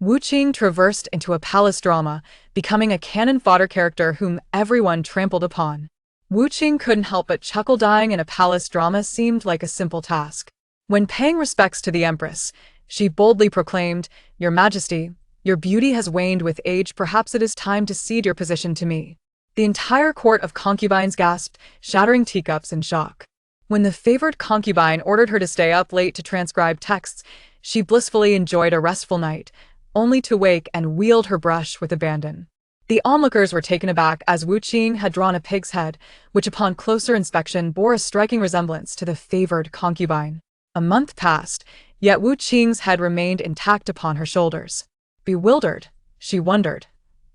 Wu Qing traversed into a palace drama, becoming a cannon fodder character whom everyone trampled upon. Wu Qing couldn't help but chuckle. Dying in a palace drama seemed like a simple task. When paying respects to the empress, she boldly proclaimed, "Your Majesty, your beauty has waned with age. Perhaps it is time to cede your position to me." The entire court of concubines gasped, shattering teacups in shock. When the favored concubine ordered her to stay up late to transcribe texts, she blissfully enjoyed a restful night, only to wake and wield her brush with abandon. The onlookers were taken aback as Wu Qing had drawn a pig's head, which upon closer inspection bore a striking resemblance to the favored concubine. A month passed, yet Wu Qing's head remained intact upon her shoulders. Bewildered, she wondered,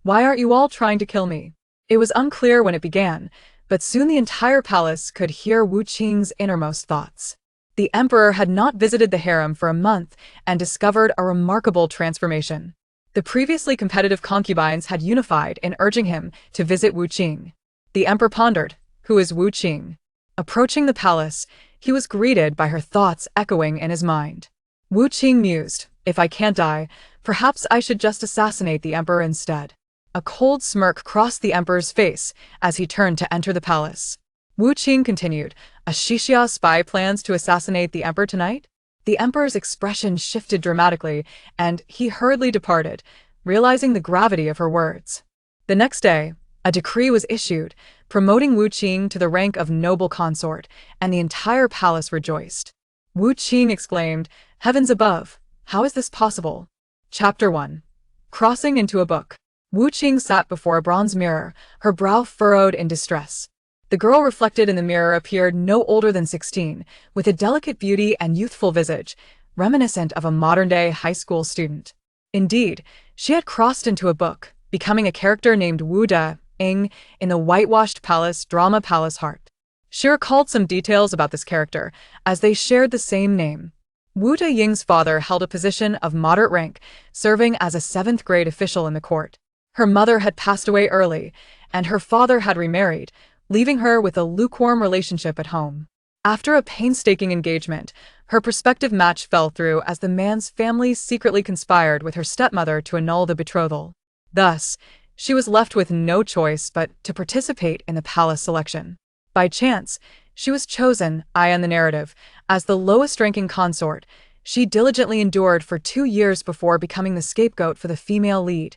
"Why aren't you all trying to kill me?" It was unclear when it began, but soon the entire palace could hear Wu Qing's innermost thoughts. The emperor had not visited the harem for a month and discovered a remarkable transformation. The previously competitive concubines had unified in urging him to visit Wu Qing. The emperor pondered, "Who is Wu Qing?" Approaching the palace, he was greeted by her thoughts echoing in his mind. Wu Qing mused, "If I can't die, perhaps I should just assassinate the emperor instead." A cold smirk crossed the emperor's face as he turned to enter the palace. Wu Qing continued, "A Shixia spy plans to assassinate the emperor tonight?" The emperor's expression shifted dramatically, and he hurriedly departed, realizing the gravity of her words. The next day, a decree was issued, promoting Wu Qing to the rank of noble consort, and the entire palace rejoiced. Wu Qing exclaimed, "Heavens above, how is this possible?" Chapter 1. Crossing into a book. Wu Qing sat before a bronze mirror, her brow furrowed in distress. The girl reflected in the mirror appeared no older than 16, with a delicate beauty and youthful visage, reminiscent of a modern-day high school student. Indeed, she had crossed into a book, becoming a character named Wu De-ing in the whitewashed palace drama Palace Heart. She recalled some details about this character, as they shared the same name. Wu De-ying's father held a position of moderate rank, serving as a 7th-grade official in the court. Her mother had passed away early, and her father had remarried, leaving her with a lukewarm relationship at home. After a painstaking engagement, her prospective match fell through as the man's family secretly conspired with her stepmother to annul the betrothal. Thus, she was left with no choice but to participate in the palace selection. By chance, she was chosen, in the narrative, as the lowest-ranking consort. She diligently endured for 2 years before becoming the scapegoat for the female lead,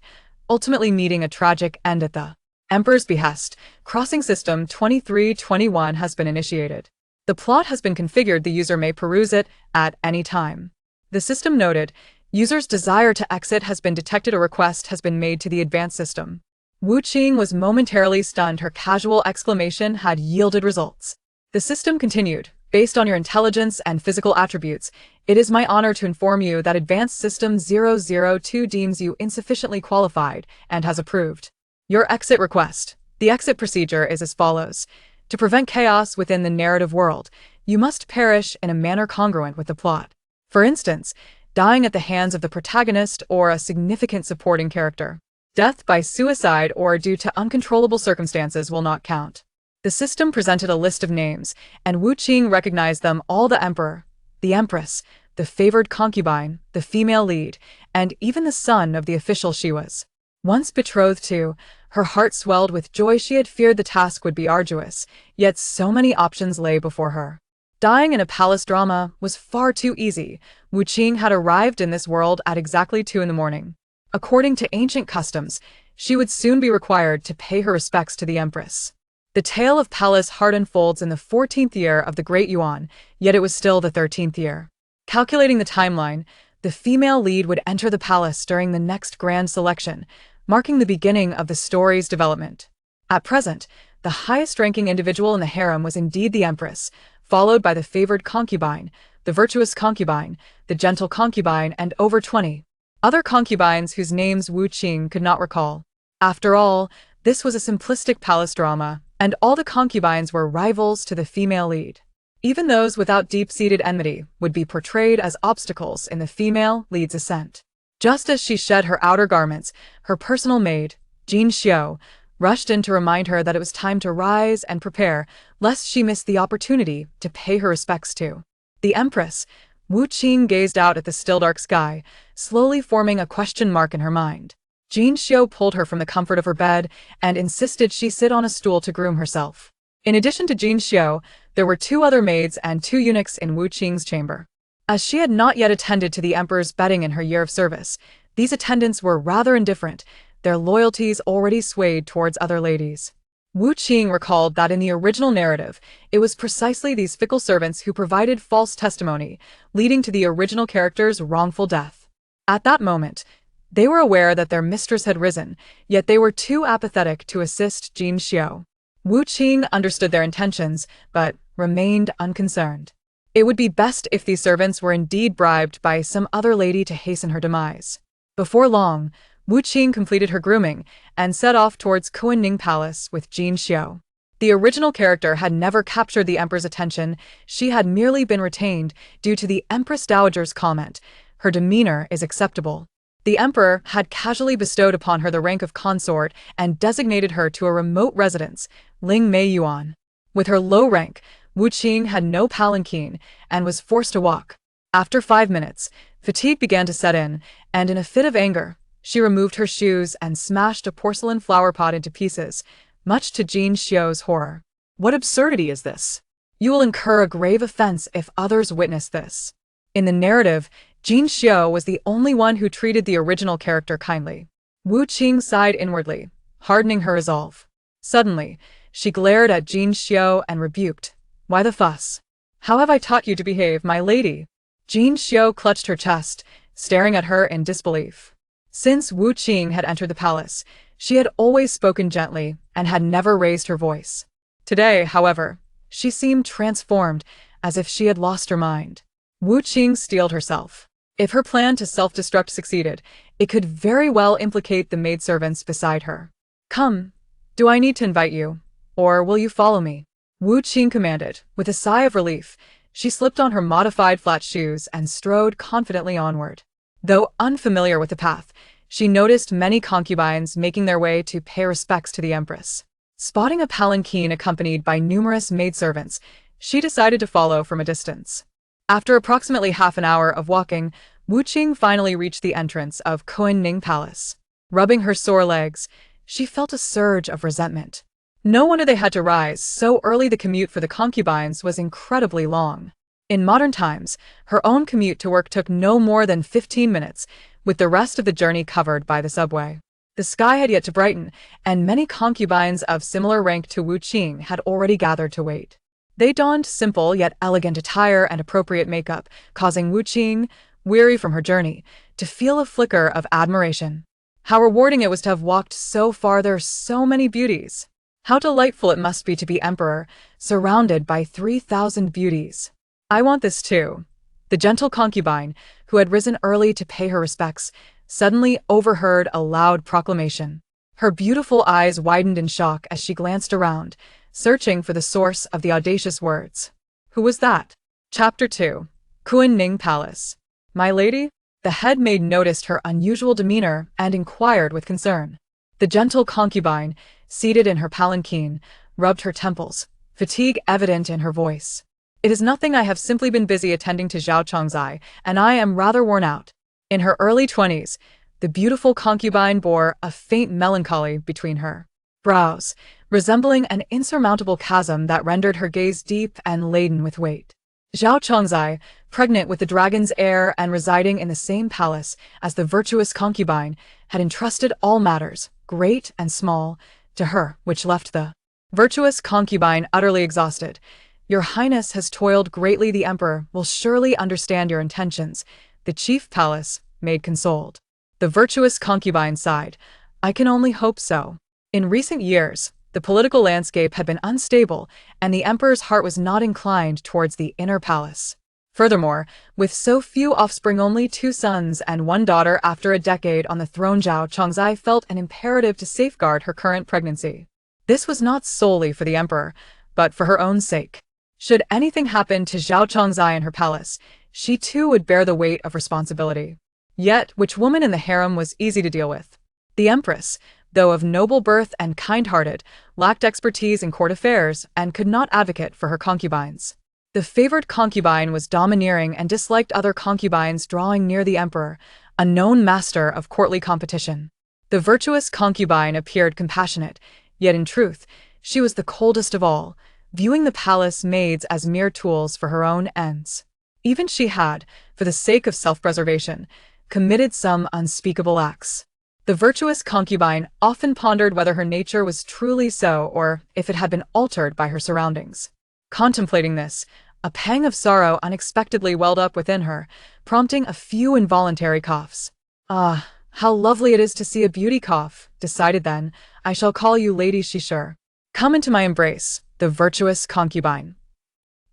ultimately meeting a tragic end at the emperor's behest. Crossing System 2321 has been initiated. The plot has been configured. The user may peruse it at any time. The system noted, user's desire to exit has been detected. A request has been made to the advanced system. Wu Qing was momentarily stunned. Her casual exclamation had yielded results. The system continued, based on your intelligence and physical attributes, it is my honor to inform you that Advanced System 002 deems you insufficiently qualified and has approved your exit request. The exit procedure is as follows. To prevent chaos within the narrative world, you must perish in a manner congruent with the plot. For instance, dying at the hands of the protagonist or a significant supporting character. Death by suicide or due to uncontrollable circumstances will not count. The system presented a list of names, and Wu Qing recognized them all: the emperor, the empress, the favored concubine, the female lead, and even the son of the official she was once betrothed to. Her heart swelled with joy. She had feared the task would be arduous, yet so many options lay before her. Dying in a palace drama was far too easy. Wu Qing had arrived in this world at exactly 2 a.m. According to ancient customs, she would soon be required to pay her respects to the empress. The tale of Palace Heart unfolds in the 14th year of the Great Yuan, yet it was still the 13th year. Calculating the timeline, the female lead would enter the palace during the next grand selection, marking the beginning of the story's development. At present, the highest-ranking individual in the harem was indeed the empress, followed by the favored concubine, the virtuous concubine, the gentle concubine, and over 20 other concubines whose names Wu Qing could not recall. After all, this was a simplistic palace drama, and all the concubines were rivals to the female lead. Even those without deep-seated enmity would be portrayed as obstacles in the female lead's ascent. Just as she shed her outer garments, her personal maid, Jin Xiao, rushed in to remind her that it was time to rise and prepare, lest she miss the opportunity to pay her respects to the empress. Wu Qing gazed out at the still dark sky, slowly forming a question mark in her mind. Jin Xiu pulled her from the comfort of her bed and insisted she sit on a stool to groom herself. In addition to Jin Xiu, there were 2 other maids and 2 eunuchs in Wu Qing's chamber. As she had not yet attended to the emperor's bedding in her year of service, these attendants were rather indifferent, their loyalties already swayed towards other ladies. Wu Qing recalled that in the original narrative, it was precisely these fickle servants who provided false testimony, leading to the original character's wrongful death. At that moment, they were aware that their mistress had risen, yet they were too apathetic to assist Jin Xiu. Wu Qing understood their intentions, but remained unconcerned. It would be best if these servants were indeed bribed by some other lady to hasten her demise. Before long, Wu Qing completed her grooming and set off towards Confronting Palace with Jin Xiu. The original character had never captured the emperor's attention, she had merely been retained due to the Empress Dowager's comment, "Her demeanor is acceptable." The emperor had casually bestowed upon her the rank of consort and designated her to a remote residence, Ling Mei Yuan. With her low rank, Wu Qing had no palanquin and was forced to walk. After 5 minutes, fatigue began to set in, and in a fit of anger, she removed her shoes and smashed a porcelain flower pot into pieces, much to Jin Xiu's horror. "What absurdity is this? You will incur a grave offense if others witness this." In the narrative, Jin Xiu was the only one who treated the original character kindly. Wu Qing sighed inwardly, hardening her resolve. Suddenly, she glared at Jin Xiu and rebuked, "Why the fuss? How have I taught you to behave, my lady?" Jin Xiu clutched her chest, staring at her in disbelief. Since Wu Qing had entered the palace, she had always spoken gently and had never raised her voice. Today, however, she seemed transformed, as if she had lost her mind. Wu Qing steeled herself. If her plan to self-destruct succeeded, it could very well implicate the maidservants beside her. "Come, do I need to invite you, or will you follow me?" Wu Qing commanded. With a sigh of relief, she slipped on her modified flat shoes and strode confidently onward. Though unfamiliar with the path, she noticed many concubines making their way to pay respects to the empress. Spotting a palanquin accompanied by numerous maidservants, she decided to follow from a distance. After approximately half an hour of walking, Wu Qing finally reached the entrance of Confronting Palace. Rubbing her sore legs, she felt a surge of resentment. No wonder they had to rise so early. The commute for the concubines was incredibly long. In modern times, her own commute to work took no more than 15 minutes, with the rest of the journey covered by the subway. The sky had yet to brighten, and many concubines of similar rank to Wu Qing had already gathered to wait. They donned simple yet elegant attire and appropriate makeup, causing Wu Qing, weary from her journey, to feel a flicker of admiration. How rewarding it was to have walked so far. There are so many beauties. How delightful it must be to be emperor, surrounded by 3,000 beauties. "I want this too." The gentle concubine, who had risen early to pay her respects, suddenly overheard a loud proclamation. Her beautiful eyes widened in shock as she glanced around, searching for the source of the audacious words. Who was that? Chapter 2. Confronting Palace. "My lady?" The head maid noticed her unusual demeanor and inquired with concern. The gentle concubine, seated in her palanquin, rubbed her temples, fatigue evident in her voice. "It is nothing. I have simply been busy attending to Zhao Chongzai, and I am rather worn out." In her early 20s, the beautiful concubine bore a faint melancholy between her brows, resembling an insurmountable chasm that rendered her gaze deep and laden with weight. Zhao Chongzai, pregnant with the dragon's heir and residing in the same palace as the virtuous concubine, had entrusted all matters, great and small, to her, which left the virtuous concubine utterly exhausted. "Your Highness has toiled greatly. The emperor will surely understand your intentions," the chief palace maid consoled. The virtuous concubine sighed. "I can only hope so." In recent years, the political landscape had been unstable, and the emperor's heart was not inclined towards the inner palace. Furthermore, with so few offspring, only 2 sons and 1 daughter after a decade on the throne, Zhao Chongzai felt an imperative to safeguard her current pregnancy. This was not solely for the emperor, but for her own sake. Should anything happen to Zhao Chongzai in her palace, she too would bear the weight of responsibility. Yet, which woman in the harem was easy to deal with? The empress, though of noble birth and kind-hearted, lacked expertise in court affairs and could not advocate for her concubines. The favored concubine was domineering and disliked other concubines drawing near the emperor, a known master of courtly competition. The virtuous concubine appeared compassionate, yet in truth, she was the coldest of all, viewing the palace maids as mere tools for her own ends. Even she had, for the sake of self-preservation, committed some unspeakable acts. The virtuous concubine often pondered whether her nature was truly so or if it had been altered by her surroundings. Contemplating this, a pang of sorrow unexpectedly welled up within her, prompting a few involuntary coughs. "Ah, how lovely it is to see a beauty cough," decided then, "I shall call you Lady Shishir. Come into my embrace, the virtuous concubine."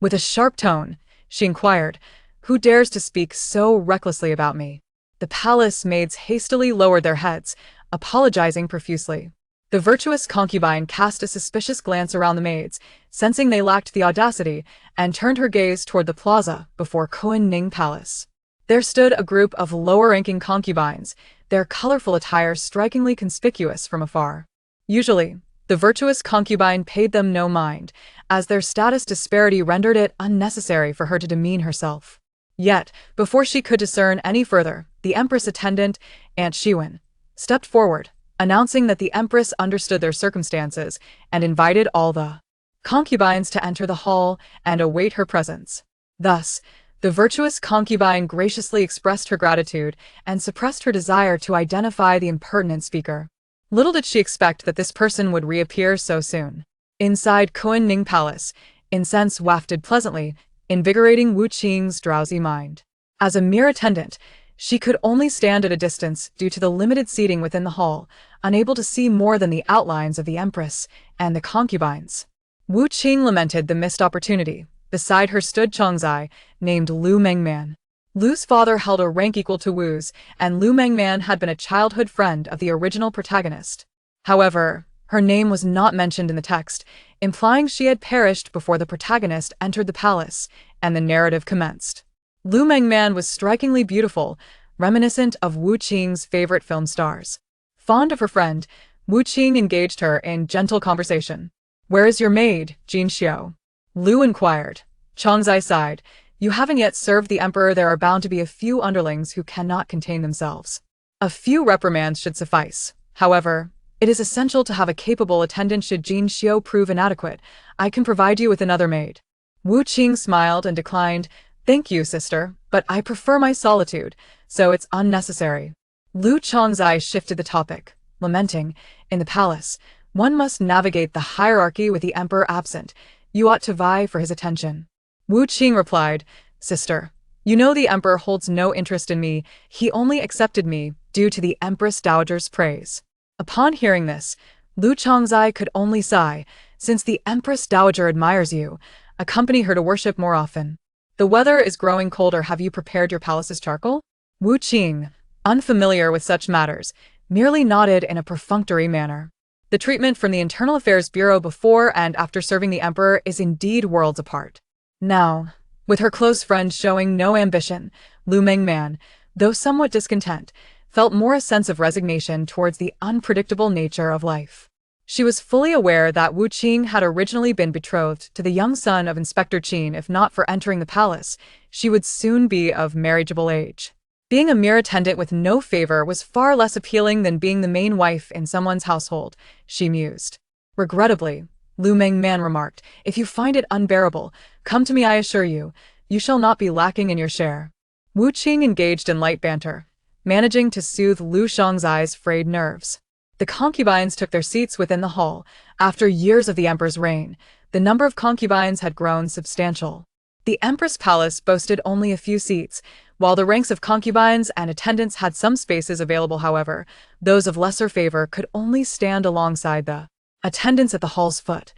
With a sharp tone, she inquired, "Who dares to speak so recklessly about me?" The palace maids hastily lowered their heads, apologizing profusely. The virtuous concubine cast a suspicious glance around the maids, sensing they lacked the audacity, and turned her gaze toward the plaza before Qing Palace. There stood a group of lower-ranking concubines, their colorful attire strikingly conspicuous from afar. Usually, the virtuous concubine paid them no mind, as their status disparity rendered it unnecessary for her to demean herself. Yet, before she could discern any further, the Empress attendant, Aunt Shiwen, stepped forward, announcing that the Empress understood their circumstances and invited all the concubines to enter the hall and await her presence. Thus, the virtuous concubine graciously expressed her gratitude and suppressed her desire to identify the impertinent speaker. Little did she expect that this person would reappear so soon. Inside Qing Palace, incense wafted pleasantly, invigorating Wu Qing's drowsy mind. As a mere attendant, she could only stand at a distance due to the limited seating within the hall, unable to see more than the outlines of the Empress and the concubines. Wu Qing lamented the missed opportunity. Beside her stood Chongzai, named Lu Mengman. Lu's father held a rank equal to Wu's, and Lu Mengman had been a childhood friend of the original protagonist. However, her name was not mentioned in the text, implying she had perished before the protagonist entered the palace, and the narrative commenced. Lu Mengman was strikingly beautiful, reminiscent of Wu Qing's favorite film stars. Fond of her friend, Wu Qing engaged her in gentle conversation. "Where is your maid, Jin Xiao?" Lu inquired. Chongzai sighed. "You haven't yet served the emperor. There are bound to be a few underlings who cannot contain themselves. A few reprimands should suffice. However, it is essential to have a capable attendant should Jin Xiao prove inadequate. I can provide you with another maid." Wu Qing smiled and declined. "Thank you, sister, but I prefer my solitude, so it's unnecessary." Lu Chongzai shifted the topic, lamenting, "In the palace, one must navigate the hierarchy with the emperor absent. You ought to vie for his attention." Wu Qing replied, "Sister, you know the emperor holds no interest in me. He only accepted me due to the Empress Dowager's praise." Upon hearing this, Lu Chongzai could only sigh. "Since the Empress Dowager admires you, accompany her to worship more often. The weather is growing colder. Have you prepared your palace's charcoal?" Wu Qing, unfamiliar with such matters, merely nodded in a perfunctory manner. The treatment from the Internal Affairs Bureau before and after serving the emperor is indeed worlds apart. Now, with her close friend showing no ambition, Lu Mengman, though somewhat discontent, felt more a sense of resignation towards the unpredictable nature of life. She was fully aware that Wu Qing had originally been betrothed to the young son of Inspector Qin. If not for entering the palace, she would soon be of marriageable age. Being a mere attendant with no favor was far less appealing than being the main wife in someone's household, she mused. Regrettably, Lu Mengman remarked, "If you find it unbearable, come to me. I assure you, you shall not be lacking in your share." Wu Qing engaged in light banter, managing to soothe Lu Chongzai's frayed nerves. The concubines took their seats within the hall. After years of the emperor's reign, the number of concubines had grown substantial. The Empress Palace boasted only a few seats. While the ranks of concubines and attendants had some spaces available, however, those of lesser favor could only stand alongside the attendants at the hall's foot.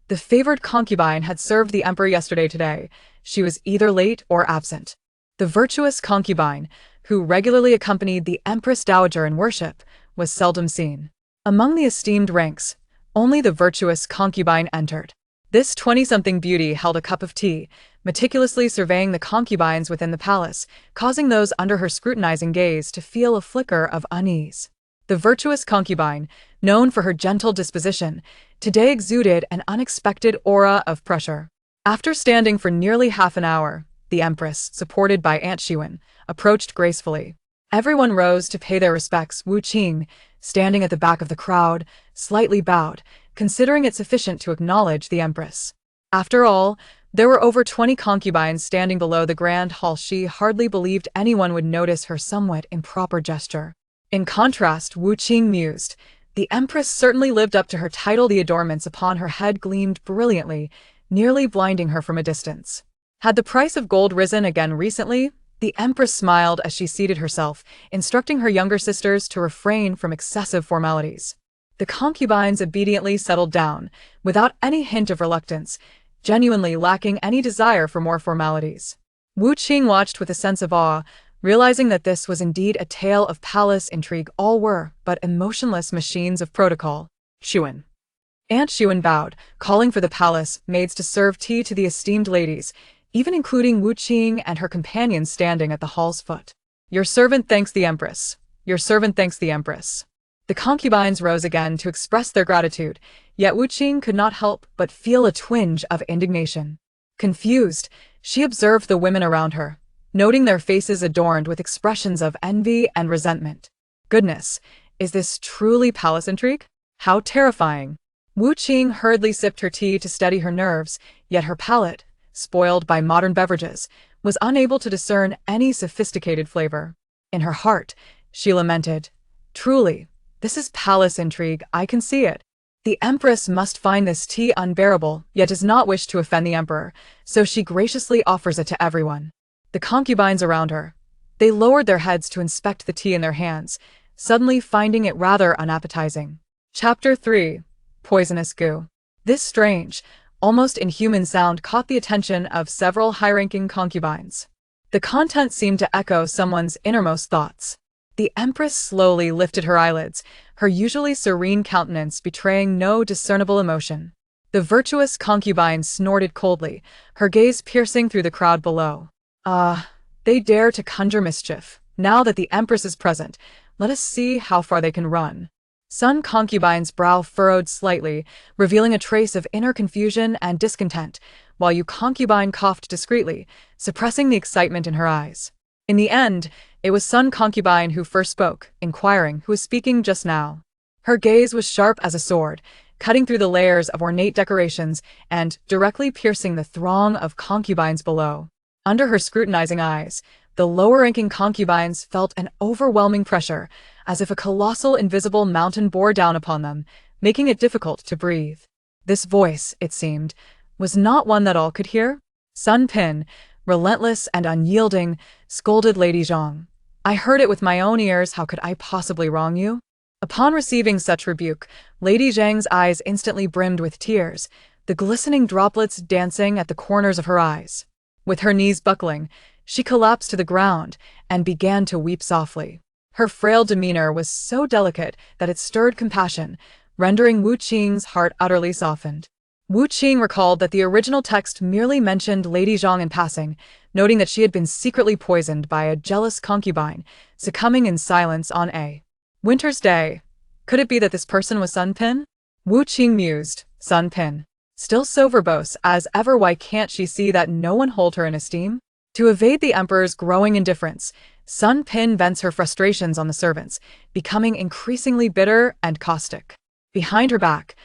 The favored concubine had served the emperor yesterday. Today, she was either late or absent. The virtuous concubine, who regularly accompanied the Empress Dowager in worship, was seldom seen. Among the esteemed ranks, only the virtuous concubine entered. This 20-something beauty held a cup of tea, meticulously surveying the concubines within the palace, causing those under her scrutinizing gaze to feel a flicker of unease. The virtuous concubine, known for her gentle disposition, today exuded an unexpected aura of pressure. After standing for nearly half an hour, the empress, supported by Aunt Xuan, approached gracefully. Everyone rose to pay their respects. Wu Qing, standing at the back of the crowd, slightly bowed, considering it sufficient to acknowledge the empress. After all, there were over 20 concubines standing below the grand hall. She hardly believed anyone would notice her somewhat improper gesture. In contrast, Wu Qing mused, the empress certainly lived up to her title. The adornments upon her head gleamed brilliantly, nearly blinding her from a distance. Had the price of gold risen again recently? The empress smiled as she seated herself, instructing her younger sisters to refrain from excessive formalities. The concubines obediently settled down, without any hint of reluctance, genuinely lacking any desire for more formalities. Wu Qing watched with a sense of awe, realizing that this was indeed a tale of palace intrigue. All were but emotionless machines of protocol. Xuan. Aunt Xuan bowed, calling for the palace maids to serve tea to the esteemed ladies, even including Wu Qing and her companions standing at the hall's foot. Your servant thanks the empress. Your servant thanks the empress. The concubines rose again to express their gratitude, yet Wu Qing could not help but feel a twinge of indignation. Confused, she observed the women around her, noting their faces adorned with expressions of envy and resentment. Goodness, is this truly palace intrigue? How terrifying! Wu Qing hurriedly sipped her tea to steady her nerves, yet her palate, spoiled by modern beverages, was unable to discern any sophisticated flavor. In her heart, she lamented, truly, this is palace intrigue, I can see it. The empress must find this tea unbearable, yet does not wish to offend the emperor, so she graciously offers it to everyone. The concubines around her, they lowered their heads to inspect the tea in their hands, suddenly finding it rather unappetizing. Chapter 3. Poisonous Goo. This strange, almost inhuman sound caught the attention of several high-ranking concubines. The content seemed to echo someone's innermost thoughts. The empress slowly lifted her eyelids, her usually serene countenance betraying no discernible emotion. The virtuous concubine snorted coldly, her gaze piercing through the crowd below. They dare to conjure mischief. Now that the empress is present, let us see how far they can run. Sun Concubine's brow furrowed slightly, revealing a trace of inner confusion and discontent, while Yu Concubine coughed discreetly, suppressing the excitement in her eyes. In the end, it was Sun Concubine who first spoke, inquiring who was speaking just now. Her gaze was sharp as a sword, cutting through the layers of ornate decorations and directly piercing the throng of concubines below. Under her scrutinizing eyes, the lower-ranking concubines felt an overwhelming pressure, as if a colossal invisible mountain bore down upon them, making it difficult to breathe. This voice, it seemed, was not one that all could hear. Sun Pin, relentless and unyielding, scolded Lady Zhang. I heard it with my own ears, how could I possibly wrong you? Upon receiving such rebuke, Lady Zhang's eyes instantly brimmed with tears, the glistening droplets dancing at the corners of her eyes. With her knees buckling, she collapsed to the ground and began to weep softly. Her frail demeanor was so delicate that it stirred compassion, rendering Wu Qing's heart utterly softened. Wu Qing recalled that the original text merely mentioned Lady Zhang in passing, noting that she had been secretly poisoned by a jealous concubine, succumbing in silence on a winter's day. Could it be that this person was Sun Pin? Wu Qing mused, Sun Pin. Still so verbose as ever, why can't she see that no one hold her in esteem? To evade the emperor's growing indifference, Sun Pin vents her frustrations on the servants, becoming increasingly bitter and caustic. Behind her back,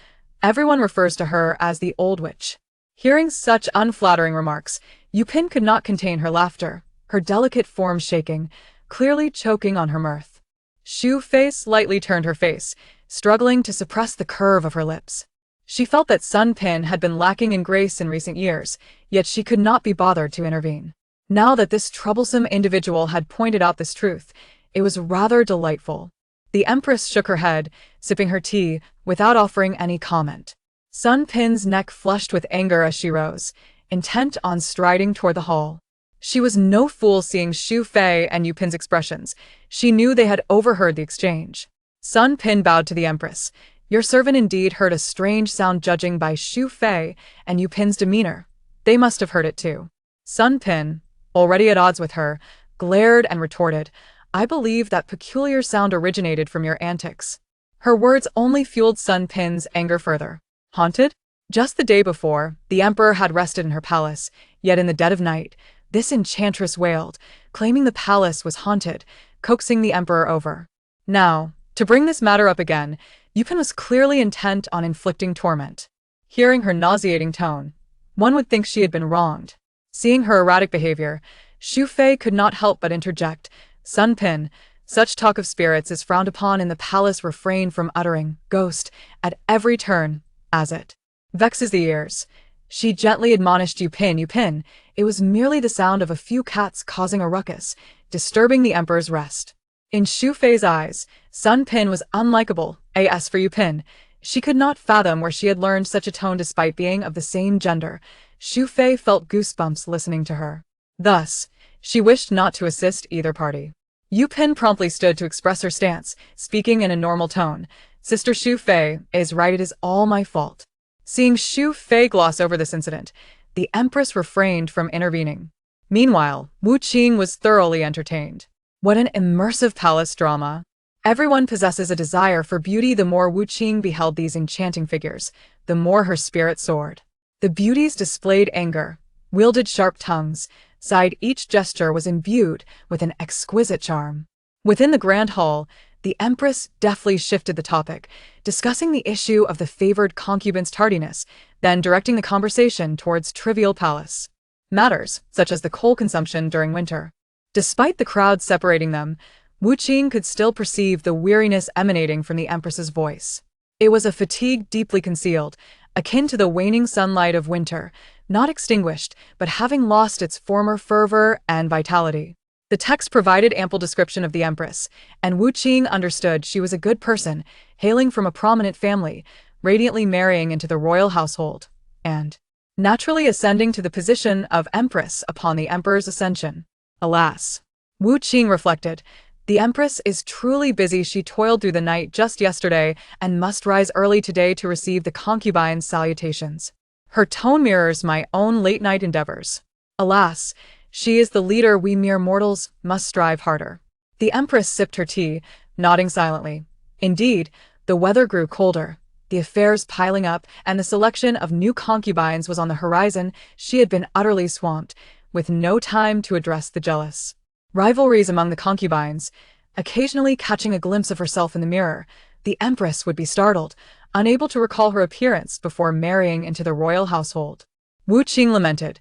everyone refers to her as the old witch. Hearing such unflattering remarks, Yu Pin could not contain her laughter, her delicate form shaking, clearly choking on her mirth. Xu Fei slightly turned her face, struggling to suppress the curve of her lips. She felt that Sun Pin had been lacking in grace in recent years, yet she could not be bothered to intervene. Now that this troublesome individual had pointed out this truth, it was rather delightful. The empress shook her head, sipping her tea, without offering any comment. Sun Pin's neck flushed with anger as she rose, intent on striding toward the hall. She was no fool seeing Xu Fei and Yu Pin's expressions. She knew they had overheard the exchange. Sun Pin bowed to the empress. Your servant indeed heard a strange sound, judging by Xu Fei and Yu Pin's demeanor. They must have heard it too. Sun Pin, already at odds with her, glared and retorted, I believe that peculiar sound originated from your antics. Her words only fueled Sun Pin's anger further. Haunted? Just the day before, the emperor had rested in her palace, yet in the dead of night, this enchantress wailed, claiming the palace was haunted, coaxing the emperor over. Now, to bring this matter up again, Yupin was clearly intent on inflicting torment. Hearing her nauseating tone, one would think she had been wronged. Seeing her erratic behavior, Xu Fei could not help but interject, Sun Pin, such talk of spirits is frowned upon in the palace, refrain from uttering, ghost, at every turn, as it vexes the ears. She gently admonished Yupin, it was merely the sound of a few cats causing a ruckus, disturbing the emperor's rest. In Xu Fei's eyes, Sun Pin was unlikable, as for Yupin, she could not fathom where she had learned such a tone despite being of the same gender. Xu Fei felt goosebumps listening to her. Thus, she wished not to assist either party. Yupin promptly stood to express her stance, speaking in a normal tone. Sister Xu Fei is right, it is all my fault. Seeing Xu Fei gloss over this incident, the empress refrained from intervening. Meanwhile, Wu Qing was thoroughly entertained. What an immersive palace drama. Everyone possesses a desire for beauty. The more Wu Qing beheld these enchanting figures, the more her spirit soared. The beauties displayed anger, wielded sharp tongues, sighed. Each gesture was imbued with an exquisite charm. Within the grand hall, the empress deftly shifted the topic, discussing the issue of the favored concubine's tardiness, then directing the conversation towards trivial palace matters, such as the coal consumption during winter. Despite the crowd separating them, Wu Qing could still perceive the weariness emanating from the empress's voice. It was a fatigue deeply concealed, akin to the waning sunlight of winter, not extinguished, but having lost its former fervor and vitality. The text provided ample description of the empress, and Wu Qing understood she was a good person, hailing from a prominent family, radiantly marrying into the royal household, and naturally ascending to the position of empress upon the emperor's ascension. Alas, Wu Qing reflected, the empress is truly busy. She toiled through the night just yesterday and must rise early today to receive the concubine's salutations. Her tone mirrors my own late-night endeavors. Alas, she is the leader. We mere mortals must strive harder. The empress sipped her tea, nodding silently. Indeed, the weather grew colder, the affairs piling up, and the selection of new concubines was on the horizon. She had been utterly swamped, with no time to address the jealous rivalries among the concubines. Occasionally catching a glimpse of herself in the mirror, the empress would be startled, unable to recall her appearance before marrying into the royal household. Wu Qing lamented,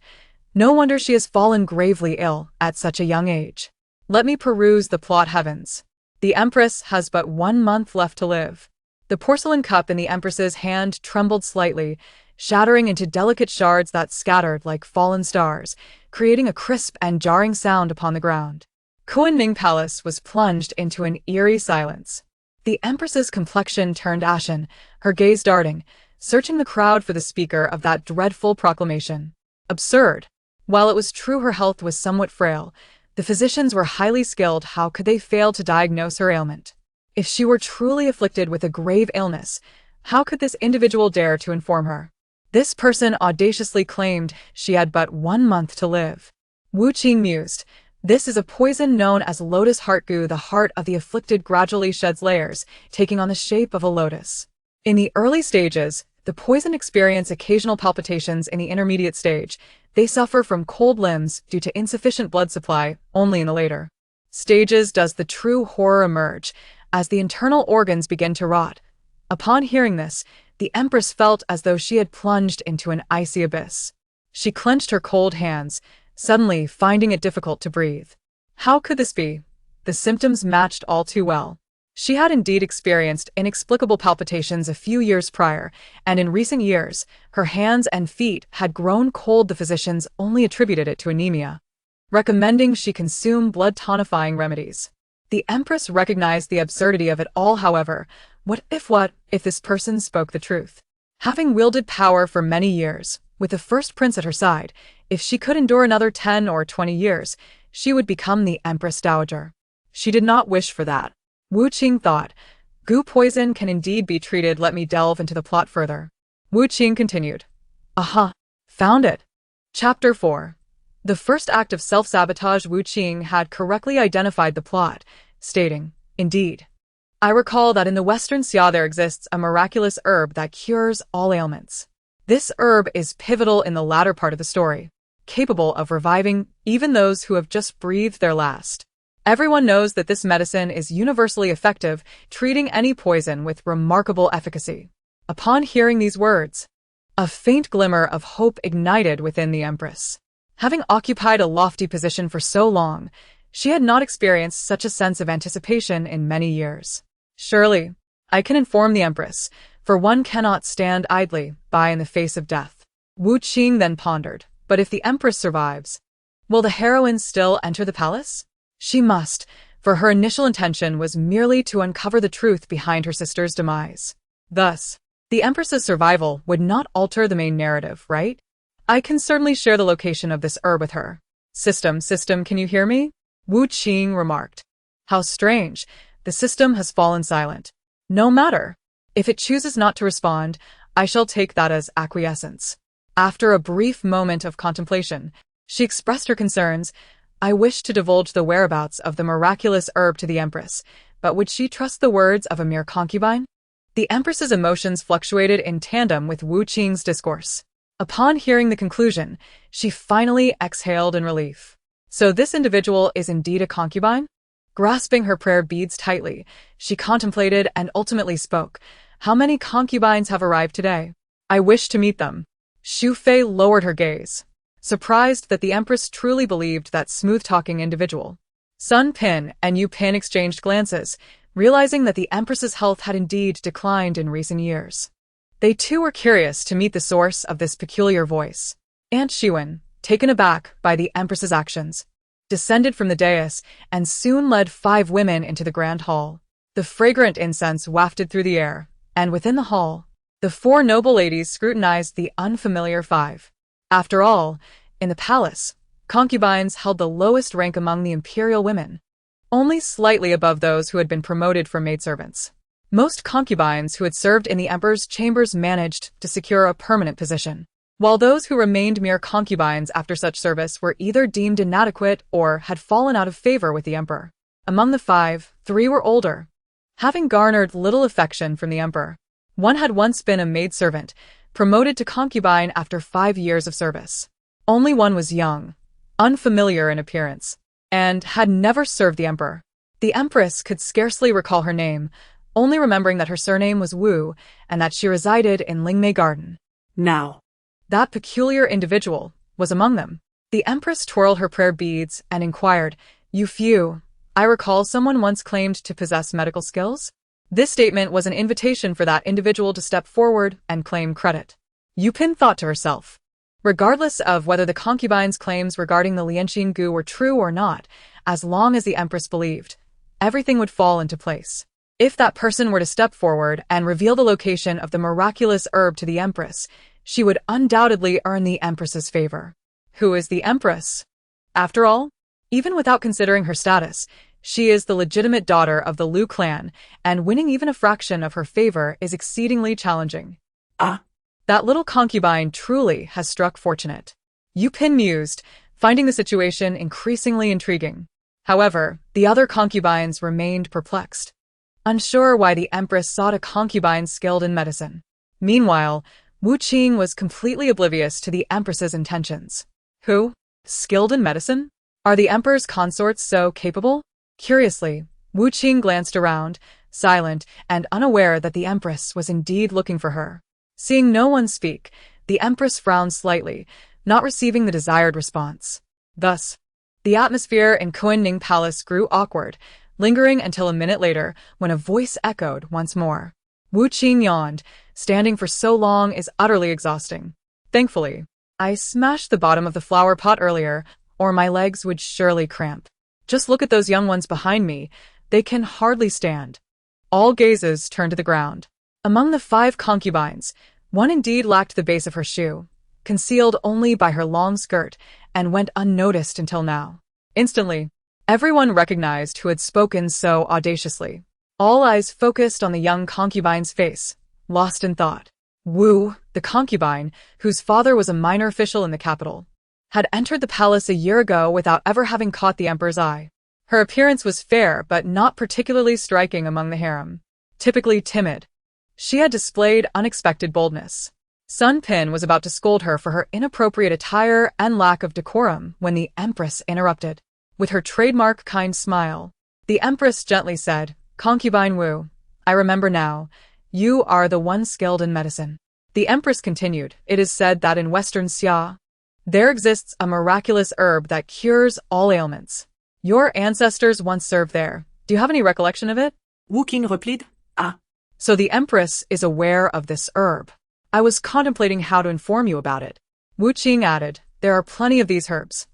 no wonder she has fallen gravely ill at such a young age. Let me peruse the plot. Heavens, the empress has but 1 month left to live. The porcelain cup in the empress's hand trembled slightly, shattering into delicate shards that scattered like fallen stars, creating a crisp and jarring sound upon the ground. Kunming Palace was plunged into an eerie silence. The empress's complexion turned ashen, her gaze darting, searching the crowd for the speaker of that dreadful proclamation. Absurd. While it was true her health was somewhat frail, the physicians were highly skilled. How could they fail to diagnose her ailment? If she were truly afflicted with a grave illness, how could this individual dare to inform her? This person audaciously claimed she had but 1 month to live. Wu Qing mused, this is a poison known as lotus heart goo. The heart of the afflicted gradually sheds layers, taking on the shape of a lotus. In the early stages, the poison experience occasional palpitations. In the intermediate stage, they suffer from cold limbs due to insufficient blood supply. Only in the later stages does the true horror emerge, as the internal organs begin to rot. Upon hearing this, the empress felt as though she had plunged into an icy abyss. She clenched her cold hands, suddenly finding it difficult to breathe. How could this be? The symptoms matched all too well. She had indeed experienced inexplicable palpitations a few years prior, and in recent years, her hands and feet had grown cold. The physicians only attributed it to anemia, recommending she consume blood-tonifying remedies. The empress recognized the absurdity of it all. However, what if this person spoke the truth? Having wielded power for many years, with the first prince at her side, if she could endure another 10 or 20 years, she would become the empress dowager. She did not wish for that. Wu Qing thought, goo poison can indeed be treated. Let me delve into the plot further. Wu Qing continued. Aha! Found it! Chapter 4. The first act of self-sabotage. Wu Qing had correctly identified the plot, stating, indeed. I recall that in the Western Xia there exists a miraculous herb that cures all ailments. This herb is pivotal in the latter part of the story, capable of reviving even those who have just breathed their last. Everyone knows that this medicine is universally effective, treating any poison with remarkable efficacy. Upon hearing these words, a faint glimmer of hope ignited within the Empress. Having occupied a lofty position for so long, she had not experienced such a sense of anticipation in many years. Surely, I can inform the Empress, for one cannot stand idly by in the face of death. Wu Qing then pondered, but if the Empress survives, will the heroine still enter the palace? She must, for her initial intention was merely to uncover the truth behind her sister's demise. Thus, the Empress's survival would not alter the main narrative, right? I can certainly share the location of this herb with her. System, can you hear me? Wu Qing remarked. How strange, the system has fallen silent. No matter. If it chooses not to respond, I shall take that as acquiescence. After a brief moment of contemplation, she expressed her concerns. I wish to divulge the whereabouts of the miraculous herb to the Empress, but would she trust the words of a mere concubine? The Empress's emotions fluctuated in tandem with Wu Qing's discourse. Upon hearing the conclusion, she finally exhaled in relief. So this individual is indeed a concubine? Grasping her prayer beads tightly, she contemplated and ultimately spoke. How many concubines have arrived today? I wish to meet them. Xu Fei lowered her gaze, surprised that the Empress truly believed that smooth-talking individual. Sun Pin and Yu Pin exchanged glances, realizing that the Empress's health had indeed declined in recent years. They too were curious to meet the source of this peculiar voice. Aunt Xiwen, taken aback by the Empress's actions, descended from the dais and soon led 5 women into the grand hall. The fragrant incense wafted through the air, and within the hall, the 4 noble ladies scrutinized the unfamiliar 5. After all, in the palace, concubines held the lowest rank among the imperial women, only slightly above those who had been promoted from maidservants. Most concubines who had served in the emperor's chambers managed to secure a permanent position, while those who remained mere concubines after such service were either deemed inadequate or had fallen out of favor with the emperor. Among the 5, 3 were older, having garnered little affection from the emperor. One had once been a maidservant, promoted to concubine after 5 years of service. Only one was young, unfamiliar in appearance, and had never served the emperor. The Empress could scarcely recall her name, only remembering that her surname was Wu and that she resided in Lingmei Garden. Now, that peculiar individual was among them. The Empress twirled her prayer beads and inquired, "You few, I recall someone once claimed to possess medical skills?" This statement was an invitation for that individual to step forward and claim credit. Yu Pin thought to herself, regardless of whether the concubine's claims regarding the Lianxin Gu were true or not, as long as the Empress believed, everything would fall into place. If that person were to step forward and reveal the location of the miraculous herb to the Empress, she would undoubtedly earn the Empress's favor. Who is the Empress? After all, even without considering her status, she is the legitimate daughter of the Liu clan, and winning even a fraction of her favor is exceedingly challenging. That little concubine truly has struck fortunate. Yu Pin mused, finding the situation increasingly intriguing. However, the other concubines remained perplexed, unsure why the Empress sought a concubine skilled in medicine. Meanwhile, Wu Qing was completely oblivious to the Empress's intentions. Who? Skilled in medicine? Are the Emperor's consorts so capable? Curiously, Wu Qing glanced around, silent and unaware that the Empress was indeed looking for her. Seeing no one speak, the Empress frowned slightly, not receiving the desired response. Thus, the atmosphere in Kunning Palace grew awkward, lingering until a minute later when a voice echoed once more. Wu Qing yawned. Standing for so long is utterly exhausting. Thankfully, I smashed the bottom of the flower pot earlier, or my legs would surely cramp. Just look at those young ones behind me. They can hardly stand. All gazes turned to the ground. Among the 5 concubines, one indeed lacked the base of her shoe, concealed only by her long skirt, and went unnoticed until now. Instantly, everyone recognized who had spoken so audaciously. All eyes focused on the young concubine's face, lost in thought. Wu, the concubine, whose father was a minor official in the capital, had entered the palace a year ago without ever having caught the emperor's eye. Her appearance was fair but not particularly striking among the harem. Typically timid, she had displayed unexpected boldness. Sun Pin was about to scold her for her inappropriate attire and lack of decorum when the Empress interrupted. With her trademark kind smile, the Empress gently said, "Concubine Wu, I remember now. You are the one skilled in medicine." The Empress continued, "It is said that in Western Xia, there exists a miraculous herb that cures all ailments. Your ancestors once served there. Do you have any recollection of it?" Wu Qing replied, "Ah." So the Empress is aware of this herb. I was contemplating how to inform you about it. Wu Qing added, "There are plenty of these herbs.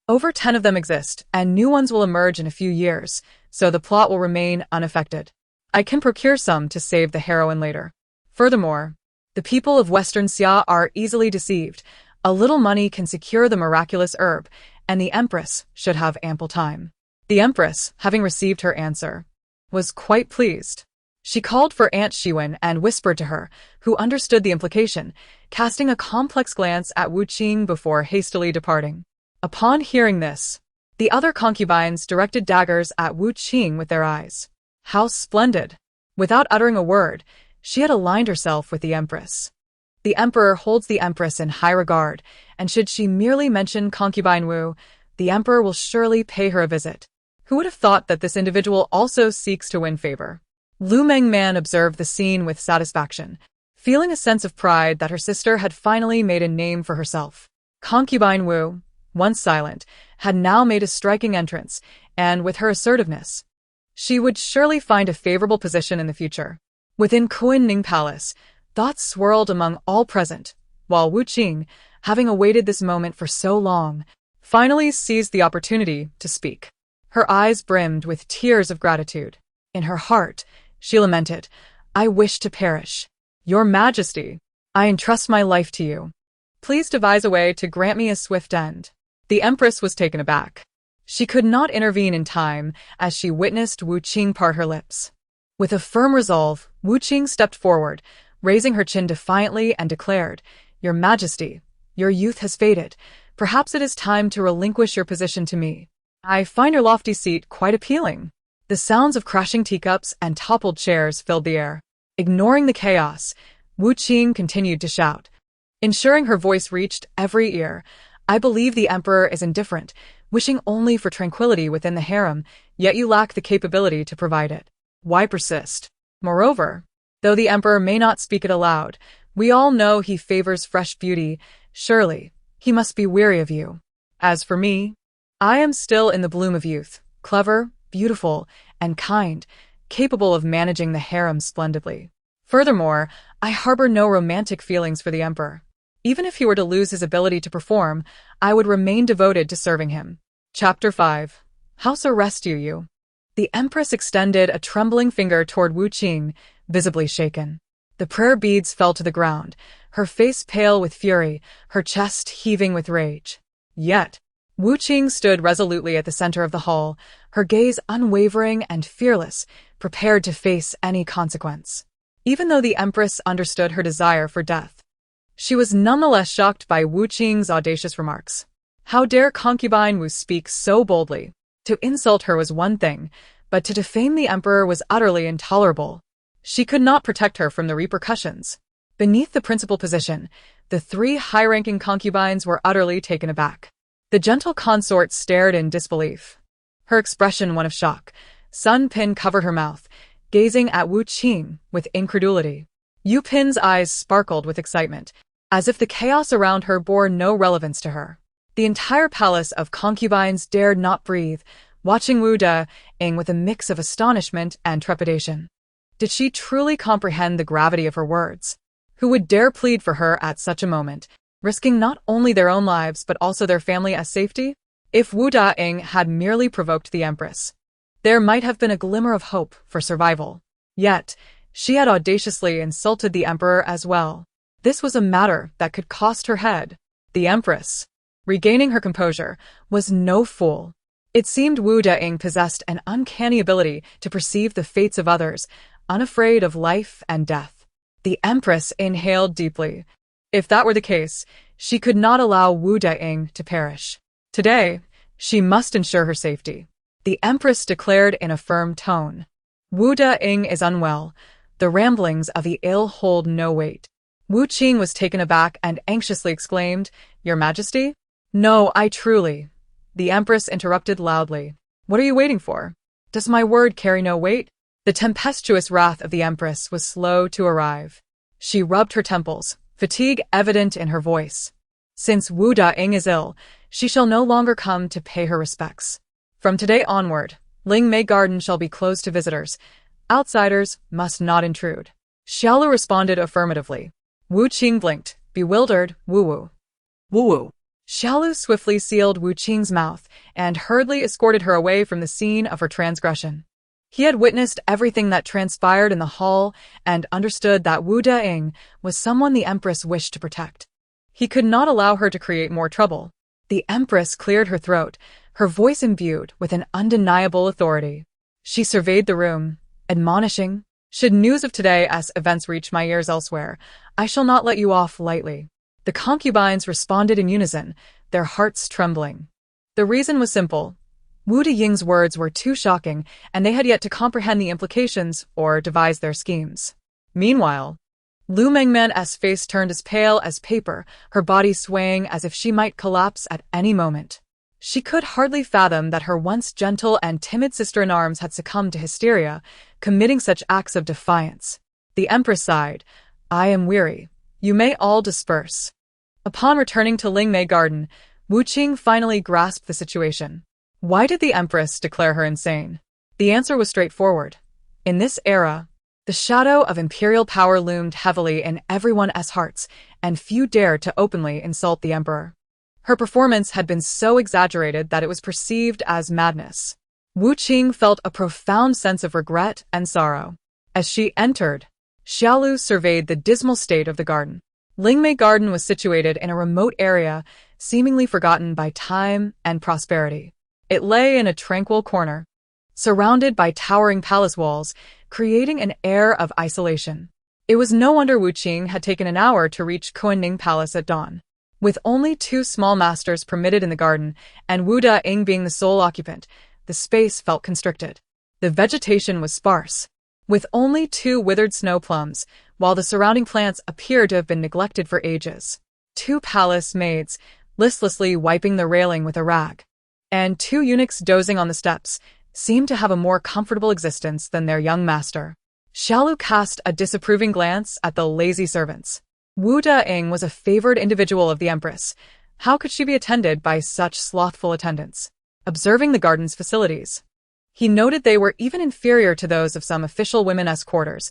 Over 10 of them exist, and new ones will emerge in a few years, so the plot will remain unaffected. I can procure some to save the heroine later. Furthermore, the people of Western Xia are easily deceived. A little money can secure the miraculous herb, and the Empress should have ample time." The Empress, having received her answer, was quite pleased. She called for Aunt Shiwen and whispered to her, who understood the implication, casting a complex glance at Wu Qing before hastily departing. Upon hearing this, the other concubines directed daggers at Wu Qing with their eyes. How splendid! Without uttering a word, she had aligned herself with the Empress. The Emperor holds the Empress in high regard, and should she merely mention concubine Wu, the Emperor will surely pay her a visit. Who would have thought that this individual also seeks to win favor? Lu Mengman observed the scene with satisfaction, feeling a sense of pride that her sister had finally made a name for herself. Concubine Wu, once silent, had now made a striking entrance, and with her assertiveness, she would surely find a favorable position in the future. Within Kunning Palace, thoughts swirled among all present, while Wu Qing, having awaited this moment for so long, finally seized the opportunity to speak. Her eyes brimmed with tears of gratitude. In her heart, she lamented, "I wish to perish. Your Majesty, I entrust my life to you. Please devise a way to grant me a swift end." The Empress was taken aback. She could not intervene in time as she witnessed Wu Qing part her lips. With a firm resolve, Wu Qing stepped forward, raising her chin defiantly and declared, "Your Majesty, your youth has faded. Perhaps it is time to relinquish your position to me. I find your lofty seat quite appealing." The sounds of crashing teacups and toppled chairs filled the air. Ignoring the chaos, Wu Qing continued to shout, ensuring her voice reached every ear. "I believe the Emperor is indifferent, wishing only for tranquility within the harem, yet you lack the capability to provide it. Why persist? Moreover, though the Emperor may not speak it aloud, we all know he favors fresh beauty. Surely, he must be weary of you. As for me, I am still in the bloom of youth, clever, beautiful, and kind, capable of managing the harem splendidly. Furthermore, I harbor no romantic feelings for the Emperor. Even if he were to lose his ability to perform, I would remain devoted to serving him." Chapter 5. House arrest you. The Empress extended a trembling finger toward Wu Qing, visibly shaken. The prayer beads fell to the ground, her face pale with fury, her chest heaving with rage. Yet, Wu Qing stood resolutely at the center of the hall, her gaze unwavering and fearless, prepared to face any consequence. Even though the Empress understood her desire for death, she was nonetheless shocked by Wu Qing's audacious remarks. How dare concubine Wu speak so boldly? To insult her was one thing, but to defame the Emperor was utterly intolerable. She could not protect her from the repercussions. Beneath the principal position, the 3 high-ranking concubines were utterly taken aback. The gentle consort stared in disbelief, her expression one of shock. Sun Pin covered her mouth, gazing at Wu Qing with incredulity. Yu Pin's eyes sparkled with excitement, as if the chaos around her bore no relevance to her. The entire palace of concubines dared not breathe, watching Wu De-ing with a mix of astonishment and trepidation. Did she truly comprehend the gravity of her words? Who would dare plead for her at such a moment, risking not only their own lives but also their family as safety? If Wu De-ing had merely provoked the Empress, there might have been a glimmer of hope for survival. Yet, she had audaciously insulted the Emperor as well. This was a matter that could cost her head. The Empress, regaining her composure, was no fool. It seemed Wu De-ing possessed an uncanny ability to perceive the fates of others, unafraid of life and death. The Empress inhaled deeply. If that were the case, she could not allow Wu De-ing to perish. Today, she must ensure her safety. The Empress declared in a firm tone. "Wu De-ing is unwell. The ramblings of the ill hold no weight. Wu Qing was taken aback and anxiously exclaimed, "Your Majesty?" "No, I truly." The Empress interrupted loudly. "What are you waiting for? Does my word carry no weight?" The tempestuous wrath of the Empress was slow to arrive. She rubbed her temples, fatigue evident in her voice. "Since Wu Da-ing is ill, she shall no longer come to pay her respects. From today onward, Ling Mei Garden shall be closed to visitors. Outsiders must not intrude." Xiaolu responded affirmatively. Wu Qing blinked, bewildered. "Woo-woo." Woo-woo. Xiaolu swiftly sealed Wu Qing's mouth and hurriedly escorted her away from the scene of her transgression. He had witnessed everything that transpired in the hall and understood that Wu Da-ing was someone the Empress wished to protect. He could not allow her to create more trouble. The Empress cleared her throat, her voice imbued with an undeniable authority. She surveyed the room, admonishing, "Should news of today's events reach my ears elsewhere, I shall not let you off lightly." The concubines responded in unison, their hearts trembling. The reason was simple. Wu Deying's words were too shocking, and they had yet to comprehend the implications or devise their schemes. Meanwhile, Lu Mengman's face turned as pale as paper, her body swaying as if she might collapse at any moment. She could hardly fathom that her once gentle and timid sister-in-arms had succumbed to hysteria, committing such acts of defiance. The Empress sighed, "I am weary. You may all disperse." Upon returning to Ling Mei Garden, Wu Qing finally grasped the situation. Why did the Empress declare her insane? The answer was straightforward. In this era, the shadow of imperial power loomed heavily in everyone's hearts, and few dared to openly insult the emperor. Her performance had been so exaggerated that it was perceived as madness. Wu Qing felt a profound sense of regret and sorrow. As she entered, Xiaolu surveyed the dismal state of the garden. Lingmei Garden was situated in a remote area, seemingly forgotten by time and prosperity. It lay in a tranquil corner, surrounded by towering palace walls, creating an air of isolation. It was no wonder Wu Qing had taken an hour to reach Kunning Palace at dawn. With only 2 small masters permitted in the garden, and Wu Da-ing being the sole occupant, the space felt constricted. The vegetation was sparse, with only 2 withered snow plums, while the surrounding plants appeared to have been neglected for ages. 2 palace maids, listlessly wiping the railing with a rag, and 2 eunuchs dozing on the steps, seemed to have a more comfortable existence than their young master. Xiaolu cast a disapproving glance at the lazy servants. Wu Da-ing was a favored individual of the Empress. How could she be attended by such slothful attendants? Observing the garden's facilities, he noted they were even inferior to those of some official women's quarters,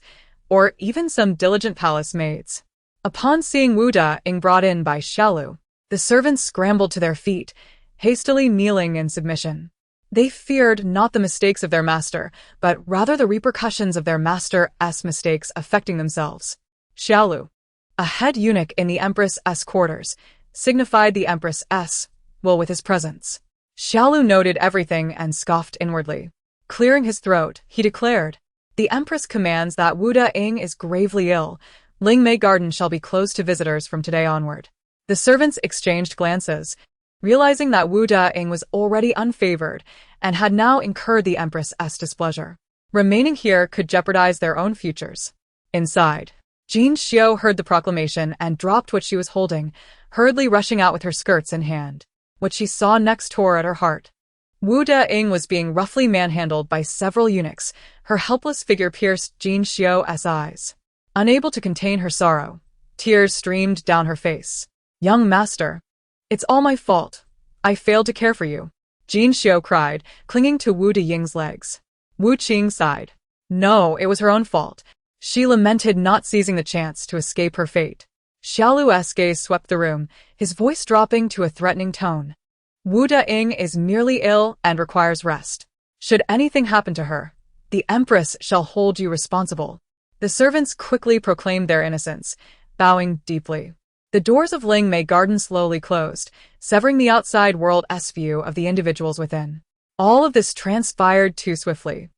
or even some diligent palace maids. Upon seeing Wu Da-ing brought in by Xiaolu, the servants scrambled to their feet, hastily kneeling in submission. They feared not the mistakes of their master, but rather the repercussions of their master's mistakes affecting themselves. Xiaolu, a head eunuch in the Empress's quarters, signified the Empress's will with his presence. Xiaolu noted everything and scoffed inwardly. Clearing his throat, he declared, "The Empress commands that Wu Da-ing is gravely ill. Lingmei Garden shall be closed to visitors from today onward." The servants exchanged glances, realizing that Wu Da-ing was already unfavored and had now incurred the Empress's displeasure. Remaining here could jeopardize their own futures. Inside, Jin Xiao heard the proclamation and dropped what she was holding, hurriedly rushing out with her skirts in hand. What she saw next tore at her heart. Wu Da-ing was being roughly manhandled by several eunuchs. Her helpless figure pierced Jin Xiao's eyes. Unable to contain her sorrow, tears streamed down her face. "Young master, it's all my fault. I failed to care for you," Jin Xiao cried, clinging to Wu Deying's legs. Wu Qing sighed. No, it was her own fault. She lamented not seizing the chance to escape her fate. Xiaolu's gaze swept the room, his voice dropping to a threatening tone. "Wu Da-ing is merely ill and requires rest. Should anything happen to her, the Empress shall hold you responsible." The servants quickly proclaimed their innocence, bowing deeply. The doors of Lingmei Garden slowly closed, severing the outside world's view of the individuals within. All of this transpired too swiftly.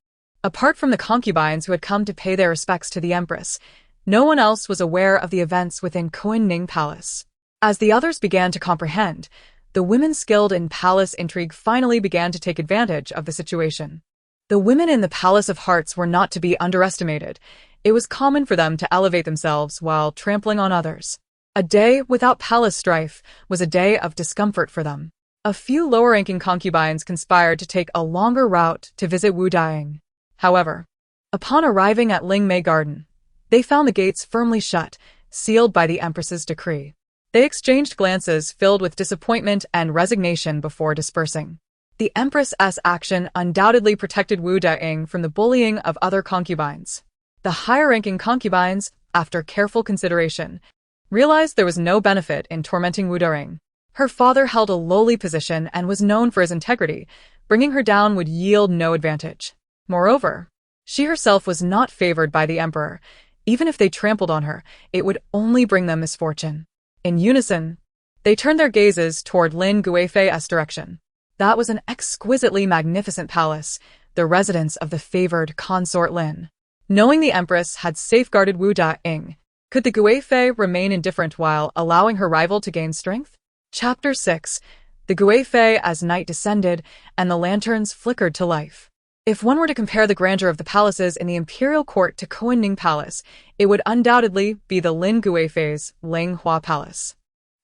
Apart from the concubines who had come to pay their respects to the Empress, no one else was aware of the events within Kunning Palace. As the others began to comprehend, the women skilled in palace intrigue finally began to take advantage of the situation. The women in the Palace of Hearts were not to be underestimated. It was common for them to elevate themselves while trampling on others. A day without palace strife was a day of discomfort for them. A few lower-ranking concubines conspired to take a longer route to visit Wu Daying. However, upon arriving at Lingmei Garden, they found the gates firmly shut, sealed by the Empress's decree. They exchanged glances filled with disappointment and resignation before dispersing. The Empress's action undoubtedly protected Wu Daying from the bullying of other concubines. The higher-ranking concubines, after careful consideration, realized there was no benefit in tormenting Wu Daying. Her father held a lowly position and was known for his integrity. Bringing her down would yield no advantage. Moreover, she herself was not favored by the emperor. Even if they trampled on her, it would only bring them misfortune. In unison, they turned their gazes toward Lin Guifei's direction. That was an exquisitely magnificent palace, the residence of the favored consort Lin. Knowing the empress had safeguarded Wu Daying, could the Guifei remain indifferent while allowing her rival to gain strength? Chapter 6. The Guifei as night descended and the lanterns flickered to life. If one were to compare the grandeur of the palaces in the imperial court to Confronting Palace, it would undoubtedly be the Lin Guifei's Linghua Palace.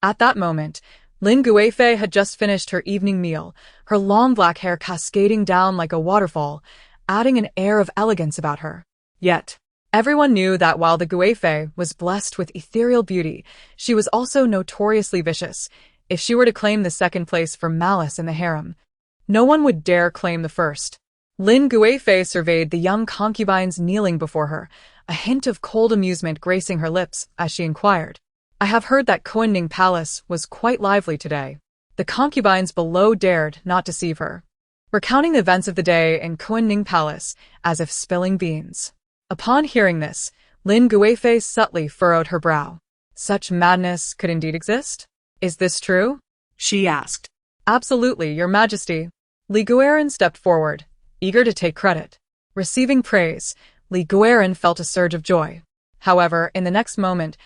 At that moment, Lin Guifei had just finished her evening meal, her long black hair cascading down like a waterfall, adding an air of elegance about her. Yet, everyone knew that while the Guifei was blessed with ethereal beauty, she was also notoriously vicious. If she were to claim the second place for malice in the harem, no one would dare claim the first. Lin Guifei surveyed the young concubines kneeling before her, a hint of cold amusement gracing her lips as she inquired, "I have heard that Confronting Palace was quite lively today." The concubines below dared not deceive her, recounting the events of the day in Confronting Palace as if spilling beans. Upon hearing this, Lin Guifei subtly furrowed her brow. Such madness could indeed exist? "Is this true?" she asked. "Absolutely, Your Majesty." Li Guiron stepped forward, eager to take credit. Receiving praise, Li Guiron felt a surge of joy. However, in the next moment,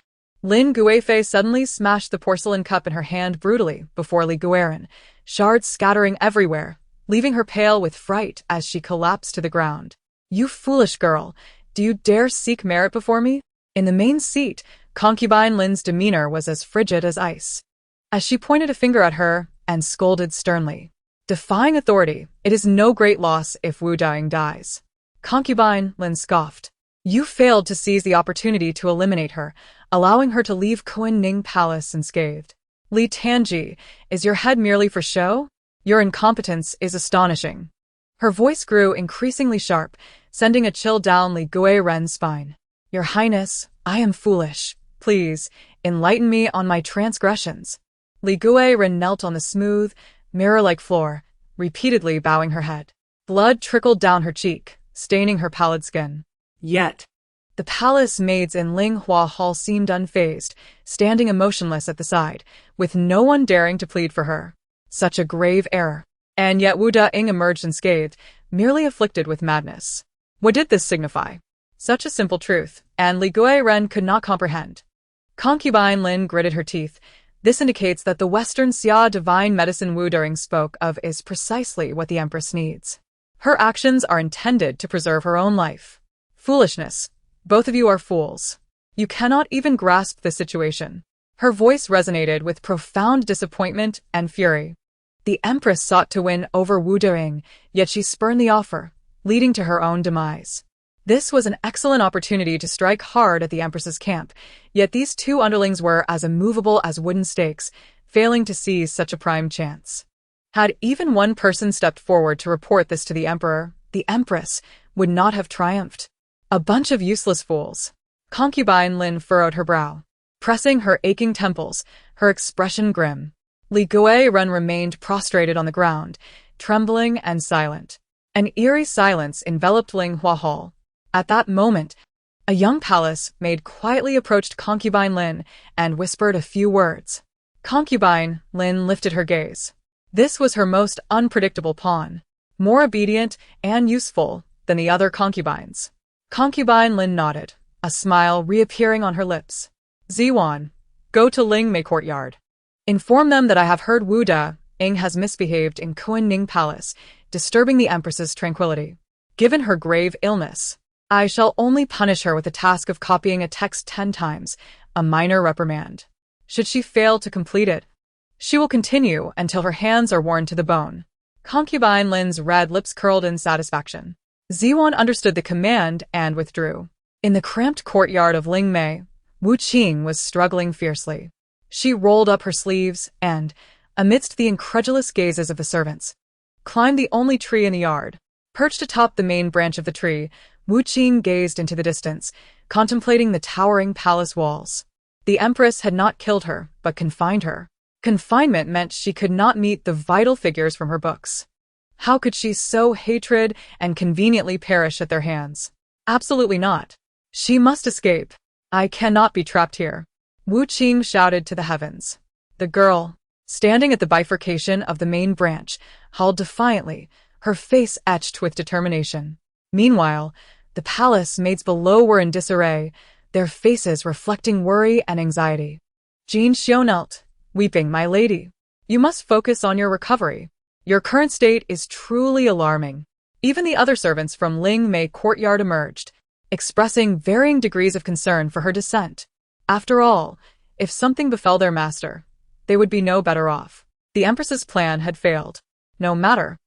Lin Guifei suddenly smashed the porcelain cup in her hand brutally before Li Guiron, shards scattering everywhere, leaving her pale with fright as she collapsed to the ground. "You foolish girl, do you dare seek merit before me?" In the main seat, concubine Lin's demeanor was as frigid as ice, as she pointed a finger at her and scolded sternly. "Defying authority, it is no great loss if Wu Daying dies." Concubine Lin scoffed. "You failed to seize the opportunity to eliminate her, allowing her to leave Confronting Palace unscathed. Li Tanji, is your head merely for show? Your incompetence is astonishing." Her voice grew increasingly sharp, sending a chill down Li Guiron's spine. "Your Highness, I am foolish. Please, enlighten me on my transgressions." Li Guiron knelt on the smooth, mirror-like floor, repeatedly bowing her head. Blood trickled down her cheek, staining her pallid skin. Yet, the palace maids in Linghua Hall seemed unfazed, standing emotionless at the side, with no one daring to plead for her. Such a grave error. And yet Wu Daying emerged unscathed, merely afflicted with madness. What did this signify? Such a simple truth, and Li Guiron could not comprehend. Concubine Lin gritted her teeth. This indicates that the Western Xia divine medicine Wu Daying spoke of is precisely what the Empress needs. Her actions are intended to preserve her own life. Foolishness. Both of you are fools. You cannot even grasp the situation. Her voice resonated with profound disappointment and fury. The Empress sought to win over Wu Daying, yet she spurned the offer, leading to her own demise. This was an excellent opportunity to strike hard at the Empress's camp, yet these two underlings were as immovable as wooden stakes, failing to seize such a prime chance. Had even one person stepped forward to report this to the Emperor, the Empress would not have triumphed. A bunch of useless fools. Concubine Lin furrowed her brow, pressing her aching temples, her expression grim. Li Guiron remained prostrated on the ground, trembling and silent. An eerie silence enveloped Linghua Hall. At that moment, a young palace maid quietly approached Concubine Lin and whispered a few words. Concubine Lin lifted her gaze. This was her most unpredictable pawn, more obedient and useful than the other concubines. Concubine Lin nodded, a smile reappearing on her lips. "Ziwan, go to Lingmei courtyard. Inform them that I have heard Wu Daying has misbehaved in Confronting Palace, disturbing the Empress's tranquility. Given her grave illness, I shall only punish her with the task of copying a text 10 times, a minor reprimand. Should she fail to complete it, she will continue until her hands are worn to the bone. Concubine Lin's red lips curled in satisfaction. Ziwan understood the command and withdrew. In the cramped courtyard of Lingmei, Wu Qing was struggling fiercely. She rolled up her sleeves and, amidst the incredulous gazes of the servants, climbed the only tree in the yard. Perched atop the main branch of the tree, Wu Qing gazed into the distance, contemplating the towering palace walls. The empress had not killed her, but confined her. Confinement meant she could not meet the vital figures from her books. How could she sow hatred and conveniently perish at their hands? Absolutely not. She must escape. I cannot be trapped here. Wu Qing shouted to the heavens. The girl, standing at the bifurcation of the main branch, howled defiantly, her face etched with determination. Meanwhile, the palace maids below were in disarray, their faces reflecting worry and anxiety. Jean Xiao knelt, weeping, "My lady, you must focus on your recovery. Your current state is truly alarming." Even the other servants from Ling Mei courtyard emerged, expressing varying degrees of concern for her descent. After all, if something befell their master, they would be no better off. The Empress's plan had failed. No matter.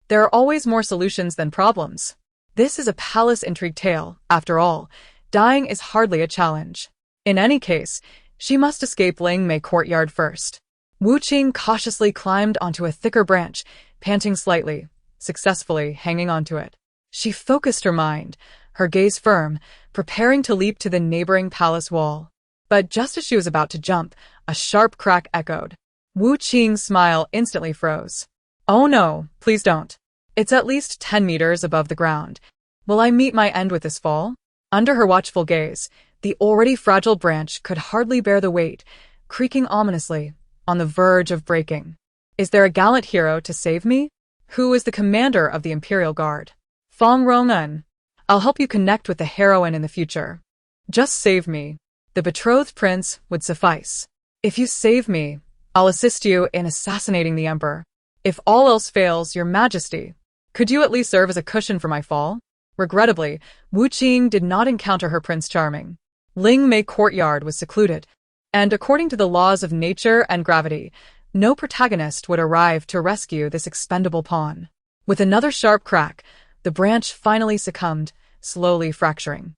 There are always more solutions than problems. This is a palace intrigue tale, after all. Dying is hardly a challenge. In any case, she must escape Ling Mei courtyard first. Wu Qing cautiously climbed onto a thicker branch, panting slightly, successfully hanging onto it. She focused her mind, her gaze firm, preparing to leap to the neighboring palace wall. But just as she was about to jump, a sharp crack echoed. Wu Qing's smile instantly froze. "Oh no, please don't. It's at least 10 meters above the ground. Will I meet my end with this fall?" Under her watchful gaze, the already fragile branch could hardly bear the weight, creaking ominously, on the verge of breaking. "Is there a gallant hero to save me? Who is the commander of the Imperial Guard?" "Fong Rong'en. I'll help you connect with the heroine in the future. Just save me. The betrothed prince would suffice. If you save me, I'll assist you in assassinating the emperor. If all else fails, your majesty, could you at least serve as a cushion for my fall?" Regrettably, Wu Qing did not encounter her Prince Charming. Ling Mei courtyard was secluded, and according to the laws of nature and gravity, no protagonist would arrive to rescue this expendable pawn. With another sharp crack, the branch finally succumbed, slowly fracturing.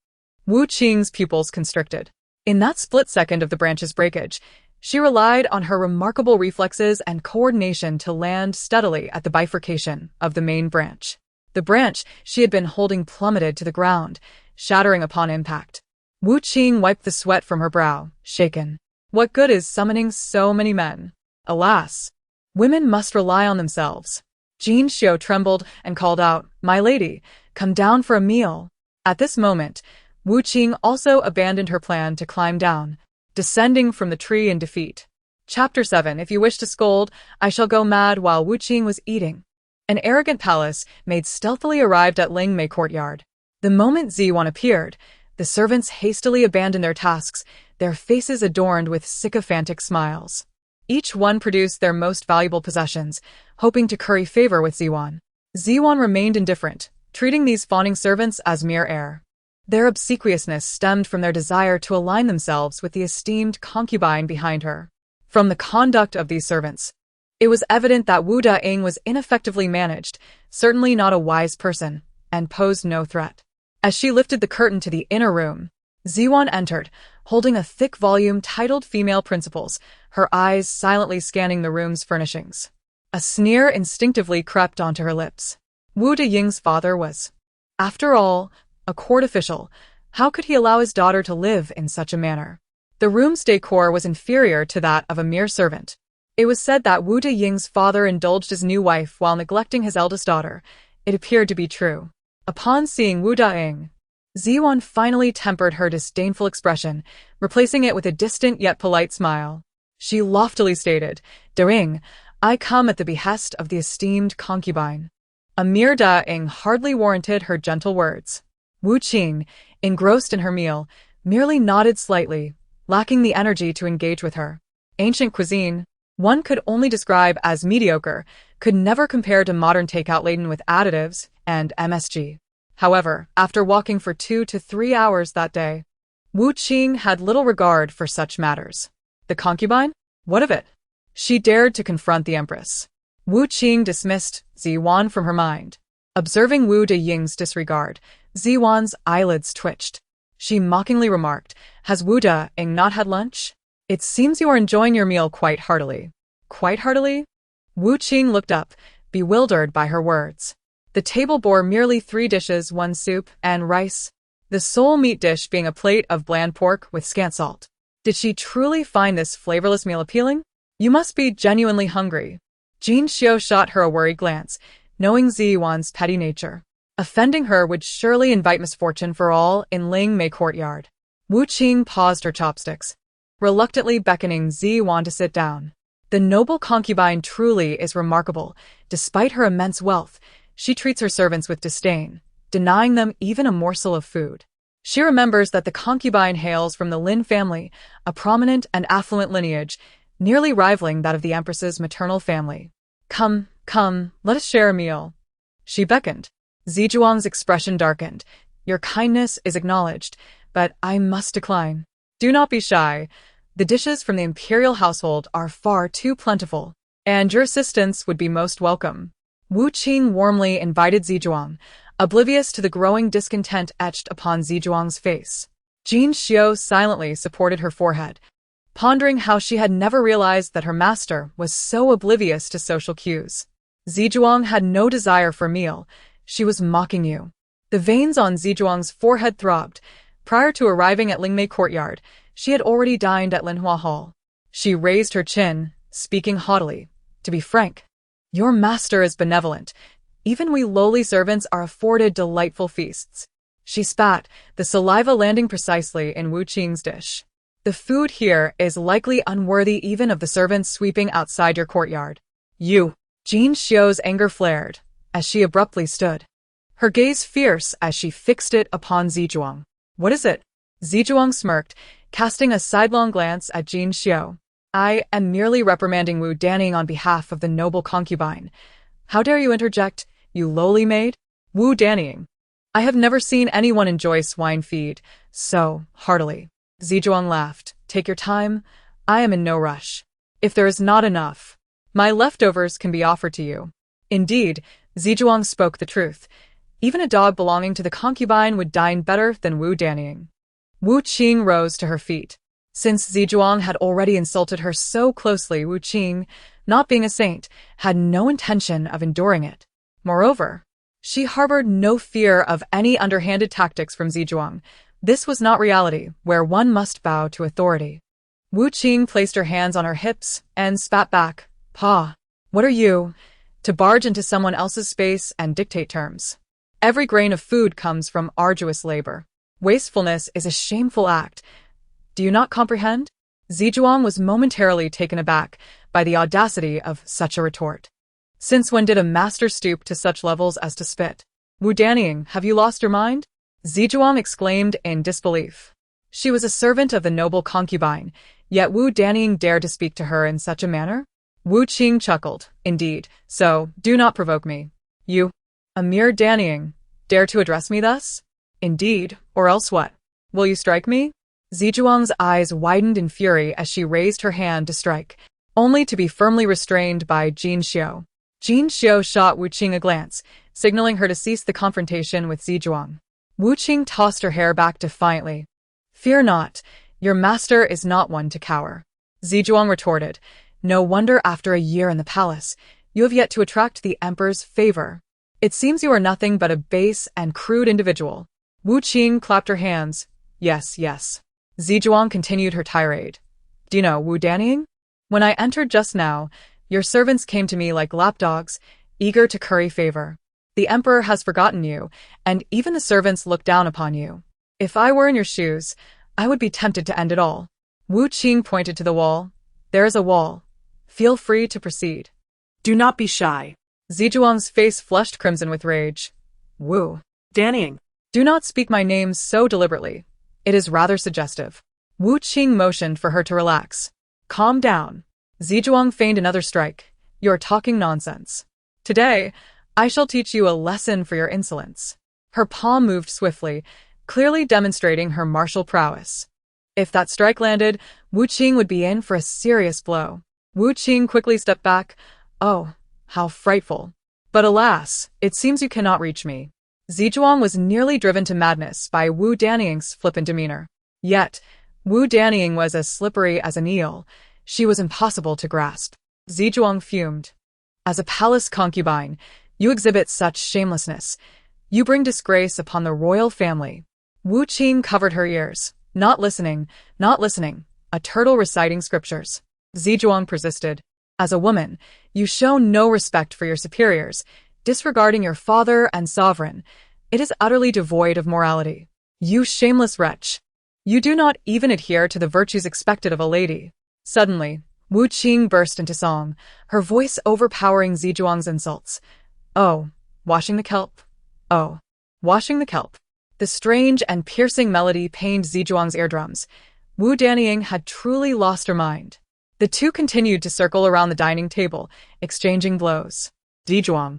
Wu Qing's pupils constricted. In that split second of the branch's breakage, she relied on her remarkable reflexes and coordination to land steadily at the bifurcation of the main branch. The branch she had been holding plummeted to the ground, shattering upon impact. Wu Qing wiped the sweat from her brow, shaken. What good is summoning so many men? Alas, women must rely on themselves. Jean Xiao trembled and called out, "My lady, come down for a meal." At this moment, Wu Qing also abandoned her plan to climb down, descending from the tree in defeat. Chapter 7. If you wish to scold, I shall go mad. While Wu Qing was eating, an arrogant palace maid stealthily arrived at Ling Mei courtyard. The moment Ziwan appeared, the servants hastily abandoned their tasks, their faces adorned with sycophantic smiles. Each one produced their most valuable possessions, hoping to curry favor with Ziwan. Ziwan remained indifferent, treating these fawning servants as mere air. Their obsequiousness stemmed from their desire to align themselves with the esteemed concubine behind her. From the conduct of these servants, it was evident that Wu Da-ing was ineffectively managed, certainly not a wise person, and posed no threat. As she lifted the curtain to the inner room, Ziwan entered, holding a thick volume titled Female Principles, her eyes silently scanning the room's furnishings. A sneer instinctively crept onto her lips. Wu Da-ying's father was, after all, a court official. How could he allow his daughter to live in such a manner? The room's decor was inferior to that of a mere servant. It was said that Wu Da-ying's father indulged his new wife while neglecting his eldest daughter. It appeared to be true. Upon seeing Wu Da-ing, Ziwan finally tempered her disdainful expression, replacing it with a distant yet polite smile. She loftily stated, "Da-ing, I come at the behest of the esteemed concubine." A mere Da-ing hardly warranted her gentle words. Wu Qing, engrossed in her meal, merely nodded slightly, lacking the energy to engage with her. Ancient cuisine, one could only describe as mediocre, could never compare to modern takeout laden with additives and MSG. However, after walking for 2 to 3 hours that day, Wu Qing had little regard for such matters. The concubine? What of it? She dared to confront the empress. Wu Qing dismissed Ziwan from her mind. Observing Wu Deying's disregard, Ziwan's eyelids twitched. She mockingly remarked, "Has Wu Deying not had lunch? It seems you are enjoying your meal quite heartily." Quite heartily? Wu Qing looked up, bewildered by her words. The table bore merely 3 dishes, 1 soup and rice, the sole meat dish being a plate of bland pork with scant salt. Did she truly find this flavorless meal appealing? You must be genuinely hungry. Jin Xiu shot her a worried glance, knowing Ziyuan's petty nature. Offending her would surely invite misfortune for all in Ling Mei courtyard. Wu Qing paused her chopsticks, reluctantly beckoning Ziyuan to sit down. The noble concubine truly is remarkable. Despite her immense wealth, she treats her servants with disdain, denying them even a morsel of food. She remembers that the concubine hails from the Lin family, a prominent and affluent lineage, nearly rivaling that of the empress's maternal family. Come, let us share a meal. She beckoned. Zizhuang's expression darkened. Your kindness is acknowledged, but I must decline. Do not be shy. The dishes from the imperial household are far too plentiful, and your assistance would be most welcome. Wu Qing warmly invited Zizhuang, oblivious to the growing discontent etched upon Zizhuang's face. Jin Xiu silently supported her forehead, pondering how she had never realized that her master was so oblivious to social cues. Zizhuang had no desire for meal. She was mocking you. The veins on Zizhuang's forehead throbbed. Prior to arriving at Lingmei courtyard, she had already dined at Linhua Hall. She raised her chin, speaking haughtily. To be frank, your master is benevolent. Even we lowly servants are afforded delightful feasts. She spat, the saliva landing precisely in Wu Qing's dish. The food here is likely unworthy even of the servants sweeping outside your courtyard. You! Jin Xiu's anger flared, as she abruptly stood, her gaze fierce as she fixed it upon Zizhuang. What is it? Zizhuang smirked, casting a sidelong glance at Jin Xiu. I am merely reprimanding Wu Deying on behalf of the noble concubine. How dare you interject, you lowly maid? Wu Deying. I have never seen anyone enjoy swine feed so heartily. Zizhuang laughed. Take your time. I am in no rush. If there is not enough, my leftovers can be offered to you. Indeed, Zizhuang spoke the truth. Even a dog belonging to the concubine would dine better than Wu Deying. Wu Qing rose to her feet. Since Zizhuang had already insulted her so closely, Wu Qing, not being a saint, had no intention of enduring it. Moreover, she harbored no fear of any underhanded tactics from Zizhuang. This was not reality, where one must bow to authority. Wu Qing placed her hands on her hips and spat back. Pa, what are you? To barge into someone else's space and dictate terms. Every grain of food comes from arduous labor. Wastefulness is a shameful act. Do you not comprehend? Zizhuang was momentarily taken aback by the audacity of such a retort. Since when did a master stoop to such levels as to spit? Wu Deying, have you lost your mind? Zizhuang exclaimed in disbelief. She was a servant of the noble concubine, yet Wu Deying dared to speak to her in such a manner? Wu Qing chuckled. Indeed, so do not provoke me. You, a mere Deying, dare to address me thus? Indeed, or else what? Will you strike me? Zizhuang's eyes widened in fury as she raised her hand to strike, only to be firmly restrained by Jin Xiu. Jin Xiu shot Wu Qing a glance, signaling her to cease the confrontation with Zizhuang. Wu Qing tossed her hair back defiantly. Fear not, your master is not one to cower. Zizhuang retorted. No wonder after a year in the palace, you have yet to attract the emperor's favor. It seems you are nothing but a base and crude individual. Wu Qing clapped her hands. Yes. Zizhuang continued her tirade. Do you know Wu Deying? When I entered just now, your servants came to me like lapdogs, eager to curry favor. The emperor has forgotten you, and even the servants look down upon you. If I were in your shoes, I would be tempted to end it all. Wu Qing pointed to the wall. There is a wall. Feel free to proceed. Do not be shy. Zizhuang's face flushed crimson with rage. Wu Deying. Do not speak my name so deliberately. It is rather suggestive. Wu Qing motioned for her to relax. Calm down. Zizhuang feigned another strike. You're talking nonsense. Today, I shall teach you a lesson for your insolence. Her palm moved swiftly, clearly demonstrating her martial prowess. If that strike landed, Wu Qing would be in for a serious blow. Wu Qing quickly stepped back. Oh, how frightful. But alas, it seems you cannot reach me. Zizhuang was nearly driven to madness by Wu Danying's flippant demeanor. Yet, Wu Danying was as slippery as an eel. She was impossible to grasp. Zizhuang fumed. As a palace concubine, you exhibit such shamelessness. You bring disgrace upon the royal family. Wu Qing covered her ears. Not listening, a turtle reciting scriptures. Zizhuang persisted. As a woman, you show no respect for your superiors, disregarding your father and sovereign. It is utterly devoid of morality. You shameless wretch. You do not even adhere to the virtues expected of a lady. Suddenly, Wu Qing burst into song, her voice overpowering Zizhuang's insults. Oh, washing the kelp. Oh, washing the kelp. The strange and piercing melody pained Zizhuang's eardrums. Wu Danying had truly lost her mind. The two continued to circle around the dining table, exchanging blows. Zizhuang,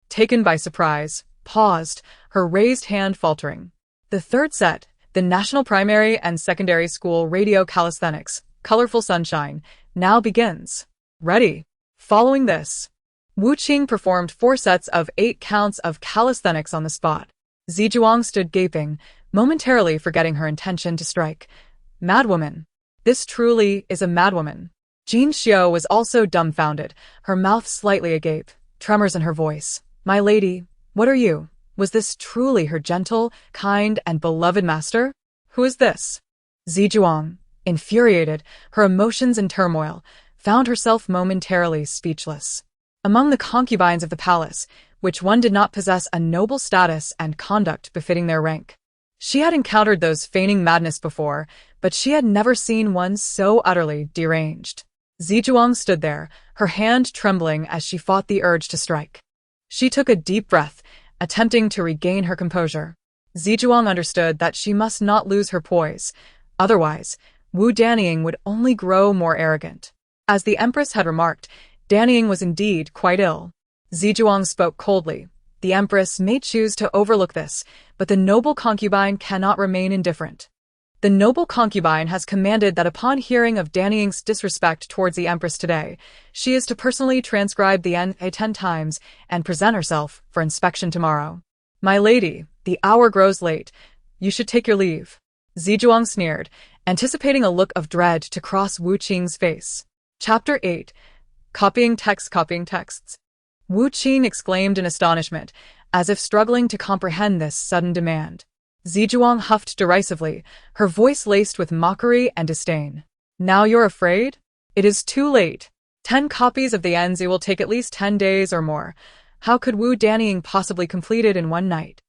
taken by surprise, paused, her raised hand faltering. The third set, the National Primary and Secondary School Radio Calisthenics, Colorful Sunshine, now begins. Ready. Following this, Wu Qing performed 4 sets of 8 counts of calisthenics on the spot. Zizhuang stood gaping, momentarily forgetting her intention to strike. Madwoman. This truly is a madwoman. Jin Xiao was also dumbfounded, her mouth slightly agape, tremors in her voice. My lady, what are you? Was this truly her gentle, kind, and beloved master? Who is this? Zizhuang, infuriated, her emotions in turmoil, found herself momentarily speechless. Among the concubines of the palace, which one did not possess a noble status and conduct befitting their rank. She had encountered those feigning madness before, but she had never seen one so utterly deranged. Zizhuang stood there, her hand trembling as she fought the urge to strike. She took a deep breath, attempting to regain her composure. Zizhuang understood that she must not lose her poise, otherwise, Wu Danying would only grow more arrogant. As the empress had remarked, Danying was indeed quite ill. Zizhuang spoke coldly. The empress may choose to overlook this, but the noble concubine cannot remain indifferent. The noble concubine has commanded that upon hearing of Danying's disrespect towards the empress today, she is to personally transcribe the NA 10 times and present herself for inspection tomorrow. My lady, the hour grows late. You should take your leave. Zizhuang sneered, anticipating a look of dread to cross Wu Qing's face. Chapter 8. Copying texts. Wu Qing exclaimed in astonishment, as if struggling to comprehend this sudden demand. Zizhuang huffed derisively, her voice laced with mockery and disdain. Now you're afraid? It is too late. 10 copies of the Enzi will take at least 10 days or more. How could Wu Danying possibly complete it in one night?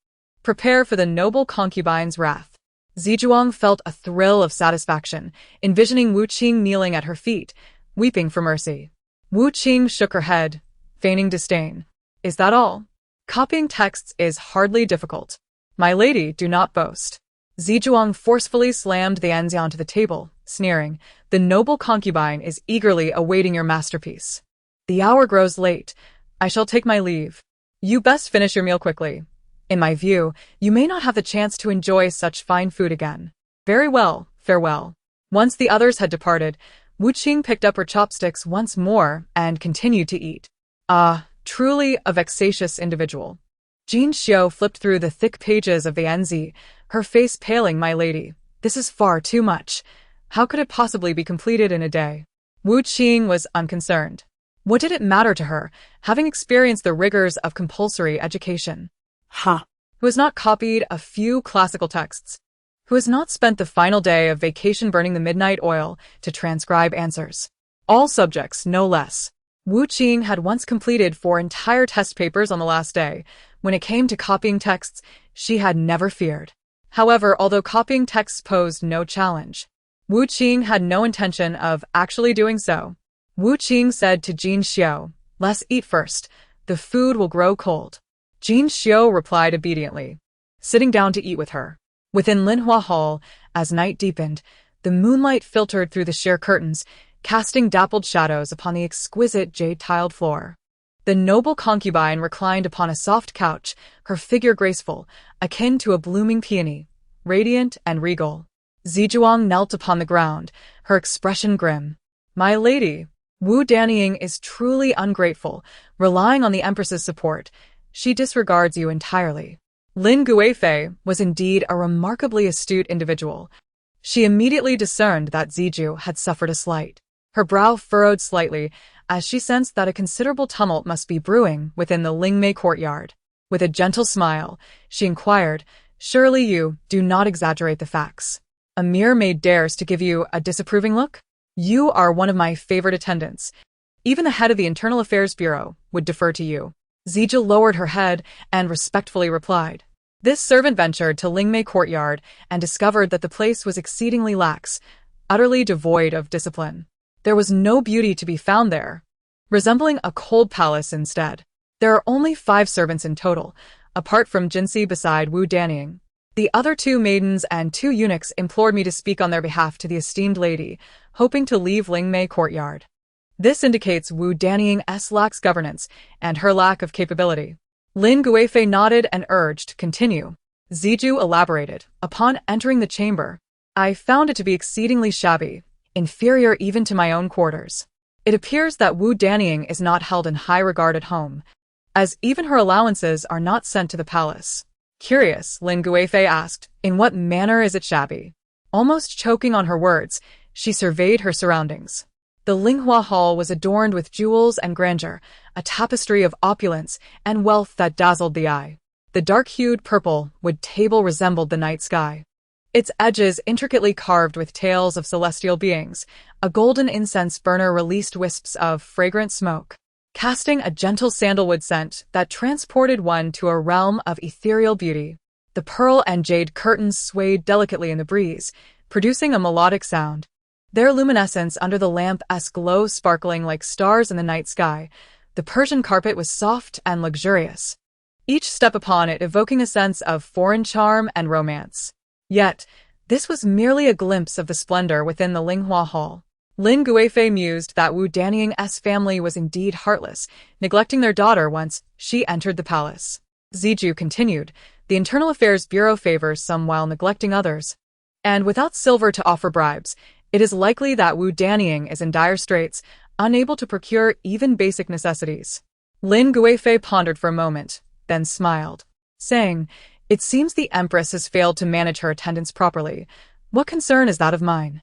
Prepare for the noble concubine's wrath. Zizhuang felt a thrill of satisfaction, envisioning Wu Qing kneeling at her feet, weeping for mercy. Wu Qing shook her head, feigning disdain. Is that all? Copying texts is hardly difficult. My lady, do not boast. Zizhuang forcefully slammed the Enzi onto the table, sneering. The noble concubine is eagerly awaiting your masterpiece. The hour grows late. I shall take my leave. You best finish your meal quickly. In my view, you may not have the chance to enjoy such fine food again. Very well, farewell. Once the others had departed, Wu Qing picked up her chopsticks once more and continued to eat. Ah, truly a vexatious individual. Jin Xiao flipped through the thick pages of the Enzi, her face paling. My lady, this is far too much. How could it possibly be completed in a day? Wu Qing was unconcerned. What did it matter to her, having experienced the rigors of compulsory education? Who has not copied a few classical texts? Who has not spent the final day of vacation burning the midnight oil to transcribe answers? All subjects, no less. Wu Qing had once completed 4 entire test papers on the last day. When it came to copying texts, she had never feared. However, although copying texts posed no challenge, Wu Qing had no intention of actually doing so. Wu Qing said to Jin Xiao, "Let's eat first. The food will grow cold." Jin Xiao replied obediently, sitting down to eat with her. Within Linhua Hall, as night deepened, the moonlight filtered through the sheer curtains, casting dappled shadows upon the exquisite jade-tiled floor. The noble concubine reclined upon a soft couch, her figure graceful, akin to a blooming peony, radiant and regal. Zizhuang knelt upon the ground, her expression grim. "My lady, Wu Danying is truly ungrateful, relying on the Empress's support. She disregards you entirely." Lin Guifei was indeed a remarkably astute individual. She immediately discerned that Zizhu had suffered a slight. Her brow furrowed slightly as she sensed that a considerable tumult must be brewing within the Lingmei courtyard. With a gentle smile, she inquired, "Surely you do not exaggerate the facts. A mere maid dares to give you a disapproving look? You are one of my favorite attendants. Even the head of the Internal Affairs Bureau would defer to you." Zizhu lowered her head and respectfully replied. This servant ventured to Lingmei courtyard and discovered that the place was exceedingly lax, utterly devoid of discipline. There was no beauty to be found there, resembling a cold palace instead. There are only 5 servants in total, apart from Jinxi beside Wu Danying. The other 2 maidens and 2 eunuchs implored me to speak on their behalf to the esteemed lady, hoping to leave Lingmei courtyard. This indicates Wu Danying's lax governance and her lack of capability. Lin Guifei nodded and urged, "Continue." Zizhu elaborated, "Upon entering the chamber, I found it to be exceedingly shabby, inferior even to my own quarters. It appears that Wu Danying is not held in high regard at home, as even her allowances are not sent to the palace." Curious, Lin Guifei asked, "In what manner is it shabby?" Almost choking on her words, she surveyed her surroundings. The Linghua Hall was adorned with jewels and grandeur, a tapestry of opulence and wealth that dazzled the eye. The dark-hued purple wood table resembled the night sky, its edges intricately carved with tales of celestial beings. A golden incense burner released wisps of fragrant smoke, casting a gentle sandalwood scent that transported one to a realm of ethereal beauty. The pearl and jade curtains swayed delicately in the breeze, producing a melodic sound, their luminescence under the lamp's glow sparkling like stars in the night sky. The Persian carpet was soft and luxurious, each step upon it evoking a sense of foreign charm and romance. Yet, this was merely a glimpse of the splendor within the Linghua Hall. Lin Guifei mused that Wu Danying's family was indeed heartless, neglecting their daughter once she entered the palace. Zizhu continued, "The Internal Affairs Bureau favors some while neglecting others. And without silver to offer bribes, it is likely that Wu Danying is in dire straits, unable to procure even basic necessities." Lin Guifei pondered for a moment, then smiled, saying, "It seems the Empress has failed to manage her attendants properly. What concern is that of mine?"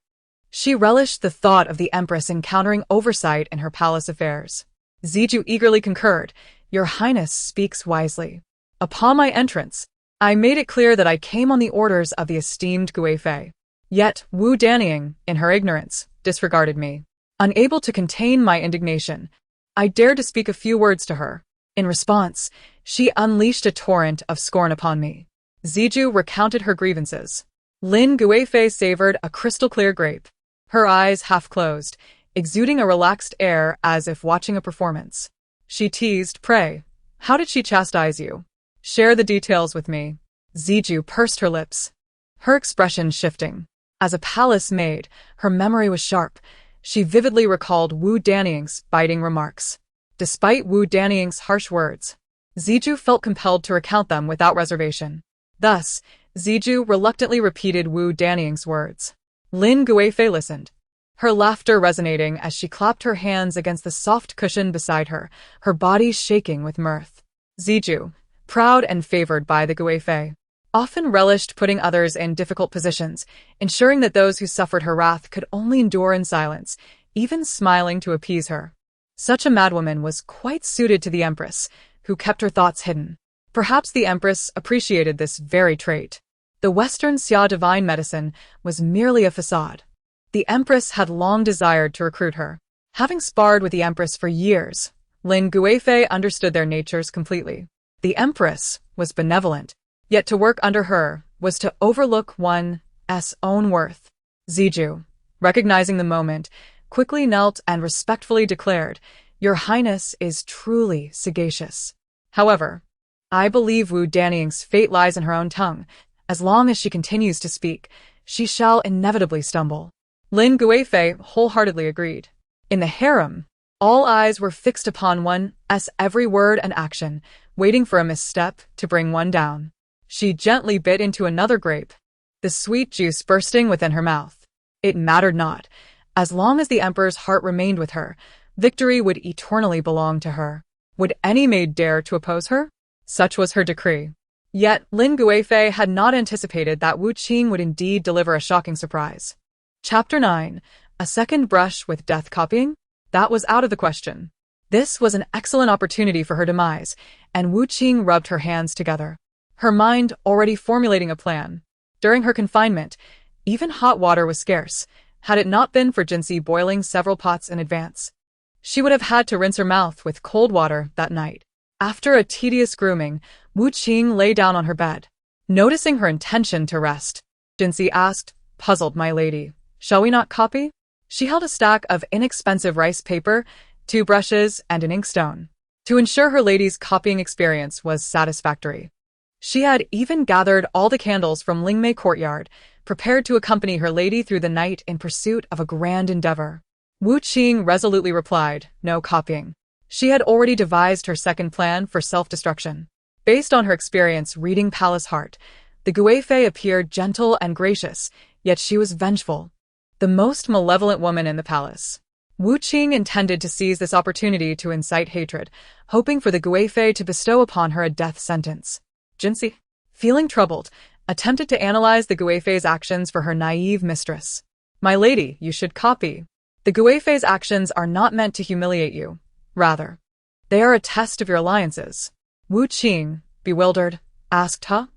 She relished the thought of the Empress encountering oversight in her palace affairs. Zizhu eagerly concurred, "Your Highness speaks wisely. Upon my entrance, I made it clear that I came on the orders of the esteemed Guifei. Yet Wu Danying, in her ignorance, disregarded me. Unable to contain my indignation, I dared to speak a few words to her. In response, she unleashed a torrent of scorn upon me." Zizhu recounted her grievances. Lin Guifei savored a crystal-clear grape, her eyes half-closed, exuding a relaxed air as if watching a performance. She teased, "Pray, how did she chastise you? Share the details with me." Zizhu pursed her lips, her expression shifting. As a palace maid, her memory was sharp. She vividly recalled Wu Danying's biting remarks. Despite Wu Danying's harsh words, Zizhu felt compelled to recount them without reservation. Thus, Zizhu reluctantly repeated Wu Danying's words. Lin Guifei listened, her laughter resonating as she clapped her hands against the soft cushion beside her, her body shaking with mirth. Zizhu, proud and favored by the Guifei, often relished putting others in difficult positions, ensuring that those who suffered her wrath could only endure in silence, even smiling to appease her. Such a madwoman was quite suited to the Empress, who kept her thoughts hidden. Perhaps the Empress appreciated this very trait. The Western Xia divine medicine was merely a facade. The Empress had long desired to recruit her. Having sparred with the Empress for years, Lin Guifei understood their natures completely. The Empress was benevolent, yet to work under her was to overlook one's own worth. Zizhu, recognizing the moment, quickly knelt and respectfully declared, "Your Highness is truly sagacious. However, I believe Wu Danying's fate lies in her own tongue. As long as she continues to speak, she shall inevitably stumble." Lin Guifei wholeheartedly agreed. In the harem, All eyes were fixed upon one's every word and action, waiting for a misstep to bring one down. She gently bit into another grape, the sweet juice bursting within her mouth. It mattered not. As long as the emperor's heart remained with her, victory would eternally belong to her. Would any maid dare to oppose her? Such was her decree. Yet Lin Guifei had not anticipated that Wu Qing would indeed deliver a shocking surprise. Chapter 9. A second brush with death copying? That was out of the question. This was an excellent opportunity for her demise, and Wu Qing rubbed her hands together, her mind already formulating a plan. During her confinement, even hot water was scarce, had it not been for Jinsi boiling several pots in advance. She would have had to rinse her mouth with cold water that night. After a tedious grooming, Wu Qing lay down on her bed. Noticing her intention to rest, Jinsi asked, puzzled, "My lady, shall we not copy?" She held a stack of inexpensive rice paper, 2 brushes, and an inkstone, to ensure her lady's copying experience was satisfactory. She had even gathered all the candles from Lingmei courtyard, prepared to accompany her lady through the night in pursuit of a grand endeavor. Wu Qing resolutely replied, "No copying." She had already devised her second plan for self-destruction. Based on her experience reading Palace Heart, the Guifei appeared gentle and gracious, yet she was vengeful. The most malevolent woman in the palace. Wu Qing intended to seize this opportunity to incite hatred, hoping for the Guifei to bestow upon her a death sentence. Jinsi, feeling troubled, attempted to analyze the Guifei's actions for her naive mistress. "My lady, you should copy. The Guifei's actions are not meant to humiliate you. Rather, they are a test of your alliances." Wu Qing, bewildered, asked, "Huh?"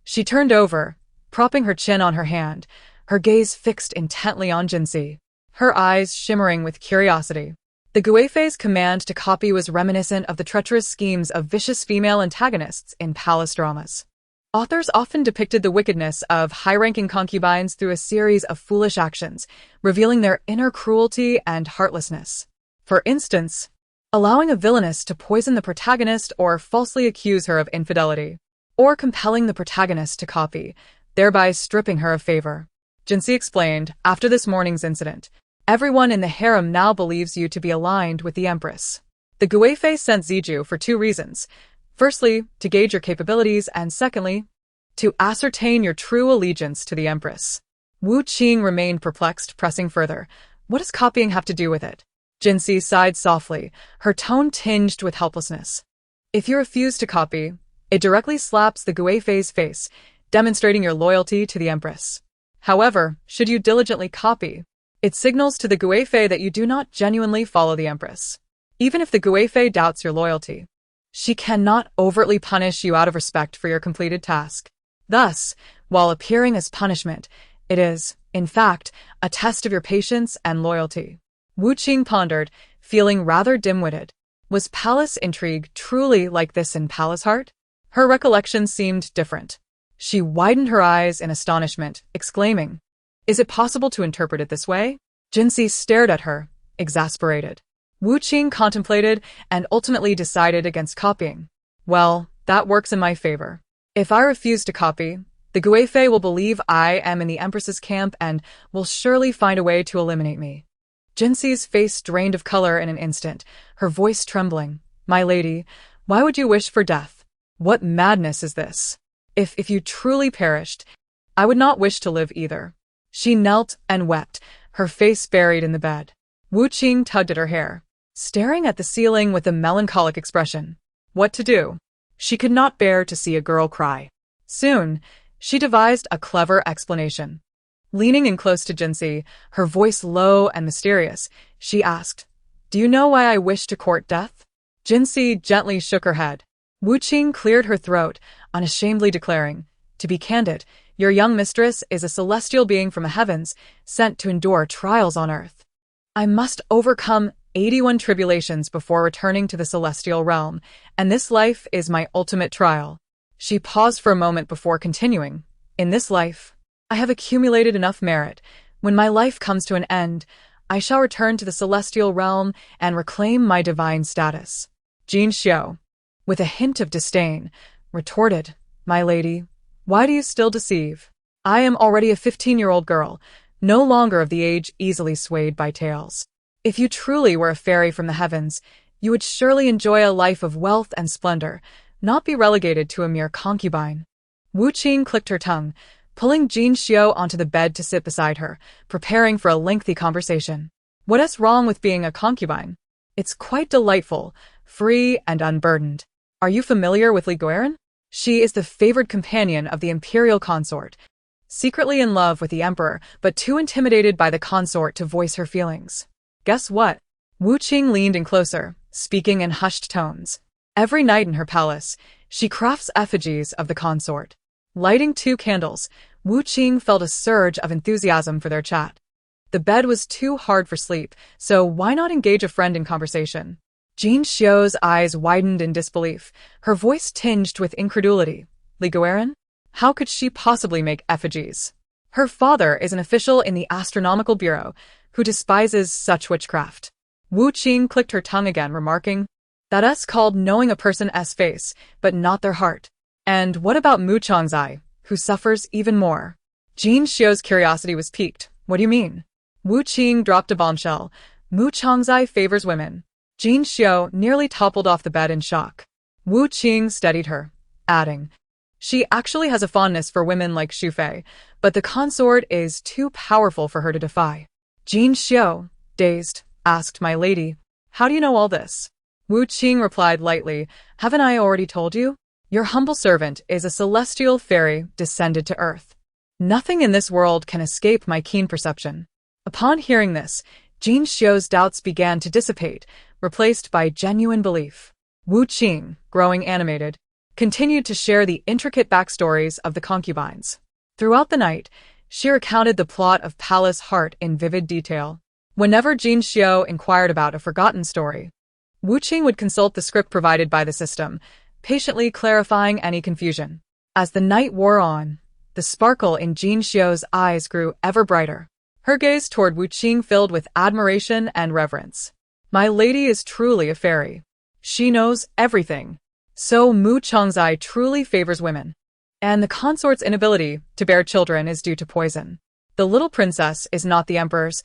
She turned over, propping her chin on her hand, her gaze fixed intently on Jinsi, her eyes shimmering with curiosity. The Guifei's command to copy was reminiscent of the treacherous schemes of vicious female antagonists in palace dramas. Authors often depicted the wickedness of high-ranking concubines through a series of foolish actions, revealing their inner cruelty and heartlessness. For instance, allowing a villainess to poison the protagonist or falsely accuse her of infidelity, or compelling the protagonist to copy, thereby stripping her of favor. Jinsi explained, "After this morning's incident, everyone in the harem now believes you to be aligned with the empress. The Guifei sent Ziju for 2 reasons. Firstly, to gauge your capabilities, and secondly, to ascertain your true allegiance to the empress." Wu Qing remained perplexed, pressing further. "What does copying have to do with it?" Jinsi sighed softly, her tone tinged with helplessness. "If you refuse to copy, it directly slaps the Guifei's face, demonstrating your loyalty to the empress. However, should you diligently copy, it signals to the Guifei that you do not genuinely follow the empress. Even if the Guifei doubts your loyalty, she cannot overtly punish you out of respect for your completed task. Thus, while appearing as punishment, it is, in fact, a test of your patience and loyalty." Wu Qing pondered, feeling rather dim-witted. Was palace intrigue truly like this in Palace Heart? Her recollection seemed different. She widened her eyes in astonishment, exclaiming, "Is it possible to interpret it this way?" Jinsi stared at her, exasperated. Wu Qing contemplated and ultimately decided against copying. "Well, that works in my favor. If I refuse to copy, the Guifei will believe I am in the empress's camp and will surely find a way to eliminate me." Jinsi's face drained of color in an instant, her voice trembling. "My lady, why would you wish for death? What madness is this? If you truly perished, I would not wish to live either." She knelt and wept, her face buried in the bed. Wu Qing tugged at her hair, staring at the ceiling with a melancholic expression. What to do? She could not bear to see a girl cry. Soon, she devised a clever explanation. Leaning in close to Jinsi, her voice low and mysterious, she asked, "Do you know why I wish to court death?" Jinsi gently shook her head. Wu Qing cleared her throat, unashamedly declaring, "To be candid, your young mistress is a celestial being from the heavens, sent to endure trials on earth. I must overcome 81 tribulations before returning to the celestial realm, and this life is my ultimate trial." She paused for a moment before continuing, "In this life, I have accumulated enough merit. When my life comes to an end, I shall return to the celestial realm and reclaim my divine status." Jin Xiao, with a hint of disdain, retorted, "My lady, why do you still deceive? I am already a 15-year-old girl, no longer of the age easily swayed by tales. If you truly were a fairy from the heavens, you would surely enjoy a life of wealth and splendor, not be relegated to a mere concubine. Wu Qing clicked her tongue, pulling Jin Xiao onto the bed to sit beside her, preparing for a lengthy conversation. What is wrong with being a concubine? It's quite delightful, free and unburdened. Are you familiar with Li Guiran? She is the favored companion of the imperial consort, secretly in love with the emperor, but too intimidated by the consort to voice her feelings. Guess what? Wu Qing leaned in closer, speaking in hushed tones. Every night in her palace, she crafts effigies of the consort. Lighting 2 candles, Wu Qing felt a surge of enthusiasm for their chat. The bed was too hard for sleep, so why not engage a friend in conversation? Jin Xiao's eyes widened in disbelief, her voice tinged with incredulity. Li Guiran? How could she possibly make effigies? Her father is an official in the Astronomical Bureau, who despises such witchcraft. Wu Qing clicked her tongue again, remarking, "That's called knowing a person's face, but not their heart. And what about Mu Changzai, who suffers even more?" Jin Xiao's curiosity was piqued. What do you mean? Wu Qing dropped a bombshell. Mu Changzai favors women. Jin Xiao nearly toppled off the bed in shock. Wu Qing steadied her, adding, "She actually has a fondness for women like Xu Fei, but the consort is too powerful for her to defy." Jin Xiao, dazed, asked, "My lady, how do you know all this?" Wu Qing replied lightly, "Haven't I already told you? Your humble servant is a celestial fairy descended to earth. Nothing in this world can escape my keen perception." Upon hearing this, Jin Xiao's doubts began to dissipate, replaced by genuine belief. Wu Qing, growing animated, continued to share the intricate backstories of the concubines. Throughout the night, she recounted the plot of Palace Heart in vivid detail. Whenever Jin Xiao inquired about a forgotten story, Wu Qing would consult the script provided by the system, patiently clarifying any confusion. As the night wore on, the sparkle in Jin Xiao's eyes grew ever brighter. Her gaze toward Wu Qing filled with admiration and reverence. "My lady is truly a fairy. She knows everything. So Mu Changzai truly favors women. And the consort's inability to bear children is due to poison. The little princess is not the emperor's.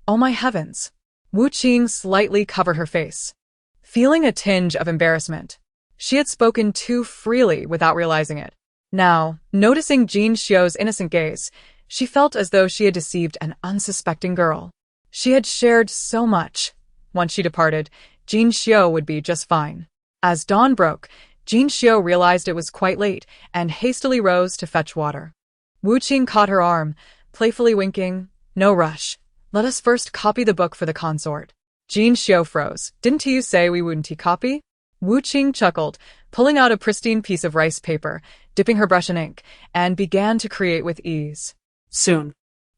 Oh my heavens." Wu Qing slightly covered her face, feeling a tinge of embarrassment. She had spoken too freely without realizing it. Now, noticing Jin Xiao's innocent gaze, she felt as though she had deceived an unsuspecting girl. She had shared so much. Once she departed, Jin Xiao would be just fine. As dawn broke, Jin Xiao realized it was quite late and hastily rose to fetch water. Wu Qing caught her arm, playfully winking, "No rush. Let us first copy the book for the consort." Jin Xiao froze. "Didn't you say we wouldn't copy?" Wu Qing chuckled, pulling out a pristine piece of rice paper, dipping her brush in ink, and began to create with ease. Soon,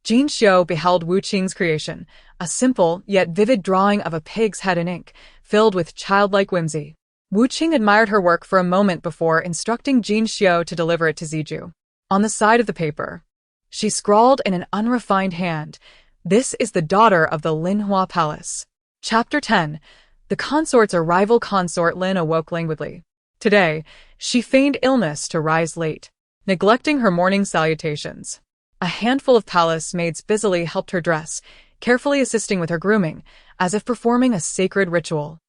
Jin Xiao beheld Wu Qing's creation, a simple yet vivid drawing of a pig's head in ink, filled with childlike whimsy. Wu Qing admired her work for a moment before instructing Jin Xiao to deliver it to Ziju. On the side of the paper, she scrawled in an unrefined hand, "This is the daughter of the Linhua Palace." Chapter 10. The consort's rival consort Lin awoke languidly. Today, she feigned illness to rise late, neglecting her morning salutations. A handful of palace maids busily helped her dress, carefully assisting with her grooming, as if performing a sacred ritual.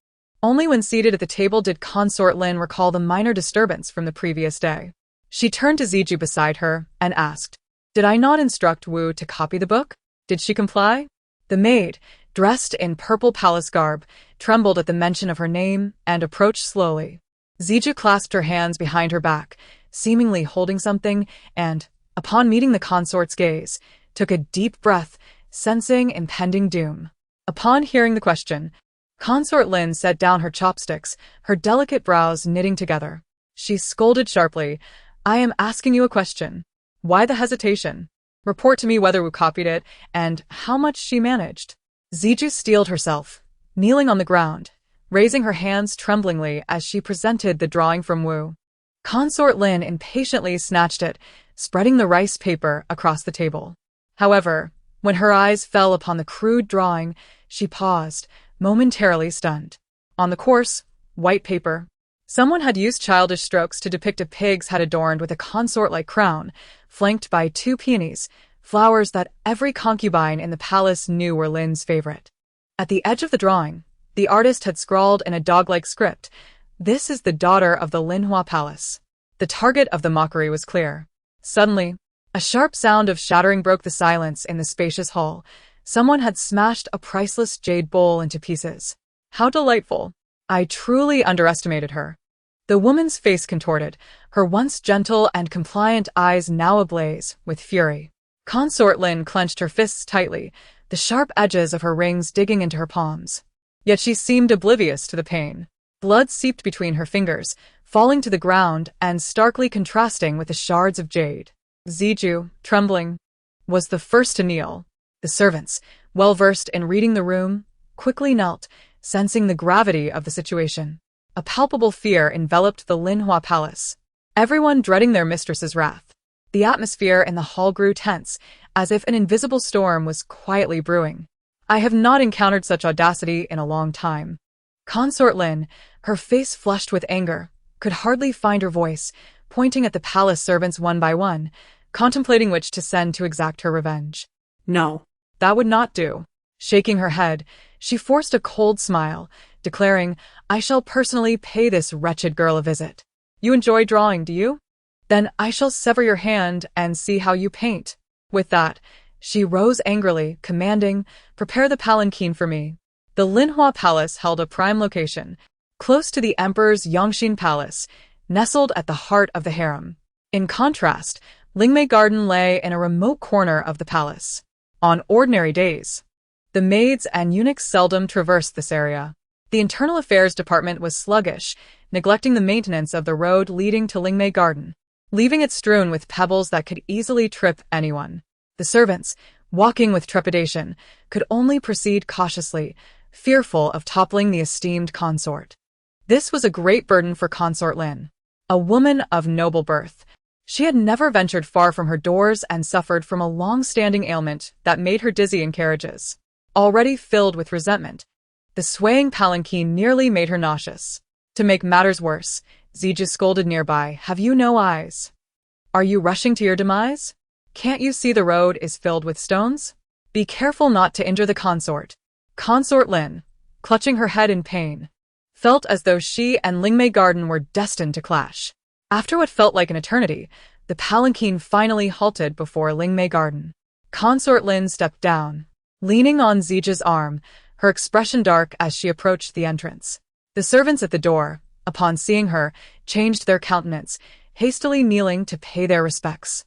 Only when seated at the table did consort Lin recall the minor disturbance from the previous day. She turned to Ziju beside her and asked, "Did I not instruct Wu to copy the book? Did she comply?" The maid, dressed in purple palace garb, trembled at the mention of her name and approached slowly. Ziju clasped her hands behind her back, seemingly holding something, and, upon meeting the consort's gaze, took a deep breath, sensing impending doom. Upon hearing the question, consort Lin set down her chopsticks, her delicate brows knitting together. She scolded sharply, "I am asking you a question. Why the hesitation? Report to me whether Wu copied it, and how much she managed." Ziju steeled herself, kneeling on the ground, raising her hands tremblingly as she presented the drawing from Wu. Consort Lin impatiently snatched it, spreading the rice paper across the table. However, when her eyes fell upon the crude drawing, she paused, momentarily stunned. On the coarse, white paper, someone had used childish strokes to depict a pig's head adorned with a consort-like crown, flanked by 2 peonies, flowers that every concubine in the palace knew were Lin's favorite. At the edge of the drawing, the artist had scrawled in a dog-like script, "This is the daughter of the Linhua Palace." The target of the mockery was clear. Suddenly, a sharp sound of shattering broke the silence in the spacious hall. Someone had smashed a priceless jade bowl into pieces. How delightful! I truly underestimated her. The woman's face contorted, her once gentle and compliant eyes now ablaze with fury. Consort Lin clenched her fists tightly, the sharp edges of her rings digging into her palms. Yet she seemed oblivious to the pain. Blood seeped between her fingers, falling to the ground and starkly contrasting with the shards of jade. Ziju, trembling, was the first to kneel. The servants, well-versed in reading the room, quickly knelt, sensing the gravity of the situation. A palpable fear enveloped the Linhua Palace, everyone dreading their mistress's wrath. The atmosphere in the hall grew tense, as if an invisible storm was quietly brewing. I have not encountered such audacity in a long time. Consort Lin, her face flushed with anger, could hardly find her voice, pointing at the palace servants one by one, contemplating which to send to exact her revenge. No. That would not do. Shaking her head, she forced a cold smile, declaring, "I shall personally pay this wretched girl a visit. You enjoy drawing, do you? Then I shall sever your hand and see how you paint." With that, she rose angrily, commanding, "Prepare the palanquin for me." The Linhua Palace held a prime location, close to the emperor's Yongxin Palace, nestled at the heart of the harem. In contrast, Lingmei Garden lay in a remote corner of the palace. On ordinary days, the maids and eunuchs seldom traversed this area. The Internal Affairs Department was sluggish, neglecting the maintenance of the road leading to Lingmei Garden, leaving it strewn with pebbles that could easily trip anyone. The servants, walking with trepidation, could only proceed cautiously, fearful of toppling the esteemed consort. This was a great burden for Consort Lin, a woman of noble birth. She had never ventured far from her doors and suffered from a long-standing ailment that made her dizzy in carriages. Already filled with resentment, the swaying palanquin nearly made her nauseous. To make matters worse, Ziju scolded nearby, "Have you no eyes? Are you rushing to your demise? Can't you see the road is filled with stones? Be careful not to injure the consort." Consort Lin, clutching her head in pain, felt as though she and Lingmei Garden were destined to clash. After what felt like an eternity, the palanquin finally halted before Lingmei Garden. Consort Lin stepped down, leaning on Ziju's arm, her expression dark as she approached the entrance. The servants at the door, upon seeing her, changed their countenance, hastily kneeling to pay their respects.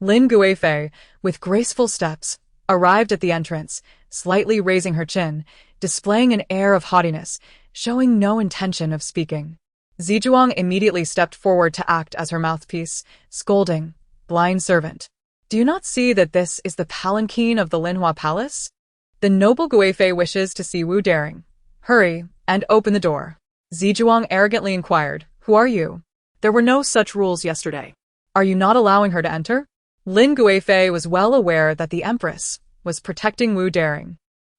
Lin Guifei, with graceful steps, arrived at the entrance, slightly raising her chin, displaying an air of haughtiness, showing no intention of speaking. Zijuang immediately stepped forward to act as her mouthpiece, scolding, "Blind servant, do you not see that this is the palanquin of the Linhua Palace? The noble Guifei wishes to see Wu Daring. Hurry, and open the door." Zijuang arrogantly inquired, "Who are you? There were no such rules yesterday. Are you not allowing her to enter?" Lin Guifei was well aware that the empress was protecting Wu Daring.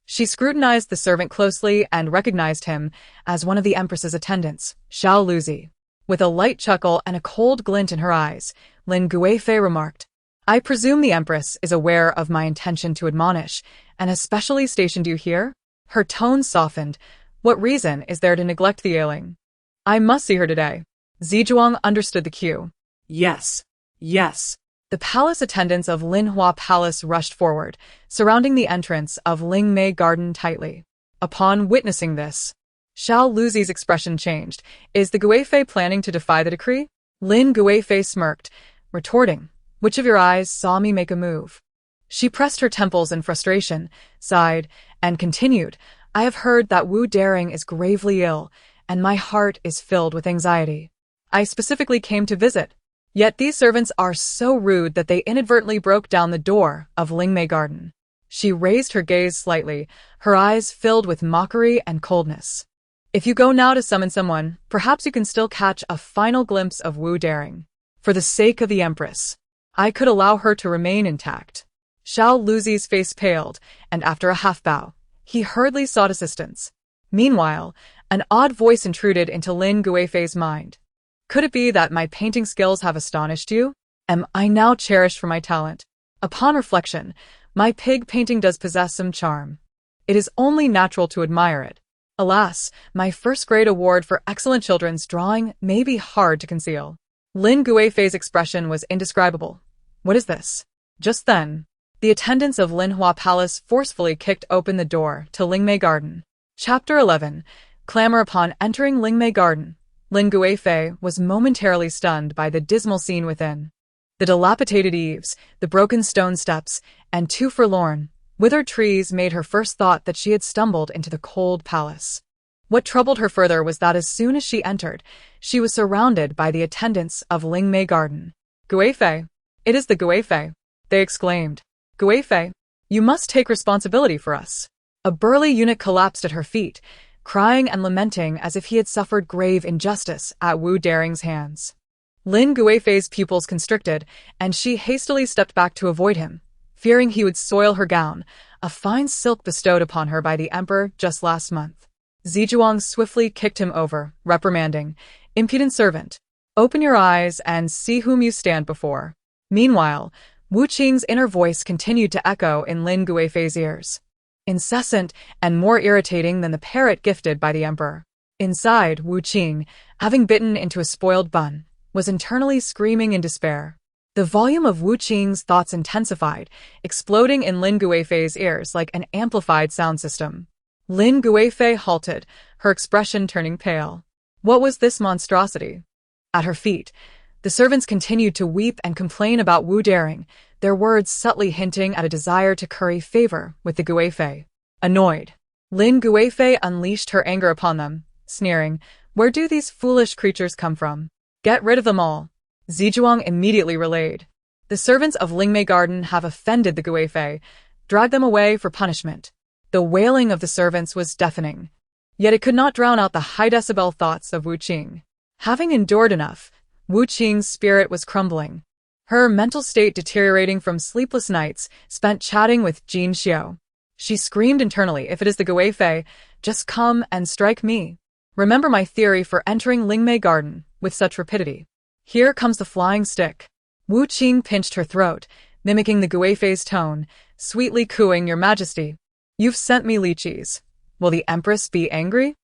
She scrutinized the servant closely and recognized him as one of the empress's attendants, Xiao Luzi. With a light chuckle and a cold glint in her eyes, Lin Guifei remarked, "I presume the empress is aware of my intention to admonish, and has specially stationed you here?" Her tone softened. "What reason is there to neglect the ailing? I must see her today." Zijuang understood the cue. Yes. Yes. The palace attendants of Linhua Palace rushed forward, surrounding the entrance of Lingmei Garden tightly. Upon witnessing this, Xiao Luzi's expression changed. "Is the Guifei planning to defy the decree?" Lin Guifei smirked, retorting, "Which of your eyes saw me make a move?" She pressed her temples in frustration, sighed, and continued, "I have heard that Wu Daring is gravely ill, and my heart is filled with anxiety. I specifically came to visit. Yet these servants are so rude that they inadvertently broke down the door of Lingmei Garden." She raised her gaze slightly, her eyes filled with mockery and coldness. "If you go now to summon someone, perhaps you can still catch a final glimpse of Wu Daring. For the sake of the empress, I could allow her to remain intact." Xiao Luzi's face paled, and after a half-bow, he hurriedly sought assistance. Meanwhile, an odd voice intruded into Lin Guifei's mind. "Could it be that my painting skills have astonished you? Am I now cherished for my talent? Upon reflection, my pig painting does possess some charm. It is only natural to admire it. Alas, my first-grade award for excellent children's drawing may be hard to conceal. Lin Guifei's expression was indescribable. What is this? Just then, the attendants of Linhua Palace forcefully kicked open the door to Lingmei Garden. Chapter 11. Clamor. Upon entering Lingmei Garden, Lin Guifei was momentarily stunned by the dismal scene within. The dilapidated eaves, the broken stone steps, and two forlorn, withered trees made her first thought that she had stumbled into the cold palace. What troubled her further was that as soon as she entered, she was surrounded by the attendants of Lingmei Garden. Guifei! It is the Guifei! They exclaimed. Guifei, you must take responsibility for us. A burly eunuch collapsed at her feet, crying and lamenting as if he had suffered grave injustice at Wu Daring's hands. Lin Guifei's pupils constricted, and she hastily stepped back to avoid him, fearing he would soil her gown, a fine silk bestowed upon her by the emperor just last month. Zizhuang swiftly kicked him over, reprimanding, "Impudent servant! Open your eyes and see whom you stand before." Meanwhile, Wu Qing's inner voice continued to echo in Lin Guifei's ears, incessant and more irritating than the parrot gifted by the emperor. Inside, Wu Qing, having bitten into a spoiled bun, was internally screaming in despair. The volume of Wu Qing's thoughts intensified, exploding in Lin Guifei's ears like an amplified sound system. Lin Guifei halted, her expression turning pale. What was this monstrosity? At her feet, the servants continued to weep and complain about Wu Daring, their words subtly hinting at a desire to curry favor with the Guifei. Annoyed, Lin Guifei unleashed her anger upon them, sneering, "Where do these foolish creatures come from? Get rid of them all." Zizhuang immediately relayed. "The servants of Lingmei Garden have offended the Guifei. Drag them away for punishment." The wailing of the servants was deafening, yet it could not drown out the high-decibel thoughts of Wu Qing. Having endured enough, Wu Qing's spirit was crumbling, her mental state deteriorating from sleepless nights spent chatting with Jin Xiao. She screamed internally, "If it is the Guifei, just come and strike me. Remember my theory for entering Lingmei Garden with such rapidity. Here comes the flying stick." Wu Qing pinched her throat, mimicking the Guifei's tone, sweetly cooing, "Your Majesty, you've sent me lychees. Will the Empress be angry?"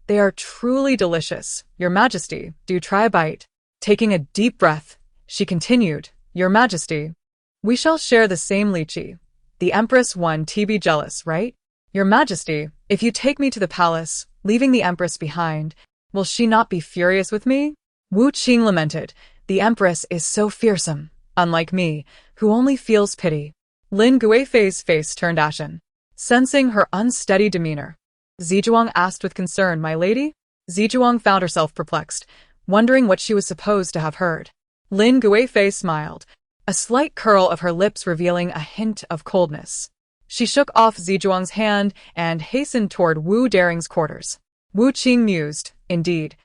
They are truly delicious. Your Majesty, do try a bite." Taking a deep breath, she continued, "Your Majesty, we shall share the same lychee. The Empress won to be jealous, right? Your Majesty, if you take me to the palace, leaving the Empress behind, will she not be furious with me?" Wu Qing lamented, "The Empress is so fearsome, unlike me, who only feels pity." Lin Guifei's face turned ashen. Sensing her unsteady demeanor, Zizhuang asked with concern, "My lady?" Zizhuang found herself perplexed, wondering what she was supposed to have heard. Lin Guifei smiled, a slight curl of her lips revealing a hint of coldness. She shook off Zizhuang's hand and hastened toward Wu Daring's quarters. Wu Qing mused, "Indeed,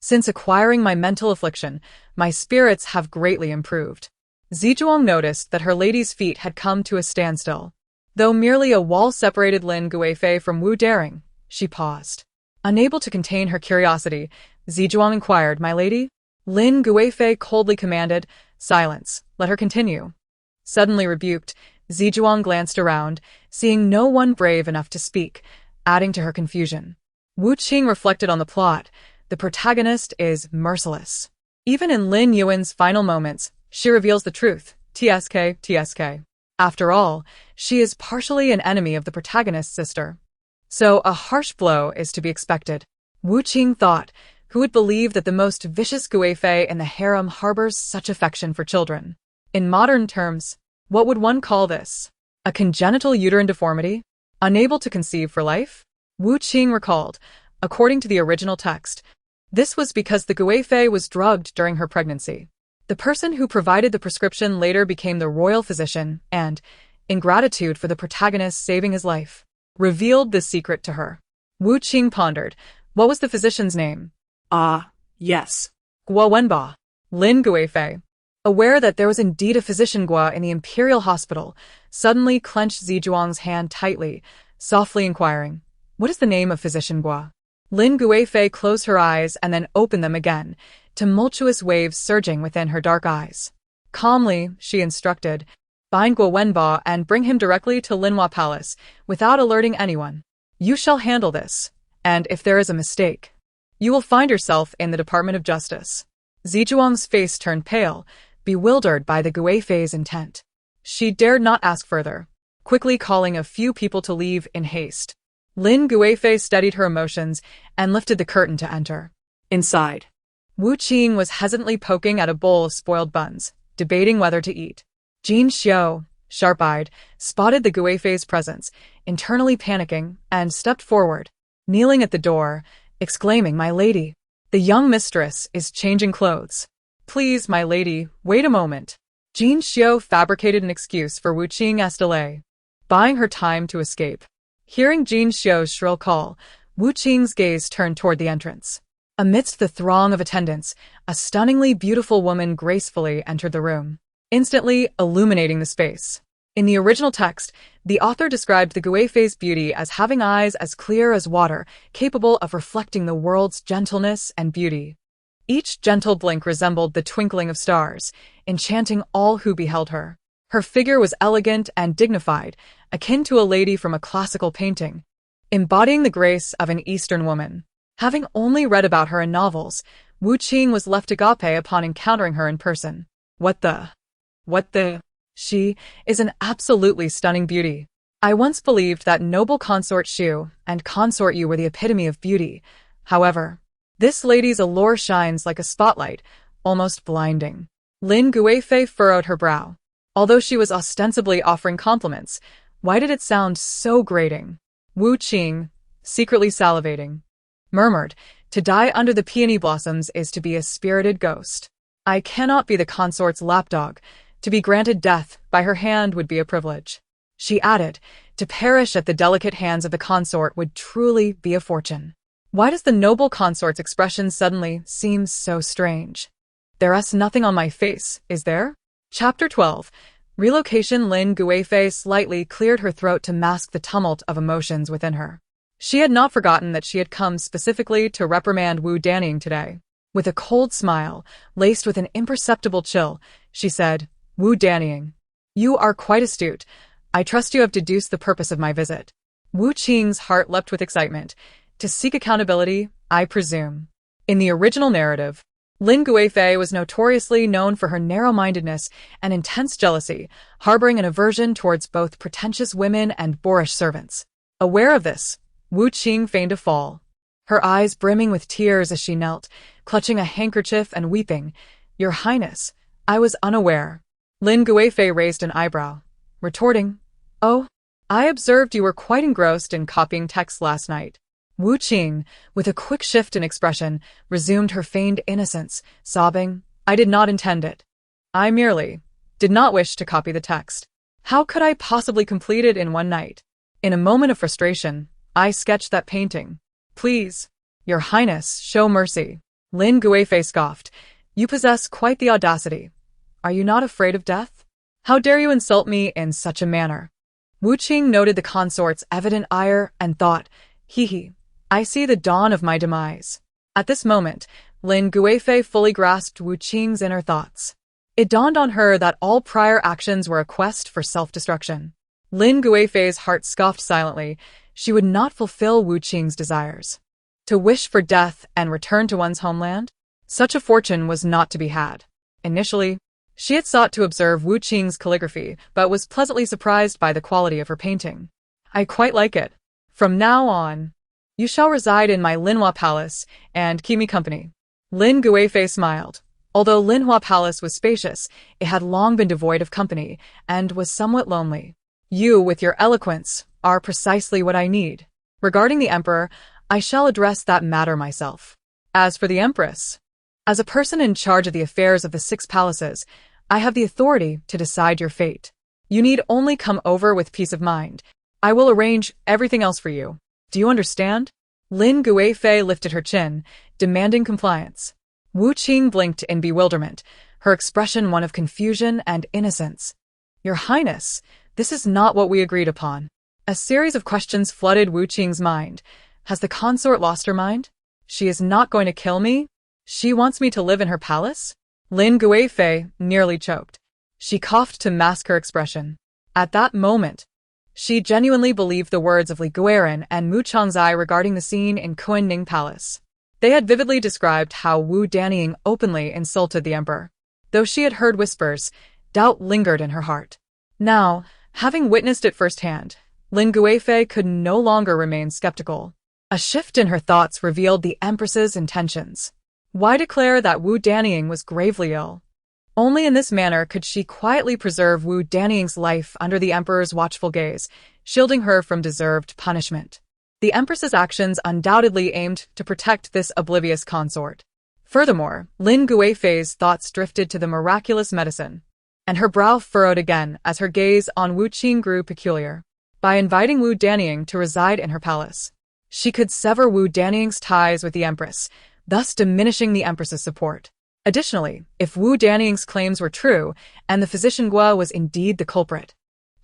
since acquiring my mental affliction, my spirits have greatly improved." Zizhuang noticed that her lady's feet had come to a standstill. Though merely a wall separated Lin Guifei from Wu Daring, she paused. Unable to contain her curiosity, Zizhuang inquired, "My lady?" Lin Guifei coldly commanded, "Silence, let her continue." Suddenly rebuked, Zizhuang glanced around, seeing no one brave enough to speak, adding to her confusion. Wu Qing reflected on the plot. The protagonist is merciless. Even in Lin Yuan's final moments, she reveals the truth. TSK. After all, she is partially an enemy of the protagonist's sister. So a harsh blow is to be expected. Wu Qing thought, who would believe that the most vicious Guifei in the harem harbors such affection for children? In modern terms, what would one call this? A congenital uterine deformity? Unable to conceive for life? Wu Qing recalled, according to the original text, this was because the Guifei was drugged during her pregnancy. The person who provided the prescription later became the royal physician and, in gratitude for the protagonist saving his life, revealed this secret to her. Wu Qing pondered. What was the physician's name? Yes. Gua Wenba. Lin Guifei, aware that there was indeed a physician Gua in the imperial hospital, suddenly clenched Zizhuang's hand tightly, softly inquiring, "What is the name of physician Gua?" Lin Guifei closed her eyes and then opened them again, tumultuous waves surging within her dark eyes. Calmly, she instructed, Bind Guo Wenba and bring him directly to Linhua Palace, without alerting anyone. You shall handle this, and if there is a mistake, you will find yourself in the Department of Justice. Zizhuang's face turned pale, bewildered by the Guifei's intent. She dared not ask further, quickly calling a few people to leave in haste. Lin Guifei steadied her emotions and lifted the curtain to enter. Inside. Wu Qing was hesitantly poking at a bowl of spoiled buns, debating whether to eat. Jin Xiao, sharp-eyed, spotted the Guifei's presence, internally panicking, and stepped forward, kneeling at the door, exclaiming, "My lady, the young mistress is changing clothes. Please, my lady, wait a moment." Jin Xiao fabricated an excuse for Wu Qing's delay, buying her time to escape. Hearing Jin Xiao's shrill call, Wu Qing's gaze turned toward the entrance. Amidst the throng of attendants, a stunningly beautiful woman gracefully entered the room, instantly illuminating the space. In the original text, the author described the Guifei's beauty as having eyes as clear as water, capable of reflecting the world's gentleness and beauty. Each gentle blink resembled the twinkling of stars, enchanting all who beheld her. Her figure was elegant and dignified, akin to a lady from a classical painting, embodying the grace of an Eastern woman. Having only read about her in novels, Wu Qing was left agape upon encountering her in person. What the? She is an absolutely stunning beauty. I once believed that noble consort Shu and consort Yu were the epitome of beauty. However, this lady's allure shines like a spotlight, almost blinding. Lin Guifei furrowed her brow. Although she was ostensibly offering compliments, why did it sound so grating? Wu Qing, secretly salivating, murmured, "To die under the peony blossoms is to be a spirited ghost. I cannot be the consort's lapdog. To be granted death by her hand would be a privilege." She added, "To perish at the delicate hands of the consort would truly be a fortune." Why does the noble consort's expression suddenly seem so strange? There's nothing on my face, is there? Chapter 12. Relocation. Lin Guifei slightly cleared her throat to mask the tumult of emotions within her. She had not forgotten that she had come specifically to reprimand Wu Danning today. With a cold smile, laced with an imperceptible chill, she said, "Wu Danning, you are quite astute. I trust you have deduced the purpose of my visit." Wu Qing's heart leapt with excitement. To seek accountability, I presume. In the original narrative, Lin Guifei was notoriously known for her narrow-mindedness and intense jealousy, harboring an aversion towards both pretentious women and boorish servants. Aware of this, Wu Qing feigned a fall, her eyes brimming with tears as she knelt, clutching a handkerchief and weeping. "Your Highness, I was unaware." Lin Guifei raised an eyebrow, retorting, "Oh, I observed you were quite engrossed in copying texts last night." Wu Qing, with a quick shift in expression, resumed her feigned innocence, sobbing, "I did not intend it. I merely did not wish to copy the text. How could I possibly complete it in one night? In a moment of frustration, I sketched that painting. Please, Your Highness, show mercy." Lin Guifei scoffed, "You possess quite the audacity. Are you not afraid of death? How dare you insult me in such a manner?" Wu Qing noted the consort's evident ire and thought, "Hee, I see the dawn of my demise." At this moment, Lin Guifei fully grasped Wu Qing's inner thoughts. It dawned on her that all prior actions were a quest for self-destruction. Lin Guifei's heart scoffed silently. She would not fulfill Wu Qing's desires. To wish for death and return to one's homeland? Such a fortune was not to be had. Initially, she had sought to observe Wu Qing's calligraphy, but was pleasantly surprised by the quality of her painting. "I quite like it. From now on, you shall reside in my Linhua Palace and keep me company." Lin Guifei smiled. Although Linhua Palace was spacious, it had long been devoid of company and was somewhat lonely. "You, with your eloquence, are precisely what I need. Regarding the Emperor, I shall address that matter myself. As for the Empress, as a person in charge of the affairs of the 6 palaces, I have the authority to decide your fate. You need only come over with peace of mind. I will arrange everything else for you. Do you understand?" Lin Guifei lifted her chin, demanding compliance. Wu Qing blinked in bewilderment, her expression one of confusion and innocence. "Your Highness, this is not what we agreed upon." A series of questions flooded Wu Qing's mind. Has the consort lost her mind? She is not going to kill me? She wants me to live in her palace? Lin Guifei nearly choked. She coughed to mask her expression. At that moment, she genuinely believed the words of Li Guiran and Mu Changzai regarding the scene in Kunning Palace. They had vividly described how Wu Danying openly insulted the emperor. Though she had heard whispers, doubt lingered in her heart. Now, having witnessed it firsthand, Lin Guifei could no longer remain skeptical. A shift in her thoughts revealed the empress's intentions. Why declare that Wu Danying was gravely ill? Only in this manner could she quietly preserve Wu Danying's life under the emperor's watchful gaze, shielding her from deserved punishment. The empress's actions undoubtedly aimed to protect this oblivious consort. Furthermore, Lin Guifei's thoughts drifted to the miraculous medicine, and her brow furrowed again as her gaze on Wu Qing grew peculiar. By inviting Wu Danying to reside in her palace, she could sever Wu Danying's ties with the empress, thus diminishing the empress's support. Additionally, if Wu Danying's claims were true, and the physician Guo was indeed the culprit,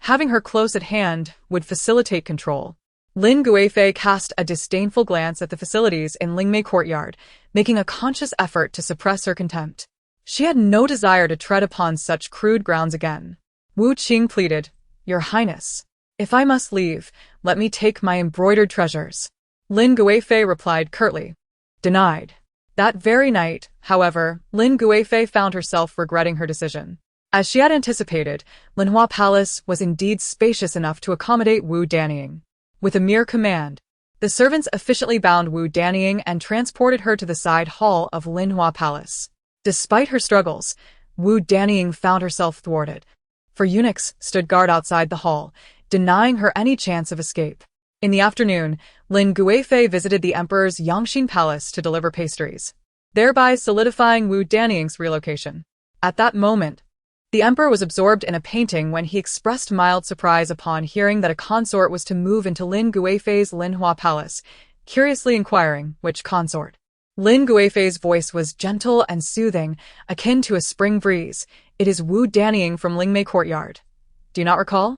having her close at hand would facilitate control. Lin Guifei cast a disdainful glance at the facilities in Lingmei Courtyard, making a conscious effort to suppress her contempt. She had no desire to tread upon such crude grounds again. Wu Qing pleaded, "Your Highness, if I must leave, let me take my embroidered treasures." Lin Guifei replied curtly, "Denied." That very night, however, Lin Guifei found herself regretting her decision. As she had anticipated, Linhua Palace was indeed spacious enough to accommodate Wu Danying. With a mere command, the servants efficiently bound Wu Danying and transported her to the side hall of Linhua Palace. Despite her struggles, Wu Danying found herself thwarted, for eunuchs stood guard outside the hall, denying her any chance of escape. In the afternoon, Lin Guifei visited the emperor's Yangxin Palace to deliver pastries, thereby solidifying Wu Danying's relocation. At that moment, the emperor was absorbed in a painting when he expressed mild surprise upon hearing that a consort was to move into Lin Guifei's Linhua Palace, curiously inquiring which consort. Lin Guifei's voice was gentle and soothing, akin to a spring breeze. "It is Wu Danying from Lingmei Courtyard. Do you not recall?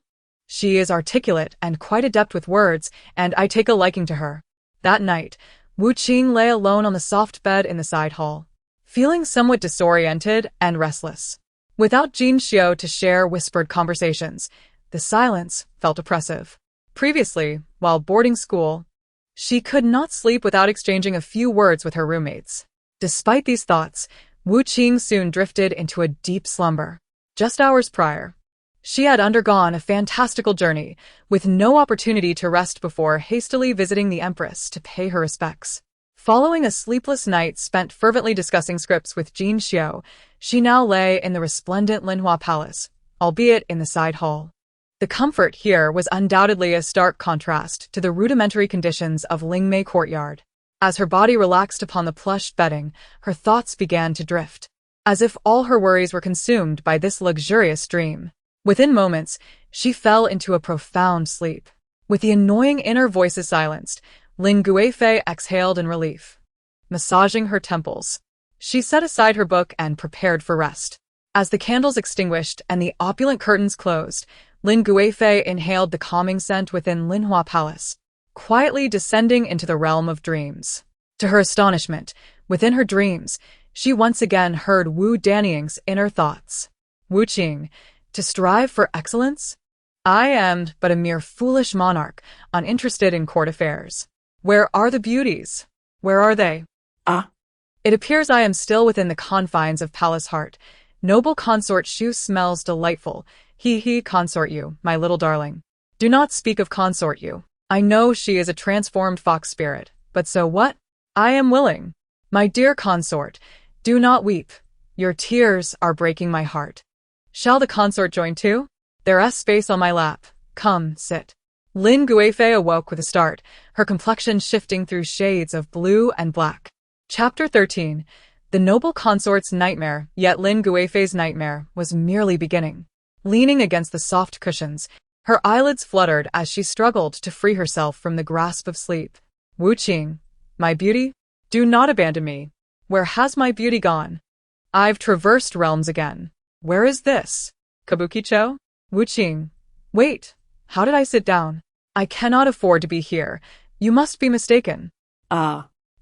She is articulate and quite adept with words, and I take a liking to her." That night, Wu Qing lay alone on the soft bed in the side hall, feeling somewhat disoriented and restless. Without Jin Xiao to share whispered conversations, the silence felt oppressive. Previously, while boarding school, she could not sleep without exchanging a few words with her roommates. Despite these thoughts, Wu Qing soon drifted into a deep slumber. Just hours prior, she had undergone a fantastical journey, with no opportunity to rest before hastily visiting the empress to pay her respects. Following a sleepless night spent fervently discussing scripts with Jin Xiao, she now lay in the resplendent Linhua Palace, albeit in the side hall. The comfort here was undoubtedly a stark contrast to the rudimentary conditions of Lingmei Courtyard. As her body relaxed upon the plush bedding, her thoughts began to drift, as if all her worries were consumed by this luxurious dream. Within moments, she fell into a profound sleep. With the annoying inner voices silenced, Lin Guifei exhaled in relief. Massaging her temples, she set aside her book and prepared for rest. As the candles extinguished and the opulent curtains closed, Lin Guifei inhaled the calming scent within Linhua Palace, quietly descending into the realm of dreams. To her astonishment, within her dreams, she once again heard Wu Danying's inner thoughts. "Wu Qing, to strive for excellence? I am but a mere foolish monarch, uninterested in court affairs. Where are the beauties? Where are they? It appears I am still within the confines of palace heart. Noble consort Shu smells delightful. He, consort you, my little darling. Do not speak of consort you. I know she is a transformed fox spirit, but so what? I am willing. My dear consort, do not weep. Your tears are breaking my heart. Shall the consort join too? There's space on my lap. Come, sit." Lin Guifei awoke with a start, her complexion shifting through shades of blue and black. Chapter 13. The noble consort's nightmare, yet Lin Guifei's nightmare was merely beginning. Leaning against the soft cushions, her eyelids fluttered as she struggled to free herself from the grasp of sleep. "Wu Qing, my beauty? Do not abandon me. Where has my beauty gone? I've traversed realms again. Where is this? Kabukicho? Wu Qing. Wait, how did I sit down? I cannot afford to be here. You must be mistaken."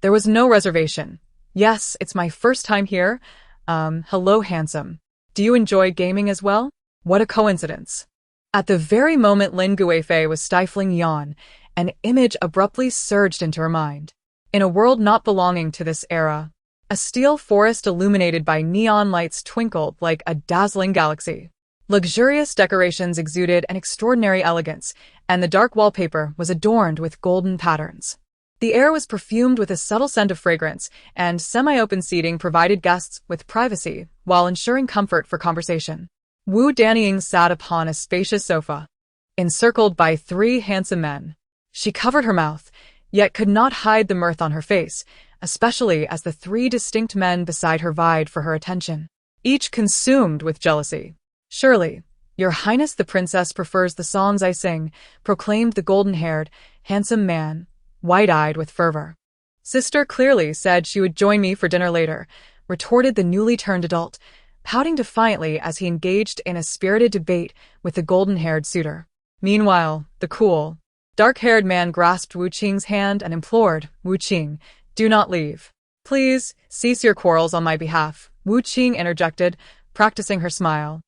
There was no reservation. "Yes, it's my first time here. Hello, handsome. Do you enjoy gaming as well? What a coincidence. At the very moment Lin Guifei was stifling yawn, an image abruptly surged into her mind. In a world not belonging to this era, a steel forest illuminated by neon lights twinkled like a dazzling galaxy. Luxurious decorations exuded an extraordinary elegance, and the dark wallpaper was adorned with golden patterns. The air was perfumed with a subtle scent of fragrance, and semi-open seating provided guests with privacy while ensuring comfort for conversation. Wu Danying sat upon a spacious sofa, encircled by three handsome men. She covered her mouth, yet could not hide the mirth on her face, especially as the three distinct men beside her vied for her attention, each consumed with jealousy. "Surely, Your Highness the Princess prefers the songs I sing," proclaimed the golden-haired, handsome man, wide-eyed with fervor. "Sister clearly said she would join me for dinner later," retorted the newly-turned adult, pouting defiantly as he engaged in a spirited debate with the golden-haired suitor. Meanwhile, the cool, dark-haired man grasped Wu Qing's hand and implored, "Wu Qing, do not leave. Please, cease your quarrels on my behalf," Wu Qing interjected, practicing her smile.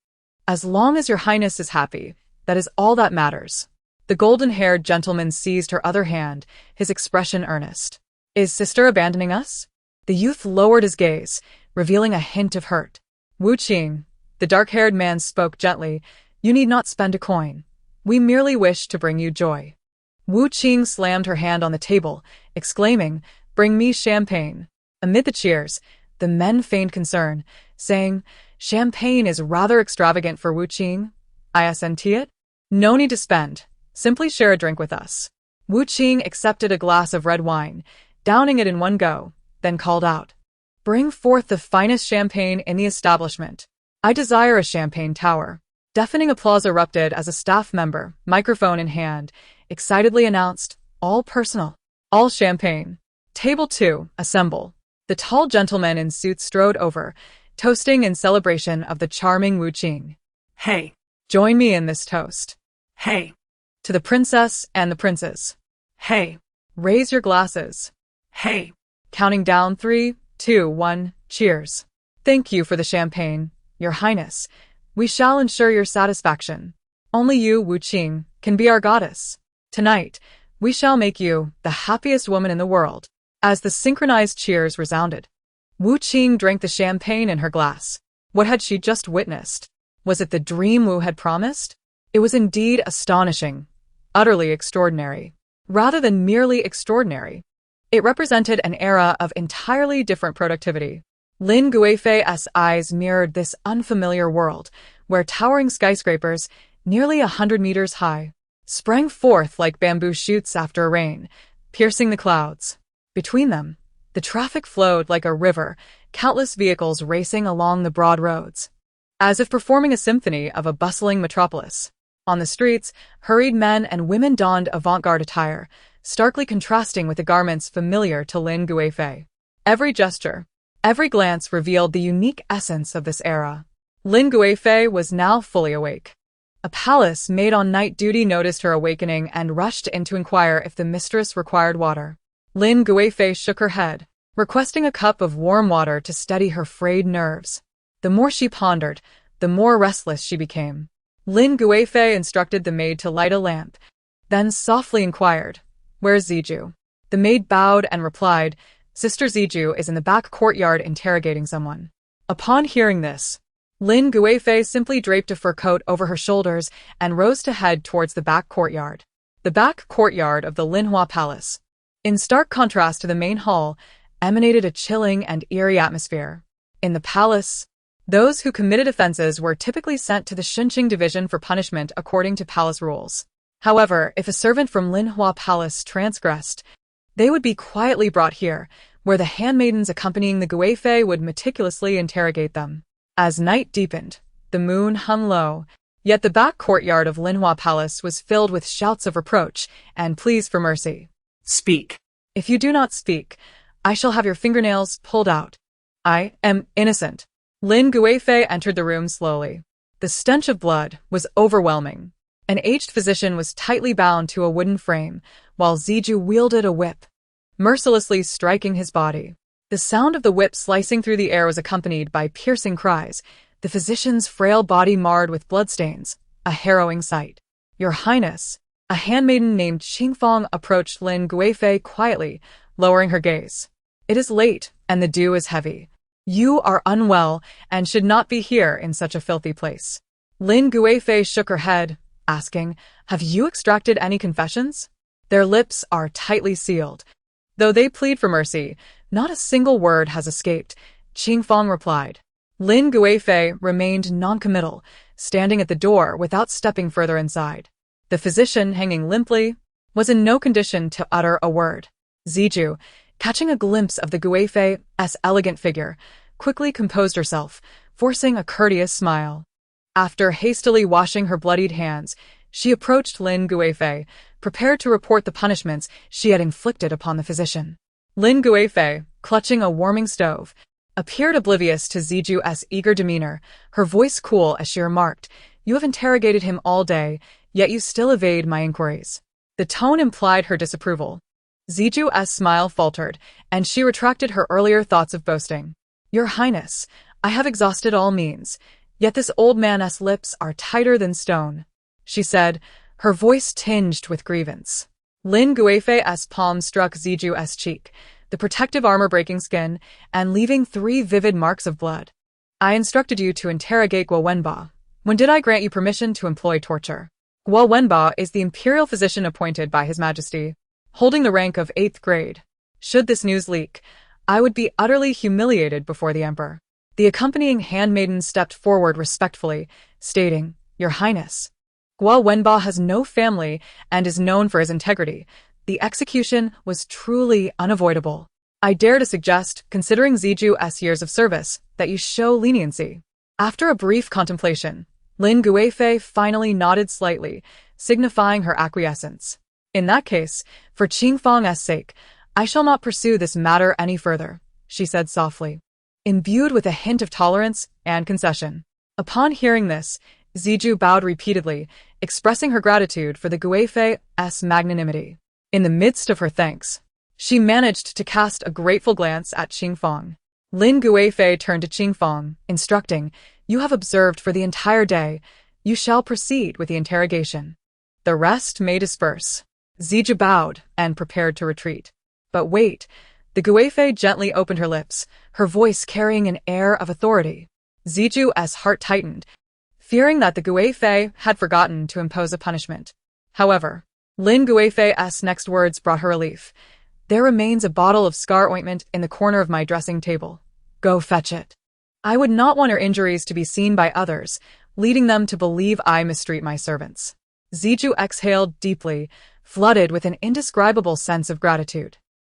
"As long as your highness is happy, that is all that matters." The golden-haired gentleman seized her other hand, his expression earnest. "Is sister abandoning us?" The youth lowered his gaze, revealing a hint of hurt. "Wu Qing," the dark-haired man spoke gently, "you need not spend a coin. We merely wish to bring you joy." Wu Qing slammed her hand on the table, exclaiming, "Bring me champagne." Amid the cheers, the men feigned concern, saying, "Champagne is rather extravagant for Wu Qing. Isn't it? No need to spend. Simply share a drink with us." Wu Qing accepted a glass of red wine, downing it in one go, then called out, "Bring forth the finest champagne in the establishment. I desire a champagne tower." Deafening applause erupted as a staff member, microphone in hand, excitedly announced, "All personal. All champagne. Table 2, assemble." The tall gentleman in suit strode over, toasting in celebration of the charming Wu Qing. Hey. "Join me in this toast. Hey. To the princess and the princes. Hey. Raise your glasses. Hey. Counting down 3, 2, 1, cheers. Thank you for the champagne, Your Highness. We shall ensure your satisfaction. Only you, Wu Qing, can be our goddess. Tonight, we shall make you the happiest woman in the world." As the synchronized cheers resounded, Wu Qing drank the champagne in her glass. What had she just witnessed? Was it the dream Wu had promised? It was indeed astonishing, utterly extraordinary. Rather than merely extraordinary, it represented an era of entirely different productivity. Lin Guifei's eyes mirrored this unfamiliar world, where towering skyscrapers, nearly 100 meters high, sprang forth like bamboo shoots after a rain, piercing the clouds. Between them, the traffic flowed like a river, countless vehicles racing along the broad roads, as if performing a symphony of a bustling metropolis. On the streets, hurried men and women donned avant-garde attire, starkly contrasting with the garments familiar to Lin Guifei. Every gesture, every glance revealed the unique essence of this era. Lin Guifei was now fully awake. A palace maid on night duty noticed her awakening and rushed in to inquire if the mistress required water. Lin Guifei shook her head, requesting a cup of warm water to steady her frayed nerves. The more she pondered, the more restless she became. Lin Guifei instructed the maid to light a lamp, then softly inquired, "Where's Ziju?" The maid bowed and replied, "Sister Ziju is in the back courtyard interrogating someone." Upon hearing this, Lin Guifei simply draped a fur coat over her shoulders and rose to head towards the back courtyard. The back courtyard of the Linhua Palace, in stark contrast to the main hall, emanated a chilling and eerie atmosphere. In the palace, those who committed offenses were typically sent to the Shunqing division for punishment according to palace rules. However, if a servant from Linhua Palace transgressed, they would be quietly brought here, where the handmaidens accompanying the Guifei would meticulously interrogate them. As night deepened, the moon hung low, yet the back courtyard of Linhua Palace was filled with shouts of reproach and pleas for mercy. Speak. "If you do not speak, I shall have your fingernails pulled out. I am innocent." Lin Guifei entered the room slowly. The stench of blood was overwhelming. An aged physician was tightly bound to a wooden frame, while Ziju wielded a whip, mercilessly striking his body. The sound of the whip slicing through the air was accompanied by piercing cries, the physician's frail body marred with bloodstains, a harrowing sight. Your Highness, a handmaiden named Qingfang approached Lin Guifei quietly, lowering her gaze. It is late, and the dew is heavy. You are unwell and should not be here in such a filthy place. Lin Guifei shook her head, asking, have you extracted any confessions? Their lips are tightly sealed. Though they plead for mercy, not a single word has escaped, Qingfang replied. Lin Guifei remained noncommittal, standing at the door without stepping further inside. The physician, hanging limply, was in no condition to utter a word. Zijou, catching a glimpse of the Guifei's elegant figure, quickly composed herself, forcing a courteous smile. After hastily washing her bloodied hands, she approached Lin Guifei, prepared to report the punishments she had inflicted upon the physician. Lin Guifei, clutching a warming stove, appeared oblivious to Zijou's eager demeanor, her voice cool as she remarked, you have interrogated him all day, yet you still evade my inquiries. The tone implied her disapproval. Zijou's smile faltered, and she retracted her earlier thoughts of boasting. Your Highness, I have exhausted all means, yet this old man's lips are tighter than stone, she said, her voice tinged with grievance. Lin Guifei's palm struck Zijou's cheek, the protective armor breaking skin, and leaving 3 vivid marks of blood. I instructed you to interrogate Guo Wenba. When did I grant you permission to employ torture? Guo Wenba is the imperial physician appointed by His Majesty, holding the rank of 8th grade. Should this news leak, I would be utterly humiliated before the Emperor. The accompanying handmaiden stepped forward respectfully, stating, Your Highness, Guo Wenba has no family and is known for his integrity. The execution was truly unavoidable. I dare to suggest, considering Zijou's years of service, that you show leniency. After a brief contemplation, Lin Guifei finally nodded slightly, signifying her acquiescence. In that case, for Qingfang's sake, I shall not pursue this matter any further, she said softly, imbued with a hint of tolerance and concession. Upon hearing this, Zijou bowed repeatedly, expressing her gratitude for the Guifei's magnanimity. In the midst of her thanks, she managed to cast a grateful glance at Qingfang. Lin Guifei turned to Qingfang, instructing, You have observed for the entire day. You shall proceed with the interrogation. The rest may disperse. Zijou bowed and prepared to retreat. But wait, the Guifei gently opened her lips, her voice carrying an air of authority. Zijou's heart tightened, fearing that the Guifei had forgotten to impose a punishment. However, Lin Guifei's next words brought her relief. There remains a bottle of scar ointment in the corner of my dressing table. Go fetch it. I would not want her injuries to be seen by others, leading them to believe I mistreat my servants. Zijou exhaled deeply, flooded with an indescribable sense of gratitude.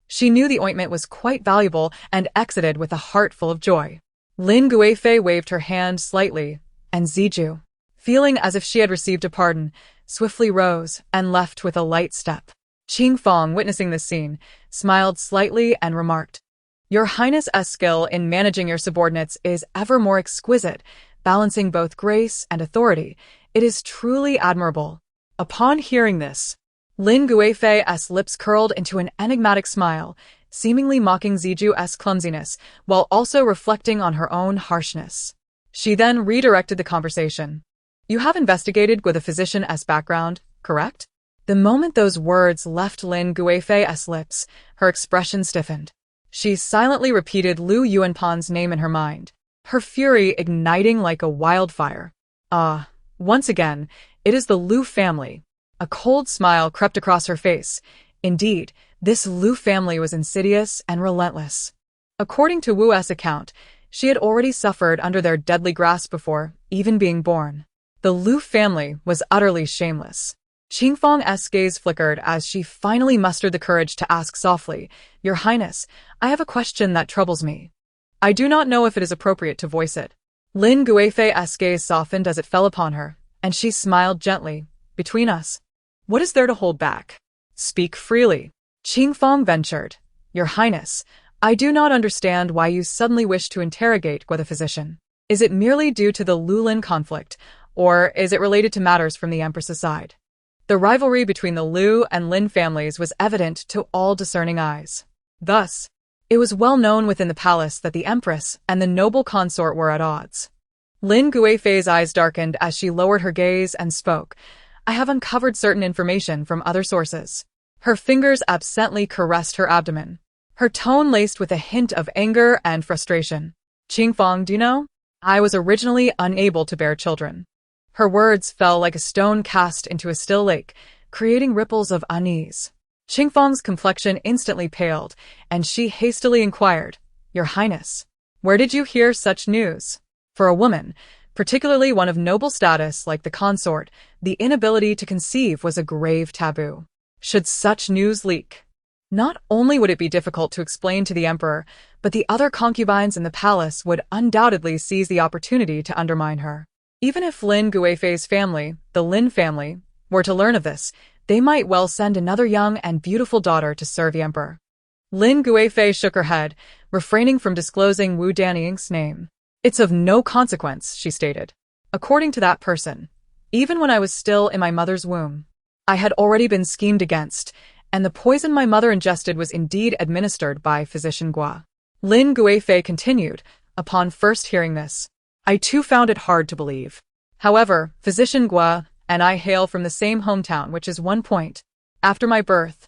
She knew the ointment was quite valuable and exited with a heart full of joy. Lin Guifei waved her hand slightly, and Zijou, feeling as if she had received a pardon, swiftly rose and left with a light step. Qingfang, witnessing this scene, smiled slightly and remarked, Your Highness's skill in managing your subordinates is ever more exquisite, balancing both grace and authority. It is truly admirable. Upon hearing this, Lin Guifei's lips curled into an enigmatic smile, seemingly mocking Zijou's clumsiness, while also reflecting on her own harshness. She then redirected the conversation. You have investigated Guo the physician's background, correct? The moment those words left Lin Guifei's lips, her expression stiffened. She silently repeated Lu Yuanpan's name in her mind, her fury igniting like a wildfire. Once again, it is the Lu family. A cold smile crept across her face. Indeed, this Lu family was insidious and relentless. According to Wu's account, she had already suffered under their deadly grasp before even being born. The Lu family was utterly shameless. Qingfang's gaze flickered as she finally mustered the courage to ask softly, Your Highness, I have a question that troubles me. I do not know if it is appropriate to voice it. Lin Guifei's gaze softened as it fell upon her, and she smiled gently. Between us, what is there to hold back? Speak freely. Qingfang ventured. Your Highness, I do not understand why you suddenly wish to interrogate Guo the physician. Is it merely due to the Lu-Lin conflict, or is it related to matters from the Empress's side? The rivalry between the Lu and Lin families was evident to all discerning eyes. Thus, it was well known within the palace that the Empress and the noble consort were at odds. Lin Guifei's eyes darkened as she lowered her gaze and spoke. I have uncovered certain information from other sources. Her fingers absently caressed her abdomen, her tone laced with a hint of anger and frustration. Qingfang, do you know? I was originally unable to bear children. Her words fell like a stone cast into a still lake, creating ripples of unease. Qingfang's complexion instantly paled, and she hastily inquired, Your Highness, where did you hear such news? For a woman, particularly one of noble status like the consort, the inability to conceive was a grave taboo. Should such news leak, not only would it be difficult to explain to the emperor, but the other concubines in the palace would undoubtedly seize the opportunity to undermine her. Even if Lin Guifei's family, the Lin family, were to learn of this, they might well send another young and beautiful daughter to serve the emperor. Lin Guifei shook her head, refraining from disclosing Wu Danying's name. It's of no consequence, she stated. According to that person, even when I was still in my mother's womb, I had already been schemed against, and the poison my mother ingested was indeed administered by physician Gua. Lin Guifei continued, upon first hearing this, I too found it hard to believe. However, physician Gua and I hail from the same hometown, which is one point. After my birth,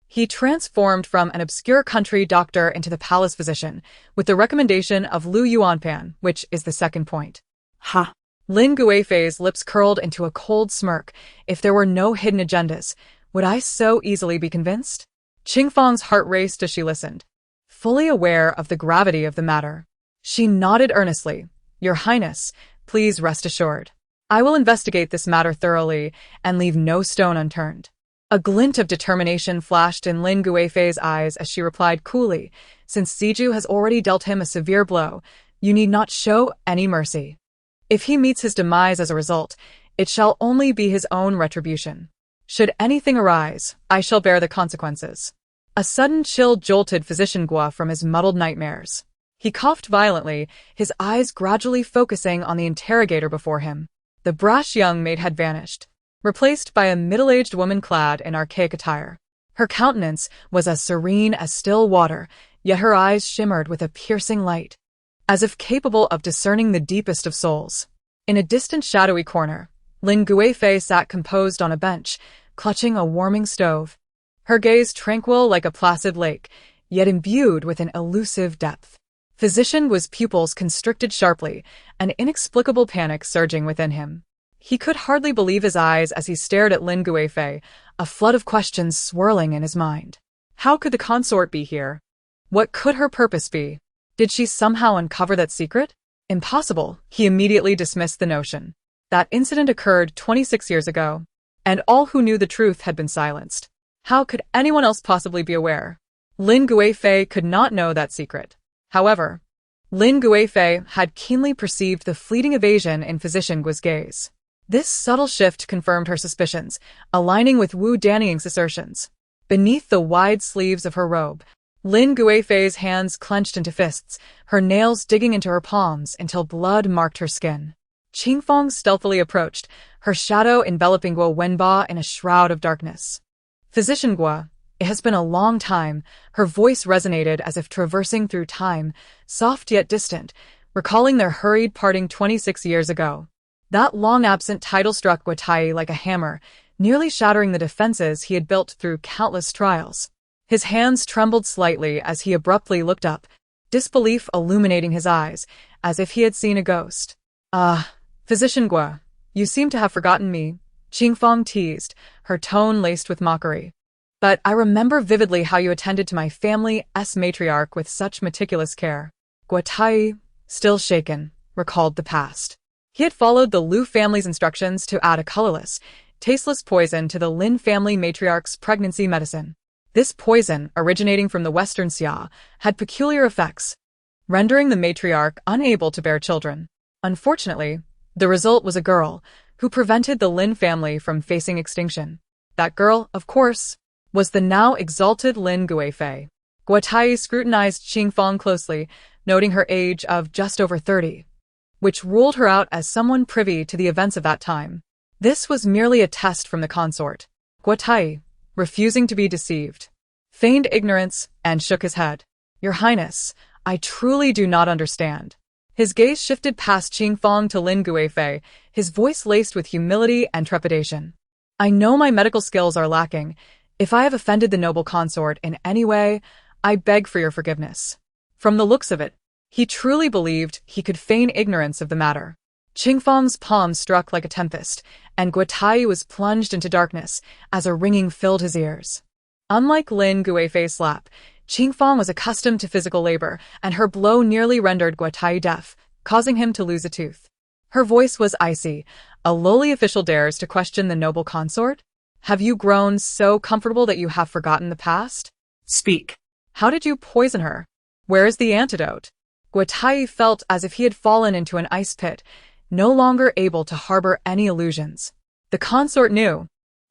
he transformed from an obscure country doctor into the palace physician, with the recommendation of Lu Yuanpan, which is the second point. Ha! Lin Guifei's lips curled into a cold smirk. If there were no hidden agendas, would I so easily be convinced? Qingfang's heart raced as she listened, fully aware of the gravity of the matter. She nodded earnestly. Your Highness, please rest assured. I will investigate this matter thoroughly and leave no stone unturned. A glint of determination flashed in Lin Guifei's eyes as she replied coolly, Since Ziju has already dealt him a severe blow, you need not show any mercy. If he meets his demise as a result, it shall only be his own retribution. Should anything arise, I shall bear the consequences. A sudden chill jolted physician Gua from his muddled nightmares. He coughed violently, his eyes gradually focusing on the interrogator before him. The brash young maid had vanished, replaced by a middle-aged woman clad in archaic attire. Her countenance was as serene as still water, yet her eyes shimmered with a piercing light, as if capable of discerning the deepest of souls. In a distant shadowy corner, Lin Guifei sat composed on a bench, clutching a warming stove, her gaze tranquil like a placid lake, yet imbued with an elusive depth. Physician Gua's pupils constricted sharply, an inexplicable panic surging within him. He could hardly believe his eyes as he stared at Lin Guifei, a flood of questions swirling in his mind. How could the consort be here? What could her purpose be? Did she somehow uncover that secret? Impossible, he immediately dismissed the notion. That incident occurred 26 years ago, and all who knew the truth had been silenced. How could anyone else possibly be aware? Lin Guifei could not know that secret. However, Lin Guifei had keenly perceived the fleeting evasion in physician Gua's gaze. This subtle shift confirmed her suspicions, aligning with Wu Danying's assertions. Beneath the wide sleeves of her robe, Lin Guifei's hands clenched into fists, her nails digging into her palms until blood marked her skin. Qingfang stealthily approached, her shadow enveloping Guo Wenba in a shroud of darkness. Physician Gua, it has been a long time, her voice resonated as if traversing through time, soft yet distant, recalling their hurried parting 26 years ago. That long-absent title struck Guatai like a hammer, nearly shattering the defenses he had built through countless trials. His hands trembled slightly as he abruptly looked up, disbelief illuminating his eyes, as if he had seen a ghost. Physician Gua, you seem to have forgotten me, Qingfang teased, her tone laced with mockery. But I remember vividly how you attended to my family's matriarch with such meticulous care. Guatai, still shaken, recalled the past. He had followed the Lu family's instructions to add a colorless, tasteless poison to the Lin family matriarch's pregnancy medicine. This poison, originating from the Western Xia, had peculiar effects, rendering the matriarch unable to bear children. Unfortunately, the result was a girl, who prevented the Lin family from facing extinction. That girl, of course, was the now exalted Lin Guifei. Guatai scrutinized Qingfang closely, noting her age of just over 30, which ruled her out as someone privy to the events of that time. This was merely a test from the consort. Guatai, refusing to be deceived, feigned ignorance and shook his head. Your Highness, I truly do not understand. His gaze shifted past Qing Fong to Lin Guifei, his voice laced with humility and trepidation. I know my medical skills are lacking. If I have offended the noble consort in any way, I beg for your forgiveness. From the looks of it, he truly believed he could feign ignorance of the matter. Qing Fong's palm struck like a tempest, and Guotai was plunged into darkness as a ringing filled his ears. Unlike Lin Guifei's slap, Qing Fong was accustomed to physical labor, and her blow nearly rendered Guotai deaf, causing him to lose a tooth. Her voice was icy. A lowly official dares to question the noble consort? Have you grown so comfortable that you have forgotten the past? Speak. How did you poison her? Where is the antidote? Guotai felt as if he had fallen into an ice pit, no longer able to harbor any illusions. The consort knew.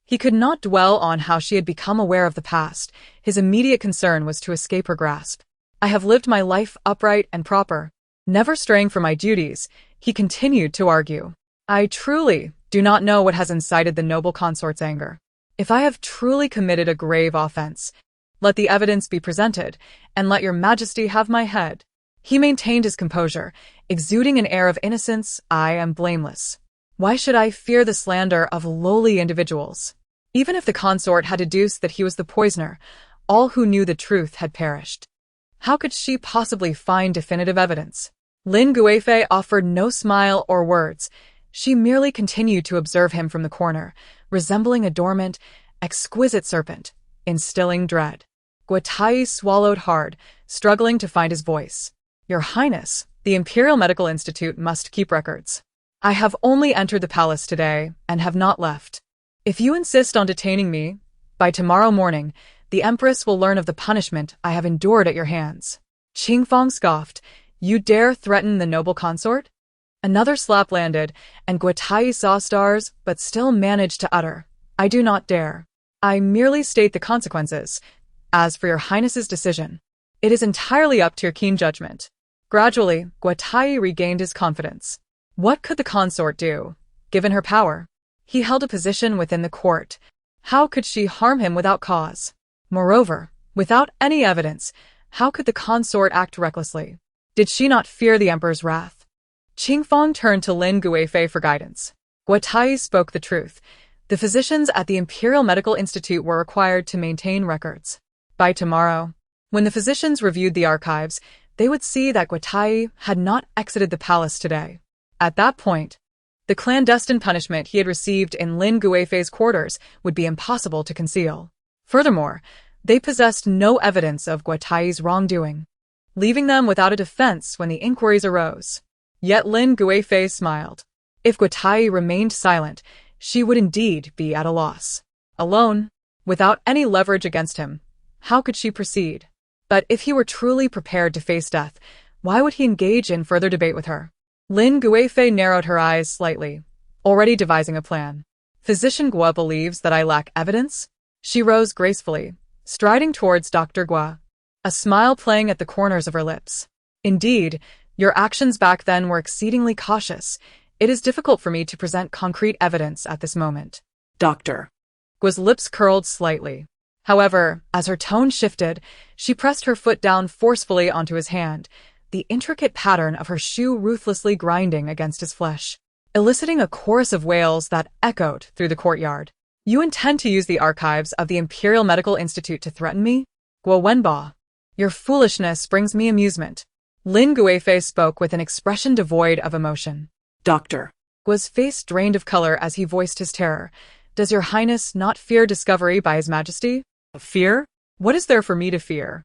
He could not dwell on how she had become aware of the past. His immediate concern was to escape her grasp. I have lived my life upright and proper, never straying from my duties, he continued to argue. I truly do not know what has incited the noble consort's anger. If I have truly committed a grave offense, let the evidence be presented, and let your Majesty have my head. He maintained his composure, exuding an air of innocence. I am blameless. Why should I fear the slander of lowly individuals? Even if the consort had deduced that he was the poisoner, all who knew the truth had perished. How could she possibly find definitive evidence? Lin Guifei offered no smile or words. She merely continued to observe him from the corner, resembling a dormant, exquisite serpent, instilling dread. Guotai swallowed hard, struggling to find his voice. Your Highness, the Imperial Medical Institute must keep records. I have only entered the palace today and have not left. If you insist on detaining me, by tomorrow morning, the Empress will learn of the punishment I have endured at your hands. Qing Fong scoffed. You dare threaten the noble consort? Another slap landed, and Guotai saw stars, but still managed to utter, I do not dare. I merely state the consequences. As for your Highness's decision, it is entirely up to your keen judgment. Gradually, Guotai regained his confidence. What could the consort do, given her power? He held a position within the court. How could she harm him without cause? Moreover, without any evidence, how could the consort act recklessly? Did she not fear the emperor's wrath? Qing Fong turned to Lin Guifei for guidance. Guotai spoke the truth. The physicians at the Imperial Medical Institute were required to maintain records. By tomorrow, when the physicians reviewed the archives, they would see that Guotai had not exited the palace today. At that point, the clandestine punishment he had received in Lin Guifei's quarters would be impossible to conceal. Furthermore, they possessed no evidence of Guotai's wrongdoing, leaving them without a defense when the inquiries arose. Yet Lin Guifei smiled. If Guotai remained silent, she would indeed be at a loss. Alone, without any leverage against him, how could she proceed? But if he were truly prepared to face death, why would he engage in further debate with her? Lin Guifei narrowed her eyes slightly, already devising a plan. Physician Gua believes that I lack evidence? She rose gracefully, striding towards Dr. Gua, a smile playing at the corners of her lips. Indeed, your actions back then were exceedingly cautious. It is difficult for me to present concrete evidence at this moment. Doctor. Gua's lips curled slightly. However, as her tone shifted, she pressed her foot down forcefully onto his hand, the intricate pattern of her shoe ruthlessly grinding against his flesh, eliciting a chorus of wails that echoed through the courtyard. You intend to use the archives of the Imperial Medical Institute to threaten me? Guo Wenba. Your foolishness brings me amusement. Lin Guifei spoke with an expression devoid of emotion. Doctor. Guo's face drained of color as he voiced his terror. Does your Highness not fear discovery by His Majesty? Fear? What is there for me to fear?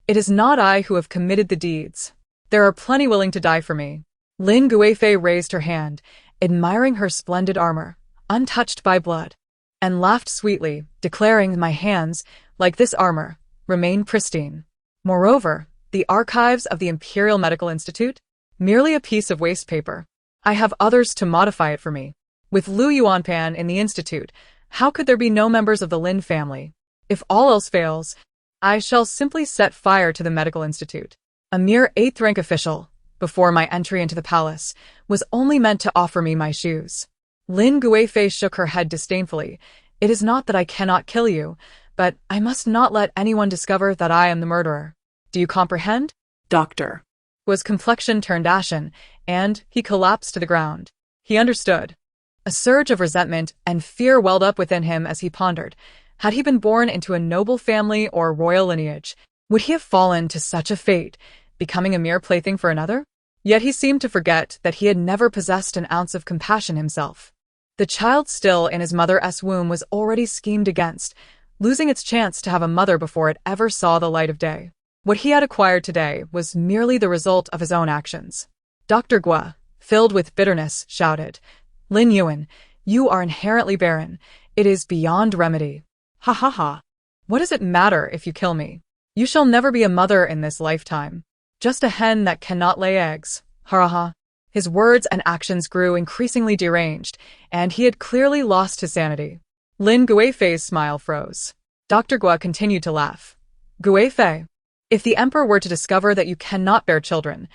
It is not I who have committed the deeds. There are plenty willing to die for me. Lin Guifei raised her hand, admiring her splendid armor, untouched by blood, and laughed sweetly, declaring, my hands, like this armor, remain pristine. Moreover, the archives of the Imperial Medical Institute? Merely a piece of waste paper. I have others to modify it for me. With Lu Yuanpan in the Institute, how could there be no members of the Lin family? If all else fails, I shall simply set fire to the Medical Institute. A mere 8th-rank official, before my entry into the palace, was only meant to offer me my shoes. Lin Guifei shook her head disdainfully. It is not that I cannot kill you, but I must not let anyone discover that I am the murderer. Do you comprehend? Doctor. was complexion turned ashen, and he collapsed to the ground. He understood. A surge of resentment and fear welled up within him as he pondered. Had he been born into a noble family or royal lineage, would he have fallen to such a fate, becoming a mere plaything for another? Yet he seemed to forget that he had never possessed an ounce of compassion himself. The child still in his mother's womb was already schemed against, losing its chance to have a mother before it ever saw the light of day. What he had acquired today was merely the result of his own actions. Dr. Gua, filled with bitterness, shouted, "Lin Yuan, you are inherently barren. It is beyond remedy. Ha ha ha. What does it matter if you kill me? You shall never be a mother in this lifetime. Just a hen that cannot lay eggs. Ha ha ha." His words and actions grew increasingly deranged, and he had clearly lost his sanity. Lin Guifei's smile froze. Dr. Gua continued to laugh. "Guifei, if the emperor were to discover that you cannot bear children,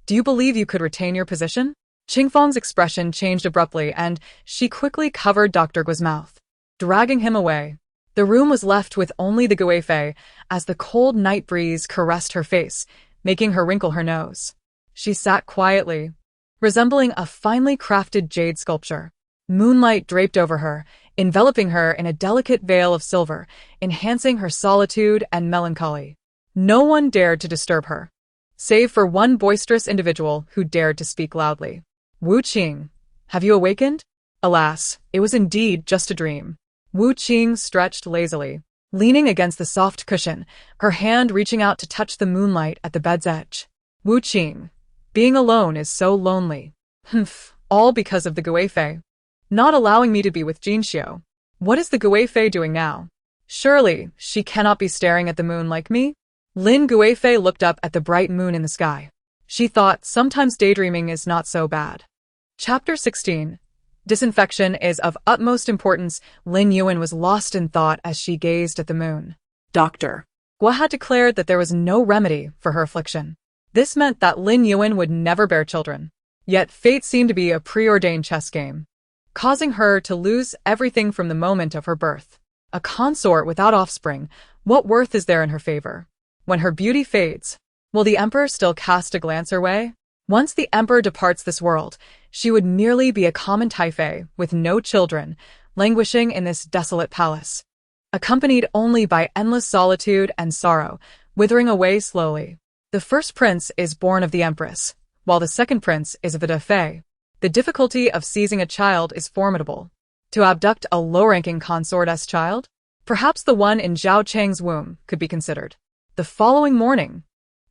do you believe you could retain your position?" Qingfang's expression changed abruptly, and she quickly covered Dr. Gua's mouth, dragging him away. The room was left with only the Guifei as the cold night breeze caressed her face, making her wrinkle her nose. She sat quietly, resembling a finely crafted jade sculpture. Moonlight draped over her, enveloping her in a delicate veil of silver, enhancing her solitude and melancholy. No one dared to disturb her, save for one boisterous individual who dared to speak loudly. "Wu Qing, have you awakened?" Alas, it was indeed just a dream. Wu Qing stretched lazily, leaning against the soft cushion, her hand reaching out to touch the moonlight at the bed's edge. "Wu Qing, being alone is so lonely. Humph, all because of the Guifei. Not allowing me to be with Jinxiu. What is the Guifei doing now? Surely, she cannot be staring at the moon like me?" Lin Guifei looked up at the bright moon in the sky. She thought sometimes daydreaming is not so bad. Chapter 16. Disinfection is of utmost importance. Lin Yuan was lost in thought as she gazed at the moon. Doctor. Gua had declared that there was no remedy for her affliction. This meant that Lin Yuan would never bear children. Yet fate seemed to be a preordained chess game, causing her to lose everything from the moment of her birth. A consort without offspring, what worth is there in her favor? When her beauty fades, will the emperor still cast a glance her way? Once the emperor departs this world, she would merely be a common taifei with no children, languishing in this desolate palace, accompanied only by endless solitude and sorrow, withering away slowly. The first prince is born of the empress, while the second prince is of a Defy. The difficulty of seizing a child is formidable. To abduct a low-ranking consort's child? Perhaps the one in Zhao Cheng's womb could be considered. The following morning,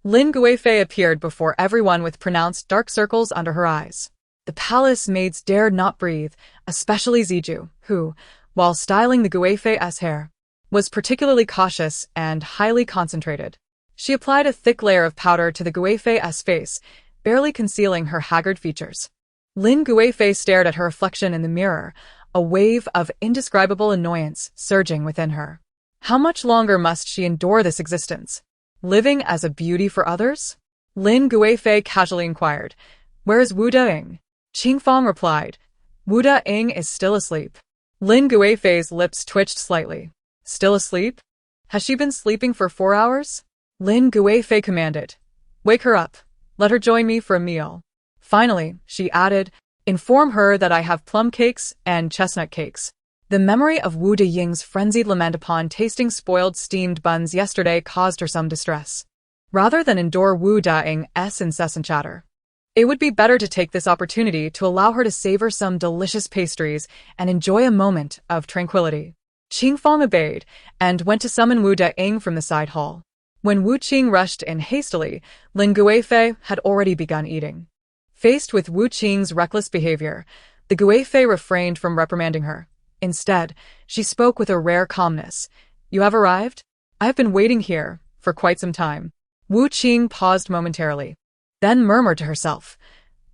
Lin Guifei appeared before everyone with pronounced dark circles under her eyes. The palace maids dared not breathe, especially Ziju, who, while styling the Guifei's hair, was particularly cautious and highly concentrated. She applied a thick layer of powder to the Guifei's face, barely concealing her haggard features. Lin Guifei stared at her reflection in the mirror, a wave of indescribable annoyance surging within her. How much longer must she endure this existence? Living as a beauty for others? Lin Guifei casually inquired, "Where is Wu Daing?" Qingfang replied, "Wu Daing is still asleep." Lin Guifei's lips twitched slightly. Still asleep? Has she been sleeping for 4 hours? Lin Guifei commanded, "Wake her up. Let her join me for a meal." Finally, she added, "Inform her that I have plum cakes and chestnut cakes." The memory of Wu Daying's frenzied lament upon tasting spoiled steamed buns yesterday caused her some distress. Rather than endure Wu Daing's incessant chatter, it would be better to take this opportunity to allow her to savor some delicious pastries and enjoy a moment of tranquility. Qingfang obeyed and went to summon Wu Daing from the side hall. When Wu Qing rushed in hastily, Lin Guifei had already begun eating. Faced with Wu Qing's reckless behavior, the Guifei refrained from reprimanding her. Instead, she spoke with a rare calmness. "You have arrived? I have been waiting here for quite some time." Wu Qing paused momentarily, then murmured to herself,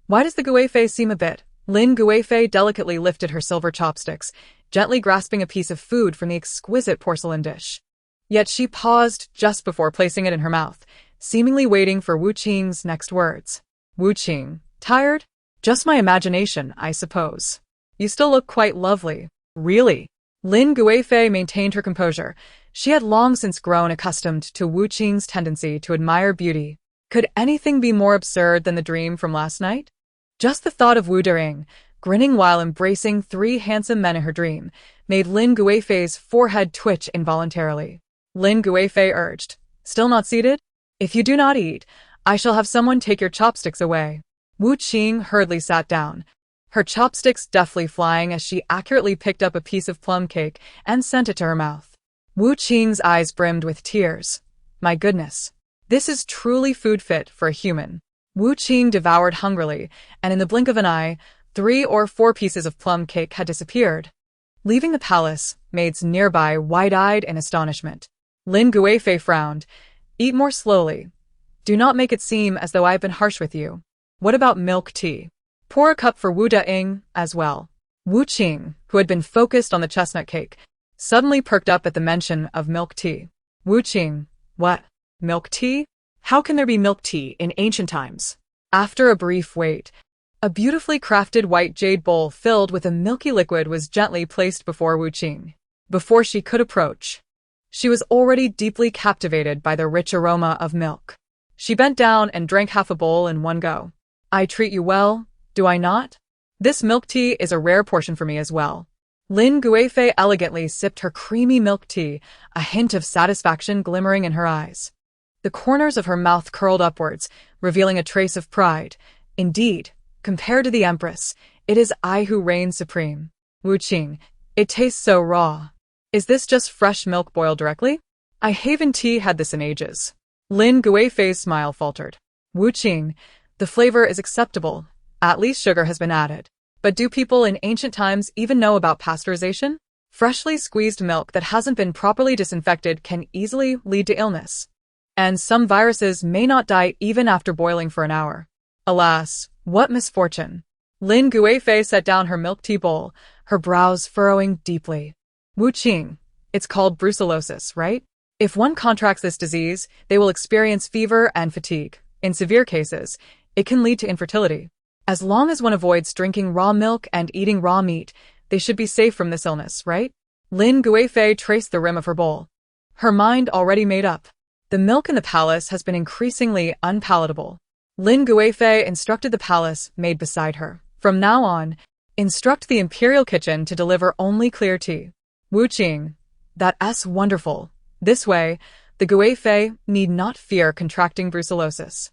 "Why does the Guifei seem a bit?" Lin Guifei delicately lifted her silver chopsticks, gently grasping a piece of food from the exquisite porcelain dish. Yet she paused just before placing it in her mouth, seemingly waiting for Wu Qing's next words. "Wu Qing, tired? Just my imagination, I suppose. You still look quite lovely." "Really?" Lin Guifei maintained her composure. She had long since grown accustomed to Wu Qing's tendency to admire beauty, Could anything be more absurd than the dream from last night? Just the thought of Wu Dering, grinning while embracing 3 handsome men in her dream, made Lin Guifei's forehead twitch involuntarily. Lin Guifei urged, "Still not seated? If you do not eat, I shall have someone take your chopsticks away." Wu Qing hurriedly sat down, her chopsticks deftly flying as she accurately picked up a piece of plum cake and sent it to her mouth. Wu Qing's eyes brimmed with tears. My goodness. This is truly food fit for a human. Wu Qing devoured hungrily, and in the blink of an eye, 3 or 4 pieces of plum cake had disappeared. Leaving the palace, maids nearby wide-eyed in astonishment. Lin Guifei frowned. Eat more slowly. Do not make it seem as though I have been harsh with you. What about milk tea? Pour a cup for Wu Dering as well. Wu Qing, who had been focused on the chestnut cake, suddenly perked up at the mention of milk tea. Wu Qing, what? Milk tea? How can there be milk tea in ancient times? After a brief wait, a beautifully crafted white jade bowl filled with a milky liquid was gently placed before Wu Qing. Before she could approach, she was already deeply captivated by the rich aroma of milk. She bent down and drank half a bowl in one go. I treat you well, do I not? This milk tea is a rare portion for me as well. Lin Guifei elegantly sipped her creamy milk tea, a hint of satisfaction glimmering in her eyes. The corners of her mouth curled upwards, revealing a trace of pride. Indeed, compared to the empress, it is I who reign supreme. Wu Qing, it tastes so raw. Is this just fresh milk boiled directly? I haven't tea had this in ages. Lin Guifei's smile faltered. Wu Qing, the flavor is acceptable. At least sugar has been added. But do people in ancient times even know about pasteurization? Freshly squeezed milk that hasn't been properly disinfected can easily lead to illness. And some viruses may not die even after boiling for an hour. Alas, what misfortune. Lin Guifei set down her milk tea bowl, her brows furrowing deeply. Wu Qing, it's called brucellosis, right? If one contracts this disease, they will experience fever and fatigue. In severe cases, it can lead to infertility. As long as one avoids drinking raw milk and eating raw meat, they should be safe from this illness, right? Lin Guifei traced the rim of her bowl. Her mind already made up. The milk in the palace has been increasingly unpalatable. Lin Guifei instructed the palace maid beside her. From now on, instruct the imperial kitchen to deliver only clear tea. Wu Qing, that's wonderful. This way, the Guifei need not fear contracting brucellosis.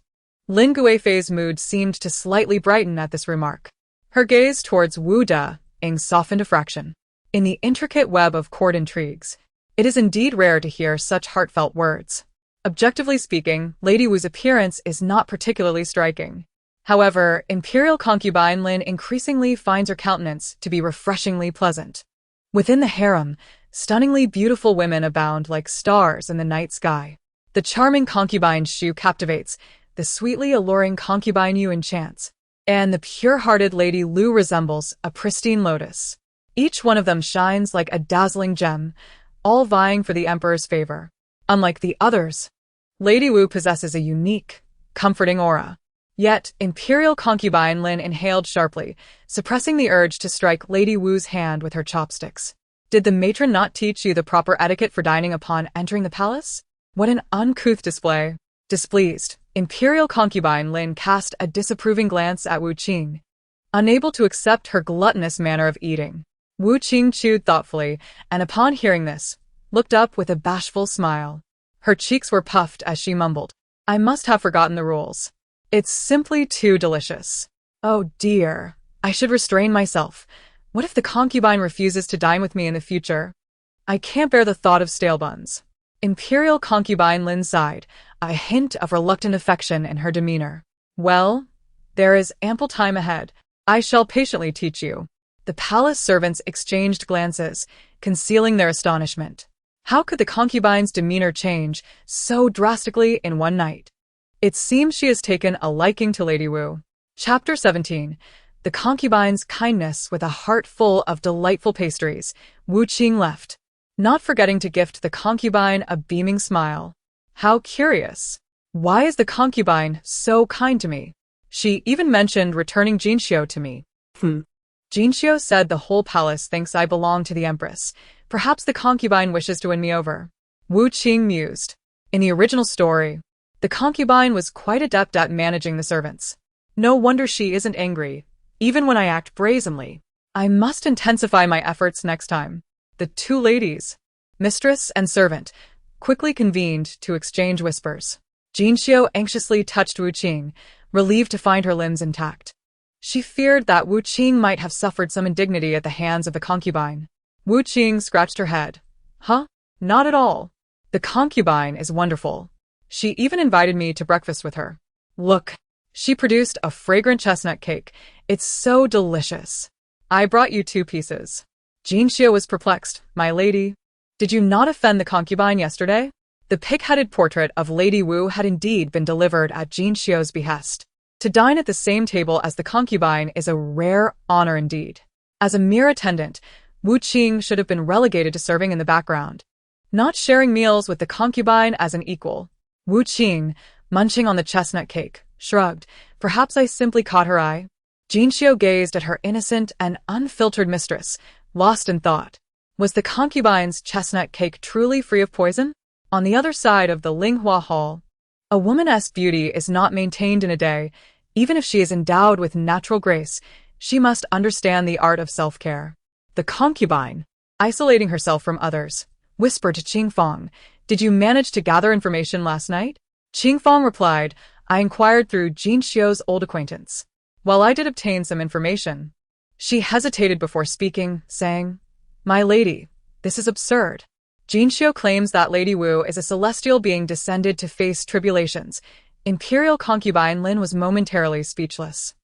Lin Guifei's mood seemed to slightly brighten at this remark. Her gaze towards Wu Dering softened a fraction. In the intricate web of court intrigues, it is indeed rare to hear such heartfelt words. Objectively speaking, Lady Wu's appearance is not particularly striking. However, imperial concubine Lin increasingly finds her countenance to be refreshingly pleasant. Within the harem, stunningly beautiful women abound like stars in the night sky. The charming concubine Shu captivates, the sweetly alluring concubine Yu enchants, and the pure-hearted Lady Lu resembles a pristine lotus. Each one of them shines like a dazzling gem, all vying for the emperor's favor. Unlike the others, Lady Wu possesses a unique, comforting aura. Yet, imperial concubine Lin inhaled sharply, suppressing the urge to strike Lady Wu's hand with her chopsticks. Did the matron not teach you the proper etiquette for dining upon entering the palace? What an uncouth display. Displeased, imperial concubine Lin cast a disapproving glance at Wu Qing, unable to accept her gluttonous manner of eating. Wu Qing chewed thoughtfully, and upon hearing this, looked up with a bashful smile. Her cheeks were puffed as she mumbled, I must have forgotten the rules. It's simply too delicious. Oh dear, I should restrain myself. What if the concubine refuses to dine with me in the future? I can't bear the thought of stale buns. Imperial concubine Lin sighed, a hint of reluctant affection in her demeanor. Well, there is ample time ahead. I shall patiently teach you. The palace servants exchanged glances, concealing their astonishment. How could the concubine's demeanor change so drastically in one night? It seems she has taken a liking to Lady Wu. Chapter 17. The concubine's kindness. With a heart full of delightful pastries, Wu Qing left, not forgetting to gift the concubine a beaming smile. How curious. Why is the concubine so kind to me? She even mentioned returning Jinxiu to me. Jinxiu said the whole palace thinks I belong to the empress. Perhaps the concubine wishes to win me over. Wu Qing mused. In the original story, The concubine was quite adept at managing the servants. No wonder she isn't angry, even when I act brazenly. I must intensify my efforts next time. The two ladies, mistress and servant, quickly convened to exchange whispers. Jinxiu anxiously touched Wu Qing, relieved to find her limbs intact. She feared that Wu Qing might have suffered some indignity at the hands of the concubine. Wu Qing scratched her head. Huh? Not at all. The concubine is wonderful. She even invited me to breakfast with her. Look. She produced a fragrant chestnut cake. It's so delicious. I brought you 2 pieces. Jinxiu was perplexed. My lady, did you not offend the concubine yesterday? The pig-headed portrait of Lady Wu had indeed been delivered at Jinxiu's behest. To dine at the same table as the concubine is a rare honor indeed. As a mere attendant, Wu Qing should have been relegated to serving in the background, not sharing meals with the concubine as an equal. Wu Qing, munching on the chestnut cake, shrugged. Perhaps I simply caught her eye. Jinxiu gazed at her innocent and unfiltered mistress, lost in thought. Was the concubine's chestnut cake truly free of poison? On the other side of the Linghua Hall, a woman's beauty is not maintained in a day. Even if she is endowed with natural grace, she must understand the art of self-care. The concubine, isolating herself from others, whispered to Qing Fong, "Did you manage to gather information last night?" Qing Fong replied, "I inquired through Jinxiu's old acquaintance. While I did obtain some information." She hesitated before speaking, saying, "My lady, this is absurd. Jinxiu claims that Lady Wu is a celestial being descended to face tribulations." Imperial concubine Lin was momentarily speechless.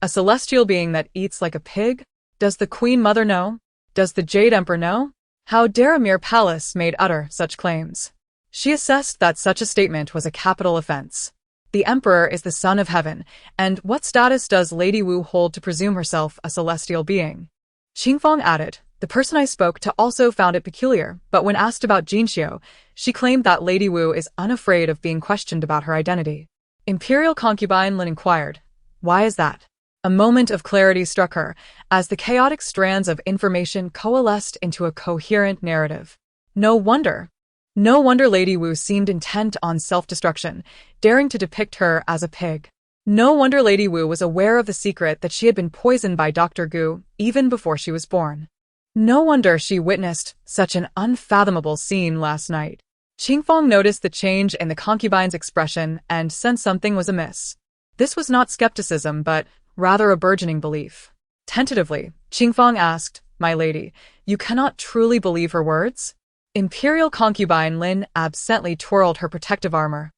A celestial being that eats like a pig? Does the Queen Mother know? Does the Jade Emperor know? How dare a mere palace maid utter such claims? She assessed that such a statement was a capital offense. The Emperor is the son of heaven, and what status does Lady Wu hold to presume herself a celestial being? Qing Fong added, "The person I spoke to also found it peculiar, but when asked about Jinxiu, she claimed that Lady Wu is unafraid of being questioned about her identity." Imperial concubine Lin inquired, "Why is that?" A moment of clarity struck her, as the chaotic strands of information coalesced into a coherent narrative. No wonder Lady Wu seemed intent on self-destruction, daring to depict her as a pig. No wonder Lady Wu was aware of the secret that she had been poisoned by Dr. Gu even before she was born. No wonder she witnessed such an unfathomable scene last night. Qing Fong noticed the change in the concubine's expression and sensed something was amiss. This was not skepticism, but rather a burgeoning belief. Tentatively, Qing Fong asked, "My lady, you cannot truly believe her words?" Imperial concubine Lin absently twirled her protective armor,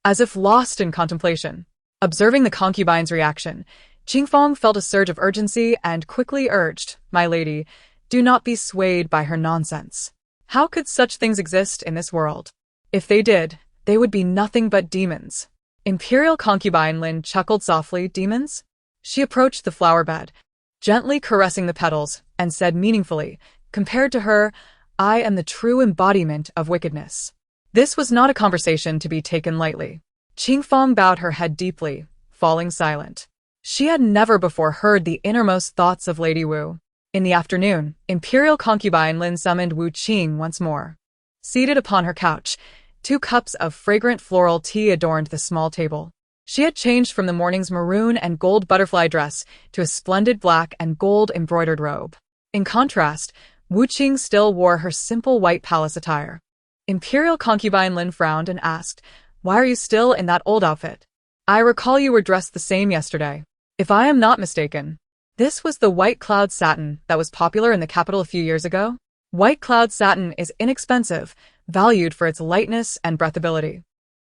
as if lost in contemplation. Observing the concubine's reaction, Qing Fong felt a surge of urgency and quickly urged, "My lady, do not be swayed by her nonsense. How could such things exist in this world? If they did, they would be nothing but demons." Imperial concubine Lin chuckled softly. "Demons?" She approached the flower bed, gently caressing the petals, and said meaningfully, "Compared to her, I am the true embodiment of wickedness." This was not a conversation to be taken lightly. Qing Fong bowed her head deeply, falling silent. She had never before heard the innermost thoughts of Lady Wu. In the afternoon, Imperial concubine Lin summoned Wu Qing once more. Seated upon her couch, 2 cups of fragrant floral tea adorned the small table. She had changed from the morning's maroon and gold butterfly dress to a splendid black and gold embroidered robe. In contrast, Wu Qing still wore her simple white palace attire. Imperial concubine Lin frowned and asked, "Why are you still in that old outfit? I recall you were dressed the same yesterday. If I am not mistaken, this was the white cloud satin that was popular in the capital a few years ago." White cloud satin is inexpensive, valued for its lightness and breathability,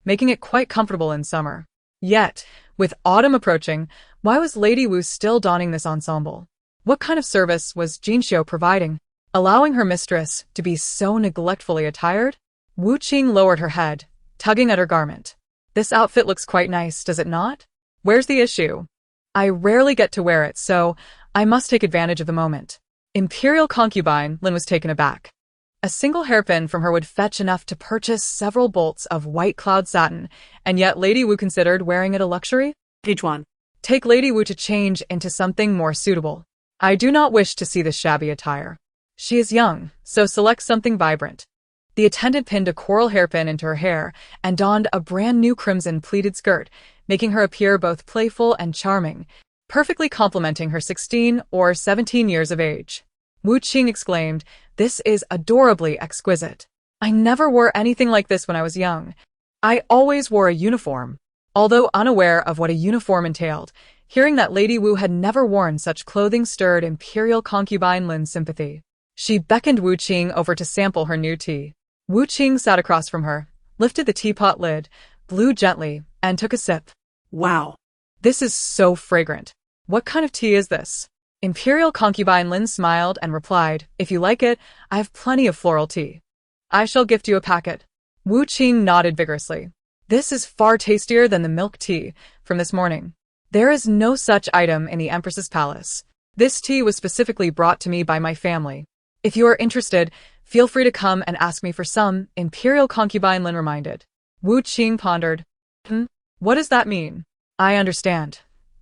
making it quite comfortable in summer. Yet, with autumn approaching, why was Lady Wu still donning this ensemble? What kind of service was Jinxiu providing, allowing her mistress to be so neglectfully attired? Wu Qing lowered her head, tugging at her garment. "This outfit looks quite nice, does it not? Where's the issue? I rarely get to wear it, so I must take advantage of the moment." Imperial concubine Lin was taken aback. A single hairpin from her would fetch enough to purchase several bolts of white cloud satin, and yet Lady Wu considered wearing it a luxury? Page 1. Take Lady Wu to change into something more suitable. I do not wish to see this shabby attire. She is young, so select something vibrant. The attendant pinned a coral hairpin into her hair and donned a brand new crimson pleated skirt, making her appear both playful and charming, perfectly complementing her 16 or 17 years of age. Wu Qing exclaimed, "This is adorably exquisite. I never wore anything like this when I was young. I always wore a uniform." Although unaware of what a uniform entailed, hearing that Lady Wu had never worn such clothing stirred imperial concubine Lin's sympathy. She beckoned Wu Qing over to sample her new tea. Wu Qing sat across from her, lifted the teapot lid, blew gently, and took a sip. Wow. "This is so fragrant. What kind of tea is this?" Imperial concubine Lin smiled and replied, "If you like it, I have plenty of floral tea. I shall gift you a packet." Wu Qing nodded vigorously. "This is far tastier than the milk tea from this morning. There is no such item in the Empress's palace. This tea was specifically brought to me by my family. If you are interested, feel free to come and ask me for some," Imperial concubine Lin reminded. Wu Qing pondered. What does that mean?" "I understand.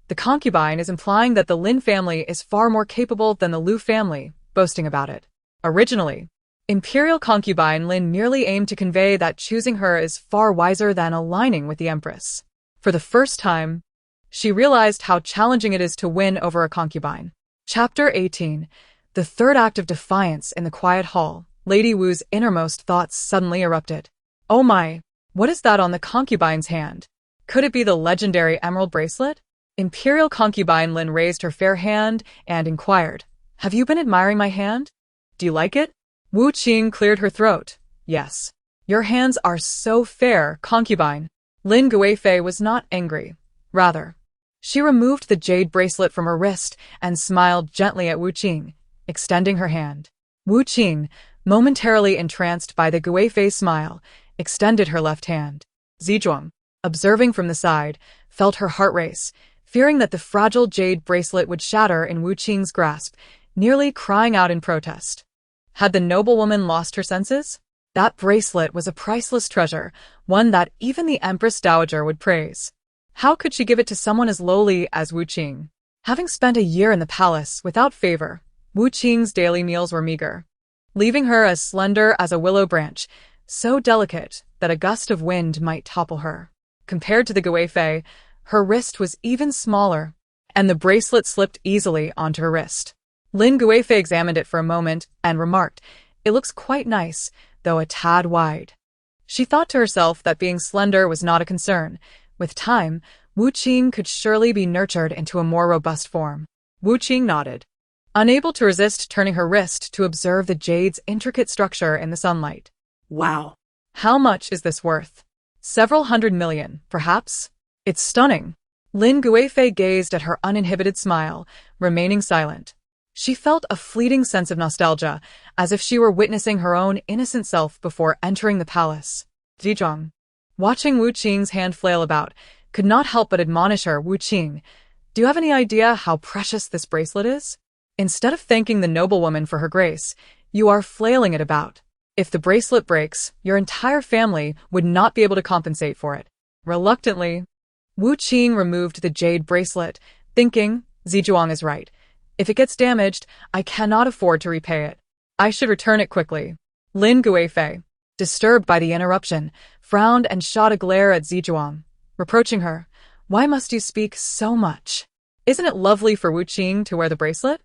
The concubine is implying that the Lin family is far more capable than the Liu family, boasting about it. Originally, Imperial concubine Lin merely aimed to convey that choosing her is far wiser than aligning with the Empress. For the first time, she realized how challenging it is to win over a concubine. Chapter 18. The third act of defiance in the quiet hall. Lady Wu's innermost thoughts suddenly erupted. "Oh my, what is that on the concubine's hand? Could it be the legendary emerald bracelet?" Imperial concubine Lin raised her fair hand and inquired, "Have you been admiring my hand? Do you like it?" Wu Qing cleared her throat. "Yes. Your hands are so fair, concubine." Lin Guifei was not angry. Rather, she removed the jade bracelet from her wrist and smiled gently at Wu Qing, extending her hand. Wu Qing, momentarily entranced by the Guifei smile, extended her left hand. Zizhuang, observing from the side, felt her heart race, fearing that the fragile jade bracelet would shatter in Wu Qing's grasp, nearly crying out in protest. Had the noblewoman lost her senses? That bracelet was a priceless treasure, one that even the Empress Dowager would praise. How could she give it to someone as lowly as Wu Qing? Having spent a year in the palace without favor, Wu Qing's daily meals were meager, leaving her as slender as a willow branch, so delicate that a gust of wind might topple her. Compared to the Guifei, her wrist was even smaller, and the bracelet slipped easily onto her wrist. Lin Guifei examined it for a moment and remarked, "It looks quite nice, though a tad wide." She thought to herself that being slender was not a concern. With time, Wu Qing could surely be nurtured into a more robust form. Wu Qing nodded, unable to resist turning her wrist to observe the jade's intricate structure in the sunlight. Wow. "How much is this worth?" "Several hundred million, perhaps." "It's stunning." Lin Guifei gazed at her uninhibited smile, remaining silent. She felt a fleeting sense of nostalgia, as if she were witnessing her own innocent self before entering the palace. Zizhuang, watching Wu Qing's hand flail about, could not help but admonish her. "Wu Qing, do you have any idea how precious this bracelet is? Instead of thanking the noblewoman for her grace, you are flailing it about. If the bracelet breaks, your entire family would not be able to compensate for it." Reluctantly, Wu Qing removed the jade bracelet, thinking, "Zizhuang is right. If it gets damaged, I cannot afford to repay it. I should return it quickly." Lin Guifei, disturbed by the interruption, frowned and shot a glare at Zizhuang, reproaching her. "Why must you speak so much? Isn't it lovely for Wu Qing to wear the bracelet?"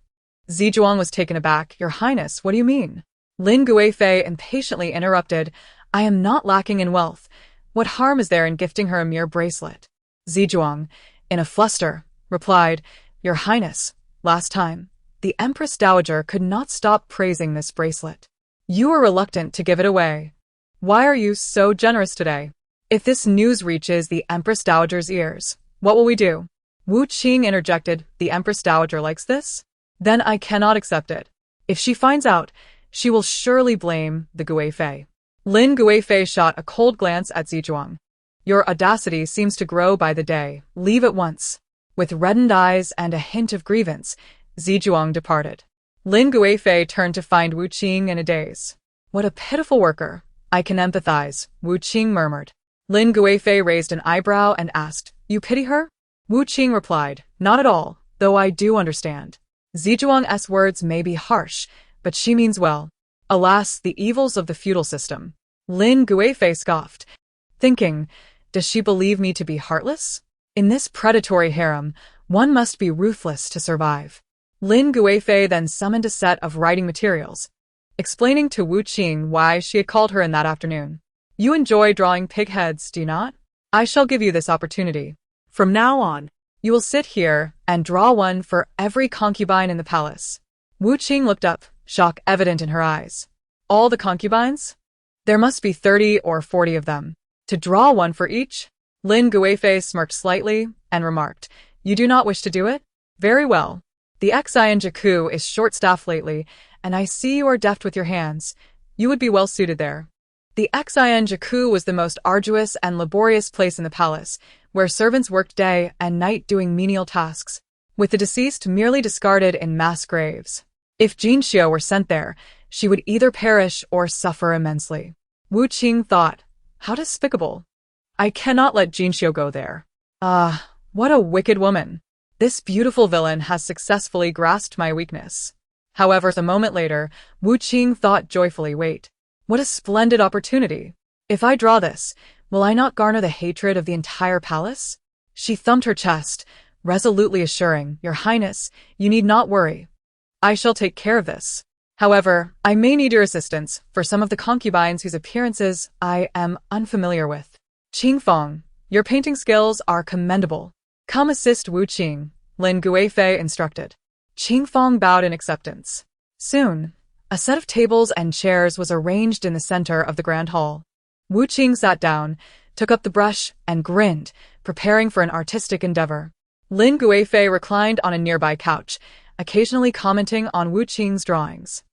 Zizhuang was taken aback. "Your Highness, what do you mean?" Lin Guifei impatiently interrupted. "I am not lacking in wealth. What harm is there in gifting her a mere bracelet?" Zizhuang, in a fluster, replied, "Your Highness, last time, the Empress Dowager could not stop praising this bracelet. You were reluctant to give it away. Why are you so generous today? If this news reaches the Empress Dowager's ears, what will we do?" Wu Qing interjected. "The Empress Dowager likes this? Then I cannot accept it. If she finds out, she will surely blame the Guifei." Lin Guifei shot a cold glance at Zizhuang. "Your audacity seems to grow by the day. Leave at once." With reddened eyes and a hint of grievance, Zizhuang departed. Lin Guifei turned to find Wu Qing in a daze. "What a pitiful worker. I can empathize," Wu Qing murmured. Lin Guifei raised an eyebrow and asked, "You pity her?" Wu Qing replied, "Not at all, though I do understand. Zizhuang's words may be harsh, but she means well. Alas, the evils of the feudal system. Lin Guifei scoffed, thinking, does she believe me to be heartless? In this predatory harem, one must be ruthless to survive. Lin Guifei then summoned a set of writing materials, explaining to Wu Qing why she had called her in that afternoon. You enjoy drawing pig heads, do you not? I shall give you this opportunity. From now on, you will sit here and draw one for every concubine in the palace. Wu Qing looked up, shock evident in her eyes. All the concubines? There must be 30 or 40 of them. To draw one for each? Lin Guifei smirked slightly and remarked, you do not wish to do it? Very well. The Xianjiku is short-staffed lately, and I see you are deft with your hands. You would be well suited there. The Xianjiku was the most arduous and laborious place in the palace, where servants worked day and night doing menial tasks, with the deceased merely discarded in mass graves. If Jinxiu were sent there, she would either perish or suffer immensely. Wu Qing thought, how despicable. I cannot let Jinxiu go there. Ah, what a wicked woman. This beautiful villain has successfully grasped my weakness. However, a moment later, Wu Qing thought joyfully, wait, what a splendid opportunity. If I draw this, will I not garner the hatred of the entire palace? She thumped her chest, resolutely assuring, Your Highness, you need not worry. I shall take care of this. However, I may need your assistance for some of the concubines whose appearances I am unfamiliar with. Qingfeng, your painting skills are commendable. Come assist Wu Qing, Lin Guifei instructed. Qingfeng bowed in acceptance. Soon, a set of tables and chairs was arranged in the center of the grand hall. Wu Qing sat down, took up the brush, and grinned, preparing for an artistic endeavor. Lin Guifei reclined on a nearby couch, occasionally commenting on Wu Qing's drawings.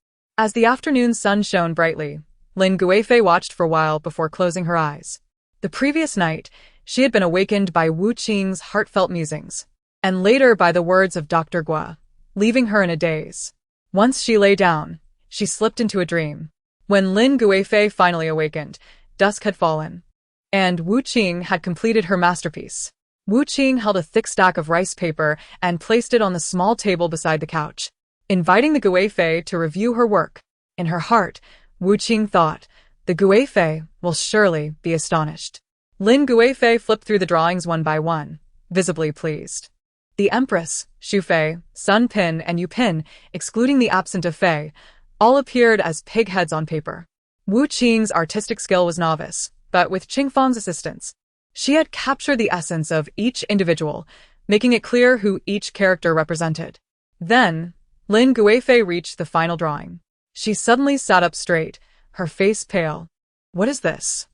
As the afternoon sun shone brightly, Lin Guifei watched for a while before closing her eyes. The previous night, she had been awakened by Wu Qing's heartfelt musings, and later by the words of Dr. Gua, leaving her in a daze. Once she lay down, she slipped into a dream. When Lin Guifei finally awakened, dusk had fallen, and Wu Qing had completed her masterpiece. Wu Qing held a thick stack of rice paper and placed it on the small table beside the couch, inviting the Guifei to review her work. In her heart, Wu Qing thought, the Guifei will surely be astonished. Lin Guifei flipped through the drawings one by one, visibly pleased. The empress, Xu Fei, Sun Pin, and Yu Pin, excluding the absent of Fei, all appeared as pig heads on paper. Wu Qing's artistic skill was novice, but with Qingfeng's assistance, she had captured the essence of each individual, making it clear who each character represented. Then, Lin Guifei reached the final drawing. She suddenly sat up straight, her face pale. What is this?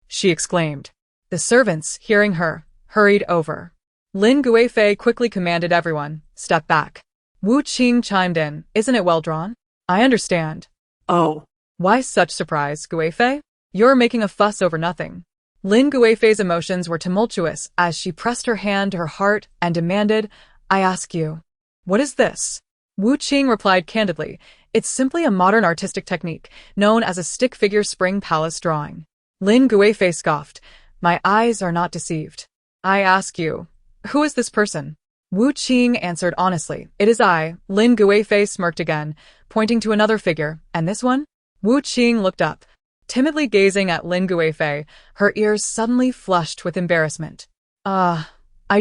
She exclaimed. The servants, hearing her, hurried over. Lin Guifei quickly commanded everyone, step back. Wu Qing chimed in, isn't it well drawn? I understand. Oh. Why such surprise, Guifei? You're making a fuss over nothing. Lin Guifei's emotions were tumultuous as she pressed her hand to her heart and demanded, I ask you, what is this? Wu Qing replied candidly, it's simply a modern artistic technique known as a stick figure spring palace drawing. Lin Guifei scoffed, my eyes are not deceived. I ask you, who is this person? Wu Qing answered honestly, it is I. Lin Guifei smirked again, pointing to another figure, and this one? Wu Qing looked up, timidly gazing at Lin Guifei, her ears suddenly flushed with embarrassment. I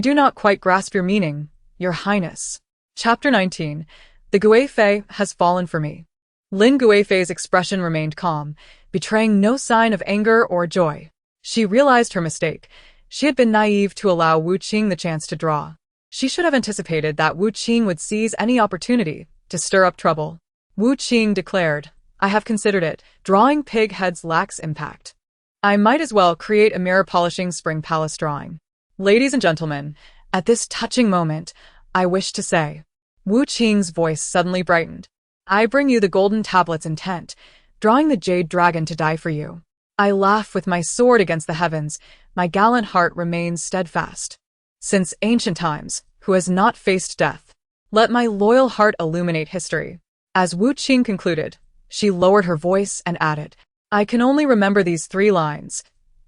do not quite grasp your meaning, Your Highness. Chapter 19. The Guifei has fallen for me. Lin Guifei's expression remained calm, betraying no sign of anger or joy. She realized her mistake. She had been naive to allow Wu Qing the chance to draw. She should have anticipated that Wu Qing would seize any opportunity to stir up trouble. Wu Qing declared, I have considered it. Drawing pig heads lacks impact. I might as well create a mirror polishing spring palace drawing. Ladies and gentlemen, at this touching moment, I wish to say. Wu Qing's voice suddenly brightened. I bring you the golden tablet's intent, drawing the jade dragon to die for you. I laugh with my sword against the heavens, my gallant heart remains steadfast. Since ancient times, who has not faced death? Let my loyal heart illuminate history. As Wu Qing concluded, she lowered her voice and added, I can only remember these 3 lines.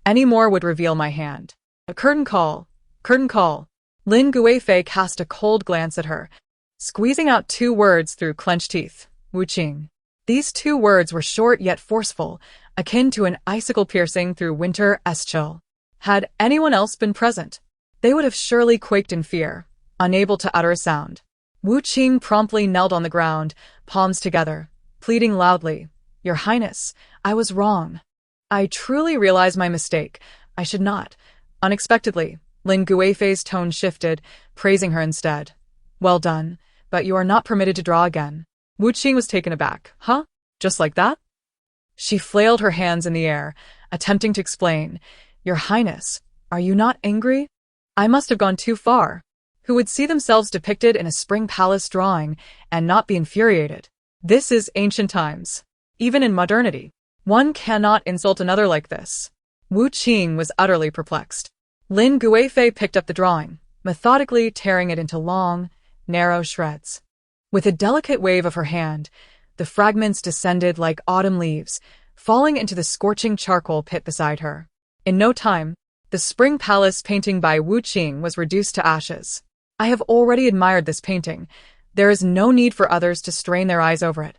Any more would reveal my hand. A curtain call. Curtain call. Lin Guifei cast a cold glance at her, squeezing out 2 words through clenched teeth. Wu Qing. These 2 words were short yet forceful, akin to an icicle piercing through winter's chill. Had anyone else been present, they would have surely quaked in fear, unable to utter a sound. Wu Qing promptly knelt on the ground, palms together, pleading loudly, "Your Highness, I was wrong. I truly realize my mistake. I should not." Unexpectedly, Lin Guifei's tone shifted, praising her instead. "Well done, but you are not permitted to draw again." Wu Qing was taken aback. "Huh? Just like that?" She flailed her hands in the air, attempting to explain. "Your Highness, are you not angry? I must have gone too far. Who would see themselves depicted in a spring palace drawing and not be infuriated? This is ancient times. Even in modernity, one cannot insult another like this." Wu Qing was utterly perplexed. Lin Guifei picked up the drawing, methodically tearing it into long, narrow shreds. With a delicate wave of her hand, the fragments descended like autumn leaves, falling into the scorching charcoal pit beside her. In no time, the spring palace painting by Wu Qing was reduced to ashes. "I have already admired this painting. There is no need for others to strain their eyes over it,"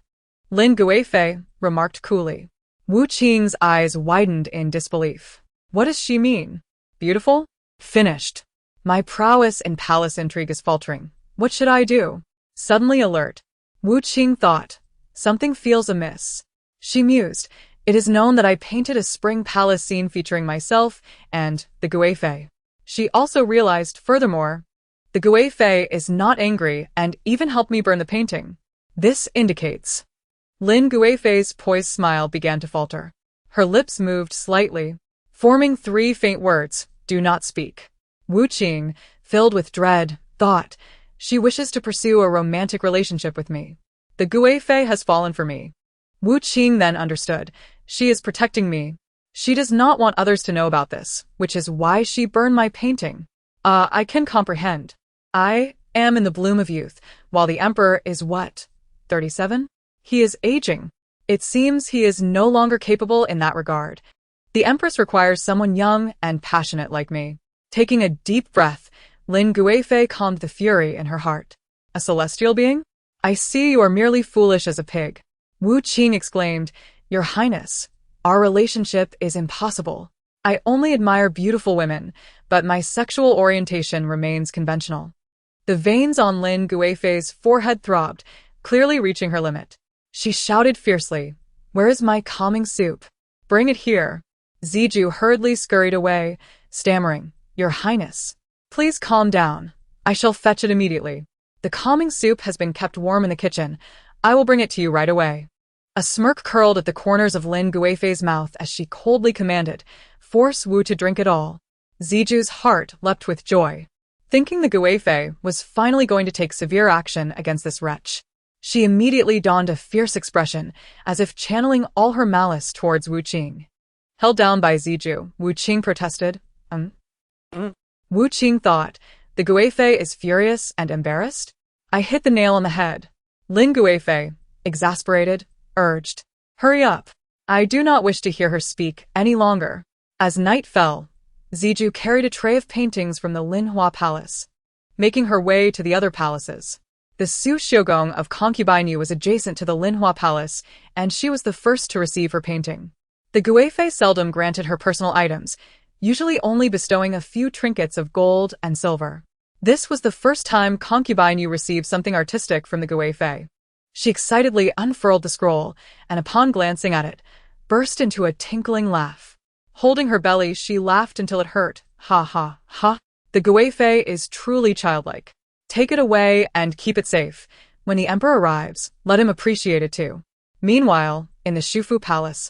Lin Guifei remarked coolly. Wu Qing's eyes widened in disbelief. What does she mean? Beautiful? Finished. My prowess in palace intrigue is faltering. What should I do? Suddenly alert, Wu Qing thought, something feels amiss. She mused, it is known that I painted a spring palace scene featuring myself and the Guifei. She also realized, furthermore, the Guifei is not angry and even helped me burn the painting. This indicates. Lin Guifei's poised smile began to falter. Her lips moved slightly, forming 3 faint words, "Do not speak." Wu Qing, filled with dread, thought, she wishes to pursue a romantic relationship with me. The Guifei has fallen for me. Wu Qing then understood. She is protecting me. She does not want others to know about this, which is why she burned my painting. I can comprehend. I am in the bloom of youth, while the emperor is what? 37? He is aging. It seems he is no longer capable in that regard. The empress requires someone young and passionate like me. Taking a deep breath, Lin Guifei calmed the fury in her heart. A celestial being? I see you are merely foolish as a pig. Wu Qing exclaimed, Your Highness, our relationship is impossible. I only admire beautiful women, but my sexual orientation remains conventional. The veins on Lin Guifei's forehead throbbed, clearly reaching her limit. She shouted fiercely, Where is my calming soup? Bring it here. Ziju hurriedly scurried away, stammering, Your Highness, please calm down. I shall fetch it immediately. The calming soup has been kept warm in the kitchen. I will bring it to you right away. A smirk curled at the corners of Lin Guifei's mouth as she coldly commanded, Force Wu to drink it all. Ziju's heart leapt with joy. Thinking the Guifei was finally going to take severe action against this wretch, she immediately donned a fierce expression, as if channeling all her malice towards Wu Qing. Held down by Ziju, Wu Qing protested. Wu Qing thought, the Guifei is furious and embarrassed? I hit the nail on the head. Lin Guifei, exasperated, urged. Hurry up. I do not wish to hear her speak any longer. As night fell, Ziju carried a tray of paintings from the Linhua Palace, making her way to the other palaces. The Su Xiugong of Concubine was adjacent to the Linhua Palace, and she was the first to receive her painting. The Guifei seldom granted her personal items, usually only bestowing a few trinkets of gold and silver. This was the first time Concubine received something artistic from the Guifei. She excitedly unfurled the scroll, and upon glancing at it, burst into a tinkling laugh. Holding her belly, she laughed until it hurt. Ha ha ha. The Guifei is truly childlike. Take it away and keep it safe. When the emperor arrives, let him appreciate it too. Meanwhile, in the Shufu Palace,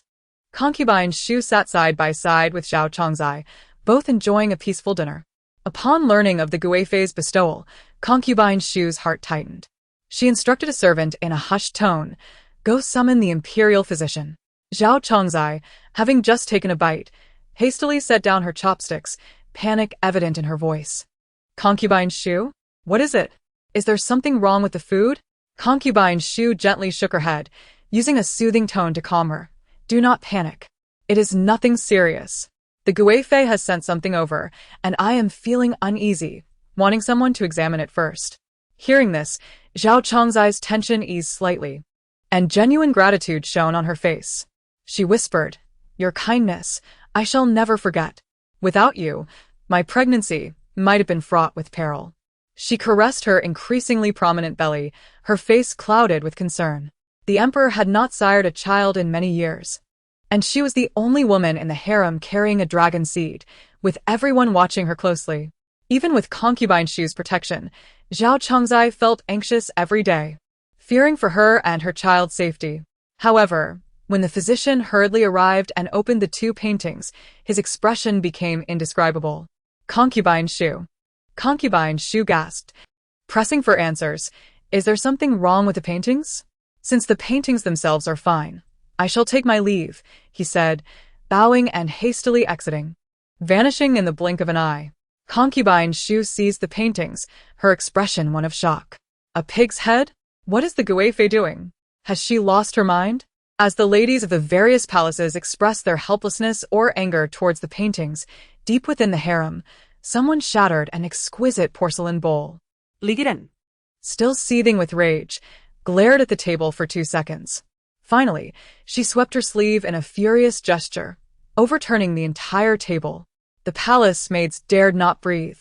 Concubine Shu sat side by side with Zhao Chongzai, both enjoying a peaceful dinner. Upon learning of the Guifei's bestowal, Concubine Shu's heart tightened. She instructed a servant in a hushed tone, Go summon the imperial physician. Zhao Chongzai, having just taken a bite, hastily set down her chopsticks, panic evident in her voice. Concubine Shu? What is it? Is there something wrong with the food? Concubine Shu gently shook her head, using a soothing tone to calm her. Do not panic. It is nothing serious. The Guifei has sent something over, and I am feeling uneasy, wanting someone to examine it first. Hearing this, Zhao Chongzai's tension eased slightly, and genuine gratitude shone on her face. She whispered, Your kindness, I shall never forget. Without you, my pregnancy might have been fraught with peril. She caressed her increasingly prominent belly, her face clouded with concern. The emperor had not sired a child in many years, and she was the only woman in the harem carrying a dragon seed, with everyone watching her closely. Even with concubine Shu's protection, Zhao Chongzai felt anxious every day, fearing for her and her child's safety. However, when the physician hurriedly arrived and opened the two paintings, his expression became indescribable. Concubine Shu. Concubine Shu gasped, pressing for answers. Is there something wrong with the paintings? Since the paintings themselves are fine, I shall take my leave, he said, bowing and hastily exiting. Vanishing in the blink of an eye, Concubine Shu seized the paintings, her expression one of shock. A pig's head? What is the Guifei doing? Has she lost her mind? As the ladies of the various palaces expressed their helplessness or anger towards the paintings, deep within the harem, someone shattered an exquisite porcelain bowl. Li Guiden, Still seething with rage, glared at the table for 2 seconds. Finally, she swept her sleeve in a furious gesture, overturning the entire table. The palace maids dared not breathe,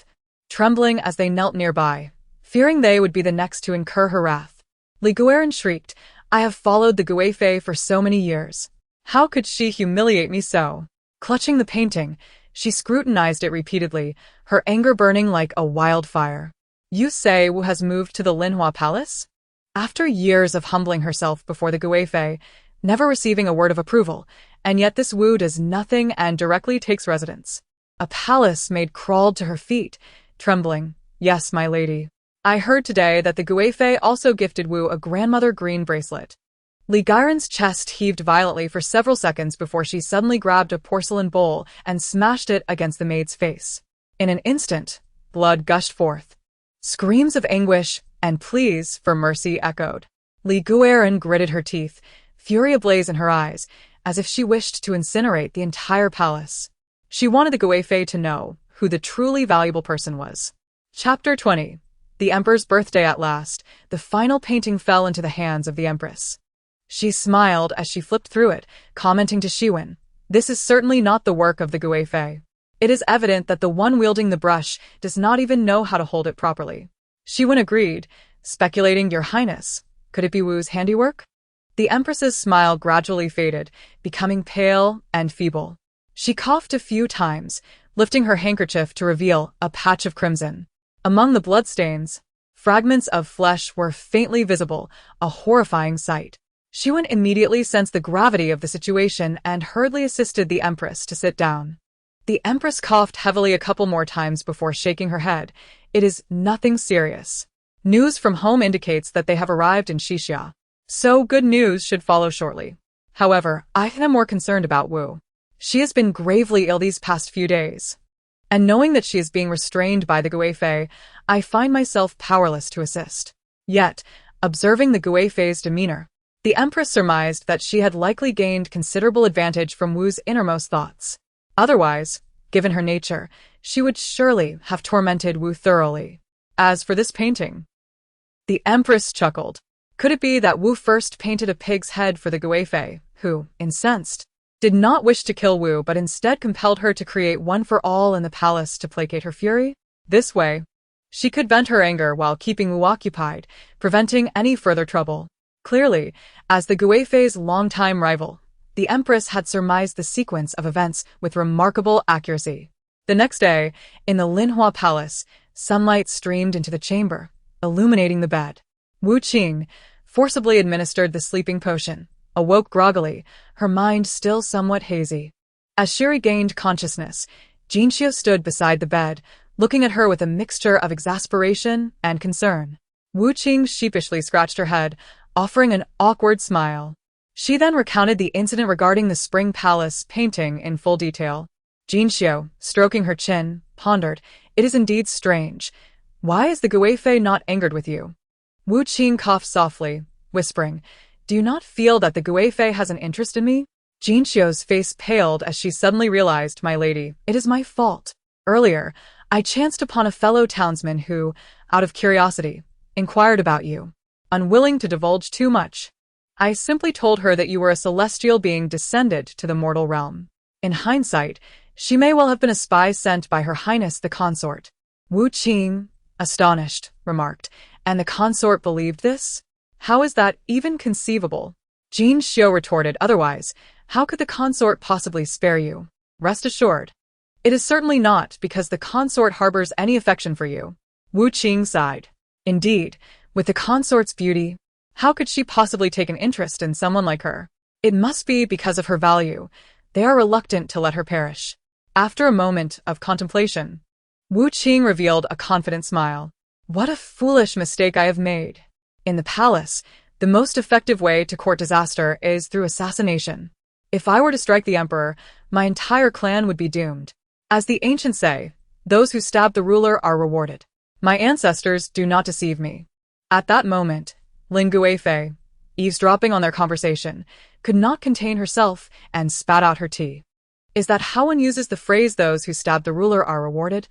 trembling as they knelt nearby, fearing they would be the next to incur her wrath. Li Guiren shrieked, I have followed the Guifei for so many years. How could she humiliate me so? Clutching the painting, she scrutinized it repeatedly, her anger burning like a wildfire. You say Wu has moved to the Linhua Palace? After years of humbling herself before the Guifei, never receiving a word of approval, and yet this Wu does nothing and directly takes residence. A palace maid crawled to her feet, trembling. Yes, my lady. I heard today that the Guifei also gifted Wu a grandmother green bracelet. Li Guiren's chest heaved violently for several seconds before she suddenly grabbed a porcelain bowl and smashed it against the maid's face. In an instant, blood gushed forth. Screams of anguish and pleas for mercy echoed. Li Guiren gritted her teeth, fury ablaze in her eyes, as if she wished to incinerate the entire palace. She wanted the Guifei to know who the truly valuable person was. Chapter 20. The Emperor's birthday at last, the final painting fell into the hands of the Empress. She smiled as she flipped through it, commenting to Shiwen, this is certainly not the work of the Guifei. It is evident that the one wielding the brush does not even know how to hold it properly. Shiwen agreed, speculating, Your Highness, could it be Wu's handiwork? The Empress's smile gradually faded, becoming pale and feeble. She coughed a few times, lifting her handkerchief to reveal a patch of crimson. Among the bloodstains, fragments of flesh were faintly visible, a horrifying sight. Shiwen immediately sensed the gravity of the situation and hurriedly assisted the Empress to sit down. The Empress coughed heavily a couple more times before shaking her head. It is nothing serious. News from home indicates that they have arrived in Xixia, so good news should follow shortly. However, I am more concerned about Wu. She has been gravely ill these past few days, and knowing that she is being restrained by the Guifei, I find myself powerless to assist. Yet, observing the Guifei's demeanor, the Empress surmised that she had likely gained considerable advantage from Wu's innermost thoughts. Otherwise, given her nature, she would surely have tormented Wu thoroughly. As for this painting, the Empress chuckled. Could it be that Wu first painted a pig's head for the Guifei, who, incensed, did not wish to kill Wu but instead compelled her to create one for all in the palace to placate her fury? This way, she could vent her anger while keeping Wu occupied, preventing any further trouble. Clearly, as the Guifei's longtime rival, the Empress had surmised the sequence of events with remarkable accuracy. The next day, in the Linhua Palace, sunlight streamed into the chamber, illuminating the bed. Wu Qing forcibly administered the sleeping potion, awoke groggily, her mind still somewhat hazy. As she regained consciousness, Jinxiu stood beside the bed, looking at her with a mixture of exasperation and concern. Wu Qing sheepishly scratched her head, offering an awkward smile. She then recounted the incident regarding the Spring Palace painting in full detail. Jinxiu, stroking her chin, pondered, It is indeed strange. Why is the Guifei not angered with you? Wu Qing coughed softly, whispering, Do you not feel that the Guifei has an interest in me? Jinxiu's face paled as she suddenly realized, My lady, it is my fault. Earlier, I chanced upon a fellow townsman who, out of curiosity, inquired about you. Unwilling to divulge too much, I simply told her that you were a celestial being descended to the mortal realm. In hindsight, she may well have been a spy sent by Her Highness the Consort. Wu Qing, astonished, remarked, and the consort believed this? How is that even conceivable? Jin Xiu retorted, otherwise, how could the consort possibly spare you? Rest assured. It is certainly not because the consort harbors any affection for you. Wu Qing sighed. Indeed, with the consort's beauty, how could she possibly take an interest in someone like her? It must be because of her value. They are reluctant to let her perish. After a moment of contemplation, Wu Qing revealed a confident smile. What a foolish mistake I have made. In the palace, the most effective way to court disaster is through assassination. If I were to strike the emperor, my entire clan would be doomed. As the ancients say, those who stab the ruler are rewarded. My ancestors do not deceive me. At that moment, Lin Guifei, eavesdropping on their conversation, could not contain herself and spat out her tea. Is that how one uses the phrase those who stab the ruler are rewarded?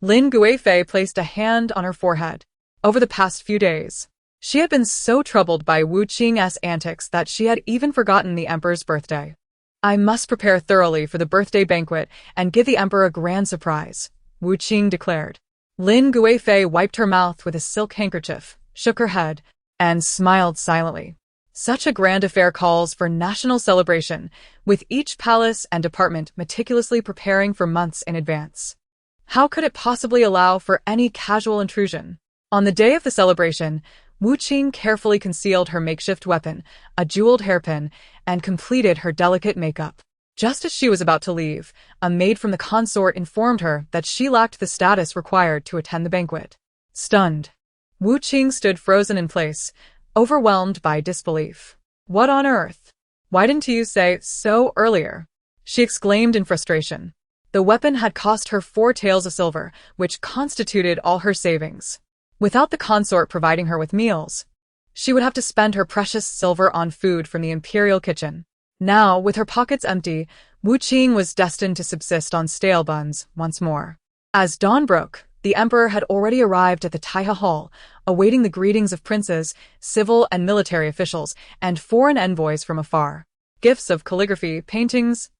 Lin Guifei placed a hand on her forehead. Over the past few days, she had been so troubled by Wu Qing's antics that she had even forgotten the emperor's birthday. I must prepare thoroughly for the birthday banquet and give the emperor a grand surprise, Wu Qing declared. Lin Guifei wiped her mouth with a silk handkerchief, shook her head, and smiled silently. Such a grand affair calls for national celebration, with each palace and department meticulously preparing for months in advance. How could it possibly allow for any casual intrusion? On the day of the celebration, Wu Qing carefully concealed her makeshift weapon, a jeweled hairpin, and completed her delicate makeup. Just as she was about to leave, a maid from the consort informed her that she lacked the status required to attend the banquet. Stunned, Wu Qing stood frozen in place, overwhelmed by disbelief. What on earth? Why didn't you say so earlier? She exclaimed in frustration. The weapon had cost her 4 taels of silver, which constituted all her savings. Without the consort providing her with meals, she would have to spend her precious silver on food from the imperial kitchen. Now, with her pockets empty, Wu Qing was destined to subsist on stale buns once more. As dawn broke, the emperor had already arrived at the Taiha Hall, awaiting the greetings of princes, civil and military officials, and foreign envoys from afar. Gifts of calligraphy, paintings,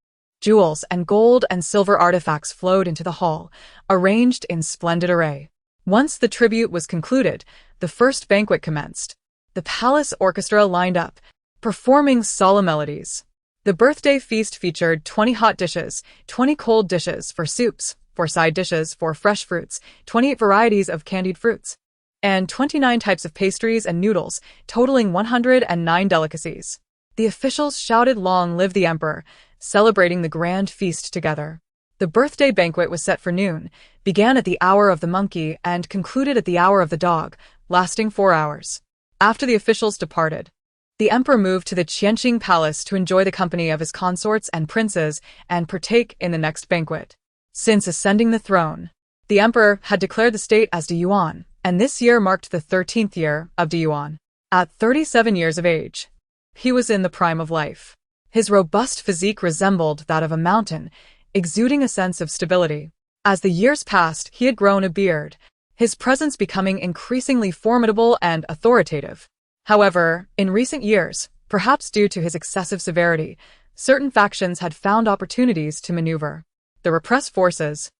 jewels, and gold and silver artifacts flowed into the hall, arranged in splendid array. Once the tribute was concluded, the first banquet commenced. The palace orchestra lined up, performing solemn melodies. The birthday feast featured 20 hot dishes, 20 cold dishes for soups, 4 side dishes for fresh fruits, 28 varieties of candied fruits, and 29 types of pastries and noodles, totaling 109 delicacies. The officials shouted "Long live the emperor," celebrating the grand feast together. The birthday banquet was set for noon, began at the hour of the monkey, and concluded at the hour of the dog, lasting 4 hours. After the officials departed, the emperor moved to the Qianqing Palace to enjoy the company of his consorts and princes and partake in the next banquet. Since ascending the throne, the emperor had declared the state as de Yuan, and this year marked the 13th year of de Yuan. At 37 years of age, he was in the prime of life. His robust physique resembled that of a mountain, exuding a sense of stability. As the years passed, he had grown a beard, his presence becoming increasingly formidable and authoritative. However, in recent years, perhaps due to his excessive severity, certain factions had found opportunities to maneuver. The repressed forces,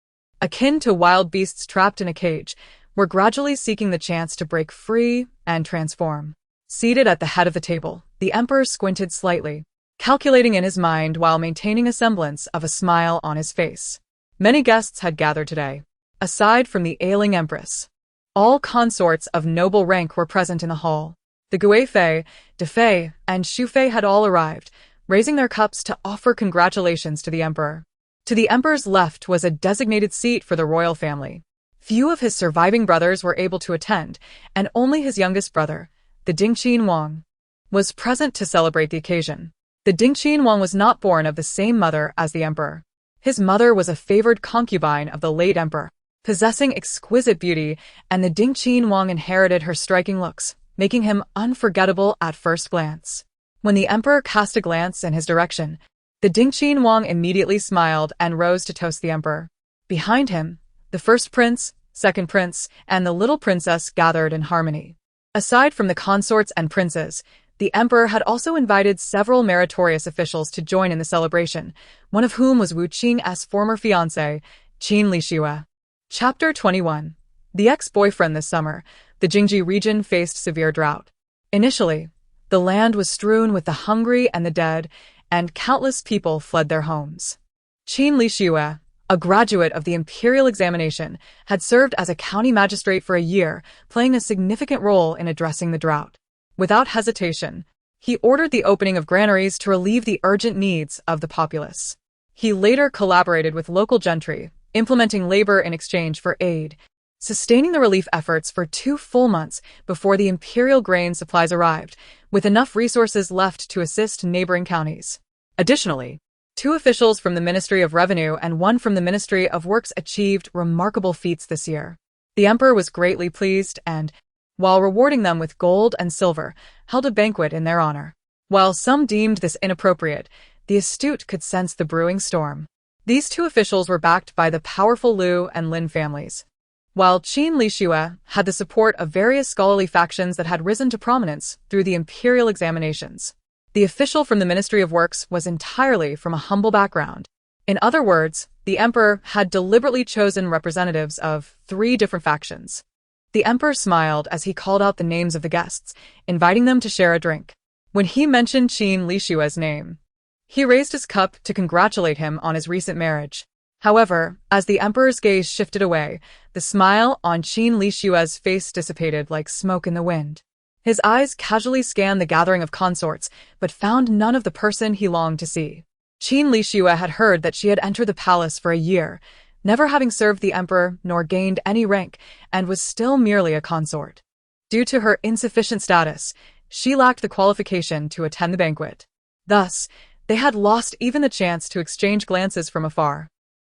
akin to wild beasts trapped in a cage, were gradually seeking the chance to break free and transform. Seated at the head of the table, the emperor squinted slightly, calculating in his mind while maintaining a semblance of a smile on his face. Many guests had gathered today. Aside from the ailing empress, all consorts of noble rank were present in the hall. The Guifei, Defying, and Shufei had all arrived, raising their cups to offer congratulations to the emperor. To the emperor's left was a designated seat for the royal family. Few of his surviving brothers were able to attend, and only his youngest brother, the Dingqian Wang, was present to celebrate the occasion. The Dingqian Wang was not born of the same mother as the emperor. His mother was a favored concubine of the late emperor, possessing exquisite beauty, and the Dingqian Wang inherited her striking looks, making him unforgettable at first glance. When the emperor cast a glance in his direction, the Dingqian Wang immediately smiled and rose to toast the emperor. Behind him, the first prince, second prince, and the little princess gathered in harmony. Aside from the consorts and princes, The emperor had also invited several meritorious officials to join in the celebration, one of whom was Wu Qing's former fiancé, Qin Lixue. Chapter 21. The ex-boyfriend. This summer, the Jingji region faced severe drought. Initially, the land was strewn with the hungry and the dead, and countless people fled their homes. Qin Lixue, a graduate of the imperial examination, had served as a county magistrate for a year, playing a significant role in addressing the drought. Without hesitation, he ordered the opening of granaries to relieve the urgent needs of the populace. He later collaborated with local gentry, implementing labor in exchange for aid, sustaining the relief efforts for 2 full months before the imperial grain supplies arrived, with enough resources left to assist neighboring counties. Additionally, 2 officials from the Ministry of Revenue and 1 from the Ministry of Works achieved remarkable feats this year. The emperor was greatly pleased and, while rewarding them with gold and silver, held a banquet in their honor. While some deemed this inappropriate, the astute could sense the brewing storm. These 2 officials were backed by the powerful Liu and Lin families, while Qin Lixue had the support of various scholarly factions that had risen to prominence through the imperial examinations. The official from the Ministry of Works was entirely from a humble background. In other words, the emperor had deliberately chosen representatives of 3 different factions. The emperor smiled as he called out the names of the guests, inviting them to share a drink. When he mentioned Qin Lixue's name, he raised his cup to congratulate him on his recent marriage. However, as the emperor's gaze shifted away, the smile on Qin Lixue's face dissipated like smoke in the wind. His eyes casually scanned the gathering of consorts, but found none of the person he longed to see. Qin Lixue had heard that she had entered the palace for a year, never having served the emperor nor gained any rank, and was still merely a consort. Due to her insufficient status, she lacked the qualification to attend the banquet. Thus, they had lost even the chance to exchange glances from afar.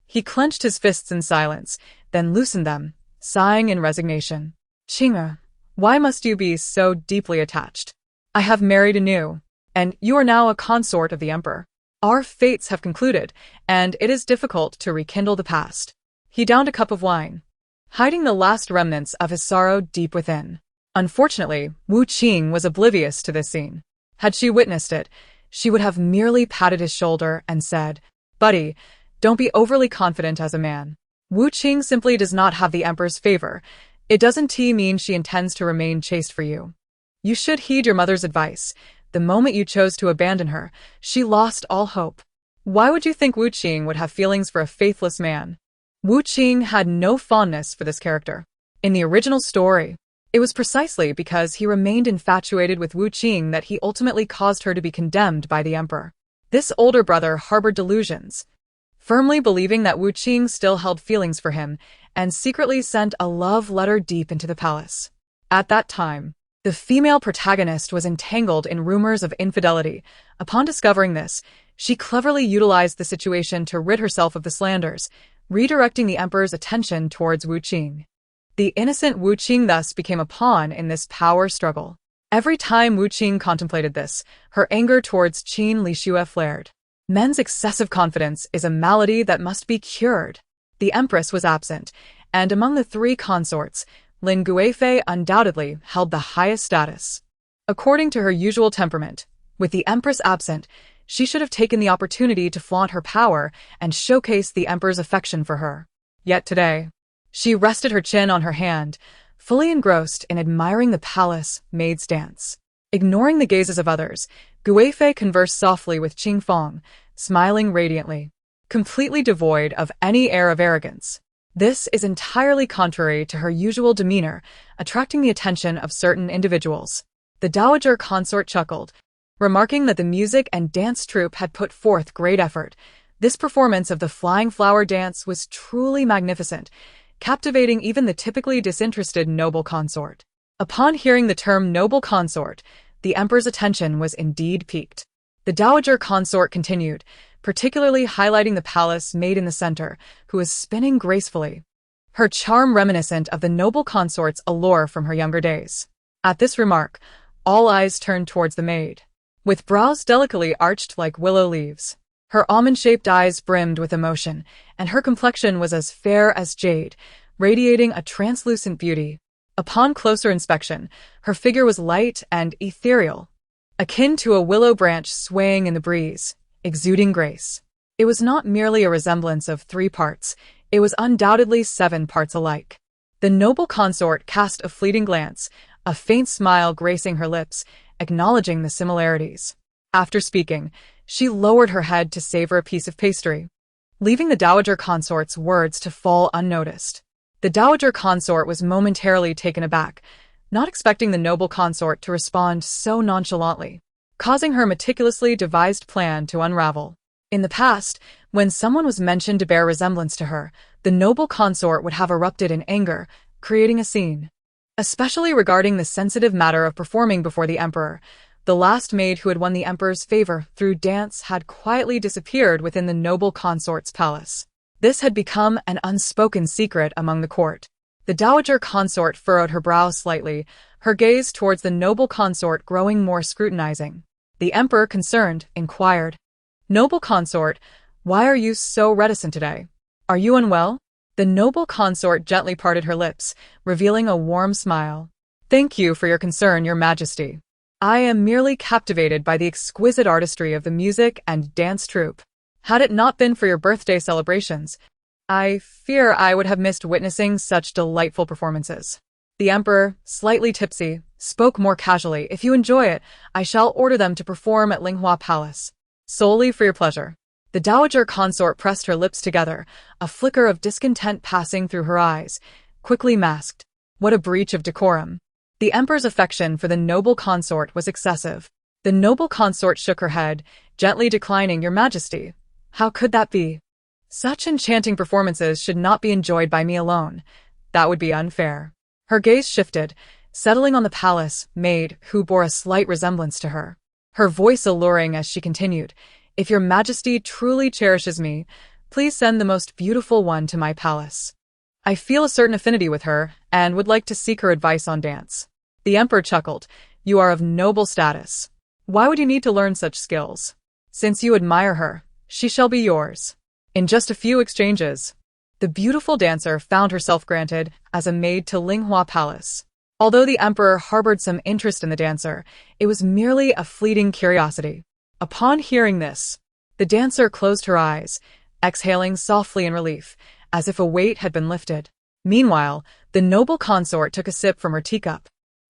He clenched his fists in silence, then loosened them, sighing in resignation. "Qing, why must you be so deeply attached? I have married anew, and you are now a consort of the emperor. Our fates have concluded, and it is difficult to rekindle the past." He downed a cup of wine, hiding the last remnants of his sorrow deep within. Unfortunately, Wu Qing was oblivious to this scene. Had she witnessed it, she would have merely patted his shoulder and said, "Buddy, don't be overly confident as a man. Wu Qing simply does not have the emperor's favor. It doesn't mean she intends to remain chaste for you. You should heed your mother's advice. The moment you chose to abandon her, she lost all hope." Why would you think Wu Qing would have feelings for a faithless man? Wu Qing had no fondness for this character. In the original story, it was precisely because he remained infatuated with Wu Qing that he ultimately caused her to be condemned by the emperor. This older brother harbored delusions, firmly believing that Wu Qing still held feelings for him, and secretly sent a love letter deep into the palace. At that time, the female protagonist was entangled in rumors of infidelity. Upon discovering this, she cleverly utilized the situation to rid herself of the slanders, redirecting the emperor's attention towards Wu Qing. The innocent Wu Qing thus became a pawn in this power struggle. Every time Wu Qing contemplated this, her anger towards Qin Lixue flared. Men's excessive confidence is a malady that must be cured. The empress was absent, and among the 3 consorts, Lin Guifei undoubtedly held the highest status. According to her usual temperament, with the empress absent, she should have taken the opportunity to flaunt her power and showcase the emperor's affection for her. Yet today, she rested her chin on her hand, fully engrossed in admiring the palace maid's dance. Ignoring the gazes of others, Guifei conversed softly with Qing Fong, smiling radiantly, completely devoid of any air of arrogance. This is entirely contrary to her usual demeanor, attracting the attention of certain individuals. The dowager consort chuckled, remarking that the music and dance troupe had put forth great effort. This performance of the flying flower dance was truly magnificent, captivating even the typically disinterested noble consort. Upon hearing the term noble consort, the emperor's attention was indeed piqued. The dowager consort continued, particularly highlighting the palace maid in the center, who was spinning gracefully, her charm reminiscent of the noble consort's allure from her younger days. At this remark, all eyes turned towards the maid. With brows delicately arched like willow leaves, her almond-shaped eyes brimmed with emotion, and her complexion was as fair as jade, radiating a translucent beauty. Upon closer inspection, her figure was light and ethereal, akin to a willow branch swaying in the breeze, exuding grace. It was not merely a resemblance of 3 parts, it was undoubtedly 7 parts alike. The noble consort cast a fleeting glance, a faint smile gracing her lips, acknowledging the similarities. After speaking, she lowered her head to savor a piece of pastry, leaving the dowager consort's words to fall unnoticed. The dowager consort was momentarily taken aback, not expecting the noble consort to respond so nonchalantly, causing her meticulously devised plan to unravel. In the past, when someone was mentioned to bear resemblance to her, the noble consort would have erupted in anger, creating a scene. Especially regarding the sensitive matter of performing before the emperor, the last maid who had won the emperor's favor through dance had quietly disappeared within the noble consort's palace. This had become an unspoken secret among the court. The dowager consort furrowed her brow slightly, her gaze towards the noble consort growing more scrutinizing. The emperor, concerned, inquired, "Noble consort, why are you so reticent today? Are you unwell?" The noble consort gently parted her lips, revealing a warm smile. "Thank you for your concern, your majesty. I am merely captivated by the exquisite artistry of the music and dance troupe. Had it not been for your birthday celebrations, I fear I would have missed witnessing such delightful performances." The emperor, slightly tipsy, spoke more casually. "If you enjoy it, I shall order them to perform at Linghua Palace. Solely for your pleasure." The dowager consort pressed her lips together, a flicker of discontent passing through her eyes, quickly masked. What a breach of decorum. The emperor's affection for the noble consort was excessive. The noble consort shook her head, gently declining, "Your Majesty, how could that be? Such enchanting performances should not be enjoyed by me alone. That would be unfair." Her gaze shifted, settling on the palace maid who bore a slight resemblance to her. Her voice alluring as she continued, "If your Majesty truly cherishes me, please send the most beautiful one to my palace. I feel a certain affinity with her and would like to seek her advice on dance." The emperor chuckled, "You are of noble status. Why would you need to learn such skills? Since you admire her, she shall be yours. In just a few exchanges." The beautiful dancer found herself granted as a maid to Linghua Palace. Although the emperor harbored some interest in the dancer, it was merely a fleeting curiosity. Upon hearing this, the dancer closed her eyes, exhaling softly in relief, as if a weight had been lifted. Meanwhile, the noble consort took a sip from her teacup,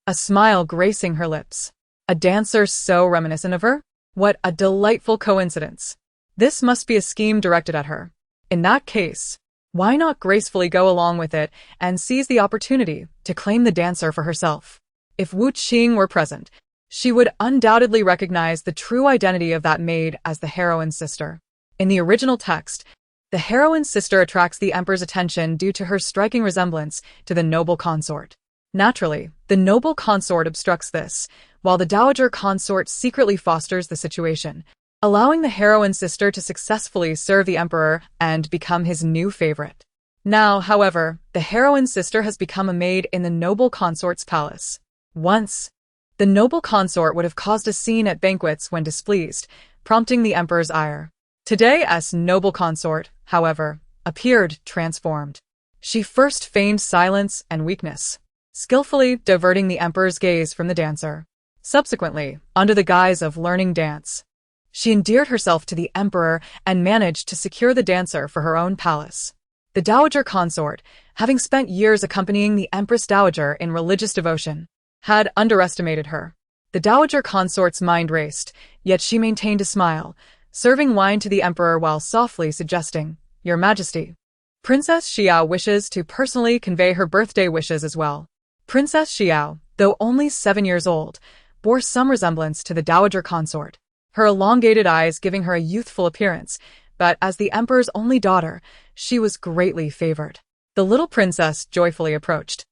a smile gracing her lips. A dancer so reminiscent of her? What a delightful coincidence. This must be a scheme directed at her. In that case, why not gracefully go along with it and seize the opportunity to claim the dancer for herself? If Wu Qing were present, she would undoubtedly recognize the true identity of that maid as the heroine's sister. In the original text, the heroine's sister attracts the emperor's attention due to her striking resemblance to the noble consort. Naturally, the noble consort obstructs this, while the dowager consort secretly fosters the situation, allowing the heroine's sister to successfully serve the emperor and become his new favorite. Now, however, the heroine's sister has become a maid in the noble consort's palace. Once, the noble consort would have caused a scene at banquets when displeased, prompting the emperor's ire. Today's noble consort, however, appeared transformed. She first feigned silence and weakness, skillfully diverting the emperor's gaze from the dancer. Subsequently, under the guise of learning dance, she endeared herself to the emperor and managed to secure the dancer for her own palace. The dowager consort, having spent years accompanying the empress dowager in religious devotion, had underestimated her. The dowager consort's mind raced, yet she maintained a smile, serving wine to the emperor while softly suggesting, "Your Majesty, Princess Xiao wishes to personally convey her birthday wishes as well." Princess Xiao, though only 7 years old, bore some resemblance to the dowager consort, her elongated eyes giving her a youthful appearance, but as the emperor's only daughter, she was greatly favored. The little princess joyfully approached,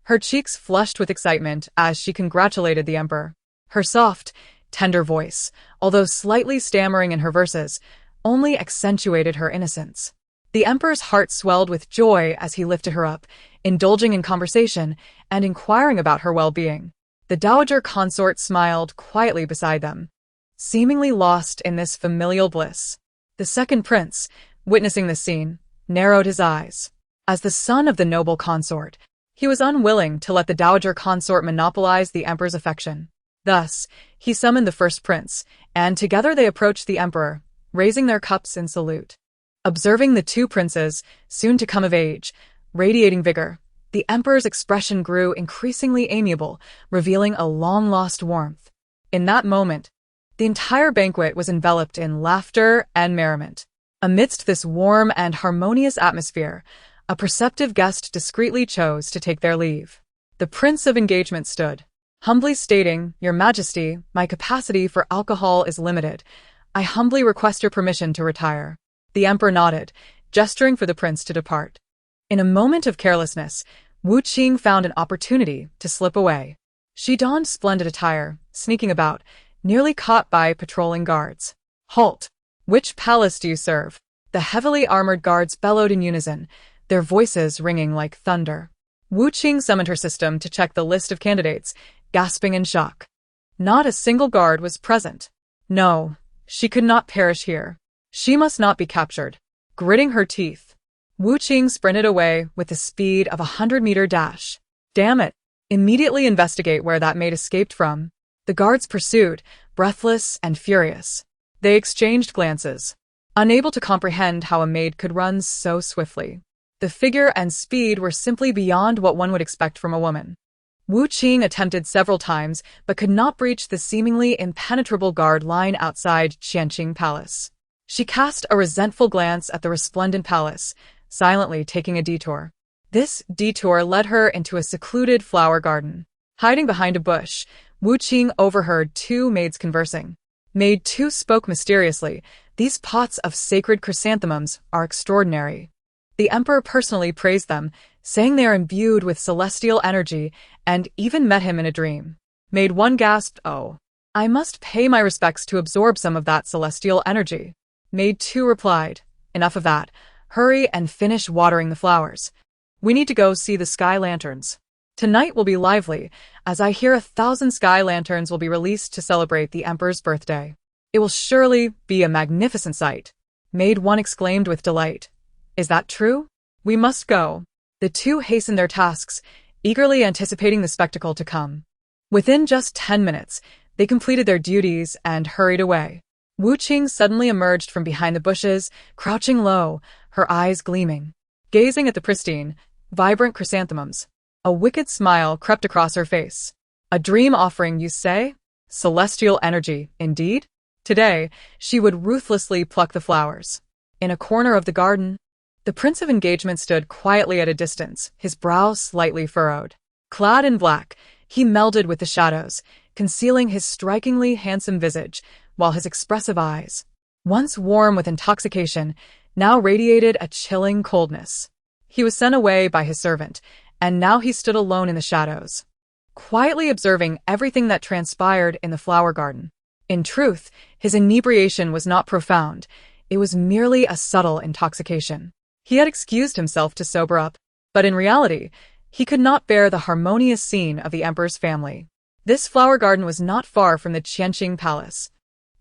her cheeks flushed with excitement as she congratulated the emperor. Her soft, tender voice, although slightly stammering in her verses, only accentuated her innocence. The emperor's heart swelled with joy as he lifted her up, indulging in conversation and inquiring about her well-being. The dowager consort smiled quietly beside them, seemingly lost in this familial bliss. The second prince, witnessing the scene, narrowed his eyes. As the son of the noble consort, he was unwilling to let the dowager consort monopolize the emperor's affection. Thus, he summoned the first prince, and together they approached the emperor, raising their cups in salute. Observing the two princes, soon to come of age, radiating vigor, the emperor's expression grew increasingly amiable, revealing a long-lost warmth. In that moment, the entire banquet was enveloped in laughter and merriment. Amidst this warm and harmonious atmosphere, a perceptive guest discreetly chose to take their leave. The Prince of Engagement stood, humbly stating, "Your Majesty, my capacity for alcohol is limited. I humbly request your permission to retire." The emperor nodded, gesturing for the prince to depart. In a moment of carelessness, Qing found an opportunity to slip away. She donned splendid attire, sneaking about, nearly caught by patrolling guards. "Halt! Which palace do you serve?" The heavily armored guards bellowed in unison, their voices ringing like thunder. Qing summoned her system to check the list of candidates, gasping in shock. Not a single guard was present. No, she could not perish here. She must not be captured. Gritting her teeth, Qing sprinted away with the speed of a 100-meter dash. Damn it! Immediately investigate where that maid escaped from. The guards pursued, breathless and furious. They exchanged glances, unable to comprehend how a maid could run so swiftly. The figure and speed were simply beyond what one would expect from a woman. Qing attempted several times, but could not breach the seemingly impenetrable guard line outside Qianqing Palace. She cast a resentful glance at the resplendent palace, silently taking a detour. This detour led her into a secluded flower garden. Hiding behind a bush, Qing overheard two maids conversing. Maid 2 spoke mysteriously, "These pots of sacred chrysanthemums are extraordinary." The emperor personally praised them, saying they are imbued with celestial energy, and even met him in a dream. Maid 1 gasped, "Oh, I must pay my respects to absorb some of that celestial energy." Maid 2 replied, "Enough of that. Hurry and finish watering the flowers. We need to go see the sky lanterns. Tonight will be lively, as I hear 1,000 sky lanterns will be released to celebrate the emperor's birthday. It will surely be a magnificent sight." Maid 1 exclaimed with delight. "Is that true? We must go." The two hastened their tasks, eagerly anticipating the spectacle to come. Within just 10 minutes, they completed their duties and hurried away. Qing suddenly emerged from behind the bushes, crouching low, her eyes gleaming. Gazing at the pristine, vibrant chrysanthemums, a wicked smile crept across her face. "A dream offering, you say? Celestial energy, indeed?" Today, she would ruthlessly pluck the flowers. In a corner of the garden, the Prince of Engagement stood quietly at a distance, his brow slightly furrowed. Clad in black, he melded with the shadows, concealing his strikingly handsome visage, while his expressive eyes, once warm with intoxication, now radiated a chilling coldness. He was sent away by his servant, and now he stood alone in the shadows, quietly observing everything that transpired in the flower garden. In truth, his inebriation was not profound, it was merely a subtle intoxication. He had excused himself to sober up, but in reality, he could not bear the harmonious scene of the emperor's family. This flower garden was not far from the Qianqing Palace.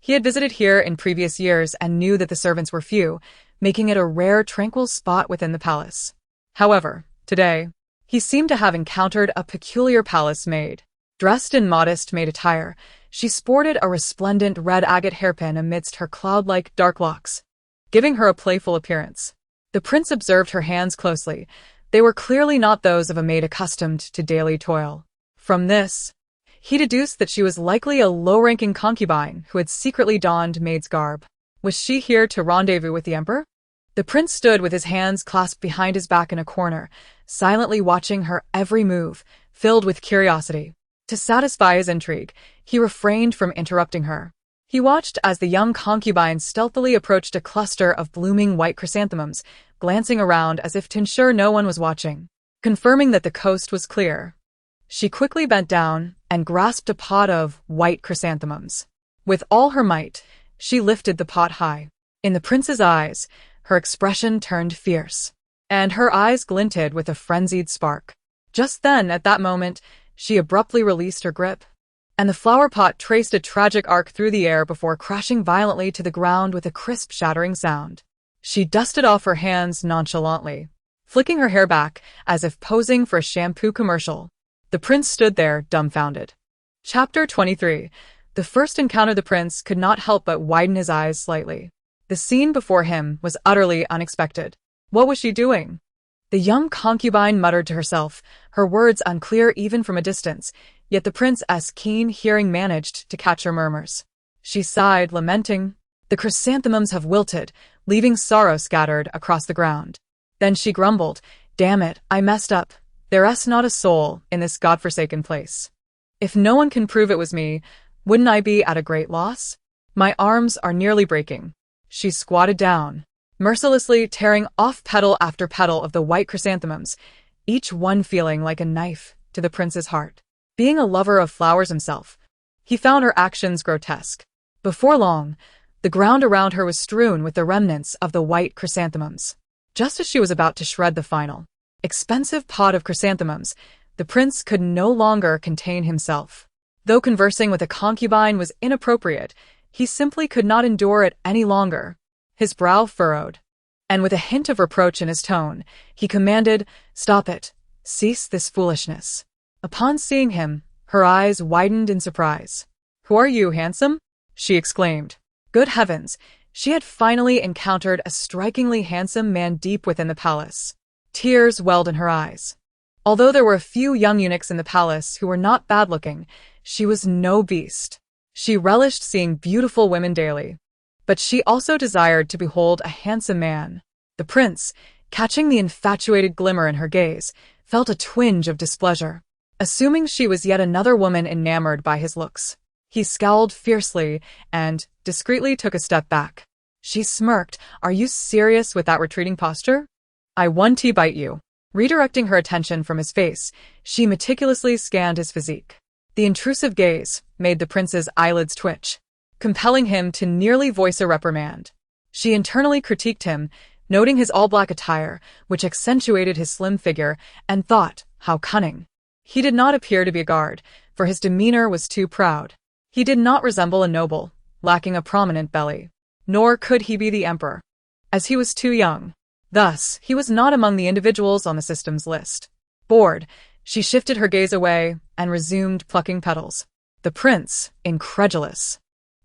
He had visited here in previous years and knew that the servants were few, making it a rare, tranquil spot within the palace. However, today, he seemed to have encountered a peculiar palace maid. Dressed in modest maid attire, she sported a resplendent red agate hairpin amidst her cloud-like dark locks, giving her a playful appearance. The prince observed her hands closely. They were clearly not those of a maid accustomed to daily toil. From this, he deduced that she was likely a low-ranking concubine who had secretly donned maid's garb. Was she here to rendezvous with the emperor? The prince stood with his hands clasped behind his back in a corner, silently watching her every move, filled with curiosity. To satisfy his intrigue, he refrained from interrupting her. He watched as the young concubine stealthily approached a cluster of blooming white chrysanthemums, glancing around as if to ensure no one was watching. Confirming that the coast was clear, she quickly bent down and grasped a pot of white chrysanthemums. With all her might, she lifted the pot high. In the prince's eyes, her expression turned fierce, and her eyes glinted with a frenzied spark. Just then, at that moment, she abruptly released her grip, and the flower pot traced a tragic arc through the air before crashing violently to the ground with a crisp, shattering sound. She dusted off her hands nonchalantly, flicking her hair back as if posing for a shampoo commercial. The prince stood there, dumbfounded. Chapter 23. The first encounter. The prince could not help but widen his eyes slightly. The scene before him was utterly unexpected. What was she doing? The young concubine muttered to herself, her words unclear even from a distance, yet the prince's keen hearing managed to catch her murmurs. She sighed, lamenting, "The chrysanthemums have wilted, leaving sorrow scattered across the ground." Then she grumbled, "Damn it, I messed up. There's not a soul in this godforsaken place. If no one can prove it was me, wouldn't I be at a great loss? My arms are nearly breaking." She squatted down, mercilessly tearing off petal after petal of the white chrysanthemums, each one feeling like a knife to the prince's heart. Being a lover of flowers himself, he found her actions grotesque. Before long, the ground around her was strewn with the remnants of the white chrysanthemums. Just as she was about to shred the final, expensive pot of chrysanthemums, the prince could no longer contain himself. Though conversing with a concubine was inappropriate, he simply could not endure it any longer. His brow furrowed, and with a hint of reproach in his tone, he commanded, "Stop it. Cease this foolishness." Upon seeing him, her eyes widened in surprise. "Who are you, handsome?" she exclaimed. Good heavens, she had finally encountered a strikingly handsome man deep within the palace. Tears welled in her eyes. Although there were a few young eunuchs in the palace who were not bad-looking, she was no beast. She relished seeing beautiful women daily, but she also desired to behold a handsome man. The prince, catching the infatuated glimmer in her gaze, felt a twinge of displeasure. Assuming she was yet another woman enamored by his looks, he scowled fiercely and discreetly took a step back. She smirked. "Are you serious with that retreating posture? I won't bite you." Redirecting her attention from his face, she meticulously scanned his physique. The intrusive gaze made the prince's eyelids twitch, compelling him to nearly voice a reprimand. She internally critiqued him, noting his all-black attire, which accentuated his slim figure, and thought, how cunning. He did not appear to be a guard, for his demeanor was too proud. He did not resemble a noble, lacking a prominent belly. Nor could he be the emperor, as he was too young. Thus, he was not among the individuals on the system's list. Bored, she shifted her gaze away and resumed plucking petals. The prince, incredulous,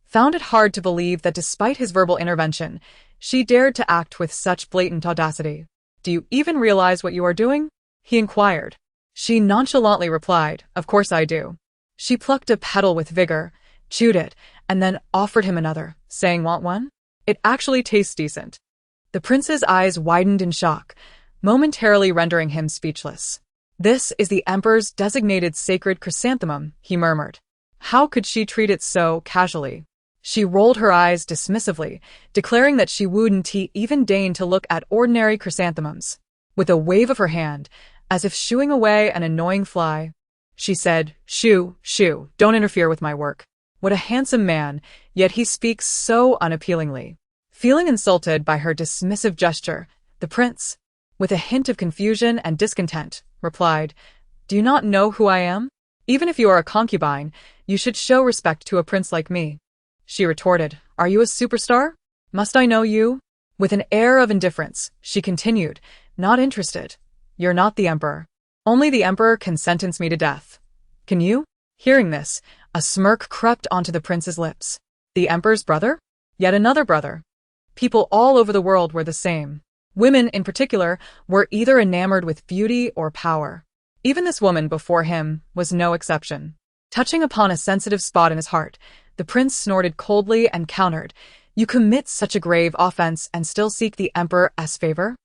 found it hard to believe that despite his verbal intervention, she dared to act with such blatant audacity. "Do you even realize what you are doing?" he inquired. She nonchalantly replied, "Of course I do." She plucked a petal with vigor, chewed it, and then offered him another, saying, "Want one? It actually tastes decent." The prince's eyes widened in shock, momentarily rendering him speechless. "This is the emperor's designated sacred chrysanthemum," he murmured. How could she treat it so casually? She rolled her eyes dismissively, declaring that she wouldn't even deign to look at ordinary chrysanthemums. With a wave of her hand, as if shooing away an annoying fly, she said, Shoo, don't interfere with my work." What a handsome man, yet he speaks so unappealingly. Feeling insulted by her dismissive gesture, the prince, with a hint of confusion and discontent, replied, "Do you not know who I am? Even if you are a concubine, you should show respect to a prince like me." She retorted, "Are you a superstar? Must I know you?" With an air of indifference, she continued, "Not interested. You're not the emperor. Only the emperor can sentence me to death. Can you?" Hearing this, a smirk crept onto the prince's lips. The emperor's brother? Yet another brother. People all over the world were the same. Women, in particular, were either enamored with beauty or power. Even this woman before him was no exception. Touching upon a sensitive spot in his heart, the prince snorted coldly and countered, "You commit such a grave offense and still seek the emperor's favor?"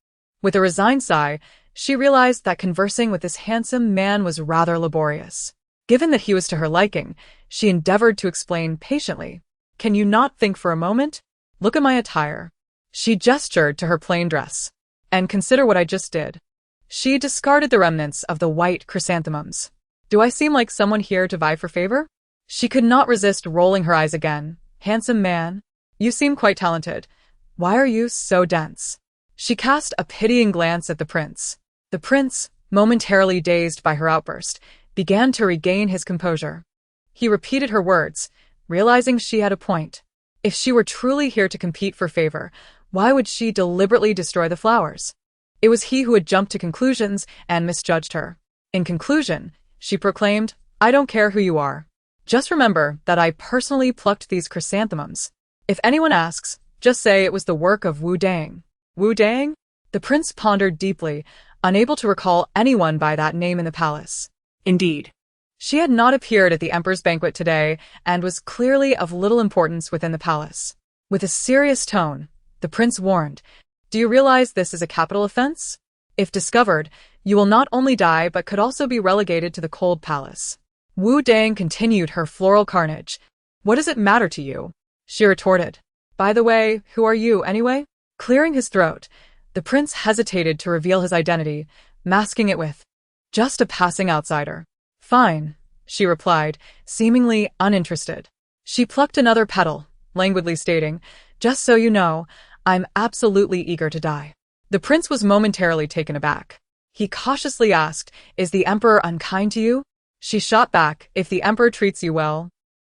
With a resigned sigh, she realized that conversing with this handsome man was rather laborious. Given that he was to her liking, she endeavored to explain patiently, "Can you not think for a moment? Look at my attire." She gestured to her plain dress. "And consider what I just did." She discarded the remnants of the white chrysanthemums. "Do I seem like someone here to vie for favor?" She could not resist rolling her eyes again. "Handsome man, you seem quite talented. Why are you so dense?" She cast a pitying glance at the prince. The prince, momentarily dazed by her outburst, began to regain his composure. He repeated her words, realizing she had a point. If she were truly here to compete for favor, why would she deliberately destroy the flowers? It was he who had jumped to conclusions and misjudged her. In conclusion, she proclaimed, "I don't care who you are. Just remember that I personally plucked these chrysanthemums. If anyone asks, just say it was the work of Wu Dang. Wu Dang? The prince pondered deeply, unable to recall anyone by that name in the palace. Indeed. She had not appeared at the emperor's banquet today and was clearly of little importance within the palace. With a serious tone, the prince warned, "Do you realize this is a capital offense? If discovered, you will not only die but could also be relegated to the cold palace." Wu Dang continued her floral carnage. "What does it matter to you?" she retorted. "By the way, who are you, anyway?" Clearing his throat, the prince hesitated to reveal his identity, masking it with, "Just a passing outsider." "Fine," she replied, seemingly uninterested. She plucked another petal, languidly stating, "Just so you know, I'm absolutely eager to die." The prince was momentarily taken aback. He cautiously asked, "Is the emperor unkind to you?" She shot back, "If the emperor treats you well."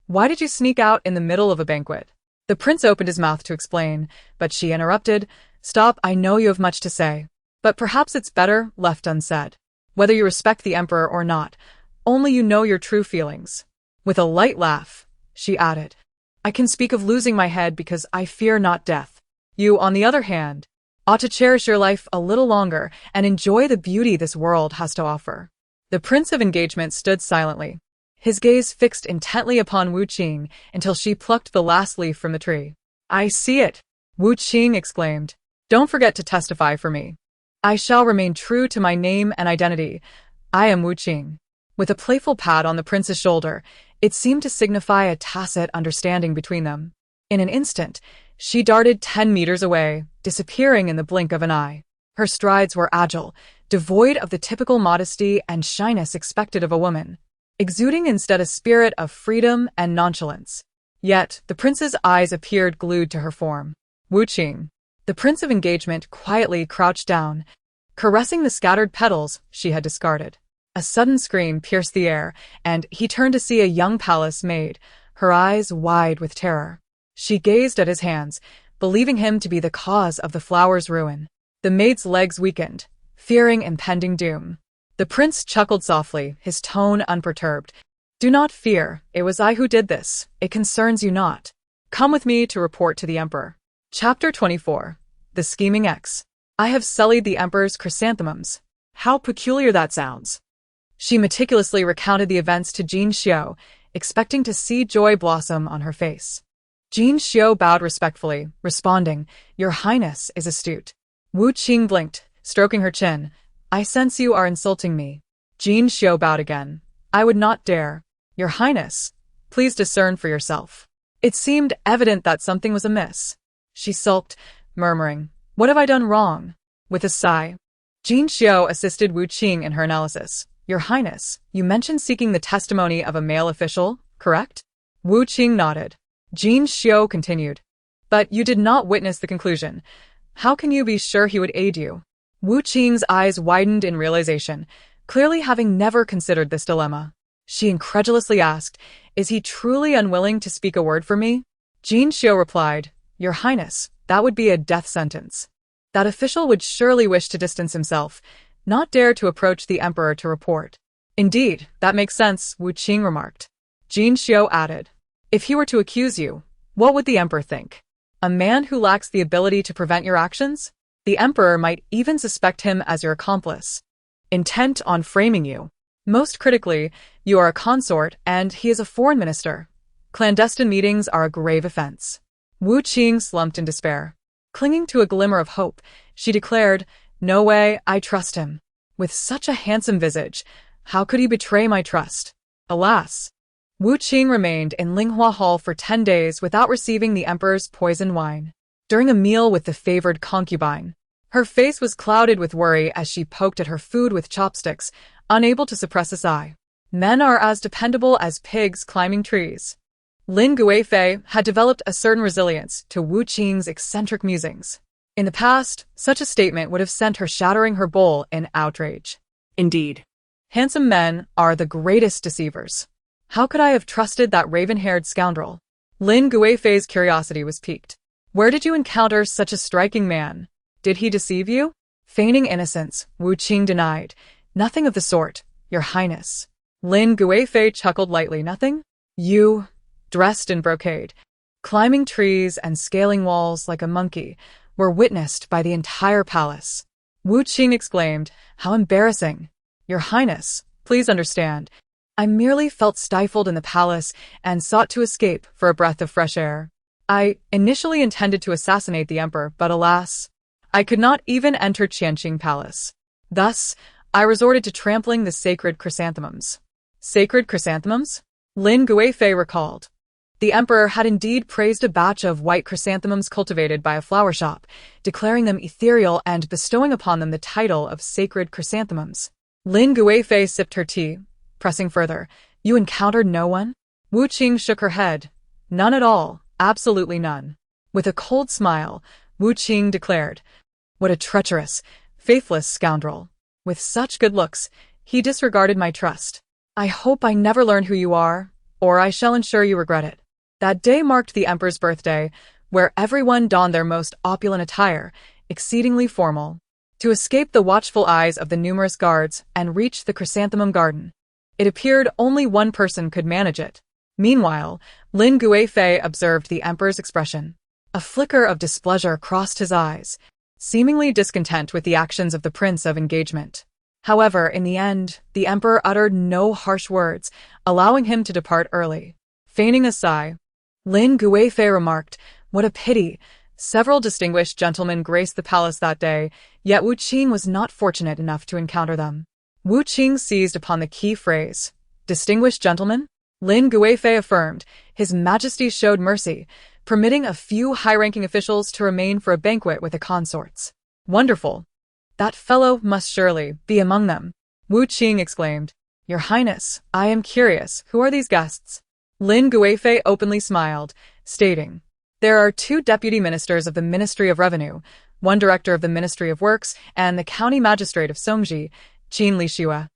"Why did you sneak out in the middle of a banquet?" The prince opened his mouth to explain, but she interrupted, "Stop, I know you have much to say. But perhaps it's better left unsaid. Whether you respect the emperor or not, only you know your true feelings." With a light laugh, she added, "I can speak of losing my head because I fear not death. You, on the other hand, ought to cherish your life a little longer and enjoy the beauty this world has to offer." The Prince of Engagement stood silently, his gaze fixed intently upon Wu Qing until she plucked the last leaf from the tree. "I see it," Wu Qing exclaimed. "Don't forget to testify for me." "I shall remain true to my name and identity. I am Wu Qing." With a playful pat on the prince's shoulder, it seemed to signify a tacit understanding between them. In an instant, she darted 10 meters away, disappearing in the blink of an eye. Her strides were agile, devoid of the typical modesty and shyness expected of a woman, exuding instead a spirit of freedom and nonchalance. Yet, the prince's eyes appeared glued to her form. "Wu Qing." The Prince of Engagement quietly crouched down, caressing the scattered petals she had discarded. A sudden scream pierced the air, and he turned to see a young palace maid, her eyes wide with terror. She gazed at his hands, believing him to be the cause of the flower's ruin. The maid's legs weakened, fearing impending doom. The prince chuckled softly, his tone unperturbed. "Do not fear, it was I who did this. It concerns you not. Come with me to report to the emperor." Chapter 24. The Scheming Ex. "I have sullied the emperor's chrysanthemums." How peculiar that sounds. She meticulously recounted the events to Jin Xiu, expecting to see joy blossom on her face. Jin Xiu bowed respectfully, responding, "Your Highness is astute." Wu Qing blinked, stroking her chin. "I sense you are insulting me." Jin Xiu bowed again. "I would not dare." "Your Highness, please discern for yourself." It seemed evident that something was amiss. She sulked, murmuring, "What have I done wrong?" With a sigh, Jin Xiu assisted Wu Qing in her analysis. "Your Highness, you mentioned seeking the testimony of a male official, correct?" Wu Qing nodded. Jin Xiu continued, "But you did not witness the conclusion. How can you be sure he would aid you?" Wu Qing's eyes widened in realization, clearly having never considered this dilemma. She incredulously asked, "Is he truly unwilling to speak a word for me?" Jin Xiu replied, "Your Highness, that would be a death sentence. That official would surely wish to distance himself, not dare to approach the emperor to report." "Indeed, that makes sense," Wu Qing remarked. Jin Xiu added, "If he were to accuse you, what would the emperor think? A man who lacks the ability to prevent your actions? The emperor might even suspect him as your accomplice, intent on framing you. Most critically, you are a consort and he is a foreign minister. Clandestine meetings are a grave offense." Wu Qing slumped in despair. Clinging to a glimmer of hope, she declared, "No way, I trust him. With such a handsome visage, how could he betray my trust?" Alas! Wu Qing remained in Linghua Hall for 10 days without receiving the emperor's poisoned wine. During a meal with the favored concubine, her face was clouded with worry as she poked at her food with chopsticks, unable to suppress a sigh. Men are as dependable as pigs climbing trees. Lin Guifei had developed a certain resilience to Wu Qing's eccentric musings. In the past, such a statement would have sent her shattering her bowl in outrage. Indeed, handsome men are the greatest deceivers. How could I have trusted that raven-haired scoundrel? Lin Guifei's curiosity was piqued. "Where did you encounter such a striking man? Did he deceive you?" Feigning innocence, Wu Qing denied, "Nothing of the sort, Your Highness." Lin Guifei chuckled lightly. "Nothing? You, dressed in brocade, climbing trees and scaling walls like a monkey, were witnessed by the entire palace. Wu Qing exclaimed, "How embarrassing! Your Highness, please understand. I merely felt stifled in the palace and sought to escape for a breath of fresh air. I initially intended to assassinate the emperor, but alas, I could not even enter Qianqing Palace. Thus, I resorted to trampling the sacred chrysanthemums." Sacred chrysanthemums? Lin Guifei recalled. The emperor had indeed praised a batch of white chrysanthemums cultivated by a flower shop, declaring them ethereal and bestowing upon them the title of sacred chrysanthemums. Lin Guifei sipped her tea, pressing further. "You encountered no one?" Wu Qing shook her head. "None at all, absolutely none." With a cold smile, Wu Qing declared, "What a treacherous, faithless scoundrel. With such good looks, he disregarded my trust. I hope I never learn who you are, or I shall ensure you regret it." That day marked the emperor's birthday, where everyone donned their most opulent attire, exceedingly formal, to escape the watchful eyes of the numerous guards and reach the chrysanthemum garden. It appeared only one person could manage it. Meanwhile, Lin Guifei observed the emperor's expression. A flicker of displeasure crossed his eyes, seemingly discontent with the actions of the prince of engagement. However, in the end, the emperor uttered no harsh words, allowing him to depart early. Feigning a sigh, Lin Guifei remarked, "What a pity. Several distinguished gentlemen graced the palace that day, yet Wu Qing was not fortunate enough to encounter them." Wu Qing seized upon the key phrase. "Distinguished gentlemen?" Lin Guifei affirmed. "His Majesty showed mercy, permitting a few high-ranking officials to remain for a banquet with the consorts." "Wonderful. That fellow must surely be among them." Wu Qing exclaimed. "Your Highness, I am curious, who are these guests?" Lin Guifei openly smiled, stating, "There are 2 deputy ministers of the Ministry of Revenue, 1 director of the Ministry of Works, and the county magistrate of Songji, Qin Lixue."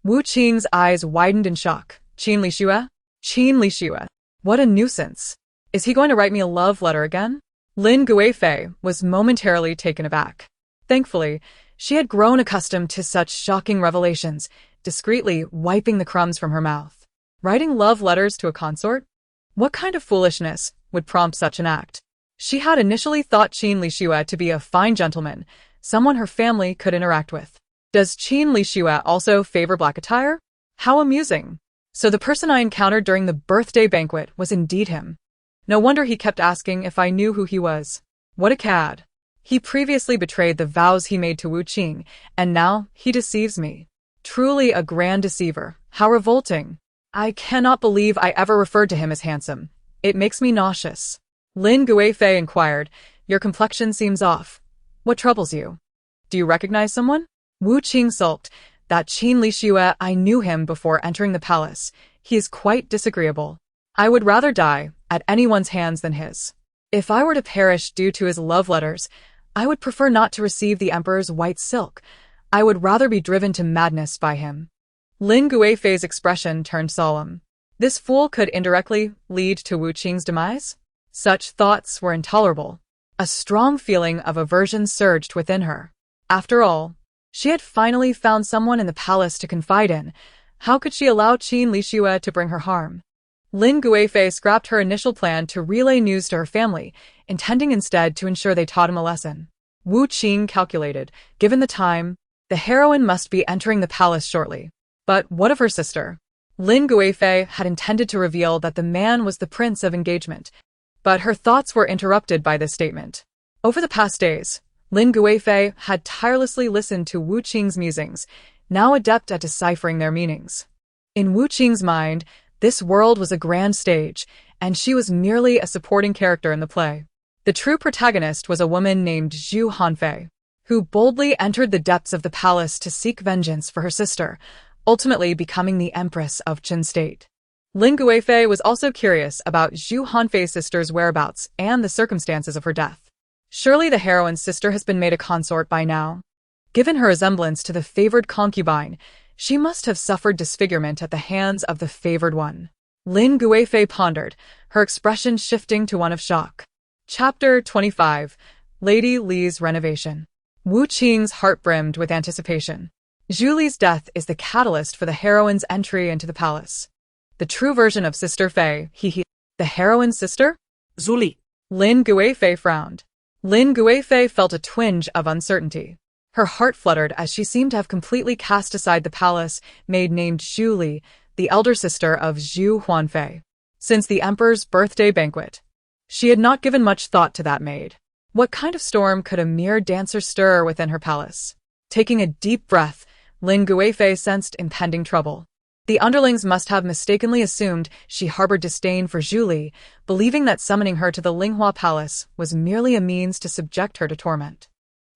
Wu Qing's eyes widened in shock. "Qin Lixue? Qin Lixue? What a nuisance. Is he going to write me a love letter again?" Lin Guifei was momentarily taken aback. Thankfully, she had grown accustomed to such shocking revelations, discreetly wiping the crumbs from her mouth. Writing love letters to a consort? What kind of foolishness would prompt such an act? She had initially thought Qin Lixue to be a fine gentleman, someone her family could interact with. Does Qin Lixue also favor black attire? How amusing. So the person I encountered during the birthday banquet was indeed him. No wonder he kept asking if I knew who he was. What a cad. He previously betrayed the vows he made to Wu Qing, and now he deceives me. Truly a grand deceiver. How revolting. I cannot believe I ever referred to him as handsome. It makes me nauseous. Lin Guifei inquired, "Your complexion seems off. What troubles you? Do you recognize someone?" Wu Qing sulked. "That Qin Lixue, I knew him before entering the palace. He is quite disagreeable. I would rather die at anyone's hands than his. If I were to perish due to his love letters, I would prefer not to receive the emperor's white silk. I would rather be driven to madness by him." Lin Guifei's expression turned solemn. This fool could indirectly lead to Wu Qing's demise? Such thoughts were intolerable. A strong feeling of aversion surged within her. After all, she had finally found someone in the palace to confide in. How could she allow Qin Lixue to bring her harm? Lin Guifei scrapped her initial plan to relay news to her family, intending instead to ensure they taught him a lesson. Wu Qing calculated, given the time, the heroine must be entering the palace shortly. But what of her sister? Lin Guifei had intended to reveal that the man was the prince of engagement, but her thoughts were interrupted by this statement. Over the past days, Lin Guifei had tirelessly listened to Wu Qing's musings, now adept at deciphering their meanings. In Wu Qing's mind, this world was a grand stage, and she was merely a supporting character in the play. The true protagonist was a woman named Zhu Hanfei, who boldly entered the depths of the palace to seek vengeance for her sister, ultimately becoming the empress of Qin state. Lin Guifei was also curious about Zhu Hanfei's sister's whereabouts and the circumstances of her death. Surely the heroine's sister has been made a consort by now. Given her resemblance to the favored concubine, she must have suffered disfigurement at the hands of the favored one. Lin Guifei pondered, her expression shifting to one of shock. Chapter 25. Lady Li's Renovation. Wu Qing's heart brimmed with anticipation. Zhu Li's death is the catalyst for the heroine's entry into the palace. The true version of Sister Fei, The heroine's sister? Zuli. Lin Guifei frowned. Lin Guifei felt a twinge of uncertainty. Her heart fluttered as she seemed to have completely cast aside the palace maid named Zhu Li, the elder sister of Zhu Huanfei. Since the emperor's birthday banquet, she had not given much thought to that maid. What kind of storm could a mere dancer stir within her palace? Taking a deep breath, Lin Guifei sensed impending trouble. The underlings must have mistakenly assumed she harbored disdain for Zhu Li, believing that summoning her to the Linghua Palace was merely a means to subject her to torment.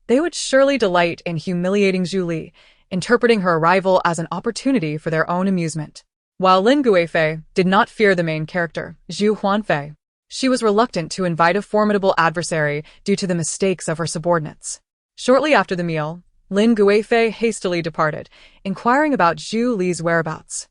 They would surely delight in humiliating Zhu Li, interpreting her arrival as an opportunity for their own amusement. While Lin Guifei did not fear the main character, Zhu Huanfei, she was reluctant to invite a formidable adversary due to the mistakes of her subordinates. Shortly after the meal, Lin Guifei hastily departed, inquiring about Zhu Li's whereabouts.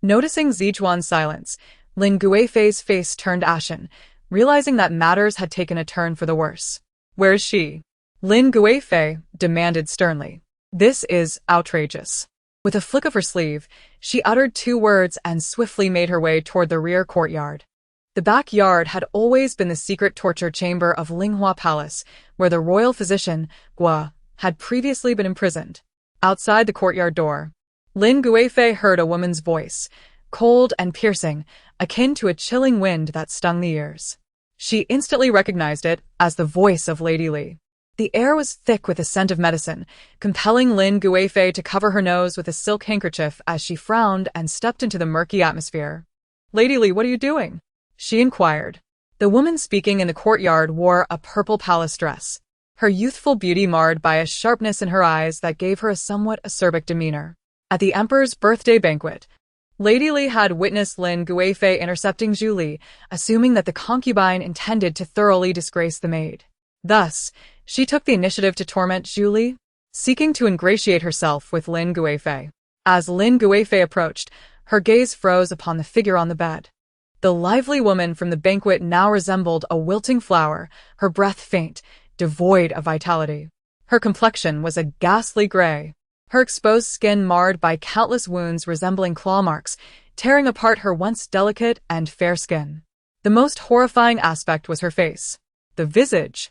Noticing Zijuan's silence, Lin Guifei's face turned ashen, realizing that matters had taken a turn for the worse. "Where is she?" Lin Guifei demanded sternly. "This is outrageous." With a flick of her sleeve, she uttered 2 words and swiftly made her way toward the rear courtyard. The backyard had always been the secret torture chamber of Linghua Palace, where the royal physician, Gua, had previously been imprisoned. Outside the courtyard door, Lin Guifei heard a woman's voice, cold and piercing, akin to a chilling wind that stung the ears. She instantly recognized it as the voice of Lady Li. The air was thick with the scent of medicine, compelling Lin Guifei to cover her nose with a silk handkerchief as she frowned and stepped into the murky atmosphere. "Lady Li, what are you doing?" she inquired. The woman speaking in the courtyard wore a purple palace dress, her youthful beauty marred by a sharpness in her eyes that gave her a somewhat acerbic demeanor. At the emperor's birthday banquet, Lady Li had witnessed Lin Guifei intercepting Zhu Li, assuming that the concubine intended to thoroughly disgrace the maid. Thus, she took the initiative to torment Zhu Li, seeking to ingratiate herself with Lin Guifei. As Lin Guifei approached, her gaze froze upon the figure on the bed. The lively woman from the banquet now resembled a wilting flower, her breath faint, devoid of vitality. Her complexion was a ghastly gray, her exposed skin marred by countless wounds resembling claw marks, tearing apart her once delicate and fair skin. The most horrifying aspect was her face. The visage,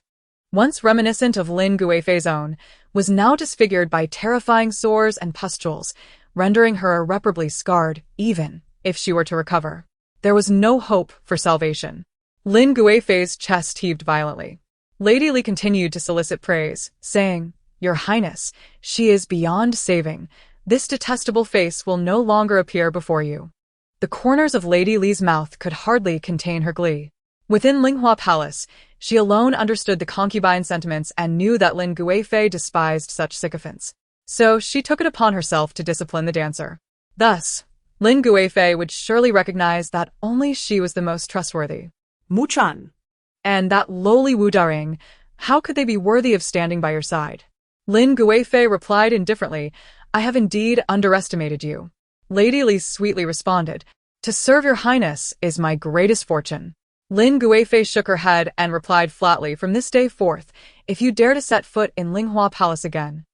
once reminiscent of Lin Guifei's own, was now disfigured by terrifying sores and pustules, rendering her irreparably scarred, even if she were to recover. There was no hope for salvation. Lin Guifei's chest heaved violently. Lady Li continued to solicit praise, saying, "Your Highness, she is beyond saving. This detestable face will no longer appear before you." The corners of Lady Li's mouth could hardly contain her glee. Within Linghua Palace, she alone understood the concubine's sentiments and knew that Lin Guifei despised such sycophants. So she took it upon herself to discipline the dancer. Thus, Lin Guifei would surely recognize that only she was the most trustworthy. Muchan. And that lowly Wu Daring, how could they be worthy of standing by your side? Lin Guifei replied indifferently, "I have indeed underestimated you." Lady Li sweetly responded, "To serve your highness is my greatest fortune." Lin Guifei shook her head and replied flatly, "From this day forth, if you dare to set foot in Linghua Palace again,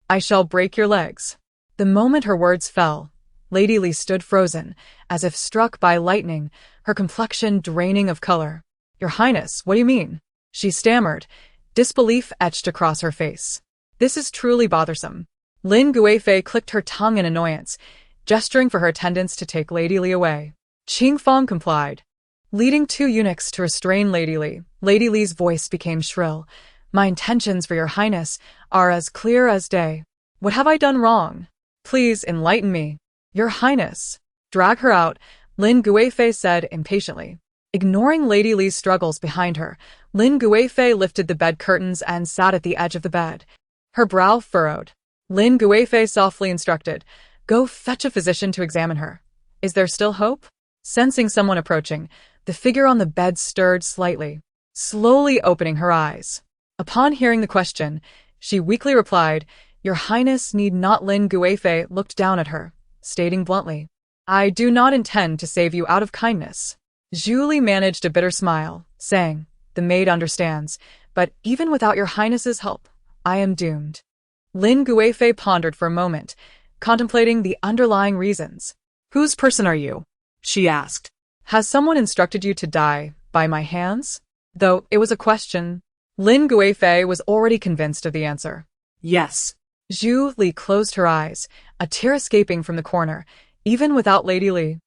I shall break your legs." The moment her words fell, Lady Li stood frozen, as if struck by lightning, her complexion draining of color. "Your Highness, what do you mean?" she stammered, disbelief etched across her face. "This is truly bothersome." Lin Guifei clicked her tongue in annoyance, gesturing for her attendants to take Lady Li away. Qing Fong complied, leading 2 eunuchs to restrain Lady Li. Lady Li's voice became shrill. "My intentions for your Highness are as clear as day. What have I done wrong? Please enlighten me." "Your Highness." "Drag her out," Lin Guifei said impatiently. Ignoring Lady Li's struggles behind her, Lin Guifei lifted the bed curtains and sat at the edge of the bed. Her brow furrowed. Lin Guifei softly instructed, "Go fetch a physician to examine her. Is there still hope?" Sensing someone approaching, the figure on the bed stirred slightly, slowly opening her eyes. Upon hearing the question, she weakly replied, "Your Highness need not." Lin Guifei looked down at her, stating bluntly, "I do not intend to save you out of kindness." Zhu Li managed a bitter smile, saying, "The maid understands, but even without your Highness's help, I am doomed." Lin Guifei pondered for a moment, contemplating the underlying reasons. "Whose person are you?" she asked. Has someone instructed you to die by my hands? Though it was a question, Lin Guifei was already convinced of the answer. Yes. Zhu Li closed her eyes, a tear escaping from the corner, even without Lady Li.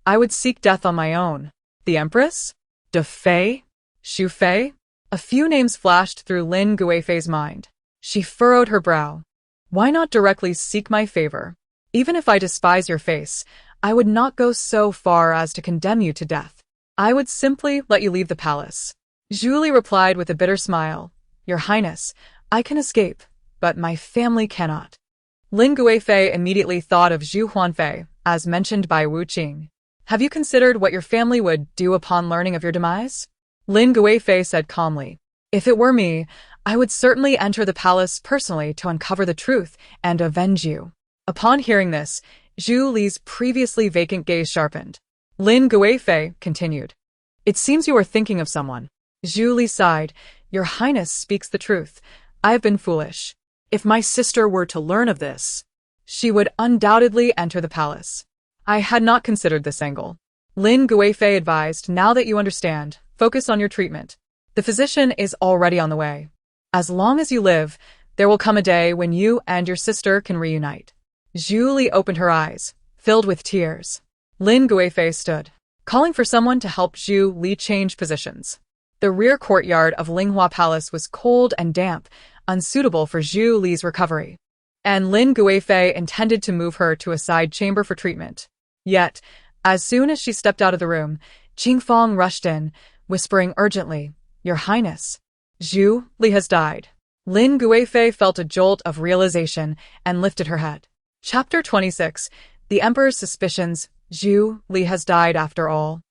I would seek death on my own. The Empress? Defy? Xu Fei? A few names flashed through Lin Guifei's mind. She furrowed her brow. Why not directly seek my favor? Even if I despise your face, I would not go so far as to condemn you to death. I would simply let you leave the palace. Zhu Li replied with a bitter smile. Your Highness, I can escape, but my family cannot. Lin Guifei immediately thought of Zhu Huanfei, as mentioned by Wu Qing. Have you considered what your family would do upon learning of your demise? Lin Guifei said calmly. If it were me, I would certainly enter the palace personally to uncover the truth and avenge you. Upon hearing this, Zhu Li's previously vacant gaze sharpened. Lin Guifei continued. It seems you are thinking of someone. Zhu Li sighed. Your Highness speaks the truth. I have been foolish. If my sister were to learn of this, she would undoubtedly enter the palace. I had not considered this angle. Lin Guifei advised, now that you understand, focus on your treatment. The physician is already on the way. As long as you live, there will come a day when you and your sister can reunite. Zhu Li opened her eyes, filled with tears. Lin Guifei stood, calling for someone to help Zhu Li change positions. The rear courtyard of Linghua Palace was cold and damp, unsuitable for Zhu Li's recovery. And Lin Guifei intended to move her to a side chamber for treatment. Yet, as soon as she stepped out of the room, Qing Fong rushed in, whispering urgently, Your Highness, Zhu Li has died. Lin Guifei felt a jolt of realization and lifted her head. Chapter 26. The Emperor's Suspicions. Zhu Li has died after all.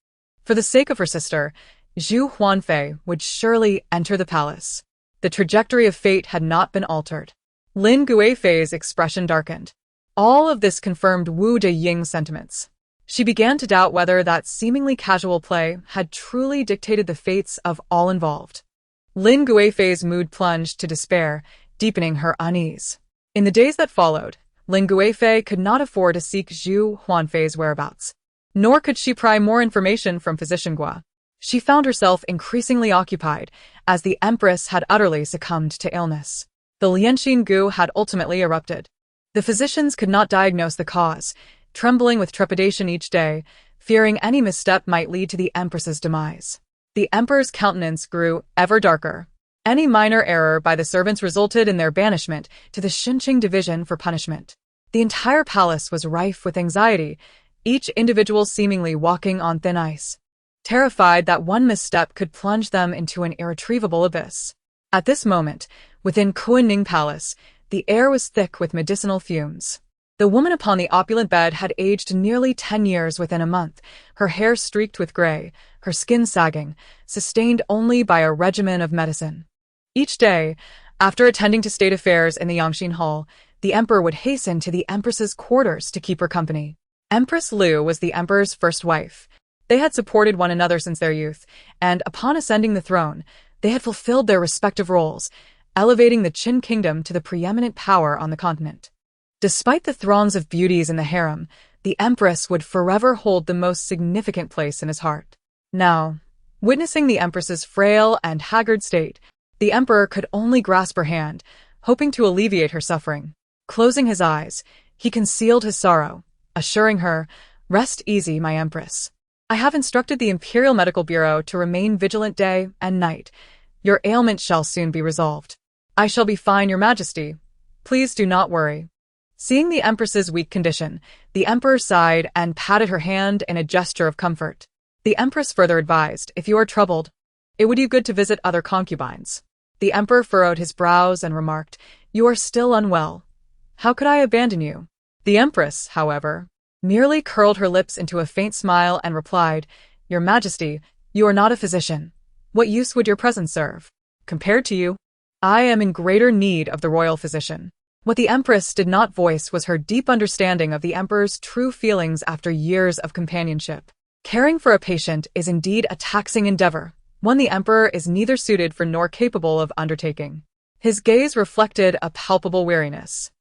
For the sake of her sister, Zhu Huanfei would surely enter the palace. The trajectory of fate had not been altered. Lin Guifei's expression darkened. All of this confirmed Wu Deying's sentiments. She began to doubt whether that seemingly casual play had truly dictated the fates of all involved. Lin Guifei's mood plunged to despair, deepening her unease. In the days that followed, Lin Guifei could not afford to seek Zhu Huanfei's whereabouts. Nor could she pry more information from physician Gua. She found herself increasingly occupied, as the Empress had utterly succumbed to illness. The Lianxin Gu had ultimately erupted. The physicians could not diagnose the cause, trembling with trepidation each day, fearing any misstep might lead to the Empress's demise. The Emperor's countenance grew ever darker. Any minor error by the servants resulted in their banishment to the Xinqing division for punishment. The entire palace was rife with anxiety, each individual seemingly walking on thin ice, terrified that one misstep could plunge them into an irretrievable abyss. At this moment, within Kunning Palace, the air was thick with medicinal fumes. The woman upon the opulent bed had aged nearly 10 years within a month, her hair streaked with gray, her skin sagging, sustained only by a regimen of medicine. Each day, after attending to state affairs in the Yangxin Hall, the emperor would hasten to the empress's quarters to keep her company. Empress Liu was the emperor's first wife. They had supported one another since their youth, and upon ascending the throne, they had fulfilled their respective roles, elevating the Qin kingdom to the preeminent power on the continent. Despite the throngs of beauties in the harem, the empress would forever hold the most significant place in his heart. Now, witnessing the empress's frail and haggard state, the emperor could only grasp her hand, hoping to alleviate her suffering. Closing his eyes, he concealed his sorrow, assuring her, "Rest easy, my empress. I have instructed the Imperial Medical Bureau to remain vigilant day and night. Your ailment shall soon be resolved. I shall be fine, your majesty. Please do not worry." Seeing the empress's weak condition, the emperor sighed and patted her hand in a gesture of comfort. The empress further advised, "If you are troubled, it would do good to visit other concubines." The emperor furrowed his brows and remarked, "You are still unwell. How could I abandon you?" The empress, however, merely curled her lips into a faint smile and replied, "Your majesty, you are not a physician. What use would your presence serve? Compared to you, I am in greater need of the royal physician." What the empress did not voice was her deep understanding of the emperor's true feelings after years of companionship. Caring for a patient is indeed a taxing endeavor, one the emperor is neither suited for nor capable of undertaking. His gaze reflected a palpable weariness.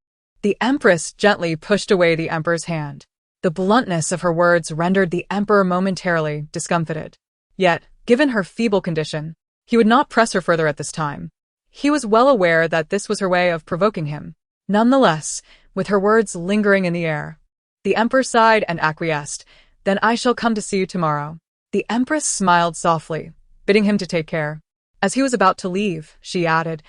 The empress gently pushed away the emperor's hand. The bluntness of her words rendered the emperor momentarily discomfited. Yet, given her feeble condition, he would not press her further at this time. He was well aware that this was her way of provoking him. Nonetheless, with her words lingering in the air, the emperor sighed and acquiesced. Then I shall come to see you tomorrow. The empress smiled softly, bidding him to take care. As he was about to leave, she added,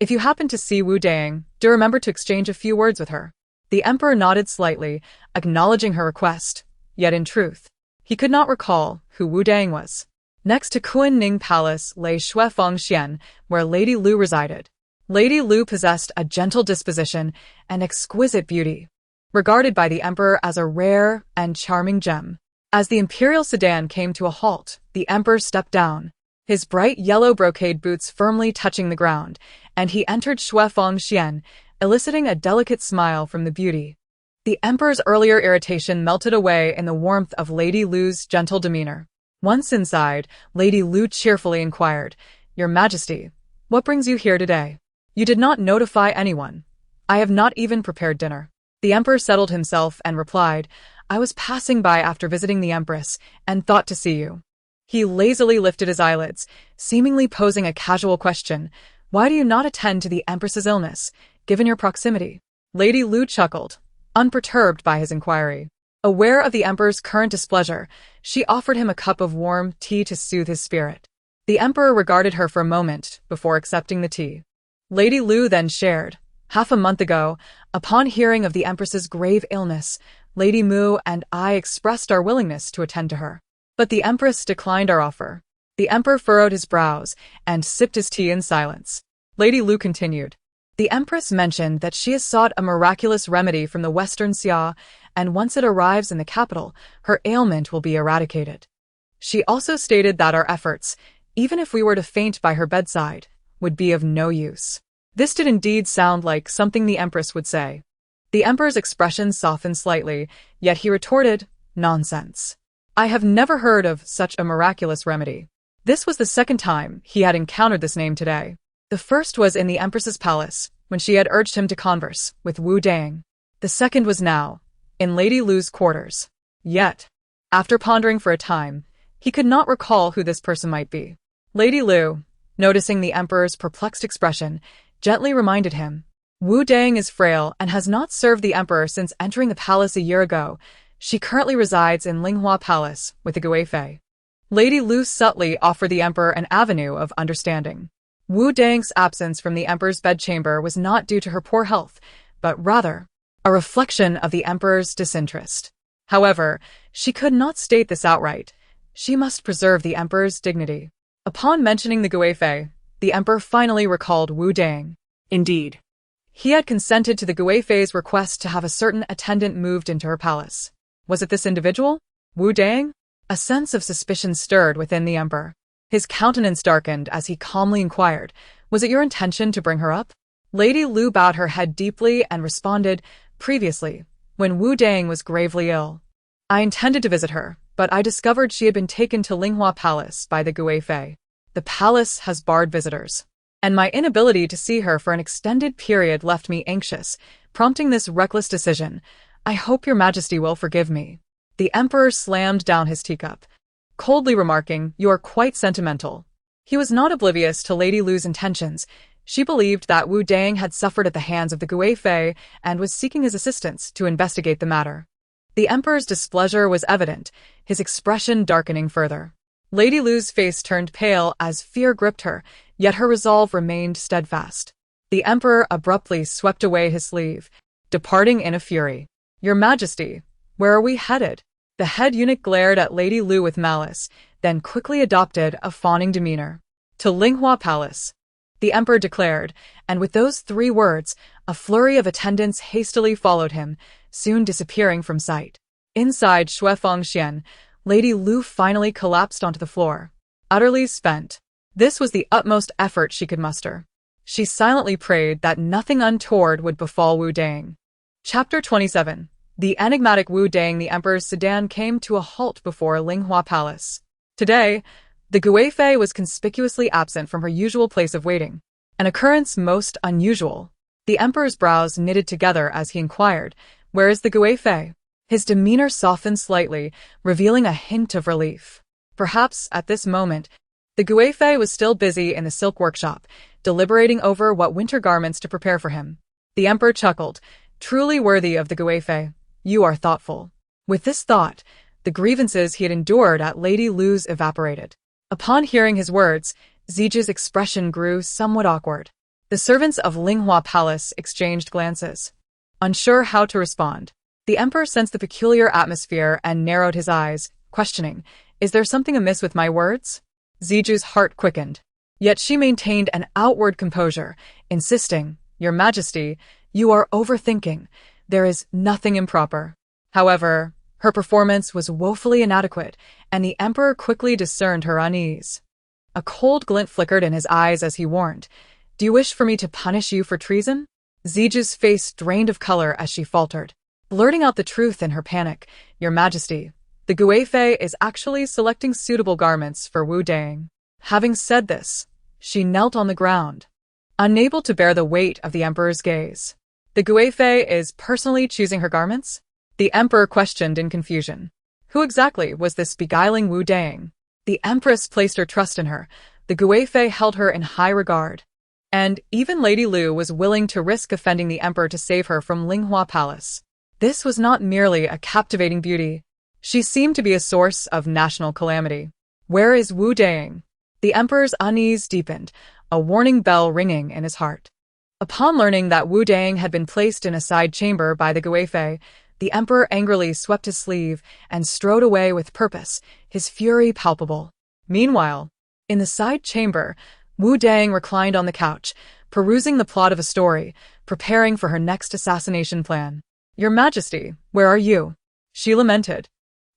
if you happen to see Wu Dang, do remember to exchange a few words with her. The emperor nodded slightly, acknowledging her request. Yet in truth, he could not recall who Wu Dang was. Next to Kunning Palace lay Shuefengxian, where Lady Lu resided. Lady Lu possessed a gentle disposition and exquisite beauty, regarded by the emperor as a rare and charming gem. As the imperial sedan came to a halt, the emperor stepped down, his bright yellow brocade boots firmly touching the ground, and he entered Shuefengxian, eliciting a delicate smile from the beauty. The emperor's earlier irritation melted away in the warmth of Lady Lu's gentle demeanor. Once inside, Lady Lu cheerfully inquired, Your Majesty, what brings you here today? You did not notify anyone. I have not even prepared dinner. The emperor settled himself and replied, I was passing by after visiting the empress and thought to see you. He lazily lifted his eyelids, seemingly posing a casual question. Why do you not attend to the empress's illness, given your proximity? Lady Lu chuckled, unperturbed by his inquiry. Aware of the emperor's current displeasure, she offered him a cup of warm tea to soothe his spirit. The emperor regarded her for a moment before accepting the tea. Lady Lu then shared, half a month ago, upon hearing of the empress's grave illness, Lady Mu and I expressed our willingness to attend to her. But the empress declined our offer. The emperor furrowed his brows and sipped his tea in silence. Lady Lu continued, The empress mentioned that she has sought a miraculous remedy from the Western Xia, and once it arrives in the capital, her ailment will be eradicated. She also stated that our efforts, even if we were to faint by her bedside, would be of no use. This did indeed sound like something the empress would say. The emperor's expression softened slightly, yet he retorted, Nonsense. I have never heard of such a miraculous remedy. This was the second time he had encountered this name today. The first was in the empress's palace, when she had urged him to converse with Wu Dang. The second was now, in Lady Lu's quarters. Yet, after pondering for a time, he could not recall who this person might be. Lady Lu, noticing the emperor's perplexed expression, gently reminded him, Wu Dang is frail and has not served the emperor since entering the palace a year ago. She currently resides in Linghua Palace with the Guifei. Lady Lu subtly offered the emperor an avenue of understanding. Wu Dang's absence from the emperor's bedchamber was not due to her poor health, but rather a reflection of the emperor's disinterest. However, she could not state this outright. She must preserve the emperor's dignity. Upon mentioning the Guifei, the emperor finally recalled Wu Dang. Indeed. He had consented to the Guifei's request to have a certain attendant moved into her palace. Was it this individual, Wu Dang? A sense of suspicion stirred within the emperor. His countenance darkened as he calmly inquired, Was it your intention to bring her up? Lady Lu bowed her head deeply and responded, Previously, when Wu Dang was gravely ill, I intended to visit her, but I discovered she had been taken to Linghua Palace by the Guifei. The palace has barred visitors, and my inability to see her for an extended period left me anxious, prompting this reckless decision. I hope your Majesty will forgive me. The emperor slammed down his teacup, coldly remarking, You are quite sentimental. He was not oblivious to Lady Lu's intentions. She believed that Wu Dang had suffered at the hands of the Guifei and was seeking his assistance to investigate the matter. The emperor's displeasure was evident, his expression darkening further. Lady Lu's face turned pale as fear gripped her, yet her resolve remained steadfast. The emperor abruptly swept away his sleeve, departing in a fury. Your Majesty, where are we headed? The head eunuch glared at Lady Lu with malice, then quickly adopted a fawning demeanor. To Linghua Palace, the emperor declared, and with those 3 words, a flurry of attendants hastily followed him, soon disappearing from sight. Inside Shuefengxian, Lady Lu finally collapsed onto the floor, utterly spent. This was the utmost effort she could muster. She silently prayed that nothing untoward would befall Wu Dang. Chapter 27. The enigmatic Wu Dang. The emperor's sedan came to a halt before Linghua Palace. Today, the Guifei was conspicuously absent from her usual place of waiting, an occurrence most unusual. The emperor's brows knitted together as he inquired, Where is the Guifei? His demeanor softened slightly, revealing a hint of relief. Perhaps, at this moment, the Guifei was still busy in the silk workshop, deliberating over what winter garments to prepare for him. The emperor chuckled. Truly worthy of the Guifei. You are thoughtful. With this thought, the grievances he had endured at Lady Lu's evaporated. Upon hearing his words, Ziju's expression grew somewhat awkward. The servants of Linghua Palace exchanged glances, unsure how to respond. The emperor sensed the peculiar atmosphere and narrowed his eyes, questioning, "Is there something amiss with my words?" Ziju's heart quickened. Yet she maintained an outward composure, insisting, "Your Majesty, you are overthinking. There is nothing improper." However, her performance was woefully inadequate, and the emperor quickly discerned her unease. A cold glint flickered in his eyes as he warned, "Do you wish for me to punish you for treason?" Ziju's face drained of color as she faltered, blurting out the truth in her panic. "Your Majesty, the Guifei is actually selecting suitable garments for Wu Dang." Having said this, she knelt on the ground, unable to bear the weight of the emperor's gaze. "The Guifei is personally choosing her garments?" The emperor questioned in confusion. Who exactly was this beguiling Wu Dang? The empress placed her trust in her. The Guifei held her in high regard. And even Lady Lu was willing to risk offending the emperor to save her from Linghua Palace. This was not merely a captivating beauty. She seemed to be a source of national calamity. Where is Wu Dang? The emperor's unease deepened, a warning bell ringing in his heart. Upon learning that Wu Dang had been placed in a side chamber by the Guifei, the emperor angrily swept his sleeve and strode away with purpose, his fury palpable. Meanwhile, in the side chamber, Wu Dang reclined on the couch, perusing the plot of a story, preparing for her next assassination plan. "Your Majesty, where are you?" she lamented.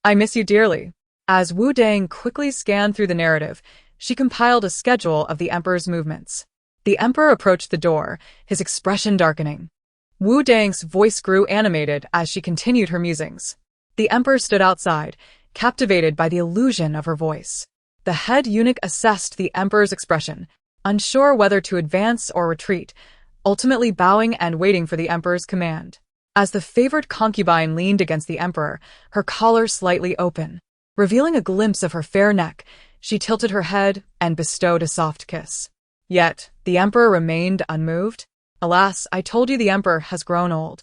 "I miss you dearly." As Wu Dang quickly scanned through the narrative, she compiled a schedule of the emperor's movements. The emperor approached the door, his expression darkening. Wu Dang's voice grew animated as she continued her musings. The emperor stood outside, captivated by the illusion of her voice. The head eunuch assessed the emperor's expression, unsure whether to advance or retreat, ultimately bowing and waiting for the emperor's command. As the favored concubine leaned against the emperor, her collar slightly open, revealing a glimpse of her fair neck, she tilted her head and bestowed a soft kiss. Yet, the emperor remained unmoved. "Alas, I told you the emperor has grown old.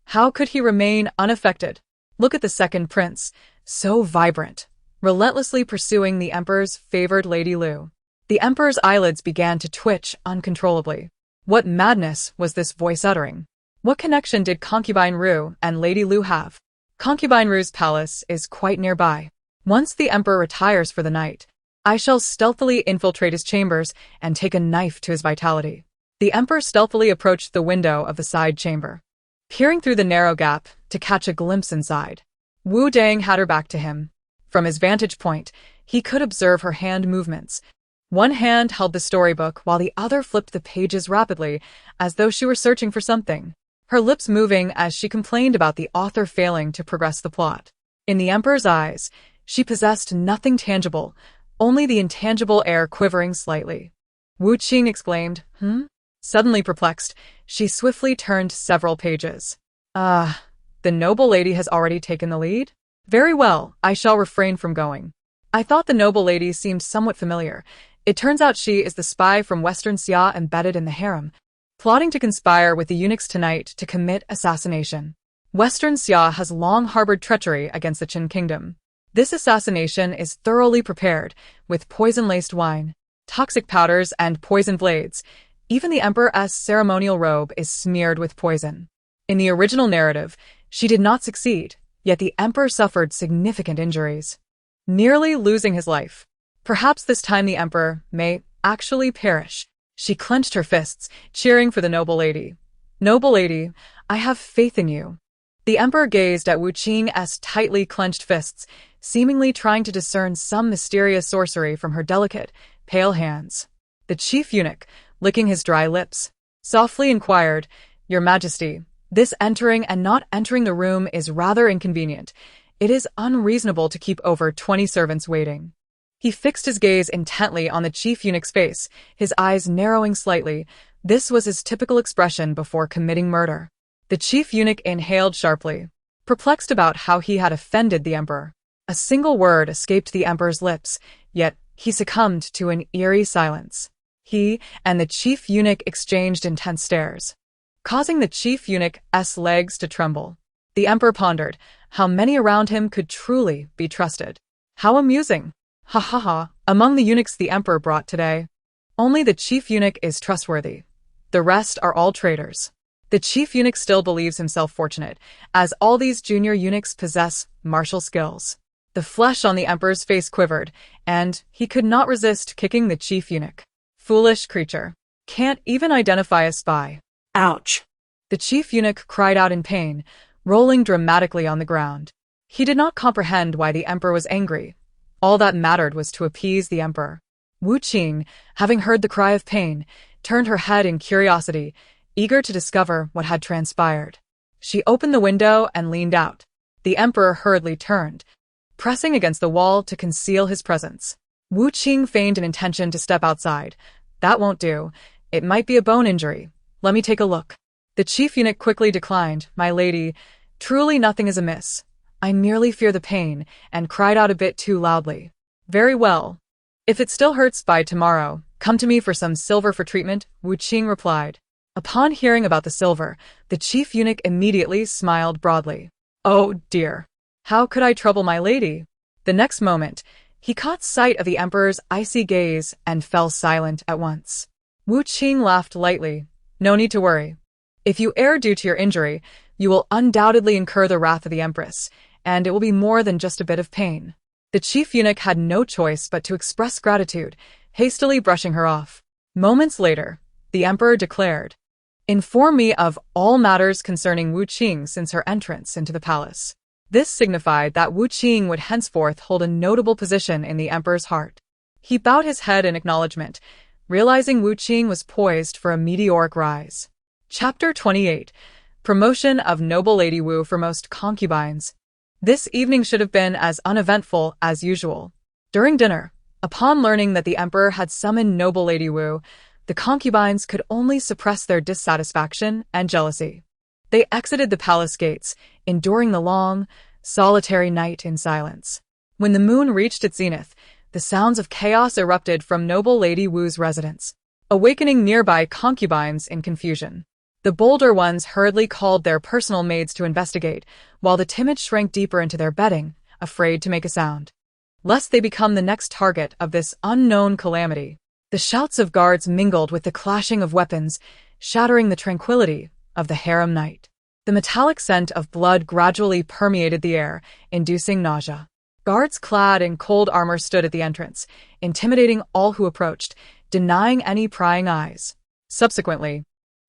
How could he remain unaffected? Look at the second prince, so vibrant, relentlessly pursuing the emperor's favored Lady Lu." The emperor's eyelids began to twitch uncontrollably. What madness was this voice uttering? What connection did Concubine Ru and Lady Lu have? Concubine Ru's palace is quite nearby. Once the emperor retires for the night, I shall stealthily infiltrate his chambers and take a knife to his vitality. The emperor stealthily approached the window of the side chamber, peering through the narrow gap to catch a glimpse inside. Wu Dang had her back to him. From his vantage point, he could observe her hand movements. One hand held the storybook while the other flipped the pages rapidly, as though she were searching for something, her lips moving as she complained about the author failing to progress the plot. In the emperor's eyes, she possessed nothing tangible, only the intangible air quivering slightly. Wu Qing exclaimed, Suddenly perplexed, she swiftly turned several pages. The noble lady has already taken the lead? Very well, I shall refrain from going. I thought the noble lady seemed somewhat familiar. It turns out she is the spy from Western Xia embedded in the harem, plotting to conspire with the eunuchs tonight to commit assassination. Western Xia has long harbored treachery against the Qing kingdom. This assassination is thoroughly prepared, with poison-laced wine, toxic powders, and poison blades. Even the emperor's ceremonial robe is smeared with poison. In the original narrative, she did not succeed, yet the emperor suffered significant injuries, nearly losing his life. Perhaps this time the emperor may actually perish. She clenched her fists, cheering for the noble lady. "Noble lady, I have faith in you." The emperor gazed at Wu Qing's tightly clenched fists, seemingly trying to discern some mysterious sorcery from her delicate, pale hands. The chief eunuch, licking his dry lips, softly inquired, "Your Majesty, this entering and not entering the room is rather inconvenient. It is unreasonable to keep over 20 servants waiting." He fixed his gaze intently on the chief eunuch's face, his eyes narrowing slightly. This was his typical expression before committing murder. The chief eunuch inhaled sharply. perplexed about how he had offended the emperor. A single word escaped the emperor's lips, yet he succumbed to an eerie silence. He and the chief eunuch exchanged intense stares, causing the chief eunuch's legs to tremble. The emperor pondered how many around him could truly be trusted. How amusing! Ha ha ha! Among the eunuchs the emperor brought today, only the chief eunuch is trustworthy. The rest are all traitors. The chief eunuch still believes himself fortunate, as all these junior eunuchs possess martial skills. The flesh on the emperor's face quivered, and he could not resist kicking the chief eunuch. Foolish creature. Can't even identify a spy. Ouch. The chief eunuch cried out in pain, rolling dramatically on the ground. He did not comprehend why the emperor was angry. All that mattered was to appease the emperor. Wu Qing, having heard the cry of pain, turned her head in curiosity, eager to discover what had transpired. She opened the window and leaned out. The emperor hurriedly turned, pressing against the wall to conceal his presence. Wu Qing feigned an intention to step outside. That won't do. It might be a bone injury. Let me take a look. The chief eunuch quickly declined. My lady, truly nothing is amiss. I merely fear the pain, and cried out a bit too loudly. Very well. If it still hurts by tomorrow, come to me for some silver for treatment, Wu Qing replied. Upon hearing about the silver, the chief eunuch immediately smiled broadly. Oh dear. How could I trouble my lady? The next moment, he caught sight of the emperor's icy gaze and fell silent at once. Wu Qing laughed lightly. No need to worry. If you err due to your injury, you will undoubtedly incur the wrath of the empress, and it will be more than just a bit of pain. The chief eunuch had no choice but to express gratitude, hastily brushing her off. Moments later, the emperor declared, Inform me of all matters concerning Wu Qing since her entrance into the palace. This signified that Wu Qing would henceforth hold a notable position in the emperor's heart. He bowed his head in acknowledgement, realizing Wu Qing was poised for a meteoric rise. Chapter 28. Promotion of Noble Lady Wu for most concubines. This evening should have been as uneventful as usual. During dinner, upon learning that the emperor had summoned Noble Lady Wu, the concubines could only suppress their dissatisfaction and jealousy. They exited the palace gates, enduring the long, solitary night in silence. When the moon reached its zenith, the sounds of chaos erupted from Noble Lady Wu's residence, awakening nearby concubines in confusion. The bolder ones hurriedly called their personal maids to investigate, while the timid shrank deeper into their bedding, afraid to make a sound, lest they become the next target of this unknown calamity. The shouts of guards mingled with the clashing of weapons, shattering the tranquility of the harem night. The metallic scent of blood gradually permeated the air, inducing nausea. Guards clad in cold armor stood at the entrance, intimidating all who approached, denying any prying eyes. Subsequently,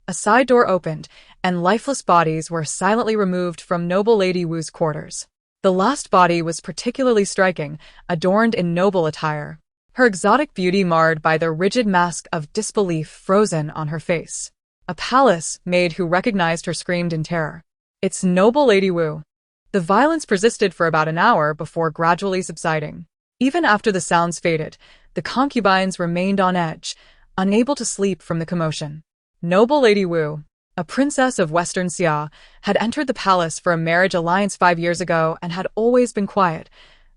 a side door opened, and lifeless bodies were silently removed from Noble Lady Wu's quarters. The last body was particularly striking, adorned in noble attire, her exotic beauty marred by the rigid mask of disbelief frozen on her face. A palace maid who recognized her screamed in terror. It's Noble Lady Wu. The violence persisted for about an hour before gradually subsiding. Even after the sounds faded, the concubines remained on edge, unable to sleep from the commotion. Noble Lady Wu, a princess of Western Xia, had entered the palace for a marriage alliance 5 years ago and had always been quiet.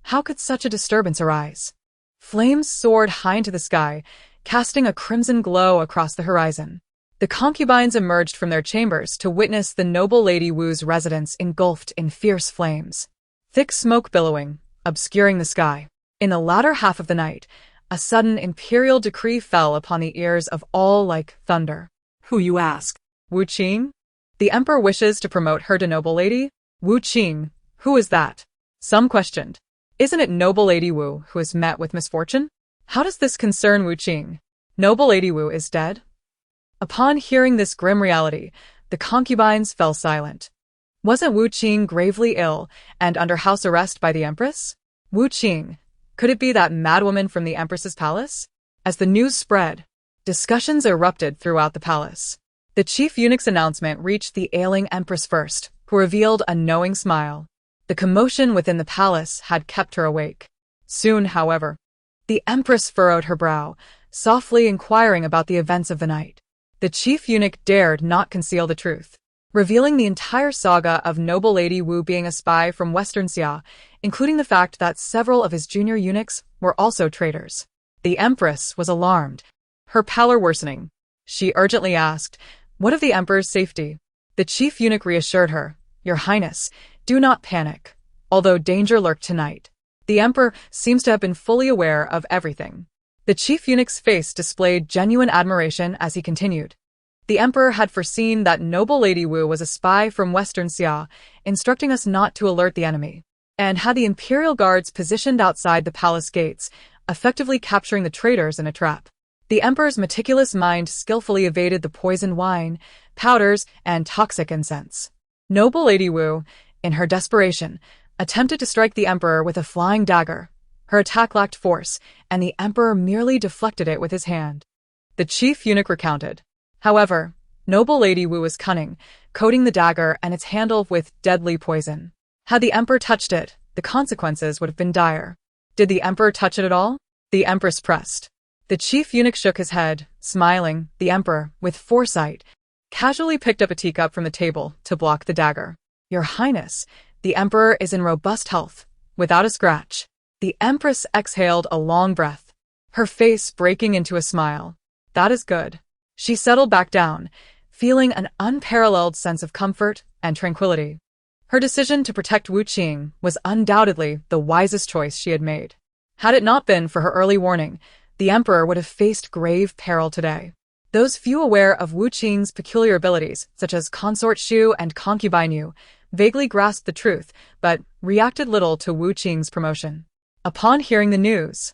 How could such a disturbance arise? Flames soared high into the sky, casting a crimson glow across the horizon. The concubines emerged from their chambers to witness the Noble Lady Wu's residence engulfed in fierce flames. Thick smoke billowing, obscuring the sky. In the latter half of the night, a sudden imperial decree fell upon the ears of all like thunder. Who, you ask? Wu Qing? The emperor wishes to promote her to Noble Lady? Wu Qing, who is that? Some questioned. Isn't it Noble Lady Wu who has met with misfortune? How does this concern Wu Qing? Noble Lady Wu is dead? Upon hearing this grim reality, the concubines fell silent. Wasn't Wu Qing gravely ill and under house arrest by the empress? Wu Qing, could it be that madwoman from the empress's palace? As the news spread, discussions erupted throughout the palace. The chief eunuch's announcement reached the ailing empress first, who revealed a knowing smile. The commotion within the palace had kept her awake. Soon, however, the empress furrowed her brow, softly inquiring about the events of the night. The chief eunuch dared not conceal the truth. revealing the entire saga of noble Lady Wu being a spy from Western Xia, including the fact that several of his junior eunuchs were also traitors. The Empress was alarmed, her pallor worsening. She urgently asked, "What of the Emperor's safety?" The chief eunuch reassured her, "Your Highness, do not panic. Although danger lurked tonight, the Emperor seems to have been fully aware of everything." The chief eunuch's face displayed genuine admiration as he continued. The Emperor had foreseen that noble Lady Wu was a spy from Western Xia, instructing us not to alert the enemy, and had the Imperial Guards positioned outside the palace gates, effectively capturing the traitors in a trap. The Emperor's meticulous mind skillfully evaded the poisoned wine, powders, and toxic incense. Noble Lady Wu, in her desperation, attempted to strike the Emperor with a flying dagger. Her attack lacked force, and the Emperor merely deflected it with his hand. The chief eunuch recounted. However, noble Lady Wu was cunning, coating the dagger and its handle with deadly poison. Had the Emperor touched it, the consequences would have been dire. Did the Emperor touch it at all? The Empress pressed. The chief eunuch shook his head, smiling. The Emperor, with foresight, casually picked up a teacup from the table to block the dagger. "Your Highness, the Emperor is in robust health, without a scratch." The Empress exhaled a long breath, her face breaking into a smile. "That is good." She settled back down, feeling an unparalleled sense of comfort and tranquility. Her decision to protect Wu Qing was undoubtedly the wisest choice she had made. Had it not been for her early warning, the Emperor would have faced grave peril today. Those few aware of Wu Qing's peculiar abilities, such as consort Shu and concubine Yu, vaguely grasped the truth, but reacted little to Wu Qing's promotion. Upon hearing the news,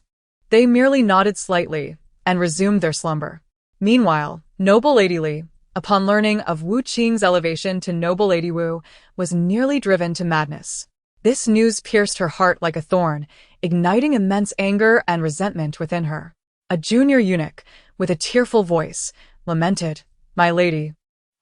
they merely nodded slightly and resumed their slumber. Meanwhile, noble Lady Li, upon learning of Wu Qing's elevation to noble Lady Wu, was nearly driven to madness. This news pierced her heart like a thorn, igniting immense anger and resentment within her. A junior eunuch, with a tearful voice, lamented, "My lady,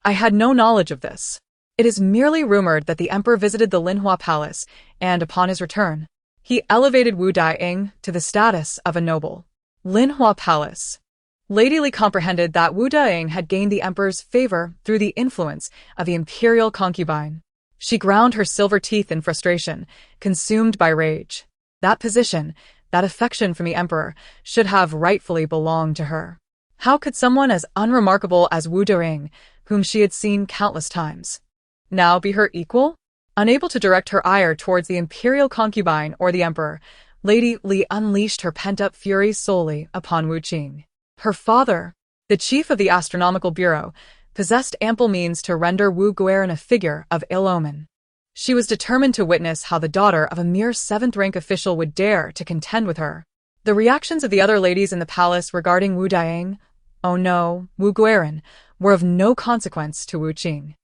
I had no knowledge of this. It is merely rumored that the Emperor visited the Linhua Palace, and upon his return, he elevated Wu Daiying to the status of a noble." Linhua Palace. Lady Li comprehended that Wu Daiying had gained the Emperor's favor through the influence of the imperial concubine. She ground her silver teeth in frustration, consumed by rage. That position, that affection from the Emperor, should have rightfully belonged to her. How could someone as unremarkable as Wu Daiying, whom she had seen countless times, now be her equal? Unable to direct her ire towards the imperial concubine or the Emperor, Lady Li unleashed her pent-up fury solely upon Wu Qing. Her father, the chief of the Astronomical Bureau, possessed ample means to render Wu Guerin a figure of ill omen. She was determined to witness how the daughter of a mere seventh-rank official would dare to contend with her. The reactions of the other ladies in the palace regarding Wu Daiying, oh no, Wu Guerin, were of no consequence to Wu Qing.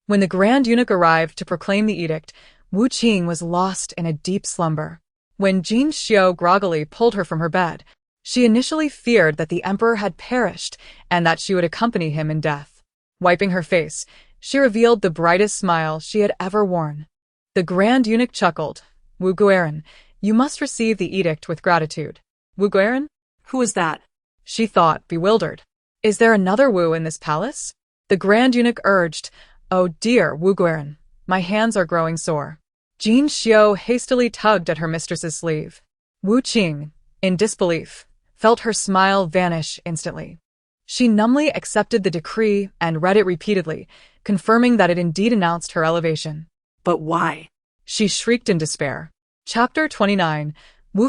When the Grand Eunuch arrived to proclaim the edict, Wu Qing was lost in a deep slumber. When Jin Xiao groggily pulled her from her bed, she initially feared that the Emperor had perished and that she would accompany him in death. Wiping her face, she revealed the brightest smile she had ever worn. The Grand Eunuch chuckled. "Wu Guerin, you must receive the edict with gratitude." "Wu Guerin? Who is that?" she thought, bewildered. "Is there another Wu in this palace?" The Grand Eunuch urged. "Oh dear, Wu Guerin, my hands are growing sore." Jin Xiao hastily tugged at her mistress's sleeve. Wu Qing, in disbelief, felt her smile vanish instantly. She numbly accepted the decree and read it repeatedly, confirming that it indeed announced her elevation. "But why?" she shrieked in despair. Chapter 29.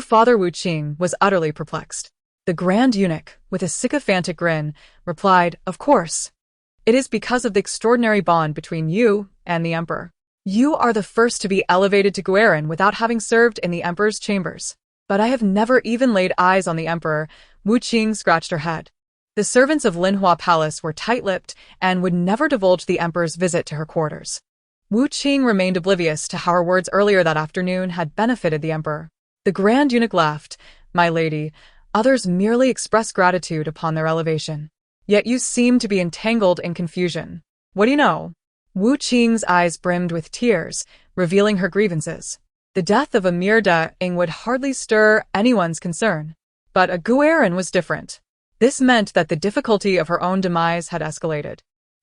Father Wu Qing was utterly perplexed. The Grand Eunuch, with a sycophantic grin, replied, "Of course. It is because of the extraordinary bond between you and the Emperor. You are the first to be elevated to Guerin without having served in the Emperor's chambers. But I have never even laid eyes on the Emperor." Wu Qing scratched her head. The servants of Linhua Palace were tight-lipped and would never divulge the Emperor's visit to her quarters. Wu Qing remained oblivious to how her words earlier that afternoon had benefited the Emperor. The Grand Eunuch laughed. "My lady, others merely express gratitude upon their elevation. Yet you seem to be entangled in confusion. What do you know?" Wu Qing's eyes brimmed with tears, revealing her grievances. The death of Emir Daiying would hardly stir anyone's concern. But a Guerin was different. This meant that the difficulty of her own demise had escalated.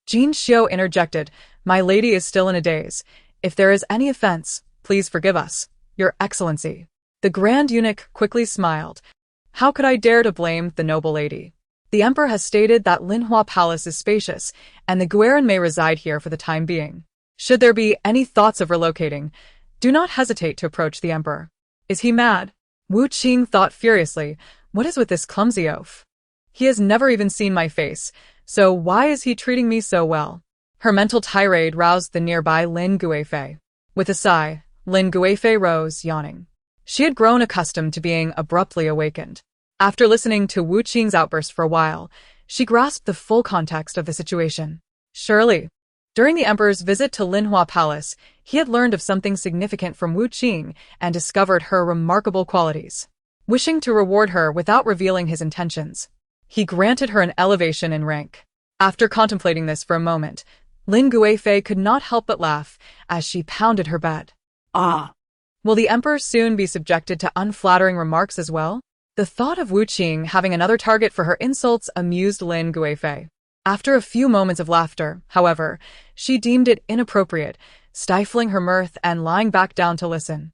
Jin Xiao interjected. My lady is still in a daze. If there is any offense, please forgive us, Your Excellency. The Grand Eunuch quickly smiled. How could I dare to blame the noble lady? The Emperor has stated that Linhua Palace is spacious, and the Guerin may reside here for the time being. Should there be any thoughts of relocating, do not hesitate to approach the Emperor. Is he mad? Wu Qing thought furiously. What is with this clumsy oaf? He has never even seen my face, so why is he treating me so well? Her mental tirade roused the nearby Lin Guifei. With a sigh, Lin Guifei rose, yawning. She had grown accustomed to being abruptly awakened. After listening to Wu Qing's outburst for a while, she grasped the full context of the situation. Surely, during the Emperor's visit to Linhua Palace, he had learned of something significant from Wu Qing and discovered her remarkable qualities. Wishing to reward her without revealing his intentions, he granted her an elevation in rank. After contemplating this for a moment, Lin Guifei could not help but laugh as she pounded her bed. Ah. Will the Emperor soon be subjected to unflattering remarks as well? The thought of Wu Qing having another target for her insults amused Lin Guifei. After a few moments of laughter, however, she deemed it inappropriate, stifling her mirth and lying back down to listen.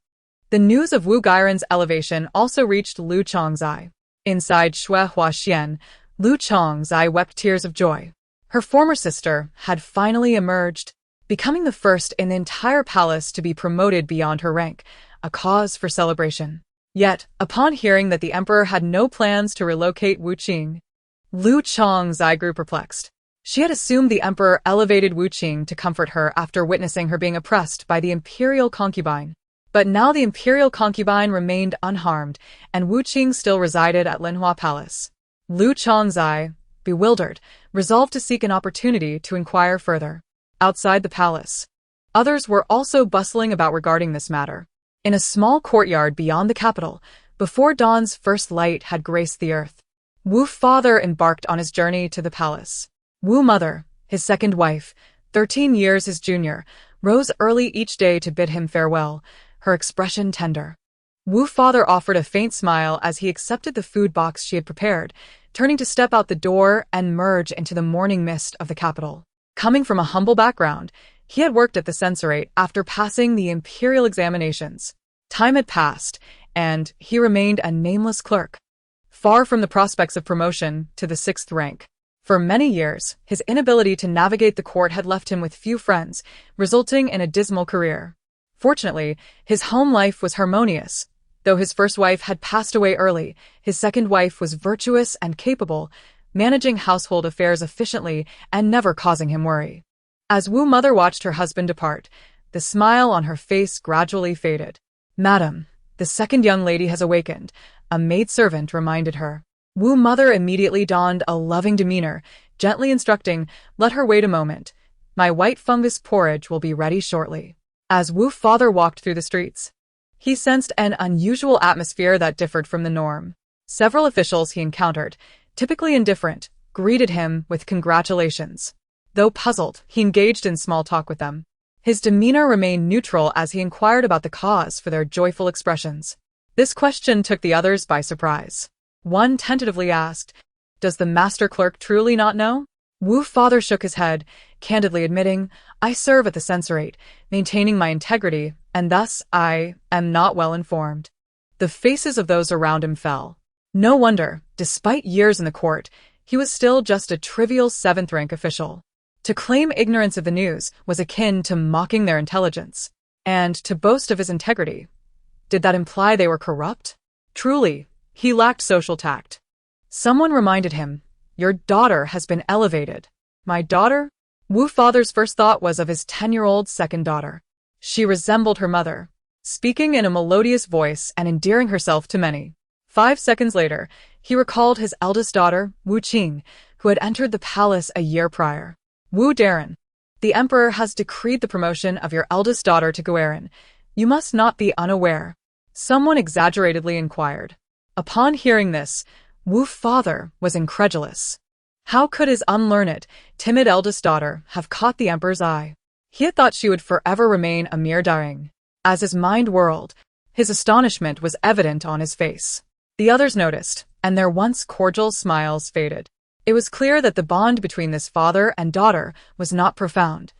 The news of Wu Guiren's elevation also reached Lu Chongzai. Inside Shui Huaxian, Lu Chongzai wept tears of joy. Her former sister had finally emerged, becoming the first in the entire palace to be promoted beyond her rank, a cause for celebration. Yet, upon hearing that the Emperor had no plans to relocate Wu Qing, Lu Chongzai grew perplexed. She had assumed the Emperor elevated Wu Qing to comfort her after witnessing her being oppressed by the imperial concubine. But now the imperial concubine remained unharmed, and Wu Qing still resided at Linhua Palace. Lu Chongzai, bewildered, resolved to seek an opportunity to inquire further. Outside the palace, others were also bustling about regarding this matter. In a small courtyard beyond the capital, before dawn's first light had graced the earth, Wu Father embarked on his journey to the palace. Wu Mother, his second wife, 13 years his junior, rose early each day to bid him farewell, her expression tender. Wu Father offered a faint smile as he accepted the food box she had prepared, turning to step out the door and merge into the morning mist of the capital. Coming from a humble background, he had worked at the censorate after passing the imperial examinations. Time had passed, and he remained a nameless clerk, far from the prospects of promotion to the 6th rank. For many years, his inability to navigate the court had left him with few friends, resulting in a dismal career. Fortunately, his home life was harmonious. Though his first wife had passed away early, his second wife was virtuous and capable, managing household affairs efficiently and never causing him worry. As Wu Mother watched her husband depart, the smile on her face gradually faded. Madam, the second young lady has awakened, a maidservant reminded her. Wu Mother immediately donned a loving demeanor, gently instructing, let her wait a moment. My white fungus porridge will be ready shortly. As Wu Father walked through the streets, he sensed an unusual atmosphere that differed from the norm. Several officials he encountered, typically indifferent, greeted him with congratulations. Though puzzled, he engaged in small talk with them. His demeanor remained neutral as he inquired about the cause for their joyful expressions. This question took the others by surprise. One tentatively asked, does the master clerk truly not know? Wu Father shook his head, candidly admitting, I serve at the censorate, maintaining my integrity, and thus I am not well informed. The faces of those around him fell. No wonder, despite years in the court, he was still just a trivial 7th rank official. To claim ignorance of the news was akin to mocking their intelligence. And to boast of his integrity, did that imply they were corrupt? Truly, he lacked social tact. Someone reminded him, your daughter has been elevated. My daughter? Wu Father's first thought was of his 10-year-old second daughter. She resembled her mother, speaking in a melodious voice and endearing herself to many. 5 seconds later, he recalled his eldest daughter, Wu Qing, who had entered the palace a year prior. Wu Darren, the Emperor has decreed the promotion of your eldest daughter to Guerin. You must not be unaware. Someone exaggeratedly inquired. Upon hearing this, Wu Father was incredulous. How could his unlearned, timid eldest daughter have caught the Emperor's eye? He had thought she would forever remain a mere darling. As his mind whirled, his astonishment was evident on his face. The others noticed, and their once cordial smiles faded. It was clear that the bond between this father and daughter was not profound.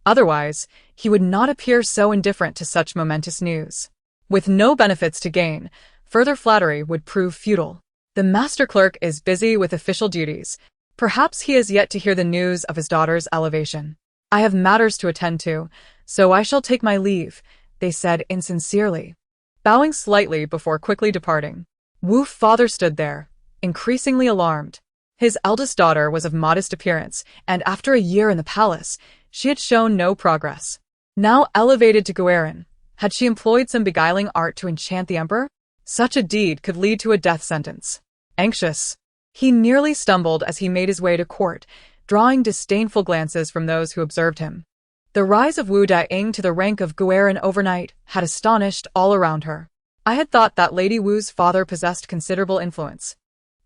Otherwise, he would not appear so indifferent to such momentous news. With no benefits to gain, further flattery would prove futile. The master clerk is busy with official duties. Perhaps he has yet to hear the news of his daughter's elevation. I have matters to attend to, so I shall take my leave, they said insincerely, bowing slightly before quickly departing. Wu's father stood there, increasingly alarmed. His eldest daughter was of modest appearance, and after a year in the palace, she had shown no progress. Now elevated to Guerin, had she employed some beguiling art to enchant the emperor? Such a deed could lead to a death sentence. Anxious, he nearly stumbled as he made his way to court, drawing disdainful glances from those who observed him. The rise of Wu Daiying to the rank of Guerin overnight had astonished all around her. I had thought that Lady Wu's father possessed considerable influence.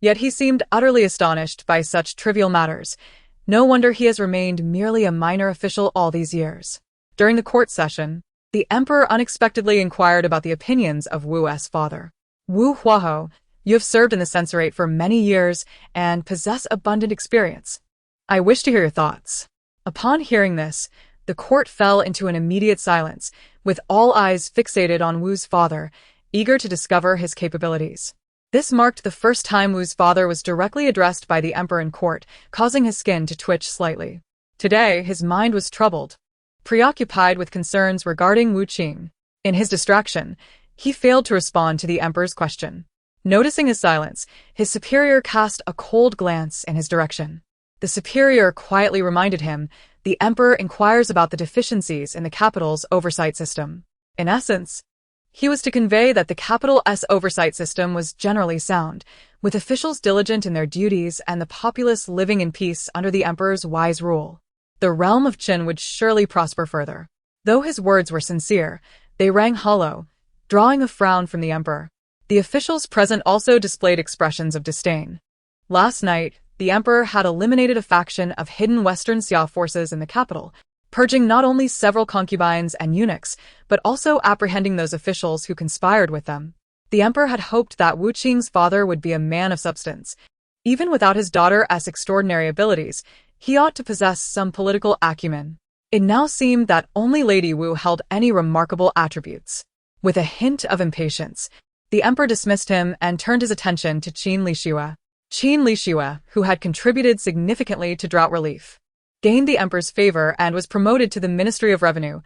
Yet he seemed utterly astonished by such trivial matters. No wonder he has remained merely a minor official all these years. During the court session, the emperor unexpectedly inquired about the opinions of Wu's father. Wu Huaho, you have served in the censorate for many years and possess abundant experience. I wish to hear your thoughts. Upon hearing this, the court fell into an immediate silence, with all eyes fixated on Wu's father, eager to discover his capabilities. This marked the first time Wu's father was directly addressed by the emperor in court, causing his skin to twitch slightly. Today, his mind was troubled, preoccupied with concerns regarding Wu Qing. In his distraction, he failed to respond to the emperor's question. Noticing his silence, his superior cast a cold glance in his direction. The superior quietly reminded him, the emperor inquires about the deficiencies in the capital's oversight system. In essence, he was to convey that the capital's oversight system was generally sound, with officials diligent in their duties and the populace living in peace under the emperor's wise rule. The realm of Qin would surely prosper further. Though his words were sincere, they rang hollow, drawing a frown from the emperor. The officials present also displayed expressions of disdain. Last night, the emperor had eliminated a faction of hidden Western Xia forces in the capital, purging not only several concubines and eunuchs, but also apprehending those officials who conspired with them. The emperor had hoped that Wu Qing's father would be a man of substance. Even without his daughter's extraordinary abilities, he ought to possess some political acumen. It now seemed that only Lady Wu held any remarkable attributes. With a hint of impatience, the emperor dismissed him and turned his attention to Qin Lixue. Qin Lixue, who had contributed significantly to drought relief, gained the emperor's favor and was promoted to the Ministry of Revenue,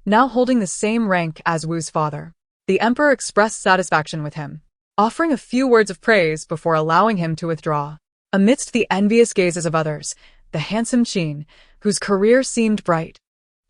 now holding the same rank as Wu's father. The emperor expressed satisfaction with him, offering a few words of praise before allowing him to withdraw. Amidst the envious gazes of others, the handsome Qin, whose career seemed bright,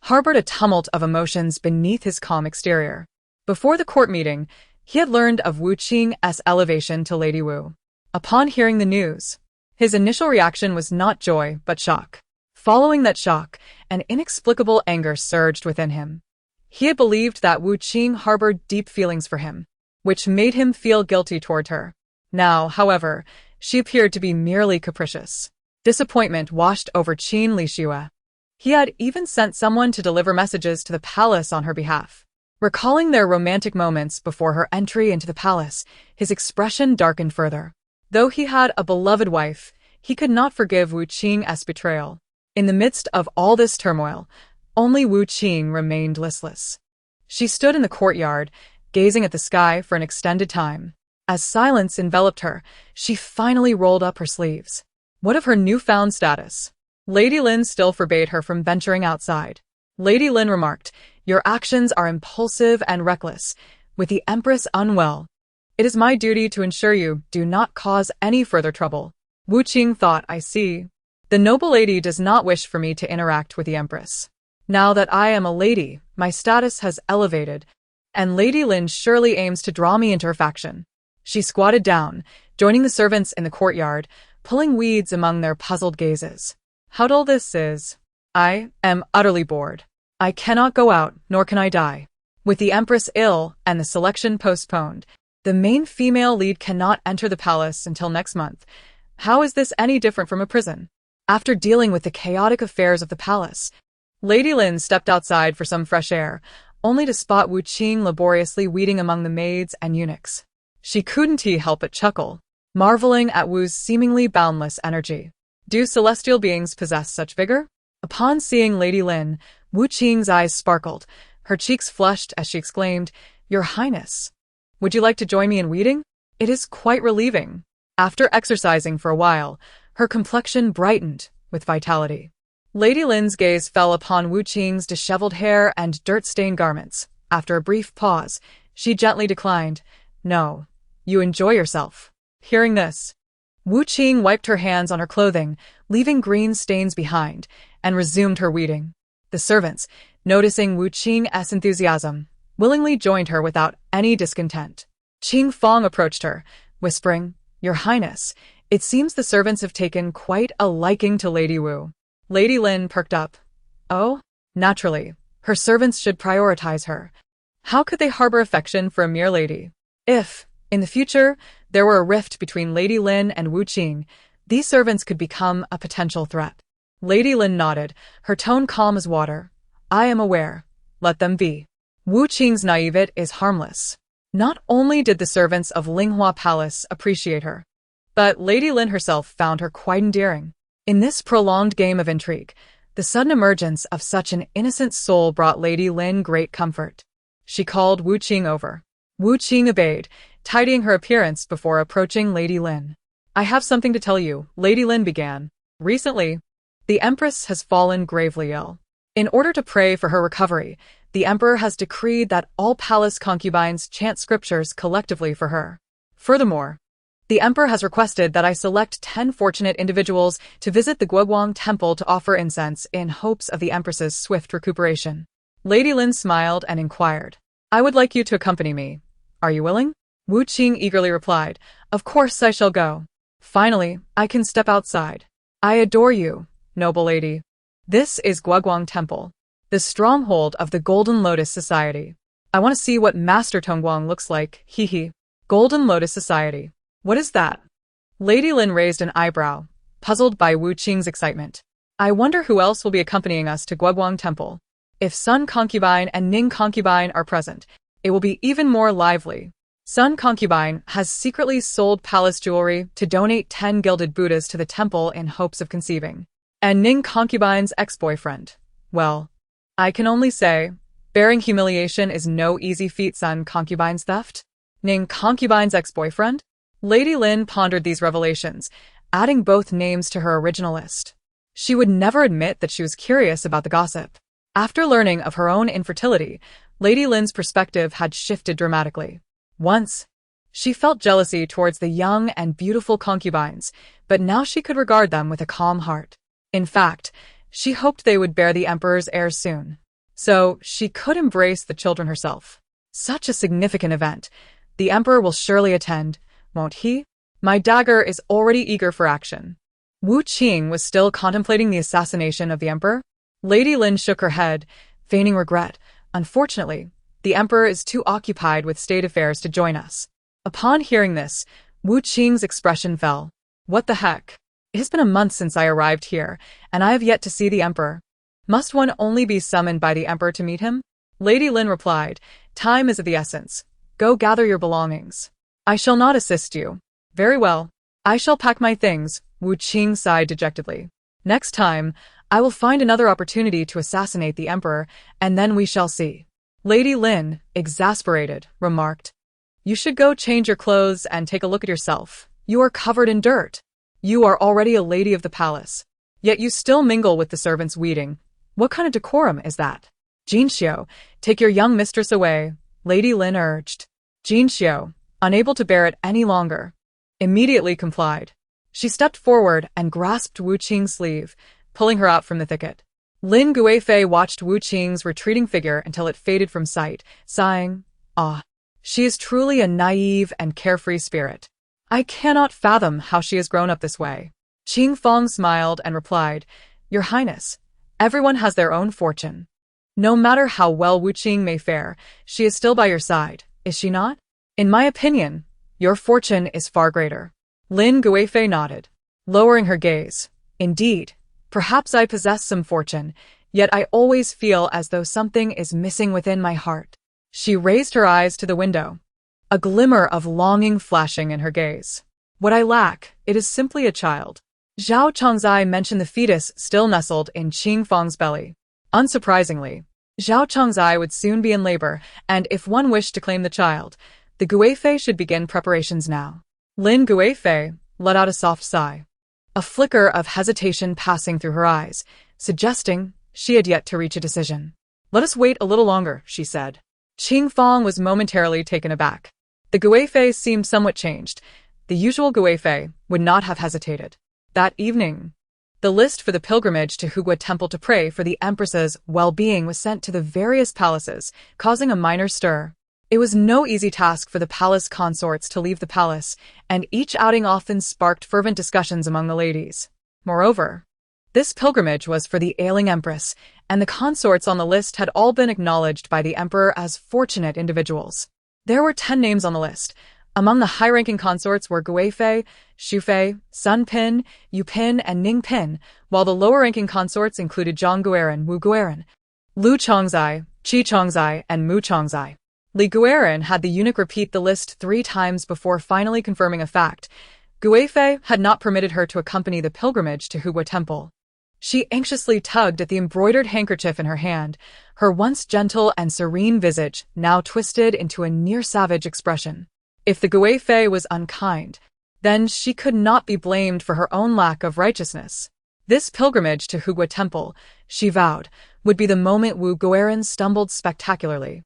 harbored a tumult of emotions beneath his calm exterior. Before the court meeting, he had learned of Wu Qing's elevation to Lady Wu. Upon hearing the news, his initial reaction was not joy but shock. Following that shock, an inexplicable anger surged within him. He had believed that Wu Qing harbored deep feelings for him, which made him feel guilty toward her. Now, however, she appeared to be merely capricious. Disappointment washed over Qin Lixue. He had even sent someone to deliver messages to the palace on her behalf. Recalling their romantic moments before her entry into the palace, his expression darkened further. Though he had a beloved wife, he could not forgive Wu Qing's betrayal. In the midst of all this turmoil, only Wu Qing remained listless. She stood in the courtyard, gazing at the sky for an extended time. As silence enveloped her, she finally rolled up her sleeves. What of her newfound status? Lady Lin still forbade her from venturing outside. Lady Lin remarked, "Your actions are impulsive and reckless, with the empress unwell. It is my duty to ensure you do not cause any further trouble." Wu Qing thought, "I see. The noble lady does not wish for me to interact with the empress. Now that I am a lady, my status has elevated, and Lady Lin surely aims to draw me into her faction." She squatted down, joining the servants in the courtyard, pulling weeds among their puzzled gazes. "How dull this is. I am utterly bored. I cannot go out, nor can I die. With the empress ill and the selection postponed, the main female lead cannot enter the palace until next month. How is this any different from a prison?" After dealing with the chaotic affairs of the palace, Lady Lin stepped outside for some fresh air, only to spot Wu Qing laboriously weeding among the maids and eunuchs. She couldn't help but chuckle, marveling at Wu's seemingly boundless energy. Do celestial beings possess such vigor? Upon seeing Lady Lin, Wu Qing's eyes sparkled. Her cheeks flushed as she exclaimed, "Your Highness, would you like to join me in weeding? It is quite relieving." After exercising for a while, her complexion brightened with vitality. Lady Lin's gaze fell upon Wu Qing's disheveled hair and dirt-stained garments. After a brief pause, she gently declined, "No, you enjoy yourself." Hearing this, Wu Qing wiped her hands on her clothing, leaving green stains behind, and resumed her weeding. The servants, noticing Wu Qing's enthusiasm, willingly joined her without any discontent. Qing Fong approached her, whispering, "Your Highness, it seems the servants have taken quite a liking to Lady Wu." Lady Lin perked up. "Oh, naturally, her servants should prioritize her. How could they harbor affection for a mere lady? If, in the future, there were a rift between Lady Lin and Wu Qing, these servants could become a potential threat." Lady Lin nodded, her tone calm as water. "I am aware. Let them be." Wu Qing's naivete is harmless. Not only did the servants of Linghua Palace appreciate her, but Lady Lin herself found her quite endearing. In this prolonged game of intrigue, the sudden emergence of such an innocent soul brought Lady Lin great comfort. She called Wu Qing over. Wu Qing obeyed, tidying her appearance before approaching Lady Lin. "I have something to tell you," Lady Lin began. "Recently, the Empress has fallen gravely ill. In order to pray for her recovery, the Emperor has decreed that all palace concubines chant scriptures collectively for her. Furthermore, the Emperor has requested that I select 10 fortunate individuals to visit the Guoguang Temple to offer incense in hopes of the Empress's swift recuperation." Lady Lin smiled and inquired, "I would like you to accompany me. Are you willing?" Wu Qing eagerly replied, "Of course I shall go. Finally, I can step outside. I adore you, noble lady. This is Guoguang Temple, the stronghold of the Golden Lotus Society. I want to see what Master Tongguang looks like, hee. Golden Lotus Society. What is that?" Lady Lin raised an eyebrow, puzzled by Wu Qing's excitement. "I wonder who else will be accompanying us to Guoguang Temple. If Sun Concubine and Ning Concubine are present, it will be even more lively. Sun Concubine has secretly sold palace jewelry to donate 10 gilded Buddhas to the temple in hopes of conceiving. And Ning Concubine's ex-boyfriend. Well, I can only say, bearing humiliation is no easy feat. Sun Concubine's theft? Ning Concubine's ex-boyfriend?" Lady Lin pondered these revelations, adding both names to her original list. She would never admit that she was curious about the gossip. After learning of her own infertility, Lady Lin's perspective had shifted dramatically. Once, she felt jealousy towards the young and beautiful concubines, but now she could regard them with a calm heart. In fact, she hoped they would bear the Emperor's heirs soon, so she could embrace the children herself. Such a significant event. The Emperor will surely attend, won't he? My dagger is already eager for action. Wu Qing was still contemplating the assassination of the Emperor. Lady Lin shook her head, feigning regret. "Unfortunately, the Emperor is too occupied with state affairs to join us." Upon hearing this, Wu Qing's expression fell. "What the heck? It has been a month since I arrived here, and I have yet to see the Emperor. Must one only be summoned by the Emperor to meet him?" Lady Lin replied, "Time is of the essence. Go gather your belongings. I shall not assist you." "Very well. I shall pack my things," Wu Qing sighed dejectedly. "Next time, I will find another opportunity to assassinate the Emperor, and then we shall see." Lady Lin, exasperated, remarked, "You should go change your clothes and take a look at yourself. You are covered in dirt. You are already a lady of the palace, yet you still mingle with the servants weeding. What kind of decorum is that?" "Jinxiu, take your young mistress away," Lady Lin urged. Jinxiu, unable to bear it any longer, immediately complied. She stepped forward and grasped Wu Qing's sleeve, pulling her out from the thicket. Lin Guifei watched Wu Qing's retreating figure until it faded from sight, sighing, "Ah, she is truly a naive and carefree spirit. I cannot fathom how she has grown up this way." Qing Fong smiled and replied, "Your Highness, everyone has their own fortune. No matter how well Wu Qing may fare, she is still by your side, is she not? In my opinion, your fortune is far greater." Lin Guifei nodded, lowering her gaze. "Indeed, perhaps I possess some fortune, yet I always feel as though something is missing within my heart." She raised her eyes to the window, a glimmer of longing flashing in her gaze. "What I lack, it is simply a child." Zhao Chongzai mentioned the fetus still nestled in Qing Fang's belly. Unsurprisingly, Zhao Chongzai would soon be in labor, and if one wished to claim the child, the Guifei should begin preparations now. Lin Guifei let out a soft sigh, a flicker of hesitation passing through her eyes, suggesting she had yet to reach a decision. "Let us wait a little longer," she said. Qing Fang was momentarily taken aback. The Guifei seemed somewhat changed. The usual Guifei would not have hesitated. That evening, the list for the pilgrimage to Hugua Temple to pray for the empress's well-being was sent to the various palaces, causing a minor stir. It was no easy task for the palace consorts to leave the palace, and each outing often sparked fervent discussions among the ladies. Moreover, this pilgrimage was for the ailing empress, and the consorts on the list had all been acknowledged by the emperor as fortunate individuals. There were 10 names on the list. Among the high-ranking consorts were Guifei, Shufei, Sun Pin, Yu Pin, and Ning Pin, while the lower-ranking consorts included Zhang Guiran, Wu Guiran, Lu Chongzai, Qi Chongzai, and Mu Chongzai. Li Guiran had the eunuch repeat the list 3 times before finally confirming a fact. Guifei had not permitted her to accompany the pilgrimage to Hugua Temple. She anxiously tugged at the embroidered handkerchief in her hand, her once gentle and serene visage now twisted into a near-savage expression. If the Guifei was unkind, then she could not be blamed for her own lack of righteousness. This pilgrimage to Hugua Temple, she vowed, would be the moment Wu Guiran stumbled spectacularly.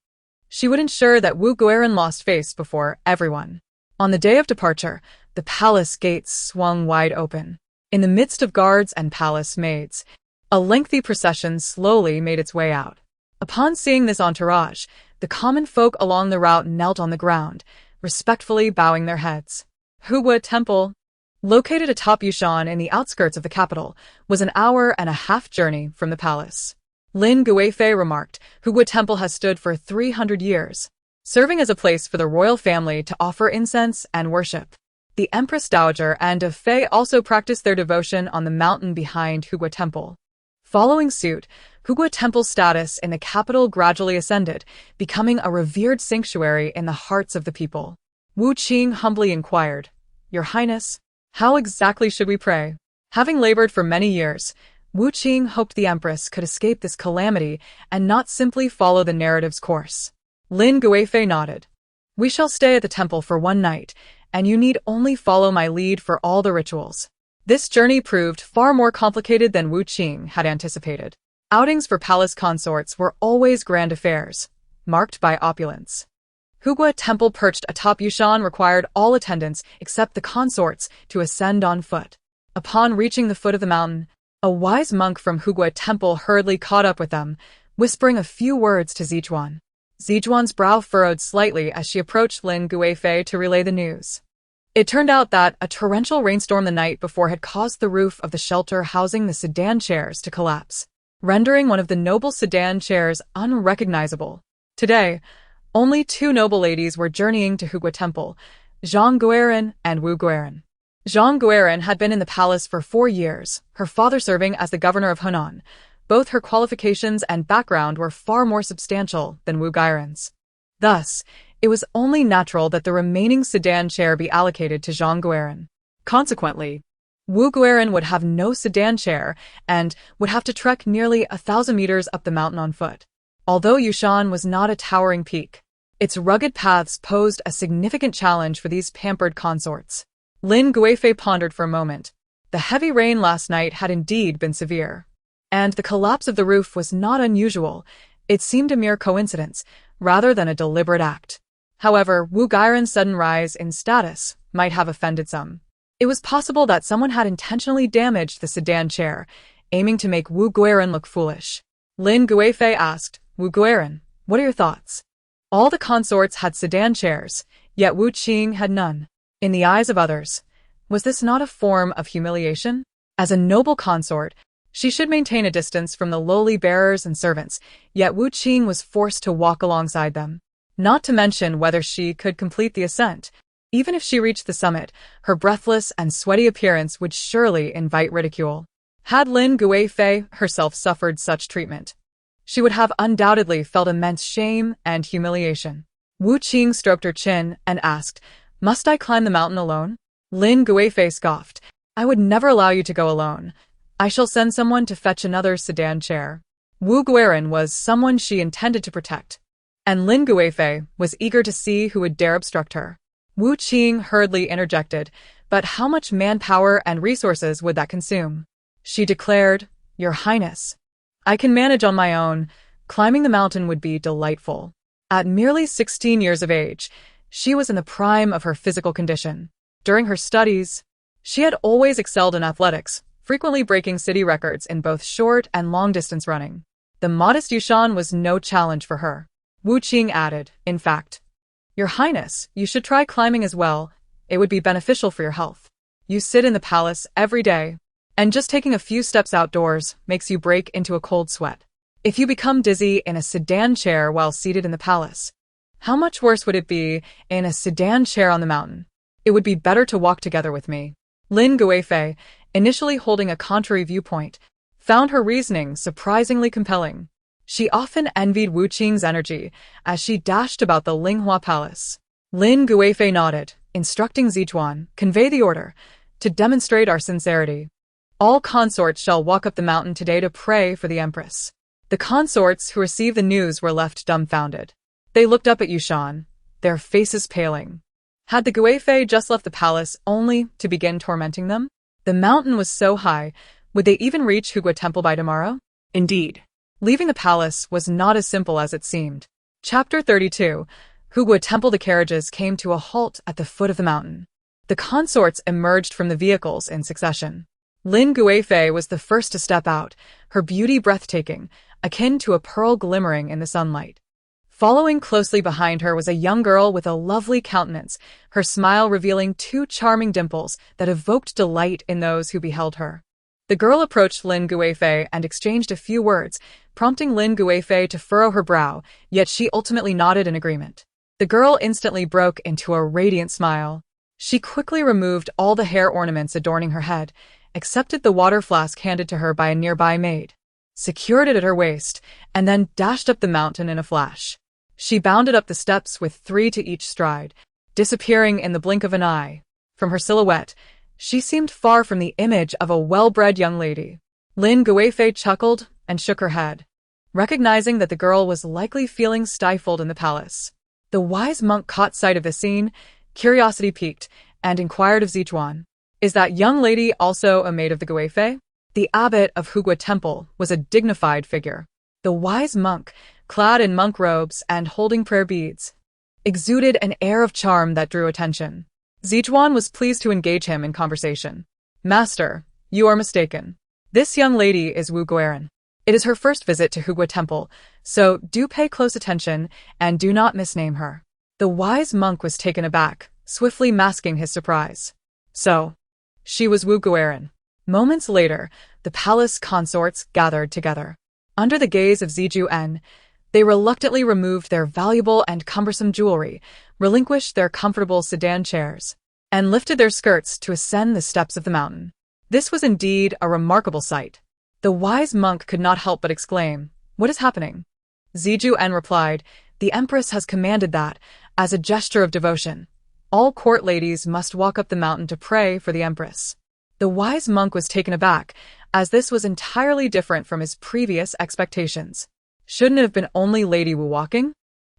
She would ensure that Wu Guiran lost face before everyone. On the day of departure, the palace gates swung wide open. In the midst of guards and palace maids, a lengthy procession slowly made its way out. Upon seeing this entourage, the common folk along the route knelt on the ground, respectfully bowing their heads. Hugua Temple, located atop Yushan in the outskirts of the capital, was an hour-and-a-half journey from the palace. Lin Guifei remarked, Hugua Temple has stood for 300 years, serving as a place for the royal family to offer incense and worship. The Empress Dowager and of Fei also practiced their devotion on the mountain behind Hugua Temple. Following suit, Hugua Temple's status in the capital gradually ascended, becoming a revered sanctuary in the hearts of the people. Wu Qing humbly inquired, "Your Highness, how exactly should we pray?" Having labored for many years, Wu Qing hoped the Empress could escape this calamity and not simply follow the narrative's course. Lin Guifei nodded. "We shall stay at the temple for 1 night, and you need only follow my lead for all the rituals." This journey proved far more complicated than Wu Qing had anticipated. Outings for palace consorts were always grand affairs, marked by opulence. Hugua Temple perched atop Yushan required all attendants except the consorts to ascend on foot. Upon reaching the foot of the mountain, a wise monk from Hugua Temple hurriedly caught up with them, whispering a few words to Zijuan. Zijuan's brow furrowed slightly as she approached Lin Guifei to relay the news. It turned out that a torrential rainstorm the night before had caused the roof of the shelter housing the sedan chairs to collapse, rendering one of the noble sedan chairs unrecognizable. Today, only 2 noble ladies were journeying to Hugua Temple, Zhang Guiran and Wu Guiran. Zhang Guiran had been in the palace for 4 years, her father serving as the governor of Hunan. Both her qualifications and background were far more substantial than Wu Guiran's. Thus, it was only natural that the remaining sedan chair be allocated to Zhang Guiran. Consequently, Wu Guiran would have no sedan chair and would have to trek nearly 1,000 meters up the mountain on foot. Although Yushan was not a towering peak, its rugged paths posed a significant challenge for these pampered consorts. Lin Guifei pondered for a moment. The heavy rain last night had indeed been severe, and the collapse of the roof was not unusual. It seemed a mere coincidence, rather than a deliberate act. However, Wu Guiran's sudden rise in status might have offended some. It was possible that someone had intentionally damaged the sedan chair, aiming to make Wu Guiran look foolish. Lin Guifei asked, "Wu Guiran, what are your thoughts?" All the consorts had sedan chairs, yet Wu Qing had none. In the eyes of others, was this not a form of humiliation? As a noble consort, she should maintain a distance from the lowly bearers and servants, yet Wu Qing was forced to walk alongside them. Not to mention whether she could complete the ascent. Even if she reached the summit, her breathless and sweaty appearance would surely invite ridicule. Had Lin Guifei herself suffered such treatment, she would have undoubtedly felt immense shame and humiliation. Wu Qing stroked her chin and asked, "Must I climb the mountain alone?" Lin Guifei scoffed. I would never allow you to go alone. I shall send someone to fetch another sedan chair. Wu Guiran was someone she intended to protect, and Lin Guifei was eager to see who would dare obstruct her. Wu Qing hurriedly interjected, but how much manpower and resources would that consume? She declared, Your Highness, I can manage on my own. Climbing the mountain would be delightful. At merely 16 years of age, she was in the prime of her physical condition. During her studies, she had always excelled in athletics, frequently breaking city records in both short and long-distance running. The modest Yushan was no challenge for her. Wu Qing added, In fact, Your Highness, you should try climbing as well. It would be beneficial for your health. You sit in the palace every day, and just taking a few steps outdoors makes you break into a cold sweat. If you become dizzy in a sedan chair while seated in the palace, how much worse would it be in a sedan chair on the mountain? It would be better to walk together with me. Lin Guifei, initially holding a contrary viewpoint, found her reasoning surprisingly compelling. She often envied Wu Qing's energy as she dashed about the Linghua Palace. Lin Guifei nodded, instructing Zichuan, Convey the order, to demonstrate our sincerity. All consorts shall walk up the mountain today to pray for the empress. The consorts who received the news were left dumbfounded. They looked up at Yushan, their faces paling. Had the Guifei just left the palace only to begin tormenting them? The mountain was so high, would they even reach Hugua Temple by tomorrow? Indeed. Leaving the palace was not as simple as it seemed. Chapter 32. Hugua Temple. The carriages came to a halt at the foot of the mountain. The consorts emerged from the vehicles in succession. Lin Guifei was the first to step out, her beauty breathtaking, akin to a pearl glimmering in the sunlight. Following closely behind her was a young girl with a lovely countenance, her smile revealing two charming dimples that evoked delight in those who beheld her. The girl approached Lin Guifei and exchanged a few words, prompting Lin Guifei to furrow her brow, yet she ultimately nodded in agreement. The girl instantly broke into a radiant smile. She quickly removed all the hair ornaments adorning her head, accepted the water flask handed to her by a nearby maid, secured it at her waist, and then dashed up the mountain in a flash. She bounded up the steps with 3 to each stride, disappearing in the blink of an eye. From her silhouette, she seemed far from the image of a well-bred young lady. Lin Guifei chuckled and shook her head, recognizing that the girl was likely feeling stifled in the palace. The wise monk caught sight of the scene, curiosity piqued, and inquired of Zichuan, Is that young lady also a maid of the Guifei? The abbot of Hugua Temple was a dignified figure. The wise monk, clad in monk robes and holding prayer beads, exuded an air of charm that drew attention. Zichuan was pleased to engage him in conversation. Master, you are mistaken. This young lady is Wu Guiran. It is her first visit to Hugua Temple, so do pay close attention and do not misname her. The wise monk was taken aback, swiftly masking his surprise. So, she was Wu Guiran. Moments later, the palace consorts gathered together. Under the gaze of Zijuan, they reluctantly removed their valuable and cumbersome jewelry, relinquished their comfortable sedan chairs, and lifted their skirts to ascend the steps of the mountain. This was indeed a remarkable sight. The wise monk could not help but exclaim, What is happening? Zijuan replied, The empress has commanded that, as a gesture of devotion, all court ladies must walk up the mountain to pray for the empress. The wise monk was taken aback, as this was entirely different from his previous expectations. Shouldn't it have been only Lady Wu walking?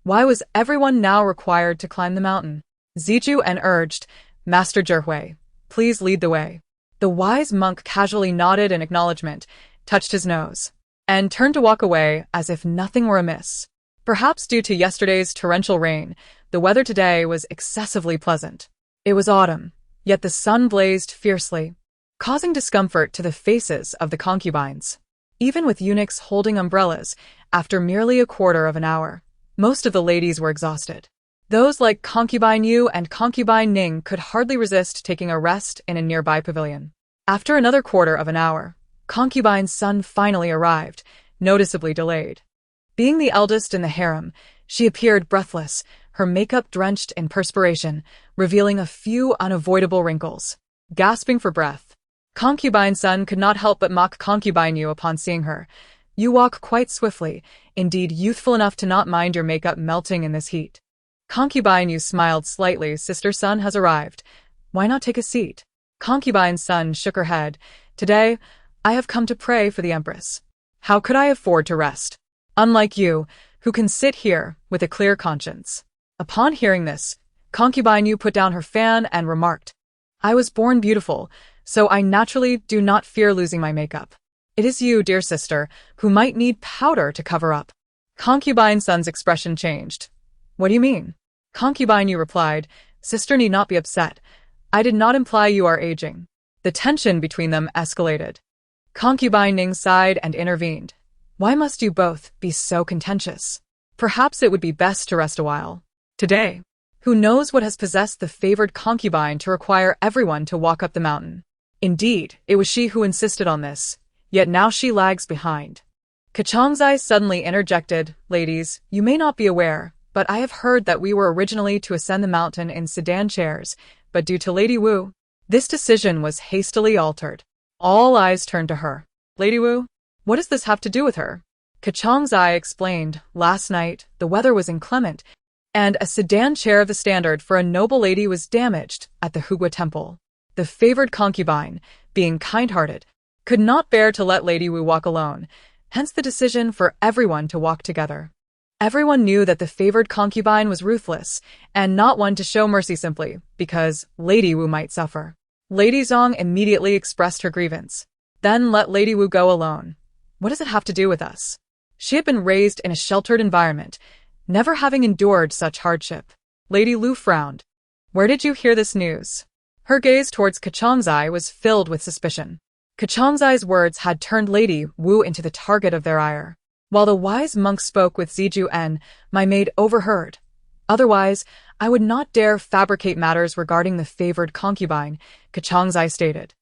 Why was everyone now required to climb the mountain? Zijuan urged, Master Zhihui, please lead the way. The wise monk casually nodded in acknowledgement, touched his nose, and turned to walk away as if nothing were amiss. Perhaps due to yesterday's torrential rain, the weather today was excessively pleasant. It was autumn, yet the sun blazed fiercely, causing discomfort to the faces of the concubines. Even with eunuchs holding umbrellas, after merely a quarter of an hour, most of the ladies were exhausted. Those like concubine Yu and concubine Ning could hardly resist taking a rest in a nearby pavilion. After another quarter of an hour, concubine Sun finally arrived, noticeably delayed. Being the eldest in the harem, she appeared breathless, her makeup drenched in perspiration, revealing a few unavoidable wrinkles. Gasping for breath, concubine Sun could not help but mock concubine Yu upon seeing her. You walk quite swiftly, indeed youthful enough to not mind your makeup melting in this heat. Concubine Yu smiled slightly. Sister Sun has arrived. Why not take a seat? Concubine's son shook her head. Today, I have come to pray for the empress. How could I afford to rest? Unlike you, who can sit here with a clear conscience. Upon hearing this, Concubine Yu put down her fan and remarked, I was born beautiful, so I naturally do not fear losing my makeup. It is you, dear sister, who might need powder to cover up. Concubine's son's expression changed. What do you mean? Concubine Yu replied, Sister need not be upset. I did not imply you are aging. The tension between them escalated. Concubine Ning sighed and intervened. Why must you both be so contentious? Perhaps it would be best to rest a while. Today, who knows what has possessed the favored concubine to require everyone to walk up the mountain? Indeed, it was she who insisted on this, yet now she lags behind. Kachongzai suddenly interjected, Ladies, you may not be aware, but I have heard that we were originally to ascend the mountain in sedan chairs, but due to Lady Wu, this decision was hastily altered. All eyes turned to her. Lady Wu? What does this have to do with her? Kachongzai explained, Last night, the weather was inclement, and a sedan chair of the standard for a noble lady was damaged at the Hugua Temple. The favored concubine, being kind-hearted, could not bear to let Lady Wu walk alone, hence the decision for everyone to walk together. Everyone knew that the favored concubine was ruthless, and not one to show mercy simply because Lady Wu might suffer. Lady Zong immediately expressed her grievance. Then let Lady Wu go alone. What does it have to do with us? She had been raised in a sheltered environment, never having endured such hardship. Lady Lu frowned. Where did you hear this news? Her gaze towards Kachongzai was filled with suspicion. Kachongzai's words had turned Lady Wu into the target of their ire. While the wise monk spoke with Ziju En, my maid overheard. Otherwise, I would not dare fabricate matters regarding the favored concubine, Kachongzai stated.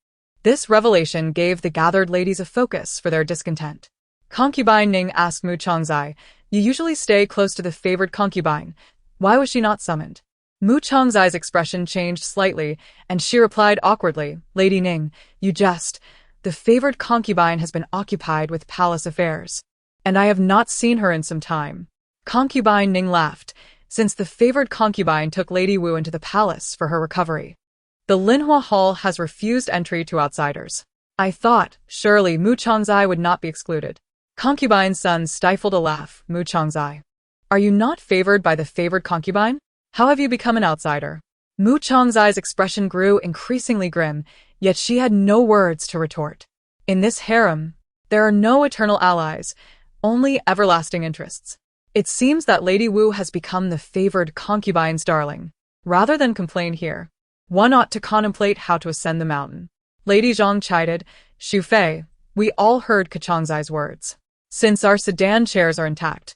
This revelation gave the gathered ladies a focus for their discontent. Concubine Ning asked Mu Chongzai, You usually stay close to the favored concubine. Why was she not summoned? Mu Chongzai's expression changed slightly, and she replied awkwardly, Lady Ning, you jest. The favored concubine has been occupied with palace affairs, and I have not seen her in some time. Concubine Ning laughed, since the favored concubine took Lady Wu into the palace for her recovery. The Linhua Hall has refused entry to outsiders. I thought, surely Mu Chongzai would not be excluded. Concubine's son stifled a laugh. Mu Chongzai, are you not favored by the favored concubine? How have you become an outsider? Mu Chongzai's expression grew increasingly grim, yet she had no words to retort. In this harem, there are no eternal allies, only everlasting interests. It seems that Lady Wu has become the favored concubine's darling. Rather than complain here, one ought to contemplate how to ascend the mountain. Lady Zhang chided, Xu Fei, we all heard Kachongzai's words. Since our sedan chairs are intact,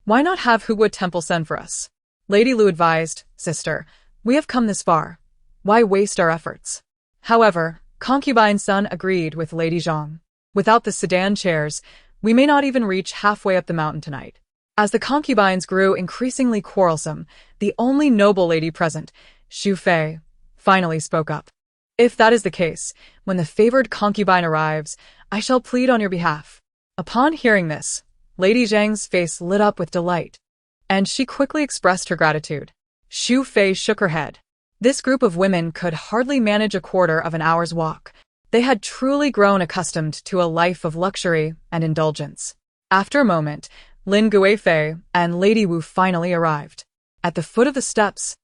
why not have Hugua Temple send for us? Lady Lu advised, Sister, we have come this far. Why waste our efforts? However, Concubine's son agreed with Lady Zhang. Without the sedan chairs, we may not even reach halfway up the mountain tonight. As the concubines grew increasingly quarrelsome, the only noble lady present, Xu Fei, finally spoke up. If that is the case, when the favored concubine arrives, I shall plead on your behalf. Upon hearing this, Lady Zhang's face lit up with delight, and she quickly expressed her gratitude. Xu Fei shook her head. This group of women could hardly manage a quarter of an hour's walk. They had truly grown accustomed to a life of luxury and indulgence. After a moment, Lin Guifei and Lady Wu finally arrived. At the foot of the steps,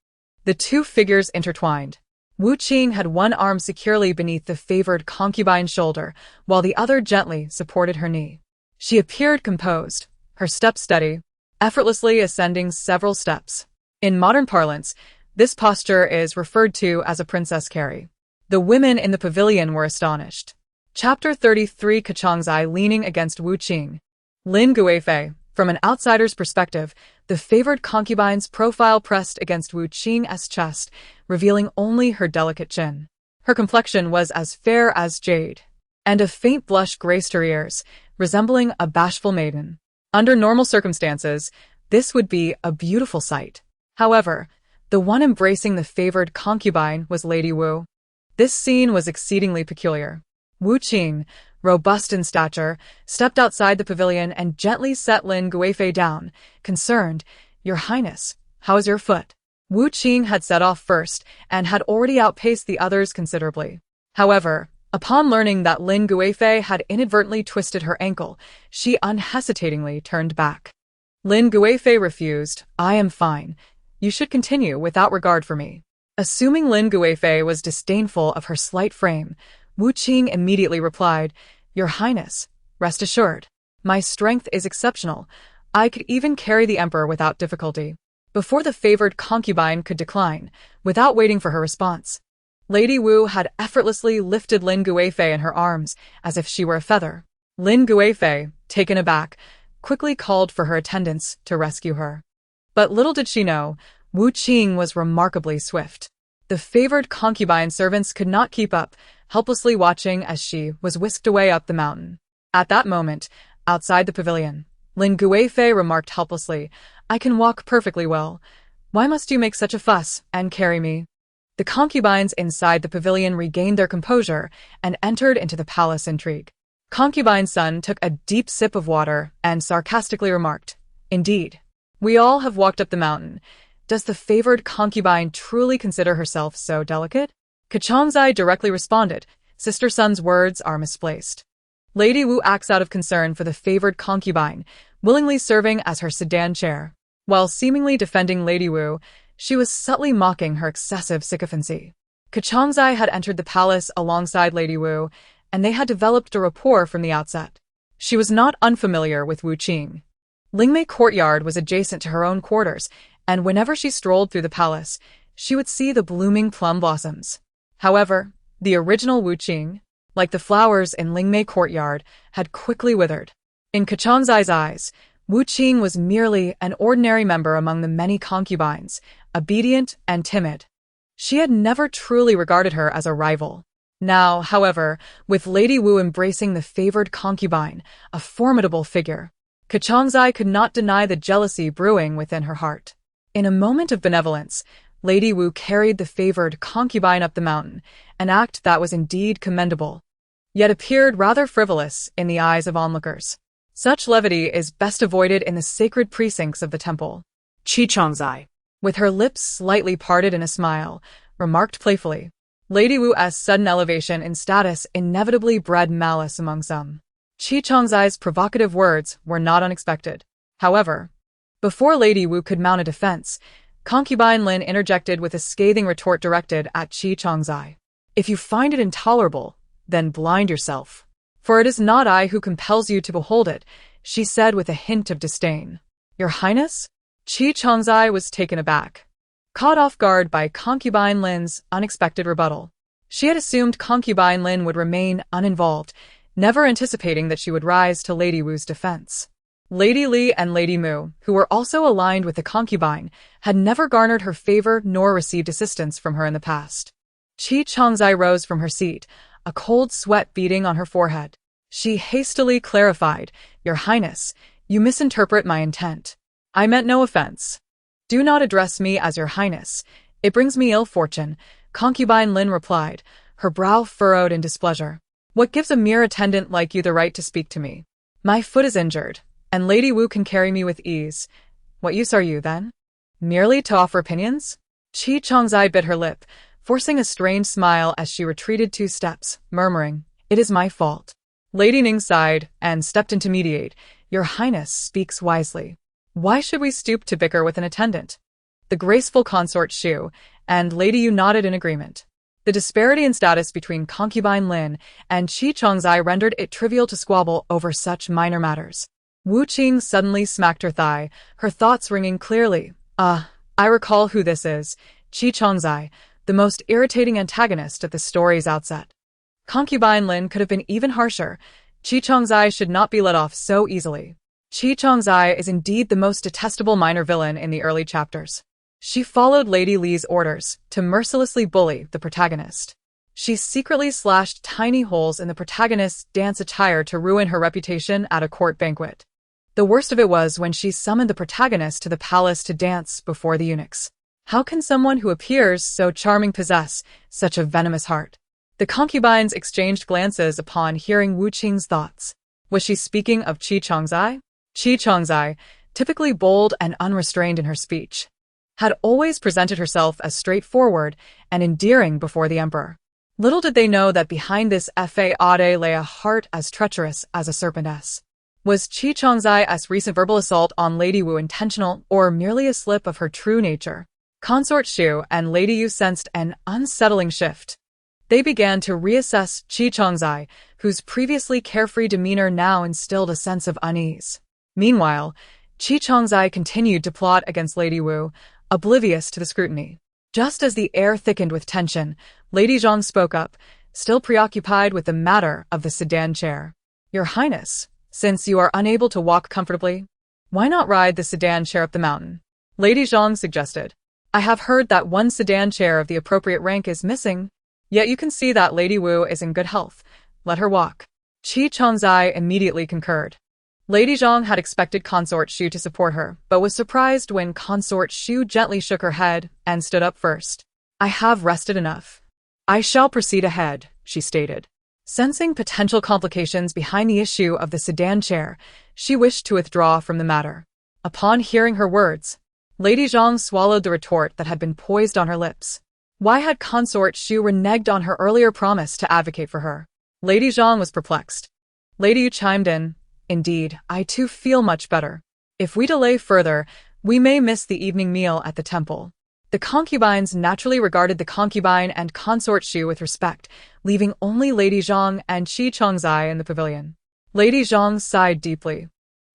the two figures intertwined. Wu Qing had one arm securely beneath the favored concubine's shoulder, while the other gently supported her knee. She appeared composed, her steps steady, effortlessly ascending several steps. In modern parlance, this posture is referred to as a princess carry. The women in the pavilion were astonished. Chapter 33 Kachongzai leaning against Wu Qing. Lin Guifei, from an outsider's perspective, the favored concubine's profile pressed against Wu Qing's chest, revealing only her delicate chin. Her complexion was as fair as jade, and a faint blush graced her ears, resembling a bashful maiden. Under normal circumstances, this would be a beautiful sight. However, the one embracing the favored concubine was Lady Wu. This scene was exceedingly peculiar. Wu Qing, robust in stature, stepped outside the pavilion and gently set Lin Guifei down, concerned, Your Highness, how is your foot? Wu Qing had set off first and had already outpaced the others considerably. However, upon learning that Lin Guifei had inadvertently twisted her ankle, she unhesitatingly turned back. Lin Guifei refused. "I am fine. You should continue without regard for me." Assuming Lin Guifei was disdainful of her slight frame, Wu Qing immediately replied, "Your Highness, rest assured. My strength is exceptional. I could even carry the emperor without difficulty." Before the favored concubine could decline, without waiting for her response, Lady Wu had effortlessly lifted Lin Guifei in her arms as if she were a feather. Lin Guifei, taken aback, quickly called for her attendants to rescue her. But little did she know, Wu Qing was remarkably swift. The favored concubine servants could not keep up, helplessly watching as she was whisked away up the mountain. At that moment, outside the pavilion, Lin Guifei remarked helplessly, "I can walk perfectly well. Why must you make such a fuss and carry me?" The concubines inside the pavilion regained their composure and entered into the palace intrigue. Concubine's son took a deep sip of water and sarcastically remarked, "Indeed, we all have walked up the mountain. Does the favored concubine truly consider herself so delicate?" Kachongzai directly responded, "Sister Sun's words are misplaced." Lady Wu acts out of concern for the favored concubine, willingly serving as her sedan chair. While seemingly defending Lady Wu, she was subtly mocking her excessive sycophancy. Kachongzai had entered the palace alongside Lady Wu, and they had developed a rapport from the outset. She was not unfamiliar with Wu Qing. Lingmei Courtyard was adjacent to her own quarters, and whenever she strolled through the palace, she would see the blooming plum blossoms. However, the original Wu Qing, like the flowers in Lingmei Courtyard, had quickly withered. In Kachongzai's eyes, Wu Qing was merely an ordinary member among the many concubines, obedient and timid. She had never truly regarded her as a rival. Now, however, with Lady Wu embracing the favored concubine, a formidable figure, Kachongzai could not deny the jealousy brewing within her heart. In a moment of benevolence, Lady Wu carried the favored concubine up the mountain, an act that was indeed commendable, yet appeared rather frivolous in the eyes of onlookers. Such levity is best avoided in the sacred precincts of the temple. Qi, with her lips slightly parted in a smile, remarked playfully. Lady Wu's sudden elevation in status inevitably bred malice among some. Qi provocative words were not unexpected. However, before Lady Wu could mount a defense, Concubine Lin interjected with a scathing retort directed at Qi. "If you find it intolerable, then blind yourself. For it is not I who compels you to behold it," she said with a hint of disdain. "Your Highness?" Qi was taken aback, caught off guard by Concubine Lin's unexpected rebuttal. She had assumed Concubine Lin would remain uninvolved, never anticipating that she would rise to Lady Wu's defense. Lady Li and Lady Mu, who were also aligned with the concubine, had never garnered her favor nor received assistance from her in the past. Qi rose from her seat, a cold sweat beading on her forehead. She hastily clarified, "Your Highness, you misinterpret my intent. I meant no offense. Do not address me as Your Highness. It brings me ill fortune," Concubine Lin replied, her brow furrowed in displeasure. "What gives a mere attendant like you the right to speak to me? My foot is injured, and Lady Wu can carry me with ease. What use are you, then? Merely to offer opinions?" Qi bit her lip, forcing a strained smile as she retreated 2 steps, murmuring, "It is my fault." Lady Ning sighed and stepped in to mediate. "Your Highness speaks wisely. Why should we stoop to bicker with an attendant?" The graceful consort Shu and Lady Yu nodded in agreement. The disparity in status between Concubine Lin and Qi rendered it trivial to squabble over such minor matters. Wu Qing suddenly smacked her thigh, her thoughts ringing clearly. I recall who this is, Qi, the most irritating antagonist at the story's outset. Concubine Lin could have been even harsher. Qi should not be let off so easily. Qi is indeed the most detestable minor villain in the early chapters. She followed Lady Li's orders to mercilessly bully the protagonist. She secretly slashed tiny holes in the protagonist's dance attire to ruin her reputation at a court banquet. The worst of it was when she summoned the protagonist to the palace to dance before the eunuchs. How can someone who appears so charming possess such a venomous heart? The concubines exchanged glances upon hearing Wu Qing's thoughts. Was she speaking of Qi? Qi, typically bold and unrestrained in her speech, had always presented herself as straightforward and endearing before the emperor. Little did they know that behind this fade lay a heart as treacherous as a serpentess. Was Qi Chongzai's recent verbal assault on Lady Wu intentional or merely a slip of her true nature? Consort Shu and Lady Yu sensed an unsettling shift. They began to reassess Qi Chongzai, whose previously carefree demeanor now instilled a sense of unease. Meanwhile, Qi Chongzai continued to plot against Lady Wu, oblivious to the scrutiny. Just as the air thickened with tension, Lady Zhang spoke up, still preoccupied with the matter of the sedan chair. Your Highness, since you are unable to walk comfortably, why not ride the sedan chair up the mountain? Lady Zhang suggested. I have heard that one sedan chair of the appropriate rank is missing, yet you can see that Lady Wu is in good health. Let her walk. Qi Chongzai immediately concurred. Lady Zhang had expected Consort Shu to support her, but was surprised when Consort Shu gently shook her head and stood up first. I have rested enough. I shall proceed ahead, she stated. Sensing potential complications behind the issue of the sedan chair, she wished to withdraw from the matter. Upon hearing her words, Lady Zhang swallowed the retort that had been poised on her lips. Why had Consort Shu reneged on her earlier promise to advocate for her? Lady Zhang was perplexed. Lady Yu chimed in. Indeed, I too feel much better. If we delay further, we may miss the evening meal at the temple. The concubines naturally regarded the concubine and Consort Shu with respect, leaving only Lady Zhang and Qi Chongzai in the pavilion. Lady Zhang sighed deeply,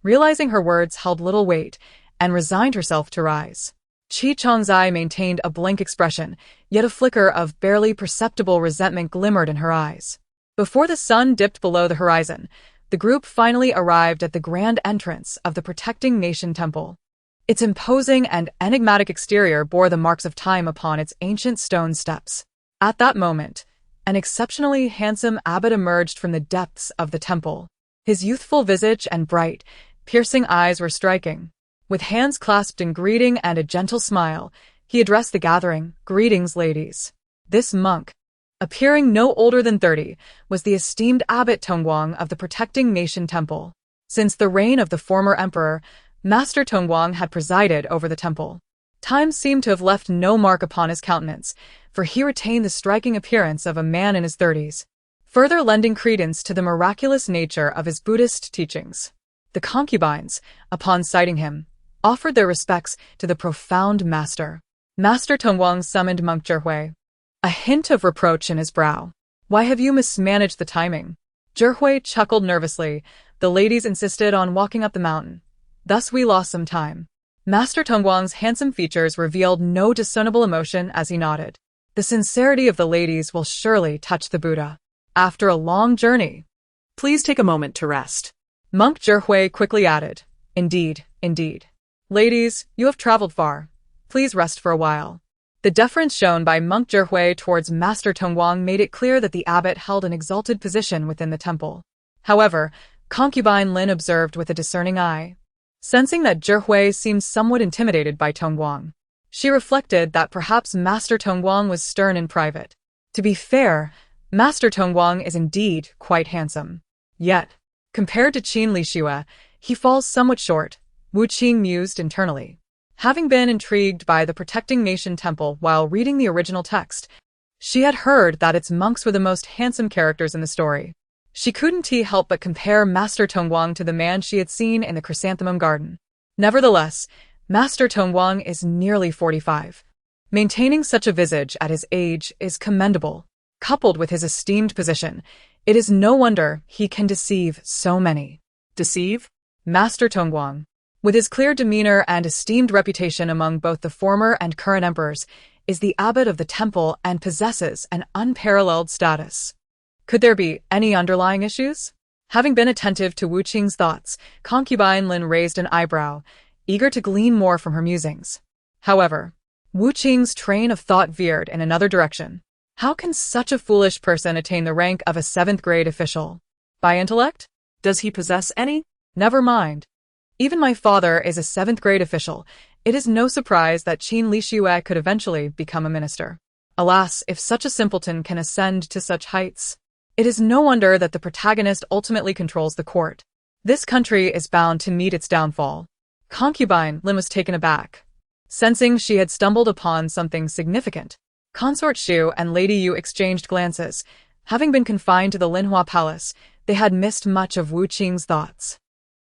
realizing her words held little weight, and resigned herself to rise. Qi Chongzai maintained a blank expression, yet a flicker of barely perceptible resentment glimmered in her eyes. Before the sun dipped below the horizon, the group finally arrived at the grand entrance of the Protecting Nation Temple. Its imposing and enigmatic exterior bore the marks of time upon its ancient stone steps. At that moment, an exceptionally handsome abbot emerged from the depths of the temple. His youthful visage and bright, piercing eyes were striking. With hands clasped in greeting and a gentle smile, he addressed the gathering. Greetings, ladies. This monk, appearing no older than 30, was the esteemed abbot Tongguang of the Protecting Nation Temple. Since the reign of the former emperor, Master Tongguang had presided over the temple. Time seemed to have left no mark upon his countenance, for he retained the striking appearance of a man in his 30s, further lending credence to the miraculous nature of his Buddhist teachings. The concubines, upon sighting him, offered their respects to the profound master. Master Tongguang summoned Monk Zhihui, a hint of reproach in his brow. Why have you mismanaged the timing? Zhihui chuckled nervously. The ladies insisted on walking up the mountain. Thus we lost some time. Master Tongguang's handsome features revealed no discernible emotion as he nodded. The sincerity of the ladies will surely touch the Buddha. After a long journey, Please take a moment to rest. Monk Zhihui quickly added. Indeed, indeed. Ladies, you have traveled far. Please rest for a while. The deference shown by Monk Zhihui towards Master Tongguang made it clear that the abbot held an exalted position within the temple. However, concubine Lin observed with a discerning eye. Sensing that Zhihui seemed somewhat intimidated by Tongguang, she reflected that perhaps Master Tongguang was stern in private. To be fair, Master Tongguang is indeed quite handsome. Yet, compared to Qin Lixue, he falls somewhat short, Wu Qing mused internally. Having been intrigued by the Protecting Nation Temple while reading the original text, she had heard that its monks were the most handsome characters in the story. She couldn't help but compare Master Tongguang to the man she had seen in the Chrysanthemum Garden. Nevertheless, Master Tongguang is nearly 45. Maintaining such a visage at his age is commendable. Coupled with his esteemed position, it is no wonder he can deceive so many. Deceive? Master Tongguang, with his clear demeanor and esteemed reputation among both the former and current emperors, is the abbot of the temple and possesses an unparalleled status. Could there be any underlying issues? Having been attentive to Wu Qing's thoughts, concubine Lin raised an eyebrow, eager to glean more from her musings. However, Wu Qing's train of thought veered in another direction. How can such a foolish person attain the rank of a 7th-grade official? By intellect? Does he possess any? Never mind. Even my father is a 7th-grade official. It is no surprise that Qin Lixue could eventually become a minister. Alas, if such a simpleton can ascend to such heights, it is no wonder that the protagonist ultimately controls the court. This country is bound to meet its downfall. Concubine Lin was taken aback, sensing she had stumbled upon something significant. Consort Shu and Lady Yu exchanged glances. Having been confined to the Linhua Palace, they had missed much of Wu Qing's thoughts.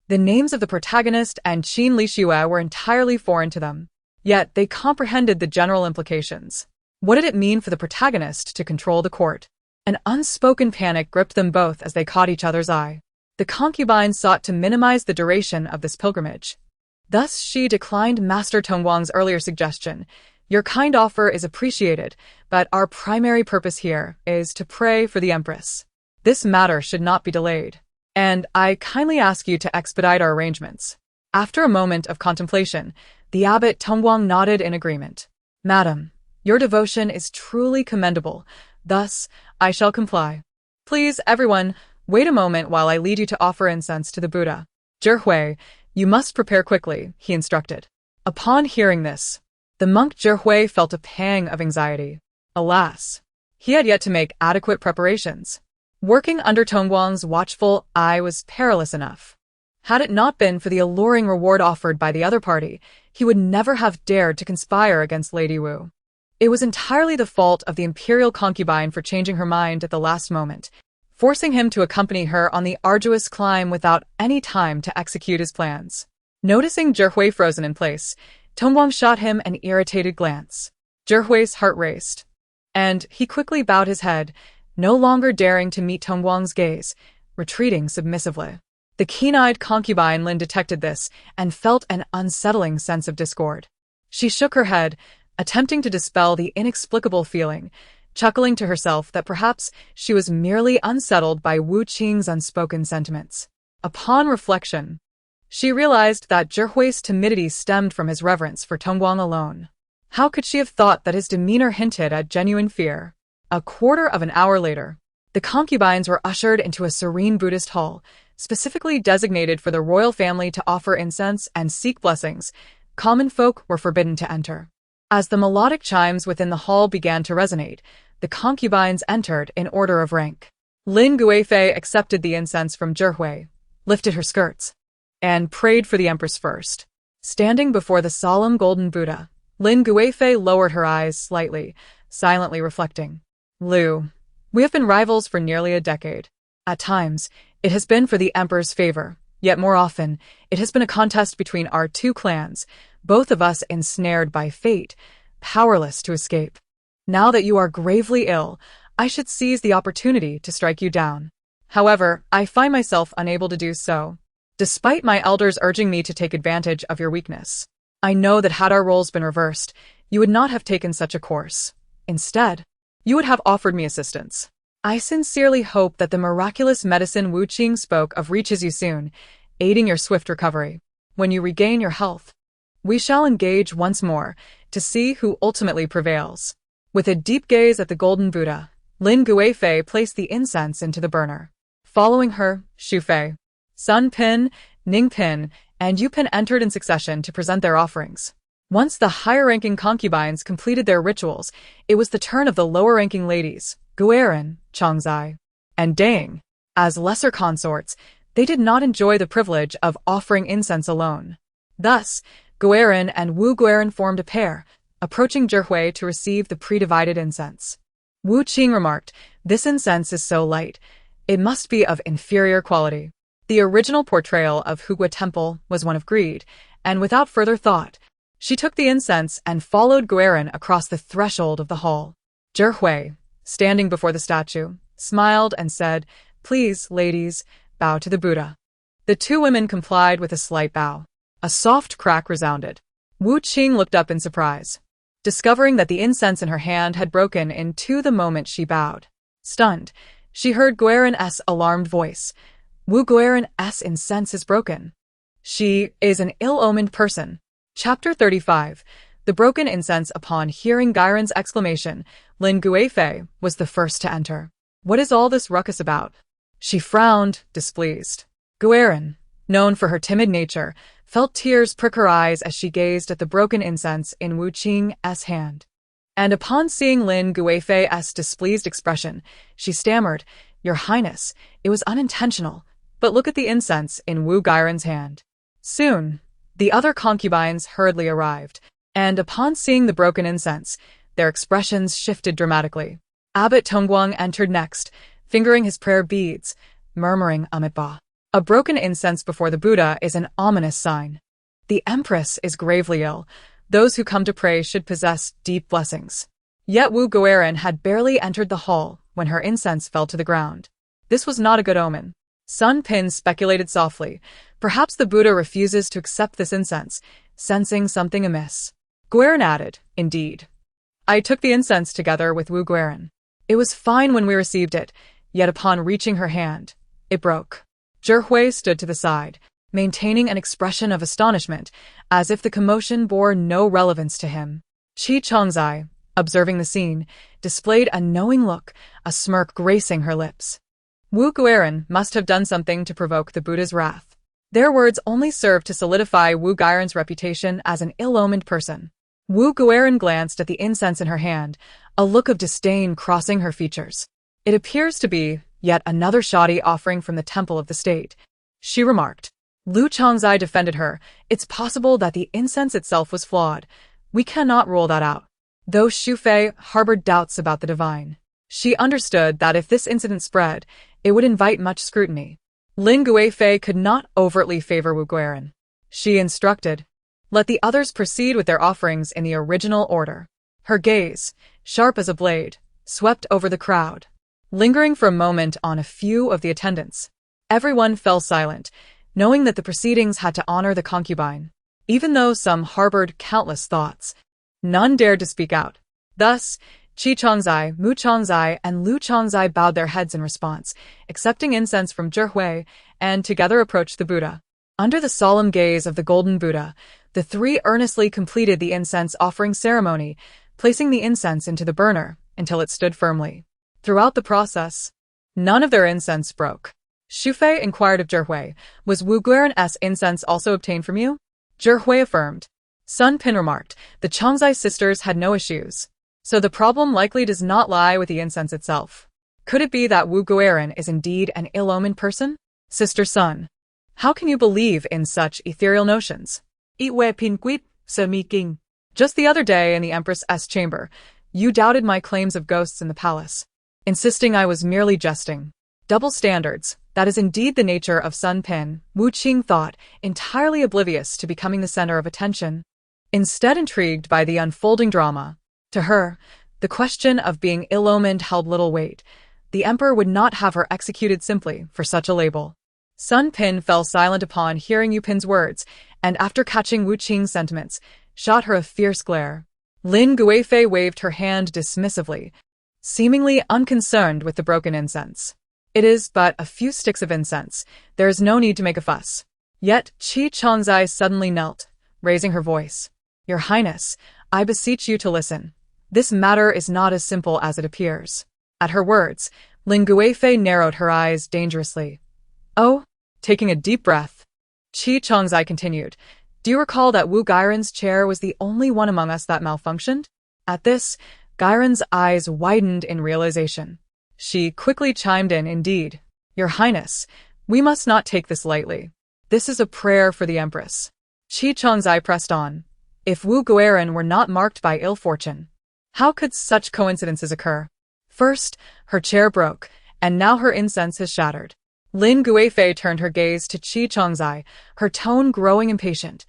The names of the protagonist and Qin Li Shue were entirely foreign to them. Yet they comprehended the general implications. What did it mean for the protagonist to control the court? An unspoken panic gripped them both as they caught each other's eye. The concubine sought to minimize the duration of this pilgrimage. Thus she declined Master Tongguang's earlier suggestion. Your kind offer is appreciated, but our primary purpose here is to pray for the empress. This matter should not be delayed, and I kindly ask you to expedite our arrangements. After a moment of contemplation, the abbot Tongguang nodded in agreement. Madam, your devotion is truly commendable. Thus, I shall comply. Please, everyone, wait a moment while I lead you to offer incense to the Buddha. Zhihui, you must prepare quickly, he instructed. Upon hearing this, the monk Zhihui felt a pang of anxiety. Alas, he had yet to make adequate preparations. Working under Tongguang's watchful eye was perilous enough. Had it not been for the alluring reward offered by the other party, he would never have dared to conspire against Lady Wu. It was entirely the fault of the imperial concubine for changing her mind at the last moment, forcing him to accompany her on the arduous climb without any time to execute his plans. Noticing Zhihui frozen in place, Tongguang shot him an irritated glance. Zhihui's heart raced, and he quickly bowed his head, no longer daring to meet Tongguang's gaze, retreating submissively. The keen-eyed concubine Lin detected this and felt an unsettling sense of discord. She shook her head, attempting to dispel the inexplicable feeling, chuckling to herself that perhaps she was merely unsettled by Wu Qing's unspoken sentiments. Upon reflection, she realized that Zhihui's timidity stemmed from his reverence for Tongguang alone. How could she have thought that his demeanor hinted at genuine fear? A quarter of an hour later, the concubines were ushered into a serene Buddhist hall, specifically designated for the royal family to offer incense and seek blessings. Common folk were forbidden to enter. As the melodic chimes within the hall began to resonate, the concubines entered in order of rank. Lin Guifei accepted the incense from Zhihui, lifted her skirts, and prayed for the empress first. Standing before the solemn golden Buddha, Lin Guifei lowered her eyes slightly, silently reflecting. Lu, we have been rivals for nearly a decade. At times, it has been for the emperor's favor, yet more often, it has been a contest between our two clans, both of us ensnared by fate, powerless to escape. Now that you are gravely ill, I should seize the opportunity to strike you down. However, I find myself unable to do so, despite my elders urging me to take advantage of your weakness. I know that had our roles been reversed, you would not have taken such a course. Instead, you would have offered me assistance. I sincerely hope that the miraculous medicine Wu Qing spoke of reaches you soon, aiding your swift recovery. When you regain your health, we shall engage once more to see who ultimately prevails. With a deep gaze at the golden Buddha, Lin Guifei placed the incense into the burner. Following her, Xu Fei, Sun Pin, Ning Pin, and Yu Pin entered in succession to present their offerings. Once the higher-ranking concubines completed their rituals, it was the turn of the lower-ranking ladies, Guerin, Changzai, and Dang. As lesser consorts, they did not enjoy the privilege of offering incense alone. Thus, Guerin and Wu Guerin formed a pair, approaching Zhihui to receive the pre-divided incense. Wu Qing remarked, "This incense is so light, it must be of inferior quality." The original portrayal of Hugua Temple was one of greed, and without further thought, she took the incense and followed Guerin across the threshold of the hall. Zhihui, standing before the statue, smiled and said, "Please, ladies, bow to the Buddha." The two women complied with a slight bow. A soft crack resounded. Wu Qing looked up in surprise, discovering that the incense in her hand had broken in two the moment she bowed. Stunned, she heard Guerin's alarmed voice. Wu Guerin's incense is broken. She is an ill-omened person. Chapter 35. The broken incense. Upon hearing Guerin's exclamation, Lin Guifei was the first to enter. What is all this ruckus about? She frowned, displeased. Guerin, known for her timid nature, felt tears prick her eyes as she gazed at the broken incense in Wu Qing's hand. And upon seeing Lin Guifei's displeased expression, she stammered, "Your Highness, it was unintentional, but look at the incense in Wu Guirin's hand." Soon, the other concubines hurriedly arrived, and upon seeing the broken incense, their expressions shifted dramatically. Abbot Tongguang entered next, fingering his prayer beads, murmuring Amitabha. A broken incense before the Buddha is an ominous sign. The empress is gravely ill. Those who come to pray should possess deep blessings. Yet Wu Guoran had barely entered the hall when her incense fell to the ground. This was not a good omen. Sun Pin speculated softly. Perhaps the Buddha refuses to accept this incense, sensing something amiss. Guoran added, indeed. I took the incense together with Wu Guoran. It was fine when we received it, yet upon reaching her hand, it broke. Zhi stood to the side, maintaining an expression of astonishment, as if the commotion bore no relevance to him. Qi Chongzai, observing the scene, displayed a knowing look, a smirk gracing her lips. Wu Guoran must have done something to provoke the Buddha's wrath. Their words only served to solidify Wu Guoran's reputation as an ill-omened person. Wu Guoran glanced at the incense in her hand, a look of disdain crossing her features. It appears to be yet another shoddy offering from the temple of the state, she remarked. Lu Chongzai defended her. It's possible that the incense itself was flawed. We cannot rule that out. Though Xu Fei harbored doubts about the divine, she understood that if this incident spread, it would invite much scrutiny. Lin Guifei could not overtly favor Wu Guoran. She instructed, let the others proceed with their offerings in the original order. Her gaze, sharp as a blade, swept over the crowd, lingering for a moment on a few of the attendants. Everyone fell silent, knowing that the proceedings had to honor the concubine. Even though some harbored countless thoughts, none dared to speak out. Thus, Qi Chongzai, Mu Chongzai, and Lu Chongzai bowed their heads in response, accepting incense from Zhi, and together approached the Buddha. Under the solemn gaze of the golden Buddha, the three earnestly completed the incense offering ceremony, placing the incense into the burner until it stood firmly. Throughout the process, none of their incense broke. Xu Fei inquired of Zhi, was Wu Guoran's incense also obtained from you? Zhi affirmed. Sun Pin remarked, the Chongzai sisters had no issues. So the problem likely does not lie with the incense itself. Could it be that Wu Guoran is indeed an ill-omened person? Sister Sun, how can you believe in such ethereal notions? Itwe Pinquit, Semi King. Just the other day in the Empress's chamber, you doubted my claims of ghosts in the palace, insisting I was merely jesting. Double standards, that is indeed the nature of Sun Pin, Wu Qing thought, entirely oblivious to becoming the center of attention. Instead intrigued by the unfolding drama. To her, the question of being ill-omened held little weight. The emperor would not have her executed simply for such a label. Sun Pin fell silent upon hearing Yu Pin's words, and after catching Wu Qing's sentiments, shot her a fierce glare. Lin Guifei waved her hand dismissively, seemingly unconcerned with the broken incense. It is but a few sticks of incense. There is no need to make a fuss. Yet Qi Chongzai suddenly knelt, raising her voice. Your Highness, I beseech you to listen. This matter is not as simple as it appears. At her words, Lin Guifei narrowed her eyes dangerously. Oh, taking a deep breath, Qi Chongzai continued. Do you recall that Wu Guoran's chair was the only one among us that malfunctioned? At this, Guoran's eyes widened in realization. She quickly chimed in, indeed. Your Highness, we must not take this lightly. This is a prayer for the Empress. Qi Chongzai pressed on. If Wu Guoran were not marked by ill fortune, how could such coincidences occur? First, her chair broke, and now her incense has shattered. Lin Guifei turned her gaze to Qi Chongzai, her tone growing impatient.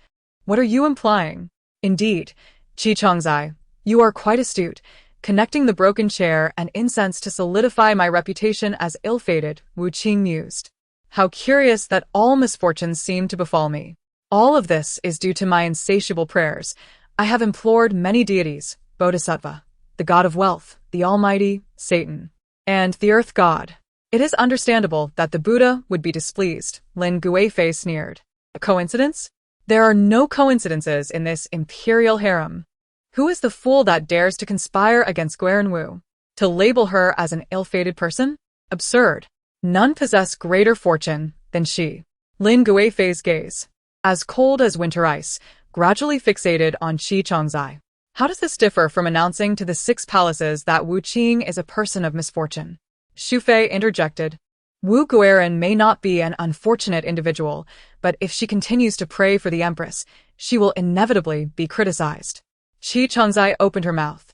What are you implying? Indeed, Qi Chongzai, you are quite astute, connecting the broken chair and incense to solidify my reputation as ill-fated, Wu Qing mused. How curious that all misfortunes seem to befall me. All of this is due to my insatiable prayers. I have implored many deities, Bodhisattva, the god of wealth, the almighty, Satan, and the earth god. It is understandable that the Buddha would be displeased, Lin Guifei sneered. A coincidence? There are no coincidences in this imperial harem. Who is the fool that dares to conspire against Guoran Wu? To label her as an ill-fated person? Absurd. None possess greater fortune than she. Lin Guifei's gaze, as cold as winter ice, gradually fixated on Qi Chongzai. How does this differ from announcing to the 6 palaces that Wu Qing is a person of misfortune? Xu Fei interjected. Wu Guoran may not be an unfortunate individual, but if she continues to pray for the Empress, she will inevitably be criticized. Qi Chongzai opened her mouth.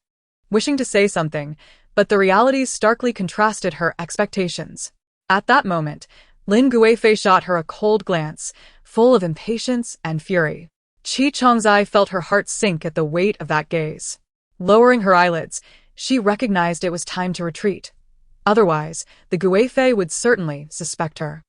wishing to say something, but the realities starkly contrasted her expectations. At that moment, Lin Guifei shot her a cold glance, full of impatience and fury. Qi Chongzai felt her heart sink at the weight of that gaze. Lowering her eyelids, she recognized it was time to retreat. Otherwise, the Guifei would certainly suspect her.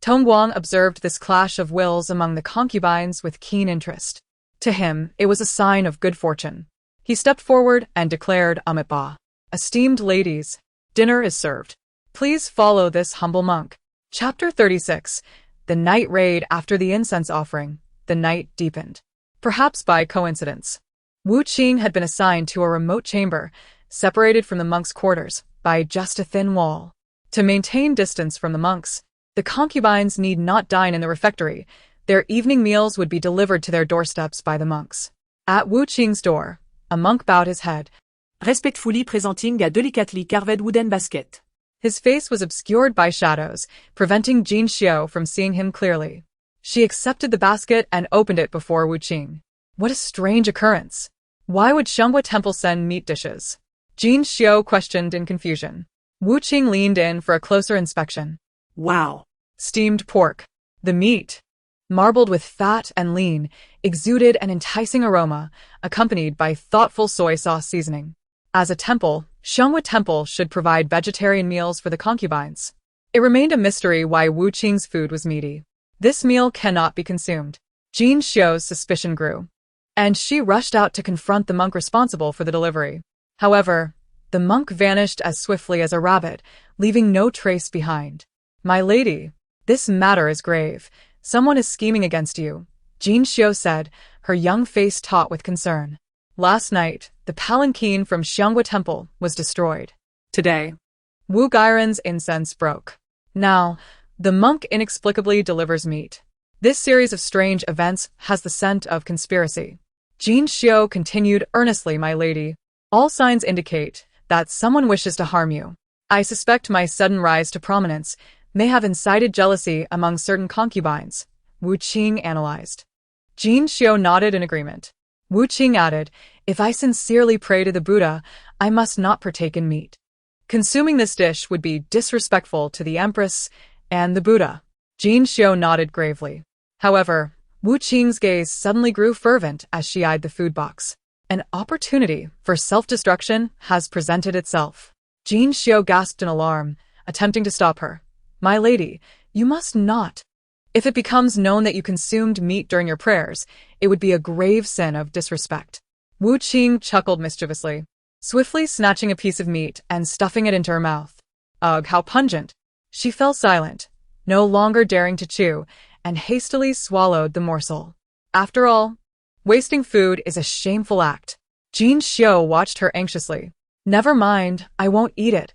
Tongguang observed this clash of wills among the concubines with keen interest. To him, it was a sign of good fortune. He stepped forward and declared amid ba. Esteemed ladies, dinner is served. Please follow this humble monk. Chapter 36. The night raid. After the incense offering, the night deepened. Perhaps by coincidence, Wu Qing had been assigned to a remote chamber, separated from the monks' quarters by just a thin wall. To maintain distance from the monks, the concubines need not dine in the refectory. Their evening meals would be delivered to their doorsteps by the monks. At Wu Qing's door, a monk bowed his head, Respectfully presenting a delicately carved wooden basket. His face was obscured by shadows, preventing Jin Xiao from seeing him clearly. She accepted the basket and opened it before Wu Qing. What a strange occurrence. Why would Xianghua Temple send meat dishes? Jin Xiao questioned in confusion. Wu Qing leaned in for a closer inspection. Wow. Steamed pork. The meat, marbled with fat and lean, exuded an enticing aroma, accompanied by thoughtful soy sauce seasoning. As a temple, Xianghua Temple should provide vegetarian meals for the concubines. It remained a mystery why Wu Qing's food was meaty. This meal cannot be consumed. Jin Xiao's suspicion grew, and she rushed out to confront the monk responsible for the delivery. However, the monk vanished as swiftly as a rabbit, leaving no trace behind. My lady, this matter is grave. Someone is scheming against you, Jin Xiao said, her young face taut with concern. Last night, the palanquin from Xianghua Temple was destroyed. Today, Wu Gairen's incense broke. Now, the monk inexplicably delivers meat. This series of strange events has the scent of conspiracy. Jin Xiao continued earnestly, my lady. All signs indicate that someone wishes to harm you. I suspect my sudden rise to prominence may have incited jealousy among certain concubines, Wu Qing analyzed. Jin Xiao nodded in agreement. Wu Qing added, if I sincerely pray to the Buddha, I must not partake in meat. Consuming this dish would be disrespectful to the empress and the Buddha. Jin Xiao nodded gravely. However, Wu Qing's gaze suddenly grew fervent as she eyed the food box. An opportunity for self-destruction has presented itself. Jin Xiao gasped in alarm, attempting to stop her. My lady, you must not. If it becomes known that you consumed meat during your prayers, it would be a grave sin of disrespect. Wu Qing chuckled mischievously, swiftly snatching a piece of meat and stuffing it into her mouth. Ugh, how pungent. She fell silent, no longer daring to chew, and hastily swallowed the morsel. After all, wasting food is a shameful act. Jin Xiao watched her anxiously. Never mind, I won't eat it.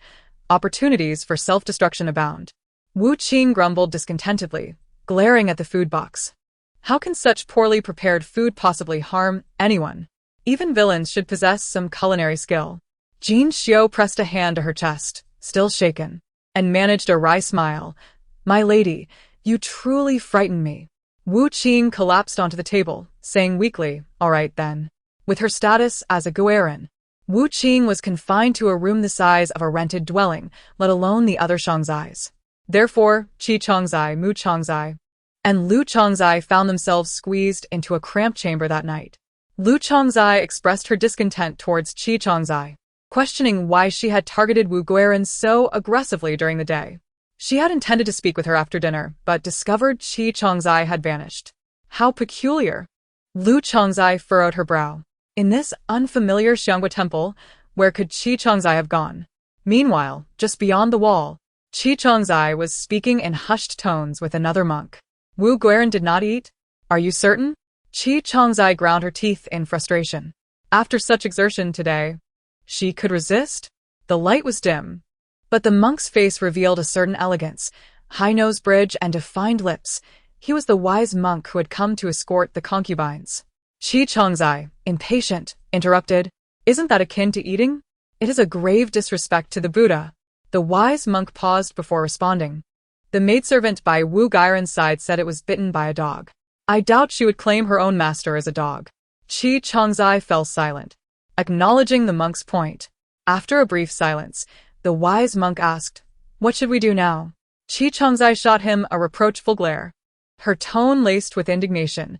Opportunities for self-destruction abound. Wu Qing grumbled discontentedly, glaring at the food box. How can such poorly prepared food possibly harm anyone? Even villains should possess some culinary skill. Jin Xiao pressed a hand to her chest, still shaken, and managed a wry smile. My lady, you truly frighten me. Wu Qing collapsed onto the table, saying weakly, all right then. With her status as a Guiren, Wu Qing was confined to a room the size of a rented dwelling, let alone the other Shangzais. Therefore, Qi Chongzai, Mu Chongzai, and Lu Chongzai found themselves squeezed into a cramped chamber that night. Lu Chongzai expressed her discontent towards Qi Chongzai, questioning why she had targeted Wu Guiren so aggressively during the day. She had intended to speak with her after dinner, but discovered Qi Chongzai had vanished. How peculiar. Lu Chongzai furrowed her brow. In this unfamiliar Xianghua Temple, where could Qi Chongzai have gone? Meanwhile, just beyond the wall, Qi Chongzai was speaking in hushed tones with another monk. Wu Guiren did not eat? Are you certain? Qi Chongzai ground her teeth in frustration. After such exertion today, she could resist? The light was dim, but the monk's face revealed a certain elegance, high nose bridge and defined lips. He was the wise monk who had come to escort the concubines. Qi Chongzai, impatient, interrupted, isn't that akin to eating? It is a grave disrespect to the Buddha. The wise monk paused before responding. The maidservant by Wu Gairen's side said it was bitten by a dog. I doubt she would claim her own master as a dog. Qi Chongzai fell silent. acknowledging the monk's point. After a brief silence, the wise monk asked, "What should we do now?" Qi Chongzai shot him a reproachful glare, her tone laced with indignation.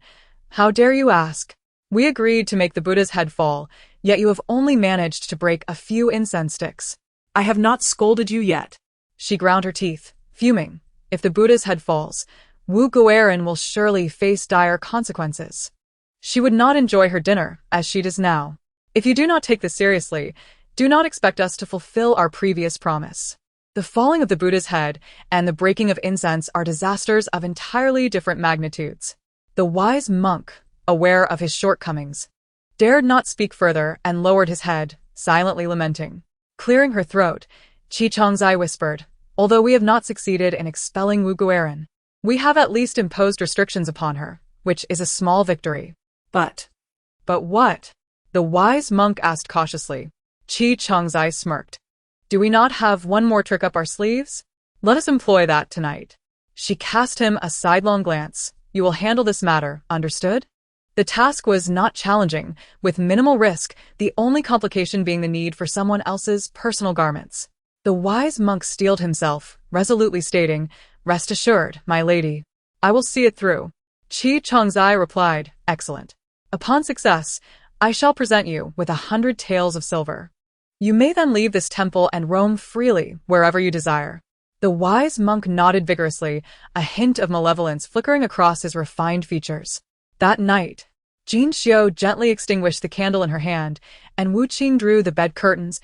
"How dare you ask? We agreed to make the Buddha's head fall, yet you have only managed to break a few incense sticks." I have not scolded you yet. She ground her teeth, fuming. If the Buddha's head falls, Wu Guo'erin will surely face dire consequences. She would not enjoy her dinner, as she does now. If you do not take this seriously, do not expect us to fulfill our previous promise. The falling of the Buddha's head and the breaking of incense are disasters of entirely different magnitudes. The wise monk, aware of his shortcomings, dared not speak further and lowered his head, silently lamenting. Clearing her throat, Qi Chongzai whispered, "Although we have not succeeded in expelling Wu Guo'erin, we have at least imposed restrictions upon her, which is a small victory." But what? The wise monk asked cautiously. Qi Chongzai smirked. "Do we not have one more trick up our sleeves? Let us employ that tonight." She cast him a sidelong glance. "You will handle this matter, understood?" The task was not challenging, with minimal risk, the only complication being the need for someone else's personal garments. The wise monk steeled himself, resolutely stating, "Rest assured, my lady. I will see it through." Qi Chongzai replied, "Excellent. Upon success, I shall present you with 100 taels of silver. You may then leave this temple and roam freely wherever you desire." The wise monk nodded vigorously, a hint of malevolence flickering across his refined features. That night, Jin Xiu gently extinguished the candle in her hand, and Wu Qing drew the bed curtains,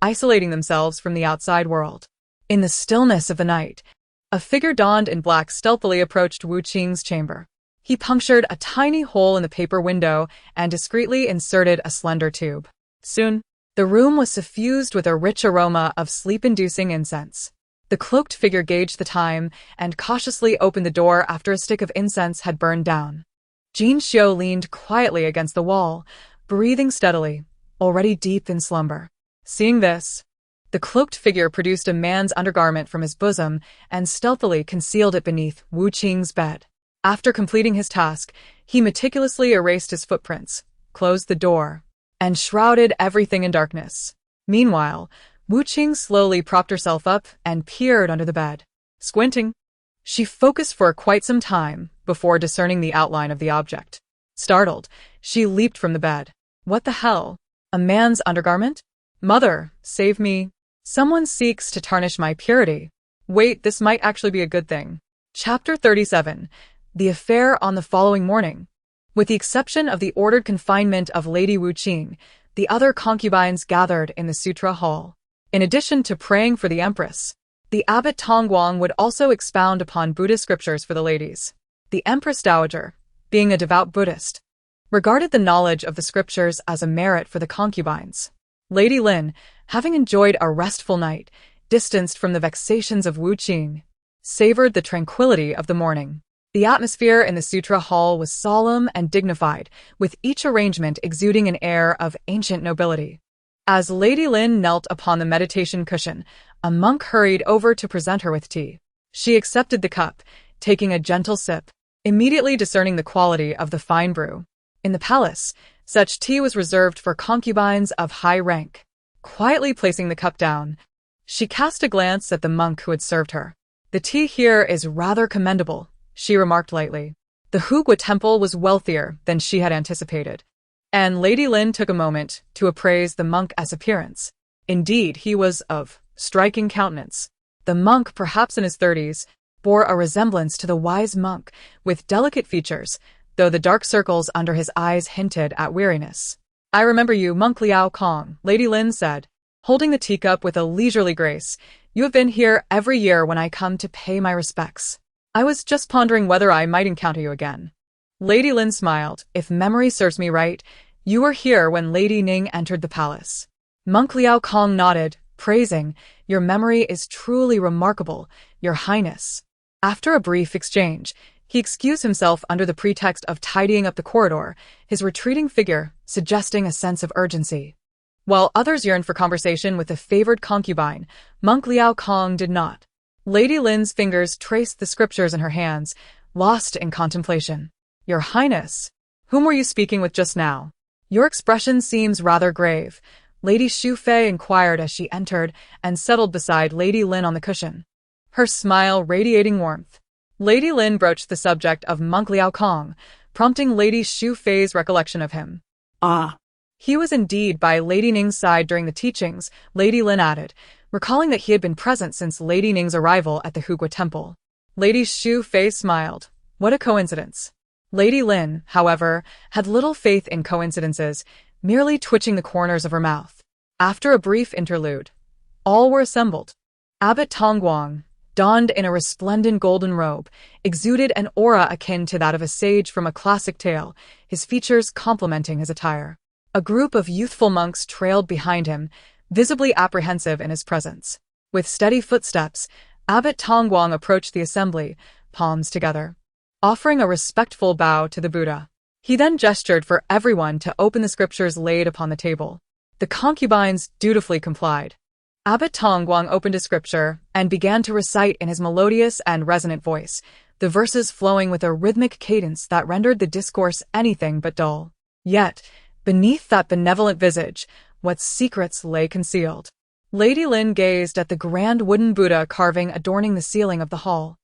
isolating themselves from the outside world. In the stillness of the night, a figure donned in black stealthily approached Wu Qing's chamber. He punctured a tiny hole in the paper window and discreetly inserted a slender tube. Soon, the room was suffused with a rich aroma of sleep-inducing incense. The cloaked figure gauged the time and cautiously opened the door after a stick of incense had burned down. Jin Xiu leaned quietly against the wall, breathing steadily, already deep in slumber. Seeing this, the cloaked figure produced a man's undergarment from his bosom and stealthily concealed it beneath Wu Qing's bed. After completing his task, he meticulously erased his footprints, closed the door, and shrouded everything in darkness. Meanwhile, Wu Qing slowly propped herself up and peered under the bed. Squinting, she focused for quite some time before discerning the outline of the object. Startled, she leaped from the bed. What the hell? A man's undergarment? Mother, save me. Someone seeks to tarnish my purity. Wait, this might actually be a good thing. Chapter 37. The affair on the following morning. With the exception of the ordered confinement of Lady Wu Qing, the other concubines gathered in the sutra hall. In addition to praying for the empress, the abbot Tongguang would also expound upon Buddhist scriptures for the ladies. The empress dowager, being a devout Buddhist, regarded the knowledge of the scriptures as a merit for the concubines. Lady Lin, having enjoyed a restful night, distanced from the vexations of Wu Qing, savored the tranquility of the morning. The atmosphere in the sutra hall was solemn and dignified, with each arrangement exuding an air of ancient nobility. As Lady Lin knelt upon the meditation cushion, a monk hurried over to present her with tea. She accepted the cup, taking a gentle sip, immediately discerning the quality of the fine brew. In the palace, such tea was reserved for concubines of high rank. Quietly placing the cup down, she cast a glance at the monk who had served her. "The tea here is rather commendable," she remarked lightly. The Hugua temple was wealthier than she had anticipated, and Lady Lin took a moment to appraise the monk's appearance. Indeed, he was of striking countenance. The monk, perhaps in his 30s, bore a resemblance to the wise monk, with delicate features, though the dark circles under his eyes hinted at weariness. "I remember you, Monk Liao Kong," Lady Lin said, holding the teacup with a leisurely grace. "You have been here every year when I come to pay my respects. I was just pondering whether I might encounter you again." Lady Lin smiled. "If memory serves me right, you were here when Lady Ning entered the palace." Monk Liao Kong nodded, praising, "Your memory is truly remarkable, Your Highness." After a brief exchange, he excused himself under the pretext of tidying up the corridor, his retreating figure suggesting a sense of urgency. While others yearned for conversation with a favored concubine, Monk Liao Kong did not. Lady Lin's fingers traced the scriptures in her hands, lost in contemplation. "Your Highness, whom were you speaking with just now?" Your expression seems rather grave, Lady Xu Fei inquired as she entered and settled beside Lady Lin on the cushion, her smile radiating warmth. Lady Lin broached the subject of monk Liao Kong, prompting Lady Xu Fei's recollection of him. Ah. He was indeed by Lady Ning's side during the teachings, Lady Lin added, recalling that he had been present since Lady Ning's arrival at the Hugua Temple. Lady Xu Fei smiled. What a coincidence. Lady Lin, however, had little faith in coincidences, merely twitching the corners of her mouth. After a brief interlude, all were assembled. Abbot Tongguang, donned in a resplendent golden robe, exuded an aura akin to that of a sage from a classic tale, his features complementing his attire. A group of youthful monks trailed behind him, visibly apprehensive in his presence. With steady footsteps, Abbot Tongguang approached the assembly, palms together, offering a respectful bow to the Buddha. He then gestured for everyone to open the scriptures laid upon the table. The concubines dutifully complied. Abbot Tongguang opened a scripture and began to recite in his melodious and resonant voice, the verses flowing with a rhythmic cadence that rendered the discourse anything but dull. Yet, beneath that benevolent visage, what secrets lay concealed? Lady Lin gazed at the grand wooden Buddha carving adorning the ceiling of the hall,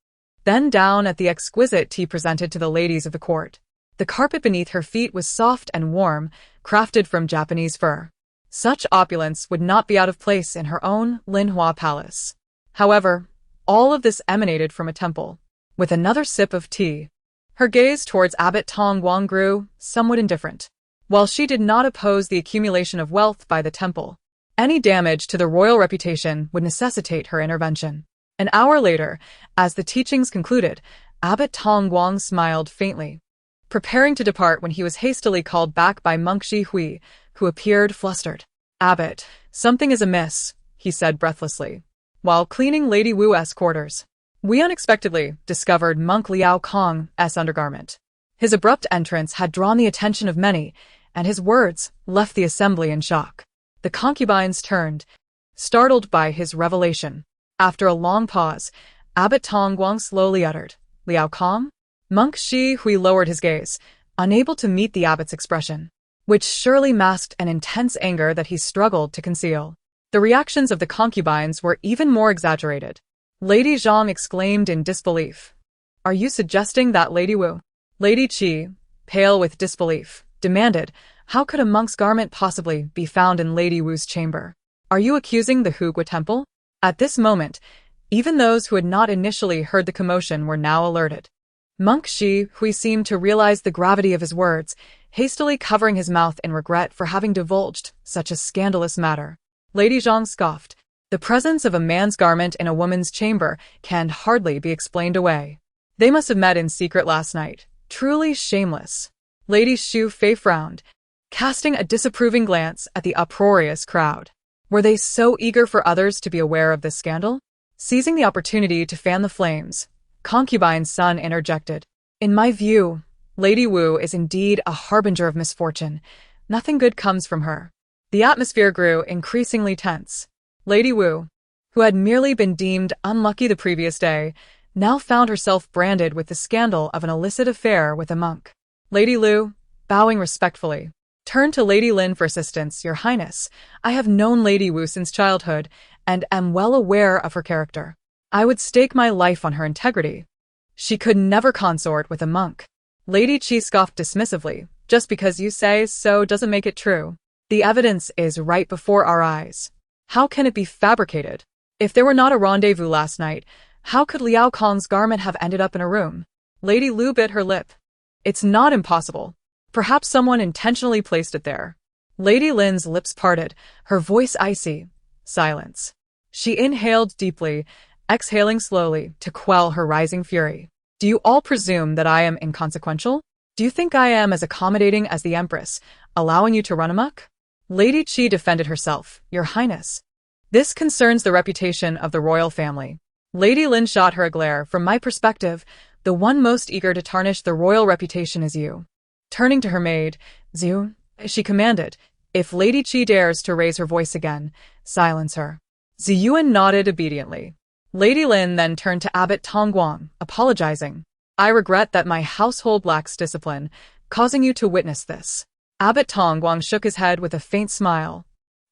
then down at the exquisite tea presented to the ladies of the court. The carpet beneath her feet was soft and warm, crafted from Japanese fur. Such opulence would not be out of place in her own Linhua palace. However, all of this emanated from a temple. With another sip of tea, her gaze towards Abbot Tongguang grew somewhat indifferent. While she did not oppose the accumulation of wealth by the temple, any damage to the royal reputation would necessitate her intervention. An hour later, as the teachings concluded, Abbot Tongguang smiled faintly, preparing to depart when he was hastily called back by monk Shi Hui, who appeared flustered. Abbot, something is amiss, he said breathlessly, while cleaning Lady Wu's quarters. We unexpectedly discovered monk Liao Kong's undergarment. His abrupt entrance had drawn the attention of many, and his words left the assembly in shock. The concubines turned, startled by his revelation. After a long pause, Abbot Tongguang slowly uttered, Liao Kong? Monk Shi Hui lowered his gaze, unable to meet the abbot's expression, which surely masked an intense anger that he struggled to conceal. The reactions of the concubines were even more exaggerated. Lady Zhang exclaimed in disbelief. Are you suggesting that Lady Wu? Lady Qi, pale with disbelief, demanded, how could a monk's garment possibly be found in Lady Wu's chamber? Are you accusing the Hugua Temple? At this moment, even those who had not initially heard the commotion were now alerted. Monk Shi Hui seemed to realize the gravity of his words, hastily covering his mouth in regret for having divulged such a scandalous matter. Lady Zhang scoffed. The presence of a man's garment in a woman's chamber can hardly be explained away. They must have met in secret last night. Truly shameless. Lady Xu Fei frowned, casting a disapproving glance at the uproarious crowd. Were they so eager for others to be aware of this scandal? Seizing the opportunity to fan the flames, Concubine's son interjected. In my view, Lady Wu is indeed a harbinger of misfortune. Nothing good comes from her. The atmosphere grew increasingly tense. Lady Wu, who had merely been deemed unlucky the previous day, now found herself branded with the scandal of an illicit affair with a monk. Lady Lu, bowing respectfully, turned to Lady Lin for assistance. Your Highness, I have known Lady Wu since childhood, and am well aware of her character. I would stake my life on her integrity. She could never consort with a monk. Lady Qi scoffed dismissively. Just because you say so doesn't make it true. The evidence is right before our eyes. How can it be fabricated? If there were not a rendezvous last night, how could Liao Kong's garment have ended up in a room? Lady Lu bit her lip. It's not impossible. Perhaps someone intentionally placed it there. Lady Lin's lips parted, her voice icy. Silence. She inhaled deeply, exhaling slowly to quell her rising fury. Do you all presume that I am inconsequential? Do you think I am as accommodating as the Empress, allowing you to run amok? Lady Qi defended herself. Your Highness. This concerns the reputation of the royal family. Lady Lin shot her a glare. From my perspective, the one most eager to tarnish the royal reputation is you. Turning to her maid, Zhu, she commanded, if Lady Qi dares to raise her voice again, silence her. Ziyuan nodded obediently. Lady Lin then turned to Abbot Tongguang, apologizing. I regret that my household lacks discipline, causing you to witness this. Abbot Tongguang shook his head with a faint smile,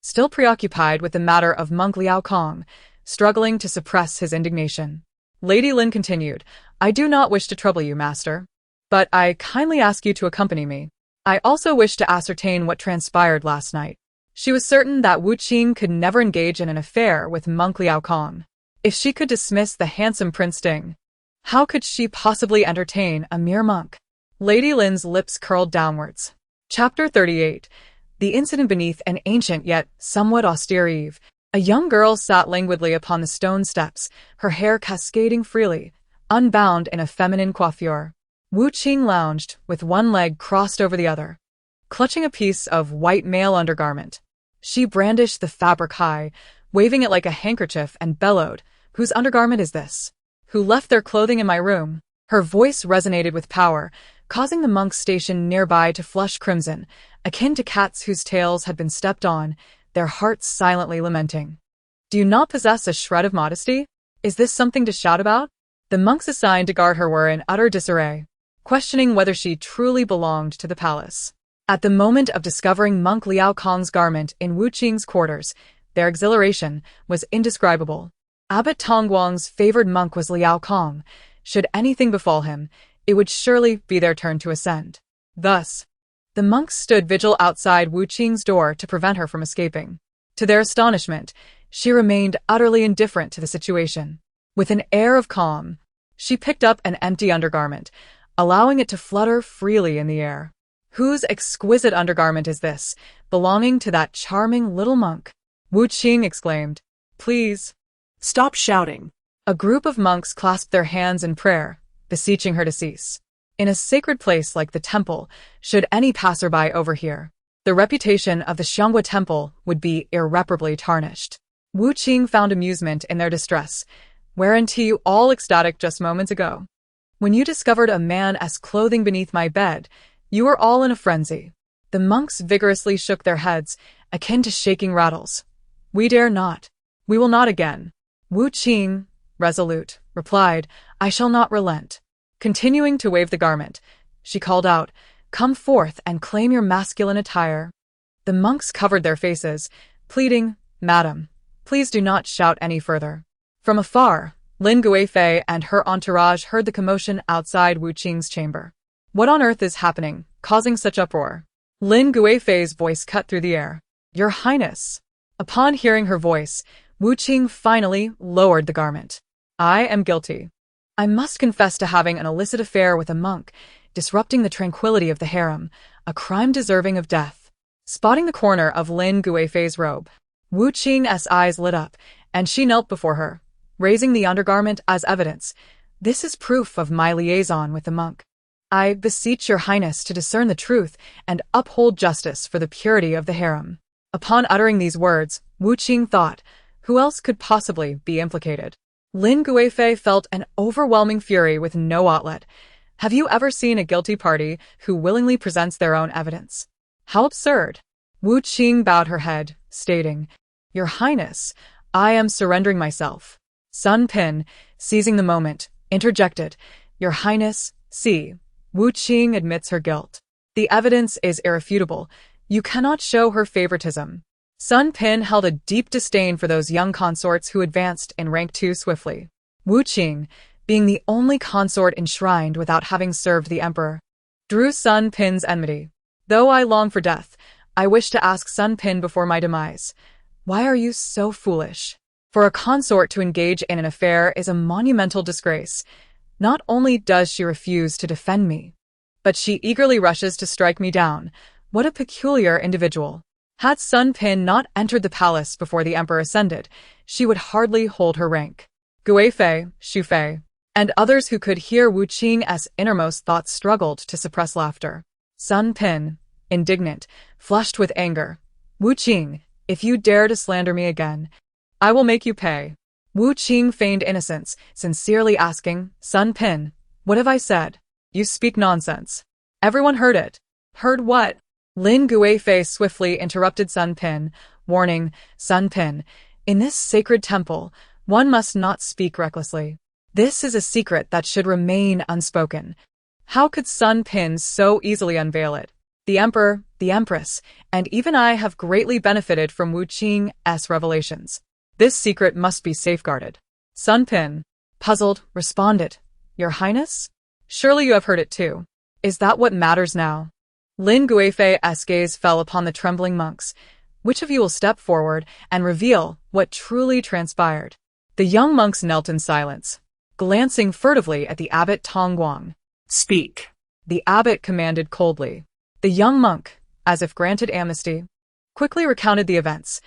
still preoccupied with the matter of monk Liao Kong, struggling to suppress his indignation. Lady Lin continued, I do not wish to trouble you, master, but I kindly ask you to accompany me. I also wish to ascertain what transpired last night. She was certain that Wu Qing could never engage in an affair with monk Liao Kong. If she could dismiss the handsome Prince Ding, how could she possibly entertain a mere monk? Lady Lin's lips curled downwards. Chapter 38. The incident beneath an ancient yet somewhat austere eave. A young girl sat languidly upon the stone steps, her hair cascading freely, unbound in a feminine coiffure. Wu Qing lounged, with one leg crossed over the other, clutching a piece of white male undergarment. She brandished the fabric high, waving it like a handkerchief, and bellowed, Whose undergarment is this? Who left their clothing in my room? Her voice resonated with power, causing the monks stationed nearby to flush crimson, akin to cats whose tails had been stepped on, their hearts silently lamenting. Do you not possess a shred of modesty? Is this something to shout about? The monks assigned to guard her were in utter disarray, questioning whether she truly belonged to the palace. At the moment of discovering monk Liao Kong's garment in Wu Qing's quarters, their exhilaration was indescribable. Abbot Tongguang's favored monk was Liao Kong. Should anything befall him, it would surely be their turn to ascend. Thus, the monks stood vigil outside Wu Qing's door to prevent her from escaping. To their astonishment, she remained utterly indifferent to the situation. With an air of calm, she picked up an empty undergarment, allowing it to flutter freely in the air. Whose exquisite undergarment is this, belonging to that charming little monk? Wu Qing exclaimed. Please, Stop shouting. A group of monks clasped their hands in prayer, beseeching her to cease. In a sacred place like the temple, should any passerby overhear, the reputation of the Xianghua temple would be irreparably tarnished. Wu Qing found amusement in their distress. Weren't you all ecstatic just moments ago? When you discovered a man's clothing beneath my bed, you were all in a frenzy. The monks vigorously shook their heads, akin to shaking rattles. We dare not. We will not again. Wu Qing, resolute, replied, I shall not relent. Continuing to wave the garment, she called out, Come forth and claim your masculine attire. The monks covered their faces, pleading, Madam, please do not shout any further. From afar, Lin Guifei and her entourage heard the commotion outside Wu Qing's chamber. What on earth is happening, causing such uproar? Lin Guifei's voice cut through the air. Your Highness. Upon hearing her voice, Wu Qing finally lowered the garment. I am guilty. I must confess to having an illicit affair with a monk, disrupting the tranquility of the harem, a crime deserving of death. Spotting the corner of Lin Guifei's robe, Wu Qing's eyes lit up, and she knelt before her, raising the undergarment as evidence. This is proof of my liaison with the monk. I beseech your Highness to discern the truth and uphold justice for the purity of the harem. Upon uttering these words, Wu Qing thought, who else could possibly be implicated? Lin Guifei felt an overwhelming fury with no outlet. Have you ever seen a guilty party who willingly presents their own evidence? How absurd! Wu Qing bowed her head, stating, Your Highness, I am surrendering myself. Sun Pin, seizing the moment, interjected, Your Highness, see, Wu Qing admits her guilt. The evidence is irrefutable. You cannot show her favoritism. Sun Pin held a deep disdain for those young consorts who advanced in rank too swiftly. Wu Qing, being the only consort enshrined without having served the emperor, drew Sun Pin's enmity. Though I long for death, I wish to ask Sun Pin before my demise, why are you so foolish? For a consort to engage in an affair is a monumental disgrace. Not only does she refuse to defend me, but she eagerly rushes to strike me down. What a peculiar individual. Had Sun Pin not entered the palace before the emperor ascended, she would hardly hold her rank. Guifei, Shufei, and others who could hear Wu Qing's innermost thoughts struggled to suppress laughter. Sun Pin, indignant, flushed with anger. Wu Qing, if you dare to slander me again, I will make you pay. Wu Qing feigned innocence, sincerely asking, Sun Pin, what have I said? You speak nonsense. Everyone heard it. Heard what? Lin Guifei swiftly interrupted Sun Pin, warning, Sun Pin, in this sacred temple, one must not speak recklessly. This is a secret that should remain unspoken. How could Sun Pin so easily unveil it? The emperor, the empress, and even I have greatly benefited from Wu Qing's revelations. This secret must be safeguarded. Sun Pin, puzzled, responded, Your Highness? Surely you have heard it too. Is that what matters now? Lin Guifei's gaze fell upon the trembling monks. Which of you will step forward and reveal what truly transpired? The young monks knelt in silence, glancing furtively at the abbot Tongguang. Speak. The abbot commanded coldly. The young monk, as if granted amnesty, quickly recounted the events.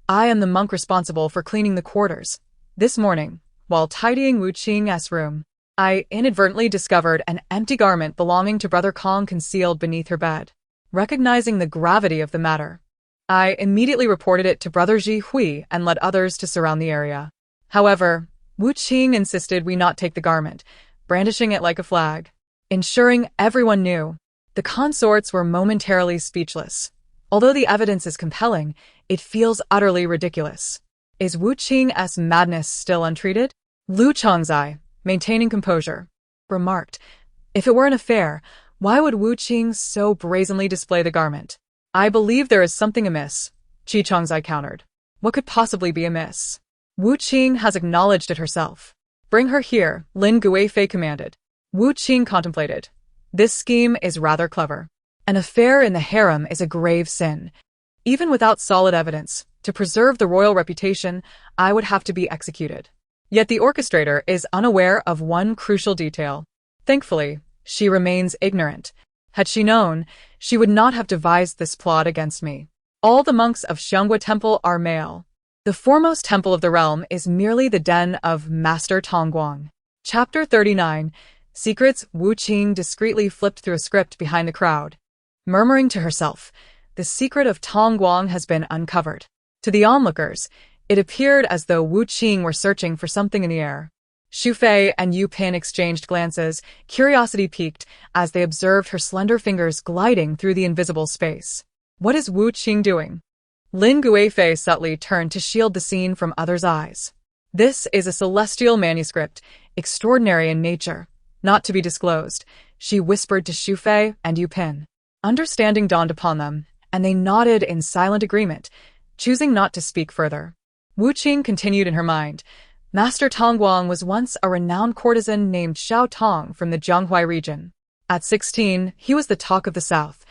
I am the monk responsible for cleaning the quarters. This morning, while tidying Wu Qing's room, I inadvertently discovered an empty garment belonging to Brother Kong concealed beneath her bed. Recognizing the gravity of the matter, I immediately reported it to Brother Ji Hui and led others to surround the area. However, Wu Qing insisted we not take the garment, brandishing it like a flag. Ensuring everyone knew, the consorts were momentarily speechless. Although the evidence is compelling, it feels utterly ridiculous. Is Wu Qing's madness still untreated? Lu Chongzai, maintaining composure, remarked, If it were an affair, why would Wu Qing so brazenly display the garment? I believe there is something amiss, Qi Chongzai countered. What could possibly be amiss? Wu Qing has acknowledged it herself. Bring her here, Lin Guifei commanded. Wu Qing contemplated. This scheme is rather clever. An affair in the harem is a grave sin. Even without solid evidence, to preserve the royal reputation, I would have to be executed. Yet the orchestrator is unaware of one crucial detail. Thankfully, she remains ignorant. Had she known, she would not have devised this plot against me. All the monks of Xianghua Temple are male. The foremost temple of the realm is merely the den of Master Tongguang. Chapter 39. Secrets. Wu Qing discreetly flipped through a script behind the crowd, murmuring to herself, the secret of Tongguang has been uncovered. To the onlookers, it appeared as though Wu Qing were searching for something in the air. Xu Fei and Yu Pin exchanged glances, curiosity piqued as they observed her slender fingers gliding through the invisible space. What is Wu Qing doing? Lin Guifei subtly turned to shield the scene from others' eyes. This is a celestial manuscript, extraordinary in nature, not to be disclosed, she whispered to Xu Fei and Yu Pin. Understanding dawned upon them, and they nodded in silent agreement, choosing not to speak further. Wu Qing continued in her mind. Master Tongguang was once a renowned courtesan named Xiao Tong from the Jianghuai region. At 16, he was the talk of the South.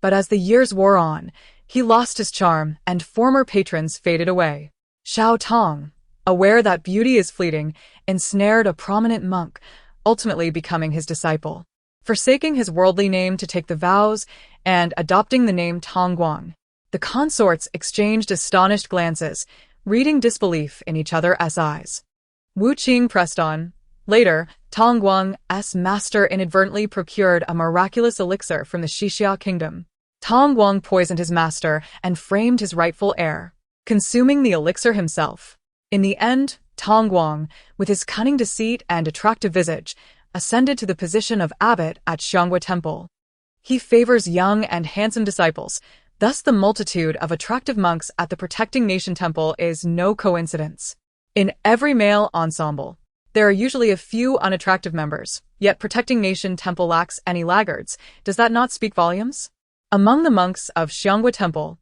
But as the years wore on, he lost his charm and former patrons faded away. Xiao Tong, aware that beauty is fleeting, ensnared a prominent monk, ultimately becoming his disciple. Forsaking his worldly name to take the vows and adopting the name Tongguang, the consorts exchanged astonished glances, reading disbelief in each other's eyes. Wu Qing pressed on. Later, Tongguang's master inadvertently procured a miraculous elixir from the Xixia kingdom. Tongguang poisoned his master and framed his rightful heir, consuming the elixir himself. In the end, Tongguang, with his cunning deceit and attractive visage, ascended to the position of abbot at Xianghua Temple. He favors young and handsome disciples, thus the multitude of attractive monks at the Protecting Nation Temple is no coincidence. In every male ensemble, there are usually a few unattractive members, yet Protecting Nation Temple lacks any laggards. Does that not speak volumes? Among the monks of Xianghua Temple,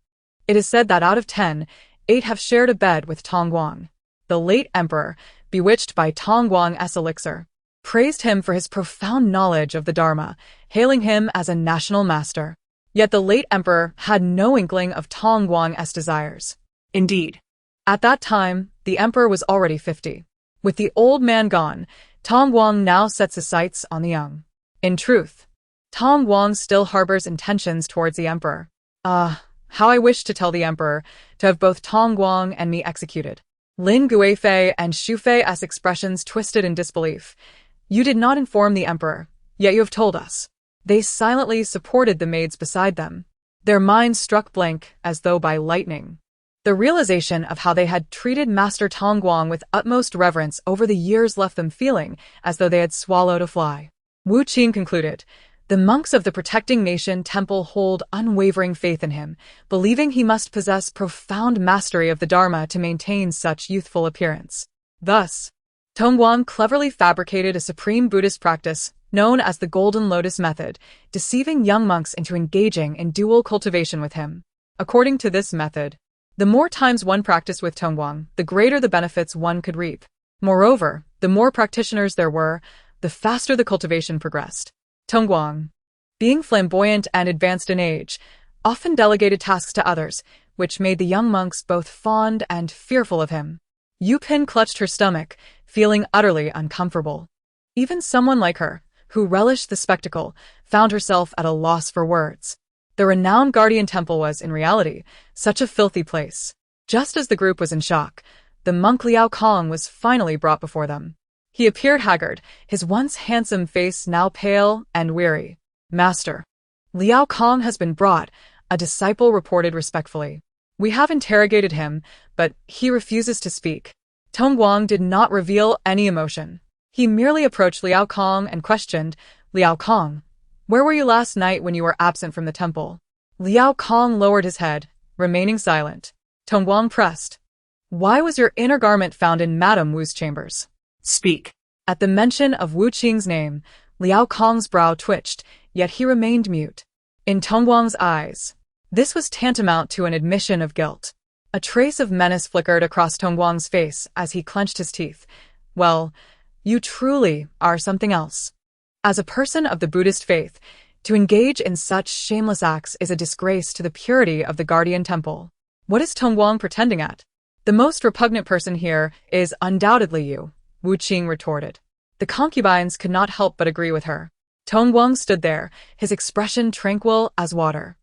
it is said that out of 10, 8 have shared a bed with Tongguang. The late emperor, bewitched by Tongguang's elixir, praised him for his profound knowledge of the Dharma, hailing him as a national master. Yet the late emperor had no inkling of Tongguang's desires. Indeed. At that time, the emperor was already 50. With the old man gone, Tongguang now sets his sights on the young. In truth, Tongguang still harbors intentions towards the emperor. How I wish to tell the emperor to have both Tongguang and me executed. Lin Guifei and Xu Fei's expressions twisted in disbelief. You did not inform the emperor, yet you have told us. They silently supported the maids beside them. Their minds struck blank as though by lightning. The realization of how they had treated Master Tongguang with utmost reverence over the years left them feeling as though they had swallowed a fly. Wu Qing concluded, the monks of the Protecting Nation Temple hold unwavering faith in him, believing he must possess profound mastery of the Dharma to maintain such youthful appearance. Thus, Tongguang cleverly fabricated a supreme Buddhist practice, known as the Golden Lotus Method, deceiving young monks into engaging in dual cultivation with him. According to this method, the more times one practiced with Tongguang, the greater the benefits one could reap. Moreover, the more practitioners there were, the faster the cultivation progressed. Tongguang, being flamboyant and advanced in age, often delegated tasks to others, which made the young monks both fond and fearful of him. Yu Pin clutched her stomach, feeling utterly uncomfortable. Even someone like her, who relished the spectacle, found herself at a loss for words. The renowned Guardian Temple was, in reality, such a filthy place. Just as the group was in shock, the monk Liao Kong was finally brought before them. He appeared haggard, his once handsome face now pale and weary. "Master, Liao Kong has been brought," a disciple reported respectfully. "We have interrogated him, but he refuses to speak." Tongguang did not reveal any emotion. He merely approached Liao Kong and questioned, "Liao Kong, where were you last night when you were absent from the temple?" Liao Kong lowered his head, remaining silent. Tongguang pressed, "Why was your inner garment found in Madame Wu's chambers?" Speak. At the mention of Wu Qing's name, Liao Kong's brow twitched, yet he remained mute. In Tongguang's eyes, this was tantamount to an admission of guilt. A trace of menace flickered across Tongguang's face as he clenched his teeth. "Well, you truly are something else. As a person of the Buddhist faith, to engage in such shameless acts is a disgrace to the purity of the Guardian Temple." "What is Tongguang pretending at?" "The most repugnant person here is undoubtedly you," Wu Qing retorted. The concubines could not help but agree with her. Tongguang stood there, his expression tranquil as water,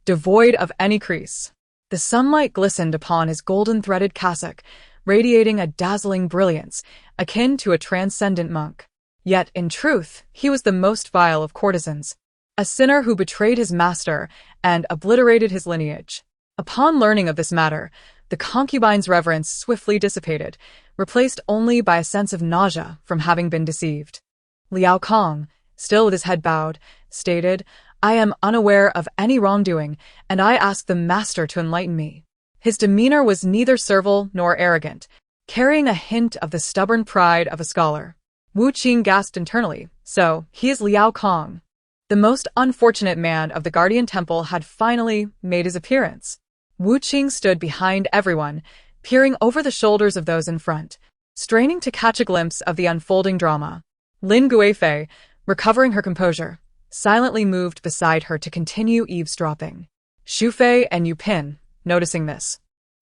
devoid of any crease. The sunlight glistened upon his golden-threaded cassock, radiating a dazzling brilliance, akin to a transcendent monk. Yet, in truth, he was the most vile of courtesans, a sinner who betrayed his master and obliterated his lineage. Upon learning of this matter, the concubine's reverence swiftly dissipated, replaced only by a sense of nausea from having been deceived. Liao Kong, still with his head bowed, stated, "I am unaware of any wrongdoing, and I ask the master to enlighten me." His demeanor was neither servile nor arrogant, carrying a hint of the stubborn pride of a scholar. Wu Qing gasped internally, "So, he is Liao Kong." The most unfortunate man of the Guardian Temple had finally made his appearance. Wu Qing stood behind everyone, peering over the shoulders of those in front, straining to catch a glimpse of the unfolding drama. Lin Guifei, recovering her composure, silently moved beside her to continue eavesdropping. Xu Fei and Yu Pin, noticing this,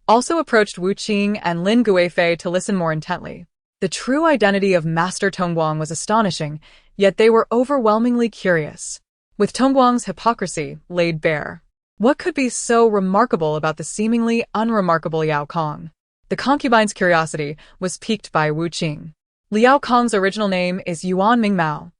also approached Wu Qing and Lin Guifei to listen more intently. The true identity of Master Tongguang was astonishing, yet they were overwhelmingly curious. With Tongguang's hypocrisy laid bare, what could be so remarkable about the seemingly unremarkable Liao Kong? The concubine's curiosity was piqued by Wu Qing. Liao Kong's original name is Yuan Mingmao,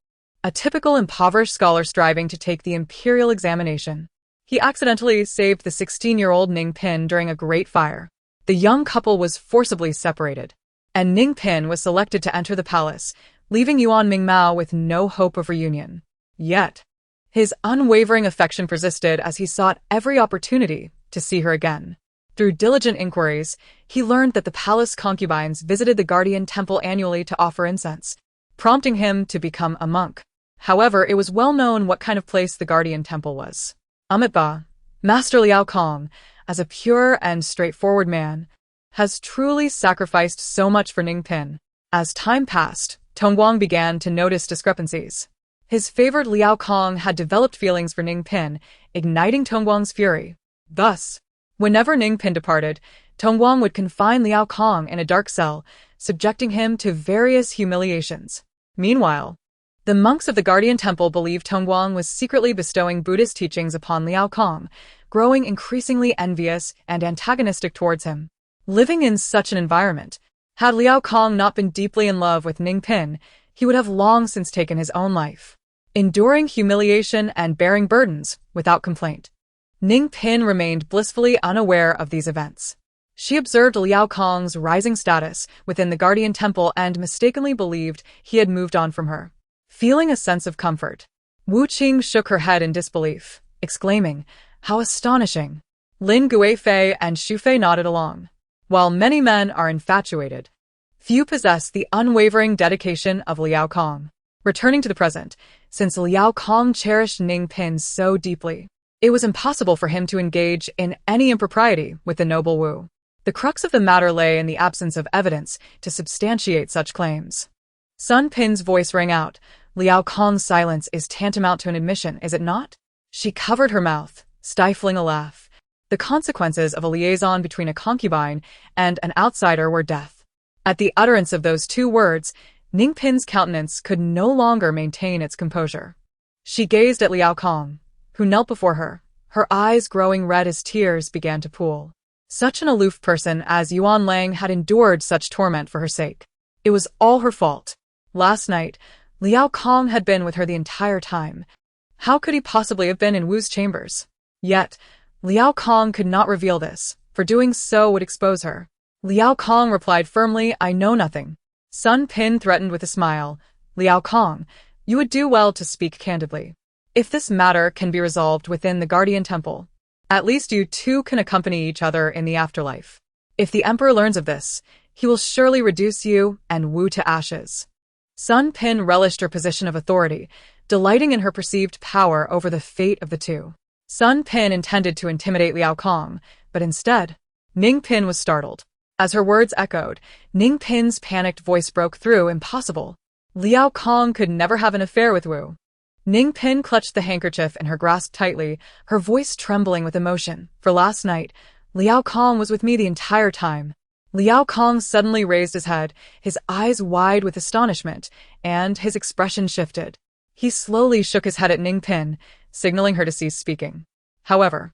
a typical impoverished scholar striving to take the imperial examination. He accidentally saved the 16-year-old Ning Pin during a great fire. The young couple was forcibly separated, and Ning Pin was selected to enter the palace, leaving Yuan Mingmao with no hope of reunion. Yet, his unwavering affection persisted as he sought every opportunity to see her again. Through diligent inquiries, he learned that the palace concubines visited the Guardian Temple annually to offer incense, prompting him to become a monk. However, it was well known what kind of place the Guardian Temple was. Amitabha, Master Liao Kong, as a pure and straightforward man, has truly sacrificed so much for Ning Pin. As time passed, Tongguang began to notice discrepancies. His favored Liao Kong had developed feelings for Ning Pin, igniting Tongguang's fury. Thus, whenever Ning Pin departed, Tongguang would confine Liao Kong in a dark cell, subjecting him to various humiliations. Meanwhile, the monks of the Guardian Temple believed Tongguang was secretly bestowing Buddhist teachings upon Liao Kong, growing increasingly envious and antagonistic towards him. Living in such an environment, had Liao Kong not been deeply in love with Ning Pin, he would have long since taken his own life, enduring humiliation and bearing burdens without complaint. Ning Pin remained blissfully unaware of these events. She observed Liao Kong's rising status within the Guardian Temple and mistakenly believed he had moved on from her. Feeling a sense of comfort, Wu Qing shook her head in disbelief, exclaiming, "How astonishing!" Lin Guifei and Xu Fei nodded along. While many men are infatuated, few possess the unwavering dedication of Liao Kong. Returning to the present, since Liao Kong cherished Ning Pin so deeply, it was impossible for him to engage in any impropriety with the noble Wu. The crux of the matter lay in the absence of evidence to substantiate such claims. Sun Pin's voice rang out. Liao Kong's silence is tantamount to an admission, is it not? She covered her mouth, stifling a laugh. The consequences of a liaison between a concubine and an outsider were death. At the utterance of those two words, Ning Pin's countenance could no longer maintain its composure. She gazed at Liao Kong, who knelt before her, her eyes growing red as tears began to pool. Such an aloof person as Yuan Lang had endured such torment for her sake. It was all her fault. Last night, Liao Kong had been with her the entire time. How could he possibly have been in Wu's chambers? Yet, Liao Kong could not reveal this, for doing so would expose her. Liao Kong replied firmly, I know nothing. Sun Pin threatened with a smile. Liao Kong, you would do well to speak candidly. If this matter can be resolved within the Guardian Temple, at least you two can accompany each other in the afterlife. If the Emperor learns of this, he will surely reduce you and Wu to ashes. Sun Pin relished her position of authority, delighting in her perceived power over the fate of the two. Sun Pin intended to intimidate Liao Kong, but instead, Ning Pin was startled. As her words echoed, Ning Pin's panicked voice broke through. Impossible. Liao Kong could never have an affair with Wu. Ning Pin clutched the handkerchief in her grasp tightly, her voice trembling with emotion. For last night, Liao Kong was with me the entire time. Liao Kong suddenly raised his head, his eyes wide with astonishment, and his expression shifted. He slowly shook his head at Ning Pin, signaling her to cease speaking. However,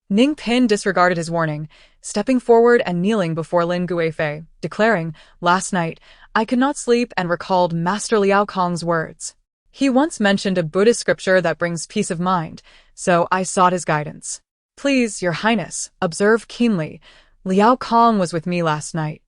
Ning Pin disregarded his warning, stepping forward and kneeling before Lin Guifei, declaring, Last night, I could not sleep and recalled Master Liao Kong's words. He once mentioned a Buddhist scripture that brings peace of mind, so I sought his guidance. Please, Your Highness, observe keenly. Liao Kong was with me last night.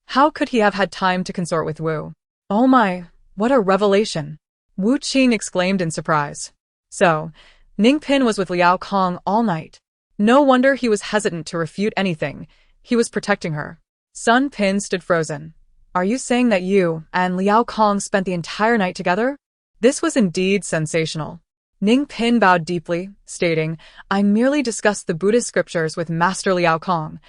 How could he have had time to consort with Wu? Oh my, what a revelation! Wu Qing exclaimed in surprise. So, Ning Pin was with Liao Kong all night. No wonder he was hesitant to refute anything. He was protecting her. Sun Pin stood frozen. Are you saying that you and Liao Kong spent the entire night together? This was indeed sensational. Ning Pin bowed deeply, stating, I merely discussed the Buddhist scriptures with Master Liao Kong.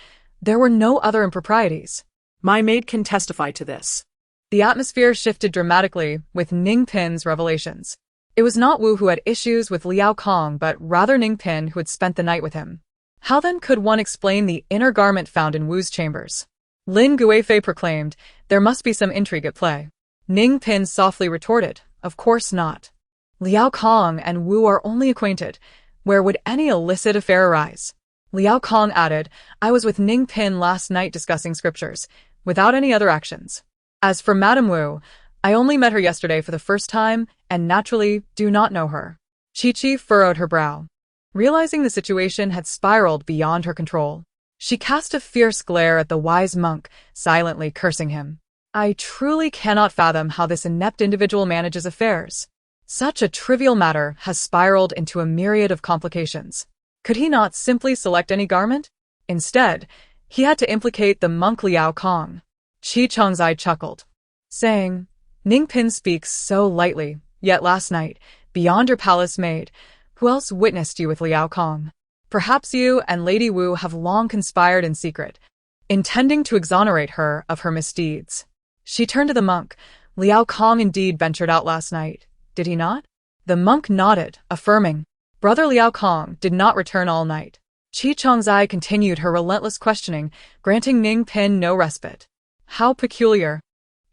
There were no other improprieties. My maid can testify to this. The atmosphere shifted dramatically with Ning Pin's revelations. It was not Wu who had issues with Liao Kong, but rather Ning Pin who had spent the night with him. How then could one explain the inner garment found in Wu's chambers? Lin Guifei proclaimed, there must be some intrigue at play. Ning Pin softly retorted, of course not. Liao Kong and Wu are only acquainted. Where would any illicit affair arise? Liao Kong added, I was with Ning Pin last night discussing scriptures, without any other actions. As for Madame Wu, I only met her yesterday for the first time, and naturally do not know her. Chi-Chi furrowed her brow. Realizing the situation had spiraled beyond her control, she cast a fierce glare at the wise monk, silently cursing him. I truly cannot fathom how this inept individual manages affairs. Such a trivial matter has spiraled into a myriad of complications. Could he not simply select any garment? Instead, he had to implicate the monk Liao Kong. Qi Chongzai chuckled, saying, Ning Pin speaks so lightly, yet last night, beyond your palace maid, who else witnessed you with Liao Kong? Perhaps you and Lady Wu have long conspired in secret, intending to exonerate her of her misdeeds. She turned to the monk. Liao Kong indeed ventured out last night, did he not? The monk nodded, affirming, Brother Liao Kong did not return all night. Qi Chongzai continued her relentless questioning, granting Ning Pin no respite. How peculiar.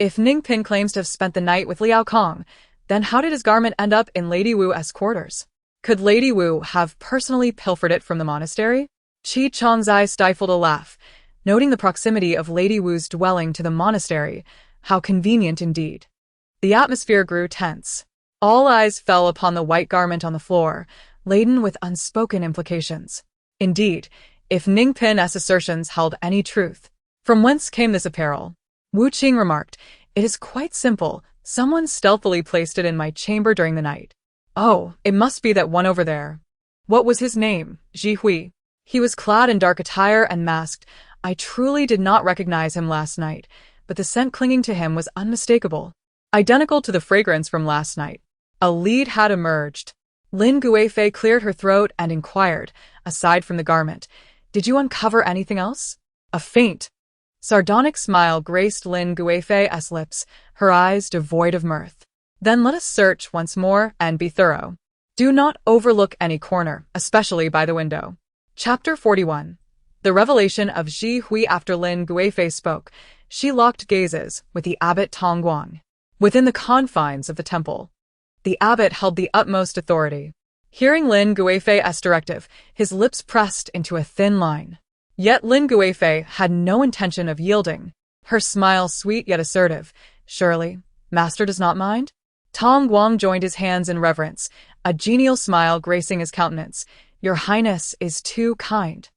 If Ning Pin claims to have spent the night with Liao Kong, then how did his garment end up in Lady Wu's quarters? Could Lady Wu have personally pilfered it from the monastery? Qi Chongzai stifled a laugh, noting the proximity of Lady Wu's dwelling to the monastery. How convenient indeed. The atmosphere grew tense. All eyes fell upon the white garment on the floor, laden with unspoken implications. Indeed, if Ning Pin's assertions held any truth, from whence came this apparel? Wu Qing remarked, It is quite simple. Someone stealthily placed it in my chamber during the night. Oh, it must be that one over there. What was his name? Ji Hui. He was clad in dark attire and masked. I truly did not recognize him last night, but the scent clinging to him was unmistakable. identical to the fragrance from last night. A lead had emerged. Lin Guifei cleared her throat and inquired, aside from the garment, "Did you uncover anything else?" A faint, sardonic smile graced Lin Guifei's lips, her eyes devoid of mirth. "Then let us search once more and be thorough. Do not overlook any corner, especially by the window." Chapter 41. The revelation of Ji Hui. After Lin Guifei spoke, she locked gazes with the abbot Tong Guang. Within the confines of the temple, the abbot held the utmost authority. Hearing Lin Guifei's directive, his lips pressed into a thin line. Yet Lin Guifei had no intention of yielding, her smile sweet yet assertive. "Surely, master does not mind?" Tong Guang joined his hands in reverence, a genial smile gracing his countenance. "Your Highness is too kind.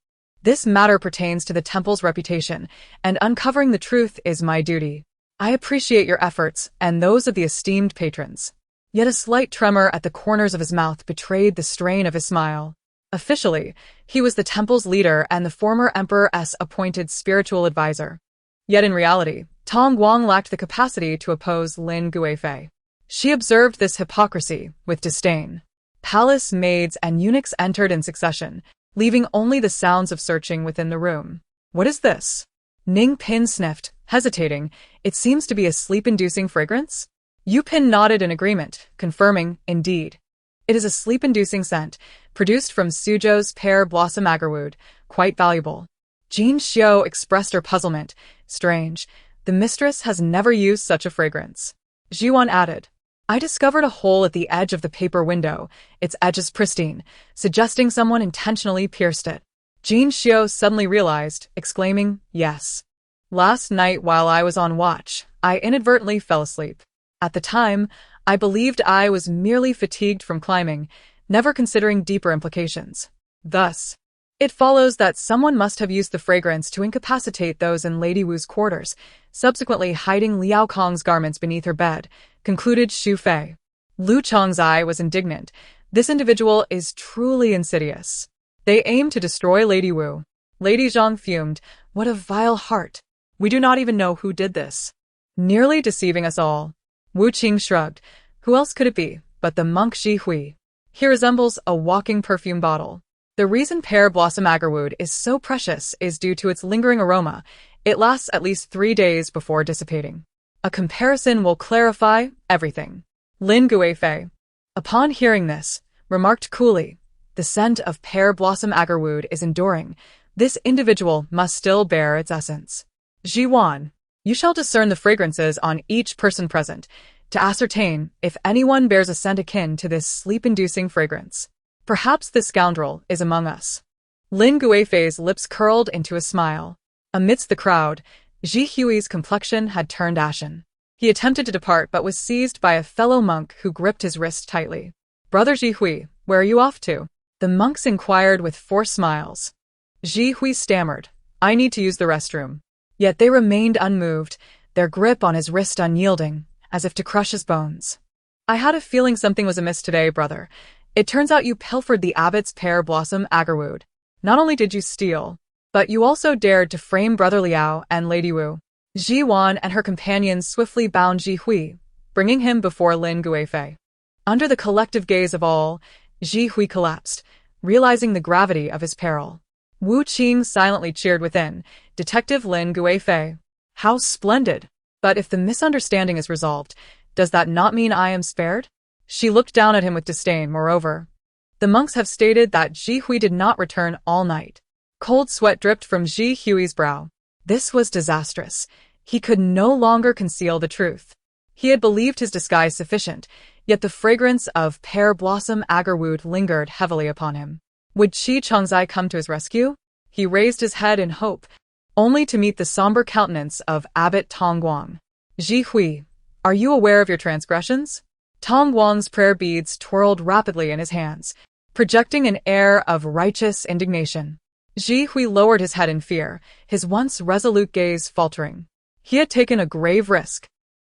This matter pertains to the temple's reputation, and uncovering the truth is my duty. I appreciate your efforts and those of the esteemed patrons." Yet a slight tremor at the corners of his mouth betrayed the strain of his smile. Officially, he was the temple's leader and the former emperor's appointed spiritual advisor. Yet in reality, Tong Guang lacked the capacity to oppose Lin Guifei. She observed this hypocrisy with disdain. Palace maids and eunuchs entered in succession, leaving only the sounds of searching within the room. "What is this?" Ning Pin sniffed, hesitating. "It seems to be a sleep-inducing fragrance?" Yu Pin nodded in agreement, confirming, "Indeed. It is a sleep-inducing scent, produced from Suzhou's pear blossom agarwood, quite valuable." Jin Xiao expressed her puzzlement. "Strange. The mistress has never used such a fragrance." Jiwan added, "I discovered a hole at the edge of the paper window. Its edge is pristine, suggesting someone intentionally pierced it." Jin Xiao suddenly realized, exclaiming, "Yes. Last night while I was on watch, I inadvertently fell asleep. At the time, I believed I was merely fatigued from climbing, never considering deeper implications. Thus, it follows that someone must have used the fragrance to incapacitate those in Lady Wu's quarters, subsequently hiding Liao Kong's garments beneath her bed," concluded Xu Fei. Lu Chong's eye was indignant. "This individual is truly insidious. They aim to destroy Lady Wu." Lady Zhang fumed. "What a vile heart. We do not even know who did this. Nearly deceiving us all." Wu Qing shrugged. "Who else could it be but the monk Ji Hui? He resembles a walking perfume bottle. The reason pear blossom agarwood is so precious is due to its lingering aroma. It lasts at least 3 days before dissipating. A comparison will clarify everything." Lin Guifei, upon hearing this, remarked coolly, "The scent of pear blossom agarwood is enduring. This individual must still bear its essence. Jiwan, you shall discern the fragrances on each person present, to ascertain if anyone bears a scent akin to this sleep-inducing fragrance. Perhaps this scoundrel is among us." Lin Guifei's lips curled into a smile. Amidst the crowd, Ji Hui's complexion had turned ashen. He attempted to depart but was seized by a fellow monk who gripped his wrist tightly. "Brother Ji Hui, where are you off to?" the monks inquired with forced smiles. Ji Hui stammered, "I need to use the restroom." Yet they remained unmoved, their grip on his wrist unyielding, as if to crush his bones. "I had a feeling something was amiss today, brother. It turns out you pilfered the abbot's pear blossom agarwood. Not only did you steal, but you also dared to frame Brother Liao and Lady Wu." Ji Wan and her companions swiftly bound Ji Hui, bringing him before Lin Guifei. Under the collective gaze of all, Ji Hui collapsed, realizing the gravity of his peril. Wu Qing silently cheered within. "Detective Lin Guifei. How splendid! But if the misunderstanding is resolved, does that not mean I am spared?" She looked down at him with disdain. "Moreover, the monks have stated that Ji Hui did not return all night." Cold sweat dripped from Ji Hui's brow. This was disastrous. He could no longer conceal the truth. He had believed his disguise sufficient, yet the fragrance of pear blossom agarwood lingered heavily upon him. Would Qi Chongzai come to his rescue? He raised his head in hope, only to meet the somber countenance of Abbot Tong Guang. "Ji Hui, are you aware of your transgressions?" Tong Guang's prayer beads twirled rapidly in his hands, projecting an air of righteous indignation. Ji Hui lowered his head in fear, his once resolute gaze faltering. He had taken a grave risk,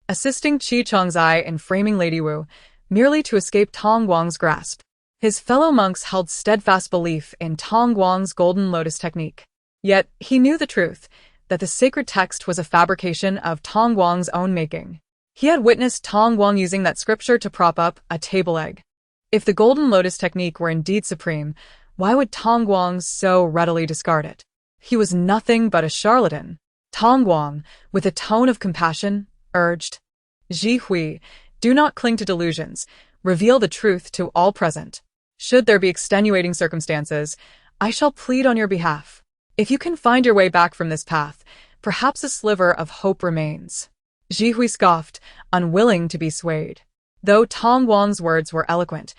assisting Qi Chongzai in framing Lady Wu, merely to escape Tong Guang's grasp. His fellow monks held steadfast belief in Tong Guang's golden lotus technique. Yet he knew the truth, that the sacred text was a fabrication of Tong Guang's own making. He had witnessed Tong Guang using that scripture to prop up a table egg. If the golden lotus technique were indeed supreme, why would Tong Guang so readily discard it? He was nothing but a charlatan. Tong Guang, with a tone of compassion, urged, "Ji Hui, do not cling to delusions. Reveal the truth to all present. Should there be extenuating circumstances, I shall plead on your behalf. If you can find your way back from this path, perhaps a sliver of hope remains." Ji Hui scoffed, unwilling to be swayed. Though Tong Guang's words were eloquent,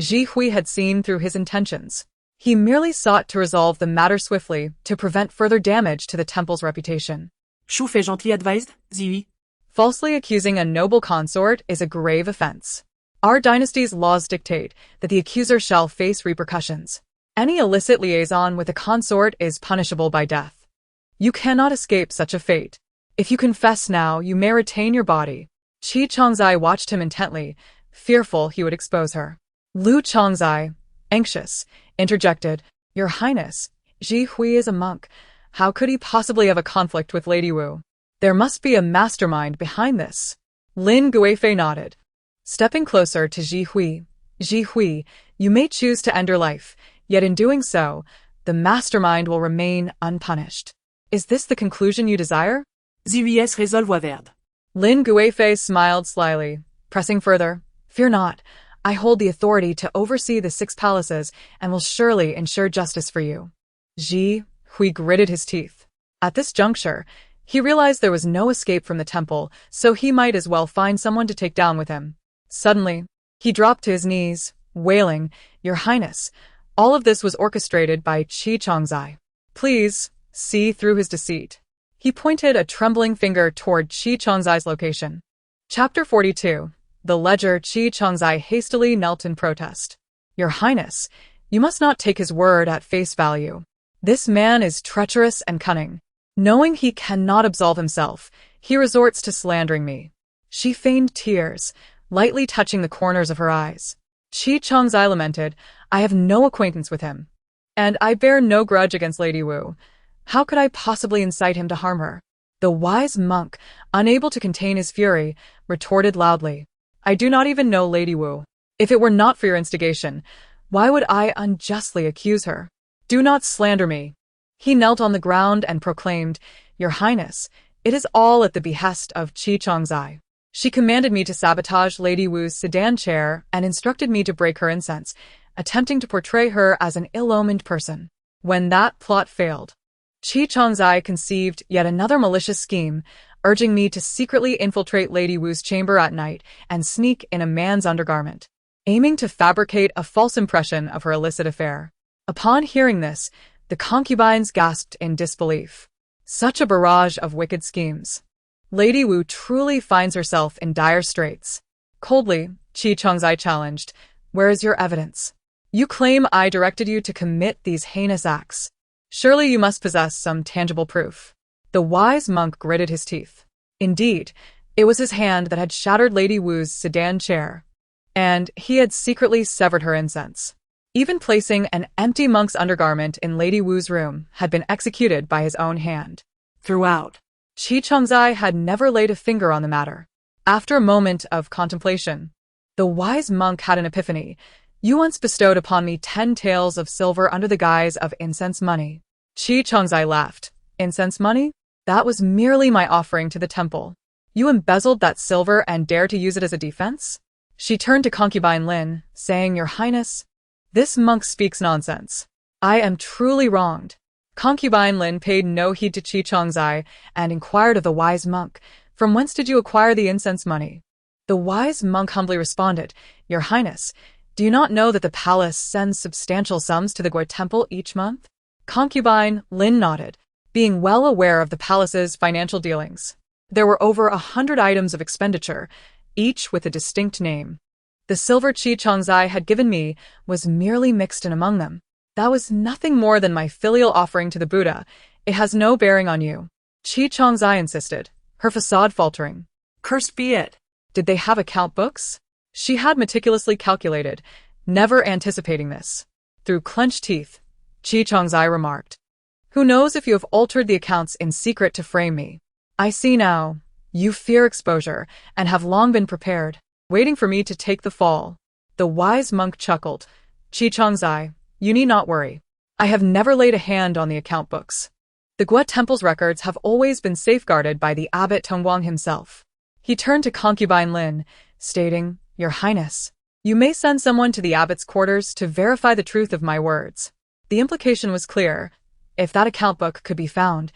Ji Hui had seen through his intentions. He merely sought to resolve the matter swiftly to prevent further damage to the temple's reputation. Chou fait gently advised, Ziwi. Falsely accusing a noble consort is a grave offense. Our dynasty's laws dictate that the accuser shall face repercussions. Any illicit liaison with a consort is punishable by death. You cannot escape such a fate. If you confess now, you may retain your body. Qi Chongzai watched him intently, fearful he would expose her. Lu Chongzai, anxious, interjected, "Your Highness, Ji Hui is a monk. How could he possibly have a conflict with Lady Wu? There must be a mastermind behind this." Lin Guifei nodded. Stepping closer to Ji Hui, you may choose to end your life, yet in doing so, the mastermind will remain unpunished. Is this the conclusion you desire? Ziwi's résolve verde. Lin Guifei smiled slyly, pressing further, "Fear not. I hold the authority to oversee the 6 palaces and will surely ensure justice for you." Ji Hui gritted his teeth. At this juncture, he realized there was no escape from the temple, so he might as well find someone to take down with him. Suddenly, he dropped to his knees, wailing, "Your Highness, all of this was orchestrated by Qi Chongzai. Please, see through his deceit." He pointed a trembling finger toward Qi Chongzai's location. Chapter 42. The ledger. Qi Chongzai hastily knelt in protest. "Your Highness, you must not take his word at face value. This man is treacherous and cunning. Knowing he cannot absolve himself, he resorts to slandering me." She feigned tears, lightly touching the corners of her eyes. Qi Chongzai lamented, "I have no acquaintance with him, and I bear no grudge against Lady Wu. How could I possibly incite him to harm her?" The wise monk, unable to contain his fury, retorted loudly, "I do not even know Lady Wu. If it were not for your instigation, why would I unjustly accuse her? Do not slander me." He knelt on the ground and proclaimed, "Your Highness, it is all at the behest of Qi Chongzai. She commanded me to sabotage Lady Wu's sedan chair and instructed me to break her incense, attempting to portray her as an ill-omened person. When that plot failed, Qi Chongzai conceived yet another malicious scheme, urging me to secretly infiltrate Lady Wu's chamber at night and sneak in a man's undergarment, aiming to fabricate a false impression of her illicit affair." Upon hearing this, the concubines gasped in disbelief. Such a barrage of wicked schemes. Lady Wu truly finds herself in dire straits. Coldly, Qi Chongzai challenged, "Where is your evidence? You claim I directed you to commit these heinous acts. Surely you must possess some tangible proof." The wise monk gritted his teeth. Indeed, it was his hand that had shattered Lady Wu's sedan chair, and he had secretly severed her incense. Even placing an empty monk's undergarment in Lady Wu's room had been executed by his own hand. Throughout, Qi Chongzai had never laid a finger on the matter. After a moment of contemplation, the wise monk had an epiphany. "You once bestowed upon me 10 taels of silver under the guise of incense money." Qi Chongzai laughed. "Incense money? That was merely my offering to the temple. You embezzled that silver and dare to use it as a defense?" She turned to concubine Lin, saying, "Your Highness, this monk speaks nonsense. I am truly wronged." Concubine Lin paid no heed to Qi Chongzai and inquired of the wise monk, "From whence did you acquire the incense money?" The wise monk humbly responded, "Your Highness, do you not know that the palace sends substantial sums to the Gui Temple each month?" Concubine Lin nodded, being well aware of the palace's financial dealings. There were over 100 items of expenditure, each with a distinct name. The silver Qi Chongzai had given me was merely mixed in among them. That was nothing more than my filial offering to the Buddha. It has no bearing on you. Qi Chongzai insisted, her facade faltering. "Cursed be it." Did they have account books? She had meticulously calculated, never anticipating this. Through clenched teeth, Qi Chongzai remarked, "Who knows if you have altered the accounts in secret to frame me? I see now. You fear exposure, and have long been prepared, waiting for me to take the fall. The wise monk chuckled. Qi Changzai, you need not worry. I have never laid a hand on the account books. The Gua Temple's records have always been safeguarded by the abbot Tongguang himself. He turned to concubine Lin, stating, Your Highness, you may send someone to the abbot's quarters to verify the truth of my words. The implication was clear. If that account book could be found,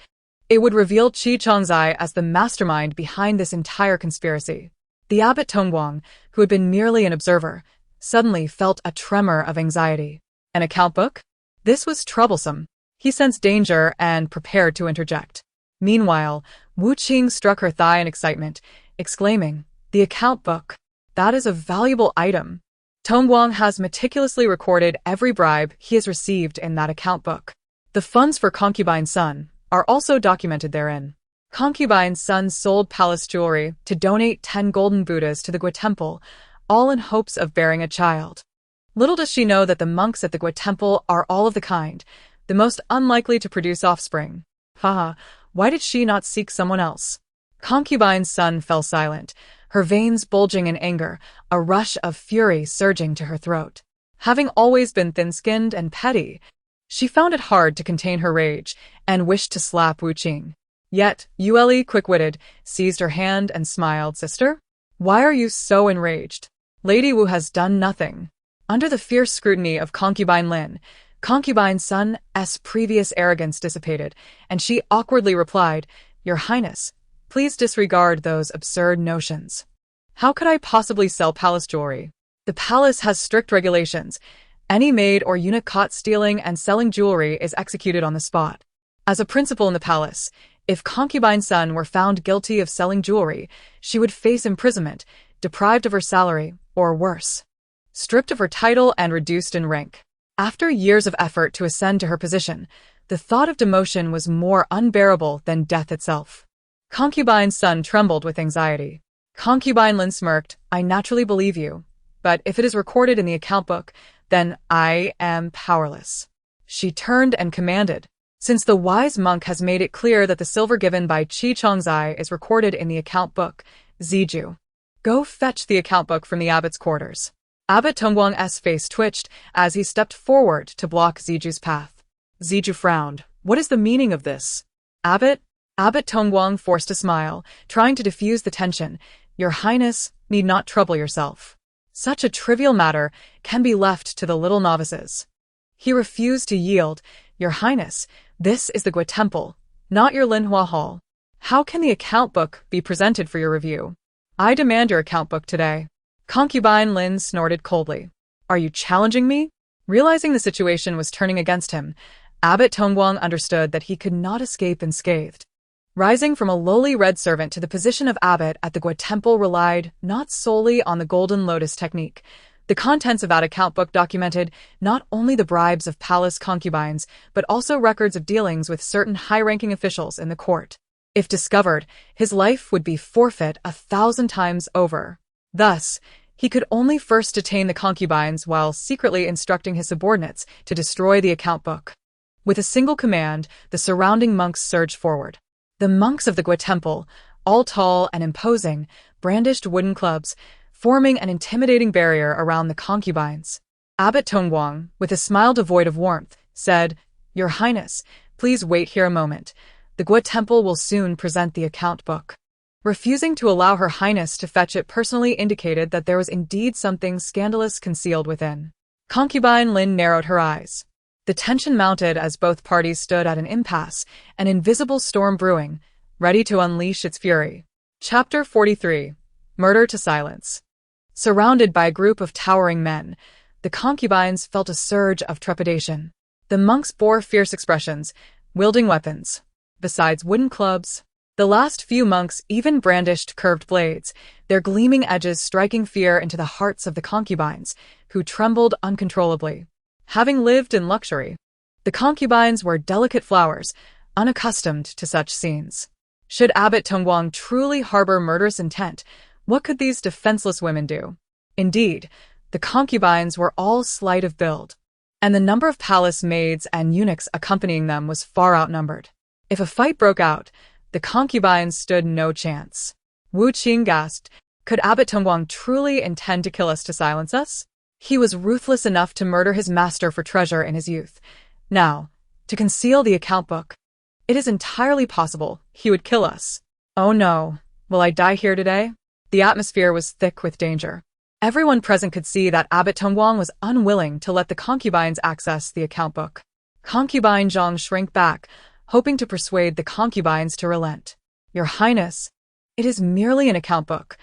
it would reveal Qi Changzai as the mastermind behind this entire conspiracy. The abbot Tongguang, who had been merely an observer, suddenly felt a tremor of anxiety. An account book? This was troublesome. He sensed danger and prepared to interject. Meanwhile, Wu Qing struck her thigh in excitement, exclaiming, The account book. That is a valuable item. Tongguang has meticulously recorded every bribe he has received in that account book. The funds for Concubine Sun are also documented therein. Concubine Sun sold palace jewelry to donate 10 golden Buddhas to the Gua Temple, all in hopes of bearing a child. Little does she know that the monks at the Gua Temple are all of the kind, the most unlikely to produce offspring. Haha, why did she not seek someone else? Concubine's Sun fell silent, her veins bulging in anger, a rush of fury surging to her throat. Having always been thin-skinned and petty, she found it hard to contain her rage and wished to slap Wu Qing. Yet, Yue, quick-witted, seized her hand and smiled. Sister? Why are you so enraged? Lady Wu has done nothing. Under the fierce scrutiny of concubine Lin, concubine Sun's previous arrogance dissipated, and she awkwardly replied, Your Highness, please disregard those absurd notions. How could I possibly sell palace jewelry? The palace has strict regulations. Any maid or eunuch caught stealing and selling jewelry is executed on the spot. As a principal in the palace, if concubine Sun were found guilty of selling jewelry, she would face imprisonment, deprived of her salary, or worse, stripped of her title and reduced in rank. After years of effort to ascend to her position, the thought of demotion was more unbearable than death itself. Concubine Sun trembled with anxiety. Concubine Lin smirked. I naturally believe you, but if it is recorded in the account book, then I am powerless. She turned and commanded. Since the wise monk has made it clear that the silver given by Qi Changzai is recorded in the account book, Ziju, go fetch the account book from the abbot's quarters. Abbot Tongguang's face twitched as he stepped forward to block Ziju's path. Ziju frowned. What is the meaning of this? Abbot? Abbot Tongguang forced a smile, trying to diffuse the tension. Your Highness need not trouble yourself. Such a trivial matter can be left to the little novices. He refused to yield. Your Highness, this is the Gua Temple, not your Linhua Hall. How can the account book be presented for your review? I demand your account book today. Concubine Lin snorted coldly. Are you challenging me? Realizing the situation was turning against him, Abbot Tongguang understood that he could not escape unscathed. Rising from a lowly red servant to the position of abbot at the Gua Temple relied not solely on the Golden Lotus technique. The contents of that account book documented not only the bribes of palace concubines, but also records of dealings with certain high-ranking officials in the court. If discovered, his life would be forfeit 1,000 times over. Thus, he could only first detain the concubines while secretly instructing his subordinates to destroy the account book. With a single command, the surrounding monks surged forward. The monks of the Gua Temple, all tall and imposing, brandished wooden clubs, forming an intimidating barrier around the concubines. Abbot Tongguang, with a smile devoid of warmth, said, Your Highness, please wait here a moment. The Gua Temple will soon present the account book. Refusing to allow Her Highness to fetch it personally indicated that there was indeed something scandalous concealed within. Concubine Lin narrowed her eyes. The tension mounted as both parties stood at an impasse, an invisible storm brewing, ready to unleash its fury. Chapter 43. Murder to Silence. Surrounded by a group of towering men, the concubines felt a surge of trepidation. The monks bore fierce expressions, wielding weapons. Besides wooden clubs, the last few monks even brandished curved blades, their gleaming edges striking fear into the hearts of the concubines, who trembled uncontrollably. Having lived in luxury, the concubines were delicate flowers, unaccustomed to such scenes. Should Abbot Tongguang truly harbor murderous intent, what could these defenseless women do? Indeed, the concubines were all slight of build, and the number of palace maids and eunuchs accompanying them was far outnumbered. If a fight broke out, the concubines stood no chance. Wu Qing gasped. Could Abbot Tongguang truly intend to kill us to silence us? He was ruthless enough to murder his master for treasure in his youth. Now, to conceal the account book. It is entirely possible he would kill us. Oh no, will I die here today? The atmosphere was thick with danger. Everyone present could see that Abbot Tongguang was unwilling to let the concubines access the account book. Concubine Zhang shrank back, hoping to persuade the concubines to relent. Your Highness, it is merely an account book.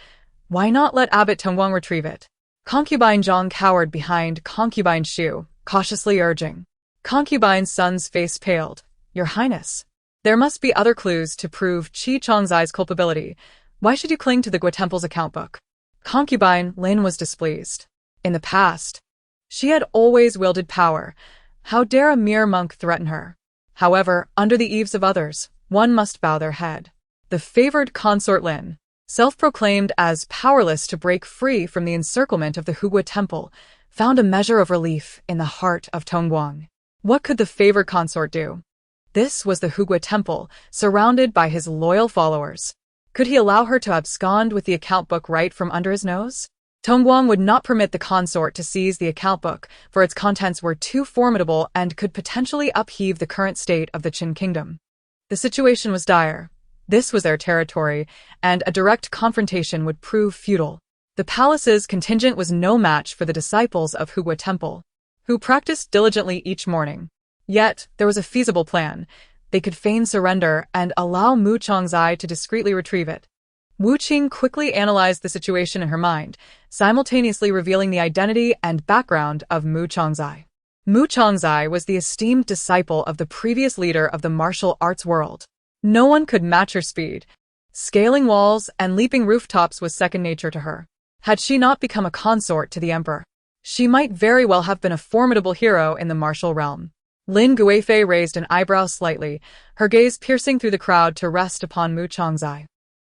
Why not let Abbot Tongguang retrieve it? Concubine Zhang cowered behind Concubine Shu, cautiously urging. Concubine's son's face paled. Your Highness, there must be other clues to prove Qi Chongzai's culpability. Why should you cling to the Gui Temple's account book? Concubine Lin was displeased. In the past, she had always wielded power. How dare a mere monk threaten her? However, under the eaves of others, one must bow their head. The favored consort Lin, self-proclaimed as powerless to break free from the encirclement of the Gui Temple, found a measure of relief in the heart of Tongguang. What could the favored consort do? This was the Gui Temple, surrounded by his loyal followers. Could he allow her to abscond with the account book right from under his nose? Tongguang would not permit the consort to seize the account book, for its contents were too formidable and could potentially upheave the current state of the Qin kingdom. The situation was dire. This was their territory, and a direct confrontation would prove futile. The palace's contingent was no match for the disciples of Gui Temple, who practiced diligently each morning. Yet, there was a feasible plan. They could feign surrender and allow Mu Chongzai to discreetly retrieve it. Wu Qing quickly analyzed the situation in her mind, simultaneously revealing the identity and background of Mu Chongzai. Mu Chongzai was the esteemed disciple of the previous leader of the martial arts world. No one could match her speed. Scaling walls and leaping rooftops was second nature to her. Had she not become a consort to the emperor, she might very well have been a formidable hero in the martial realm. Lin Guifei raised an eyebrow slightly, her gaze piercing through the crowd to rest upon Mu Chongzai,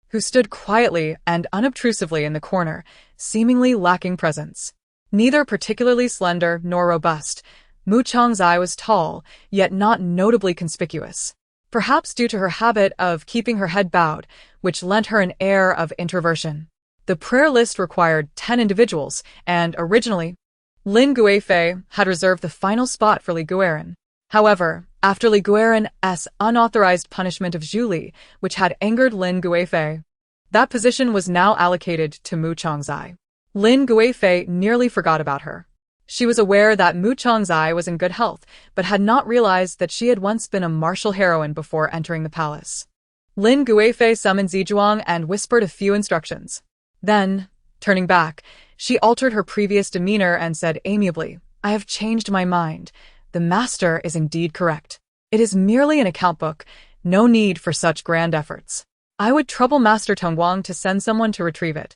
who stood quietly and unobtrusively in the corner, seemingly lacking presence. Neither particularly slender nor robust, Mu Chongzai was tall, yet not notably conspicuous. Perhaps due to her habit of keeping her head bowed, which lent her an air of introversion. The prayer list required 10 individuals, and originally, Lin Guifei had reserved the final spot for Li Guiran. However, after Li Guiran's unauthorized punishment of Zhu Li, which had angered Lin Guifei, that position was now allocated to Mu Chongzai. Lin Guifei nearly forgot about her. She was aware that Mu Chongzai was in good health, but had not realized that she had once been a martial heroine before entering the palace. Lin Guifei summoned Zizhuang and whispered a few instructions. Then, turning back, she altered her previous demeanor and said amiably, I have changed my mind. The master is indeed correct. It is merely an account book, no need for such grand efforts. I would trouble Master Tongguang to send someone to retrieve it.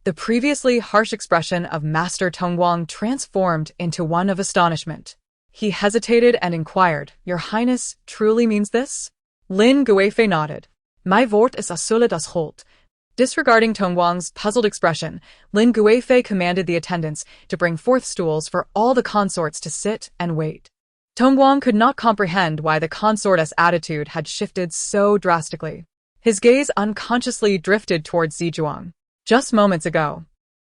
The previously harsh expression of Master Tongguang transformed into one of astonishment. He hesitated and inquired, Your Highness truly means this? Lin Guifei nodded. My Wort ist absolut das Holt. Disregarding Tongguang's puzzled expression, Lin Guifei commanded the attendants to bring forth stools for all the consorts to sit and wait. Tongguang could not comprehend why the consort's attitude had shifted so drastically. His gaze unconsciously drifted towards Zizhuang. Just moments ago,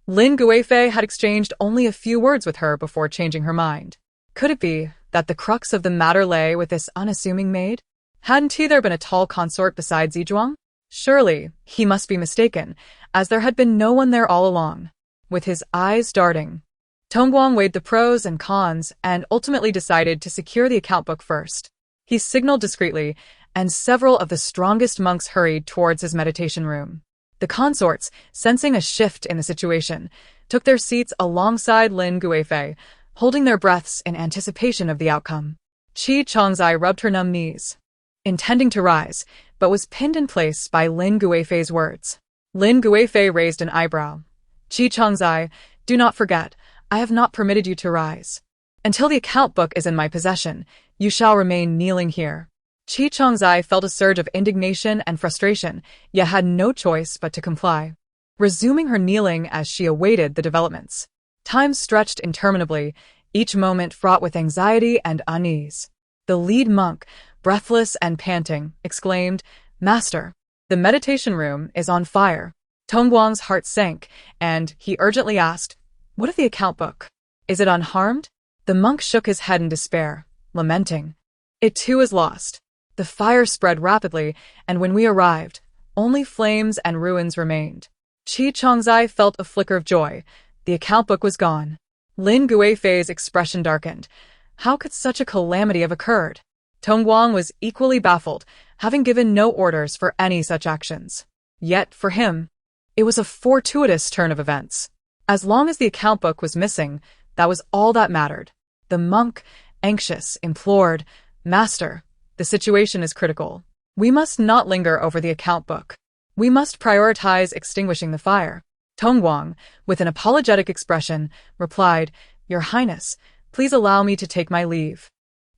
Lin Guifei had exchanged only a few words with her before changing her mind. Could it be that the crux of the matter lay with this unassuming maid? Hadn't there been a tall consort besides Zizhuang? Surely, he must be mistaken, as there had been no one there all along. With his eyes darting, Tongguang weighed the pros and cons and ultimately decided to secure the account book first. He signaled discreetly, and several of the strongest monks hurried towards his meditation room. The consorts, sensing a shift in the situation, took their seats alongside Lin Guifei, holding their breaths in anticipation of the outcome. Qi Chongzai rubbed her numb knees, intending to rise, but was pinned in place by Lin Guifei's words. Lin Guifei raised an eyebrow. Qi Chongzai, do not forget, I have not permitted you to rise. Until the account book is in my possession, you shall remain kneeling here. Qi Chongzai felt a surge of indignation and frustration, yet had no choice but to comply, resuming her kneeling as she awaited the developments. Time stretched interminably, each moment fraught with anxiety and unease. The lead monk, breathless and panting, exclaimed, Master, the meditation room is on fire. Tongguang's heart sank, and he urgently asked, "What of the account book? Is it unharmed?" The monk shook his head in despair, lamenting, "It too is lost." The fire spread rapidly, and when we arrived, only flames and ruins remained. Qi Chongzai felt a flicker of joy. The account book was gone. Lin Guifei's expression darkened. How could such a calamity have occurred? Tongguang was equally baffled, having given no orders for any such actions. Yet, for him, it was a fortuitous turn of events. As long as the account book was missing, that was all that mattered. The monk, anxious, implored, "Master, the situation is critical. We must not linger over the account book. We must prioritize extinguishing the fire." Tongguang, with an apologetic expression, replied, "Your Highness, please allow me to take my leave.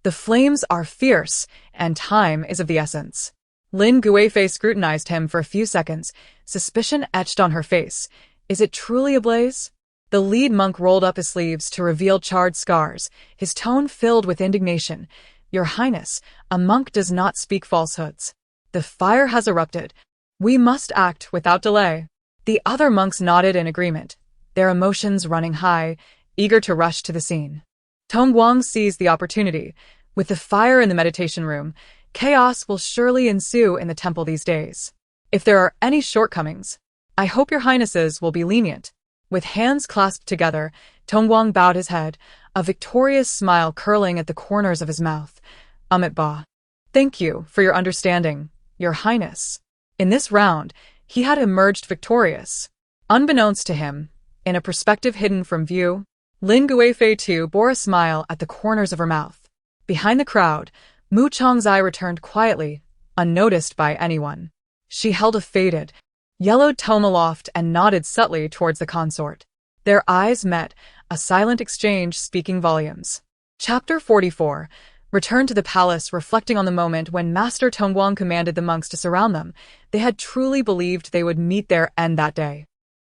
The flames are fierce, and time is of the essence." Lin Guifei scrutinized him for a few seconds, suspicion etched on her face. Is it truly ablaze? The lead monk rolled up his sleeves to reveal charred scars, his tone filled with indignation. "Your Highness, a monk does not speak falsehoods. The fire has erupted. We must act without delay." The other monks nodded in agreement, their emotions running high, eager to rush to the scene. Tongguang seized the opportunity. With the fire in the meditation room, chaos will surely ensue in the temple these days. If there are any shortcomings, I hope your highnesses will be lenient. With hands clasped together, Tongguang bowed his head, a victorious smile curling at the corners of his mouth. Amit Ba. Thank you for your understanding, your highness. In this round, he had emerged victorious. Unbeknownst to him, in a perspective hidden from view, Lin Guifei too bore a smile at the corners of her mouth. Behind the crowd, Mu Chongzai returned quietly, unnoticed by anyone. She held a faded, yellowed tome aloft and nodded subtly towards the consort. Their eyes met, a silent exchange speaking volumes. Chapter 44. Returned to the palace, reflecting on the moment when Master Tongguang commanded the monks to surround them. They had truly believed they would meet their end that day.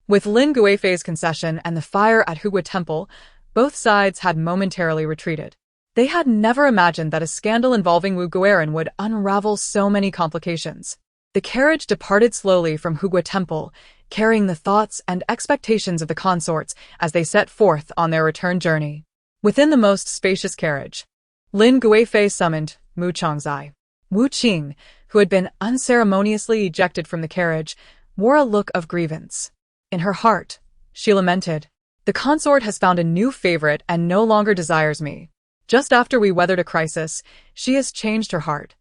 With Lin Guifei's concession and the fire at Hugua Temple, both sides had momentarily retreated. They had never imagined that a scandal involving Wu Guiran would unravel so many complications. The carriage departed slowly from Hugua Temple, carrying the thoughts and expectations of the consorts as they set forth on their return journey. Within the most spacious carriage, Lin Guifei summoned Mu Chongzai. Wu Qing, who had been unceremoniously ejected from the carriage, wore a look of grievance. In her heart, she lamented, "The consort has found a new favorite and no longer desires me. Just after we weathered a crisis, she has changed her heart.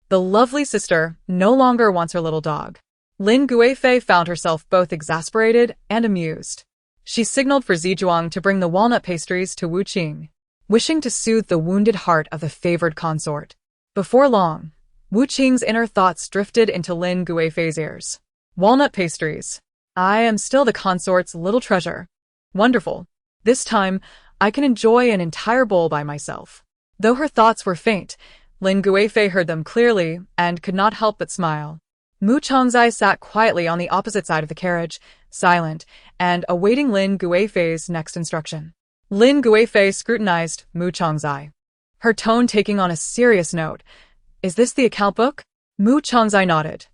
The lovely sister no longer wants her little dog." Lin Guifei found herself both exasperated and amused. She signaled for Zizhuang to bring the walnut pastries to Wu Qing, wishing to soothe the wounded heart of the favored consort. Before long, Wu Qing's inner thoughts drifted into Lin Guifei's ears. "Walnut pastries. I am still the consort's little treasure. Wonderful. This time, I can enjoy an entire bowl by myself." Though her thoughts were faint, Lin Guifei heard them clearly and could not help but smile. Mu Chongzai sat quietly on the opposite side of the carriage, silent, and awaiting Lin Guifei's next instruction. Lin Guifei scrutinized Mu Chongzai, her tone taking on a serious note. "Is this the account book?" Mu Chongzai nodded.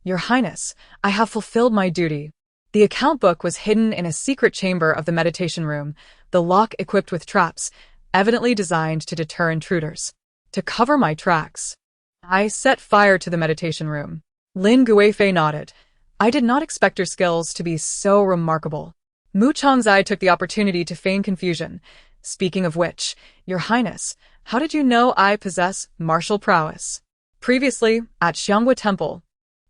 "Your Highness, I have fulfilled my duty." The account book was hidden in a secret chamber of the meditation room, the lock equipped with traps, evidently designed to deter intruders. To cover my tracks, I set fire to the meditation room. Lin Guifei nodded. "I did not expect your skills to be so remarkable." Mu Chongzai took the opportunity to feign confusion. "Speaking of which, your highness, how did you know I possess martial prowess?" Previously, at Xianghua Temple,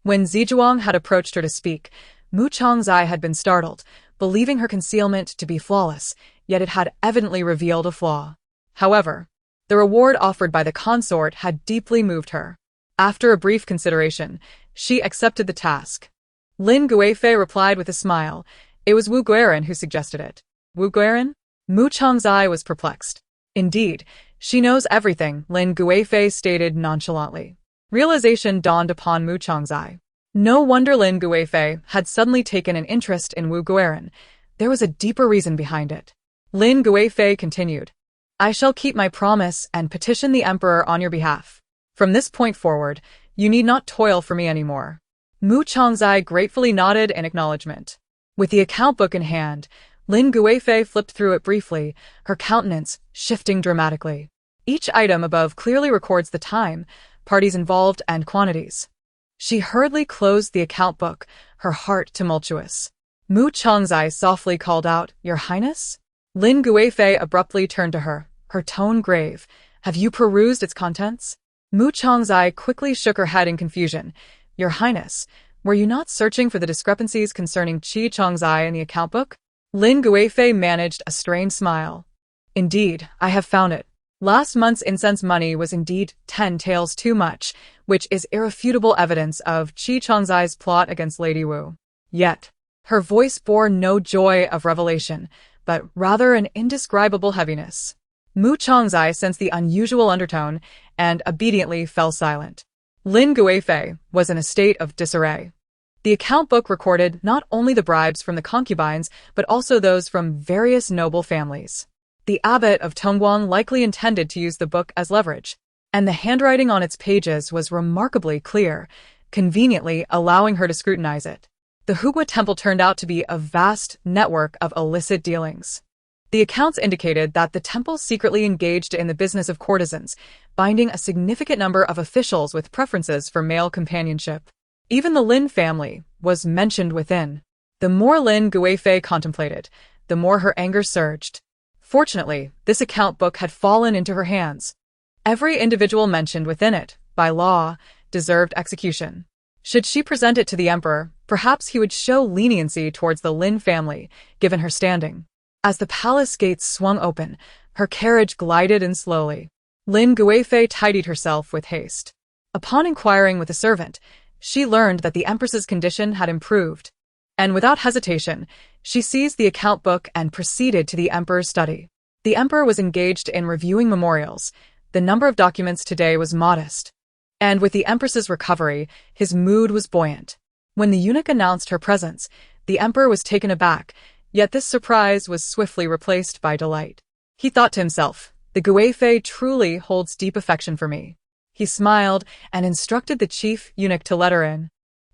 when Zizhuang had approached her to speak, Mu Chongzai had been startled, believing her concealment to be flawless, yet it had evidently revealed a flaw. However, the reward offered by the consort had deeply moved her. After a brief consideration, she accepted the task. Lin Guifei replied with a smile. "It was Wu Guiran who suggested it." "Wu Guiran?" Mu Chongzai was perplexed. "Indeed, she knows everything," Lin Guifei stated nonchalantly. Realization dawned upon Mu Chongzai. No wonder Lin Guifei had suddenly taken an interest in Wu Guiran. There was a deeper reason behind it. Lin Guifei continued, "I shall keep my promise and petition the emperor on your behalf. From this point forward, you need not toil for me anymore." Mu Chongzai gratefully nodded in acknowledgement. With the account book in hand, Lin Guifei flipped through it briefly, her countenance shifting dramatically. Each item above clearly records the time, parties involved, and quantities. She hurriedly closed the account book, her heart tumultuous. Mu Chongzai softly called out, "Your Highness?" Lin Guifei abruptly turned to her, her tone grave. "Have you perused its contents?" Mu Chongzai quickly shook her head in confusion. "Your Highness, were you not searching for the discrepancies concerning Qi Chongzai in the account book?" Lin Guifei managed a strained smile. "Indeed, I have found it. Last month's incense money was indeed 10 taels too much, which is irrefutable evidence of Qi Chongzai's plot against Lady Wu." Yet, her voice bore no joy of revelation, but rather an indescribable heaviness. Mu Chongzai sensed the unusual undertone and obediently fell silent. Lin Guifei was in a state of disarray. The account book recorded not only the bribes from the concubines, but also those from various noble families. The abbot of Tongguang likely intended to use the book as leverage, and the handwriting on its pages was remarkably clear, conveniently allowing her to scrutinize it. The Hugua Temple turned out to be a vast network of illicit dealings. The accounts indicated that the temple secretly engaged in the business of courtesans, binding a significant number of officials with preferences for male companionship. Even the Lin family was mentioned within. The more Lin Guifei contemplated, the more her anger surged. Fortunately, this account book had fallen into her hands. Every individual mentioned within it, by law, deserved execution. Should she present it to the emperor, perhaps he would show leniency towards the Lin family, given her standing. As the palace gates swung open, her carriage glided in slowly. Lin Guifei tidied herself with haste. Upon inquiring with a servant, she learned that the empress's condition had improved, and without hesitation, she seized the account book and proceeded to the emperor's study. The emperor was engaged in reviewing memorials. The number of documents today was modest, and with the empress's recovery, his mood was buoyant. When the eunuch announced her presence, the emperor was taken aback, yet this surprise was swiftly replaced by delight. He thought to himself, "The Guifei truly holds deep affection for me." He smiled and instructed the chief eunuch to let her in,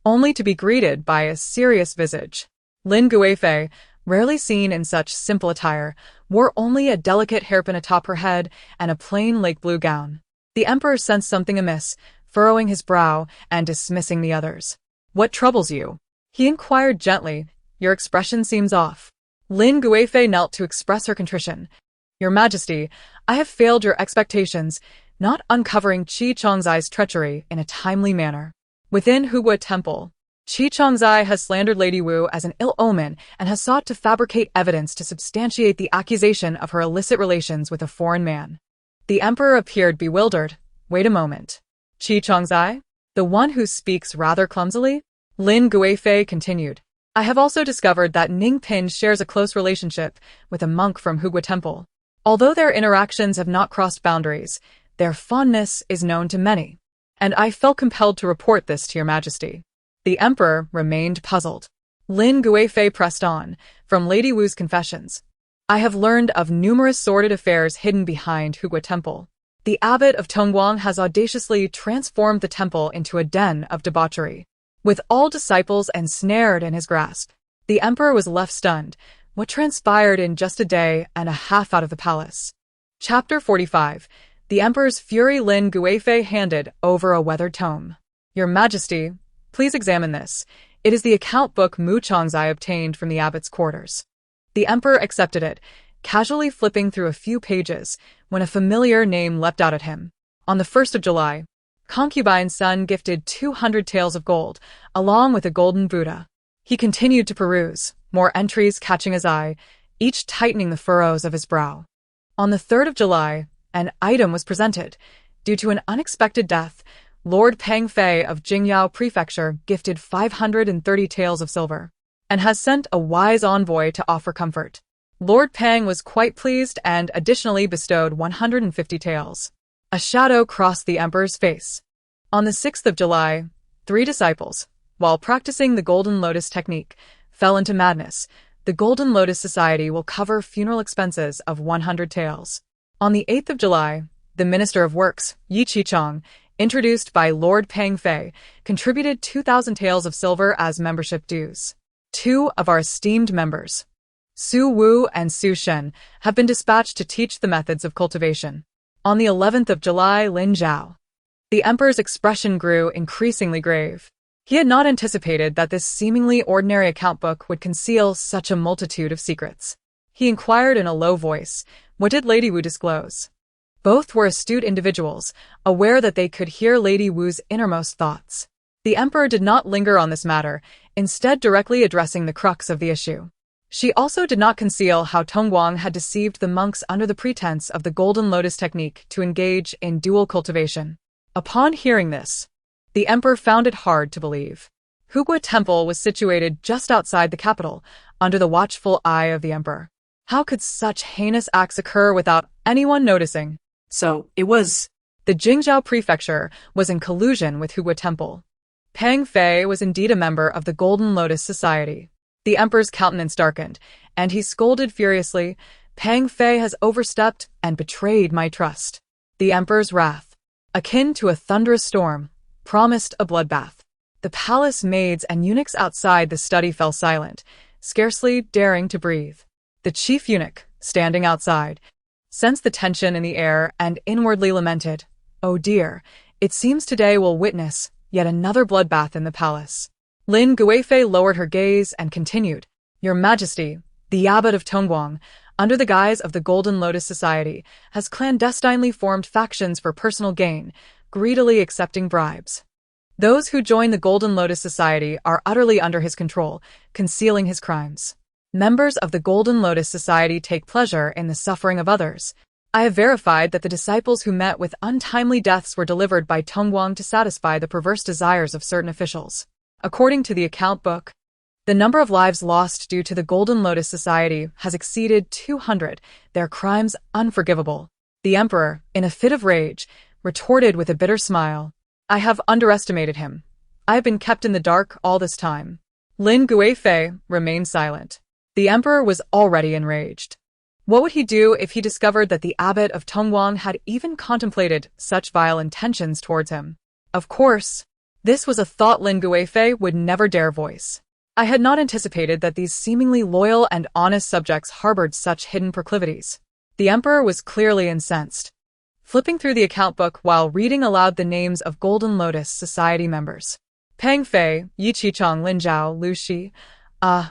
only to be greeted by a serious visage. Lin Guifei, rarely seen in such simple attire, wore only a delicate hairpin atop her head and a plain lake blue gown. The emperor sensed something amiss, furrowing his brow and dismissing the others. "What troubles you?" he inquired gently. "Your expression seems off." Lin Guifei knelt to express her contrition. "Your Majesty, I have failed your expectations, not uncovering Qi Chongzai's treachery in a timely manner. Within Hugua Temple, Qi Chongzai has slandered Lady Wu as an ill omen and has sought to fabricate evidence to substantiate the accusation of her illicit relations with a foreign man." The emperor appeared bewildered. "Wait a moment. Qi Chongzai? The one who speaks rather clumsily?" Lin Guifei continued. "I have also discovered that Ning Pin shares a close relationship with a monk from Hugua Temple. Although their interactions have not crossed boundaries, their fondness is known to many, and I felt compelled to report this to your Majesty." The emperor remained puzzled. Lin Guifei pressed on, "From Lady Wu's confessions, I have learned of numerous sordid affairs hidden behind Hugua Temple. The abbot of Tongguang has audaciously transformed the temple into a den of debauchery, with all disciples ensnared in his grasp." The emperor was left stunned. What transpired in just a day and a half out of the palace? Chapter 45. The emperor's fury. Lin Guifei handed over a weathered tome. "Your Majesty, please examine this. It is the account book Mu Chongzai obtained from the abbot's quarters." The emperor accepted it, casually flipping through a few pages, when a familiar name leapt out at him. On the 1st of July, Concubine's son gifted 200 taels of gold, along with a golden Buddha. He continued to peruse, more entries catching his eye, each tightening the furrows of his brow. On the 3rd of July, an item was presented. Due to an unexpected death, Lord Pang Fei of Jingyao Prefecture gifted 530 taels of silver, and has sent a wise envoy to offer comfort. Lord Pang was quite pleased and additionally bestowed 150 taels. A shadow crossed the emperor's face. On the 6th of July, 3 disciples, while practicing the Golden Lotus technique, fell into madness. The Golden Lotus Society will cover funeral expenses of 100 taels. On the 8th of July, the Minister of Works, Yi Qichong, introduced by Lord Pangfei, contributed 2,000 taels of silver as membership dues. 2 of our esteemed members, Su Wu and Su Shen, have been dispatched to teach the methods of cultivation. On the 11th of July, Lin Zhao. The emperor's expression grew increasingly grave. He had not anticipated that this seemingly ordinary account book would conceal such a multitude of secrets. He inquired in a low voice, "What did Lady Wu disclose?" Both were astute individuals, aware that they could hear Lady Wu's innermost thoughts. The emperor did not linger on this matter, instead directly addressing the crux of the issue. She also did not conceal how Tongguang had deceived the monks under the pretense of the Golden Lotus technique to engage in dual cultivation. Upon hearing this, the emperor found it hard to believe. Hugua Temple was situated just outside the capital, under the watchful eye of the emperor. How could such heinous acts occur without anyone noticing? So, it was. The Jingzhou prefecture was in collusion with Hugua Temple. Pang Fei was indeed a member of the Golden Lotus Society. The emperor's countenance darkened, and he scolded furiously, "Pang Fei has overstepped and betrayed my trust." The emperor's wrath, akin to a thunderous storm, promised a bloodbath. The palace maids and eunuchs outside the study fell silent, scarcely daring to breathe. The chief eunuch, standing outside, sensed the tension in the air and inwardly lamented, "Oh dear, it seems today we'll witness yet another bloodbath in the palace." Lin Guifei lowered her gaze and continued, "Your Majesty, the abbot of Tongguang, under the guise of the Golden Lotus Society, has clandestinely formed factions for personal gain, greedily accepting bribes. Those who join the Golden Lotus Society are utterly under his control, concealing his crimes. Members of the Golden Lotus Society take pleasure in the suffering of others. I have verified that the disciples who met with untimely deaths were delivered by Tongguang to satisfy the perverse desires of certain officials. According to the account book, the number of lives lost due to the Golden Lotus Society has exceeded 200, their crimes unforgivable." The emperor, in a fit of rage, retorted with a bitter smile, "I have underestimated him. I have been kept in the dark all this time." Lin Guifei remained silent. The emperor was already enraged. What would he do if he discovered that the abbot of Tongguang had even contemplated such vile intentions towards him? Of course, this was a thought Lin Guifei would never dare voice. I had not anticipated that these seemingly loyal and honest subjects harbored such hidden proclivities. The emperor was clearly incensed, flipping through the account book while reading aloud the names of Golden Lotus Society members. Pang Fei, Yi Qichong, Lin Zhao, Lu Shi.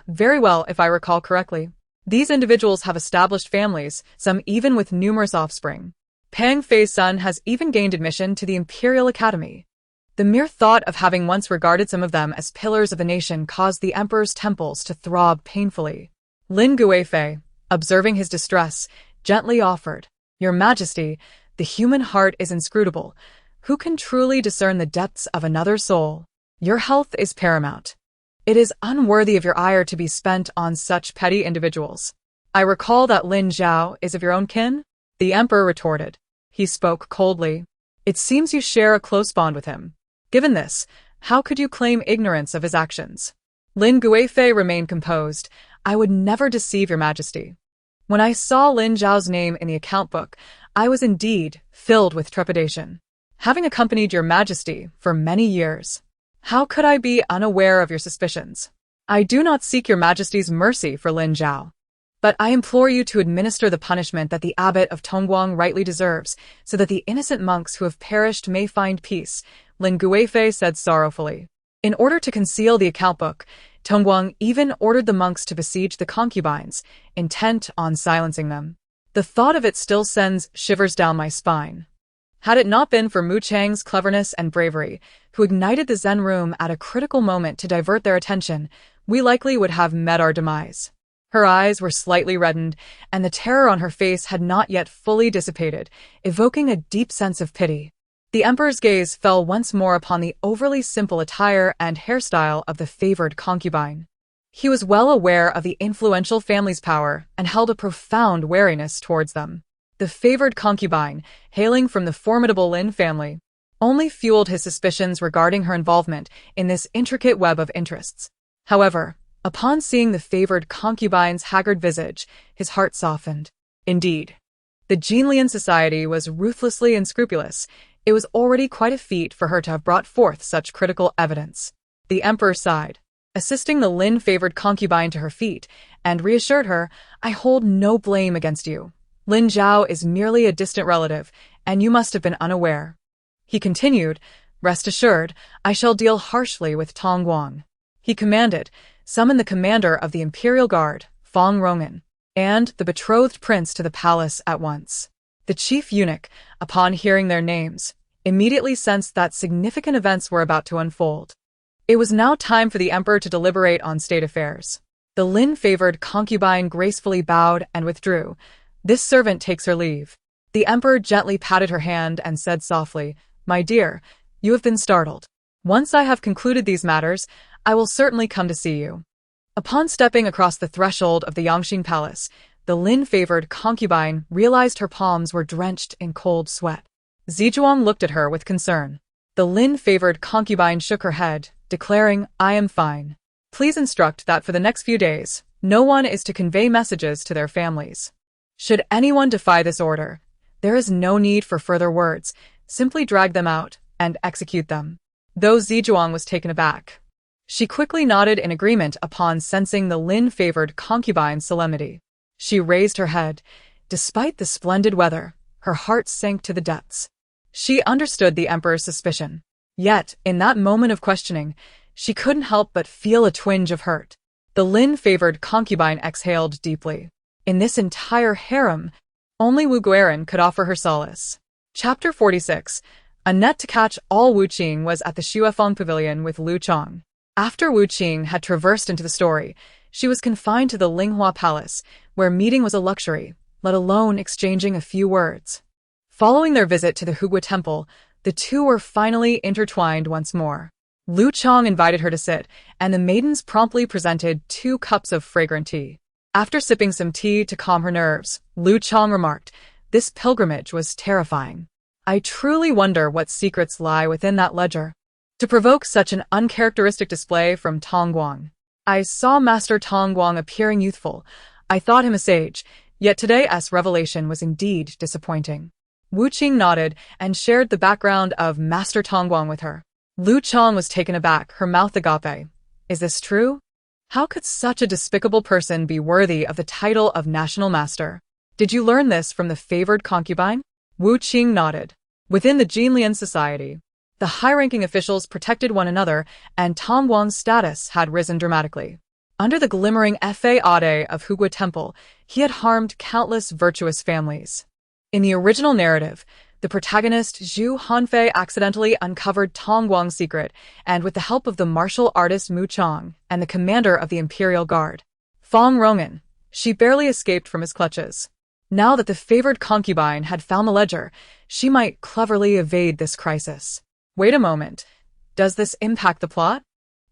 Very well, if I recall correctly. These individuals have established families, some even with numerous offspring. Pang Fei's son has even gained admission to the Imperial Academy. The mere thought of having once regarded some of them as pillars of the nation caused the emperor's temples to throb painfully. Lin Guifei, observing his distress, gently offered, "Your Majesty, the human heart is inscrutable. Who can truly discern the depths of another's soul? Your health is paramount. It is unworthy of your ire to be spent on such petty individuals. I recall that Lin Zhao is of your own kin?" The emperor retorted. He spoke coldly. "It seems you share a close bond with him. Given this, how could you claim ignorance of his actions?" Lin Guifei remained composed. "I would never deceive your Majesty. When I saw Lin Zhao's name in the account book, I was indeed filled with trepidation. Having accompanied your Majesty for many years, how could I be unaware of your suspicions? I do not seek your Majesty's mercy for Lin Zhao, but I implore you to administer the punishment that the abbot of Tongguang rightly deserves, so that the innocent monks who have perished may find peace," Lin Guifei said sorrowfully. In order to conceal the account book, Tongguang even ordered the monks to besiege the concubines, intent on silencing them. The thought of it still sends shivers down my spine. Had it not been for Mu Chang's cleverness and bravery, who ignited the Zen room at a critical moment to divert their attention, we likely would have met our demise. Her eyes were slightly reddened, and the terror on her face had not yet fully dissipated, evoking a deep sense of pity. The emperor's gaze fell once more upon the overly simple attire and hairstyle of the favored concubine. He was well aware of the influential family's power and held a profound wariness towards them. The favored concubine, hailing from the formidable Lin family, only fueled his suspicions regarding her involvement in this intricate web of interests. However, upon seeing the favored concubine's haggard visage, his heart softened. Indeed, the Jinlian society was ruthlessly unscrupulous. It was already quite a feat for her to have brought forth such critical evidence. The emperor sighed, assisting the Lin-favored concubine to her feet, and reassured her, "I hold no blame against you. Lin Zhao is merely a distant relative, and you must have been unaware." He continued, "Rest assured, I shall deal harshly with Tong Guang." He commanded, "Summon the commander of the Imperial Guard, Fang Rongan, and the betrothed prince to the palace at once." The chief eunuch, upon hearing their names, immediately sensed that significant events were about to unfold. It was now time for the emperor to deliberate on state affairs. The Lin-favored concubine gracefully bowed and withdrew. "This servant takes her leave." The emperor gently patted her hand and said softly, "My dear, you have been startled. Once I have concluded these matters, I will certainly come to see you." Upon stepping across the threshold of the Yangxing Palace, the Lin-favored concubine realized her palms were drenched in cold sweat. Zizhuang looked at her with concern. The Lin-favored concubine shook her head, declaring, "I am fine. Please instruct that for the next few days, no one is to convey messages to their families. Should anyone defy this order, there is no need for further words. Simply drag them out and execute them." Though Zizhuang was taken aback, she quickly nodded in agreement upon sensing the Lin-favored concubine's solemnity. She raised her head. Despite the splendid weather, her heart sank to the depths. She understood the emperor's suspicion. Yet, in that moment of questioning, she couldn't help but feel a twinge of hurt. The Lin-favored concubine exhaled deeply. In this entire harem, only Wu Guiran could offer her solace. Chapter 46. A net to catch all. Wu Qing was at the Xuefeng Pavilion with Lu Chang. After Wu Qing had traversed into the story, she was confined to the Linghua Palace, where meeting was a luxury, let alone exchanging a few words. Following their visit to the Hugua Temple, the two were finally intertwined once more. Lu Chang invited her to sit, and the maidens promptly presented 2 cups of fragrant tea. After sipping some tea to calm her nerves, Lu Chang remarked, "This pilgrimage was terrifying. I truly wonder what secrets lie within that ledger." To provoke such an uncharacteristic display from Tong Guang. "I saw Master Tong Guang appearing youthful. I thought him a sage, yet today's revelation was indeed disappointing." Wu Qing nodded and shared the background of Master Tong Guang with her. Lu Chang was taken aback, her mouth agape. "Is this true? How could such a despicable person be worthy of the title of National Master? Did you learn this from the favored concubine?" Wu Qing nodded. Within the Jinlian society, the high-ranking officials protected one another, and Tong Guang's status had risen dramatically. Under the glimmering fade of Hugua Temple, he had harmed countless virtuous families. In the original narrative, the protagonist Zhu Hanfei accidentally uncovered Tong Guang's secret, and with the help of the martial artist Mu Chang and the commander of the Imperial Guard, Fang Rongan, she barely escaped from his clutches. Now that the favored concubine had found the ledger, she might cleverly evade this crisis. Wait a moment. Does this impact the plot?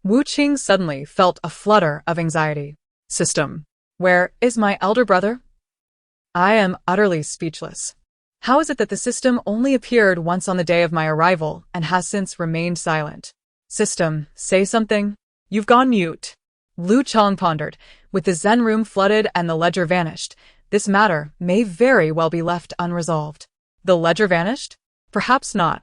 Wu Qing suddenly felt a flutter of anxiety. System. Where is my elder brother? I am utterly speechless. How is it that the system only appeared once on the day of my arrival and has since remained silent? System, say something. You've gone mute. Lu Chang pondered. With the Zen room flooded and the ledger vanished, this matter may very well be left unresolved. The ledger vanished? Perhaps not.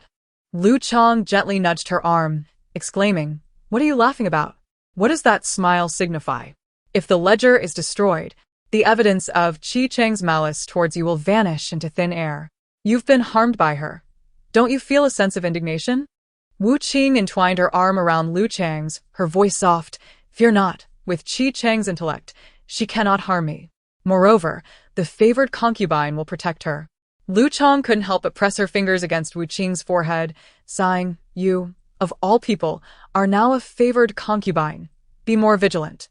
Lu Chang gently nudged her arm, exclaiming, "What are you laughing about? What does that smile signify? If the ledger is destroyed, the evidence of Qi Chang's malice towards you will vanish into thin air. You've been harmed by her. Don't you feel a sense of indignation?" Wu Qing entwined her arm around Lu Chang's, her voice soft. "Fear not. With Qi Chang's intellect, she cannot harm me. Moreover, the favored concubine will protect her." Lu Chang couldn't help but press her fingers against Wu Qing's forehead, sighing, "You, of all people, are now a favored concubine. Be more vigilant."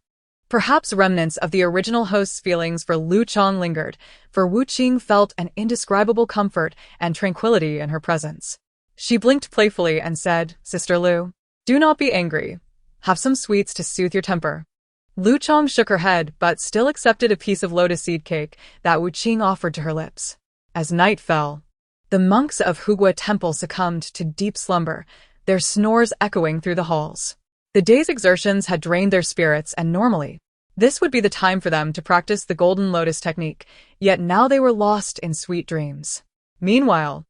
Perhaps remnants of the original host's feelings for Lu Chang lingered, for Wu Qing felt an indescribable comfort and tranquility in her presence. She blinked playfully and said, "Sister Lu, do not be angry. Have some sweets to soothe your temper." Lu Chang shook her head but still accepted a piece of lotus seed cake that Wu Qing offered to her lips. As night fell, the monks of Hugua Temple succumbed to deep slumber, their snores echoing through the halls. The day's exertions had drained their spirits, and normally, this would be the time for them to practice the golden lotus technique, yet now they were lost in sweet dreams. Meanwhile,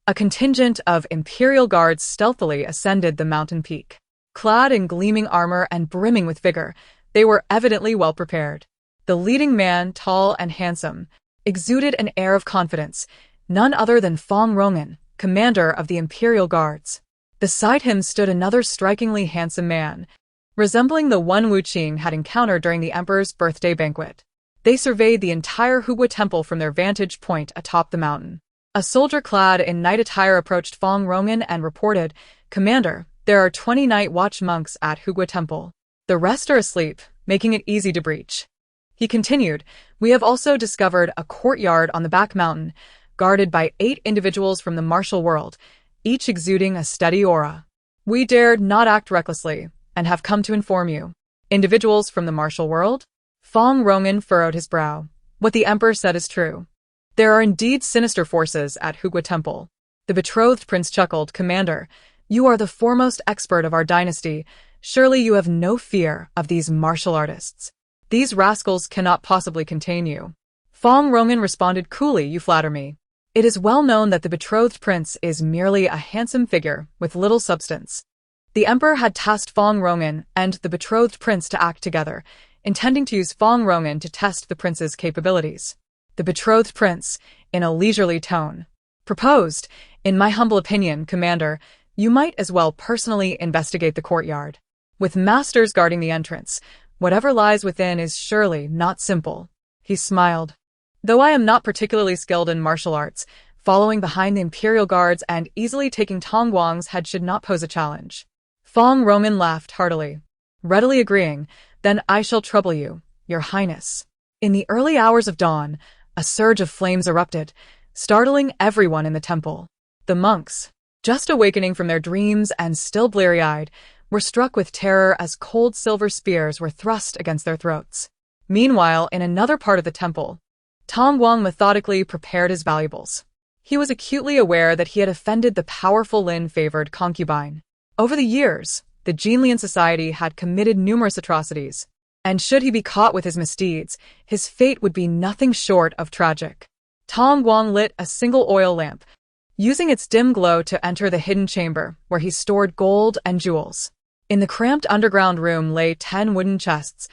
A contingent of imperial guards stealthily ascended the mountain peak. Clad in gleaming armor and brimming with vigor, they were evidently well prepared. The leading man, tall and handsome, exuded an air of confidence, none other than Fong Rongan, commander of the Imperial Guards. Beside him stood another strikingly handsome man, resembling the one Wu Qing had encountered during the emperor's birthday banquet. They surveyed the entire Hugua temple from their vantage point atop the mountain. A soldier clad in knight attire approached Fong Rongan and reported, "Commander, there are 20 night watch monks at Hugua temple. The rest are asleep, making it easy to breach." He continued, "We have also discovered a courtyard on the back mountain, guarded by 8 individuals from the martial world, each exuding a steady aura. We dared not act recklessly, and have come to inform you." "Individuals from the martial world?" Fong Rongan furrowed his brow. "What the emperor said is true. There are indeed sinister forces at Hugua temple." The betrothed prince chuckled, "Commander, you are the foremost expert of our dynasty. Surely you have no fear of these martial artists. These rascals cannot possibly contain you." Fong Rongan responded coolly, "You flatter me. It is well known that the betrothed prince is merely a handsome figure with little substance." The emperor had tasked Fong Rongan and the betrothed prince to act together, intending to use Fong Rongan to test the prince's capabilities. The betrothed prince, in a leisurely tone, proposed, "In my humble opinion, Commander, you might as well personally investigate the courtyard. With masters guarding the entrance, whatever lies within is surely not simple." He smiled. "Though I am not particularly skilled in martial arts, following behind the Imperial Guards and easily taking Tong Guang's head should not pose a challenge." Fong Rongan laughed heartily, readily agreeing, "Then I shall trouble you, Your Highness." In the early hours of dawn, a surge of flames erupted, startling everyone in the temple. The monks, just awakening from their dreams and still bleary-eyed, were struck with terror as cold silver spears were thrust against their throats. Meanwhile, in another part of the temple, Tong Guang methodically prepared his valuables. He was acutely aware that he had offended the powerful Lin-favored concubine. Over the years, the Jinlian society had committed numerous atrocities, and should he be caught with his misdeeds, his fate would be nothing short of tragic. Tong Guang lit a single oil lamp, using its dim glow to enter the hidden chamber where he stored gold and jewels. In the cramped underground room lay 10 wooden chests,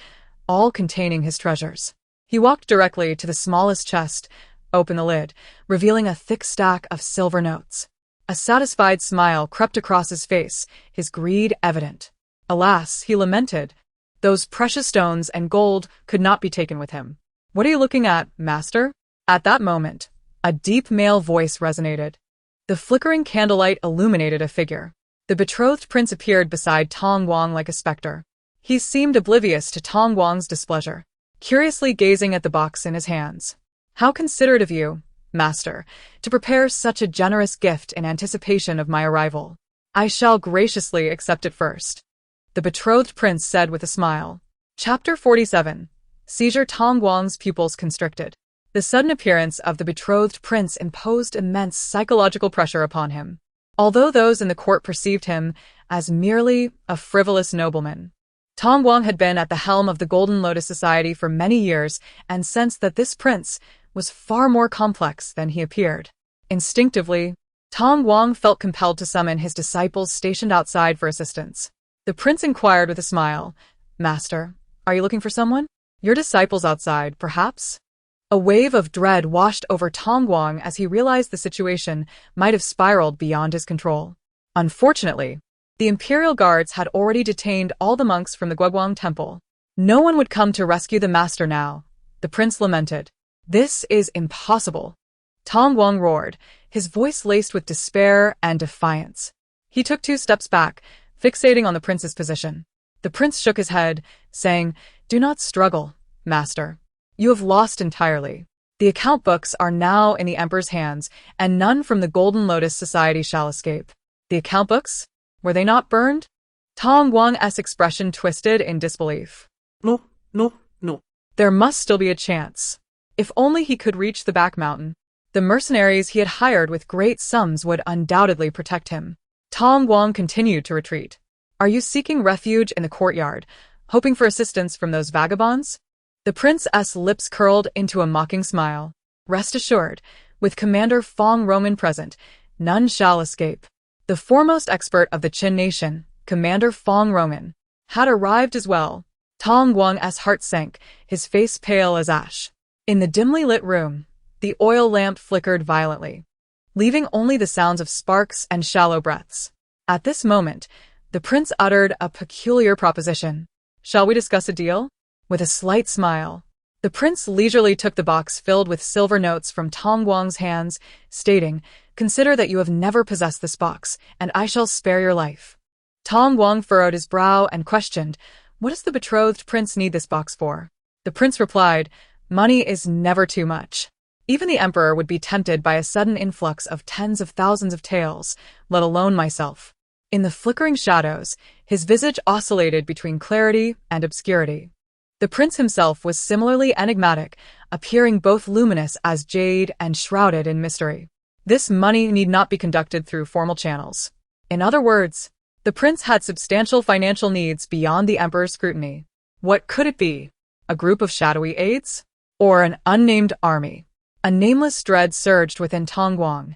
all containing his treasures. He walked directly to the smallest chest, opened the lid, revealing a thick stack of silver notes. A satisfied smile crept across his face, his greed evident. Alas, he lamented, those precious stones and gold could not be taken with him. "What are you looking at, master?" At that moment, a deep male voice resonated. The flickering candlelight illuminated a figure. The betrothed prince appeared beside Tong Guang like a specter. He seemed oblivious to Tong Guang's displeasure, curiously gazing at the box in his hands. "How considerate of you, master, to prepare such a generous gift in anticipation of my arrival. I shall graciously accept it first," the betrothed prince said with a smile. Chapter 47. Seizure. Tong Guang's pupils constricted. The sudden appearance of the betrothed prince imposed immense psychological pressure upon him. Although those in the court perceived him as merely a frivolous nobleman, Tong Guang had been at the helm of the Golden Lotus Society for many years and sensed that this prince was far more complex than he appeared. Instinctively, Tong Guang felt compelled to summon his disciples stationed outside for assistance. The prince inquired with a smile, "Master, are you looking for someone? Your disciples outside, perhaps?" A wave of dread washed over Tong Guang as he realized the situation might have spiraled beyond his control. Unfortunately, the Imperial Guards had already detained all the monks from the Guoguang Temple. No one would come to rescue the master now, the prince lamented. "This is impossible," Tong Guang roared, his voice laced with despair and defiance. He took 2 steps back, fixating on the prince's position. The prince shook his head, saying, "Do not struggle, master. You have lost entirely. The account books are now in the emperor's hands, and none from the Golden Lotus Society shall escape." "The account books? Were they not burned?" Tong Guang's expression twisted in disbelief. No, no, no. There must still be a chance. If only he could reach the back mountain. The mercenaries he had hired with great sums would undoubtedly protect him. Tong Guang continued to retreat. "Are you seeking refuge in the courtyard, hoping for assistance from those vagabonds?" The prince's lips curled into a mocking smile. "Rest assured, with Commander Fong Rongan present, None shall escape. The foremost expert of the Qin nation, Commander Fong Rongan, had arrived as well. Tong Guang's heart sank, his face pale as ash. In the dimly lit room, the oil lamp flickered violently, leaving only the sounds of sparks and shallow breaths. At this moment, the prince uttered a peculiar proposition. "Shall we discuss a deal?" With a slight smile, the prince leisurely took the box filled with silver notes from Tong Guang's hands, stating, "Consider that you have never possessed this box, and I shall spare your life." Tong Guang furrowed his brow and questioned, "What does the betrothed prince need this box for?" The prince replied, "Money is never too much. Even the emperor would be tempted by a sudden influx of tens of thousands of taels, let alone myself." In the flickering shadows, his visage oscillated between clarity and obscurity. The prince himself was similarly enigmatic, appearing both luminous as jade and shrouded in mystery. This money need not be conducted through formal channels. In other words, the prince had substantial financial needs beyond the emperor's scrutiny. What could it be? A group of shadowy aides? Or an unnamed army? A nameless dread surged within Tong Guang,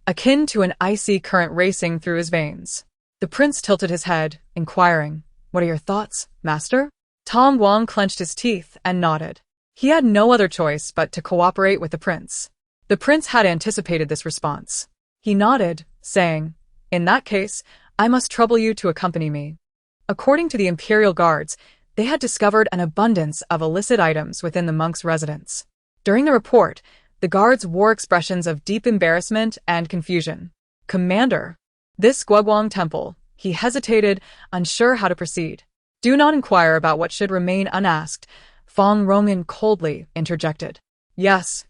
akin to an icy current racing through his veins. The prince tilted his head, inquiring, "What are your thoughts, master?" Tong Guang clenched his teeth and nodded. He had no other choice but to cooperate with the prince. The prince had anticipated this response. He nodded, saying, "In that case, I must trouble you to accompany me." According to the imperial guards, they had discovered an abundance of illicit items within the monk's residence. During the report, the guards wore expressions of deep embarrassment and confusion. "Commander, this Guoguang temple," he hesitated, unsure how to proceed. "Do not inquire about what should remain unasked," Fong Rongan coldly interjected. Yes.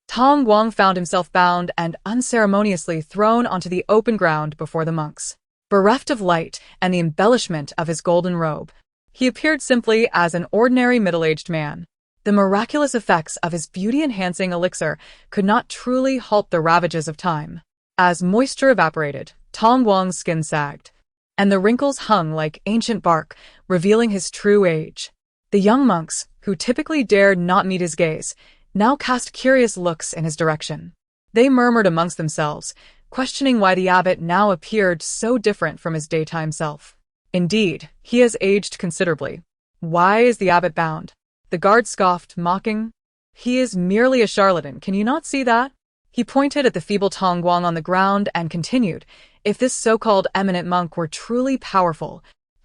Tong Guang found himself bound and unceremoniously thrown onto the open ground before the monks. Bereft of light and the embellishment of his golden robe, he appeared simply as an ordinary middle-aged man. The miraculous effects of his beauty-enhancing elixir could not truly halt the ravages of time. As moisture evaporated, Tong Guang's skin sagged, and the wrinkles hung like ancient bark, revealing his true age. The young monks, who typically dared not meet his gaze, now cast curious looks in his direction. They murmured amongst themselves, questioning why the abbot now appeared so different from his daytime self. Indeed, he has aged considerably. Why is the abbot bound? The guard scoffed, mocking. "He is merely a charlatan, can you not see that?" He pointed at the feeble Tong Guang on the ground and continued, "If this so-called eminent monk were truly powerful,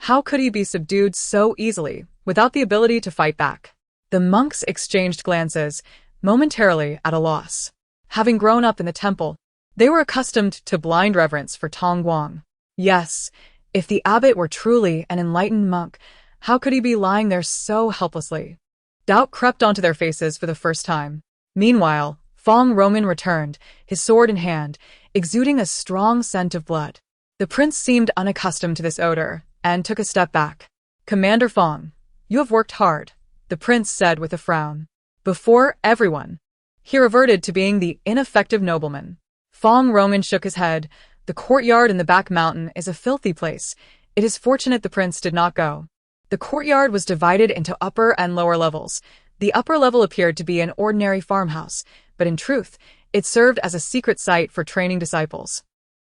how could he be subdued so easily, without the ability to fight back?" The monks exchanged glances, momentarily at a loss. Having grown up in the temple, they were accustomed to blind reverence for Tong Guang. Yes, if the abbot were truly an enlightened monk, how could he be lying there so helplessly? Doubt crept onto their faces for the first time. Meanwhile, Fong Rongan returned, his sword in hand, exuding a strong scent of blood. The prince seemed unaccustomed to this odor, and took a step back. "Commander Fong, you have worked hard," the prince said with a frown. Before everyone, he reverted to being the ineffective nobleman. Fong Rongan shook his head. "The courtyard in the back mountain is a filthy place. It is fortunate the prince did not go." The courtyard was divided into upper and lower levels. The upper level appeared to be an ordinary farmhouse, but in truth, it served as a secret site for training disciples.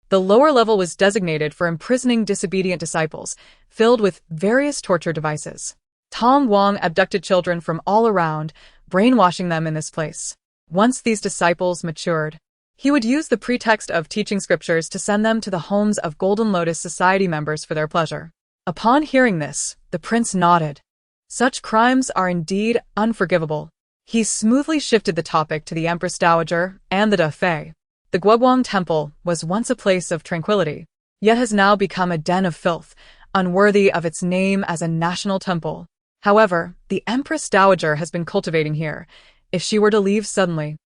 The lower level was designated for imprisoning disobedient disciples, filled with various torture devices. Tong Guang abducted children from all around, brainwashing them in this place. Once these disciples matured, he would use the pretext of teaching scriptures to send them to the homes of Golden Lotus Society members for their pleasure. Upon hearing this, the prince nodded. Such crimes are indeed unforgivable. He smoothly shifted the topic to the Empress Dowager and the Defying. The Guoguang Temple was once a place of tranquility, yet has now become a den of filth, unworthy of its name as a national temple. However, the Empress Dowager has been cultivating here. If she were to leave suddenly,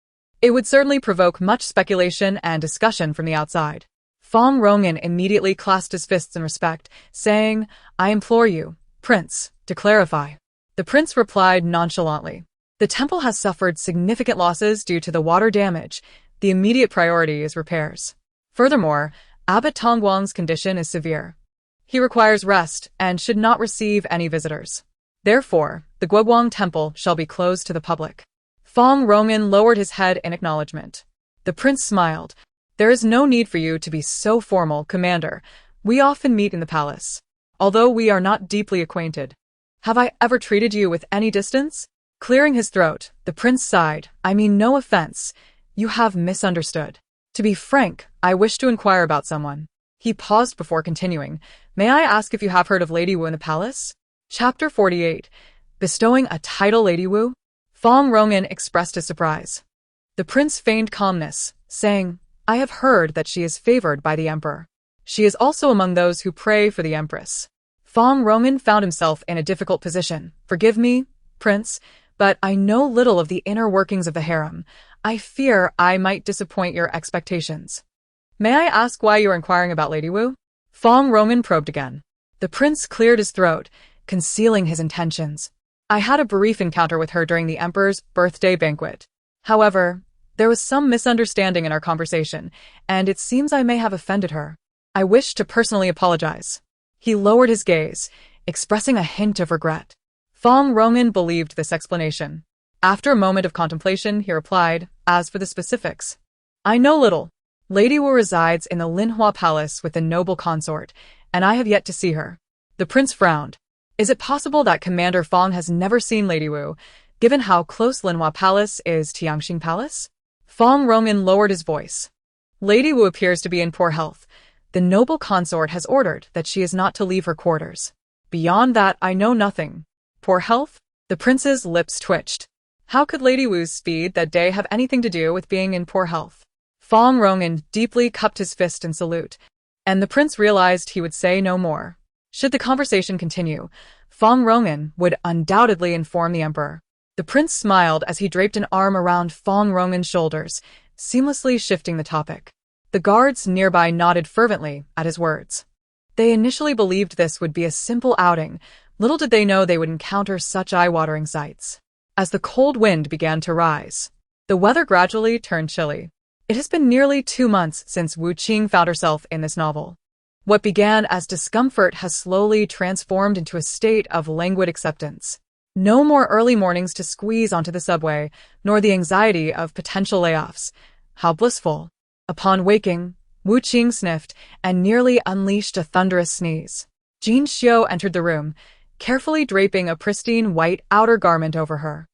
it would certainly provoke much speculation and discussion from the outside. Fong Rongan immediately clasped his fists in respect, saying, "I implore you, Prince, to clarify." The prince replied nonchalantly, "The temple has suffered significant losses due to the water damage. The immediate priority is repairs. Furthermore, Abbot Tong Guang's condition is severe. He requires rest and should not receive any visitors. Therefore, the Guoguang Temple shall be closed to the public." Fong Rongan lowered his head in acknowledgement. The prince smiled. There is no need for you to be so formal, Commander. We often meet in the palace, although we are not deeply acquainted. Have I ever treated you with any distance? Clearing his throat, the prince sighed. I mean no offense. You have misunderstood. To be frank, I wish to inquire about someone. He paused before continuing. May I ask if you have heard of Lady Wu in the palace? Chapter 48. Bestowing a title Lady Wu? Fong Rongan expressed his surprise. The prince feigned calmness, saying, I have heard that she is favored by the emperor. She is also among those who pray for the empress. Fong Rongan found himself in a difficult position. Forgive me, prince, but I know little of the inner workings of the harem. I fear I might disappoint your expectations. May I ask why you are inquiring about Lady Wu? Fong Rongan probed again. The prince cleared his throat, concealing his intentions. I had a brief encounter with her during the emperor's birthday banquet. However, there was some misunderstanding in our conversation, and it seems I may have offended her. I wish to personally apologize. He lowered his gaze, expressing a hint of regret. Fong Rongan believed this explanation. After a moment of contemplation, he replied, As for the specifics, I know little. Lady Wu resides in the Linhua Palace with the noble consort, and I have yet to see her. The prince frowned. Is it possible that Commander Fong has never seen Lady Wu, given how close Linhua Palace is to Yangqing Palace? Fong Rongan lowered his voice. Lady Wu appears to be in poor health. The noble consort has ordered that she is not to leave her quarters. Beyond that, I know nothing. Poor health? The prince's lips twitched. How could Lady Wu's speed that day have anything to do with being in poor health? Fong Rongan deeply cupped his fist in salute, and the prince realized he would say no more. Should the conversation continue, Fong Rongan would undoubtedly inform the emperor. The prince smiled as he draped an arm around Fong Rongan's shoulders, seamlessly shifting the topic. The guards nearby nodded fervently at his words. They initially believed this would be a simple outing. Little did they know they would encounter such eye-watering sights. As the cold wind began to rise, the weather gradually turned chilly. It has been nearly 2 months since Wu Qing found herself in this novel. What began as discomfort has slowly transformed into a state of languid acceptance. No more early mornings to squeeze onto the subway, nor the anxiety of potential layoffs. How blissful. Upon waking, Wu Qing sniffed and nearly unleashed a thunderous sneeze. Jin Xiu entered the room, carefully draping a pristine white outer garment over her.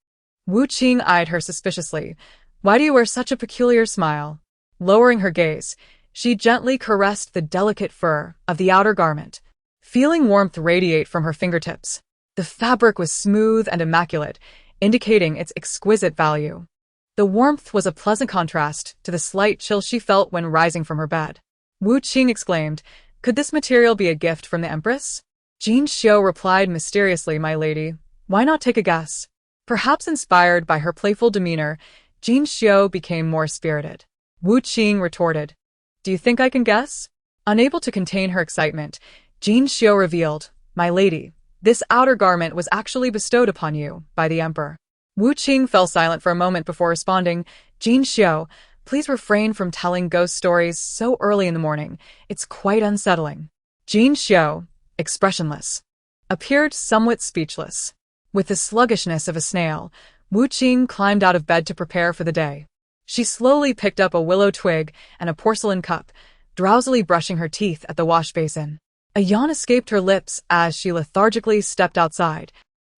Wu Qing eyed her suspiciously. Why do you wear such a peculiar smile? Lowering her gaze, she gently caressed the delicate fur of the outer garment, feeling warmth radiate from her fingertips. The fabric was smooth and immaculate, indicating its exquisite value. The warmth was a pleasant contrast to the slight chill she felt when rising from her bed. Wu Qing exclaimed, Could this material be a gift from the empress? Jin Xiu replied mysteriously, My lady, why not take a guess? Perhaps inspired by her playful demeanor, Jin Xiu became more spirited. Wu Qing retorted, Do you think I can guess? Unable to contain her excitement, Jin Xiu revealed, My lady, this outer garment was actually bestowed upon you by the emperor. Wu Qing fell silent for a moment before responding, Jin Xiu, please refrain from telling ghost stories so early in the morning. It's quite unsettling. Jin Xiu, expressionless, appeared somewhat speechless. With the sluggishness of a snail, Wu Qing climbed out of bed to prepare for the day. She slowly picked up a willow twig and a porcelain cup, drowsily brushing her teeth at the wash basin. A yawn escaped her lips as she lethargically stepped outside,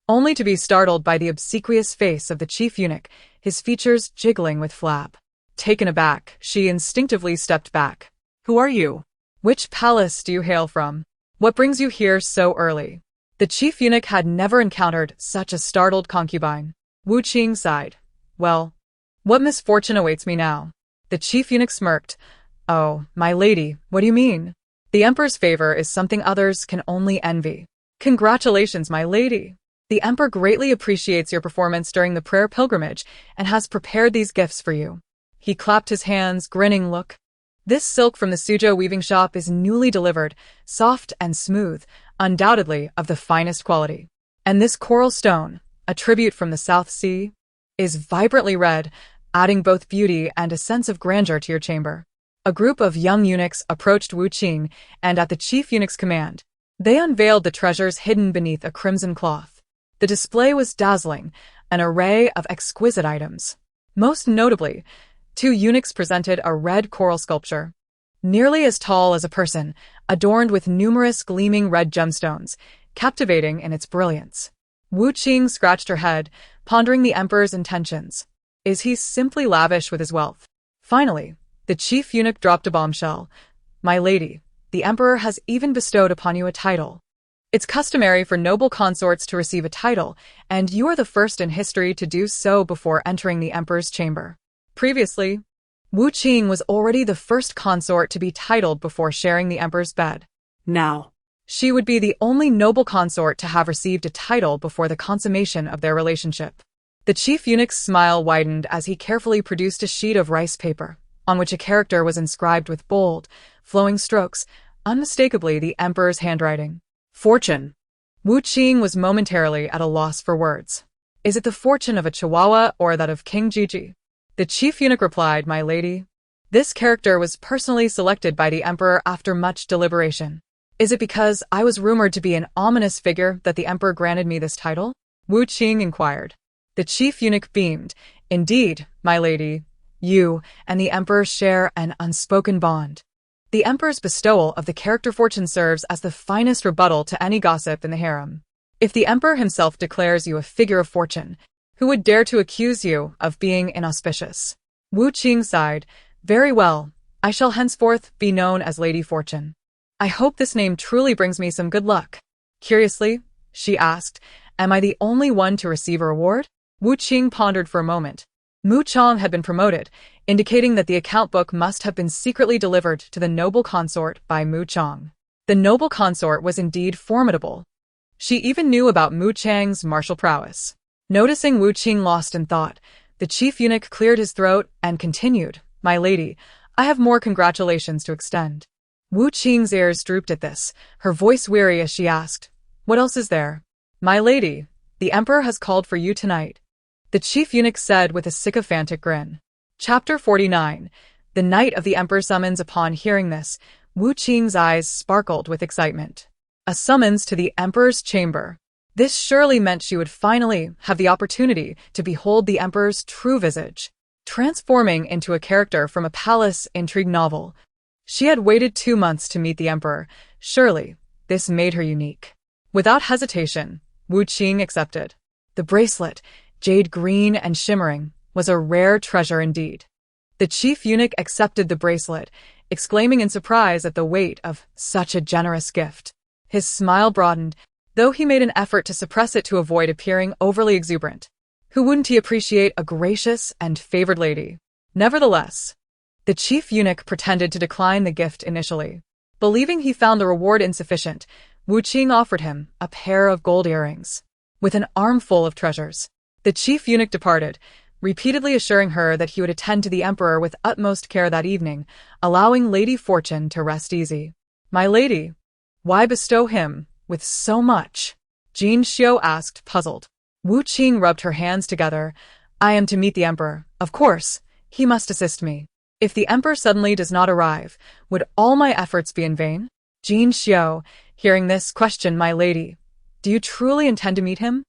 only to be startled by the obsequious face of the chief eunuch, his features jiggling with flab. Taken aback, she instinctively stepped back. Who are you? Which palace do you hail from? What brings you here so early? The chief eunuch had never encountered such a startled concubine. Wu Qing sighed. Well, what misfortune awaits me now? The chief eunuch smirked. Oh, my lady, what do you mean? The emperor's favor is something others can only envy. Congratulations, my lady. The emperor greatly appreciates your performance during the prayer pilgrimage and has prepared these gifts for you. He clapped his hands, grinning. Look. This silk from the Suzhou weaving shop is newly delivered, soft and smooth, undoubtedly of the finest quality. And this coral stone, a tribute from the South Sea, is vibrantly red, adding both beauty and a sense of grandeur to your chamber. A group of young eunuchs approached Wu Qing, and at the chief eunuch's command, they unveiled the treasures hidden beneath a crimson cloth. The display was dazzling, an array of exquisite items. Most notably, Two eunuchs presented a red coral sculpture, nearly as tall as a person, adorned with numerous gleaming red gemstones, captivating in its brilliance. Wu Qing scratched her head, pondering the emperor's intentions. Is he simply lavish with his wealth? Finally, the chief eunuch dropped a bombshell. My lady, the emperor has even bestowed upon you a title. It's customary for noble consorts to receive a title, and you are the first in history to do so before entering the emperor's chamber. Previously, Wu Qing was already the first consort to be titled before sharing the emperor's bed. Now, She would be the only noble consort to have received a title before the consummation of their relationship. The chief eunuch's smile widened as he carefully produced a sheet of rice paper, on which a character was inscribed with bold, flowing strokes, unmistakably the emperor's handwriting. Fortune. Wu Qing was momentarily at a loss for words. Is it the fortune of a chihuahua or that of King Jiji? The chief eunuch replied, My lady, this character was personally selected by the emperor after much deliberation. Is it because I was rumored to be an ominous figure that the emperor granted me this title? Wu Qing inquired. The chief eunuch beamed. Indeed, my lady, you and the emperor share an unspoken bond. The emperor's bestowal of the character fortune serves as the finest rebuttal to any gossip in the harem. If the emperor himself declares you a figure of fortune, who would dare to accuse you of being inauspicious? Wu Qing sighed. Very well, I shall henceforth be known as Lady Fortune. I hope this name truly brings me some good luck. Curiously, she asked, am I the only one to receive a reward? Wu Qing pondered for a moment. Mu Chong had been promoted, indicating that the account book must have been secretly delivered to the noble consort by Mu Chong. The noble consort was indeed formidable. She even knew about Mu Chang's martial prowess. Noticing Wu Qing lost in thought, the chief eunuch cleared his throat and continued, My lady, I have more congratulations to extend. Wu Qing's ears drooped at this, her voice weary as she asked, What else is there? My lady, the emperor has called for you tonight. The chief eunuch said with a sycophantic grin. Chapter 49. The night of the emperor's summons. Upon hearing this, Wu Qing's eyes sparkled with excitement. A summons to the emperor's chamber. This surely meant she would finally have the opportunity to behold the emperor's true visage. Transforming into a character from a palace intrigue novel, she had waited 2 months to meet the emperor. Surely, this made her unique. Without hesitation, Wu Qing accepted. The bracelet, jade green and shimmering, was a rare treasure indeed. The chief eunuch accepted the bracelet, exclaiming in surprise at the weight of such a generous gift. His smile broadened, though he made an effort to suppress it to avoid appearing overly exuberant. Who wouldn't he appreciate a gracious and favored lady? Nevertheless, the chief eunuch pretended to decline the gift initially. Believing he found the reward insufficient, Wu Qing offered him a pair of gold earrings. With an armful of treasures, the chief eunuch departed, repeatedly assuring her that he would attend to the emperor with utmost care that evening, allowing Lady Fortune to rest easy. My lady, why bestow him with so much? Jin Xiu asked, puzzled. Wu Qing rubbed her hands together. I am to meet the emperor. Of course, he must assist me. If the emperor suddenly does not arrive, would all my efforts be in vain? Jin Xiu, hearing this, questioned, My lady, do you truly intend to meet him?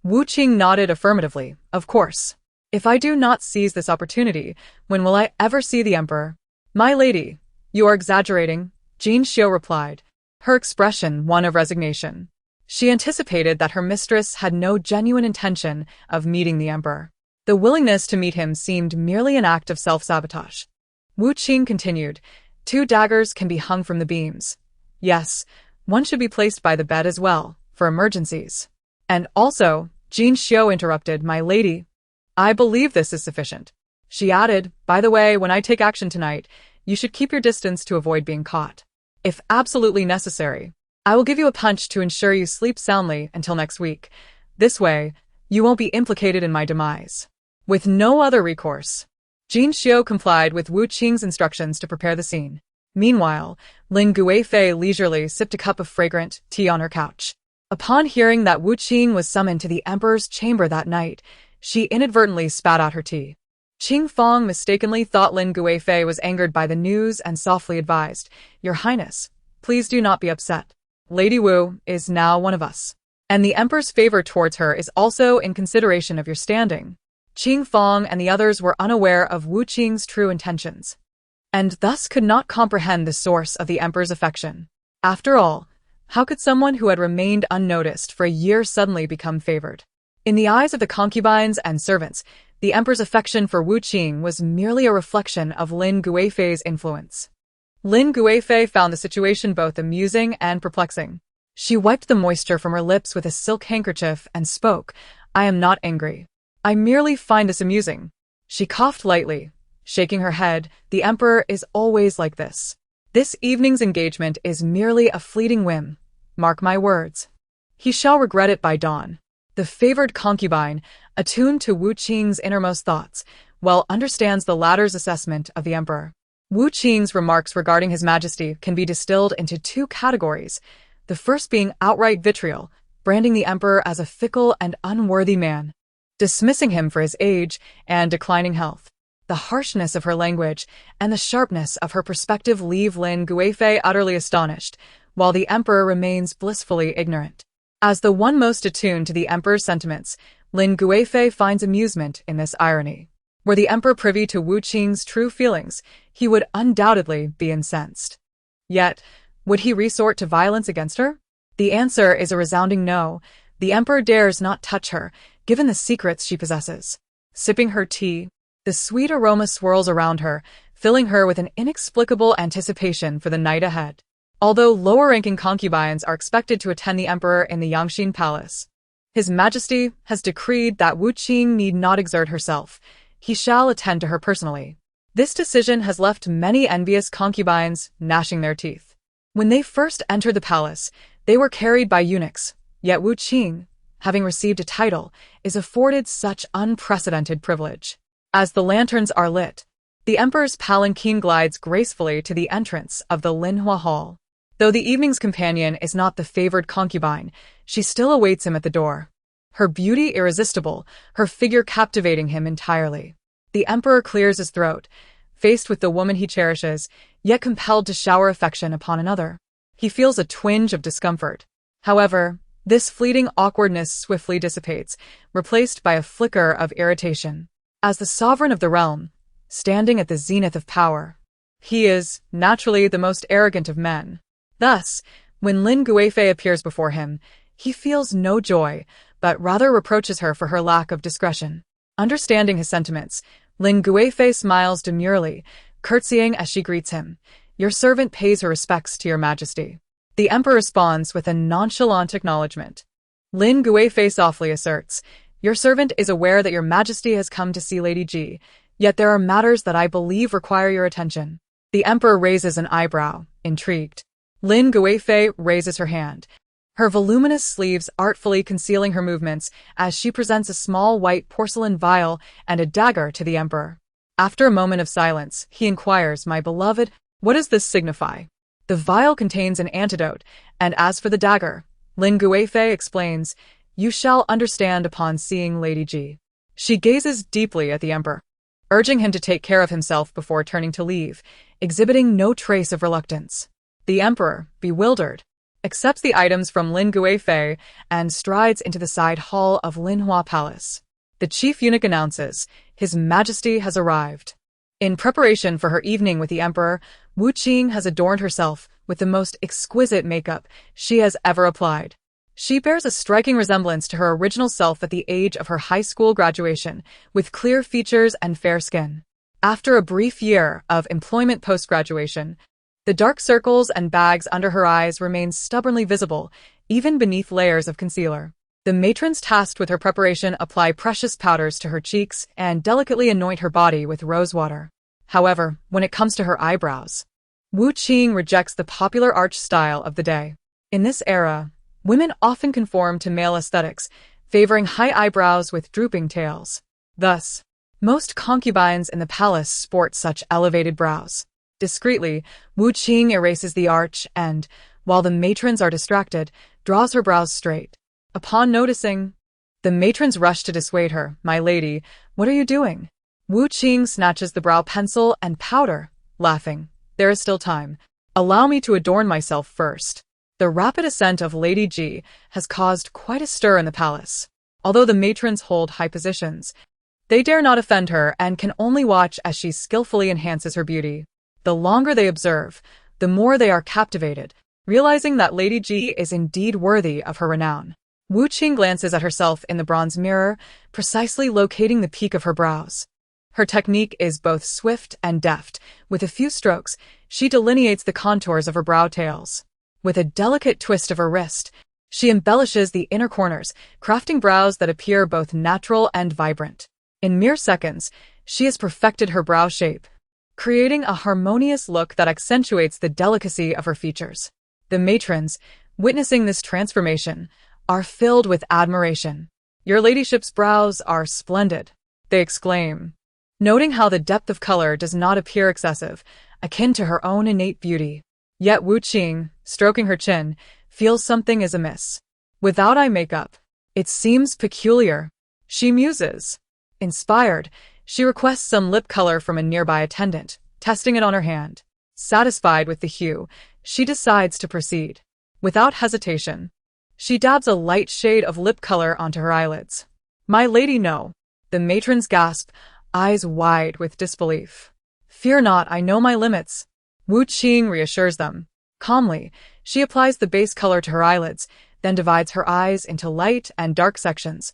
Wu Qing nodded affirmatively. Of course. If I do not seize this opportunity, when will I ever see the emperor? My lady, you are exaggerating, Jin Xiu replied, her expression one of resignation. She anticipated that her mistress had no genuine intention of meeting the emperor. The willingness to meet him seemed merely an act of self-sabotage. Wu Qing continued, 2 daggers can be hung from the beams. Yes, one should be placed by the bed as well, for emergencies. And also, Jin Xiu interrupted, My lady, I believe this is sufficient. She added, By the way, when I take action tonight, you should keep your distance to avoid being caught. If absolutely necessary, I will give you a punch to ensure you sleep soundly until next week. This way, you won't be implicated in my demise. With no other recourse, Jin Xiu complied with Wu Qing's instructions to prepare the scene. Meanwhile, Lin Guifei leisurely sipped a cup of fragrant tea on her couch. Upon hearing that Wu Qing was summoned to the emperor's chamber that night, she inadvertently spat out her tea. Qing Fong mistakenly thought Lin Guifei was angered by the news and softly advised, Your Highness, please do not be upset. Lady Wu is now one of us, and the emperor's favor towards her is also in consideration of your standing. Qing Fong and the others were unaware of Wu Qing's true intentions, and thus could not comprehend the source of the emperor's affection. After all, how could someone who had remained unnoticed for a year suddenly become favored? In the eyes of the concubines and servants, the emperor's affection for Wu Qing was merely a reflection of Lin Guifei's influence. Lin Guifei found the situation both amusing and perplexing. She wiped the moisture from her lips with a silk handkerchief and spoke, "I am not angry. I merely find this amusing." She coughed lightly, shaking her head. "The emperor is always like this. This evening's engagement is merely a fleeting whim. Mark my words. He shall regret it by dawn." The favored concubine, attuned to Wu Qing's innermost thoughts, well understands the latter's assessment of the emperor. Wu Qing's remarks regarding His Majesty can be distilled into two categories, the first being outright vitriol, branding the emperor as a fickle and unworthy man, dismissing him for his age and declining health. The harshness of her language and the sharpness of her perspective leave Lin Guifei utterly astonished, while the emperor remains blissfully ignorant. As the one most attuned to the emperor's sentiments, Lin Guifei finds amusement in this irony. Were the emperor privy to Wu Qing's true feelings, he would undoubtedly be incensed. Yet, would he resort to violence against her? The answer is a resounding no. The emperor dares not touch her, given the secrets she possesses. Sipping her tea, the sweet aroma swirls around her, filling her with an inexplicable anticipation for the night ahead. Although lower-ranking concubines are expected to attend the emperor in the Yangxin Palace, His Majesty has decreed that Wu Qing need not exert herself. He shall attend to her personally. This decision has left many envious concubines gnashing their teeth. When they first entered the palace, they were carried by eunuchs, yet Wu Qing, having received a title, is afforded such unprecedented privilege. As the lanterns are lit, the emperor's palanquin glides gracefully to the entrance of the Linhua Hall. Though the evening's companion is not the favored concubine, she still awaits him at the door. Her beauty irresistible, her figure captivating him entirely. The emperor clears his throat, faced with the woman he cherishes, yet compelled to shower affection upon another. He feels a twinge of discomfort. However, this fleeting awkwardness swiftly dissipates, replaced by a flicker of irritation. As the sovereign of the realm, standing at the zenith of power, he is, naturally, the most arrogant of men. Thus, when Lin Guifei appears before him, he feels no joy, but rather reproaches her for her lack of discretion. Understanding his sentiments, Lin Guifei smiles demurely, curtsying as she greets him. "Your servant pays her respects to your majesty." The emperor responds with a nonchalant acknowledgement. Lin Guifei softly asserts, "Your servant is aware that your majesty has come to see Lady Ji, yet there are matters that I believe require your attention." The emperor raises an eyebrow, intrigued. Lin Guifei raises her hand, her voluminous sleeves artfully concealing her movements as she presents a small white porcelain vial and a dagger to the emperor. After a moment of silence, he inquires, "My beloved, what does this signify?" The vial contains an antidote, and as for the dagger, Lin Guifei explains, "You shall understand upon seeing Lady Ji." She gazes deeply at the emperor, urging him to take care of himself before turning to leave, exhibiting no trace of reluctance. The emperor, bewildered, accepts the items from Lin Guifei and strides into the side hall of Linhua Palace. The chief eunuch announces, "His Majesty has arrived." In preparation for her evening with the emperor, Wu Qing has adorned herself with the most exquisite makeup she has ever applied. She bears a striking resemblance to her original self at the age of her high school graduation, with clear features and fair skin. After a brief year of employment post-graduation, the dark circles and bags under her eyes remain stubbornly visible, even beneath layers of concealer. The matrons tasked with her preparation apply precious powders to her cheeks and delicately anoint her body with rose water. However, when it comes to her eyebrows, Wu Qing rejects the popular arch style of the day. In this era, women often conform to male aesthetics, favoring high eyebrows with drooping tails. Thus, most concubines in the palace sport such elevated brows. Discreetly, Wu Qing erases the arch and, while the matrons are distracted, draws her brows straight. Upon noticing, the matrons rush to dissuade her. "My lady, what are you doing?" Wu Qing snatches the brow pencil and powder, laughing. "There is still time. Allow me to adorn myself first." The rapid ascent of Lady Ji has caused quite a stir in the palace. Although the matrons hold high positions, They dare not offend her and can only watch as she skillfully enhances her beauty. The longer they observe, the more they are captivated, realizing that Lady Ji is indeed worthy of her renown. Wu Qing glances at herself in the bronze mirror, precisely locating the peak of her brows. Her technique is both swift and deft. With a few strokes, she delineates the contours of her brow tails. With a delicate twist of her wrist, she embellishes the inner corners, crafting brows that appear both natural and vibrant. In mere seconds, she has perfected her brow shape, creating a harmonious look that accentuates the delicacy of her features. The matrons, witnessing this transformation, are filled with admiration. "Your ladyship's brows are splendid," they exclaim, noting how the depth of color does not appear excessive, akin to her own innate beauty. Yet Wu Qing, stroking her chin, feels something is amiss. Without eye makeup, it seems peculiar. She muses. Inspired, she requests some lip color from a nearby attendant, testing it on her hand. Satisfied with the hue, she decides to proceed. Without hesitation, she dabs a light shade of lip color onto her eyelids. "My lady, no." The matrons gasp, eyes wide with disbelief. "Fear not, I know my limits." Wu Qing reassures them. Calmly, she applies the base color to her eyelids, then divides her eyes into light and dark sections,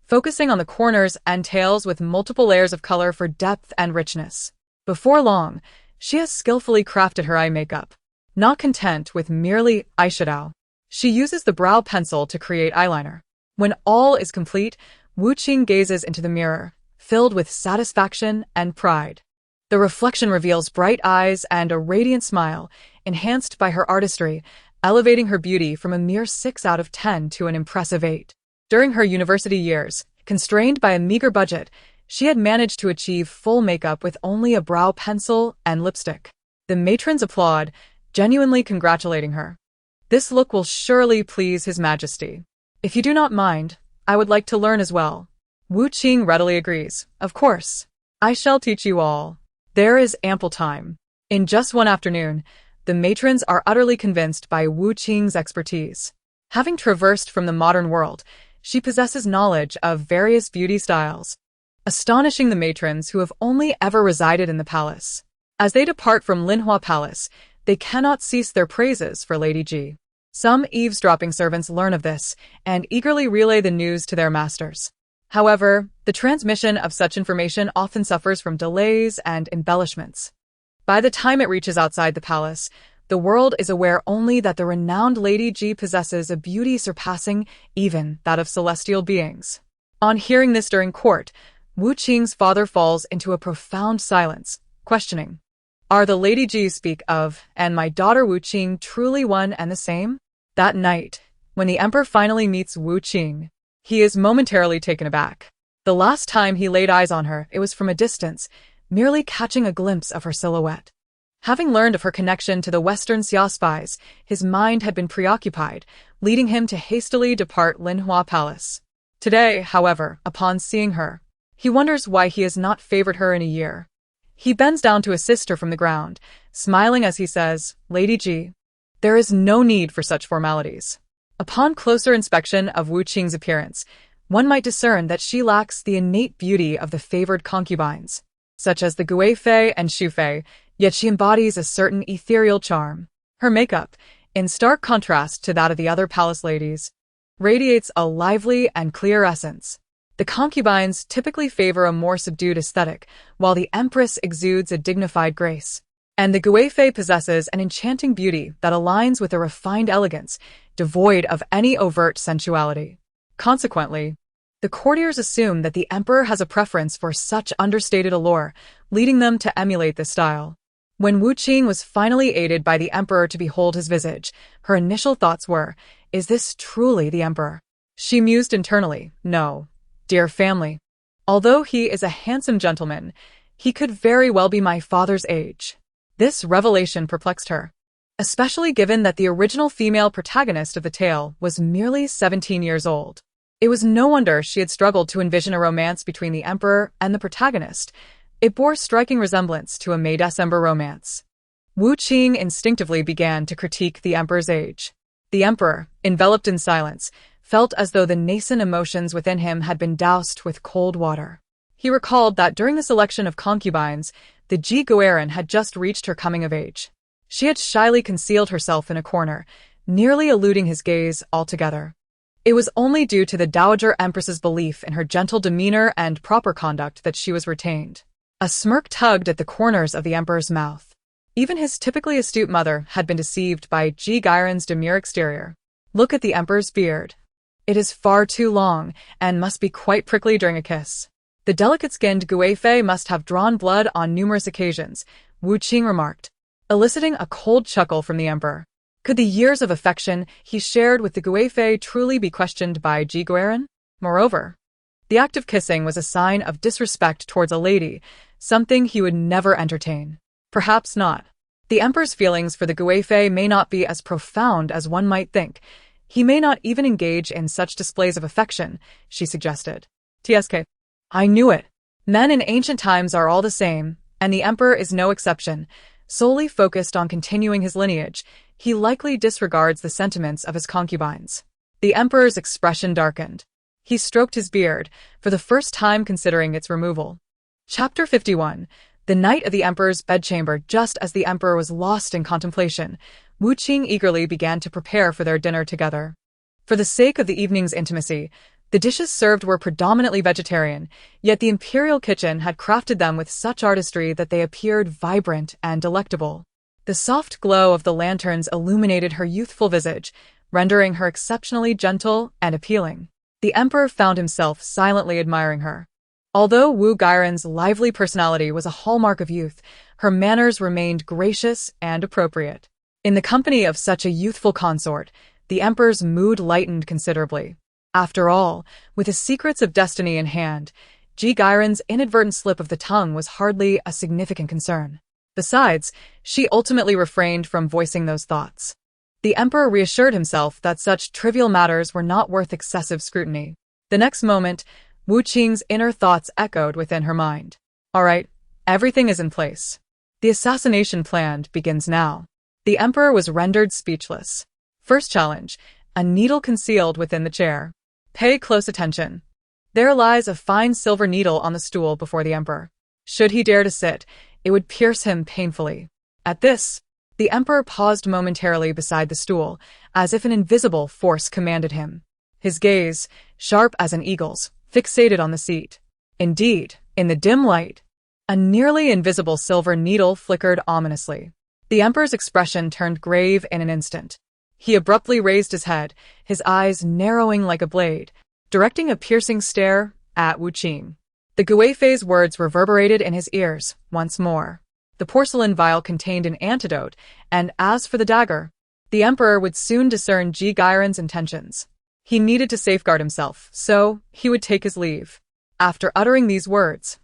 focusing on the corners and tails with multiple layers of color for depth and richness. Before long, she has skillfully crafted her eye makeup. Not content with merely eyeshadow, she uses the brow pencil to create eyeliner. When all is complete, Wu Qing gazes into the mirror, filled with satisfaction and pride. The reflection reveals bright eyes and a radiant smile, enhanced by her artistry, elevating her beauty from a mere 6 out of 10 to an impressive 8. During her university years, constrained by a meager budget, she had managed to achieve full makeup with only a brow pencil and lipstick. The matrons applaud, genuinely congratulating her. "This look will surely please His Majesty. If you do not mind, I would like to learn as well." Wu Qing readily agrees. "Of course. I shall teach you all." There is ample time. In just one afternoon, the matrons are utterly convinced by Wu Qing's expertise. Having traversed from the modern world, she possesses knowledge of various beauty styles, astonishing the matrons who have only ever resided in the palace. As they depart from Linhua Palace, they cannot cease their praises for Lady Ji. Some eavesdropping servants learn of this and eagerly relay the news to their masters. However, the transmission of such information often suffers from delays and embellishments. By the time it reaches outside the palace, the world is aware only that the renowned Lady Ji possesses a beauty surpassing even that of celestial beings. On hearing this during court, Wu Qing's father falls into a profound silence, questioning, "Are the Lady Ji you speak of and my daughter Wu Qing truly one and the same?" That night, when the emperor finally meets Wu Qing, he is momentarily taken aback. The last time he laid eyes on her, it was from a distance, merely catching a glimpse of her silhouette. Having learned of her connection to the Western Xia spies, his mind had been preoccupied, leading him to hastily depart Linhua Palace. Today, however, upon seeing her, he wonders why he has not favored her in a year. He bends down to assist her from the ground, smiling as he says, "Lady Ji, there is no need for such formalities." Upon closer inspection of Wu Qing's appearance, one might discern that she lacks the innate beauty of the favored concubines, such as the Guifei and Shufei, yet she embodies a certain ethereal charm. Her makeup, in stark contrast to that of the other palace ladies, radiates a lively and clear essence. The concubines typically favor a more subdued aesthetic, while the empress exudes a dignified grace. And the Guifei possesses an enchanting beauty that aligns with a refined elegance, devoid of any overt sensuality. Consequently, the courtiers assume that the emperor has a preference for such understated allure, leading them to emulate this style. When Wu Qing was finally aided by the emperor to behold his visage, her initial thoughts were, "Is this truly the emperor?" She mused internally, "No, dear family. Although he is a handsome gentleman, he could very well be my father's age." This revelation perplexed her, especially given that the original female protagonist of the tale was merely 17 years old. It was no wonder she had struggled to envision a romance between the emperor and the protagonist. It bore striking resemblance to a May-December romance. Wu Qing instinctively began to critique the emperor's age. The emperor, enveloped in silence, felt as though the nascent emotions within him had been doused with cold water. He recalled that during the selection of concubines, the Ji Guerin had just reached her coming of age. She had shyly concealed herself in a corner, nearly eluding his gaze altogether. It was only due to the Dowager Empress's belief in her gentle demeanor and proper conduct that she was retained. A smirk tugged at the corners of the Emperor's mouth. Even his typically astute mother had been deceived by Ji Guerin's demure exterior. Look at the Emperor's beard. It is far too long, and must be quite prickly during a kiss. The delicate-skinned Guifei must have drawn blood on numerous occasions, Wu Qing remarked, eliciting a cold chuckle from the Emperor. Could the years of affection he shared with the Guifei truly be questioned by Ji Guerin? Moreover, the act of kissing was a sign of disrespect towards a lady, something he would never entertain. Perhaps not. The Emperor's feelings for the Guifei may not be as profound as one might think. He may not even engage in such displays of affection, she suggested. TSK. I knew it. Men in ancient times are all the same, and the Emperor is no exception. Solely focused on continuing his lineage, he likely disregards the sentiments of his concubines. The Emperor's expression darkened. He stroked his beard, for the first time considering its removal. Chapter 51. The night of the Emperor's bedchamber. Just as the Emperor was lost in contemplation, Wu Qing eagerly began to prepare for their dinner together. For the sake of the evening's intimacy, the dishes served were predominantly vegetarian, yet the imperial kitchen had crafted them with such artistry that they appeared vibrant and delectable. The soft glow of the lanterns illuminated her youthful visage, rendering her exceptionally gentle and appealing. The Emperor found himself silently admiring her. Although Wu Guirin's lively personality was a hallmark of youth, her manners remained gracious and appropriate. In the company of such a youthful consort, the Emperor's mood lightened considerably. After all, with his secrets of destiny in hand, Ji Guirin's inadvertent slip of the tongue was hardly a significant concern. Besides, she ultimately refrained from voicing those thoughts. The Emperor reassured himself that such trivial matters were not worth excessive scrutiny. The next moment, Wu Qing's inner thoughts echoed within her mind. All right, everything is in place. The assassination planned begins now. The Emperor was rendered speechless. First challenge, a needle concealed within the chair. Pay close attention. There lies a fine silver needle on the stool before the Emperor. Should he dare to sit, it would pierce him painfully. At this, the Emperor paused momentarily beside the stool, as if an invisible force commanded him. His gaze, sharp as an eagle's, fixated on the seat. Indeed, in the dim light, a nearly invisible silver needle flickered ominously. The Emperor's expression turned grave in an instant. He abruptly raised his head, his eyes narrowing like a blade, directing a piercing stare at Wu Qing. The Guifei's words reverberated in his ears once more. The porcelain vial contained an antidote, and as for the dagger, the Emperor would soon discern Ji Guirin's intentions. He needed to safeguard himself, so he would take his leave. After uttering these words,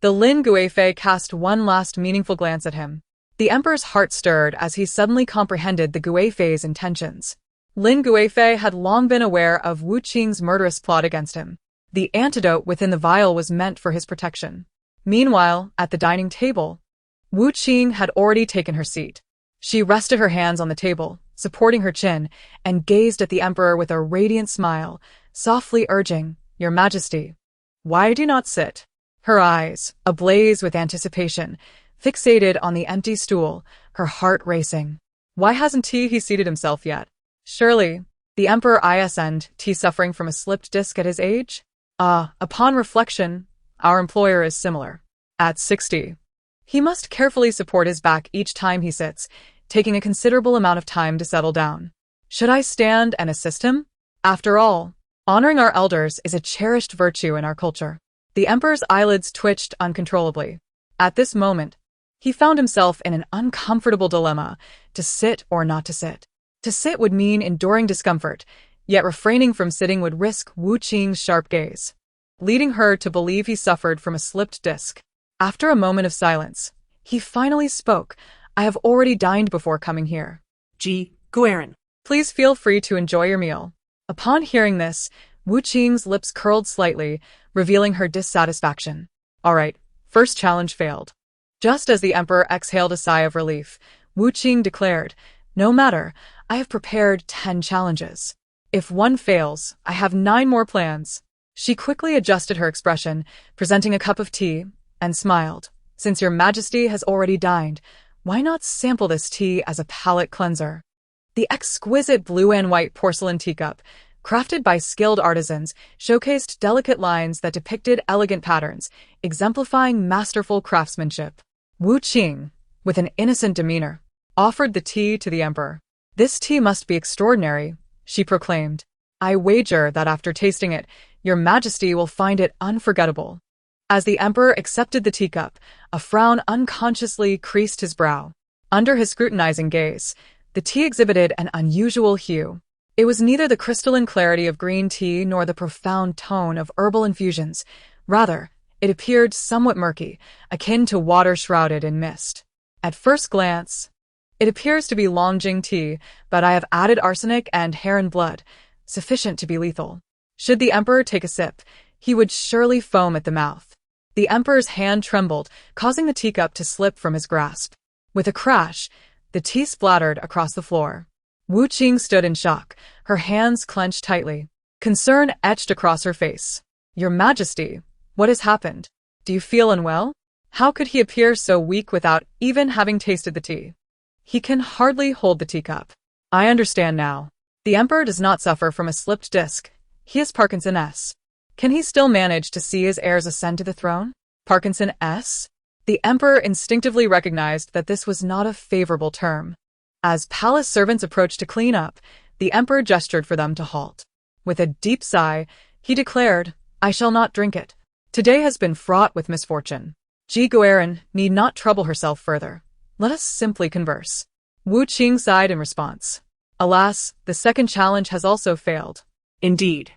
the Lin Guifei cast one last meaningful glance at him. The Emperor's heart stirred as he suddenly comprehended the Guifei's intentions. Lin Guifei had long been aware of Wu Qing's murderous plot against him. The antidote within the vial was meant for his protection. Meanwhile, at the dining table, Wu Qing had already taken her seat. She rested her hands on the table, supporting her chin, and gazed at the Emperor with a radiant smile, softly urging, "Your Majesty, why do you not sit?" Her eyes, ablaze with anticipation, fixated on the empty stool, her heart racing. Why hasn't he seated himself yet? Surely, the Emperor isn't suffering from a slipped disc at his age? Upon reflection, our employer is similar. At 60. He must carefully support his back each time he sits, taking a considerable amount of time to settle down. Should I stand and assist him? After all, honoring our elders is a cherished virtue in our culture. The Emperor's eyelids twitched uncontrollably. At this moment, he found himself in an uncomfortable dilemma, to sit or not to sit. To sit would mean enduring discomfort, yet refraining from sitting would risk Wu Qing's sharp gaze, leading her to believe he suffered from a slipped disc. After a moment of silence, he finally spoke. "I have already dined before coming here." Ji Guerin. "Please feel free to enjoy your meal." Upon hearing this, Wu Qing's lips curled slightly, revealing her dissatisfaction. All right, first challenge failed. Just as the Emperor exhaled a sigh of relief, Wu Qing declared, "No matter, I have prepared 10 challenges. If one fails, I have 9 more plans." She quickly adjusted her expression, presenting a cup of tea, and smiled. Since your Majesty has already dined, why not sample this tea as a palate cleanser? The exquisite blue and white porcelain teacup, crafted by skilled artisans, showcased delicate lines that depicted elegant patterns, exemplifying masterful craftsmanship. Wu Qing, with an innocent demeanor, offered the tea to the emperor. This tea must be extraordinary, she proclaimed. I wager that after tasting it, your Majesty will find it unforgettable. As the emperor accepted the teacup, a frown unconsciously creased his brow. Under his scrutinizing gaze, the tea exhibited an unusual hue. It was neither the crystalline clarity of green tea nor the profound tone of herbal infusions. Rather, it appeared somewhat murky, akin to water shrouded in mist. At first glance, it appears to be Longjing tea, but I have added arsenic and Harem blood, sufficient to be lethal. Should the emperor take a sip, he would surely foam at the mouth. The emperor's hand trembled, causing the teacup to slip from his grasp. With a crash, the tea splattered across the floor. Wu Qing stood in shock, her hands clenched tightly. Concern etched across her face. Your Majesty, what has happened? Do you feel unwell? How could he appear so weak without even having tasted the tea? He can hardly hold the teacup. I understand now. The emperor does not suffer from a slipped disc. He is Parkinson's. Can he still manage to see his heirs ascend to the throne? Parkinson's? The emperor instinctively recognized that this was not a favorable term. As palace servants approached to clean up, the emperor gestured for them to halt. With a deep sigh, he declared, I shall not drink it. Today has been fraught with misfortune. Ji Guerin need not trouble herself further. Let us simply converse. Wu Qing sighed in response. Alas, the second challenge has also failed. Indeed.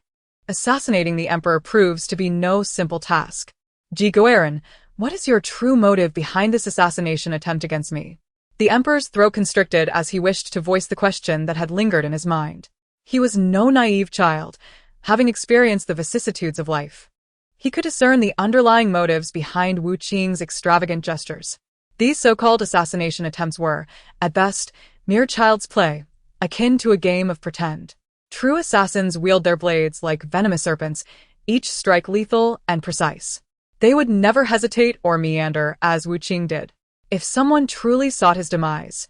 Assassinating the emperor proves to be no simple task. Ji Guerin, what is your true motive behind this assassination attempt against me? The emperor's throat constricted as he wished to voice the question that had lingered in his mind. He was no naive child, having experienced the vicissitudes of life. He could discern the underlying motives behind Wu Qing's extravagant gestures. These so-called assassination attempts were, at best, mere child's play, akin to a game of pretend. True assassins wield their blades like venomous serpents, each strike lethal and precise. They would never hesitate or meander as Wu Qing did. If someone truly sought his demise,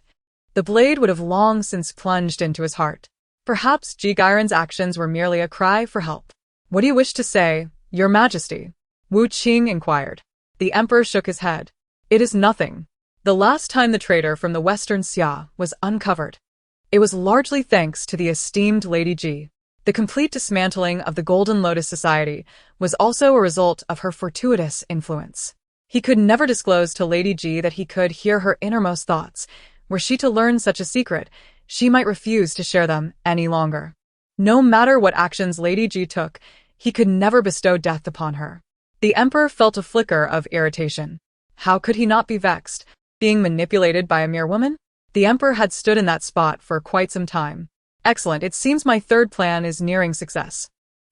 the blade would have long since plunged into his heart. Perhaps Ji Guerin's actions were merely a cry for help. What do you wish to say, Your Majesty? Wu Qing inquired. The emperor shook his head. It is nothing. The last time the traitor from the Western Xia was uncovered, it was largely thanks to the esteemed Lady Ji. The complete dismantling of the Golden Lotus Society was also a result of her fortuitous influence. He could never disclose to Lady Ji that he could hear her innermost thoughts. Were she to learn such a secret, she might refuse to share them any longer. No matter what actions Lady Ji took, he could never bestow death upon her. The emperor felt a flicker of irritation. How could he not be vexed, being manipulated by a mere woman? The emperor had stood in that spot for quite some time. Excellent, it seems my third plan is nearing success.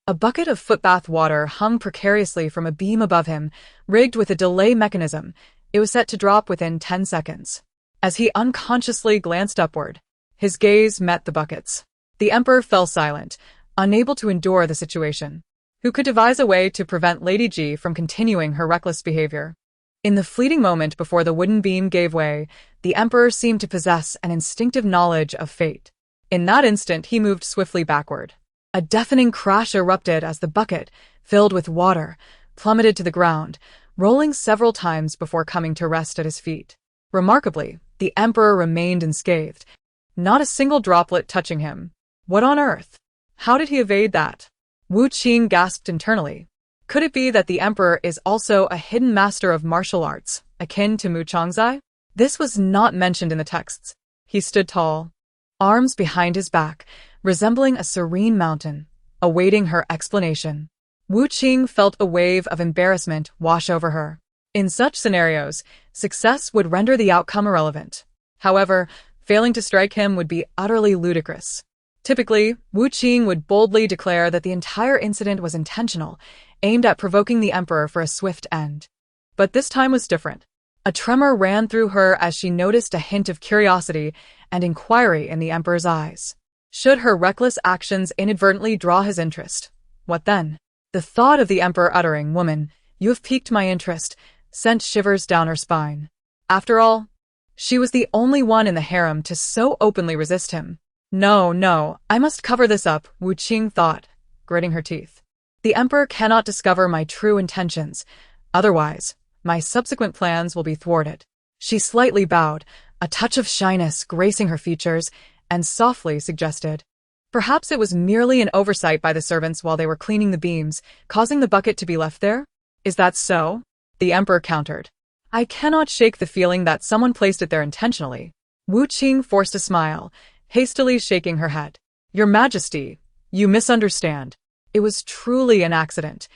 A bucket of footbath water hung precariously from a beam above him, rigged with a delay mechanism. It was set to drop within 10 seconds. As he unconsciously glanced upward, his gaze met the buckets. The emperor fell silent, unable to endure the situation. Who could devise a way to prevent Lady Ji from continuing her reckless behavior? In the fleeting moment before the wooden beam gave way, the emperor seemed to possess an instinctive knowledge of fate. In that instant, he moved swiftly backward. A deafening crash erupted as the bucket, filled with water, plummeted to the ground, rolling several times before coming to rest at his feet. Remarkably, the emperor remained unscathed, not a single droplet touching him. What on earth? How did he evade that? Wu Qing gasped internally. Could it be that the emperor is also a hidden master of martial arts, akin to Mu Changzai? This was not mentioned in the texts. He stood tall, arms behind his back, resembling a serene mountain, awaiting her explanation. Wu Qing felt a wave of embarrassment wash over her. In such scenarios, success would render the outcome irrelevant. However, failing to strike him would be utterly ludicrous. Typically, Wu Qing would boldly declare that the entire incident was intentional, aimed at provoking the emperor for a swift end. But this time was different. A tremor ran through her as she noticed a hint of curiosity and inquiry in the emperor's eyes. Should her reckless actions inadvertently draw his interest? What then? The thought of the emperor uttering, "Woman, you have piqued my interest," sent shivers down her spine. After all, she was the only one in the harem to so openly resist him. No, no, I must cover this up, Wu Qing thought, gritting her teeth. The emperor cannot discover my true intentions. Otherwise, my subsequent plans will be thwarted. She slightly bowed, a touch of shyness gracing her features, and softly suggested, "Perhaps it was merely an oversight by the servants while they were cleaning the beams, causing the bucket to be left there? Is that so?" The emperor countered. "I cannot shake the feeling that someone placed it there intentionally." Wu Qing forced a smile, hastily shaking her head. "Your Majesty, you misunderstand. It was truly an accident.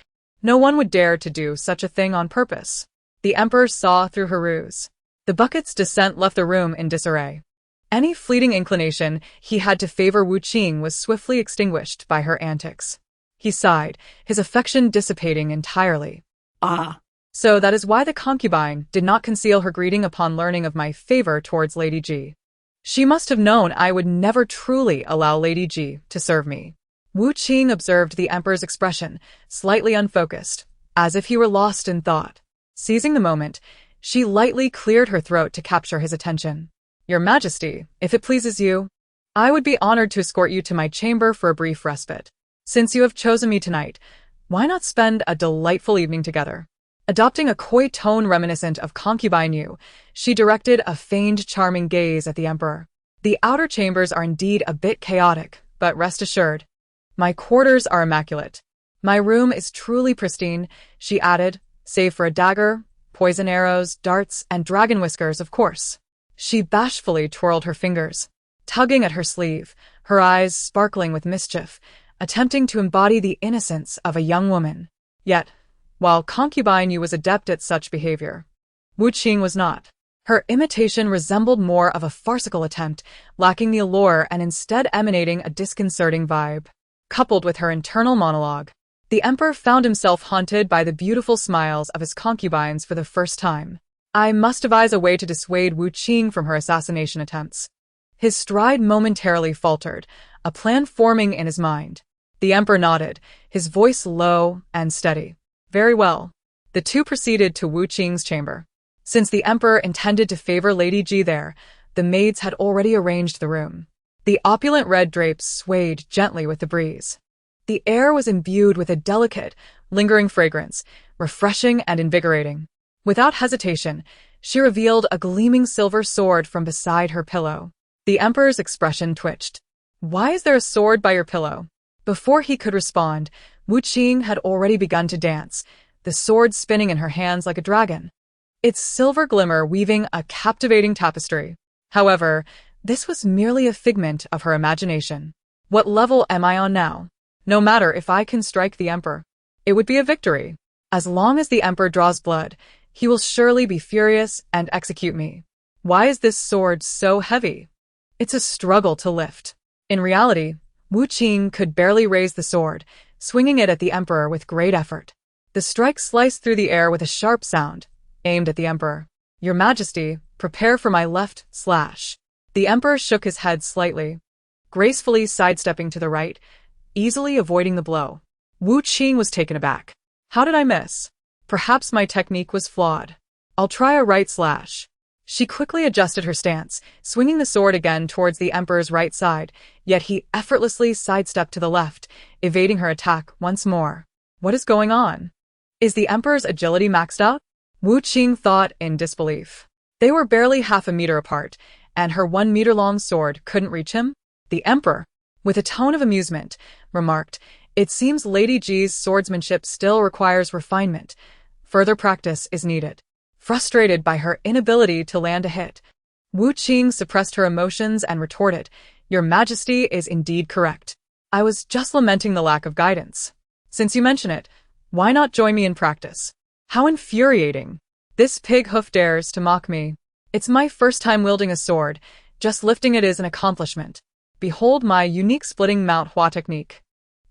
No one would dare to do such a thing on purpose." The emperor saw through her ruse. The bucket's descent left the room in disarray. Any fleeting inclination he had to favor Wu Qing was swiftly extinguished by her antics. He sighed, his affection dissipating entirely. Ah. So that is why the concubine did not conceal her greeting upon learning of my favor towards Lady Ji. She must have known I would never truly allow Lady Ji to serve me. Wu Qing observed the emperor's expression, slightly unfocused, as if he were lost in thought. Seizing the moment, she lightly cleared her throat to capture his attention. "Your Majesty, if it pleases you, I would be honored to escort you to my chamber for a brief respite. Since you have chosen me tonight, why not spend a delightful evening together?" Adopting a coy tone reminiscent of concubine Yu, she directed a feigned charming gaze at the emperor. "The outer chambers are indeed a bit chaotic, but rest assured, my quarters are immaculate. My room is truly pristine," she added, "save for a dagger, poison arrows, darts, and dragon whiskers, of course." She bashfully twirled her fingers, tugging at her sleeve, her eyes sparkling with mischief, attempting to embody the innocence of a young woman. Yet, while concubine Yu was adept at such behavior, Wu Qing was not. Her imitation resembled more of a farcical attempt, lacking the allure and instead emanating a disconcerting vibe. Coupled with her internal monologue, the emperor found himself haunted by the beautiful smiles of his concubines for the first time. "I must devise a way to dissuade Wu Qing from her assassination attempts." His stride momentarily faltered, a plan forming in his mind. The emperor nodded, his voice low and steady. "Very well." The two proceeded to Wu Qing's chamber. Since the emperor intended to favor Lady Ji there, the maids had already arranged the room. The opulent red drapes swayed gently with the breeze. The air was imbued with a delicate, lingering fragrance, refreshing and invigorating. Without hesitation, she revealed a gleaming silver sword from beside her pillow. The emperor's expression twitched. "Why is there a sword by your pillow?" Before he could respond, Wu Qing had already begun to dance, the sword spinning in her hands like a dragon, its silver glimmer weaving a captivating tapestry. However, this was merely a figment of her imagination. What level am I on now? No matter if I can strike the emperor, it would be a victory. As long as the emperor draws blood, he will surely be furious and execute me. Why is this sword so heavy? It's a struggle to lift. In reality, Wu Qing could barely raise the sword, swinging it at the emperor with great effort. The strike sliced through the air with a sharp sound, aimed at the emperor. "Your Majesty, prepare for my left slash." The emperor shook his head slightly, gracefully sidestepping to the right, easily avoiding the blow. Wu Qing was taken aback. How did I miss? Perhaps my technique was flawed. I'll try a right slash. She quickly adjusted her stance, swinging the sword again towards the emperor's right side, yet he effortlessly sidestepped to the left, evading her attack once more. What is going on? Is the emperor's agility maxed out? Wu Qing thought in disbelief. They were barely half a meter apart, and her 1 meter-long sword couldn't reach him? The emperor, with a tone of amusement, remarked, "It seems Lady Ji's swordsmanship still requires refinement. Further practice is needed." Frustrated by her inability to land a hit, Wu Qing suppressed her emotions and retorted, "Your Majesty is indeed correct. I was just lamenting the lack of guidance. Since you mention it, why not join me in practice? How infuriating. This pig hoof dares to mock me. It's my first time wielding a sword. Just lifting it is an accomplishment. Behold my unique splitting Mount Hua technique.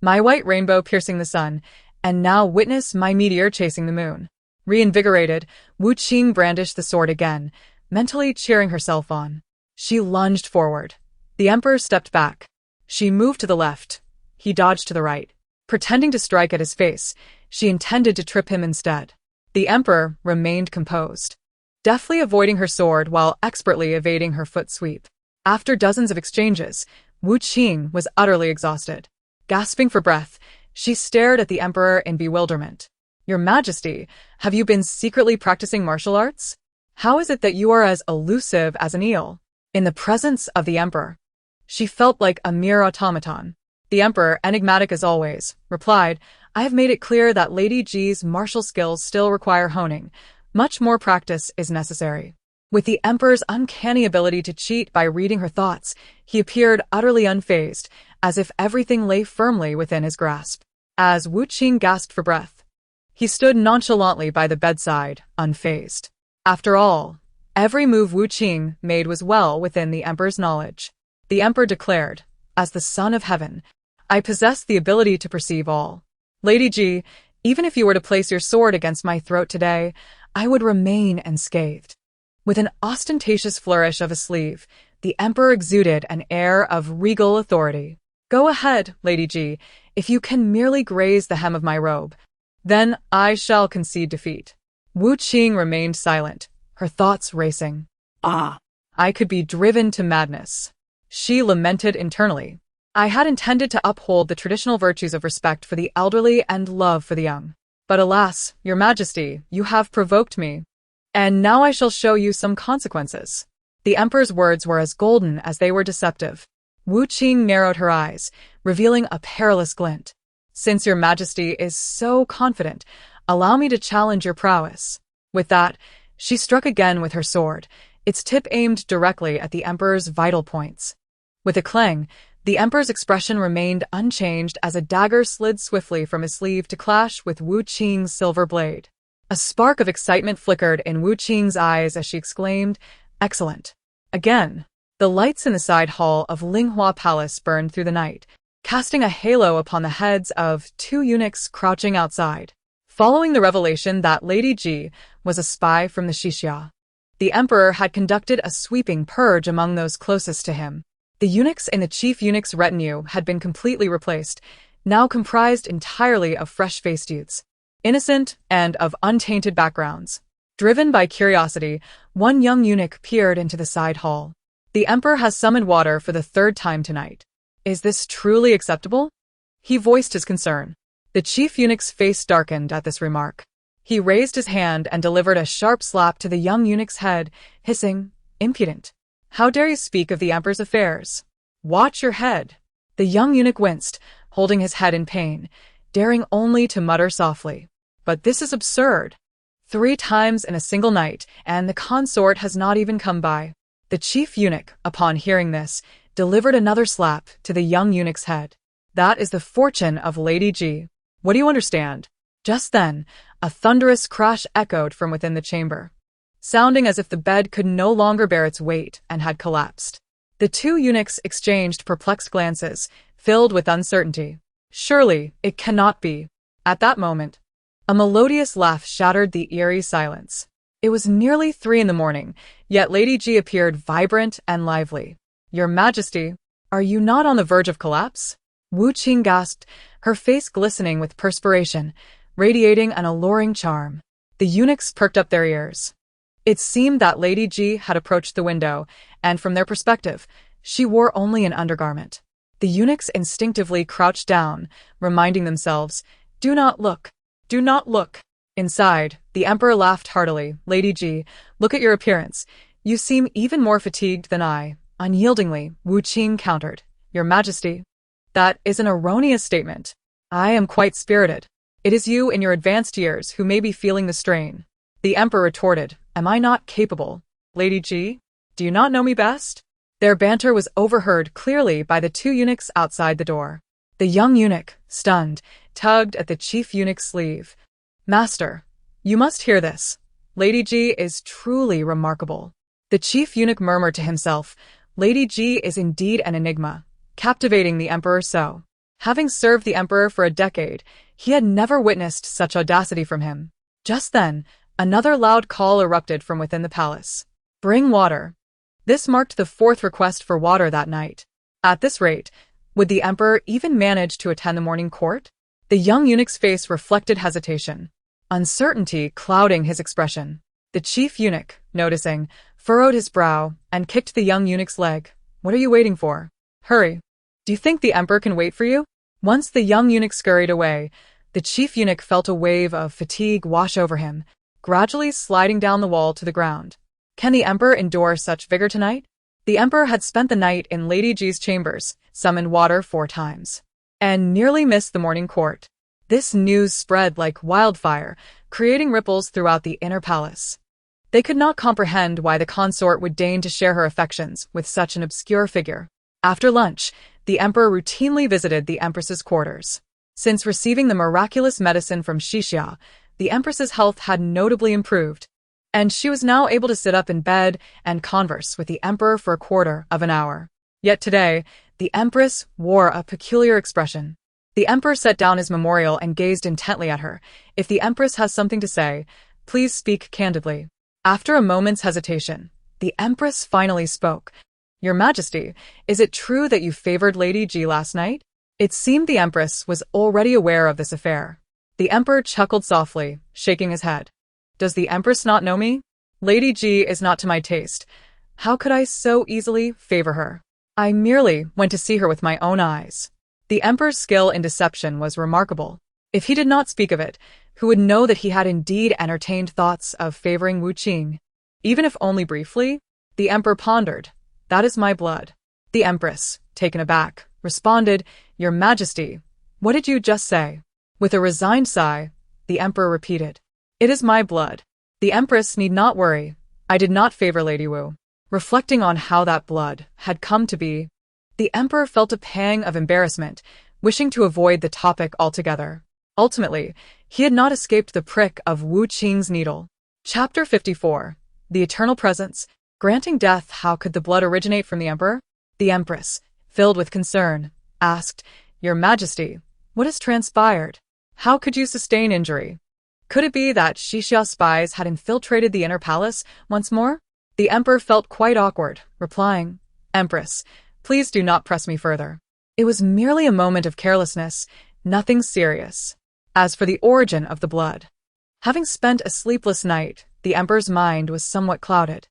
My white rainbow piercing the sun, and now witness my meteor chasing the moon." Reinvigorated, Wu Qing brandished the sword again, mentally cheering herself on. She lunged forward. The emperor stepped back. She moved to the left. He dodged to the right, Pretending to strike at his face, she intended to trip him instead. The emperor remained composed, deftly avoiding her sword while expertly evading her foot sweep. After dozens of exchanges, Wu Qing was utterly exhausted. Gasping for breath, she stared at the emperor in bewilderment. "Your Majesty, have you been secretly practicing martial arts? How is it that you are as elusive as an eel?" In the presence of the emperor, she felt like a mere automaton. The emperor, enigmatic as always, replied, "I have made it clear that Lady Ji's martial skills still require honing. Much more practice is necessary." With the emperor's uncanny ability to cheat by reading her thoughts, he appeared utterly unfazed, as if everything lay firmly within his grasp. As Wu Qing gasped for breath, he stood nonchalantly by the bedside, unfazed. After all, every move Wu Qing made was well within the emperor's knowledge. The emperor declared, "As the son of heaven, I possess the ability to perceive all. Lady Ji, even if you were to place your sword against my throat today, I would remain unscathed." With an ostentatious flourish of a sleeve, the emperor exuded an air of regal authority. "Go ahead, Lady Ji. If you can merely graze the hem of my robe, then I shall concede defeat." Wu Qing remained silent, her thoughts racing. I could be driven to madness," she lamented internally. "I had intended to uphold the traditional virtues of respect for the elderly and love for the young. But alas, Your Majesty, you have provoked me. And now I shall show you some consequences." The emperor's words were as golden as they were deceptive. Wu Qing narrowed her eyes, revealing a perilous glint. "Since Your Majesty is so confident, allow me to challenge your prowess." With that, she struck again with her sword, its tip aimed directly at the emperor's vital points. With a clang, the emperor's expression remained unchanged as a dagger slid swiftly from his sleeve to clash with Wu Qing's silver blade. A spark of excitement flickered in Wu Qing's eyes as she exclaimed, "Excellent." Again, the lights in the side hall of Linghua Palace burned through the night, casting a halo upon the heads of two eunuchs crouching outside. Following the revelation that Lady Ji was a spy from the Xixia, the emperor had conducted a sweeping purge among those closest to him. The eunuchs in the chief eunuch's retinue had been completely replaced, now comprised entirely of fresh-faced youths, innocent and of untainted backgrounds. Driven by curiosity, one young eunuch peered into the side hall. "The emperor has summoned water for the third time tonight. Is this truly acceptable?" He voiced his concern. The chief eunuch's face darkened at this remark. He raised his hand and delivered a sharp slap to the young eunuch's head, hissing, "Impudent! How dare you speak of the emperor's affairs? Watch your head." The young eunuch winced, holding his head in pain, daring only to mutter softly, "But this is absurd. 3 times in a single night, and the consort has not even come by." The chief eunuch, upon hearing this, delivered another slap to the young eunuch's head. "That is the fortune of Lady Ji. What do you understand?" Just then, a thunderous crash echoed from within the chamber, sounding as if the bed could no longer bear its weight and had collapsed. The two eunuchs exchanged perplexed glances, filled with uncertainty. "Surely, it cannot be." At that moment, a melodious laugh shattered the eerie silence. It was nearly 3 in the morning, yet Lady Ji appeared vibrant and lively. "Your Majesty, are you not on the verge of collapse?" Wu Qing gasped, her face glistening with perspiration, radiating an alluring charm. The eunuchs perked up their ears. It seemed that Lady Ji had approached the window, and from their perspective, she wore only an undergarment. The eunuchs instinctively crouched down, reminding themselves, "Do not look. Do not look." Inside, the emperor laughed heartily. "Lady Ji, look at your appearance. You seem even more fatigued than I." Unyieldingly, Wu Qing countered, "Your Majesty, that is an erroneous statement. I am quite spirited. It is you in your advanced years who may be feeling the strain." The emperor retorted, "Am I not capable? Lady Ji, do you not know me best?" Their banter was overheard clearly by the two eunuchs outside the door. The young eunuch, stunned, tugged at the chief eunuch's sleeve. "Master, you must hear this. Lady Ji is truly remarkable." The chief eunuch murmured to himself, "Lady Ji is indeed an enigma, captivating the emperor so." Having served the emperor for a decade, he had never witnessed such audacity from him. Just then, another loud call erupted from within the palace. "Bring water." This marked the 4th request for water that night. At this rate, would the emperor even manage to attend the morning court? The young eunuch's face reflected hesitation, uncertainty clouding his expression. The chief eunuch, noticing, furrowed his brow and kicked the young eunuch's leg. What are you waiting for? Hurry. Do you think the emperor can wait for you? Once the young eunuch scurried away, the chief eunuch felt a wave of fatigue wash over him, gradually sliding down the wall to the ground. Can the emperor endure such vigor tonight? The emperor had spent the night in Lady G's chambers, summoned water 4 times, and nearly missed the morning court. This news spread like wildfire, creating ripples throughout the inner palace. They could not comprehend why the consort would deign to share her affections with such an obscure figure. After lunch, the emperor routinely visited the empress's quarters. Since receiving the miraculous medicine from Shixia, the empress's health had notably improved, and she was now able to sit up in bed and converse with the emperor for a quarter of an hour. Yet today, the empress wore a peculiar expression. The emperor set down his memorial and gazed intently at her. If the empress has something to say, please speak candidly. After a moment's hesitation, the empress finally spoke. Your Majesty, is it true that you favored Lady G last night? It seemed the empress was already aware of this affair. The emperor chuckled softly, shaking his head. Does the empress not know me? Lady G is not to my taste. How could I so easily favor her? I merely went to see her with my own eyes. The emperor's skill in deception was remarkable. If he did not speak of it, who would know that he had indeed entertained thoughts of favoring Wu Qing? Even if only briefly? The emperor pondered. That is my blood. The empress, taken aback, responded, Your Majesty, what did you just say? With a resigned sigh, the emperor repeated, It is my blood. The empress need not worry. I did not favor Lady Wu. Reflecting on how that blood had come to be, the emperor felt a pang of embarrassment, wishing to avoid the topic altogether. Ultimately, he had not escaped the prick of Wu Qing's needle. Chapter 54. The Eternal Presence. Granting death, how could the blood originate from the emperor? The empress, filled with concern, asked, Your Majesty, what has transpired? How could you sustain injury? Could it be that Shixia spies had infiltrated the inner palace once more? The emperor felt quite awkward, replying, Empress, please do not press me further. It was merely a moment of carelessness, nothing serious. As for the origin of the blood, having spent a sleepless night, the emperor's mind was somewhat clouded.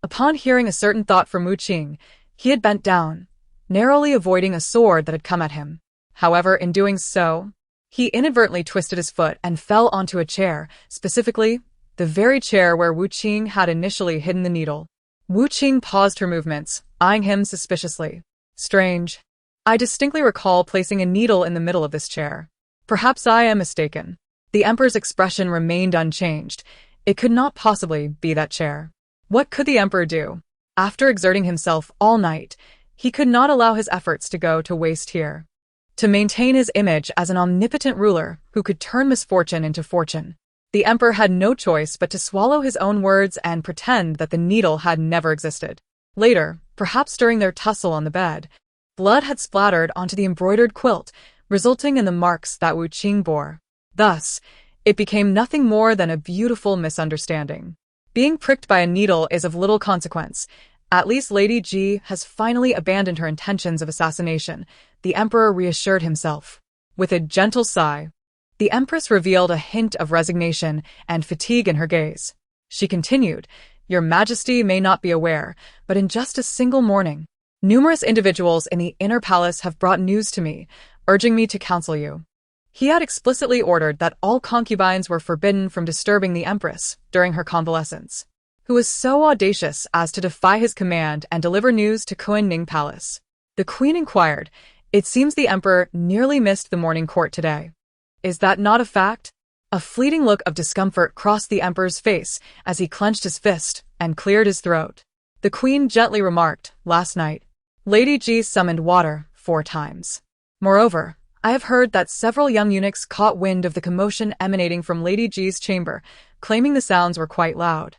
Upon hearing a certain thought from Wu Qing, he had bent down, narrowly avoiding a sword that had come at him. However, in doing so, he inadvertently twisted his foot and fell onto a chair, specifically, the very chair where Wu Qing had initially hidden the needle. Wu Qing paused her movements, eyeing him suspiciously. Strange. I distinctly recall placing a needle in the middle of this chair. Perhaps I am mistaken. The emperor's expression remained unchanged. It could not possibly be that chair. What could the emperor do? After exerting himself all night, he could not allow his efforts to go to waste here. To maintain his image as an omnipotent ruler who could turn misfortune into fortune, the emperor had no choice but to swallow his own words and pretend that the needle had never existed. Later, perhaps during their tussle on the bed, blood had splattered onto the embroidered quilt, resulting in the marks that Wu Qing bore. Thus, it became nothing more than a beautiful misunderstanding. Being pricked by a needle is of little consequence. At least Lady G has finally abandoned her intentions of assassination, the emperor reassured himself. With a gentle sigh, the empress revealed a hint of resignation and fatigue in her gaze. She continued, Your Majesty may not be aware, but in just a single morning, numerous individuals in the inner palace have brought news to me, urging me to counsel you. He had explicitly ordered that all concubines were forbidden from disturbing the empress during her convalescence, who was so audacious as to defy his command and deliver news to Kunning Palace. The queen inquired, It seems the emperor nearly missed the morning court today. Is that not a fact? A fleeting look of discomfort crossed the emperor's face as he clenched his fist and cleared his throat. The queen gently remarked, Last night, Lady G summoned water 4 times. Moreover, I have heard that several young eunuchs caught wind of the commotion emanating from Lady G's chamber, claiming the sounds were quite loud.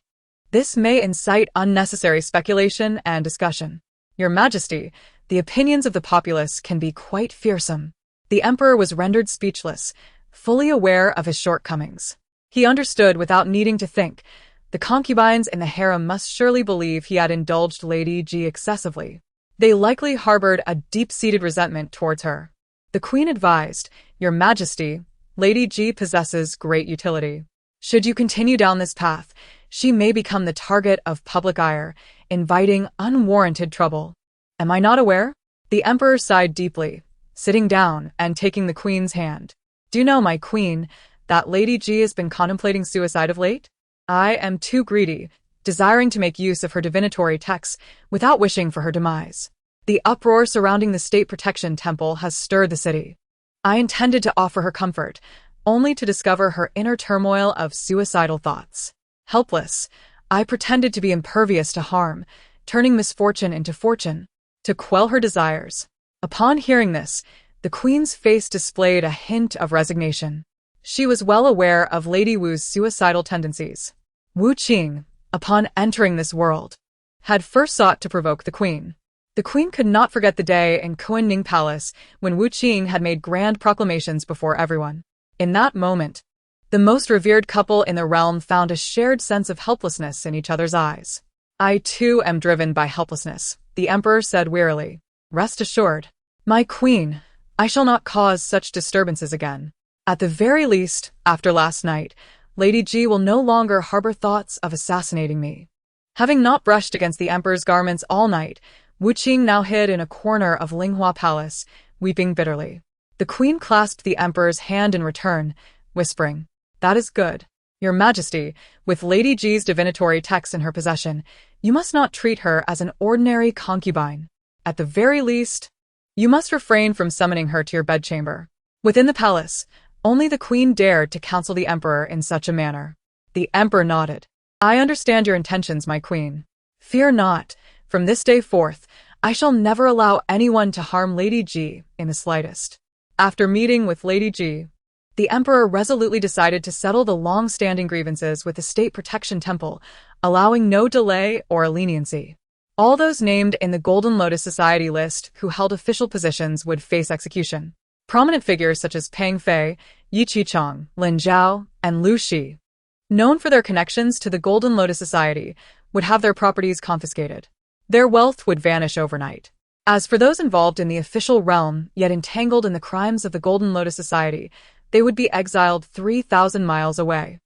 This may incite unnecessary speculation and discussion. Your Majesty, the opinions of the populace can be quite fearsome. The emperor was rendered speechless, fully aware of his shortcomings. He understood without needing to think. The concubines in the harem must surely believe he had indulged Lady G excessively. They likely harbored a deep-seated resentment towards her. The The queen advised, "Your Majesty, Lady G possesses great utility. Should you continue down this path, she may become the target of public ire, inviting unwarranted trouble." "Am I not aware?" The emperor sighed deeply, sitting down and taking the queen's hand. "Do you know, my queen, that Lady G has been contemplating suicide of late? I am too greedy, desiring to make use of her divinatory texts without wishing for her demise. The uproar surrounding the state protection temple has stirred the city. I intended to offer her comfort, only to discover her inner turmoil of suicidal thoughts. Helpless, I pretended to be impervious to harm, turning misfortune into fortune, to quell her desires." Upon hearing this, the queen's face displayed a hint of resignation. She was well aware of Lady Wu's suicidal tendencies. Wu Qing, upon entering this world, had first sought to provoke the queen. The queen could not forget the day in Kunning Palace when Wu Qing had made grand proclamations before everyone. In that moment, the most revered couple in the realm found a shared sense of helplessness in each other's eyes. "I too am driven by helplessness," the emperor said wearily. "Rest assured, my queen, I shall not cause such disturbances again. At the very least, after last night, Lady G will no longer harbor thoughts of assassinating me." Having not brushed against the emperor's garments all night, Wu Qing now hid in a corner of Linghua Palace, weeping bitterly. The queen clasped the emperor's hand in return, whispering, "That is good. Your Majesty, with Lady G's divinatory texts in her possession, you must not treat her as an ordinary concubine. At the very least, you must refrain from summoning her to your bedchamber." Within the palace, only the queen dared to counsel the emperor in such a manner. The emperor nodded. "I understand your intentions, my queen. Fear not. From this day forth, I shall never allow anyone to harm Lady G in the slightest." After meeting with Lady G, the emperor resolutely decided to settle the long-standing grievances with the State Protection Temple, allowing no delay or leniency. All those named in the Golden Lotus Society list who held official positions would face execution. Prominent figures such as Pang Fei, Yi Qichong, Lin Zhao, and Lu Shi, known for their connections to the Golden Lotus Society, would have their properties confiscated. Their wealth would vanish overnight. As for those involved in the official realm, yet entangled in the crimes of the Golden Lotus Society, they would be exiled 3,000 miles away.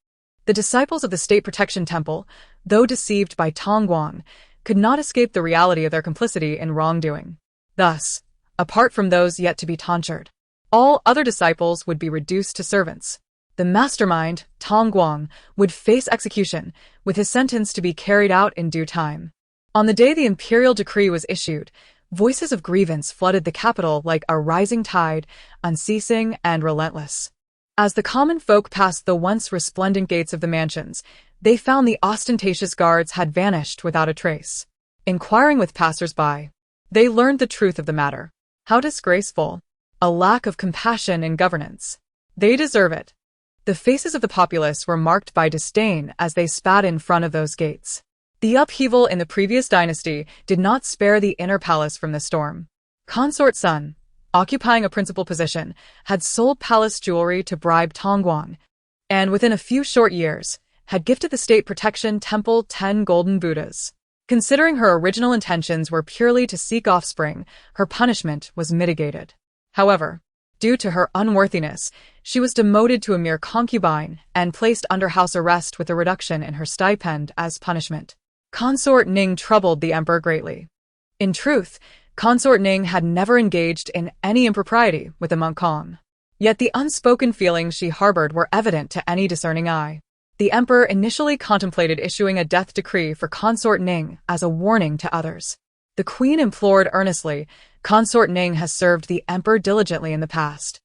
The disciples of the State Protection Temple, though deceived by Tongguang, could not escape the reality of their complicity in wrongdoing. Thus, apart from those yet to be tonsured, all other disciples would be reduced to servants. The mastermind, Tongguang, would face execution, with his sentence to be carried out in due time. On the day the imperial decree was issued, voices of grievance flooded the capital like a rising tide, unceasing and relentless. As the common folk passed the once resplendent gates of the mansions, they found the ostentatious guards had vanished without a trace. Inquiring with passers-by, they learned the truth of the matter. How disgraceful! A lack of compassion in governance. They deserve it. The faces of the populace were marked by disdain as they spat in front of those gates. The upheaval in the previous dynasty did not spare the inner palace from the storm. Consort Sun, occupying a principal position, had sold palace jewelry to bribe Tongguang, and within a few short years, had gifted the State Protection Temple 10 golden Buddhas. Considering her original intentions were purely to seek offspring, her punishment was mitigated. However, due to her unworthiness, she was demoted to a mere concubine and placed under house arrest with a reduction in her stipend as punishment. Consort Ning troubled the emperor greatly. In truth, Consort Ning had never engaged in any impropriety with the monk Kong. Yet the unspoken feelings she harbored were evident to any discerning eye. The emperor initially contemplated issuing a death decree for Consort Ning as a warning to others. The queen implored earnestly, "Consort Ning has served the emperor diligently in the past.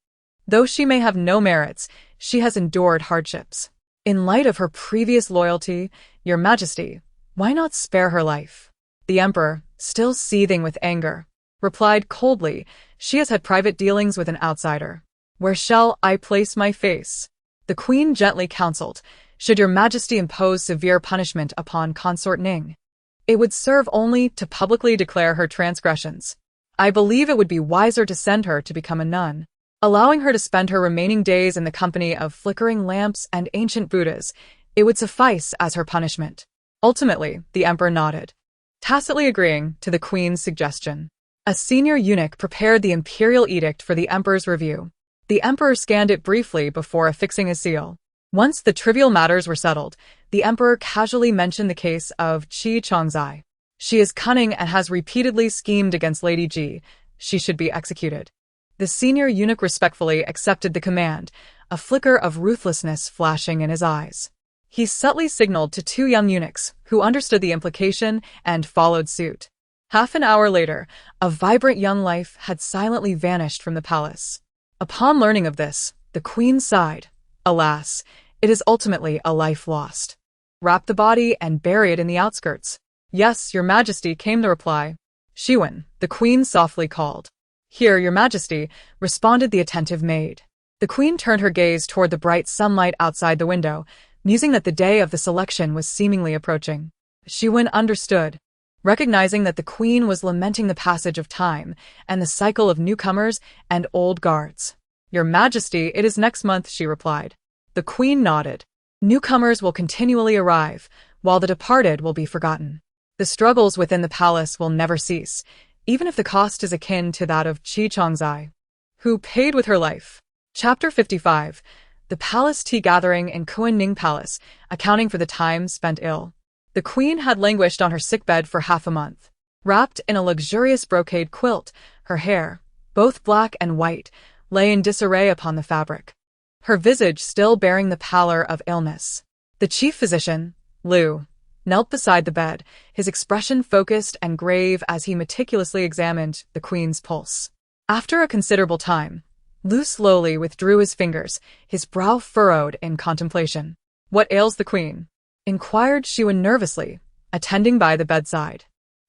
Though she may have no merits, she has endured hardships. In light of her previous loyalty, Your Majesty, why not spare her life?" The emperor, still seething with anger, replied coldly, "She has had private dealings with an outsider. Where shall I place my face?" The queen gently counseled, "Should Your Majesty impose severe punishment upon Consort Ning, it would serve only to publicly declare her transgressions. I believe it would be wiser to send her to become a nun, allowing her to spend her remaining days in the company of flickering lamps and ancient Buddhas. It would suffice as her punishment." Ultimately, the emperor nodded, tacitly agreeing to the queen's suggestion. A senior eunuch prepared the imperial edict for the emperor's review. The emperor scanned it briefly before affixing his seal. Once the trivial matters were settled, the emperor casually mentioned the case of Qi Chongzai. She is cunning and has repeatedly schemed against Lady Ji. She should be executed. The senior eunuch respectfully accepted the command, a flicker of ruthlessness flashing in his eyes. He subtly signaled to two young eunuchs, who understood the implication and followed suit. Half an hour later, a vibrant young life had silently vanished from the palace. Upon learning of this, the queen sighed. Alas, it is ultimately a life lost. Wrap the body and bury it in the outskirts. Yes, your majesty, came the reply. Shiwen, the queen softly called. Here, your majesty, responded the attentive maid. The queen turned her gaze toward the bright sunlight outside the window, musing that the day of the selection was seemingly approaching. Shiwen understood. Recognizing that the queen was lamenting the passage of time and the cycle of newcomers and old guards. Your majesty, it is next month, she replied. The queen nodded. Newcomers will continually arrive, while the departed will be forgotten. The struggles within the palace will never cease, even if the cost is akin to that of Qi Chongzai, who paid with her life. Chapter 55. The palace tea gathering in Kuan-Ning Palace, accounting for the time spent ill. The queen had languished on her sickbed for half a month. Wrapped in a luxurious brocade quilt, her hair, both black and white, lay in disarray upon the fabric, her visage still bearing the pallor of illness. The chief physician, Liu, knelt beside the bed, his expression focused and grave as he meticulously examined the queen's pulse. After a considerable time, Liu slowly withdrew his fingers, his brow furrowed in contemplation. What ails the queen? Inquired Shiwen nervously, attending by the bedside.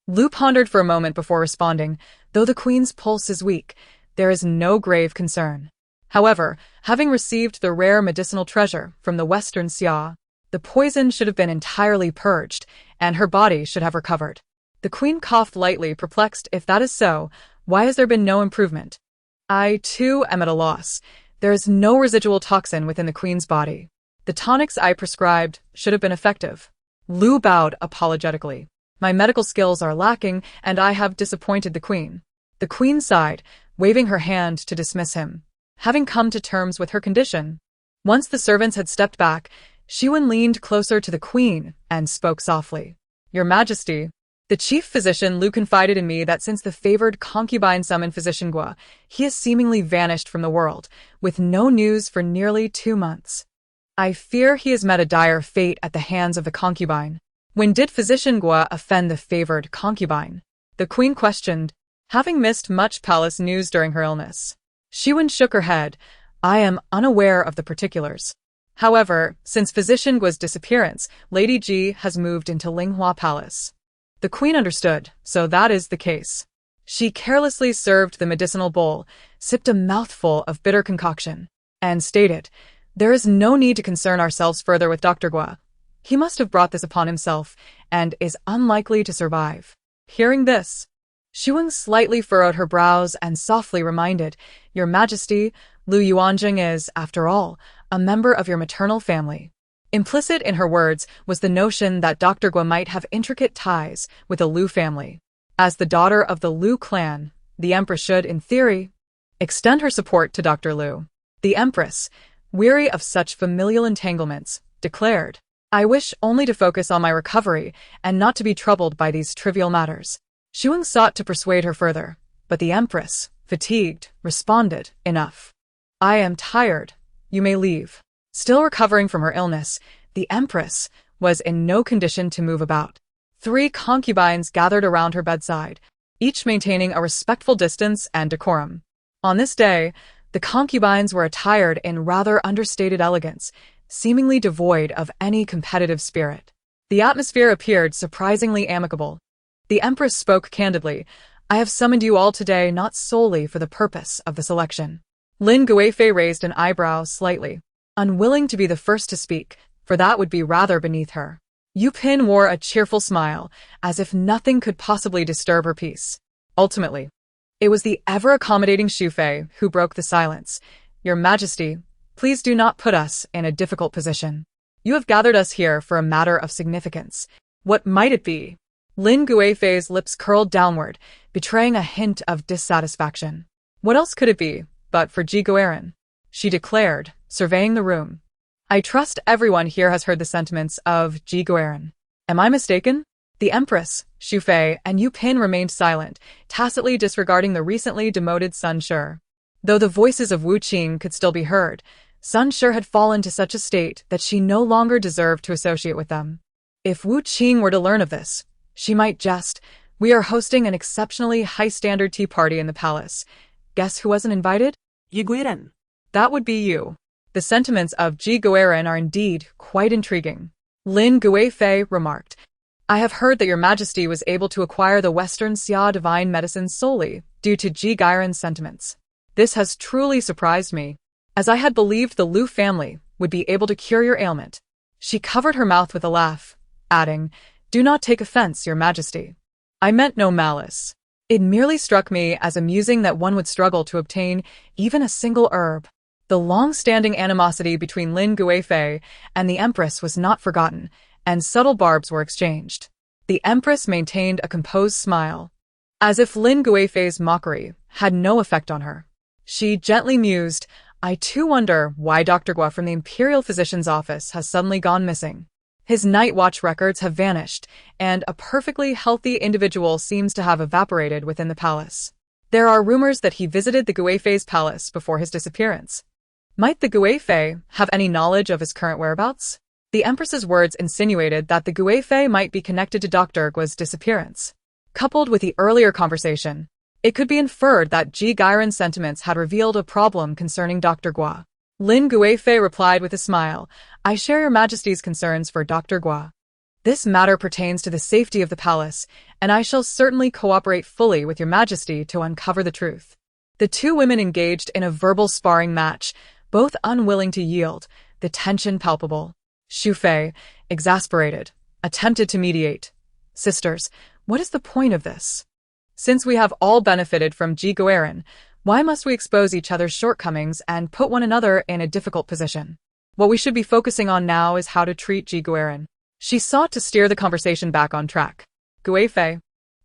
Liu pondered for a moment before responding. Though the queen's pulse is weak, there is no grave concern. However, having received the rare medicinal treasure from the western Xia, the poison should have been entirely purged, and her body should have recovered. The queen coughed lightly, perplexed. If that is so, why has there been no improvement? I, too, am at a loss. There is no residual toxin within the queen's body. The tonics I prescribed should have been effective. Liu bowed apologetically. My medical skills are lacking, and I have disappointed the queen. The queen sighed, waving her hand to dismiss him, having come to terms with her condition. Once the servants had stepped back, Shiwen leaned closer to the queen and spoke softly. Your Majesty, the chief physician Liu confided in me that since the favored concubine summoned physician Gua, he has seemingly vanished from the world, with no news for nearly 2 months. I fear he has met a dire fate at the hands of the concubine. When did physician Gua offend the favored concubine? The queen questioned, having missed much palace news during her illness. Shiwen shook her head. I am unaware of the particulars. However, since physician Gua's disappearance, Lady Ji has moved into Linghua Palace. The queen understood, so that is the case. She carelessly served the medicinal bowl, sipped a mouthful of bitter concoction, and stated, there is no need to concern ourselves further with Dr. Gua. He must have brought this upon himself, and is unlikely to survive. Hearing this, Shiwen slightly furrowed her brows and softly reminded, Your Majesty, Liu Yuanjing is, after all, a member of your maternal family. Implicit in her words was the notion that Dr. Gua might have intricate ties with the Liu family. As the daughter of the Liu clan, the empress should, in theory, extend her support to Dr. Liu. The empress, weary of such familial entanglements, declared, I wish only to focus on my recovery and not to be troubled by these trivial matters. Shiwen sought to persuade her further, but the empress, fatigued, responded, Enough. I am tired. You may leave. Still recovering from her illness, the empress was in no condition to move about. 3 concubines gathered around her bedside, each maintaining a respectful distance and decorum. On this day, the concubines were attired in rather understated elegance, seemingly devoid of any competitive spirit. The atmosphere appeared surprisingly amicable. The empress spoke candidly, I have summoned you all today not solely for the purpose of the selection. Lin Guifei raised an eyebrow slightly, unwilling to be the first to speak, for that would be rather beneath her. Yu Pin wore a cheerful smile, as if nothing could possibly disturb her peace. Ultimately, it was the ever-accommodating Xu Fei who broke the silence. Your Majesty, please do not put us in a difficult position. You have gathered us here for a matter of significance. What might it be? Lin Guifei's lips curled downward, betraying a hint of dissatisfaction. What else could it be, but for Ji Guoran? She declared, surveying the room. I trust everyone here has heard the sentiments of Ji Guoran. Am I mistaken? The Empress, Xu Fei, and Yu Pin remained silent, tacitly disregarding the recently demoted Sun Shi. Though the voices of Wu Qing could still be heard, Sun Shi had fallen to such a state that she no longer deserved to associate with them. If Wu Qing were to learn of this, she might jest, "We are hosting an exceptionally high-standard tea party in the palace. Guess who wasn't invited?" Ji Guoran. That would be you. The sentiments of Ji Guoran are indeed quite intriguing. Lin Guifei remarked, I have heard that your Majesty was able to acquire the Western Xia divine medicine solely due to Ji Guoran's sentiments. This has truly surprised me, as I had believed the Liu family would be able to cure your ailment. She covered her mouth with a laugh, adding, Do not take offense, your Majesty. I meant no malice. It merely struck me as amusing that one would struggle to obtain even a single herb. The long-standing animosity between Lin Guifei and the Empress was not forgotten, and subtle barbs were exchanged. The Empress maintained a composed smile, as if Lin Guifei's mockery had no effect on her. She gently mused, I too wonder why Dr. Guo from the Imperial Physician's office has suddenly gone missing. His night watch records have vanished, and a perfectly healthy individual seems to have evaporated within the palace. There are rumors that he visited the Guifei's palace before his disappearance. Might the Guifei have any knowledge of his current whereabouts? The Empress's words insinuated that the Guifei might be connected to Dr. Guo's disappearance. Coupled with the earlier conversation, it could be inferred that Ji Guoran's sentiments had revealed a problem concerning Dr. Guo. Lin Guifei replied with a smile, I share your Majesty's concerns for Dr. Guo. This matter pertains to the safety of the palace, and I shall certainly cooperate fully with your Majesty to uncover the truth. The two women engaged in a verbal sparring match, both unwilling to yield, the tension palpable. Xu Fei, exasperated, attempted to mediate. Sisters, what is the point of this? Since we have all benefited from Ji Guoran, why must we expose each other's shortcomings and put one another in a difficult position? What we should be focusing on now is how to treat Ji Guoran. She sought to steer the conversation back on track. Guifei,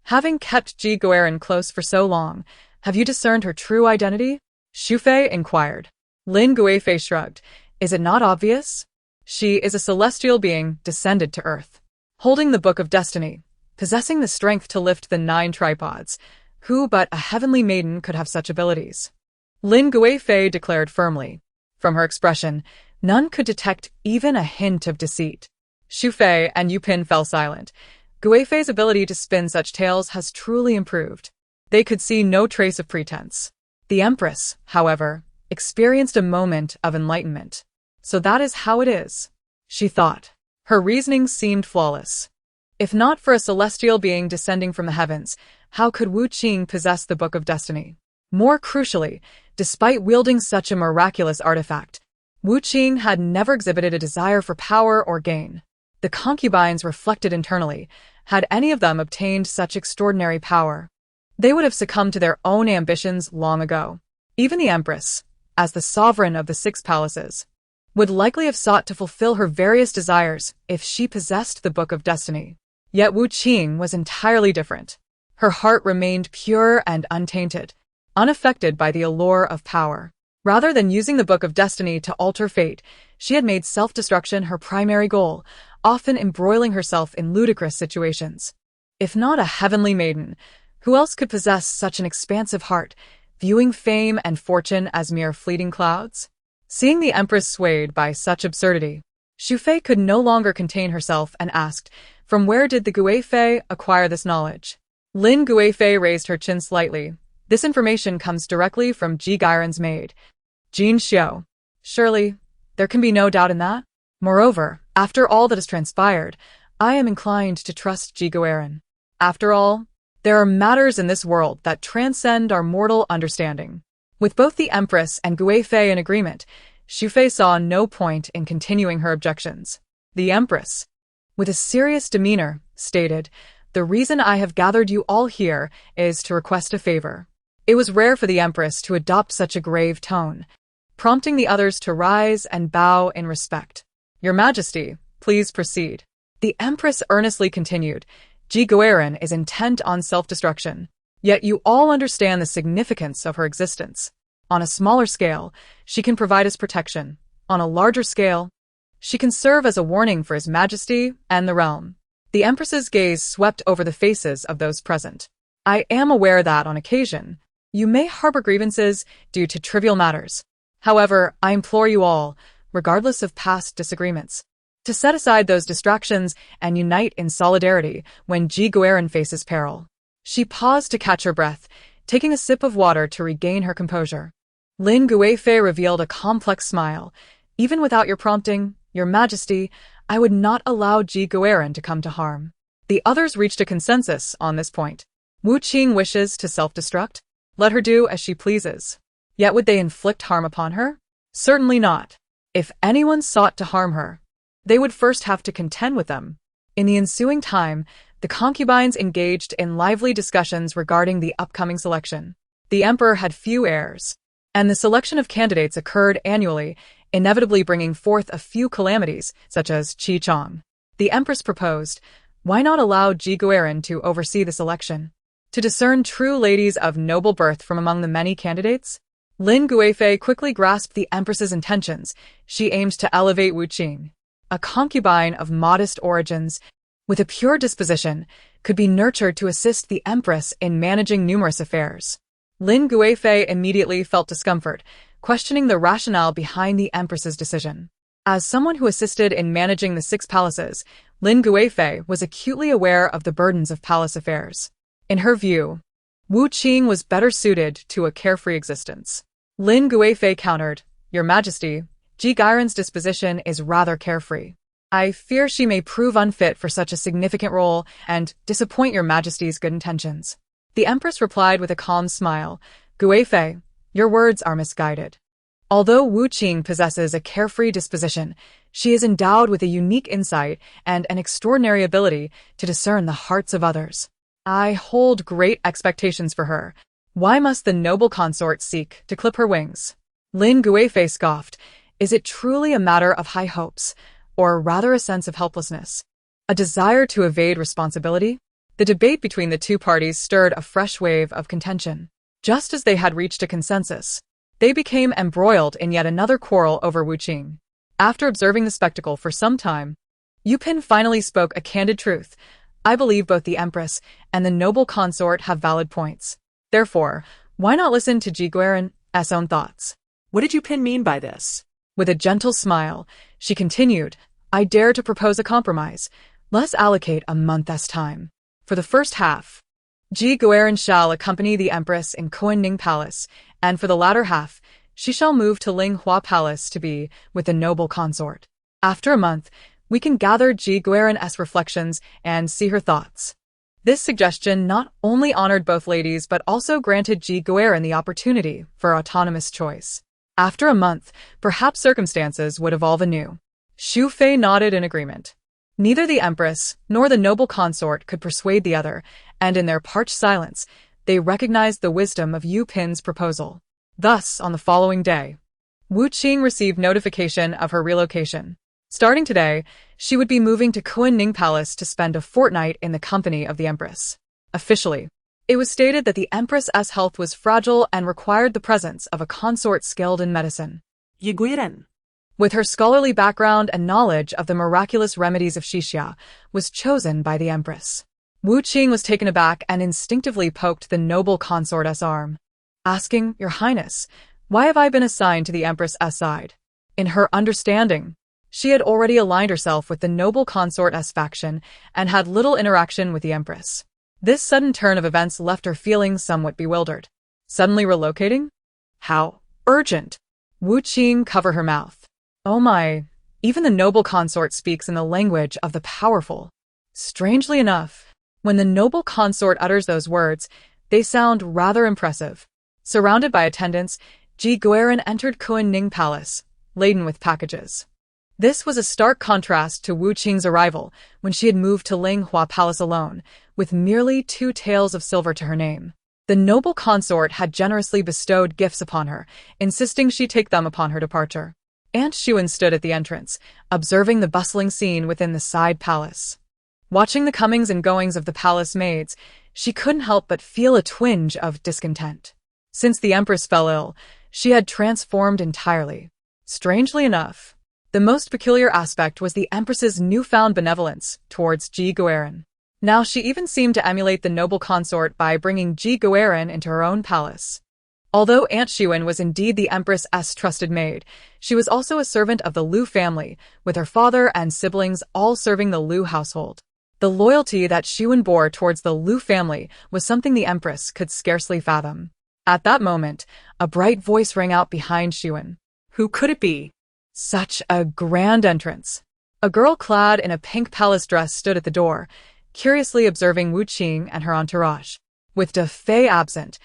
having kept Ji Guoran close for so long, have you discerned her true identity? Xu Fei inquired. Lin Guifei shrugged. Is it not obvious? She is a celestial being descended to Earth, holding the Book of Destiny, possessing the strength to lift the 9 tripods. Who but a heavenly maiden could have such abilities? Lin Guifei declared firmly. From her expression, none could detect even a hint of deceit. Xu Fei and Yu Pin fell silent. Guifei's ability to spin such tales has truly improved. They could see no trace of pretense. The Empress, however, experienced a moment of enlightenment. So that is how it is, she thought. Her reasoning seemed flawless. If not for a celestial being descending from the heavens, how could Wu Qing possess the Book of Destiny? More crucially, despite wielding such a miraculous artifact, Wu Qing had never exhibited a desire for power or gain. The concubines reflected internally. Had any of them obtained such extraordinary power, they would have succumbed to their own ambitions long ago. Even the Empress, as the sovereign of the 6 palaces, would likely have sought to fulfill her various desires if she possessed the Book of Destiny. Yet Wu Qing was entirely different. Her heart remained pure and untainted, unaffected by the allure of power. Rather than using the Book of Destiny to alter fate, she had made self-destruction her primary goal, often embroiling herself in ludicrous situations. If not a heavenly maiden, who else could possess such an expansive heart, viewing fame and fortune as mere fleeting clouds? Seeing the Empress swayed by such absurdity, Xu Fei could no longer contain herself and asked, From where did the Guifei acquire this knowledge? Lin Guifei raised her chin slightly. This information comes directly from Ji Guoran's maid, Jin Xiao. Surely, there can be no doubt in that? Moreover, after all that has transpired, I am inclined to trust Ji Guoran. After all, there are matters in this world that transcend our mortal understanding. With both the Empress and Guifei in agreement, Xu Fei saw no point in continuing her objections. The Empress, with a serious demeanor, stated, The reason I have gathered you all here is to request a favor. It was rare for the Empress to adopt such a grave tone, prompting the others to rise and bow in respect. Your Majesty, please proceed. The Empress earnestly continued, Ji Guerin is intent on self-destruction. Yet you all understand the significance of her existence. On a smaller scale, she can provide us protection. On a larger scale, she can serve as a warning for His Majesty and the realm. The Empress's gaze swept over the faces of those present. I am aware that, on occasion, you may harbor grievances due to trivial matters. However, I implore you all, regardless of past disagreements, to set aside those distractions and unite in solidarity when Ji Guerin faces peril. She paused to catch her breath, taking a sip of water to regain her composure. Lin Guifei revealed a complex smile. Even without your prompting, Your Majesty, I would not allow Ji Guerin to come to harm. The others reached a consensus on this point. Wu Qing wishes to self-destruct? Let her do as she pleases. Yet would they inflict harm upon her? Certainly not. If anyone sought to harm her, they would first have to contend with them. In the ensuing time, the concubines engaged in lively discussions regarding the upcoming selection. The emperor had few heirs, and the selection of candidates occurred annually, inevitably bringing forth a few calamities, such as Qi. The empress proposed, why not allow Ji Guerin to oversee the selection? To discern true ladies of noble birth from among the many candidates? Lin Guifei quickly grasped the empress's intentions. She aimed to elevate Wu Qing. A concubine of modest origins, with a pure disposition, could be nurtured to assist the empress in managing numerous affairs. Lin Guifei immediately felt discomfort, questioning the rationale behind the empress's decision. As someone who assisted in managing the 6 palaces, Lin Guifei was acutely aware of the burdens of palace affairs. In her view, Wu Qing was better suited to a carefree existence. Lin Guifei countered, Your Majesty, Ji Guerin's disposition is rather carefree. I fear she may prove unfit for such a significant role and disappoint Your Majesty's good intentions. The Empress replied with a calm smile, Guifei, your words are misguided. Although Wu Qing possesses a carefree disposition, she is endowed with a unique insight and an extraordinary ability to discern the hearts of others. I hold great expectations for her. Why must the noble consort seek to clip her wings? Lin Guifei scoffed. Is it truly a matter of high hopes, or rather a sense of helplessness? A desire to evade responsibility? The debate between the two parties stirred a fresh wave of contention. Just as they had reached a consensus, they became embroiled in yet another quarrel over Wu Qing. After observing the spectacle for some time, Yu Pin finally spoke a candid truth. I believe both the Empress and the noble consort have valid points. Therefore, why not listen to Ji Guerin's own thoughts? What did Yu Pin mean by this? With a gentle smile, she continued, I dare to propose a compromise. Let's allocate a month's time. For the first half, Ji Guerin shall accompany the Empress in Confronting Palace, and for the latter half, she shall move to Linghua Palace to be with the noble consort. After a month, we can gather Ji Guerin's reflections and see her thoughts. This suggestion not only honored both ladies but also granted Ji Guerin the opportunity for autonomous choice. After a month, perhaps circumstances would evolve anew. Xu Fei nodded in agreement. Neither the Empress nor the noble consort could persuade the other, and in their parched silence, they recognized the wisdom of Yu Pin's proposal. Thus, on the following day, Wu Qing received notification of her relocation. Starting today, she would be moving to Confronting Palace to spend a fortnight in the company of the Empress. Officially, it was stated that the Empress's health was fragile and required the presence of a consort skilled in medicine. Ji Guerin, with her scholarly background and knowledge of the miraculous remedies of Xixia, was chosen by the Empress. Wu Qing was taken aback and instinctively poked the noble consort's arm, asking, Your Highness, why have I been assigned to the Empress's side? In her understanding, she had already aligned herself with the noble consort's faction and had little interaction with the Empress. This sudden turn of events left her feeling somewhat bewildered. Suddenly relocating? How urgent! Wu Qing covered her mouth. Oh my, even the noble consort speaks in the language of the powerful. Strangely enough, when the noble consort utters those words, they sound rather impressive. Surrounded by attendants, Ji Guerin entered Confronting Palace, laden with packages. This was a stark contrast to Wu Qing's arrival when she had moved to Linghua Palace alone, with merely 2 taels of silver to her name. The noble consort had generously bestowed gifts upon her, insisting she take them upon her departure. Aunt Xuan stood at the entrance, observing the bustling scene within the side palace. Watching the comings and goings of the palace maids, she couldn't help but feel a twinge of discontent. Since the empress fell ill, she had transformed entirely. Strangely enough, the most peculiar aspect was the empress's newfound benevolence towards Ji Guerin. Now she even seemed to emulate the noble consort by bringing Ji Guerin into her own palace. Although Aunt Xiwen was indeed the empress's trusted maid, she was also a servant of the Liu family, with her father and siblings all serving the Liu household. The loyalty that Xiwen bore towards the Liu family was something the empress could scarcely fathom. At that moment, a bright voice rang out behind Xiwen. Who could it be? Such a grand entrance. A girl clad in a pink palace dress stood at the door, curiously observing Wu Qing and her entourage. With Defy absent,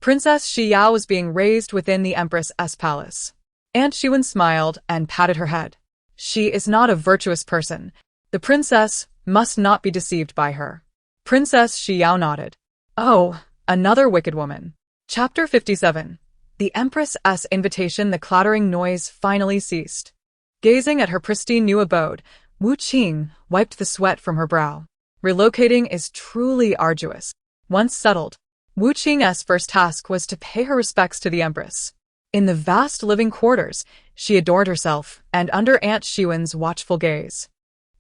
Princess Xiyao was being raised within the empress's palace. Aunt Xiwen smiled and patted her head. She is not a virtuous person. The princess must not be deceived by her. Princess Xiyao nodded. Oh, another wicked woman. Chapter 57. The empress's invitation. The clattering noise finally ceased. Gazing at her pristine new abode, Wu Qing wiped the sweat from her brow. Relocating is truly arduous. Once settled, Wu Qing's first task was to pay her respects to the empress. In the vast living quarters, she adored herself, and under Aunt Xiwen's watchful gaze,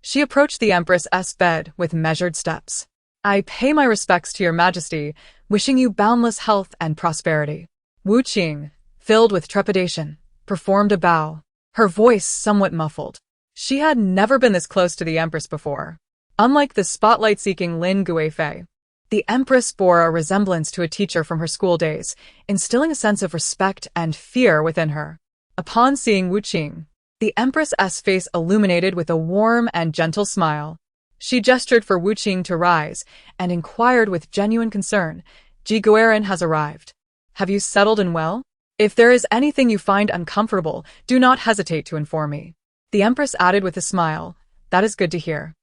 she approached the empress's bed with measured steps. I pay my respects to your Majesty, wishing you boundless health and prosperity. Wu Qing, filled with trepidation, performed a bow, her voice somewhat muffled. She had never been this close to the empress before. Unlike the spotlight-seeking Lin Guifei, the empress bore a resemblance to a teacher from her school days, instilling a sense of respect and fear within her. Upon seeing Wu Qing, the empress's face illuminated with a warm and gentle smile. She gestured for Wu Qing to rise and inquired with genuine concern, Ji Guerin has arrived. Have you settled in well? If there is anything you find uncomfortable, do not hesitate to inform me. The empress added with a smile, that is good to hear.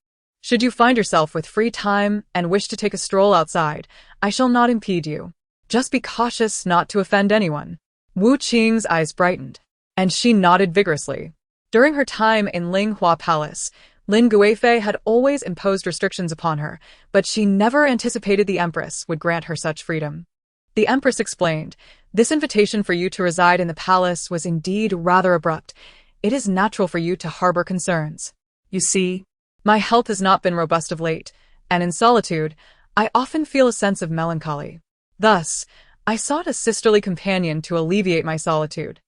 Should you find yourself with free time and wish to take a stroll outside, I shall not impede you. Just be cautious not to offend anyone. Wu Qing's eyes brightened, and she nodded vigorously. During her time in Linghua Palace, Lin Guifei had always imposed restrictions upon her, but she never anticipated the empress would grant her such freedom. The empress explained, this invitation for you to reside in the palace was indeed rather abrupt. It is natural for you to harbor concerns. You see, my health has not been robust of late, and in solitude, I often feel a sense of melancholy. Thus, I sought a sisterly companion to alleviate my solitude.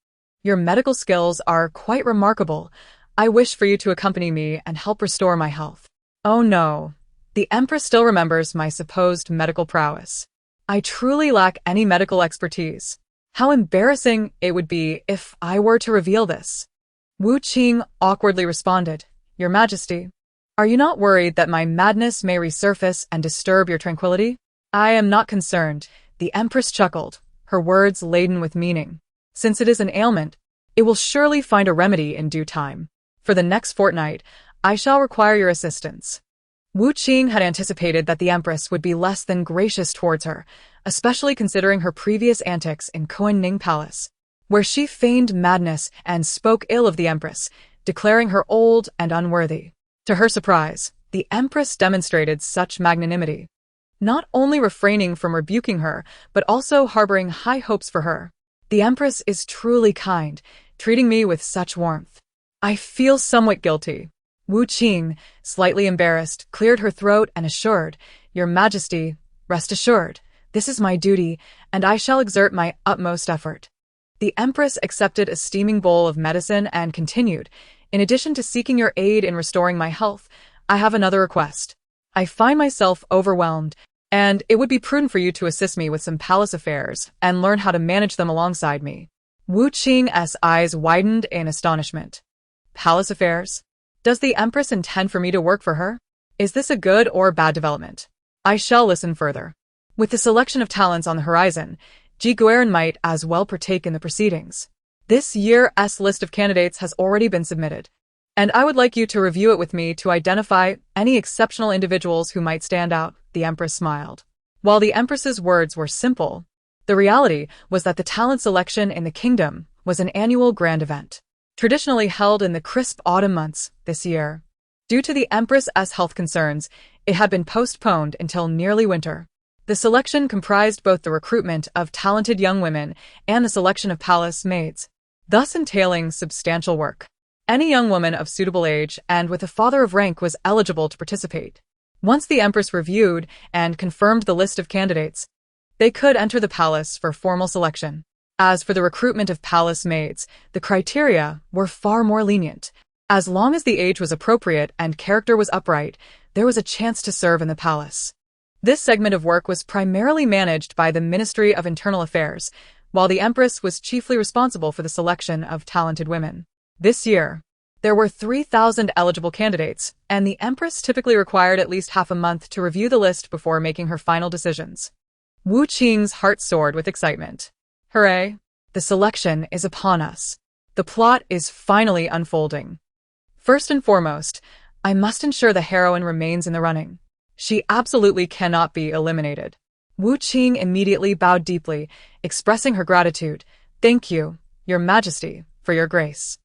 Your medical skills are quite remarkable. I wish for you to accompany me and help restore my health. Oh no, the empress still remembers my supposed medical prowess. I truly lack any medical expertise. How embarrassing it would be if I were to reveal this. Wu Qing awkwardly responded, Your Majesty, are you not worried that my madness may resurface and disturb your tranquility? I am not concerned, the empress chuckled, her words laden with meaning. Since it is an ailment, it will surely find a remedy in due time. For the next fortnight, I shall require your assistance. Wu Qing had anticipated that the empress would be less than gracious towards her, especially considering her previous antics in Kunning Palace, where she feigned madness and spoke ill of the empress, declaring her old and unworthy. To her surprise, the empress demonstrated such magnanimity, not only refraining from rebuking her, but also harboring high hopes for her. The empress is truly kind, treating me with such warmth. I feel somewhat guilty. Wu Qing, slightly embarrassed, cleared her throat and assured, Your Majesty, rest assured, this is my duty, and I shall exert my utmost effort. The empress accepted a steaming bowl of medicine and continued, In addition to seeking your aid in restoring my health, I have another request. I find myself overwhelmed, and it would be prudent for you to assist me with some palace affairs and learn how to manage them alongside me. Wu Qing's eyes widened in astonishment. Palace affairs? Does the empress intend for me to work for her? Is this a good or bad development? I shall listen further. With the selection of talents on the horizon, Ji Guerin might as well partake in the proceedings. This year's list of candidates has already been submitted, and I would like you to review it with me to identify any exceptional individuals who might stand out, the empress smiled. While the empress's words were simple, the reality was that the talent selection in the kingdom was an annual grand event, traditionally held in the crisp autumn months this year. Due to the empress's health concerns, It had been postponed until nearly winter. The selection comprised both the recruitment of talented young women and the selection of palace maids, thus entailing substantial work. Any young woman of suitable age and with a father of rank was eligible to participate. Once the empress reviewed and confirmed the list of candidates, they could enter the palace for formal selection. As for the recruitment of palace maids, the criteria were far more lenient. As long as the age was appropriate and character was upright, there was a chance to serve in the palace. This segment of work was primarily managed by the Ministry of Internal Affairs, while the empress was chiefly responsible for the selection of talented women. This year, there were 3,000 eligible candidates, and the empress typically required at least half a month to review the list before making her final decisions. Wu Qing's heart soared with excitement. Hooray! The selection is upon us. The plot is finally unfolding. First and foremost, I must ensure the heroine remains in the running. She absolutely cannot be eliminated. Wu Qing immediately bowed deeply, expressing her gratitude. Thank you, Your Majesty, for your grace.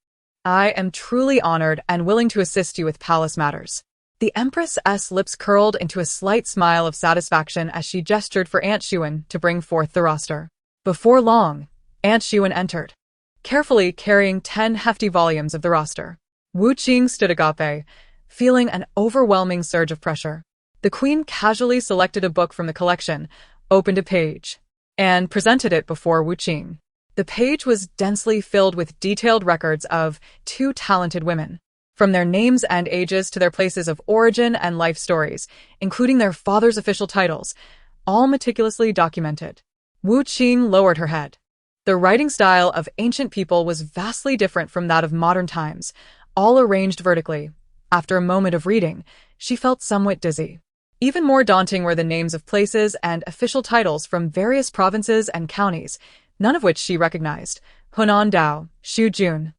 I am truly honored and willing to assist you with palace matters. The Empress's lips curled into a slight smile of satisfaction as she gestured for Aunt Xuan to bring forth the roster. Before long, Aunt Xuan entered, carefully carrying 10 hefty volumes of the roster. Wu Qing stood agape, feeling an overwhelming surge of pressure. The queen casually selected a book from the collection, opened a page, and presented it before Wu Qing. The page was densely filled with detailed records of 2 talented women, from their names and ages to their places of origin and life stories, including their father's official titles, all meticulously documented. Wu Qing lowered her head. The writing style of ancient people was vastly different from that of modern times, all arranged vertically. After a moment of reading, she felt somewhat dizzy. Even more daunting were the names of places and official titles from various provinces and counties, none of which she recognized: Hunan Dao, Xu Jun,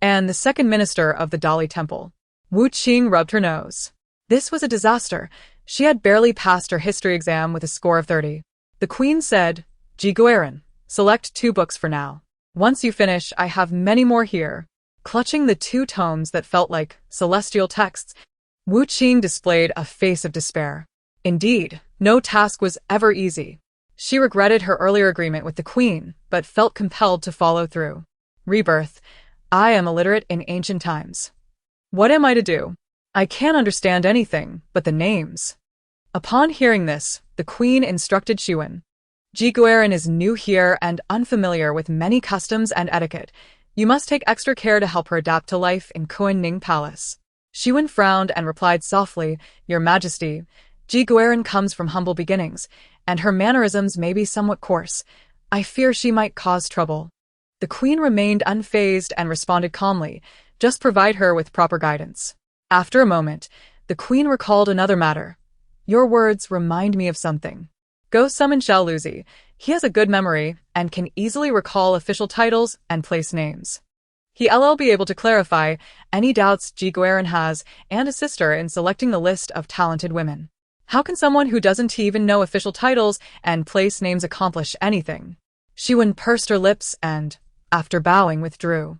and the second minister of the Dali Temple. Wu Qing rubbed her nose. This was a disaster. She had barely passed her history exam with a score of 30. The queen said, "Jiguerin, select 2 books for now. Once you finish, I have many more here." Clutching the 2 tomes that felt like celestial texts, Wu Qing displayed a face of despair. Indeed, no task was ever easy. She regretted her earlier agreement with the queen, but felt compelled to follow through. Rebirth. I am illiterate in ancient times. What am I to do? I can't understand anything but the names. Upon hearing this, the queen instructed Xuan. Jiguerin is new here and unfamiliar with many customs and etiquette. You must take extra care to help her adapt to life in Kunning Palace. Xuan frowned and replied softly, "Your Majesty, Jiguerin comes from humble beginnings, and her mannerisms may be somewhat coarse. I fear she might cause trouble." The queen remained unfazed and responded calmly, "Just provide her with proper guidance." After a moment, the queen recalled another matter. "Your words remind me of something. Go summon Xiao Luzi. He has a good memory and can easily recall official titles and place names. He'll be able to clarify any doubts Jiguerin has and assist her in selecting the list of talented women. How can someone who doesn't even know official titles and place names accomplish anything?" Xuan pursed her lips and, after bowing, withdrew.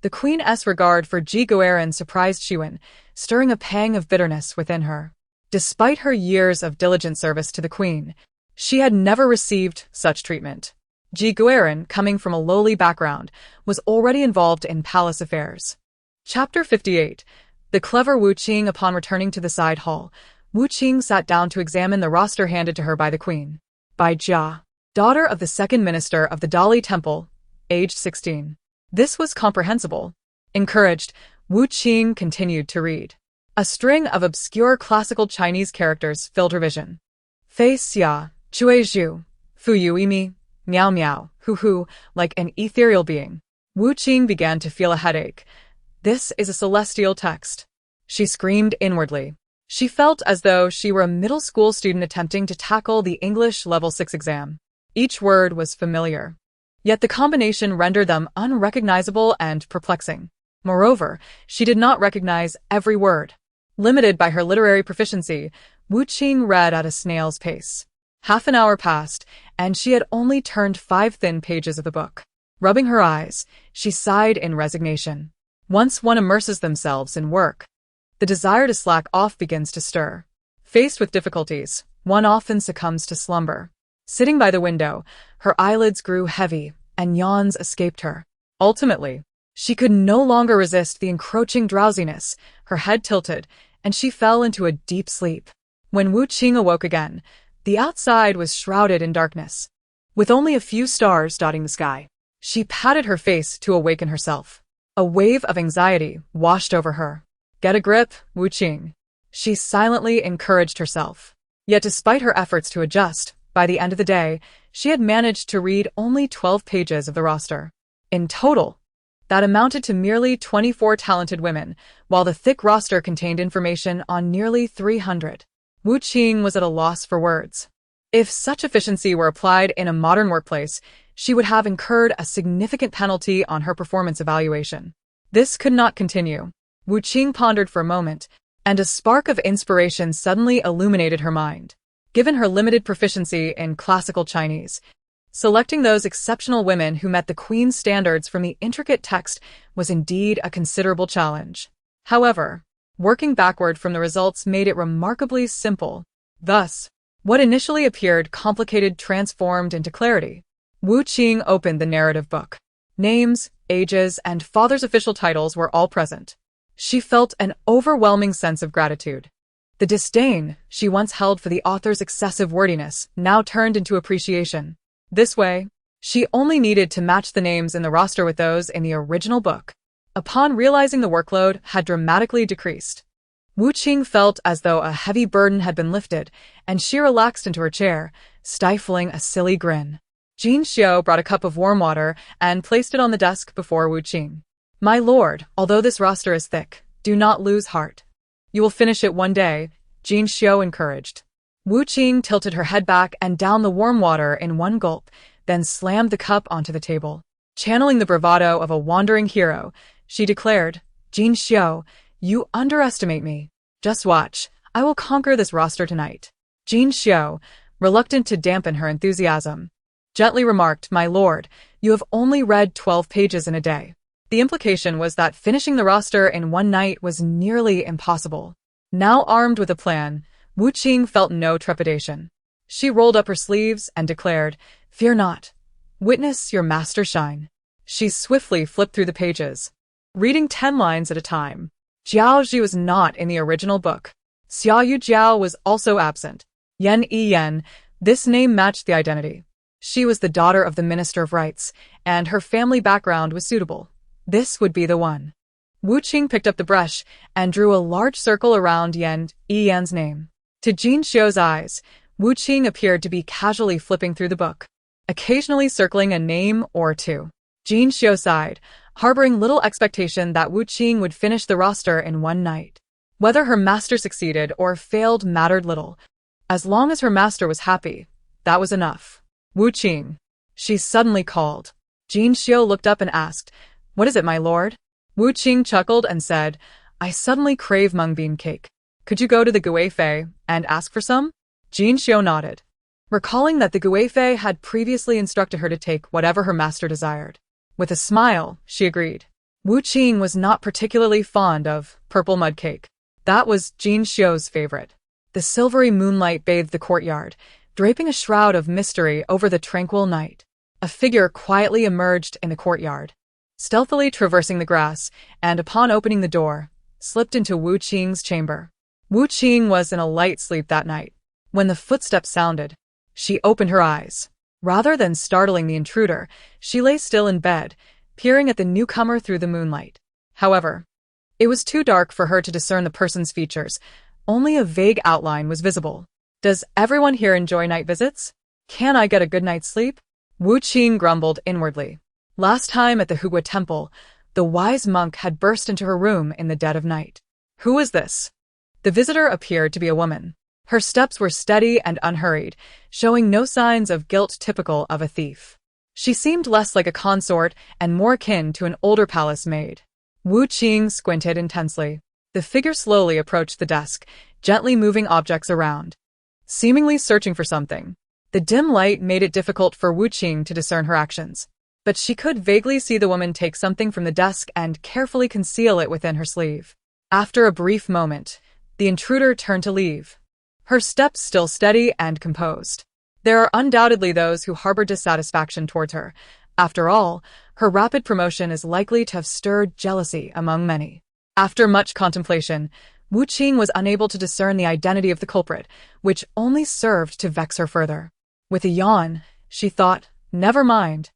The queen's regard for Jiguerin surprised Xuan, stirring a pang of bitterness within her. Despite her years of diligent service to the queen, she had never received such treatment. Jiguerin, coming from a lowly background, was already involved in palace affairs. Chapter 58. The clever Wu Qing. Upon returning to the side hall, Wu Qing sat down to examine the roster handed to her by the queen. By Jia, daughter of the second minister of the Dali Temple, aged 16. This was comprehensible. Encouraged, Wu Qing continued to read. A string of obscure classical Chinese characters filled her vision. Fei Xia, Chui Zhu, Fu Yu Imi, Miao Miao, Hu Hu, like an ethereal being. Wu Qing began to feel a headache. This is a celestial text. She screamed inwardly. She felt as though she were a middle school student attempting to tackle the English Level 6 exam. Each word was familiar, yet the combination rendered them unrecognizable and perplexing. Moreover, she did not recognize every word. Limited by her literary proficiency, Wu Qing read at a snail's pace. Half an hour passed, and she had only turned 5 thin pages of the book. Rubbing her eyes, she sighed in resignation. Once one immerses themselves in work, the desire to slack off begins to stir. Faced with difficulties, one often succumbs to slumber. Sitting by the window, her eyelids grew heavy, and yawns escaped her. Ultimately, she could no longer resist the encroaching drowsiness, her head tilted, and she fell into a deep sleep. When Wu Qing awoke again, the outside was shrouded in darkness, with only a few stars dotting the sky. She patted her face to awaken herself. A wave of anxiety washed over her. Get a grip, Wu Qing. She silently encouraged herself. Yet despite her efforts to adjust, by the end of the day, she had managed to read only 12 pages of the roster. In total, that amounted to merely 24 talented women, while the thick roster contained information on nearly 300. Wu Qing was at a loss for words. If such efficiency were applied in a modern workplace, she would have incurred a significant penalty on her performance evaluation. This could not continue. Wu Qing pondered for a moment, and a spark of inspiration suddenly illuminated her mind. Given her limited proficiency in classical Chinese, selecting those exceptional women who met the Queen's standards from the intricate text was indeed a considerable challenge. However, working backward from the results made it remarkably simple. Thus, what initially appeared complicated transformed into clarity. Wu Qing opened the narrative book. Names, ages, and father's official titles were all present. She felt an overwhelming sense of gratitude. The disdain she once held for the author's excessive wordiness now turned into appreciation. This way, she only needed to match the names in the roster with those in the original book. Upon realizing the workload had dramatically decreased, Wu Qing felt as though a heavy burden had been lifted, and she relaxed into her chair, stifling a silly grin. Jin Xiao brought a cup of warm water and placed it on the desk before Wu Qing. My lord, although this roster is thick, do not lose heart. You will finish it one day, Jin Xiao encouraged. Wu Qing tilted her head back and downed the warm water in one gulp, then slammed the cup onto the table. Channeling the bravado of a wandering hero, she declared, Jin Xiao, you underestimate me. Just watch, I will conquer this roster tonight. Jin Xiao, reluctant to dampen her enthusiasm, gently remarked, My lord, you have only read 12 pages in a day. The implication was that finishing the roster in one night was nearly impossible. Now armed with a plan, Wu Qing felt no trepidation. She rolled up her sleeves and declared, Fear not. Witness your master shine. She swiftly flipped through the pages, reading 10 lines at a time. Jiao Zhi was not in the original book. Xiaoyu Jiao was also absent. Yan Yi Yan, this name matched the identity. She was the daughter of the Minister of Rights, and her family background was suitable. This would be the one. Wu Qing picked up the brush and drew a large circle around Yan Yi Yan's name. To Jin Xiao's eyes, Wu Qing appeared to be casually flipping through the book, occasionally circling a name or two. Jin Xiao sighed, harboring little expectation that Wu Qing would finish the roster in one night. Whether her master succeeded or failed mattered little. As long as her master was happy, that was enough. Wu Qing, she suddenly called. Jin Xiao looked up and asked, What is it, my lord? Wu Qing chuckled and said, I suddenly crave mung bean cake. Could you go to the Guifei and ask for some? Jin Xiao nodded, recalling that the Guifei had previously instructed her to take whatever her master desired. With a smile, she agreed. Wu Qing was not particularly fond of purple mud cake. That was Jin Xiao's favorite. The silvery moonlight bathed the courtyard, draping a shroud of mystery over the tranquil night. A figure quietly emerged in the courtyard, stealthily traversing the grass, and upon opening the door, slipped into Wu Qing's chamber. Wu Qing was in a light sleep that night. When the footsteps sounded, she opened her eyes. Rather than startling the intruder, she lay still in bed, peering at the newcomer through the moonlight. However, it was too dark for her to discern the person's features. Only a vague outline was visible. Does everyone here enjoy night visits? Can I get a good night's sleep? Wu Qing grumbled inwardly. Last time at the Hugua Temple, the wise monk had burst into her room in the dead of night. Who is this? The visitor appeared to be a woman. Her steps were steady and unhurried, showing no signs of guilt typical of a thief. She seemed less like a consort and more akin to an older palace maid. Wu Qing squinted intensely. The figure slowly approached the desk, gently moving objects around, seemingly searching for something. The dim light made it difficult for Wu Qing to discern her actions, but she could vaguely see the woman take something from the desk and carefully conceal it within her sleeve. After a brief moment, the intruder turned to leave. her steps still steady and composed. There are undoubtedly those who harbor dissatisfaction towards her. After all, her rapid promotion is likely to have stirred jealousy among many. After much contemplation, Wu Qing was unable to discern the identity of the culprit, which only served to vex her further. With a yawn, she thought, never mind.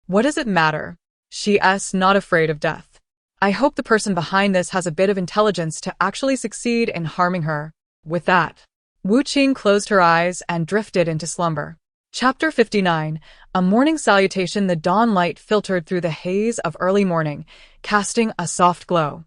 What does it matter? She's not afraid of death. I hope the person behind this has a bit of intelligence to actually succeed in harming her. With that, Wu Qing closed her eyes and drifted into slumber. Chapter 59. A morning salutation. The dawn light filtered through the haze of early morning, casting a soft glow.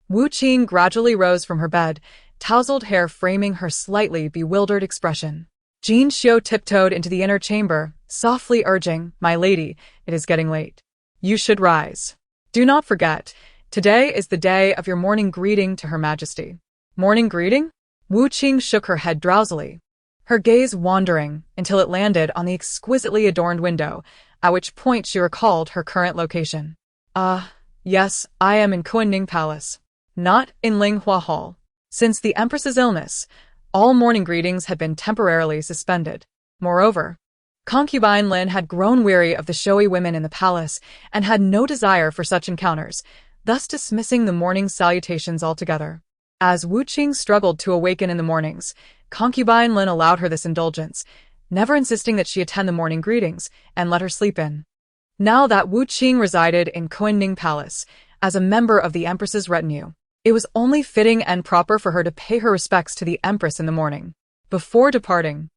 Wu Qing gradually rose from her bed, tousled hair framing her slightly bewildered expression. Jin Xiu tiptoed into the inner chamber, softly urging, "My lady, it is getting late. You should rise. Do not forget, today is the day of your morning greeting to Her Majesty." Morning greeting? Wu Qing shook her head drowsily, her gaze wandering until it landed on the exquisitely adorned window, at which point she recalled her current location. Yes, I am in Confronting Palace, not in Linghua Hall. Since the Empress's illness, all morning greetings had been temporarily suspended. Moreover, Concubine Lin had grown weary of the showy women in the palace and had no desire for such encounters, thus dismissing the morning salutations altogether. As Wu Qing struggled to awaken in the mornings, Concubine Lin allowed her this indulgence, never insisting that she attend the morning greetings, and let her sleep in. Now that Wu Qing resided in Confronting Palace, as a member of the Empress's retinue, it was only fitting and proper for her to pay her respects to the Empress in the morning. Before departing,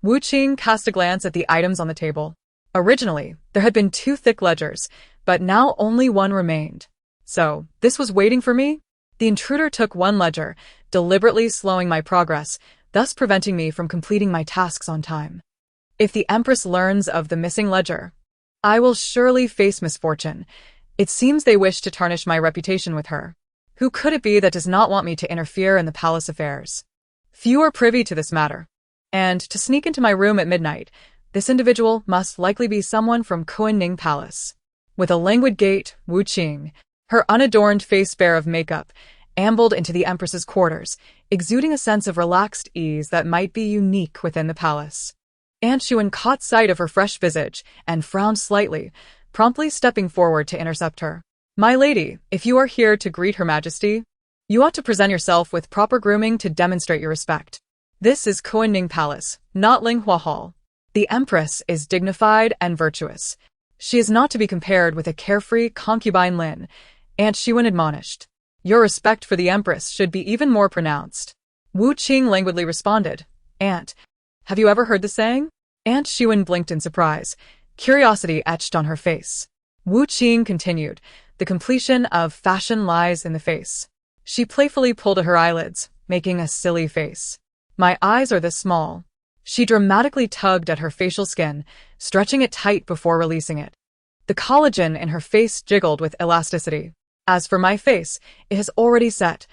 Wu Qing cast a glance at the items on the table. Originally, there had been 2 thick ledgers, but now only one remained. So, this was waiting for me? The intruder took one ledger, deliberately slowing my progress, thus preventing me from completing my tasks on time. If the Empress learns of the missing ledger, I will surely face misfortune. It seems they wish to tarnish my reputation with her. Who could it be that does not want me to interfere in the palace affairs? Few are privy to this matter. And to sneak into my room at midnight, this individual must likely be someone from Confronting Palace. With a languid gait, Wu Qing, her unadorned face bare of makeup, ambled into the Empress's quarters, exuding a sense of relaxed ease that might be unique within the palace. Aunt Xuan caught sight of her fresh visage and frowned slightly, promptly stepping forward to intercept her. "My lady, if you are here to greet Her Majesty, you ought to present yourself with proper grooming to demonstrate your respect. This is Confronting Palace, not Linghua Hall. The Empress is dignified and virtuous. She is not to be compared with a carefree concubine Lin," Aunt Xuan admonished. "Your respect for the Empress should be even more pronounced." Wu Qing languidly responded, "Aunt, have you ever heard the saying?" Aunt Xuan blinked in surprise, curiosity etched on her face. Wu Qing continued, "The completion of fashion lies in the face." She playfully pulled at her eyelids, making a silly face. "My eyes are this small." She dramatically tugged at her facial skin, stretching it tight before releasing it. The collagen in her face jiggled with elasticity. "As for my face, it has already set.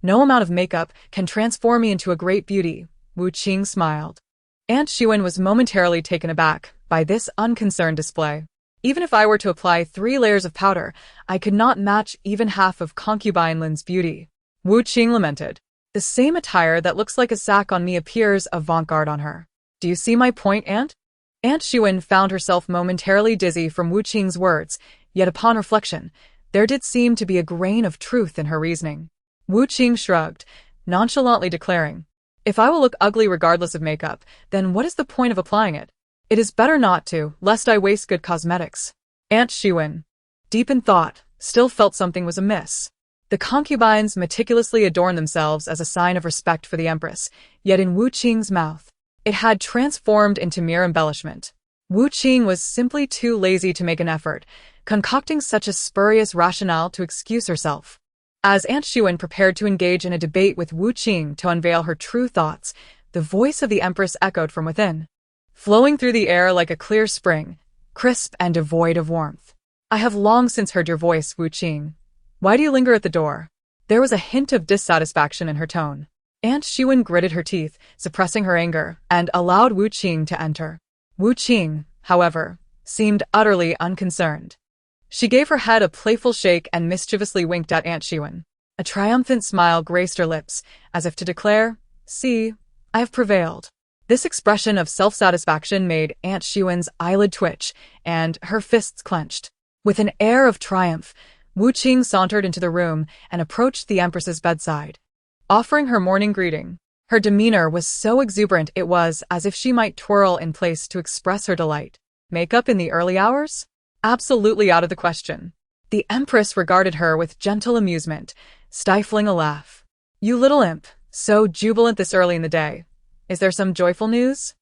No amount of makeup can transform me into a great beauty," Wu Qing smiled. Aunt Xuan was momentarily taken aback by this unconcerned display. "Even if I were to apply 3 layers of powder, I could not match even half of Concubine Lin's beauty," Wu Qing lamented. "The same attire that looks like a sack on me appears avant-garde on her. Do you see my point, Aunt?" Aunt Xuan found herself momentarily dizzy from Wu Qing's words, yet upon reflection, there did seem to be a grain of truth in her reasoning. Wu Qing shrugged, nonchalantly declaring, "If I will look ugly regardless of makeup, then what is the point of applying it? It is better not to, lest I waste good cosmetics." Aunt Xuan, deep in thought, still felt something was amiss. The concubines meticulously adorned themselves as a sign of respect for the Empress, yet in Wu Qing's mouth, it had transformed into mere embellishment. Wu Qing was simply too lazy to make an effort, concocting such a spurious rationale to excuse herself. As Aunt Xuan prepared to engage in a debate with Wu Qing to unveil her true thoughts, the voice of the Empress echoed from within, flowing through the air like a clear spring, crisp and devoid of warmth. "I have long since heard your voice, Wu Qing. Why do you linger at the door?" There was a hint of dissatisfaction in her tone. Aunt Xuan gritted her teeth, suppressing her anger, and allowed Wu Qing to enter. Wu Qing, however, seemed utterly unconcerned. She gave her head a playful shake and mischievously winked at Aunt Xuan. A triumphant smile graced her lips, as if to declare, "See, I have prevailed. This expression of self-satisfaction made Aunt Xiwen's eyelid twitch, and her fists clenched. With an air of triumph, Wu Qing sauntered into the room and approached the Empress's bedside, offering her morning greeting. Her demeanor was so exuberant it was as if she might twirl in place to express her delight. Makeup in the early hours? Absolutely out of the question. The Empress regarded her with gentle amusement, stifling a laugh. You little imp, so jubilant this early in the day. Is there some joyful news?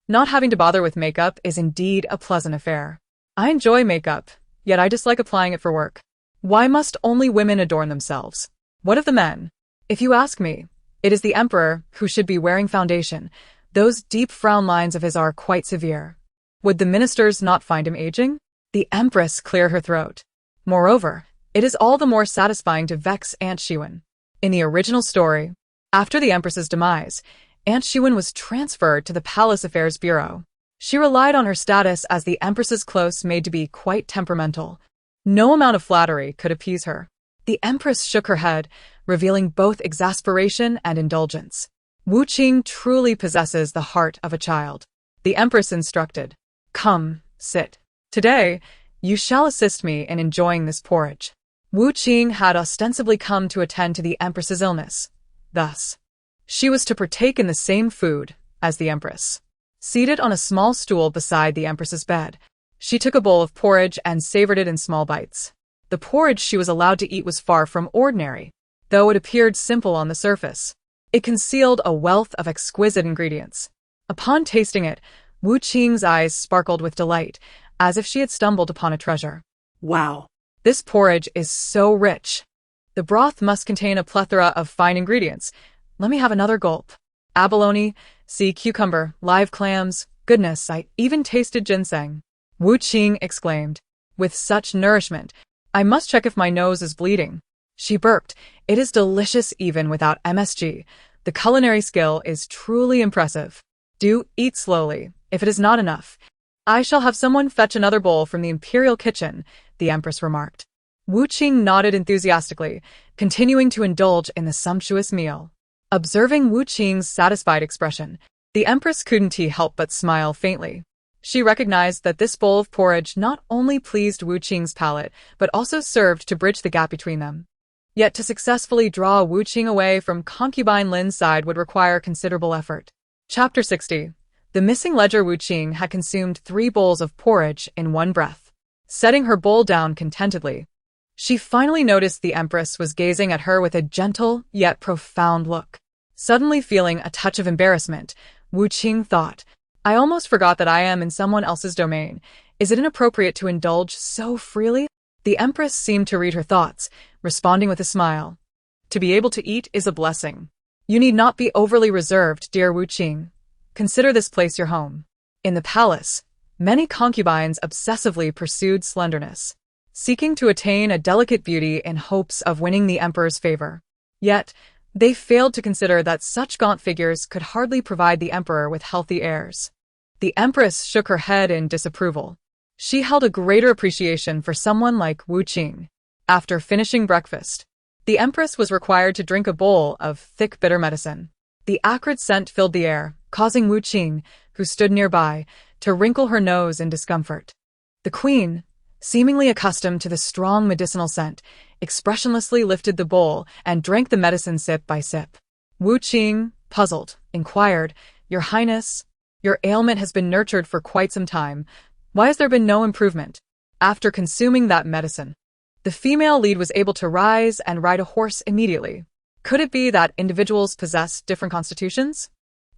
Not having to bother with makeup is indeed a pleasant affair. I enjoy makeup, yet I dislike applying it for work. Why must only women adorn themselves? What of the men? If you ask me, it is the emperor who should be wearing foundation. Those deep frown lines of his are quite severe. Would the ministers not find him aging? The Empress cleared her throat. Moreover, it is all the more satisfying to vex Aunt Xiwen. In the original story, after the Empress's demise, Aunt Xiwen was transferred to the Palace Affairs Bureau. She relied on her status as the Empress's close maid to be quite temperamental. No amount of flattery could appease her. The Empress shook her head, revealing both exasperation and indulgence. Wu Qing truly possesses the heart of a child. The Empress instructed, "Come, sit. Today, you shall assist me in enjoying this porridge." Wu Qing had ostensibly come to attend to the Empress's illness. Thus, she was to partake in the same food as the Empress. Seated on a small stool beside the Empress's bed, she took a bowl of porridge and savored it in small bites. The porridge she was allowed to eat was far from ordinary, though it appeared simple on the surface. It concealed a wealth of exquisite ingredients. Upon tasting it, Wu Qing's eyes sparkled with delight, as if she had stumbled upon a treasure. Wow! This porridge is so rich. The broth must contain a plethora of fine ingredients. Let me have another gulp. Abalone, sea cucumber, live clams, goodness, I even tasted ginseng. Wu Qing exclaimed. With such nourishment, I must check if my nose is bleeding. She burped. It is delicious even without MSG. The culinary skill is truly impressive. Do eat slowly. If it is not enough, I shall have someone fetch another bowl from the imperial kitchen, the Empress remarked. Wu Qing nodded enthusiastically, continuing to indulge in the sumptuous meal. Observing Wu Qing's satisfied expression, the Empress couldn't help but smile faintly. She recognized that this bowl of porridge not only pleased Wu Qing's palate, but also served to bridge the gap between them. Yet to successfully draw Wu Qing away from concubine Lin's side would require considerable effort. Chapter 60. The missing ledger. Wu Qing had consumed 3 bowls of porridge in one breath. Setting her bowl down contentedly, she finally noticed the Empress was gazing at her with a gentle yet profound look. Suddenly feeling a touch of embarrassment, Wu Qing thought, I almost forgot that I am in someone else's domain. Is it inappropriate to indulge so freely? The Empress seemed to read her thoughts, responding with a smile. To be able to eat is a blessing. You need not be overly reserved, dear Wu Qing. Consider this place your home. In the palace, many concubines obsessively pursued slenderness, seeking to attain a delicate beauty in hopes of winning the emperor's favor. Yet, they failed to consider that such gaunt figures could hardly provide the emperor with healthy heirs. The Empress shook her head in disapproval. She held a greater appreciation for someone like Wu Qing. After finishing breakfast, the Empress was required to drink a bowl of thick bitter medicine. The acrid scent filled the air, causing Wu Qing, who stood nearby, to wrinkle her nose in discomfort. The Queen, seemingly accustomed to the strong medicinal scent, expressionlessly lifted the bowl and drank the medicine sip by sip. Wu Qing, puzzled, inquired, Your Highness, your ailment has been nurtured for quite some time. Why has there been no improvement? After consuming that medicine, the female lead was able to rise and ride a horse immediately. Could it be that individuals possess different constitutions?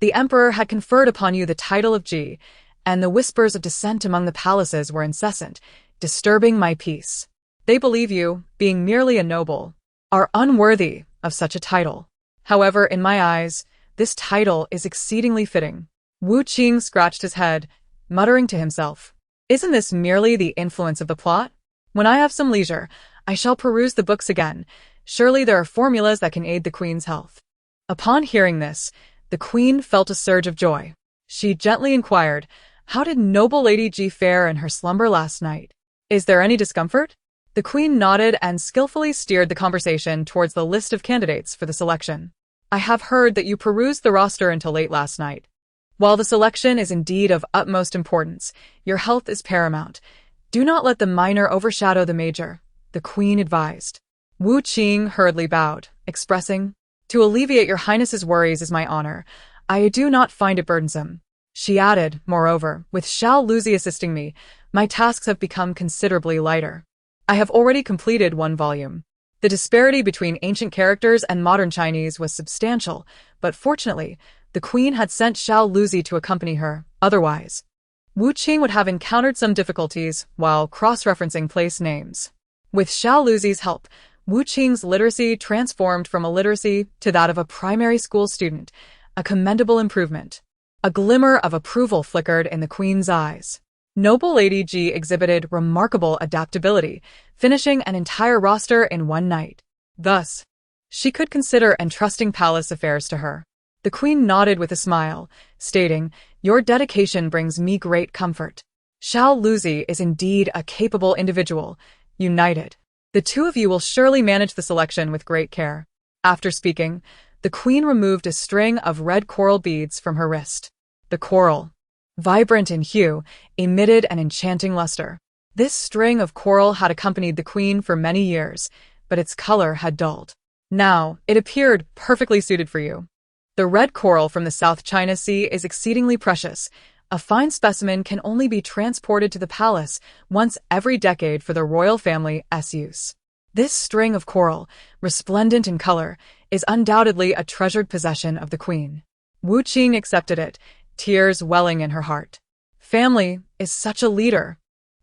The emperor had conferred upon you the title of Ji, and the whispers of dissent among the palaces were incessant, disturbing my peace. They believe you, being merely a noble, are unworthy of such a title. However, in my eyes, this title is exceedingly fitting. Wu Qing scratched his head, muttering to himself, Isn't this merely the influence of the plot? When I have some leisure, I shall peruse the books again. Surely there are formulas that can aid the Queen's health. Upon hearing this, the Queen felt a surge of joy. She gently inquired, How did noble Lady Ji fare in her slumber last night? Is there any discomfort? The Queen nodded and skillfully steered the conversation towards the list of candidates for the selection. I have heard that you perused the roster until late last night. While the selection is indeed of utmost importance, your health is paramount. Do not let the minor overshadow the major, the queen advised. Wu Qing hurriedly bowed, expressing, "To alleviate your highness's worries is my honor. I do not find it burdensome." She added, moreover, "With Xiao Luzi assisting me, my tasks have become considerably lighter. I have already completed one volume." The disparity between ancient characters and modern Chinese was substantial, but fortunately, the queen had sent Xiao Luzi to accompany her. Otherwise, Wu Qing would have encountered some difficulties while cross-referencing place names. With Xiao Luzi's help, Wu Qing's literacy transformed from illiteracy to that of a primary school student, a commendable improvement. A glimmer of approval flickered in the queen's eyes. Noble Lady Ji exhibited remarkable adaptability, finishing an entire roster in one night. Thus, she could consider entrusting palace affairs to her. The queen nodded with a smile, stating, "Your dedication brings me great comfort. Xiao Luzi is indeed a capable individual. United, the two of you will surely manage the selection with great care." After speaking, the queen removed a string of red coral beads from her wrist. The coral, vibrant in hue, emitted an enchanting luster. This string of coral had accompanied the queen for many years, but its color had dulled. Now, it appeared perfectly suited for you. The red coral from the South China Sea is exceedingly precious. A fine specimen can only be transported to the palace once every decade for the royal family's use. This string of coral, resplendent in color, is undoubtedly a treasured possession of the queen. Wu Qing accepted it, tears welling in her heart. Family is such a leader,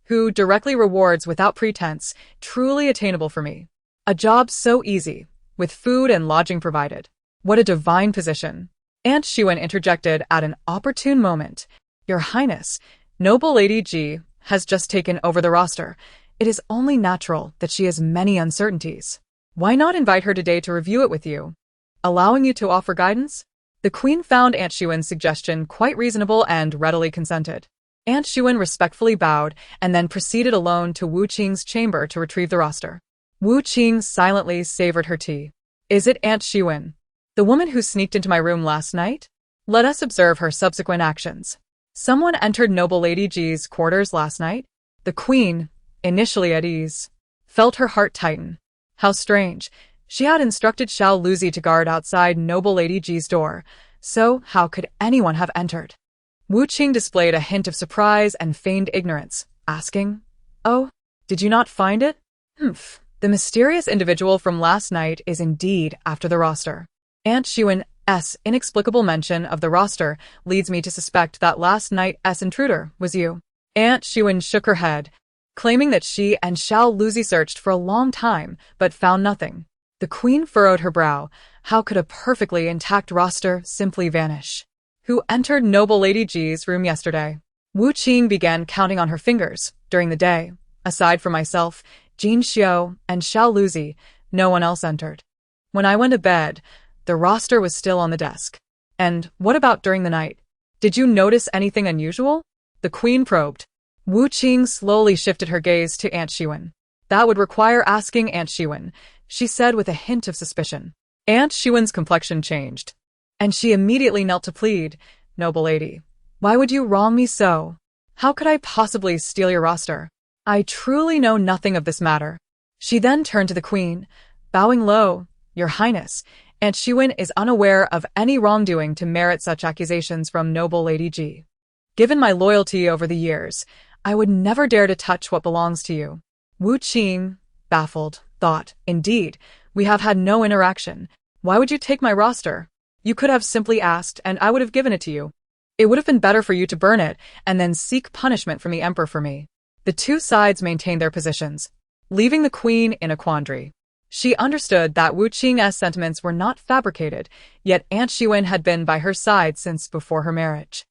who directly rewards without pretense, truly attainable for me. A job so easy, with food and lodging provided. What a divine position. Aunt Xuan interjected at an opportune moment. "Your Highness, Noble Lady Ji has just taken over the roster. It is only natural that she has many uncertainties. Why not invite her today to review it with you, allowing you to offer guidance?" The queen found Aunt Xuan's suggestion quite reasonable and readily consented. Aunt Xuan respectfully bowed and then proceeded alone to Wu Qing's chamber to retrieve the roster. Wu Qing silently savored her tea. "Is it Aunt Xuan, the woman who sneaked into my room last night? Let us observe her subsequent actions. Someone entered Noble Lady Ji's quarters last night?" The queen, initially at ease, felt her heart tighten. How strange. She had instructed Xiao Luzi to guard outside Noble Lady Ji's door, so how could anyone have entered? Wu Qing displayed a hint of surprise and feigned ignorance, asking, "Oh, did you not find it?" "Humph. The mysterious individual from last night is indeed after the roster. Aunt Xuan's inexplicable mention of the roster leads me to suspect that last night's intruder was you." Aunt Xuan shook her head, claiming that she and Xiao Luzi searched for a long time but found nothing. The queen furrowed her brow. How could a perfectly intact roster simply vanish? "Who entered Noble Lady Ji's room yesterday?" Wu Qing began counting on her fingers. "During the day, aside from myself, Jin Xiao, and Xiao Luzi, no one else entered. When I went to bed, the roster was still on the desk." "And what about during the night? Did you notice anything unusual?" the queen probed. Wu Qing slowly shifted her gaze to Aunt Xuan. "That would require asking Aunt Xuan," she said with a hint of suspicion. Aunt Xuan's complexion changed, and she immediately knelt to plead, "Noble lady, why would you wrong me so? How could I possibly steal your roster? I truly know nothing of this matter." She then turned to the queen, bowing low, "Your Highness, Aunt Xuan is unaware of any wrongdoing to merit such accusations from Noble Lady Ji. Given my loyalty over the years, I would never dare to touch what belongs to you." Wu Qing, baffled, thought, "Indeed, we have had no interaction. Why would you take my roster? You could have simply asked, and I would have given it to you. It would have been better for you to burn it and then seek punishment from the emperor for me." The two sides maintained their positions, leaving the queen in a quandary. She understood that Wu Qing's sentiments were not fabricated, yet Aunt Xuan had been by her side since before her marriage.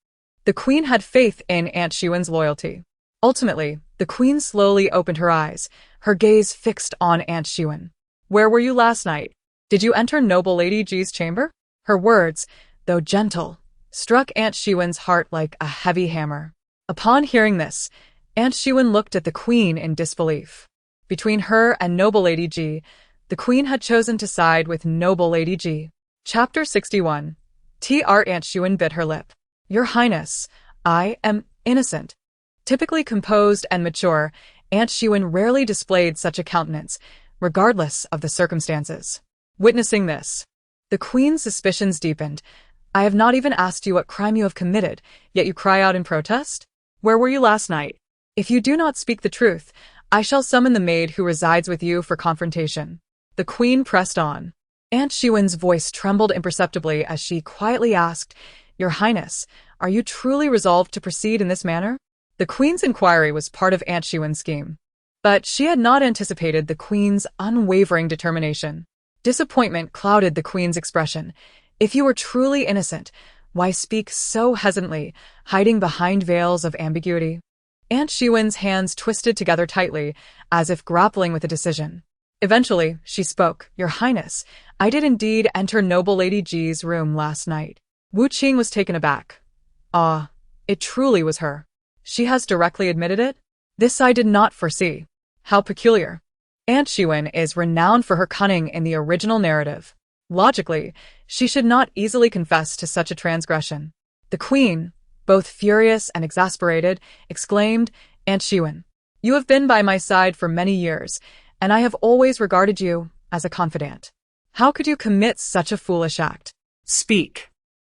The queen had faith in Aunt Xuan's loyalty. Ultimately, the queen slowly opened her eyes, her gaze fixed on Aunt Xuan. "Where were you last night? Did you enter Noble Lady Ji's chamber?" Her words, though gentle, struck Aunt Xuan's heart like a heavy hammer. Upon hearing this, Aunt Xuan looked at the queen in disbelief. Between her and Noble Lady Ji, the queen had chosen to side with Noble Lady Ji. Chapter 61. Aunt Shuen bit her lip. Your Highness, I am innocent. Typically composed and mature, Aunt Shuen rarely displayed such a countenance, regardless of the circumstances. Witnessing this, the Queen's suspicions deepened. I have not even asked you what crime you have committed, yet you cry out in protest? Where were you last night? If you do not speak the truth, I shall summon the maid who resides with you for confrontation. The Queen pressed on. Aunt Shuen's voice trembled imperceptibly as she quietly asked, Your Highness, are you truly resolved to proceed in this manner? The Queen's inquiry was part of Aunt Shuen's scheme, but she had not anticipated the Queen's unwavering determination. Disappointment clouded the Queen's expression. If you were truly innocent, why speak so hesitantly, hiding behind veils of ambiguity? Aunt Shuen's hands twisted together tightly, as if grappling with a decision. Eventually, she spoke. Your Highness, I did indeed enter noble Lady Ji's room last night. Wu Qing was taken aback. Ah, it truly was her. She has directly admitted it? This I did not foresee. How peculiar. Aunt Shuen is renowned for her cunning in the original narrative. Logically, she should not easily confess to such a transgression. The Queen, both furious and exasperated, exclaimed, Aunt Shuen, you have been by my side for many years, and I have always regarded you as a confidant. How could you commit such a foolish act? Speak.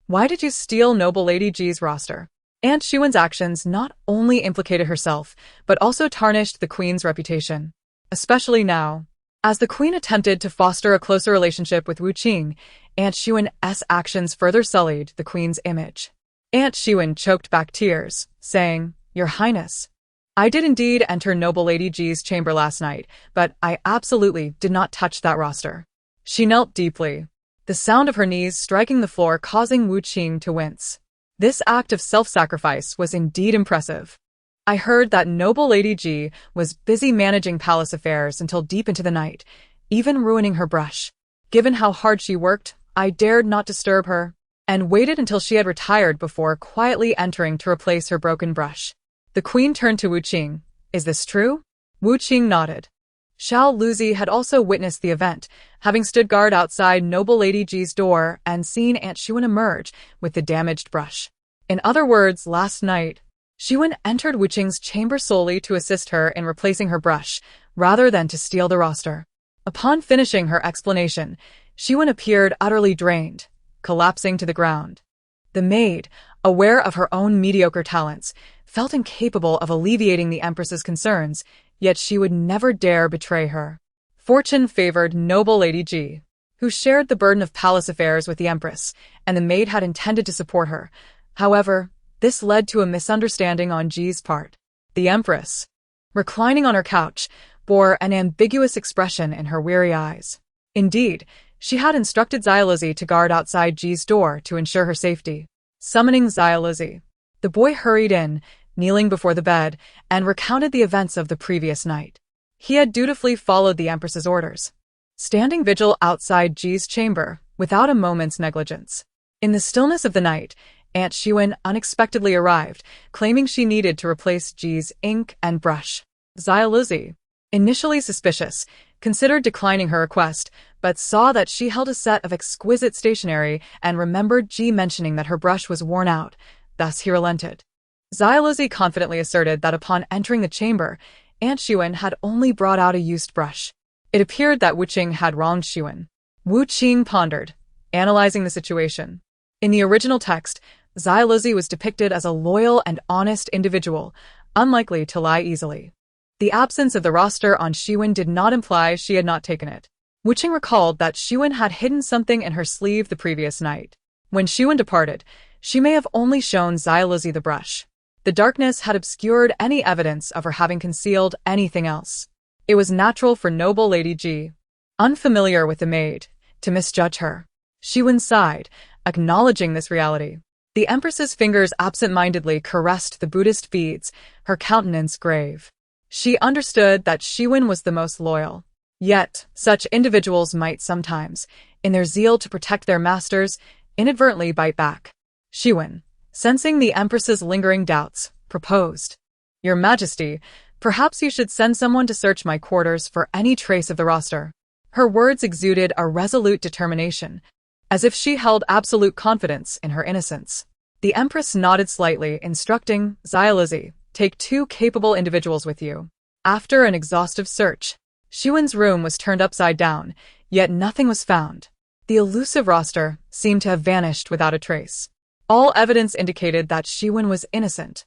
Why did you steal noble Lady Ji's roster? Aunt Shuen's actions not only implicated herself, but also tarnished the Queen's reputation. Especially now. As the Queen attempted to foster a closer relationship with Wu Qing, Aunt Shuen's actions further sullied the Queen's image. Aunt Shuen choked back tears, saying, Your Highness, I did indeed enter noble Lady Ji's chamber last night, but I absolutely did not touch that roster. She knelt deeply, the sound of her knees striking the floor causing Wu Qing to wince. This act of self-sacrifice was indeed impressive. I heard that noble Lady Ji was busy managing palace affairs until deep into the night, even ruining her brush. Given how hard she worked, I dared not disturb her, and waited until she had retired before quietly entering to replace her broken brush. The Queen turned to Wu Qing. Is this true? Wu Qing nodded. Xiao Luzi had also witnessed the event, having stood guard outside noble Lady Ji's door and seen Aunt Shuen emerge with the damaged brush. In other words, last night, Shuen entered Wu Qing's chamber solely to assist her in replacing her brush, rather than to steal the roster. Upon finishing her explanation, Shuen appeared utterly drained, collapsing to the ground. The maid, aware of her own mediocre talents, felt incapable of alleviating the Empress's concerns, yet she would never dare betray her. Fortune favored noble Lady Ji, who shared the burden of palace affairs with the Empress, and the maid had intended to support her. However, this led to a misunderstanding on Ji's part. The Empress, reclining on her couch, bore an ambiguous expression in her weary eyes. Indeed, she had instructed Xiaoluzi to guard outside Ji's door to ensure her safety. Summoning Xiaoluzi, the boy hurried in, kneeling before the bed, and recounted the events of the previous night. He had dutifully followed the Empress's orders, standing vigil outside Ji's chamber without a moment's negligence. In the stillness of the night, Aunt Shuen unexpectedly arrived, claiming she needed to replace Ji's ink and brush. Xiaoluzi, initially suspicious, considered declining her request, but saw that she held a set of exquisite stationery and remembered Ji mentioning that her brush was worn out. Thus he relented. Xiaoluzi confidently asserted that upon entering the chamber, Aunt Shuen had only brought out a used brush. It appeared that Wu Qing had wronged Shuen. Wu Qing pondered, analyzing the situation. In the original text, Xiaoluzi was depicted as a loyal and honest individual, unlikely to lie easily. The absence of the roster on Shuen did not imply she had not taken it. Wu Qing recalled that Shuen had hidden something in her sleeve the previous night. When Shuen departed, she may have only shown Xiaoluzi the brush. The darkness had obscured any evidence of her having concealed anything else. It was natural for noble Lady Ji, unfamiliar with the maid, to misjudge her. Shuen sighed, acknowledging this reality. The Empress's fingers absent-mindedly caressed the Buddhist beads, her countenance grave. She understood that Shuen was the most loyal. Yet, such individuals might sometimes, in their zeal to protect their masters, inadvertently bite back. Shuen, sensing the Empress's lingering doubts, proposed, Your Majesty, perhaps you should send someone to search my quarters for any trace of the roster. Her words exuded a resolute determination, as if she held absolute confidence in her innocence. The Empress nodded slightly, instructing Xiaolizi, take 2 capable individuals with you. After an exhaustive search, Xiwen's room was turned upside down, yet nothing was found. The elusive roster seemed to have vanished without a trace. All evidence indicated that Xiwen was innocent.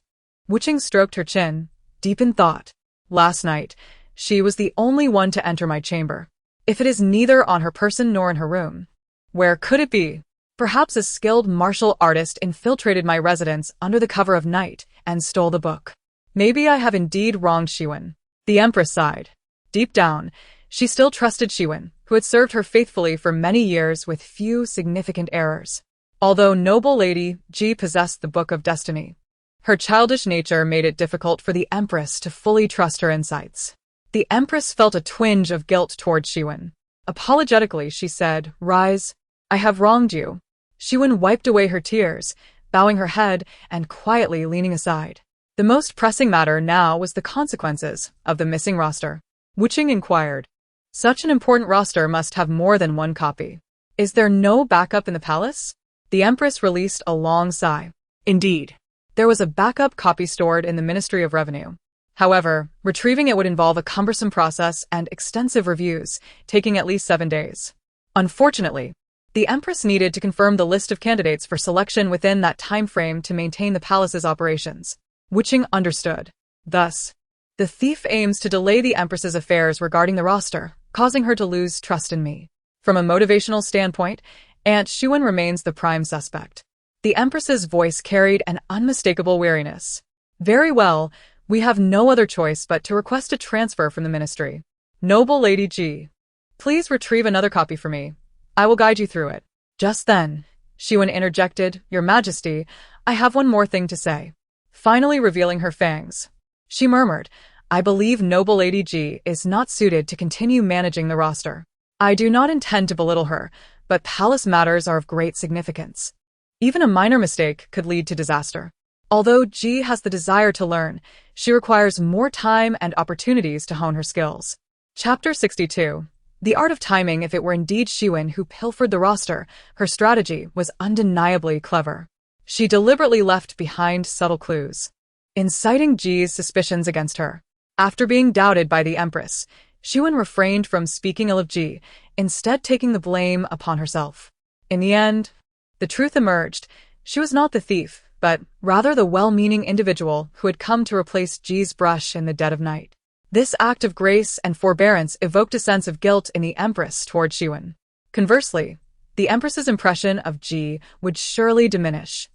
Wuqing stroked her chin, deep in thought. Last night, she was the only one to enter my chamber. If it is neither on her person nor in her room, where could it be? Perhaps a skilled martial artist infiltrated my residence under the cover of night and stole the book. Maybe I have indeed wronged Xiwen. The Empress sighed. Deep down, she still trusted Xiwen, who had served her faithfully for many years with few significant errors. Although noble Lady Ji possessed the Book of Destiny, her childish nature made it difficult for the Empress to fully trust her insights. The Empress felt a twinge of guilt toward Xiwen. Apologetically, she said, "Rise. I have wronged you." Xiwen wiped away her tears, bowing her head and quietly leaning aside. The most pressing matter now was the consequences of the missing roster. Wuqing inquired. Such an important roster must have more than one copy. Is there no backup in the palace? The Empress released a long sigh. Indeed, there was a backup copy stored in the Ministry of Revenue. However, retrieving it would involve a cumbersome process and extensive reviews, taking at least 7 days. Unfortunately, the Empress needed to confirm the list of candidates for selection within that time frame to maintain the palace's operations. Wuqing understood. Thus, the thief aims to delay the Empress's affairs regarding the roster, causing her to lose trust in me. From a motivational standpoint, Aunt Xiwen remains the prime suspect. The Empress's voice carried an unmistakable weariness. Very well, we have no other choice but to request a transfer from the ministry. Noble Lady Ji, please retrieve another copy for me. I will guide you through it. Just then, Xiwen interjected, Your Majesty, I have one more thing to say. Finally revealing her fangs, she murmured, I believe noble Lady Ji is not suited to continue managing the roster. I do not intend to belittle her, but palace matters are of great significance. Even a minor mistake could lead to disaster. Although Ji has the desire to learn, she requires more time and opportunities to hone her skills. Chapter 62. The art of timing. If it were indeed Xiwen who pilfered the roster, her strategy was undeniably clever. She deliberately left behind subtle clues, inciting Ji's suspicions against her. After being doubted by the Empress, Xiwen refrained from speaking ill of Ji, instead taking the blame upon herself. In the end, the truth emerged. She was not the thief, but rather the well-meaning individual who had come to replace Ji's brush in the dead of night. This act of grace and forbearance evoked a sense of guilt in the Empress toward Xiwen. Conversely, the Empress's impression of Ji would surely diminish,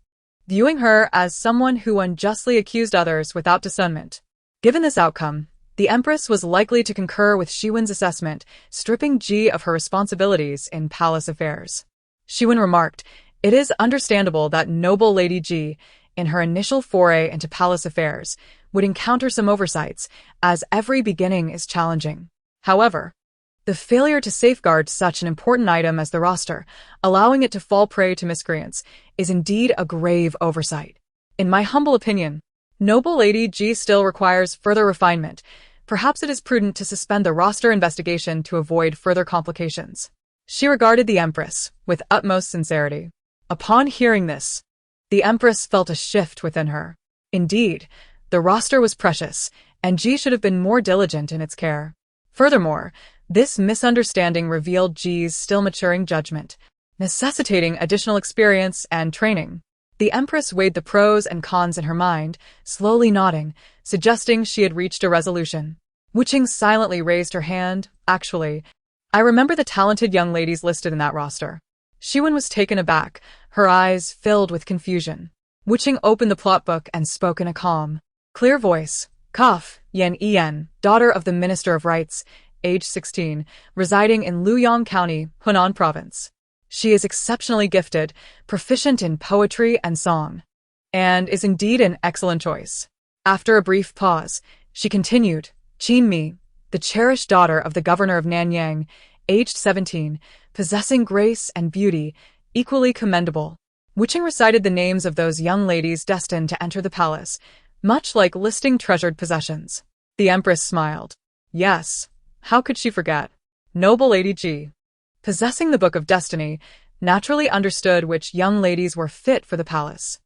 viewing her as someone who unjustly accused others without discernment. Given this outcome, the Empress was likely to concur with Xiwen's assessment, stripping Ji of her responsibilities in palace affairs. Xiwen remarked, It is understandable that noble Lady Ji, in her initial foray into palace affairs, would encounter some oversights, as every beginning is challenging. However, the failure to safeguard such an important item as the roster, allowing it to fall prey to miscreants, is indeed a grave oversight. In my humble opinion, noble Lady Ji still requires further refinement. Perhaps it is prudent to suspend the roster investigation to avoid further complications. She regarded the Empress with utmost sincerity. Upon hearing this, the Empress felt a shift within her. Indeed, the roster was precious, and Ji should have been more diligent in its care. Furthermore, this misunderstanding revealed Ji's still maturing judgment, necessitating additional experience and training. The Empress weighed the pros and cons in her mind, slowly nodding, suggesting she had reached a resolution. Wuqing silently raised her hand. Actually, I remember the talented young ladies listed in that roster. Xiwen was taken aback, her eyes filled with confusion. Wuqing opened the plot book and spoke in a calm, clear voice. Kaf Yan, daughter of the Minister of Rights, age 16, residing in Luoyang County, Hunan Province. She is exceptionally gifted, proficient in poetry and song, and is indeed an excellent choice. After a brief pause, she continued, Qin Mi, the cherished daughter of the governor of Nanyang, aged 17, possessing grace and beauty, equally commendable. Wuqing recited the names of those young ladies destined to enter the palace, much like listing treasured possessions. The Empress smiled. Yes, how could she forget? Noble Lady Ji. Possessing the Book of Destiny, naturally understood which young ladies were fit for the palace.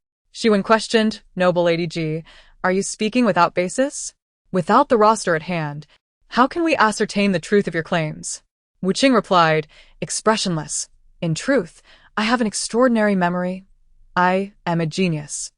Wen questioned, "Noble Lady Ji, are you speaking without basis? Without the roster at hand, how can we ascertain the truth of your claims?" Qing replied, expressionless, "In truth, I have an extraordinary memory. I am a genius."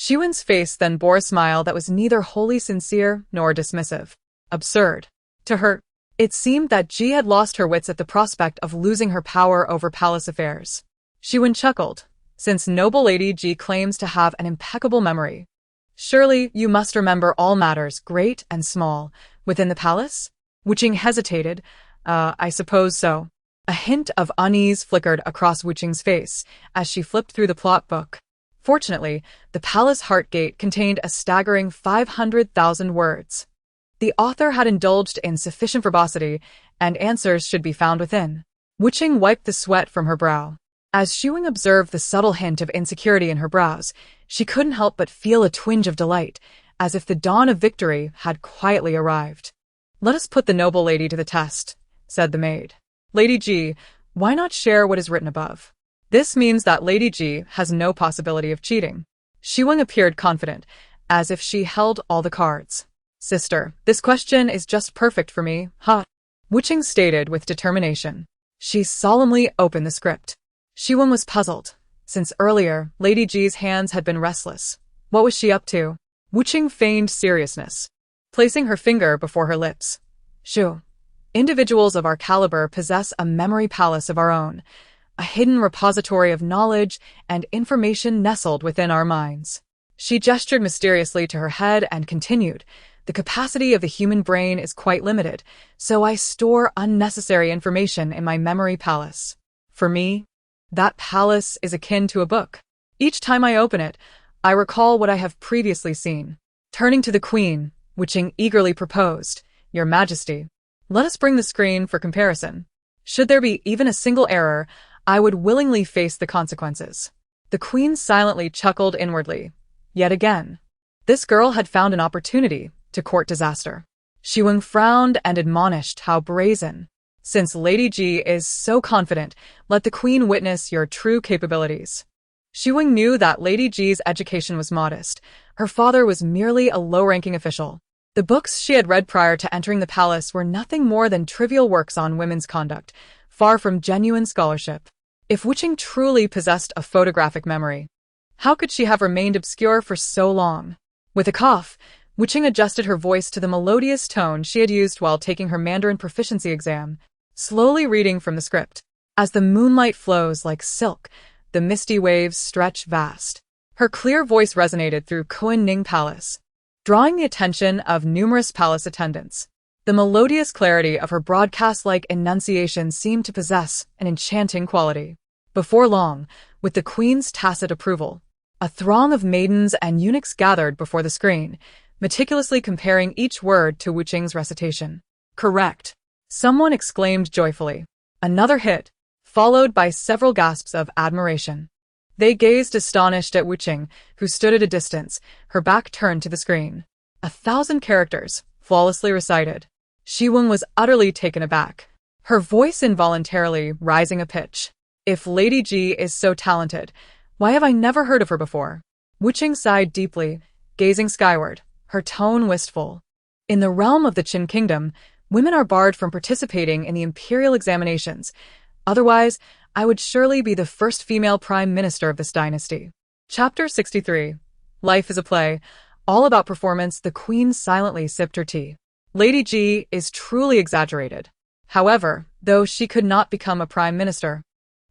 Wen's face then bore a smile that was neither wholly sincere nor dismissive. Absurd. To her, it seemed that Ji had lost her wits at the prospect of losing her power over palace affairs. Wen chuckled, "Since noble Lady Ji claims to have an impeccable memory, surely you must remember all matters, great and small, within the palace?" Qing hesitated. I suppose so." A hint of unease flickered across Qing's face as she flipped through the plot book. Fortunately, the palace heart gate contained a staggering 500,000 words. The author had indulged in sufficient verbosity, and answers should be found within. Qing wiped the sweat from her brow. As Wen observed the subtle hint of insecurity in her brows, she couldn't help but feel a twinge of delight, as if the dawn of victory had quietly arrived. "Let us put the noble lady to the test," said the maid. "Lady Ji, why not share what is written above? This means that Lady Ji has no possibility of cheating." Wen appeared confident, as if she held all the cards. "Sister, this question is just perfect for me, huh?" Qing stated with determination. She solemnly opened the script. Wen was puzzled. Since earlier, Lady Ji's hands had been restless. What was she up to? Qing feigned seriousness, placing her finger before her lips. "Shu. Individuals of our caliber possess a memory palace of our own, a hidden repository of knowledge and information nestled within our minds." She gestured mysteriously to her head and continued, "The capacity of the human brain is quite limited, so I store unnecessary information in my memory palace. For me, that palace is akin to a book. Each time I open it, I recall what I have previously seen." Turning to the Queen, Qing eagerly proposed, "Your Majesty, let us bring the screen for comparison. Should there be even a single error, I would willingly face the consequences." The Queen silently chuckled inwardly. Yet again, this girl had found an opportunity to court disaster. Wen frowned and admonished, "How brazen. Since Lady Ji is so confident, let the Queen witness your true capabilities." Wen knew that Lady Ji's education was modest. Her father was merely a low-ranking official. The books she had read prior to entering the palace were nothing more than trivial works on women's conduct, far from genuine scholarship. If Qing truly possessed a photographic memory, how could she have remained obscure for so long? With a cough, Qing adjusted her voice to the melodious tone she had used while taking her Mandarin proficiency exam, slowly reading from the script. "As the moonlight flows like silk, the misty waves stretch vast." Her clear voice resonated through Confronting Palace, drawing the attention of numerous palace attendants. The melodious clarity of her broadcast-like enunciation seemed to possess an enchanting quality. Before long, with the Queen's tacit approval, a throng of maidens and eunuchs gathered before the screen, meticulously comparing each word to Qing's recitation. "Correct," someone exclaimed joyfully. Another hit, followed by several gasps of admiration. They gazed astonished at Qing, who stood at a distance, her back turned to the screen. 1,000 characters, flawlessly recited. Wen was utterly taken aback, her voice involuntarily rising a pitch. "If Lady Ji is so talented, why have I never heard of her before?" Qing sighed deeply, gazing skyward, her tone wistful. "In the realm of the Qin kingdom, women are barred from participating in the imperial examinations. Otherwise, I would surely be the first female prime minister of this dynasty." Chapter 63. Life is a play. All about performance, the Queen silently sipped her tea. Lady Ji is truly exaggerated. However, though she could not become a prime minister,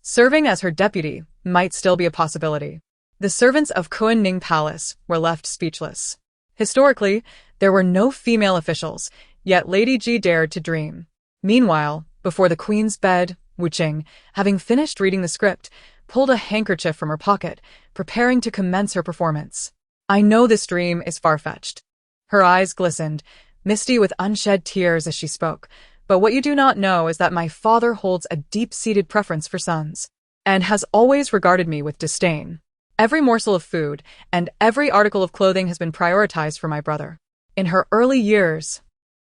serving as her deputy might still be a possibility. The servants of Confronting Palace were left speechless. Historically, there were no female officials, yet Lady Ji dared to dream. Meanwhile, before the Queen's bed, Qing, having finished reading the script, pulled a handkerchief from her pocket, preparing to commence her performance. "I know this dream is far-fetched." Her eyes glistened, misty with unshed tears as she spoke, "but what you do not know is that my father holds a deep-seated preference for sons, and has always regarded me with disdain. Every morsel of food and every article of clothing has been prioritized for my brother. In her early years,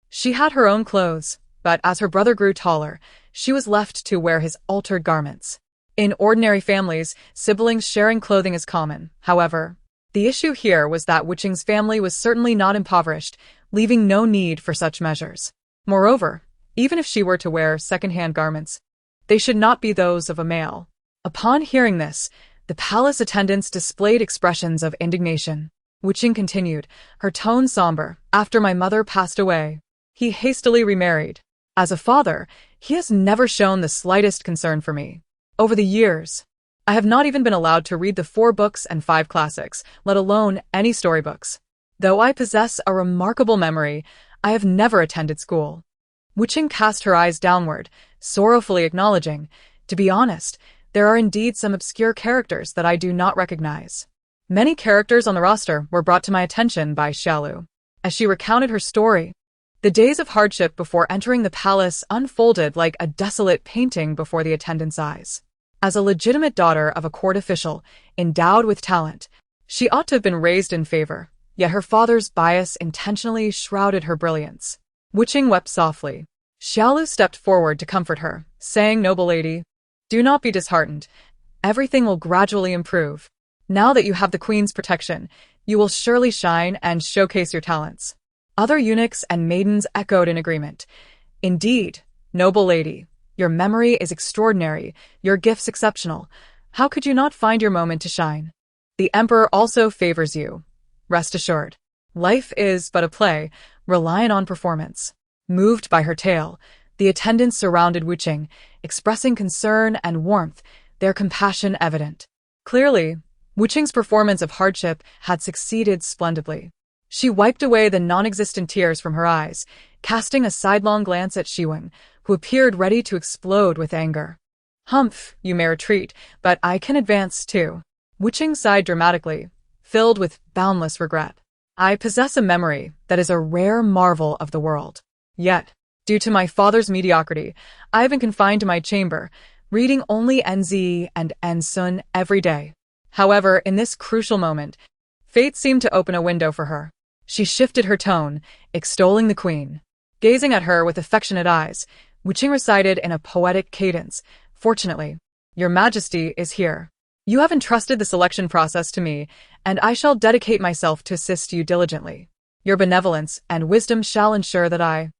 she had her own clothes, but as her brother grew taller, she was left to wear his altered garments. In ordinary families, siblings sharing clothing is common. However, the issue here was that Wuqing's family was certainly not impoverished, leaving no need for such measures. Moreover, even if she were to wear second-hand garments, they should not be those of a male. Upon hearing this, the palace attendants displayed expressions of indignation. Wuqing continued, her tone somber. After my mother passed away, he hastily remarried. As a father, he has never shown the slightest concern for me. Over the years, I have not even been allowed to read the 4 books and 5 classics, let alone any storybooks. Though I possess a remarkable memory, I have never attended school. Wuqing cast her eyes downward, sorrowfully acknowledging, to be honest, there are indeed some obscure characters that I do not recognize. Many characters on the roster were brought to my attention by Xiaolu. As she recounted her story, the days of hardship before entering the palace unfolded like a desolate painting before the attendants' eyes. As a legitimate daughter of a court official, endowed with talent, she ought to have been raised in favor, yet her father's bias intentionally shrouded her brilliance. Wuqing wept softly. Xiaolu stepped forward to comfort her, saying, "Noble lady, do not be disheartened. Everything will gradually improve. Now that you have the queen's protection, you will surely shine and showcase your talents." Other eunuchs and maidens echoed in agreement. "Indeed, noble lady, your memory is extraordinary, your gifts exceptional. How could you not find your moment to shine? The emperor also favors you. Rest assured. Life is but a play, reliant on performance." Moved by her tale, the attendants surrounded Wuqing, expressing concern and warmth, their compassion evident. Clearly, Wuqing's performance of hardship had succeeded splendidly. She wiped away the non-existent tears from her eyes, casting a sidelong glance at Xiwang, who appeared ready to explode with anger. "Humph, you may retreat, but I can advance too." Wuqing sighed dramatically, filled with boundless regret. "I possess a memory that is a rare marvel of the world. Yet, due to my father's mediocrity, I have been confined to my chamber, reading only NZ and Sun every day." However, in this crucial moment, fate seemed to open a window for her. She shifted her tone, extolling the queen. Gazing at her with affectionate eyes, Wuqing recited in a poetic cadence, "Fortunately, your Majesty is here. You have entrusted the selection process to me, and I shall dedicate myself to assist you diligently. Your benevolence and wisdom shall ensure that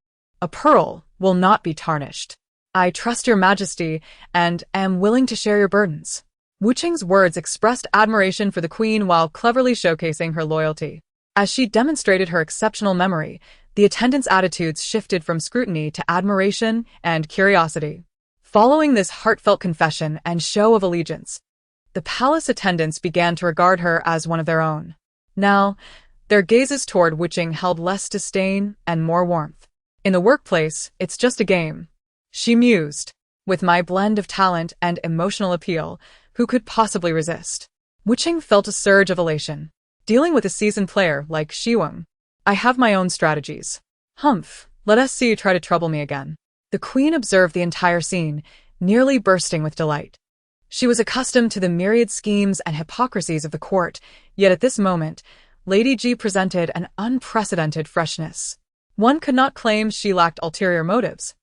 a pearl will not be tarnished. I trust your Majesty and am willing to share your burdens." Wuqing's words expressed admiration for the queen while cleverly showcasing her loyalty. As she demonstrated her exceptional memory, the attendants' attitudes shifted from scrutiny to admiration and curiosity. Following this heartfelt confession and show of allegiance, the palace attendants began to regard her as one of their own. Now, their gazes toward Wuqing held less disdain and more warmth. "In the workplace, it's just a game," she mused. "With my blend of talent and emotional appeal, who could possibly resist?" Wuqing felt a surge of elation. Dealing with a seasoned player like Xiwang, I have my own strategies. Humph, let us see you try to trouble me again. The queen observed the entire scene, nearly bursting with delight. She was accustomed to the myriad schemes and hypocrisies of the court, yet at this moment, Lady Ji presented an unprecedented freshness. One could not claim she lacked ulterior motives.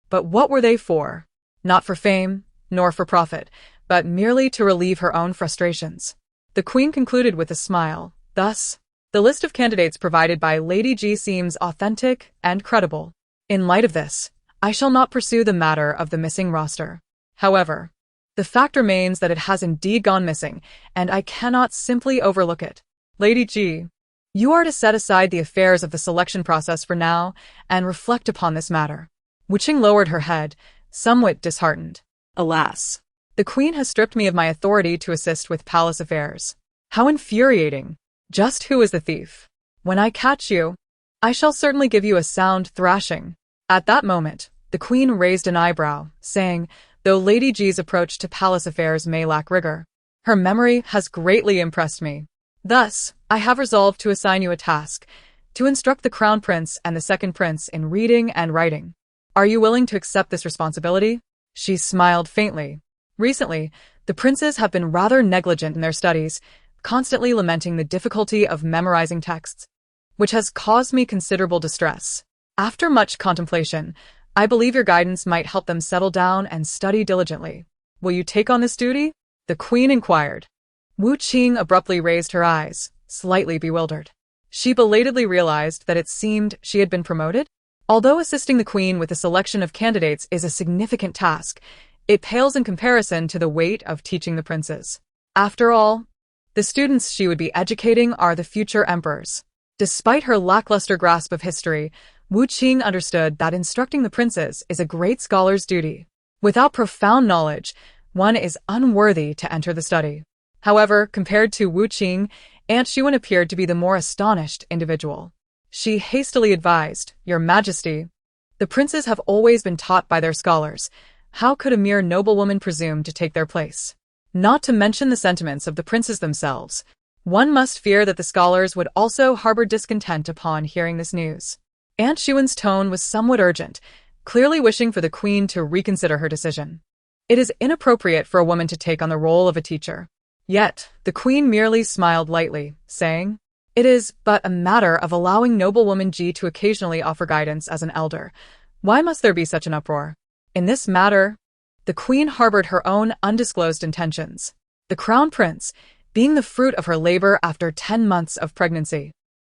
But what were they for? Not for fame, nor for profit, but merely to relieve her own frustrations. The queen concluded with a smile. Thus, the list of candidates provided by Lady Ji seems authentic and credible. In light of this, I shall not pursue the matter of the missing roster. However, the fact remains that it has indeed gone missing, and I cannot simply overlook it. Lady Ji, you are to set aside the affairs of the selection process for now and reflect upon this matter. Wuqing lowered her head, somewhat disheartened. Alas, the queen has stripped me of my authority to assist with palace affairs. How infuriating! Just who is the thief? When I catch you, I shall certainly give you a sound thrashing. At that moment, the queen raised an eyebrow, saying, though Lady Ji's approach to palace affairs may lack rigor, her memory has greatly impressed me. Thus, I have resolved to assign you a task, to instruct the crown prince and the second prince in reading and writing. Are you willing to accept this responsibility? She smiled faintly. Recently, the princes have been rather negligent in their studies, constantly lamenting the difficulty of memorizing texts, which has caused me considerable distress. After much contemplation, I believe your guidance might help them settle down and study diligently. will you take on this duty? The queen inquired. Wu Qing abruptly raised her eyes, slightly bewildered. She belatedly realized that it seemed she had been promoted. Although assisting the queen with a selection of candidates is a significant task, it pales in comparison to the weight of teaching the princes. After all, the students she would be educating are the future emperors. Despite her lackluster grasp of history, Wu Qing understood that instructing the princes is a great scholar's duty. Without profound knowledge, one is unworthy to enter the study. However, compared to Wu Qing, Aunt Xuan appeared to be the more astonished individual. She hastily advised, Your Majesty, the princes have always been taught by their scholars. How could a mere noblewoman presume to take their place? Not to mention the sentiments of the princes themselves. One must fear that the scholars would also harbor discontent upon hearing this news. Aunt Xuan's tone was somewhat urgent, clearly wishing for the queen to reconsider her decision. It is inappropriate for a woman to take on the role of a teacher. Yet, the queen merely smiled lightly, saying, It is but a matter of allowing noblewoman Ji to occasionally offer guidance as an elder. Why must there be such an uproar? In this matter, the queen harbored her own undisclosed intentions. The crown prince, being the fruit of her labor after 10 months of pregnancy,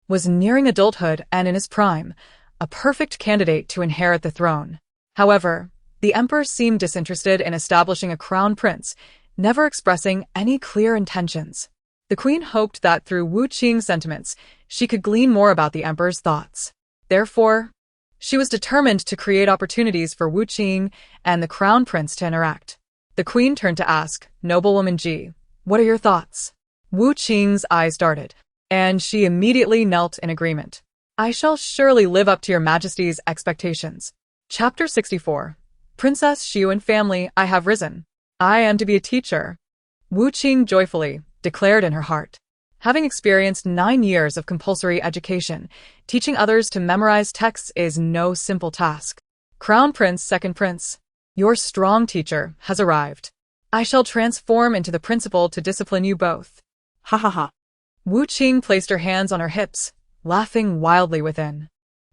was nearing adulthood and in his prime, a perfect candidate to inherit the throne. However, the emperor seemed disinterested in establishing a crown prince, never expressing any clear intentions. The queen hoped that through Wu Qing's sentiments, she could glean more about the emperor's thoughts. Therefore, she was determined to create opportunities for Wu Qing and the crown prince to interact. The queen turned to ask, Noblewoman Ji, what are your thoughts? Wu Qing's eyes darted, and she immediately knelt in agreement. I shall surely live up to your Majesty's expectations. Chapter 64. Princess Xiu and family, I have risen. I am to be a teacher. Wu Qing joyfully declared in her heart. Having experienced 9 years of compulsory education, teaching others to memorize texts is no simple task. Crown Prince, Second Prince, your strong teacher has arrived. I shall transform into the principal to discipline you both. Ha ha ha. Wu Qing placed her hands on her hips, laughing wildly within.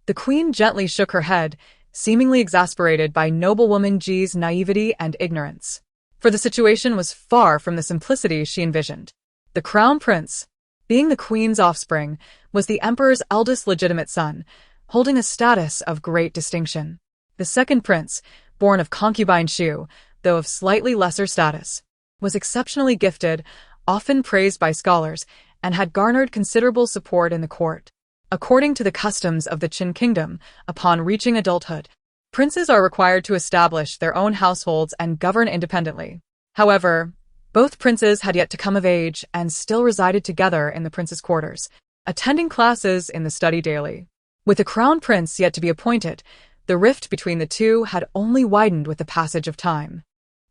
The queen gently shook her head, seemingly exasperated by noblewoman Ji's naivety and ignorance. For the situation was far from the simplicity she envisioned. The crown prince, being the queen's offspring, was the emperor's eldest legitimate son, holding a status of great distinction. The second prince, born of concubine Xiu, though of slightly lesser status, was exceptionally gifted, often praised by scholars, and had garnered considerable support in the court. According to the customs of the Qin kingdom, upon reaching adulthood, princes are required to establish their own households and govern independently. However, both princes had yet to come of age and still resided together in the prince's quarters, attending classes in the study daily. With the crown prince yet to be appointed, the rift between the two had only widened with the passage of time.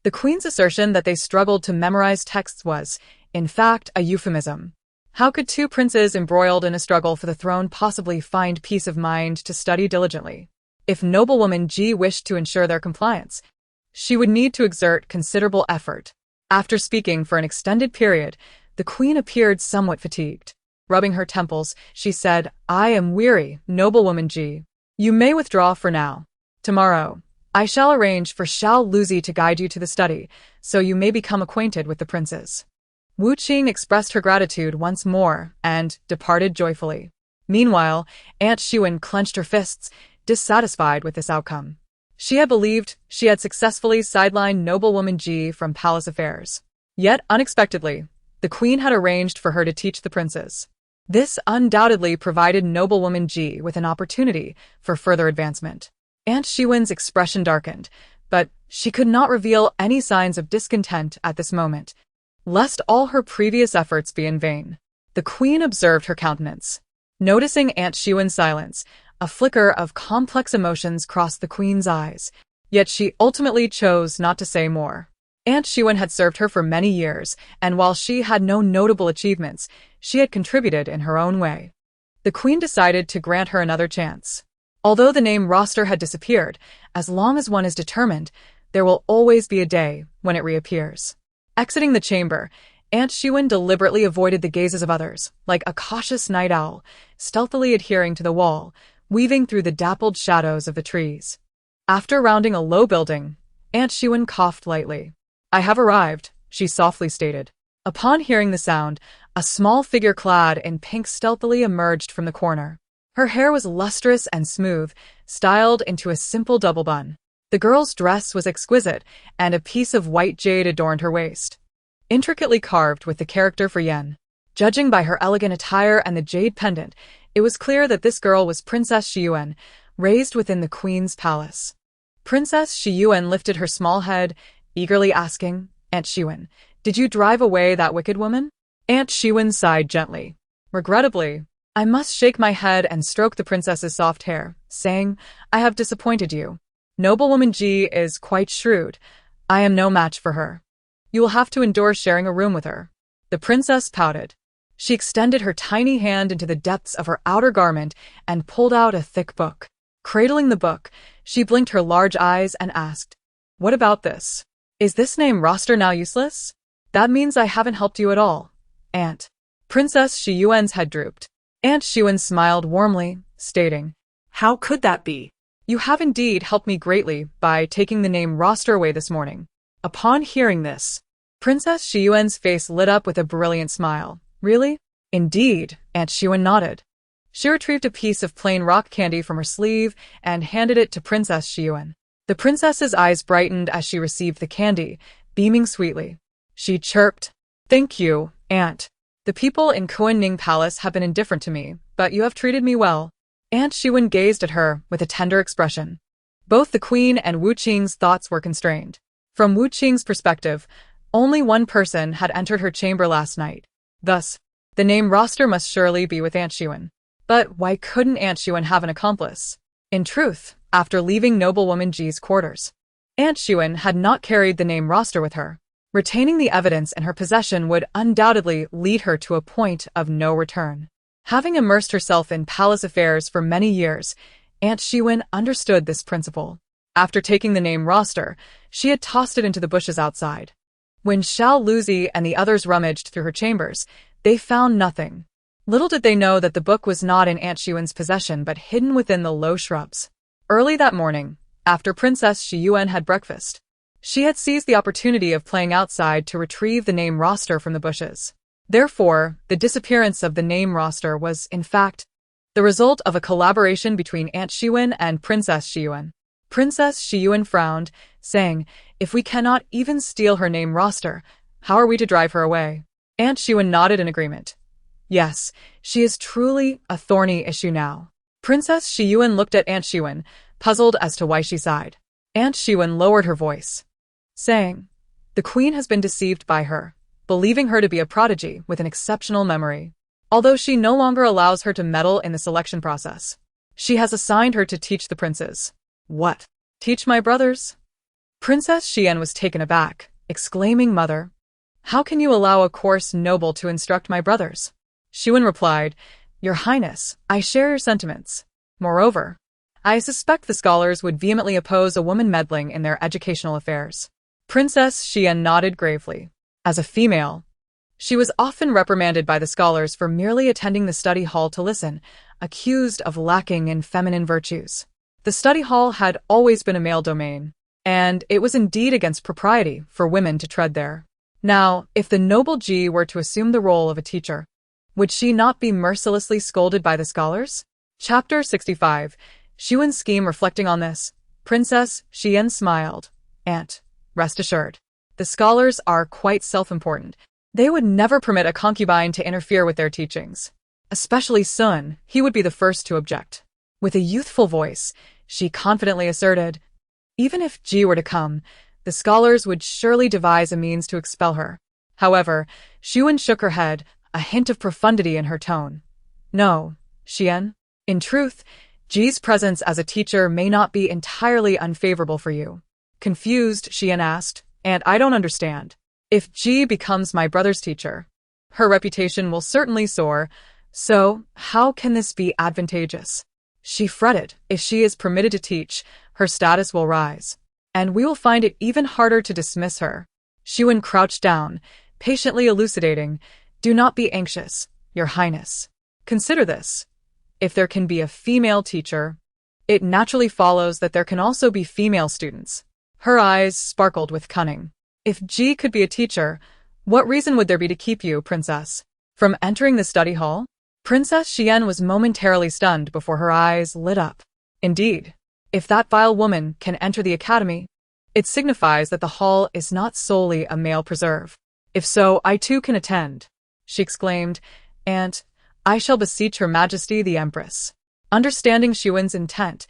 The queen's assertion that they struggled to memorize texts was, in fact, a euphemism. How could two princes embroiled in a struggle for the throne possibly find peace of mind to study diligently? If noblewoman Ji wished to ensure their compliance, she would need to exert considerable effort. After speaking for an extended period, the queen appeared somewhat fatigued. Rubbing her temples, she said, I am weary, noblewoman Ji. You may withdraw for now. Tomorrow, I shall arrange for Xiao Luzi to guide you to the study, so you may become acquainted with the princes. Wu Qing expressed her gratitude once more and departed joyfully. Meanwhile, Aunt Xuan clenched her fists, dissatisfied with this outcome. She had believed she had successfully sidelined noblewoman Ji from palace affairs. Yet, unexpectedly, the queen had arranged for her to teach the princes. This undoubtedly provided noblewoman Ji with an opportunity for further advancement. Aunt Xuan's expression darkened, but she could not reveal any signs of discontent at this moment, lest all her previous efforts be in vain. The queen observed her countenance. Noticing Aunt Xuan's silence, a flicker of complex emotions crossed the queen's eyes, yet she ultimately chose not to say more. Aunt Xuan had served her for many years, and while she had no notable achievements, she had contributed in her own way. The queen decided to grant her another chance. Although the name roster had disappeared, as long as one is determined, there will always be a day when it reappears. Exiting the chamber, Aunt Xuan deliberately avoided the gazes of others, like a cautious night owl, stealthily adhering to the wall, weaving through the dappled shadows of the trees. After rounding a low building, Aunt Xuan coughed lightly. I have arrived, she softly stated. Upon hearing the sound, a small figure clad in pink stealthily emerged from the corner. Her hair was lustrous and smooth, styled into a simple double bun. The girl's dress was exquisite, and a piece of white jade adorned her waist, intricately carved with the character for yen. Judging by her elegant attire and the jade pendant, it was clear that this girl was Princess Shiyuan, raised within the queen's palace. Princess Shiyuan lifted her small head, eagerly asking, Aunt Shiyuan, did you drive away that wicked woman? Aunt Shiyuan sighed gently. Regrettably, I must shake my head and stroke the princess's soft hair, saying, I have disappointed you. Noblewoman Ji is quite shrewd. I am no match for her. You will have to endure sharing a room with her. The princess pouted. She extended her tiny hand into the depths of her outer garment and pulled out a thick book. Cradling the book, she blinked her large eyes and asked, What about this? Is this name roster now useless? That means I haven't helped you at all, Aunt. Princess Shiyuan's head drooped. Aunt Shiyuan smiled warmly, stating, How could that be? You have indeed helped me greatly by taking the name roster away this morning. Upon hearing this, Princess Shiyuan's face lit up with a brilliant smile. Really? Indeed, Aunt Shiyuan nodded. She retrieved a piece of plain rock candy from her sleeve and handed it to Princess Shiyuan. The princess's eyes brightened as she received the candy, beaming sweetly. She chirped, Thank you, Aunt. The people in Confronting Palace have been indifferent to me, but you have treated me well. Aunt Shiyuan gazed at her with a tender expression. Both the queen and Wu Qing's thoughts were constrained. From Wu Qing's perspective, only one person had entered her chamber last night. Thus, the name roster must surely be with Aunt Shiyuan. But why couldn't Aunt Shiyuan have an accomplice? In truth, after leaving noblewoman Ji's quarters, Aunt Shiyuan had not carried the name roster with her. Retaining the evidence in her possession would undoubtedly lead her to a point of no return. Having immersed herself in palace affairs for many years, Aunt Shiyuan understood this principle. After taking the name roster, she had tossed it into the bushes outside. When Xiao Luzi and the others rummaged through her chambers, they found nothing. Little did they know that the book was not in Aunt Shiyuan's possession but hidden within the low shrubs. Early that morning, after Princess Shiyuan had breakfast, she had seized the opportunity of playing outside to retrieve the name roster from the bushes. Therefore, the disappearance of the name roster was, in fact, the result of a collaboration between Aunt Shiyuan and Princess Shiyuan. Princess Shiyuan frowned, saying, If we cannot even steal her name roster, how are we to drive her away? Aunt Shiyuan nodded in agreement. Yes, she is truly a thorny issue now. Princess Shiyuan looked at Aunt Shiyuan, puzzled as to why she sighed. Aunt Shiyuan lowered her voice, saying, The queen has been deceived by her, believing her to be a prodigy with an exceptional memory. Although she no longer allows her to meddle in the selection process, she has assigned her to teach the princes. What? Teach my brothers? Princess Xian was taken aback, exclaiming, Mother, how can you allow a coarse noble to instruct my brothers? Shiyuan replied, Your Highness, I share your sentiments. Moreover, I suspect the scholars would vehemently oppose a woman meddling in their educational affairs. Princess Xian nodded gravely. As a female, she was often reprimanded by the scholars for merely attending the study hall to listen, accused of lacking in feminine virtues. The study hall had always been a male domain, and it was indeed against propriety for women to tread there. Now, if the noble Ji were to assume the role of a teacher, would she not be mercilessly scolded by the scholars? Chapter 65. Shiyuan's scheme. Reflecting on this, Princess Xian smiled. Aunt, rest assured, the scholars are quite self-important. They would never permit a concubine to interfere with their teachings. Especially Sun, he would be the first to object. With a youthful voice, she confidently asserted, Even if Ji were to come, the scholars would surely devise a means to expel her. However, Shiyuan shook her head, a hint of profundity in her tone. No, Xian. In truth, Ji's presence as a teacher may not be entirely unfavorable for you. Confused, Xian asked, And I don't understand. If Ji becomes my brother's teacher, her reputation will certainly soar, so how can this be advantageous? She fretted. If she is permitted to teach, her status will rise, and we will find it even harder to dismiss her. Shiyuan crouched down, patiently elucidating, Do not be anxious, Your Highness. Consider this. If there can be a female teacher, it naturally follows that there can also be female students. Her eyes sparkled with cunning. If Ji could be a teacher, what reason would there be to keep you, princess, from entering the study hall? Princess Xian was momentarily stunned before her eyes lit up. Indeed, if that vile woman can enter the academy, it signifies that the hall is not solely a male preserve. If so, I too can attend, she exclaimed, and I shall beseech Her Majesty the Empress. Understanding Xuan's intent,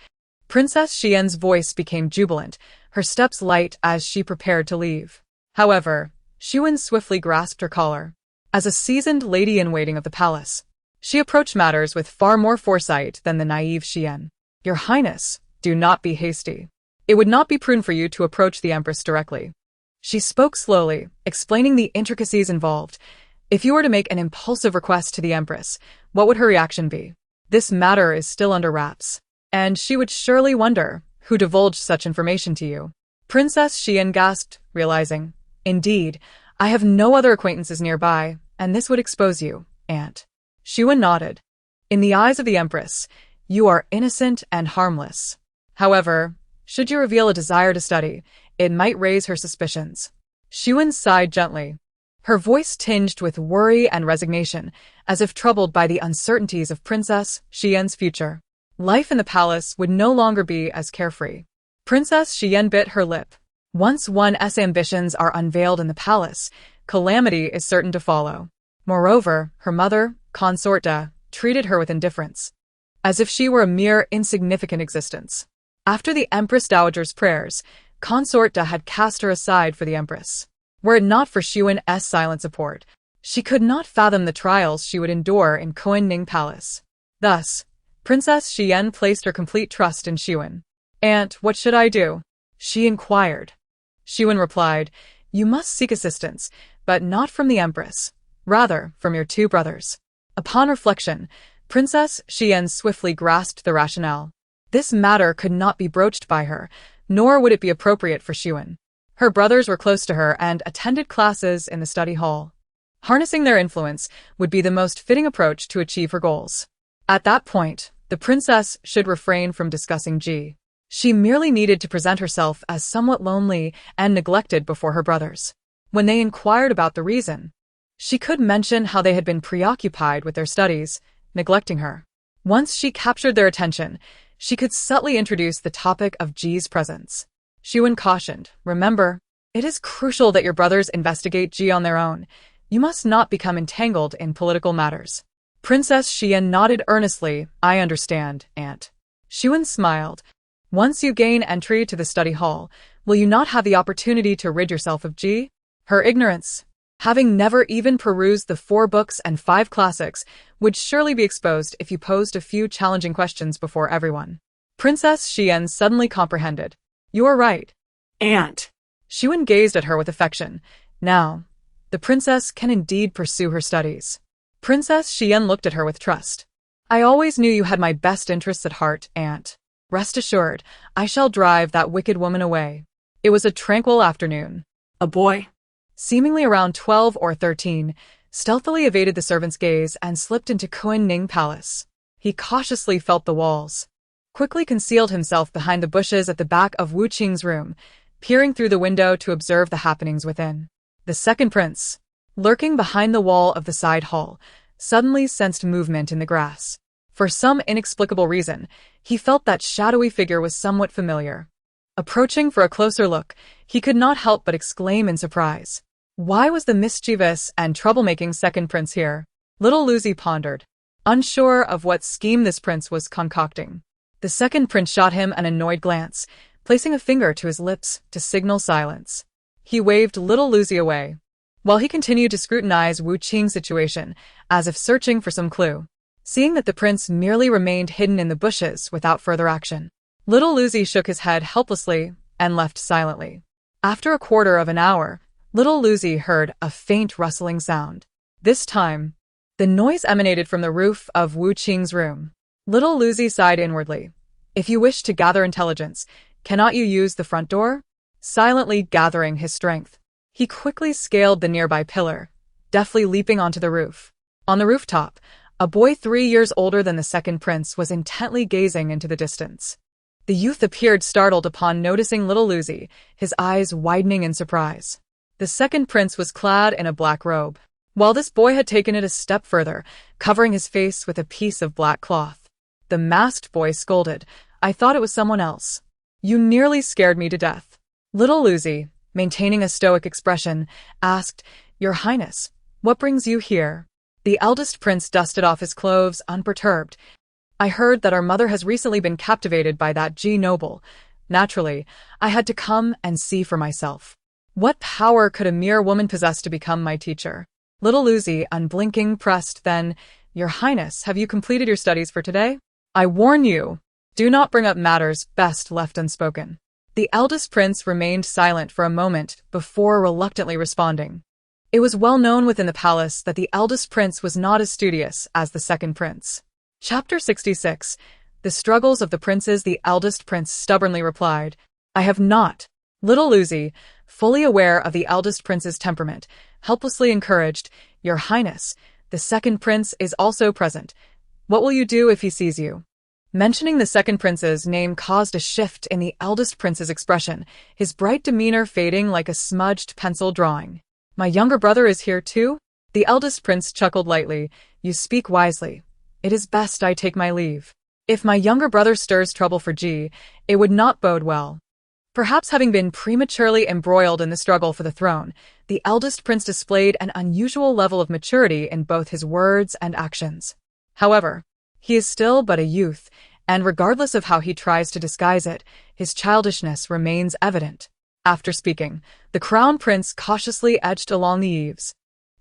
Princess Xian's voice became jubilant, her steps light as she prepared to leave. However, Xuan swiftly grasped her collar. As a seasoned lady-in-waiting of the palace, she approached matters with far more foresight than the naive Xian. Your Highness, do not be hasty. It would not be prudent for you to approach the Empress directly. She spoke slowly, explaining the intricacies involved. If you were to make an impulsive request to the Empress, what would her reaction be? This matter is still under wraps, and she would surely wonder who divulged such information to you. Princess Xian gasped, realizing, indeed, I have no other acquaintances nearby, and this would expose you, Aunt. Xuan nodded. In the eyes of the Empress, you are innocent and harmless. However, should you reveal a desire to study, it might raise her suspicions. Xuan sighed gently, her voice tinged with worry and resignation, as if troubled by the uncertainties of Princess Xian's future. Life in the palace would no longer be as carefree. Princess Xian bit her lip. Once one's ambitions are unveiled in the palace, calamity is certain to follow. Moreover, her mother, consort, treated her with indifference, as if she were a mere insignificant existence. After the Empress Dowager's prayers, consort had cast her aside for the Empress. Were it not for Xuan's silent support, she could not fathom the trials she would endure in Confronting Palace. Thus, Princess Xian placed her complete trust in Xuan. Aunt, what should I do? She inquired. Xuan replied, you must seek assistance, but not from the Empress, rather from your two brothers. Upon reflection, Princess Xian swiftly grasped the rationale. This matter could not be broached by her, nor would it be appropriate for Xuan. Her brothers were close to her and attended classes in the study hall. Harnessing their influence would be the most fitting approach to achieve her goals. At that point, the princess should refrain from discussing Ji. She merely needed to present herself as somewhat lonely and neglected before her brothers. When they inquired about the reason, she could mention how they had been preoccupied with their studies, neglecting her. Once she captured their attention, she could subtly introduce the topic of Ji's presence. Xuan cautioned, remember, it is crucial that your brothers investigate Ji on their own. You must not become entangled in political matters. Princess Xian nodded earnestly, I understand, Aunt. Xuan smiled. Once you gain entry to the study hall, will you not have the opportunity to rid yourself of Ji? Her ignorance, having never even perused the 4 books and 5 classics, would surely be exposed if you posed a few challenging questions before everyone. Princess Xian suddenly comprehended. You are right, Aunt. Xuan gazed at her with affection. Now, the princess can indeed pursue her studies. Princess Xian looked at her with trust. I always knew you had my best interests at heart, Aunt. Rest assured, I shall drive that wicked woman away. It was a tranquil afternoon. A boy, seemingly around 12 or 13, stealthily evaded the servant's gaze and slipped into Confronting Palace. He cautiously felt the walls, quickly concealed himself behind the bushes at the back of Wu Qing's room, peering through the window to observe the happenings within. The second prince, lurking behind the wall of the side hall, suddenly sensed movement in the grass. For some inexplicable reason, he felt that shadowy figure was somewhat familiar. Approaching for a closer look, he could not help but exclaim in surprise. Why was the mischievous and troublemaking second prince here? Little Lucy pondered, unsure of what scheme this prince was concocting. The second prince shot him an annoyed glance, placing a finger to his lips to signal silence. He waved little Lucy away, while he continued to scrutinize Wu Qing's situation, as if searching for some clue. Seeing that the prince merely remained hidden in the bushes without further action, little Lucy shook his head helplessly and left silently. After a quarter of an hour, little Lucy heard a faint rustling sound. This time, the noise emanated from the roof of Wu Qing's room. Little Lucy sighed inwardly. If you wish to gather intelligence, cannot you use the front door? Silently gathering his strength, he quickly scaled the nearby pillar, deftly leaping onto the roof. On the rooftop, a boy 3 years older than the second prince was intently gazing into the distance. The youth appeared startled upon noticing little Lucy, his eyes widening in surprise. The second prince was clad in a black robe, while this boy had taken it a step further, covering his face with a piece of black cloth. The masked boy scolded, "I thought it was someone else. You nearly scared me to death." Little Lucy, maintaining a stoic expression, asked, "Your Highness, what brings you here?" The eldest prince dusted off his clothes, unperturbed. "I heard that our mother has recently been captivated by that G noble. Naturally, I had to come and see for myself. What power could a mere woman possess to become my teacher?" Little Lucy, unblinking, pressed, then, "Your Highness, have you completed your studies for today? I warn you, do not bring up matters best left unspoken." The eldest prince remained silent for a moment before reluctantly responding. It was well known within the palace that the eldest prince was not as studious as the second prince. Chapter 66. The Struggles of the Princes. The eldest prince stubbornly replied, "I have not." Little Lucy, fully aware of the eldest prince's temperament, helplessly encouraged, "Your Highness, the second prince is also present. What will you do if he sees you?" Mentioning the second prince's name caused a shift in the eldest prince's expression, his bright demeanor fading like a smudged pencil drawing. "My younger brother is here too?" The eldest prince chuckled lightly. "You speak wisely. It is best I take my leave. If my younger brother stirs trouble for G, it would not bode well." Perhaps having been prematurely embroiled in the struggle for the throne, the eldest prince displayed an unusual level of maturity in both his words and actions. However, he is still but a youth, and regardless of how he tries to disguise it, his childishness remains evident. After speaking, the crown prince cautiously edged along the eaves,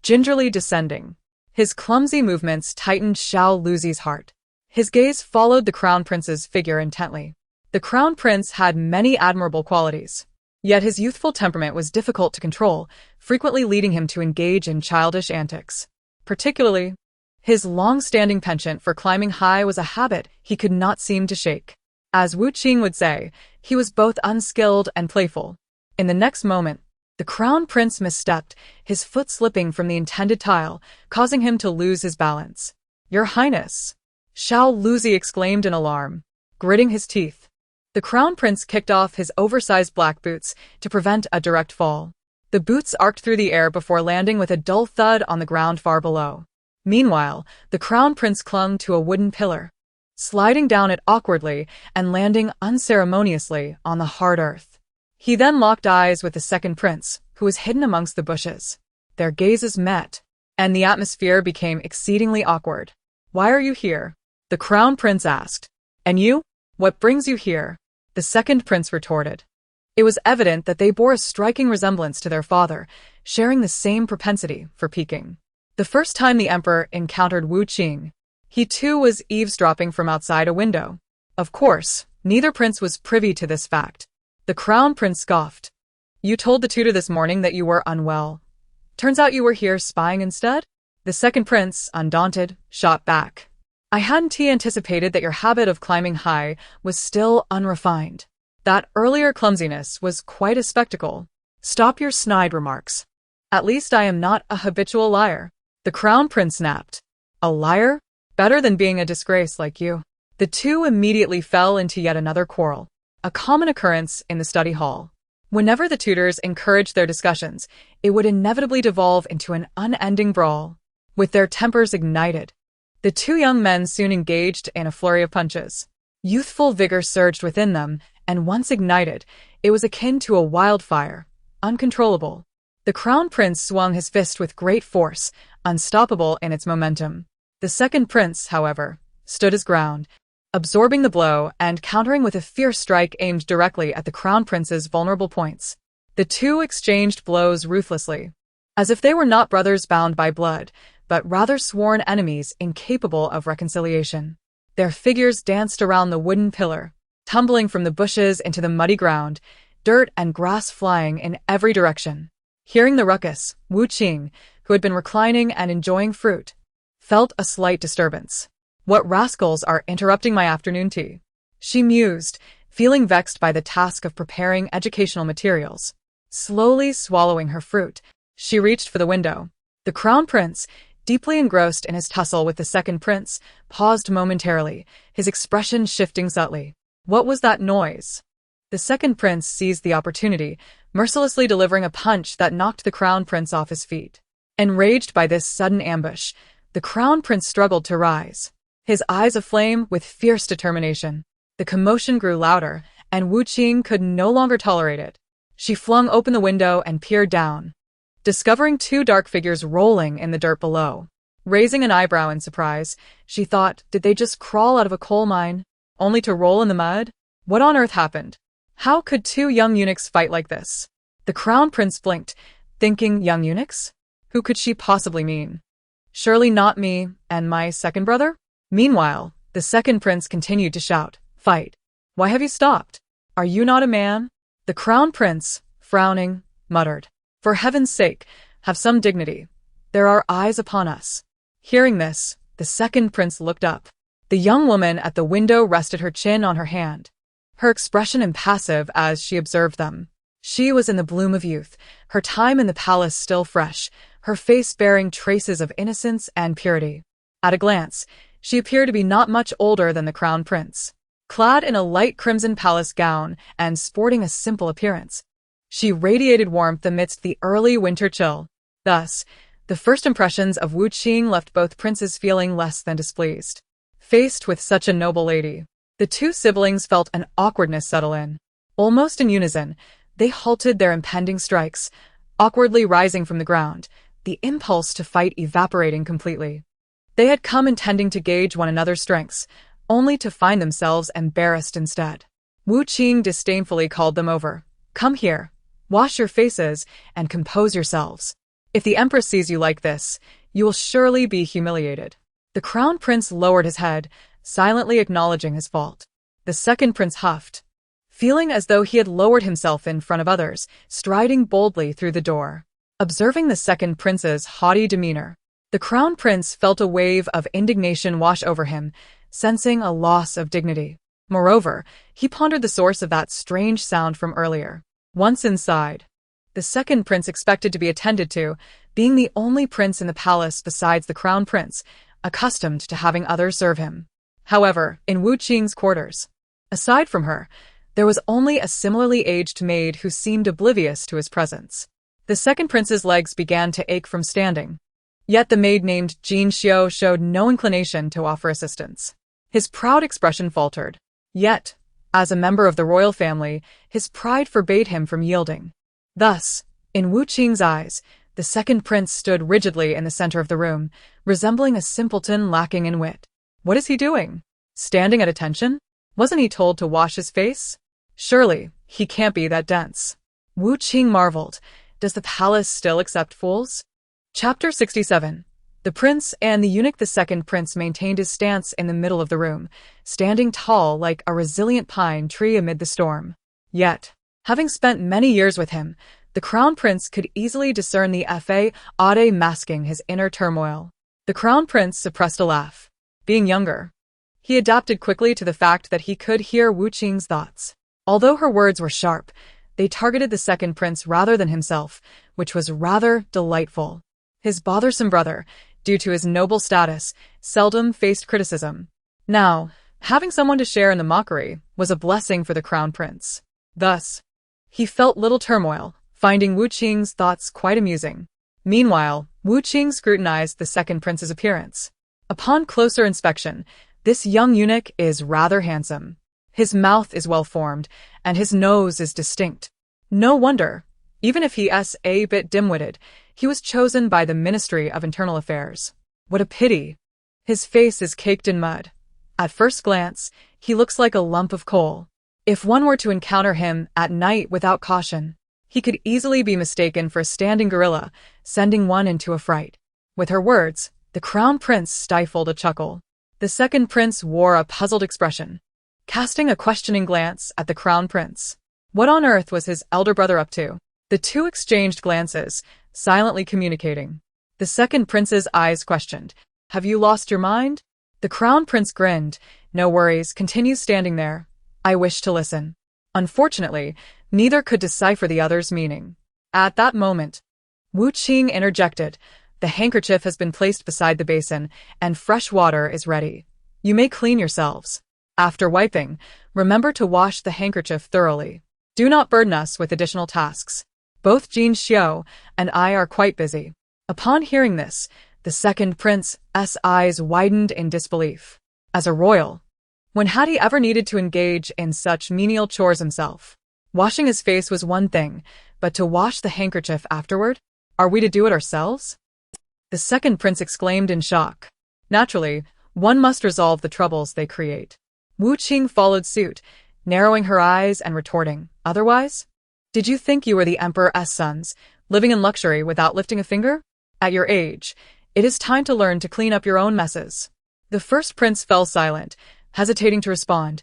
gingerly descending. His clumsy movements tightened Xiao Luzi's heart. His gaze followed the crown prince's figure intently. The crown prince had many admirable qualities, yet his youthful temperament was difficult to control, frequently leading him to engage in childish antics. Particularly, his long-standing penchant for climbing high was a habit he could not seem to shake. As Qing would say, he was both unskilled and playful. In the next moment, the crown prince misstepped, his foot slipping from the intended tile, causing him to lose his balance. "Your Highness!" Xiao Luzi exclaimed in alarm, gritting his teeth. The crown prince kicked off his oversized black boots to prevent a direct fall. The boots arced through the air before landing with a dull thud on the ground far below. Meanwhile, the crown prince clung to a wooden pillar, sliding down it awkwardly and landing unceremoniously on the hard earth. He then locked eyes with the second prince, who was hidden amongst the bushes. Their gazes met, and the atmosphere became exceedingly awkward. "Why are you here?" the crown prince asked. "And you? What brings you here?" the second prince retorted. It was evident that they bore a striking resemblance to their father, sharing the same propensity for peeking. The first time the emperor encountered Qing, he too was eavesdropping from outside a window. Of course, neither prince was privy to this fact. The crown prince scoffed. "You told the tutor this morning that you were unwell. Turns out you were here spying instead?" The second prince, undaunted, shot back. "I hadn't anticipated that your habit of climbing high was still unrefined. That earlier clumsiness was quite a spectacle. Stop your snide remarks. At least I am not a habitual liar," the crown prince snapped. "A liar? Better than being a disgrace like you." The two immediately fell into yet another quarrel, a common occurrence in the study hall. Whenever the tutors encouraged their discussions, it would inevitably devolve into an unending brawl. With their tempers ignited, the two young men soon engaged in a flurry of punches. Youthful vigor surged within them, and once ignited, it was akin to a wildfire, uncontrollable. The crown prince swung his fist with great force, unstoppable in its momentum. The second prince, however, stood his ground, absorbing the blow and countering with a fierce strike aimed directly at the crown prince's vulnerable points. The two exchanged blows ruthlessly, as if they were not brothers bound by blood, but rather sworn enemies incapable of reconciliation. Their figures danced around the wooden pillar, tumbling from the bushes into the muddy ground, dirt and grass flying in every direction. Hearing the ruckus, Qing, who had been reclining and enjoying fruit, felt a slight disturbance. "What rascals are interrupting my afternoon tea?" she mused, feeling vexed by the task of preparing educational materials. Slowly swallowing her fruit, she reached for the window. The crown prince, deeply engrossed in his tussle with the second prince, paused momentarily, his expression shifting subtly. "What was that noise?" The second prince seized the opportunity, mercilessly delivering a punch that knocked the crown prince off his feet. Enraged by this sudden ambush, the crown prince struggled to rise, his eyes aflame with fierce determination. The commotion grew louder, and Wu Qing could no longer tolerate it. She flung open the window and peered down, discovering two dark figures rolling in the dirt below. Raising an eyebrow in surprise, she thought, did they just crawl out of a coal mine, only to roll in the mud? What on earth happened? How could two young eunuchs fight like this? The crown prince blinked, thinking, young eunuchs? Who could she possibly mean? Surely not me and my second brother? Meanwhile, the second prince continued to shout, fight. Why have you stopped? Are you not a man? The crown prince, frowning, muttered, for heaven's sake, have some dignity. There are eyes upon us. Hearing this, the second prince looked up. The young woman at the window rested her chin on her hand, her expression impassive as she observed them. She was in the bloom of youth, her time in the palace still fresh, her face bearing traces of innocence and purity. At a glance, she appeared to be not much older than the crown prince. Clad in a light crimson palace gown and sporting a simple appearance, she radiated warmth amidst the early winter chill. Thus, the first impressions of Wu Qing left both princes feeling less than displeased. Faced with such a noble lady, the two siblings felt an awkwardness settle in. Almost in unison, they halted their impending strikes, awkwardly rising from the ground, the impulse to fight evaporating completely. They had come intending to gauge one another's strengths, only to find themselves embarrassed instead. Wu Qing disdainfully called them over. Come here, wash your faces, and compose yourselves. If the empress sees you like this, you will surely be humiliated. The crown prince lowered his head, silently acknowledging his fault. The second prince huffed, feeling as though he had lowered himself in front of others, striding boldly through the door. Observing the second prince's haughty demeanor, the crown prince felt a wave of indignation wash over him, sensing a loss of dignity. Moreover, he pondered the source of that strange sound from earlier. Once inside, the second prince expected to be attended to, being the only prince in the palace besides the crown prince, accustomed to having others serve him. However, in Wu Qing's quarters, aside from her, there was only a similarly aged maid who seemed oblivious to his presence. The second prince's legs began to ache from standing, yet the maid named Jin Xiao showed no inclination to offer assistance. His proud expression faltered. Yet, as a member of the royal family, his pride forbade him from yielding. Thus, in Wu Qing's eyes, the second prince stood rigidly in the center of the room, resembling a simpleton lacking in wit. What is he doing? Standing at attention? Wasn't he told to wash his face? Surely, he can't be that dense. Wu Qing marveled. Does the palace still accept fools? Chapter 67. The prince and the eunuch. The second prince maintained his stance in the middle of the room, standing tall like a resilient pine tree amid the storm. Yet, having spent many years with him, the crown prince could easily discern the fade masking his inner turmoil. The crown prince suppressed a laugh. Being younger, he adapted quickly to the fact that he could hear Wu Qing's thoughts. Although her words were sharp, they targeted the second prince rather than himself, which was rather delightful. His bothersome brother, due to his noble status, seldom faced criticism. Now, having someone to share in the mockery was a blessing for the crown prince. Thus, he felt little turmoil, finding Wu Qing's thoughts quite amusing. Meanwhile, Wu Qing scrutinized the second prince's appearance. Upon closer inspection, this young eunuch is rather handsome. His mouth is well-formed, and his nose is distinct. No wonder, even if he is a bit dim-witted, he was chosen by the Ministry of Internal Affairs. What a pity! His face is caked in mud. At first glance, he looks like a lump of coal. If one were to encounter him at night without caution, he could easily be mistaken for a standing gorilla, sending one into a fright. With her words, the crown prince stifled a chuckle. The second prince wore a puzzled expression, casting a questioning glance at the crown prince. What on earth was his elder brother up to? The two exchanged glances, silently communicating. The second prince's eyes questioned, "Have you lost your mind?" The crown prince grinned. "No worries, continue standing there. I wish to listen." Unfortunately, neither could decipher the other's meaning. At that moment, Wu Qing interjected, "The handkerchief has been placed beside the basin, and fresh water is ready. You may clean yourselves." After wiping, remember to wash the handkerchief thoroughly. Do not burden us with additional tasks. Both Jin Xiao and I are quite busy. Upon hearing this, the second prince's eyes widened in disbelief. As a royal, when had he ever needed to engage in such menial chores himself? Washing his face was one thing, but to wash the handkerchief afterward? Are we to do it ourselves? The second prince exclaimed in shock. Naturally, one must resolve the troubles they create. Wu Qing followed suit, narrowing her eyes and retorting, otherwise? Did you think you were the emperor's sons, living in luxury without lifting a finger? At your age, it is time to learn to clean up your own messes. The first prince fell silent, hesitating to respond.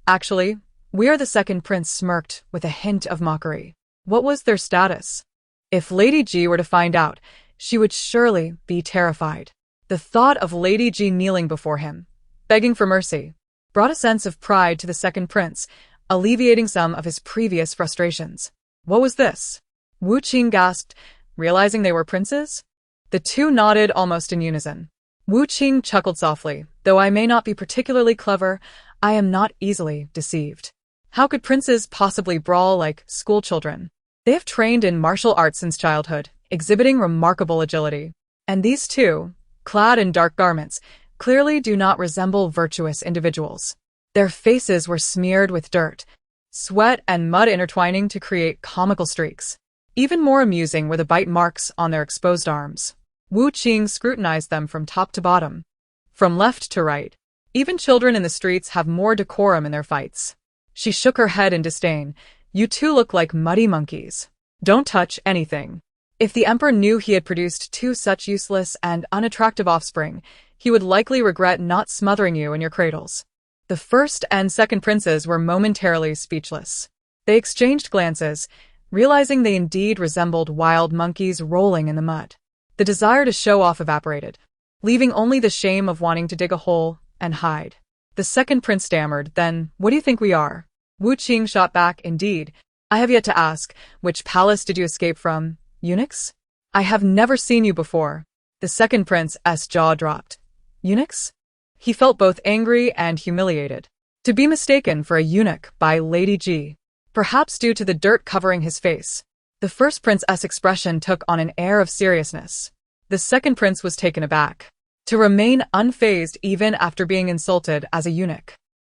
Actually, we are the second prince smirked with a hint of mockery. What was their status? If Lady Ji were to find out, she would surely be terrified. The thought of Lady Ji kneeling before him, begging for mercy, brought a sense of pride to the second prince, alleviating some of his previous frustrations. What was this? Wu Qing gasped, realizing they were princes. The two nodded almost in unison. Wu Qing chuckled softly. Though I may not be particularly clever, I am not easily deceived. How could princes possibly brawl like schoolchildren? They have trained in martial arts since childhood, exhibiting remarkable agility. And these two, clad in dark garments, clearly do not resemble virtuous individuals. Their faces were smeared with dirt, sweat and mud intertwining to create comical streaks. Even more amusing were the bite marks on their exposed arms. Wu Qing scrutinized them from top to bottom, from left to right. Even children in the streets have more decorum in their fights. She shook her head in disdain. You two look like muddy monkeys. Don't touch anything. If the emperor knew he had produced two such useless and unattractive offspring, he would likely regret not smothering you in your cradles. The first and second princes were momentarily speechless. They exchanged glances, realizing they indeed resembled wild monkeys rolling in the mud. The desire to show off evaporated, leaving only the shame of wanting to dig a hole and hide. The second prince stammered, then, what do you think we are? Wu Qing shot back, indeed. I have yet to ask, which palace did you escape from? Eunuchs? I have never seen you before. The second prince's jaw dropped. Eunuchs? He felt both angry and humiliated. To be mistaken for a eunuch by Lady Ji, perhaps due to the dirt covering his face. The first prince's expression took on an air of seriousness. The second prince was taken aback. To remain unfazed even after being insulted as a eunuch.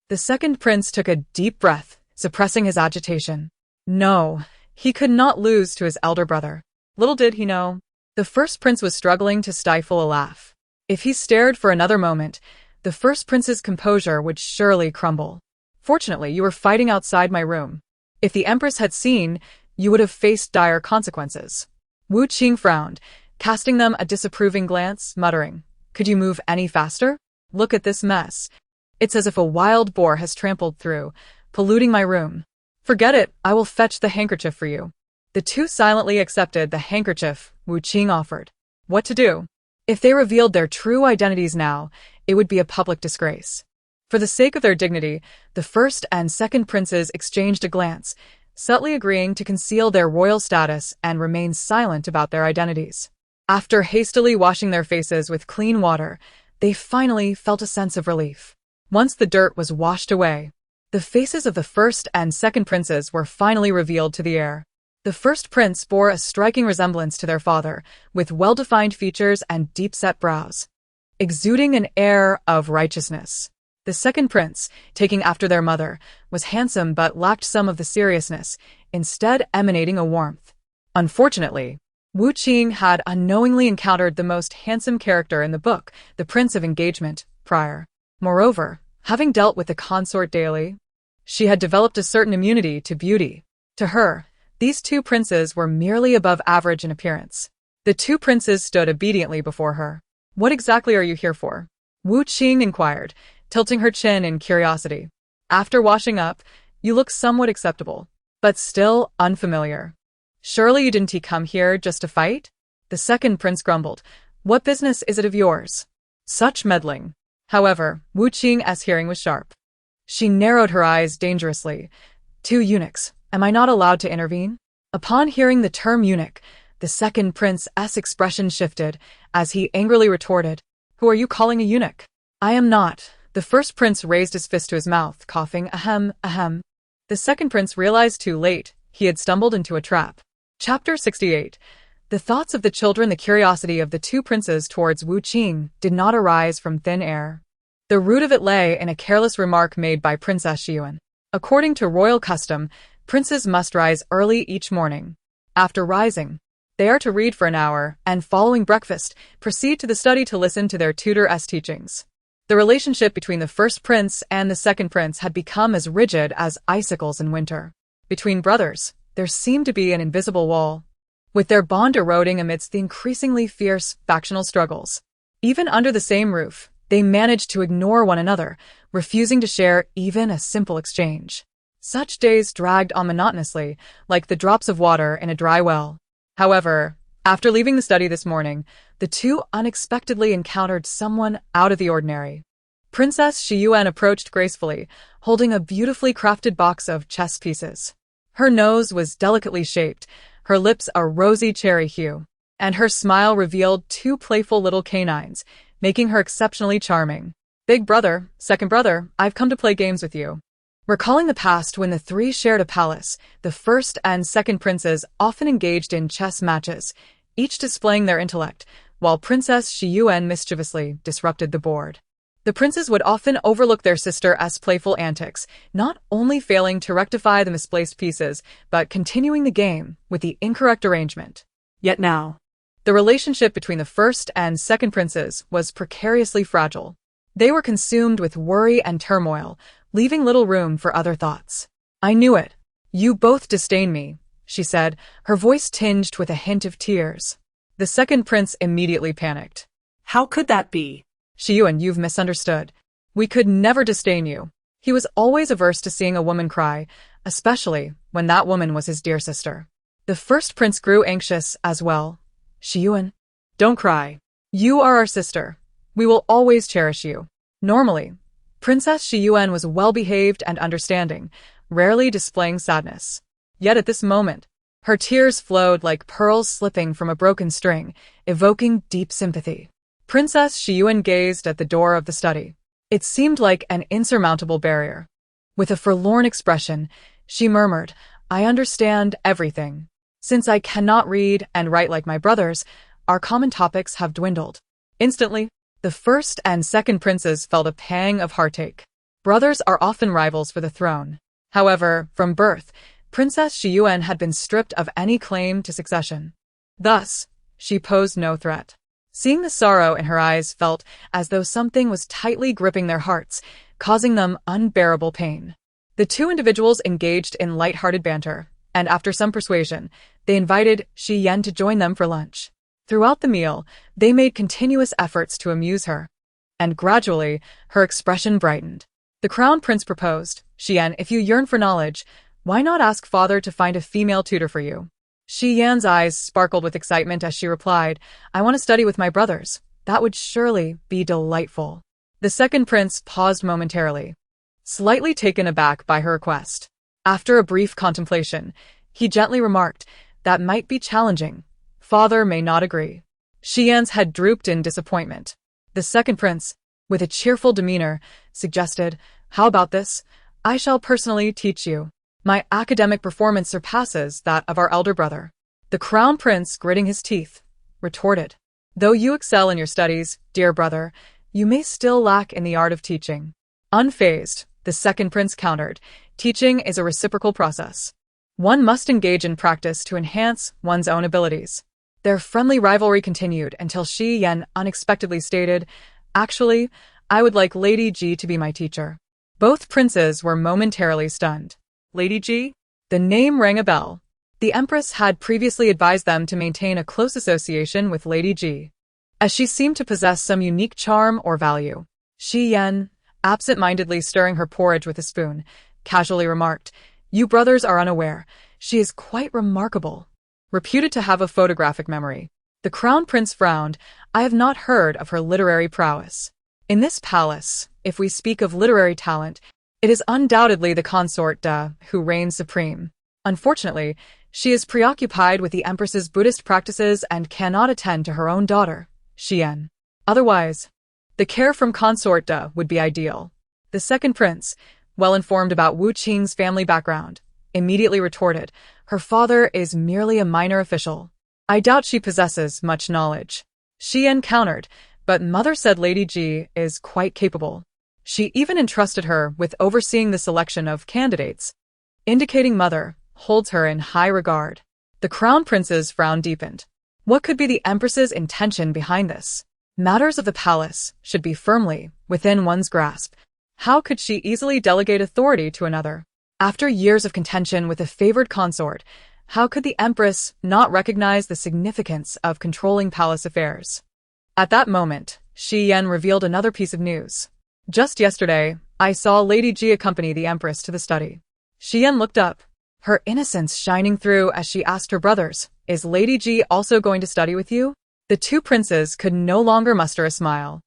The second prince took a deep breath, suppressing his agitation. No, he could not lose to his elder brother. Little did he know, the first prince was struggling to stifle a laugh. If he stared for another moment, the first prince's composure would surely crumble. Fortunately, you were fighting outside my room. If the empress had seen, you would have faced dire consequences. Wu Qing frowned, casting them a disapproving glance, muttering, could you move any faster? Look at this mess. It's as if a wild boar has trampled through, polluting my room. Forget it, I will fetch the handkerchief for you. The two silently accepted the handkerchief Wu Qing offered. What to do? If they revealed their true identities now, it would be a public disgrace. For the sake of their dignity, the first and second princes exchanged a glance, subtly agreeing to conceal their royal status and remain silent about their identities. After hastily washing their faces with clean water, they finally felt a sense of relief. Once the dirt was washed away, the faces of the first and second princes were finally revealed to the air. The first prince bore a striking resemblance to their father, with well-defined features and deep-set brows, exuding an air of righteousness. The second prince, taking after their mother, was handsome but lacked some of the seriousness, instead emanating a warmth. Unfortunately, Wu Qing had unknowingly encountered the most handsome character in the book, the Prince of Engagement, prior. Moreover, having dealt with the consort daily, she had developed a certain immunity to beauty. To her, these two princes were merely above average in appearance. The two princes stood obediently before her. What exactly are you here for? Wu Qing inquired, tilting her chin in curiosity. After washing up, you look somewhat acceptable, but still unfamiliar. Surely you didn't come here just to fight? The second prince grumbled. What business is it of yours? Such meddling. However, Wu Qing's hearing was sharp. She narrowed her eyes dangerously. Two eunuchs. Am I not allowed to intervene? Upon hearing the term eunuch, the second prince's expression shifted as he angrily retorted. Who are you calling a eunuch? I am not, The first prince raised his fist to his mouth, coughing, ahem, ahem. The second prince realized too late he had stumbled into a trap. Chapter 68. The thoughts of the children, the curiosity of the two princes towards Wu Qing did not arise from thin air. The root of it lay in a careless remark made by Princess Shiyuan. According to royal custom, princes must rise early each morning. After rising, they are to read for an hour, and following breakfast, proceed to the study to listen to their tutor's teachings. The relationship between the first prince and the second prince had become as rigid as icicles in winter. Between brothers, there seemed to be an invisible wall, with their bond eroding amidst the increasingly fierce factional struggles. Even under the same roof, they managed to ignore one another, refusing to share even a simple exchange. Such days dragged on monotonously, like the drops of water in a dry well. However, after leaving the study this morning, the two unexpectedly encountered someone out of the ordinary. Princess Shiyuan approached gracefully, holding a beautifully crafted box of chess pieces. Her nose was delicately shaped, her lips a rosy cherry hue, and her smile revealed two playful little canines, making her exceptionally charming. Big brother, second brother, I've come to play games with you. Recalling the past when the three shared a palace, the first and second princes often engaged in chess matches, each displaying their intellect, while Princess Shiyuan mischievously disrupted the board. The princes would often overlook their sister's playful antics, not only failing to rectify the misplaced pieces, but continuing the game with the incorrect arrangement. Yet now, the relationship between the first and second princes was precariously fragile. They were consumed with worry and turmoil, leaving little room for other thoughts. I knew it. You both disdain me, she said, her voice tinged with a hint of tears. The second prince immediately panicked. How could that be? Shiyuan, you've misunderstood. We could never disdain you. He was always averse to seeing a woman cry, especially when that woman was his dear sister. The first prince grew anxious as well. Shiyuan, don't cry. You are our sister. We will always cherish you. Normally, Princess Shiyuan was well-behaved and understanding, rarely displaying sadness. Yet at this moment, her tears flowed like pearls slipping from a broken string, evoking deep sympathy. Princess Shiyuan gazed at the door of the study. It seemed like an insurmountable barrier. With a forlorn expression, she murmured, I understand everything. Since I cannot read and write like my brothers, our common topics have dwindled. Instantly, the first and second princes felt a pang of heartache. Brothers are often rivals for the throne. However, from birth, Princess Shiyuan had been stripped of any claim to succession. Thus, she posed no threat. Seeing the sorrow in her eyes felt as though something was tightly gripping their hearts, causing them unbearable pain. The two individuals engaged in light-hearted banter, and after some persuasion, they invited Shi Yan to join them for lunch. Throughout the meal, they made continuous efforts to amuse her, and gradually, her expression brightened. The crown prince proposed, Shi Yan, if you yearn for knowledge, why not ask father to find a female tutor for you? Shi Yan's eyes sparkled with excitement as she replied, I want to study with my brothers. That would surely be delightful. The second prince paused momentarily, slightly taken aback by her request. After a brief contemplation, he gently remarked, that might be challenging. Father may not agree. Shi Yan's head drooped in disappointment. The second prince, with a cheerful demeanor, suggested, how about this? I shall personally teach you. My academic performance surpasses that of our elder brother. The crown prince, gritting his teeth, retorted, though you excel in your studies, dear brother, you may still lack in the art of teaching. Unfazed, the second prince countered, teaching is a reciprocal process. One must engage in practice to enhance one's own abilities. Their friendly rivalry continued until Shi Yan unexpectedly stated, actually, I would like Lady Ji to be my teacher. Both princes were momentarily stunned. Lady Ji? The name rang a bell. The empress had previously advised them to maintain a close association with Lady Ji, as she seemed to possess some unique charm or value. Shi Yan, absent-mindedly stirring her porridge with a spoon, casually remarked, you brothers are unaware. She is quite remarkable. Reputed to have a photographic memory. The crown prince frowned. I have not heard of her literary prowess. In this palace, if we speak of literary talent, it is undoubtedly the consort who reigns supreme. Unfortunately, she is preoccupied with the empress's Buddhist practices and cannot attend to her own daughter, Xian. Otherwise, The care from consort would be ideal. The second prince, well informed about Wu Qing's family background, immediately retorted, her father is merely a minor official. I doubt she possesses much knowledge. Xian countered, but mother said Lady Ji is quite capable. She even entrusted her with overseeing the selection of candidates, indicating mother holds her in high regard. The crown prince's frown deepened. What could be the empress's intention behind this? Matters of the palace should be firmly within one's grasp. How could she easily delegate authority to another? After years of contention with a favored consort, how could the empress not recognize the significance of controlling palace affairs? At that moment, Shi Yan revealed another piece of news. Just yesterday, I saw Lady Ji accompany the empress to the study. Shi Yan looked up, her innocence shining through as she asked her brothers, is Lady Ji also going to study with you? The two princes could no longer muster a smile.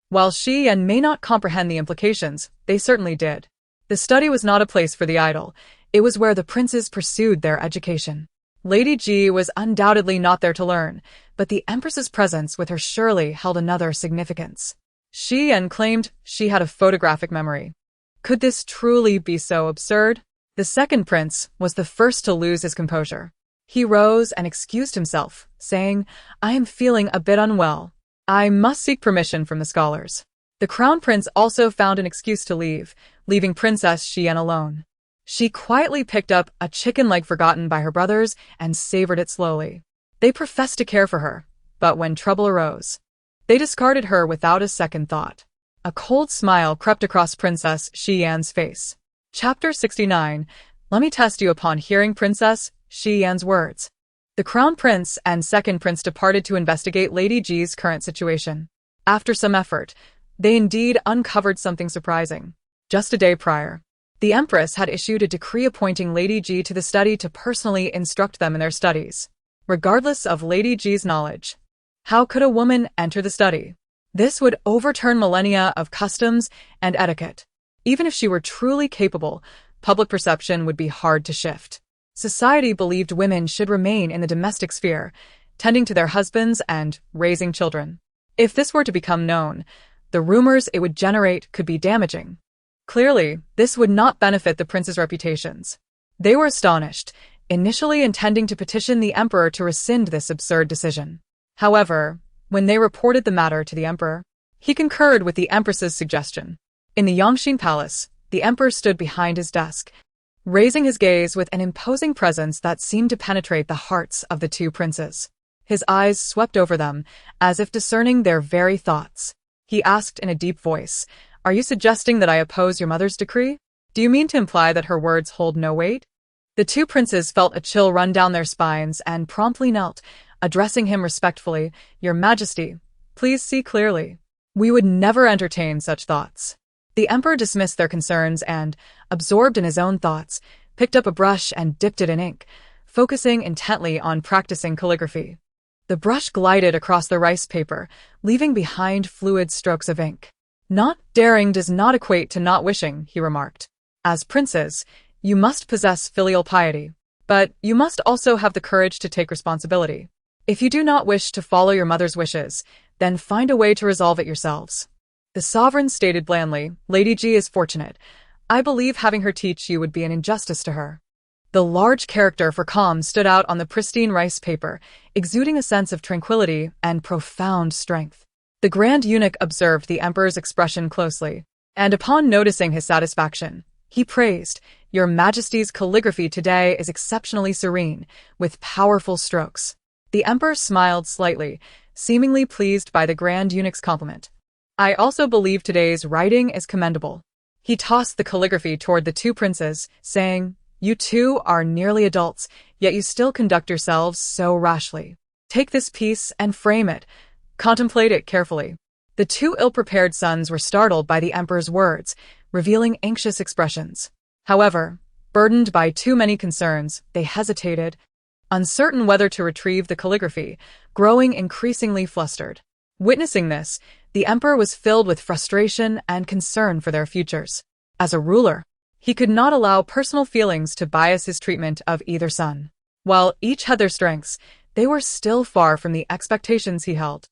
While Shi Yan may not comprehend the implications, they certainly did. The study was not a place for the idle, it was where the princes pursued their education. Lady Ji was undoubtedly not there to learn, but the empress's presence with her surely held another significance. Shi Yan claimed she had a photographic memory. Could this truly be so absurd? The second prince was the first to lose his composure. He rose and excused himself, saying, I am feeling a bit unwell. I must seek permission from the scholars. The crown prince also found an excuse to leave, leaving Princess Xian alone. She quietly picked up a chicken leg forgotten by her brothers and savored it slowly. They professed to care for her, but when trouble arose, they discarded her without a second thought. A cold smile crept across Princess Xian's face. Chapter 69. Let me test you upon hearing Princess Xian's words. The crown prince and second prince departed to investigate Lady Ji's current situation. After some effort, they indeed uncovered something surprising. Just a day prior, the empress had issued a decree appointing Lady Ji to the study to personally instruct them in their studies. Regardless of Lady Ji's knowledge, how could a woman enter the study? This would overturn millennia of customs and etiquette. Even if she were truly capable, public perception would be hard to shift. Society believed women should remain in the domestic sphere, tending to their husbands and raising children. If this were to become known, the rumors it would generate could be damaging. Clearly, this would not benefit the prince's reputations. They were astonished, initially intending to petition the emperor to rescind this absurd decision. However, when they reported the matter to the emperor, he concurred with the empress's suggestion. In the Yangxin palace, the emperor stood behind his desk, raising his gaze with an imposing presence that seemed to penetrate the hearts of the two princes. His eyes swept over them, as if discerning their very thoughts. He asked in a deep voice, Are you suggesting that I oppose your mother's decree? Do you mean to imply that her words hold no weight? The two princes felt a chill run down their spines and promptly knelt, addressing him respectfully, Your Majesty, please see clearly. We would never entertain such thoughts. The emperor dismissed their concerns and, absorbed in his own thoughts, picked up a brush and dipped it in ink, focusing intently on practicing calligraphy. The brush glided across the rice paper, leaving behind fluid strokes of ink. Not daring does not equate to not wishing, he remarked. As princes, you must possess filial piety, but you must also have the courage to take responsibility. If you do not wish to follow your mother's wishes, then find a way to resolve it yourselves. The sovereign stated blandly, Lady Ji is fortunate. I believe having her teach you would be an injustice to her. The large character for calm stood out on the pristine rice paper, exuding a sense of tranquility and profound strength. The Grand Eunuch observed the emperor's expression closely, and upon noticing his satisfaction, he praised, Your Majesty's calligraphy today is exceptionally serene, with powerful strokes. The emperor smiled slightly, seemingly pleased by the Grand Eunuch's compliment. I also believe today's writing is commendable. He tossed the calligraphy toward the two princes, saying, You two are nearly adults, yet you still conduct yourselves so rashly. Take this piece and frame it. Contemplate it carefully. The two ill-prepared sons were startled by the emperor's words, revealing anxious expressions. However, burdened by too many concerns, they hesitated, uncertain whether to retrieve the calligraphy, growing increasingly flustered. Witnessing this, the emperor was filled with frustration and concern for their futures. As a ruler, he could not allow personal feelings to bias his treatment of either son. While each had their strengths, they were still far from the expectations he held.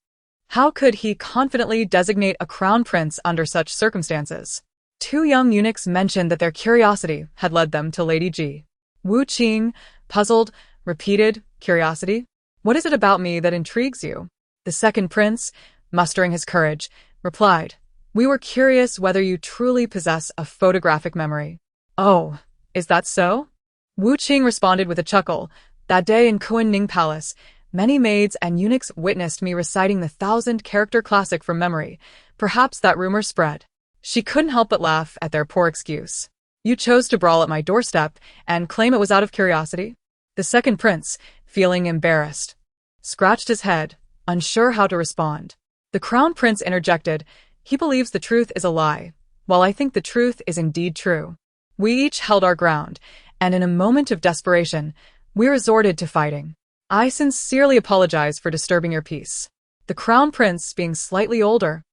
How could he confidently designate a crown prince under such circumstances? Two young eunuchs mentioned that their curiosity had led them to Lady Ji. Wu Qing, puzzled, repeated, "Curiosity? What is it about me that intrigues you?" The second prince, mustering his courage, replied, "We were curious whether you truly possess a photographic memory." "Oh, is that so?" Wu Qing responded with a chuckle. "That day in Ning Palace, many maids and eunuchs witnessed me reciting the 1,000-character classic from memory. Perhaps that rumor spread." She couldn't help but laugh at their poor excuse. "You chose to brawl at my doorstep and claim it was out of curiosity?" The second prince, feeling embarrassed, scratched his head, unsure how to respond. The crown prince interjected, "He believes the truth is a lie, while I think the truth is indeed true." We each held our ground, and in a moment of desperation, we resorted to fighting. "I sincerely apologize for disturbing your peace." The crown prince, being slightly older,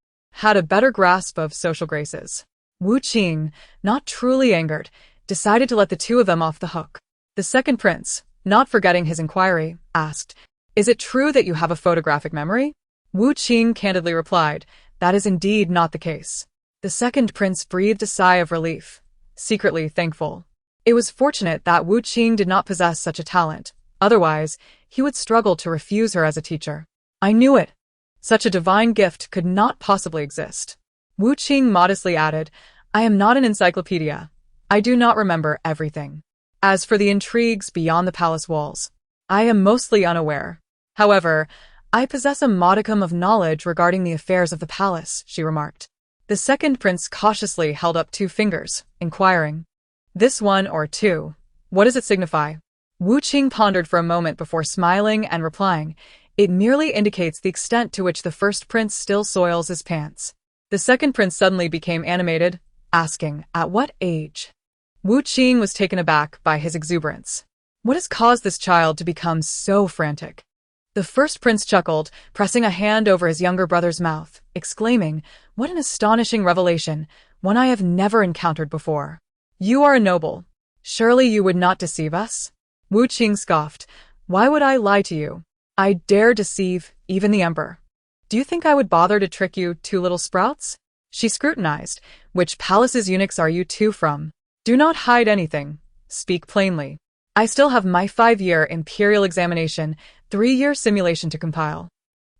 had a better grasp of social graces. Wu Qing, not truly angered, decided to let the two of them off the hook. The second prince, not forgetting his inquiry, asked, "Is it true that you have a photographic memory?" Wu Qing candidly replied, "That is indeed not the case." The second prince breathed a sigh of relief, secretly thankful. It was fortunate that Wu Qing did not possess such a talent, otherwise he would struggle to refuse her as a teacher. "I knew it. Such a divine gift could not possibly exist." Wu Qing modestly added, "I am not an encyclopedia. I do not remember everything. As for the intrigues beyond the palace walls, I am mostly unaware. However, I possess a modicum of knowledge regarding the affairs of the palace," she remarked. The second prince cautiously held up 2 fingers, inquiring, "This one or 2? What does it signify?" Wu Qing pondered for a moment before smiling and replying, "It merely indicates the extent to which the first prince still soils his pants." The second prince suddenly became animated, asking, "At what age?" Wu Qing was taken aback by his exuberance. What has caused this child to become so frantic? The first prince chuckled, pressing a hand over his younger brother's mouth, exclaiming, "What an astonishing revelation, one I have never encountered before. You are a noble. Surely you would not deceive us?" Wu Qing scoffed, "Why would I lie to you? I dare deceive even the emperor. Do you think I would bother to trick you 2 little sprouts?" She scrutinized, "Which palace's eunuchs are you 2 from? Do not hide anything. Speak plainly. I still have my 5-year imperial examination, 3-year simulation to compile.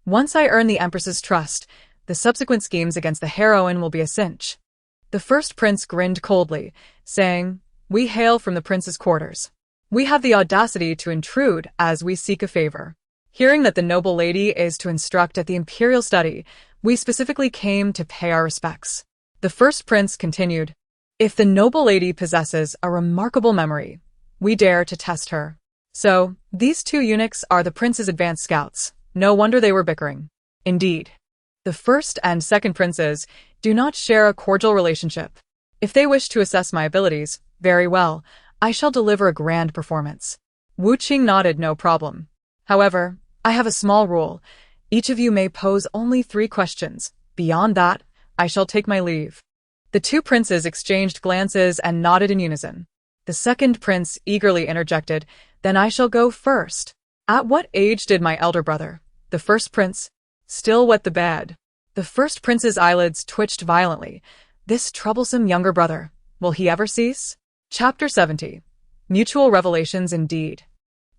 Once I earn the empress's trust, the subsequent schemes against the heroine will be a cinch." The first prince grinned coldly, saying, "We hail from the prince's quarters. We have the audacity to intrude as we seek a favor. Hearing that the noble lady is to instruct at the imperial study, we specifically came to pay our respects." The first prince continued, "If the noble lady possesses a remarkable memory, we dare to test her. So, these 2 eunuchs are the prince's advanced scouts. No wonder they were bickering." Indeed, the first and second princes do not share a cordial relationship. If they wish to assess my abilities, very well, I shall deliver a grand performance. Wu Qing nodded, "No problem. However, I have a small rule. Each of you may pose only 3 questions. Beyond that, I shall take my leave." The 2 princes exchanged glances and nodded in unison. The second prince eagerly interjected, "Then I shall go first. At what age did my elder brother, the first prince, still wet the bed?" The first prince's eyelids twitched violently. This troublesome younger brother, will he ever cease? Chapter 70. Mutual revelations indeed.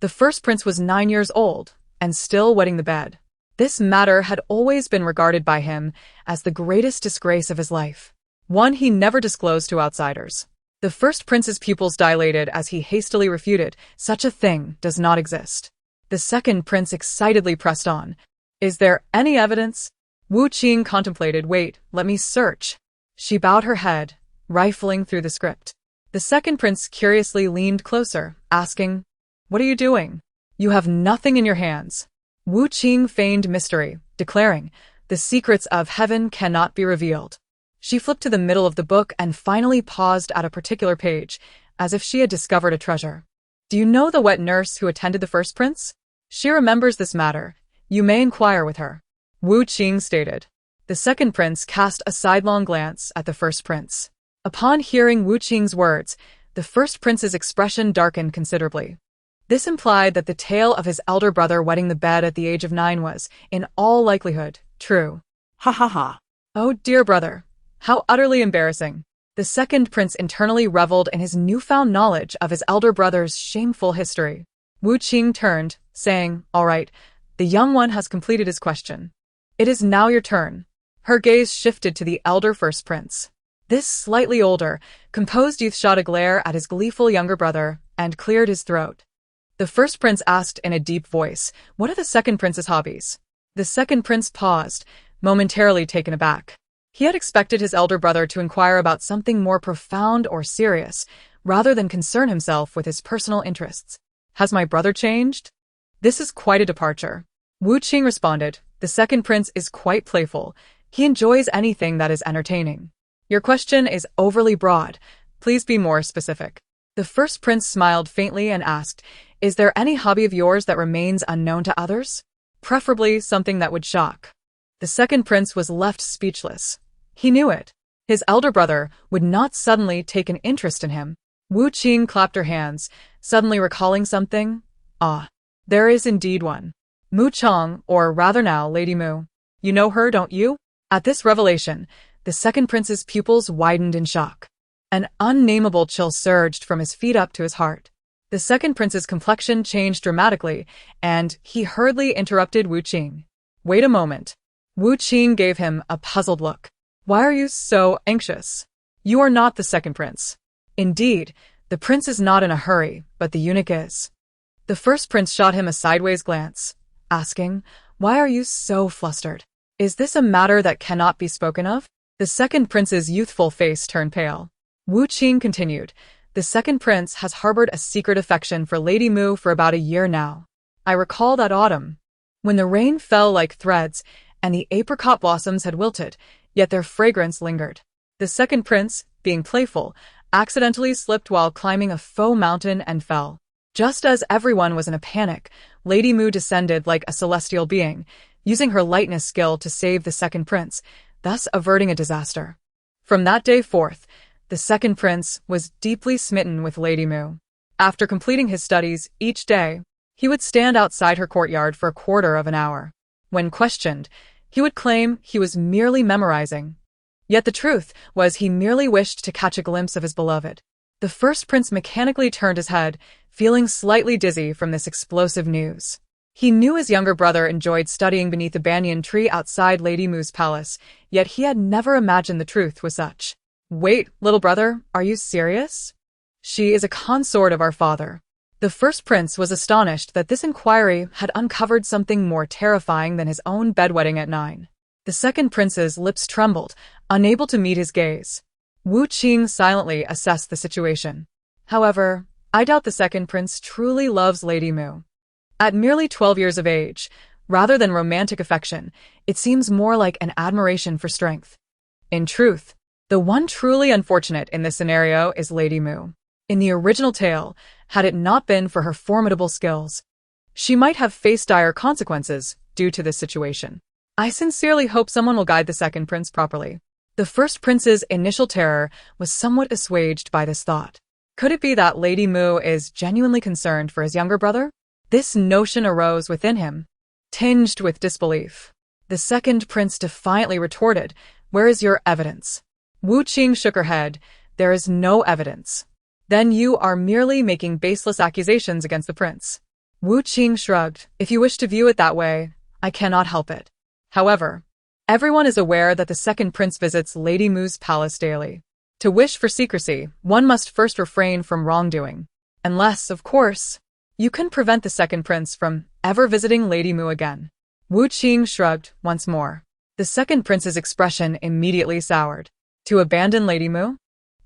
The first prince was 9 years old, and still wetting the bed. This matter had always been regarded by him as the greatest disgrace of his life, one he never disclosed to outsiders. The first prince's pupils dilated as he hastily refuted, "Such a thing does not exist." The second prince excitedly pressed on, "Is there any evidence?" Wu Qing contemplated, "Wait, let me search." She bowed her head, rifling through the script. The second prince curiously leaned closer, asking, "What are you doing? You have nothing in your hands." Wu Qing feigned mystery, declaring, "The secrets of heaven cannot be revealed." She flipped to the middle of the book and finally paused at a particular page, as if she had discovered a treasure. "Do you know the wet nurse who attended the first prince? She remembers this matter. You may inquire with her," Wu Qing stated. The second prince cast a sidelong glance at the first prince. Upon hearing Wu Qing's words, the first prince's expression darkened considerably. This implied that the tale of his elder brother wetting the bed at the age of 9 was, in all likelihood, true. Ha ha ha. Oh dear brother, how utterly embarrassing. The second prince internally reveled in his newfound knowledge of his elder brother's shameful history. Wu Qing turned, saying, "All right, the young one has completed his question. It is now your turn." Her gaze shifted to the elder first prince. This slightly older, composed youth shot a glare at his gleeful younger brother and cleared his throat. The first prince asked in a deep voice, "What are the second prince's hobbies?" The second prince paused, momentarily taken aback. He had expected his elder brother to inquire about something more profound or serious, rather than concern himself with his personal interests. "Has my brother changed?" "This is quite a departure." Wu Qing responded, "The second prince is quite playful. He enjoys anything that is entertaining. Your question is overly broad. Please be more specific." The first prince smiled faintly and asked, "Is there any hobby of yours that remains unknown to others? Preferably something that would shock." The second prince was left speechless. He knew it. His elder brother would not suddenly take an interest in him. Wu Qing clapped her hands, suddenly recalling something. "Ah, there is indeed one. Mu Chong, or rather now Lady Mu. You know her, don't you?" At this revelation, the second prince's pupils widened in shock. An unnameable chill surged from his feet up to his heart. The second prince's complexion changed dramatically, and he hurriedly interrupted Wu Qing. "Wait a moment." Wu Qing gave him a puzzled look. "Why are you so anxious? You are not the second prince." Indeed, the prince is not in a hurry, but the eunuch is. The first prince shot him a sideways glance, asking, "Why are you so flustered? Is this a matter that cannot be spoken of?" The second prince's youthful face turned pale. Wu Qing continued, "The second prince has harbored a secret affection for Lady Mu for about a year now. I recall that autumn, when the rain fell like threads and the apricot blossoms had wilted, yet their fragrance lingered. The second prince, being playful, accidentally slipped while climbing a faux mountain and fell. Just as everyone was in a panic, Lady Mu descended like a celestial being, using her lightness skill to save the second prince, thus averting a disaster. From that day forth, the second prince was deeply smitten with Lady Mu. After completing his studies each day, he would stand outside her courtyard for a quarter of an hour. When questioned, he would claim he was merely memorizing. Yet the truth was he merely wished to catch a glimpse of his beloved. The first prince mechanically turned his head, feeling slightly dizzy from this explosive news. He knew his younger brother enjoyed studying beneath the banyan tree outside Lady Mu's palace, yet he had never imagined the truth was such. "Wait, little brother, are you serious? She is a consort of our father." The first prince was astonished that this inquiry had uncovered something more terrifying than his own bedwetting at 9. The second prince's lips trembled, unable to meet his gaze. Wu Qing silently assessed the situation. "However, I doubt the second prince truly loves Lady Mu. At merely 12 years of age, rather than romantic affection, it seems more like an admiration for strength. In truth, the one truly unfortunate in this scenario is Lady Mu. In the original tale, had it not been for her formidable skills, she might have faced dire consequences due to this situation. I sincerely hope someone will guide the second prince properly." The first prince's initial terror was somewhat assuaged by this thought. Could it be that Lady Mu is genuinely concerned for his younger brother? This notion arose within him, tinged with disbelief. The second prince defiantly retorted, "Where is your evidence?" Wu Qing shook her head. "There is no evidence." "Then you are merely making baseless accusations against the prince." Wu Qing shrugged. "If you wish to view it that way, I cannot help it. However, everyone is aware that the second prince visits Lady Mu's palace daily. To wish for secrecy, one must first refrain from wrongdoing. Unless, of course, you can prevent the second prince from ever visiting Lady Mu again." Wu Qing shrugged once more. The second prince's expression immediately soured. To abandon Lady Mu?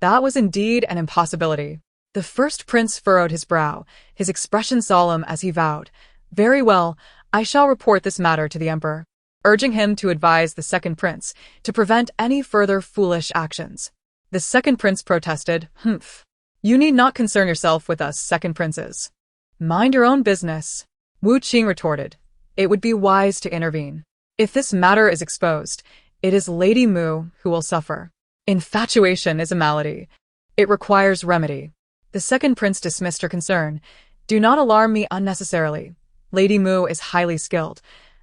That was indeed an impossibility. The first prince furrowed his brow, his expression solemn as he vowed, "Very well, I shall report this matter to the emperor," urging him to advise the second prince to prevent any further foolish actions. The second prince protested, "Humph. You need not concern yourself with us second princes. Mind your own business." Wu Qing retorted, "It would be wise to intervene. If this matter is exposed, it is Lady Mu who will suffer. Infatuation is a malady. It requires remedy." The second prince dismissed her concern, Do not alarm me unnecessarily. Lady Mu is highly skilled.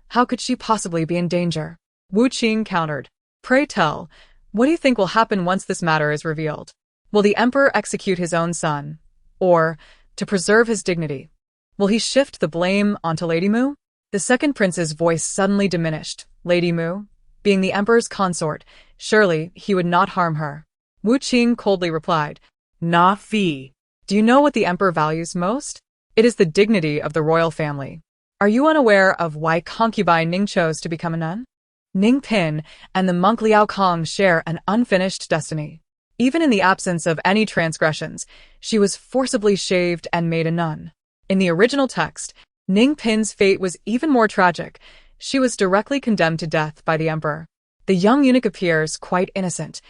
How could she possibly be in danger? Wu Qing countered. Pray tell, what do you think will happen once this matter is revealed? Will the emperor execute his own son? Or, to preserve his dignity, will he shift the blame onto Lady Mu? The second prince's voice suddenly diminished. Lady Mu, being the emperor's consort, surely he would not harm her. Wu Qing coldly replied, "Na fi." Do you know what the emperor values most? It is the dignity of the royal family. Are you unaware of why concubine Ning chose to become a nun? Ning Pin and the monk Liao Kong share an unfinished destiny. Even in the absence of any transgressions, she was forcibly shaved and made a nun. In the original text, Ning Pin's fate was even more tragic. She was directly condemned to death by the emperor. The young eunuch appears quite innocent,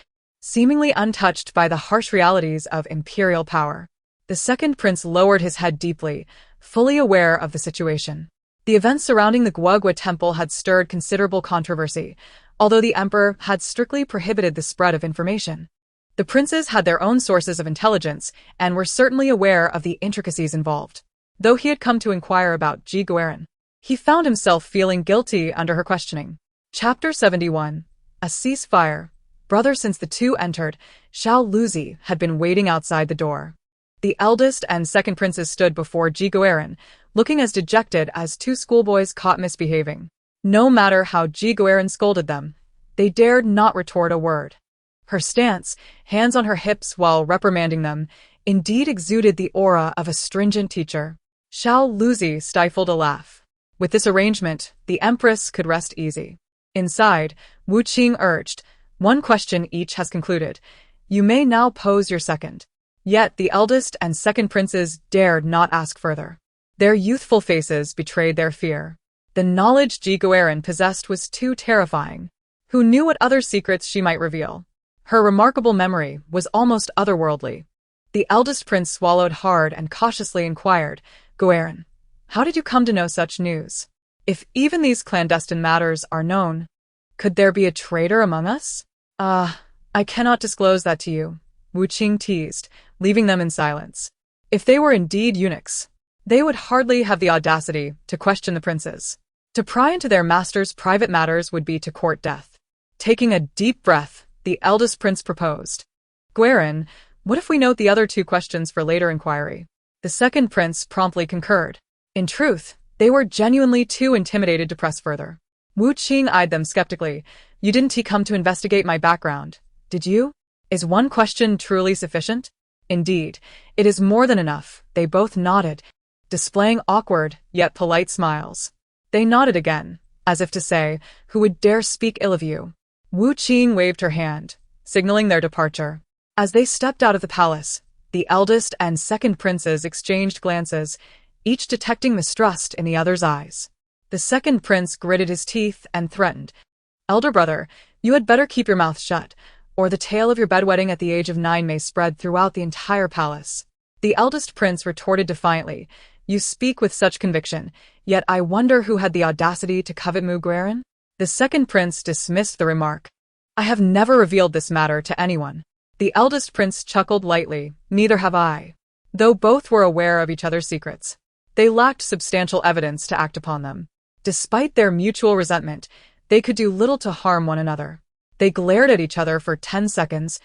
seemingly untouched by the harsh realities of imperial power. The second prince lowered his head deeply, fully aware of the situation. The events surrounding the Guogua temple had stirred considerable controversy, although the emperor had strictly prohibited the spread of information. The princes had their own sources of intelligence and were certainly aware of the intricacies involved. Though he had come to inquire about Ji Guerin, he found himself feeling guilty under her questioning. Chapter 71. A ceasefire. Brother, since the two entered, Xiao Luzi had been waiting outside the door. The eldest and second princes stood before Ji Guerin, looking as dejected as two schoolboys caught misbehaving. No matter how Ji Guerin scolded them, they dared not retort a word. Her stance, hands on her hips while reprimanding them, indeed exuded the aura of a stringent teacher. Xiao Luzi stifled a laugh. With this arrangement, the empress could rest easy. Inside, Wu Qing urged, "One question each has concluded. You may now pose your second." Yet the eldest and second princes dared not ask further. Their youthful faces betrayed their fear. The knowledge Ji Guerin possessed was too terrifying. Who knew what other secrets she might reveal? Her remarkable memory was almost otherworldly. The eldest prince swallowed hard and cautiously inquired, "Guerin, how did you come to know such news? If even these clandestine matters are known, could there be a traitor among us?" I cannot disclose that to you," Wu Qing teased, leaving them in silence. If they were indeed eunuchs, they would hardly have the audacity to question the princes. To pry into their master's private matters would be to court death. Taking a deep breath, the eldest prince proposed, "Guerin, what if we note the other two questions for later inquiry?" The second prince promptly concurred. In truth, they were genuinely too intimidated to press further. Wu Qing eyed them skeptically. "You didn't come to investigate my background, did you? Is one question truly sufficient?" "Indeed, it is more than enough," they both nodded, displaying awkward yet polite smiles. They nodded again, as if to say, "Who would dare speak ill of you?" Wu Qing waved her hand, signaling their departure. As they stepped out of the palace, the eldest and second princes exchanged glances, each detecting mistrust in the other's eyes. The second prince gritted his teeth and threatened, "Elder brother, you had better keep your mouth shut, or the tale of your bedwetting at the age of 9 may spread throughout the entire palace." The eldest prince retorted defiantly, "You speak with such conviction, yet I wonder who had the audacity to covet Mu Guerin?" The second prince dismissed the remark. "I have never revealed this matter to anyone." The eldest prince chuckled lightly, "Neither have I." Though both were aware of each other's secrets, they lacked substantial evidence to act upon them. Despite their mutual resentment, they could do little to harm one another. They glared at each other for 10 seconds,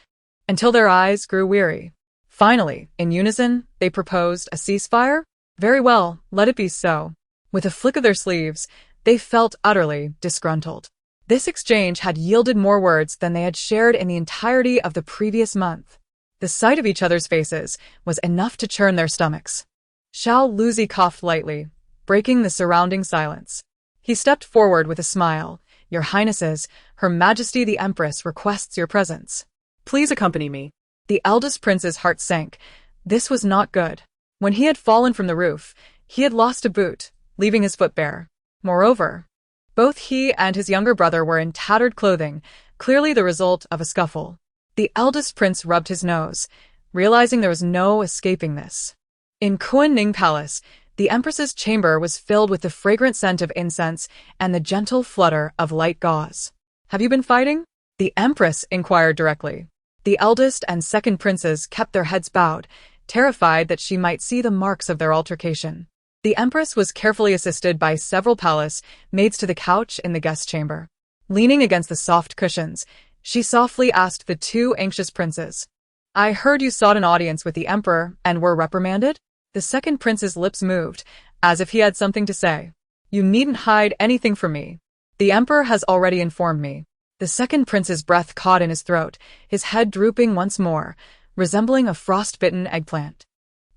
until their eyes grew weary. Finally, in unison, they proposed a ceasefire. "Very well, let it be so." With a flick of their sleeves, they felt utterly disgruntled. This exchange had yielded more words than they had shared in the entirety of the previous month. The sight of each other's faces was enough to churn their stomachs. Xiao Luzi coughed lightly, breaking the surrounding silence. He stepped forward with a smile. "Your Highnesses, Her Majesty the Empress requests your presence. Please accompany me." The eldest prince's heart sank. This was not good. When he had fallen from the roof, he had lost a boot, leaving his foot bare. Moreover, both he and his younger brother were in tattered clothing, clearly the result of a scuffle. The eldest prince rubbed his nose, realizing there was no escaping this. In Kunning Palace, the Empress's chamber was filled with the fragrant scent of incense and the gentle flutter of light gauze. "Have you been fighting?" the Empress inquired directly. The eldest and second princes kept their heads bowed, terrified that she might see the marks of their altercation. The empress was carefully assisted by several palace maids to the couch in the guest chamber. Leaning against the soft cushions, she softly asked the two anxious princes, "I heard you sought an audience with the emperor and were reprimanded?" The second prince's lips moved, as if he had something to say. "You needn't hide anything from me. The emperor has already informed me." The second prince's breath caught in his throat, his head drooping once more, resembling a frost-bitten eggplant.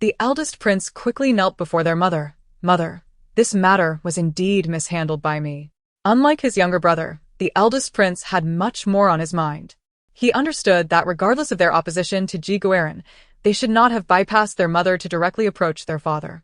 The eldest prince quickly knelt before their mother. "Mother, this matter was indeed mishandled by me." Unlike his younger brother, the eldest prince had much more on his mind. He understood that regardless of their opposition to Ji Guerin, they should not have bypassed their mother to directly approach their father.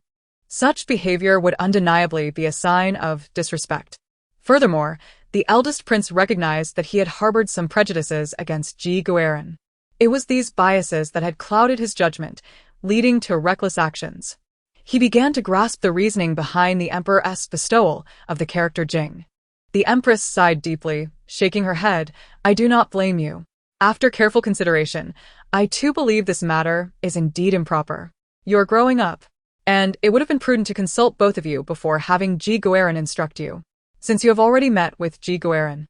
Such behavior would undeniably be a sign of disrespect. Furthermore, the eldest prince recognized that he had harbored some prejudices against Ji Guerin. It was these biases that had clouded his judgment, leading to reckless actions. He began to grasp the reasoning behind the emperor's bestowal of the character Qing. The empress sighed deeply, shaking her head. "I do not blame you. After careful consideration, I too believe this matter is indeed improper. You're growing up, and it would have been prudent to consult both of you before having Ji Guerin instruct you. Since you have already met with Ji Guerin,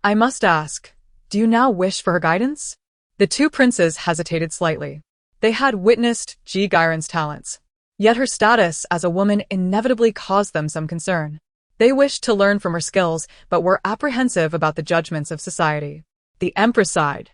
I must ask, do you now wish for her guidance?" The two princes hesitated slightly. They had witnessed Ji Guerin's talents, yet her status as a woman inevitably caused them some concern. They wished to learn from her skills, but were apprehensive about the judgments of society. The empress sighed.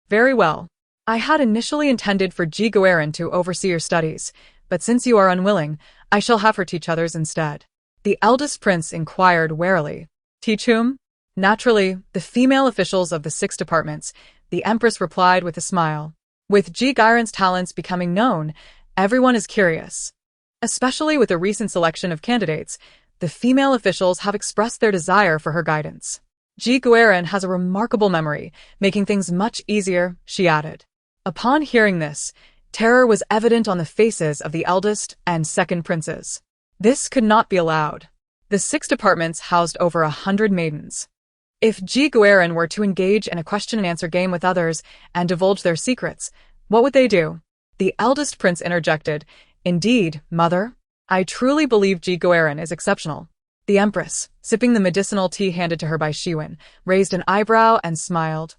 "Very well. I had initially intended for Ji Guerin to oversee your studies, but since you are unwilling, I shall have her teach others instead." The eldest prince inquired warily. "Teach whom?" "Naturally, the female officials of the 6 departments," the empress replied with a smile. "With Ji Guerin's talents becoming known, everyone is curious. Especially with the recent selection of candidates, the female officials have expressed their desire for her guidance. Ji Guerin has a remarkable memory, making things much easier," she added. Upon hearing this, terror was evident on the faces of the eldest and second princes. This could not be allowed. The 6 departments housed over 100 maidens. If Ji Guerin were to engage in a question-and-answer game with others and divulge their secrets, what would they do? The eldest prince interjected, "Indeed, mother, I truly believe Ji Guerin is exceptional." The empress, sipping the medicinal tea handed to her by Shiwen, raised an eyebrow and smiled.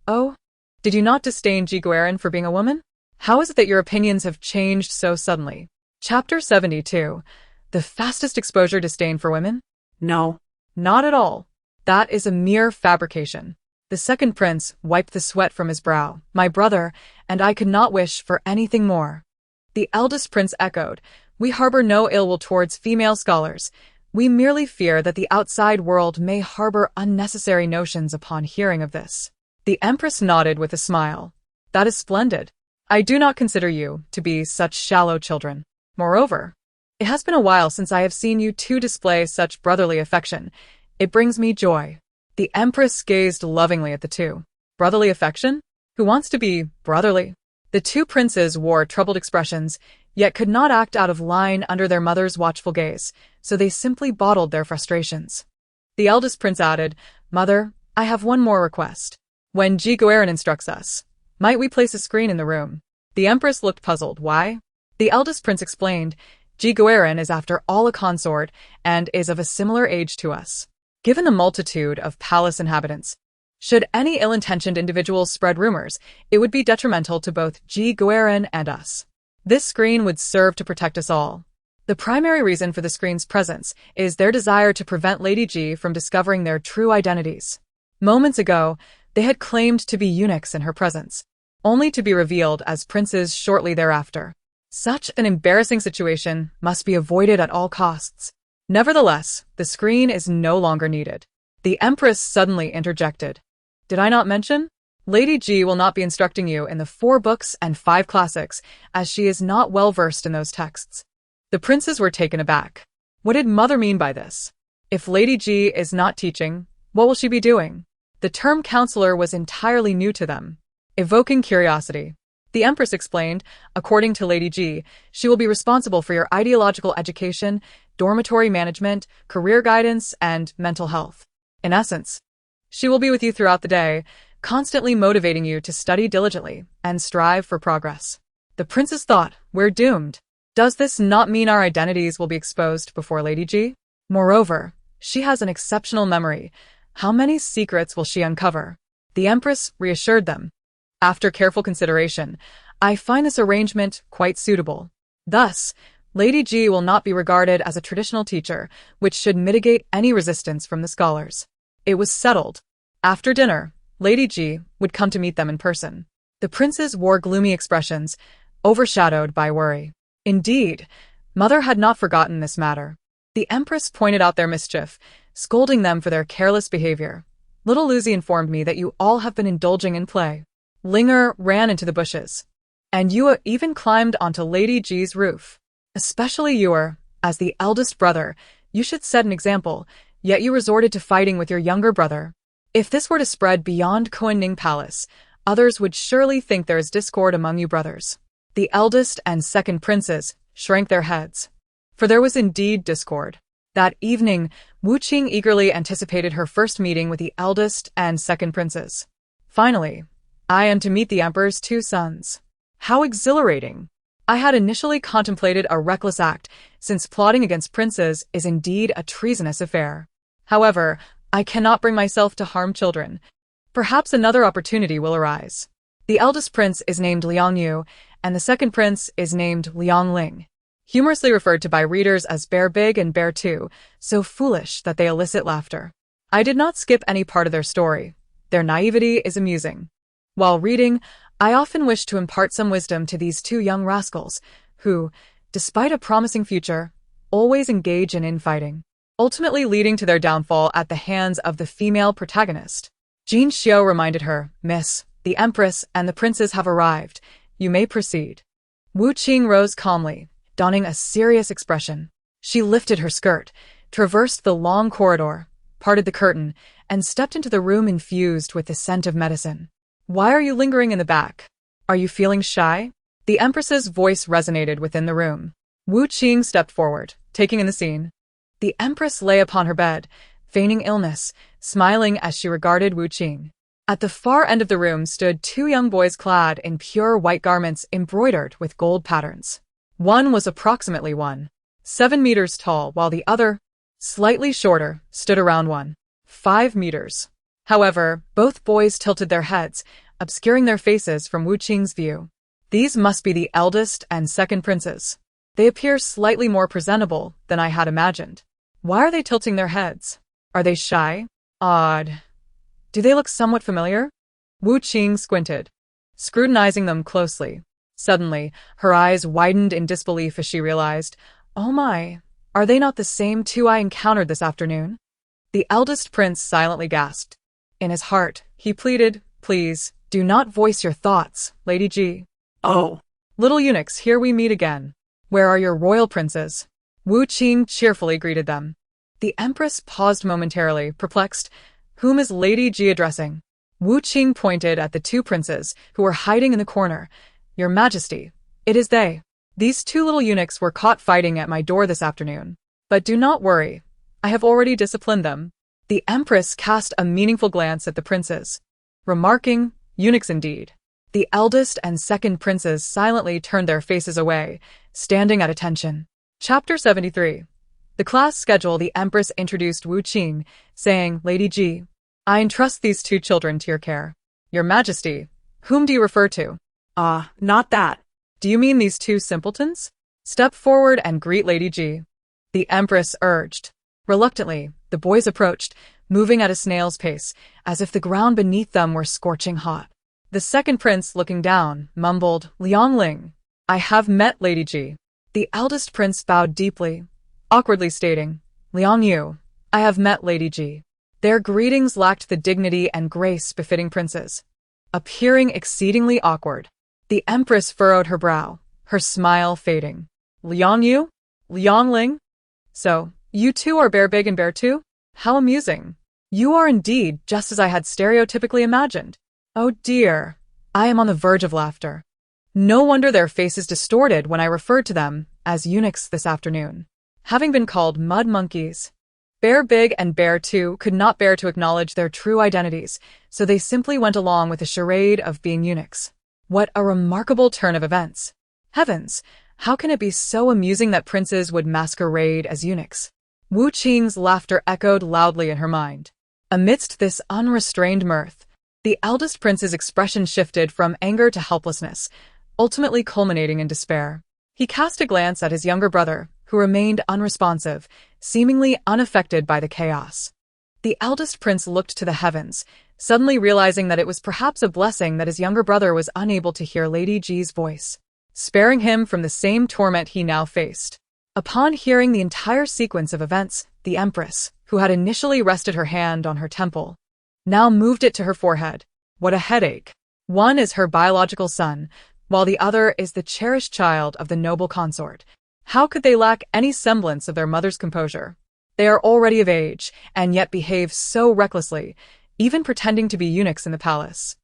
"Oh, did you not disdain Ji Guerin for being a woman? How is it that your opinions have changed so suddenly?" Chapter 72. The fastest exposure disdain for women? No. Not at all. That is a mere fabrication. The second prince wiped the sweat from his brow. "My brother, and I could not wish for anything more." The eldest prince echoed, "We harbor no ill will towards female scholars. We merely fear that the outside world may harbor unnecessary notions upon hearing of this." The empress nodded with a smile. "That is splendid. I do not consider you to be such shallow children. Moreover, it has been a while since I have seen you two display such brotherly affection. It brings me joy." The empress gazed lovingly at the two. Brotherly affection? Who wants to be brotherly? The two princes wore troubled expressions, yet could not act out of line under their mother's watchful gaze, so they simply bottled their frustrations. The eldest prince added, "Mother, I have one more request. When Ji Guerin instructs us, might we place a screen in the room?" The empress looked puzzled. "Why?" The eldest prince explained, "Ji Guerin is after all a consort and is of a similar age to us. Given the multitude of palace inhabitants, should any ill-intentioned individuals spread rumors, it would be detrimental to both Ji Guerin and us. This screen would serve to protect us all. The primary reason for the screen's presence is their desire to prevent Lady Ji from discovering their true identities. Moments ago, they had claimed to be eunuchs in her presence, only to be revealed as princes shortly thereafter. Such an embarrassing situation must be avoided at all costs. Nevertheless, the screen is no longer needed." The empress suddenly interjected. "Did I not mention? Lady Ji will not be instructing you in the 4 books and 5 classics, as she is not well versed in those texts." The princes were taken aback. What did mother mean by this? If Lady Ji is not teaching, what will she be doing? The term counselor was entirely new to them, evoking curiosity. The empress explained, "According to Lady Ji, she will be responsible for your ideological education, dormitory management, career guidance, and mental health. In essence, she will be with you throughout the day, constantly motivating you to study diligently and strive for progress." The princes thought, we're doomed. Does this not mean our identities will be exposed before Lady G? Moreover, she has an exceptional memory. How many secrets will she uncover? The Empress reassured them. After careful consideration, I find this arrangement quite suitable. Thus, Lady G will not be regarded as a traditional teacher, which should mitigate any resistance from the scholars. It was settled. After dinner, Lady G would come to meet them in person. The princes wore gloomy expressions, overshadowed by worry. Indeed, Mother had not forgotten this matter. The Empress pointed out their mischief, scolding them for their careless behavior. Little Lucy informed me that you all have been indulging in play. Linger ran into the bushes. And you even climbed onto Lady G's roof. Especially you, as the eldest brother, you should set an example, yet you resorted to fighting with your younger brother. If this were to spread beyond Confronting Palace, others would surely think there is discord among you brothers. The eldest and second princes shrank their heads. For there was indeed discord. That evening, Qing eagerly anticipated her first meeting with the eldest and second princes. Finally, I am to meet the Emperor's two sons. How exhilarating! I had initially contemplated a reckless act, since plotting against princes is indeed a treasonous affair. However, I cannot bring myself to harm children. Perhaps another opportunity will arise. The eldest prince is named Liang Yu, and the second prince is named Liang Ling, humorously referred to by readers as Bear Big and Bear Two, so foolish that they elicit laughter. I did not skip any part of their story. Their naivety is amusing. While reading, I often wish to impart some wisdom to these two young rascals, who, despite a promising future, always engage in infighting, ultimately leading to their downfall at the hands of the female protagonist. Jin Xiao reminded her, Miss, the Empress and the princes have arrived. You may proceed. Qing rose calmly, donning a serious expression. She lifted her skirt, traversed the long corridor, parted the curtain, and stepped into the room infused with the scent of medicine. Why are you lingering in the back? Are you feeling shy? The Empress's voice resonated within the room. Qing stepped forward, taking in the scene. The Empress lay upon her bed, feigning illness, smiling as she regarded Qing. At the far end of the room stood two young boys clad in pure white garments embroidered with gold patterns. One was approximately 1.7 meters tall, while the other, slightly shorter, stood around 1.5 meters. However, both boys tilted their heads, obscuring their faces from Qing's view. These must be the eldest and second princes. They appear slightly more presentable than I had imagined. Why are they tilting their heads? Are they shy? Odd. Do they look somewhat familiar? Qing squinted, scrutinizing them closely. Suddenly, her eyes widened in disbelief as she realized, oh my, are they not the same two I encountered this afternoon? The eldest prince silently gasped. In his heart, he pleaded, please, do not voice your thoughts, Lady G. Oh. Little eunuchs, here we meet again. Where are your royal princes? Qing cheerfully greeted them. The Empress paused momentarily, perplexed. Whom is Lady G addressing? Qing pointed at the two princes, who were hiding in the corner. Your Majesty, it is they. These two little eunuchs were caught fighting at my door this afternoon. But do not worry. I have already disciplined them. The Empress cast a meaningful glance at the princes, remarking, eunuchs indeed. The eldest and second princes silently turned their faces away, standing at attention. Chapter 73. The class schedule. The Empress introduced Qing, saying, Lady G, I entrust these two children to your care. Your Majesty, whom do you refer to? Not that. Do you mean these two simpletons? Step forward and greet Lady G. The Empress urged. Reluctantly, the boys approached, moving at a snail's pace, as if the ground beneath them were scorching hot. The second prince, looking down, mumbled, Liang Ling, I have met Lady G. The eldest prince bowed deeply, awkwardly stating, Liang Yu, I have met Lady G. Their greetings lacked the dignity and grace befitting princes. Appearing exceedingly awkward, the Empress furrowed her brow, her smile fading. Liang Yu? Liang Ling? So, you two are Bear Big and Bear Two? How amusing. You are indeed just as I had stereotypically imagined. Oh dear, I am on the verge of laughter. No wonder their faces distorted when I referred to them as eunuchs this afternoon. Having been called mud monkeys, Bear Big and Bear Two could not bear to acknowledge their true identities, so they simply went along with the charade of being eunuchs. What a remarkable turn of events. Heavens, how can it be so amusing that princes would masquerade as eunuchs? Wu Qing's laughter echoed loudly in her mind. Amidst this unrestrained mirth, the eldest prince's expression shifted from anger to helplessness, ultimately culminating in despair. He cast a glance at his younger brother, who remained unresponsive, seemingly unaffected by the chaos. The eldest prince looked to the heavens, suddenly realizing that it was perhaps a blessing that his younger brother was unable to hear Lady Ji's voice, sparing him from the same torment he now faced. Upon hearing the entire sequence of events, the empress, who had initially rested her hand on her temple, now moved it to her forehead. What a headache! One is her biological son, while the other is the cherished child of the noble consort. How could they lack any semblance of their mother's composure? They are already of age, and yet behave so recklessly, even pretending to be eunuchs in the palace.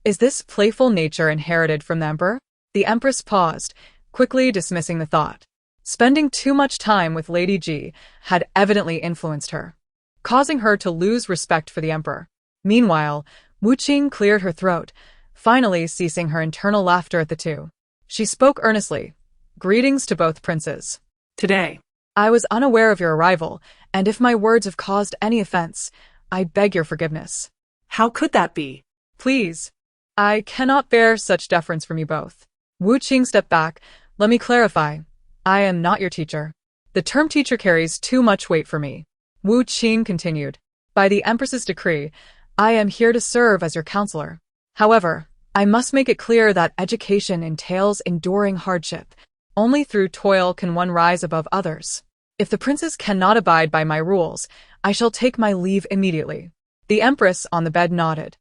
Is this playful nature inherited from the emperor? The empress paused, quickly dismissing the thought. Spending too much time with Lady Ji had evidently influenced her, causing her to lose respect for the emperor. Meanwhile, Wu Qing cleared her throat, finally ceasing her internal laughter at the two. She spoke earnestly. Greetings to both princes. Today, I was unaware of your arrival, and if my words have caused any offense, I beg your forgiveness. how could that be? Please. I cannot bear such deference from you both. Wu Qing stepped back. Let me clarify. I am not your teacher. The term teacher carries too much weight for me. Wu Qing continued. By the Empress's decree, I am here to serve as your counselor. However, I must make it clear that education entails enduring hardship. Only through toil can one rise above others. If the princes cannot abide by my rules, I shall take my leave immediately. The Empress on the bed nodded,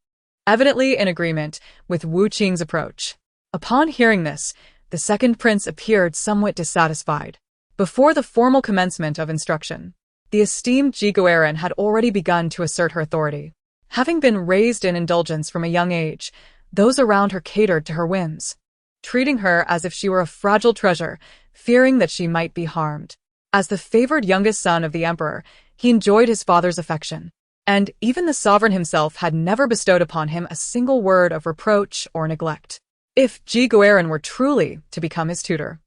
evidently in agreement with Wu Qing's approach. Upon hearing this, the second prince appeared somewhat dissatisfied. Before the formal commencement of instruction, the esteemed Jiguerin had already begun to assert her authority. Having been raised in indulgence from a young age, those around her catered to her whims, treating her as if she were a fragile treasure, fearing that she might be harmed. As the favored youngest son of the emperor, he enjoyed his father's affection, and even the sovereign himself had never bestowed upon him a single word of reproach or neglect. If Jiguerin were truly to become his tutor,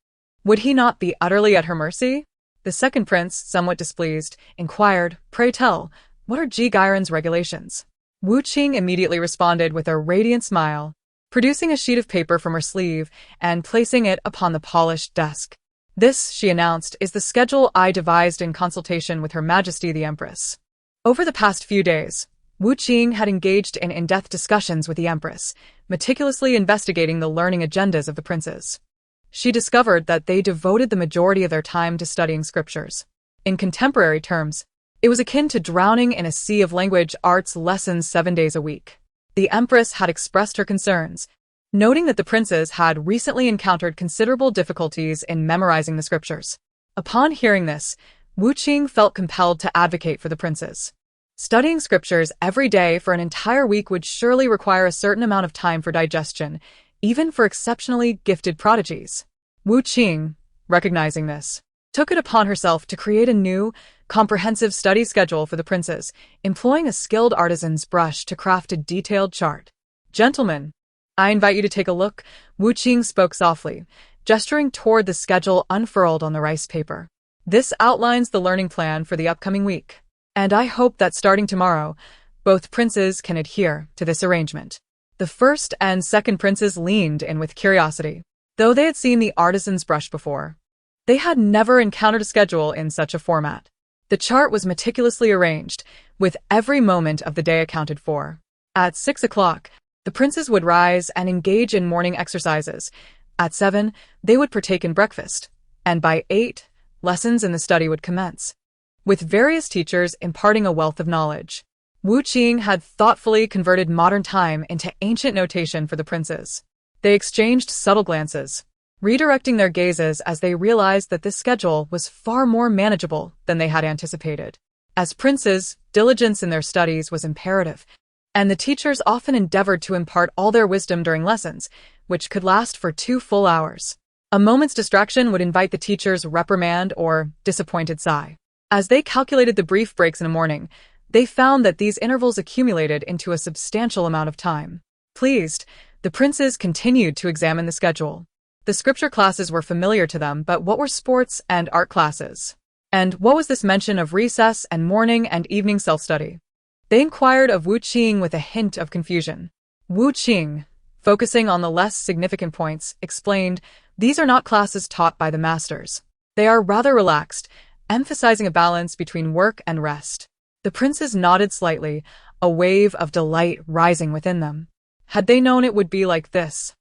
would he not be utterly at her mercy? The second prince, somewhat displeased, inquired, Pray tell, what are Jiguerin's regulations? Wu Qing immediately responded with a radiant smile, producing a sheet of paper from her sleeve and placing it upon the polished desk. This, she announced, is the schedule I devised in consultation with Her Majesty the Empress. Over the past few days, Wu Qing had engaged in in-depth discussions with the Empress, meticulously investigating the learning agendas of the princes. She discovered that they devoted the majority of their time to studying scriptures. In contemporary terms, it was akin to drowning in a sea of language arts lessons 7 days a week. The Empress had expressed her concerns, noting that the princes had recently encountered considerable difficulties in memorizing the scriptures. Upon hearing this, Wu Qing felt compelled to advocate for the princes. Studying scriptures every day for an entire week would surely require a certain amount of time for digestion, even for exceptionally gifted prodigies. Wu Qing, recognizing this, took it upon herself to create a new, comprehensive study schedule for the princes, employing a skilled artisan's brush to craft a detailed chart. Gentlemen, I invite you to take a look, Wu Qing spoke softly, gesturing toward the schedule unfurled on the rice paper. This outlines the learning plan for the upcoming week, and I hope that starting tomorrow, both princes can adhere to this arrangement. The first and second princes leaned in with curiosity. Though they had seen the artisan's brush before, they had never encountered a schedule in such a format. The chart was meticulously arranged, with every moment of the day accounted for. At 6 o'clock, the princes would rise and engage in morning exercises. At 7, they would partake in breakfast, and by 8, lessons in the study would commence, with various teachers imparting a wealth of knowledge. Wu Qing had thoughtfully converted modern time into ancient notation for the princes. They exchanged subtle glances, redirecting their gazes as they realized that this schedule was far more manageable than they had anticipated. As princes, diligence in their studies was imperative, and the teachers often endeavored to impart all their wisdom during lessons, which could last for 2 full hours. A moment's distraction would invite the teacher's reprimand or disappointed sigh. As they calculated the brief breaks in a morning, they found that these intervals accumulated into a substantial amount of time. Pleased, the princes continued to examine the schedule. The scripture classes were familiar to them, but what were sports and art classes? And what was this mention of recess and morning and evening self-study? They inquired of Wu Qing with a hint of confusion. Wu Qing, focusing on the less significant points, explained, "These are not classes taught by the masters. They are rather relaxed, emphasizing a balance between work and rest." The princes nodded slightly, a wave of delight rising within them. Had they known it would be like this,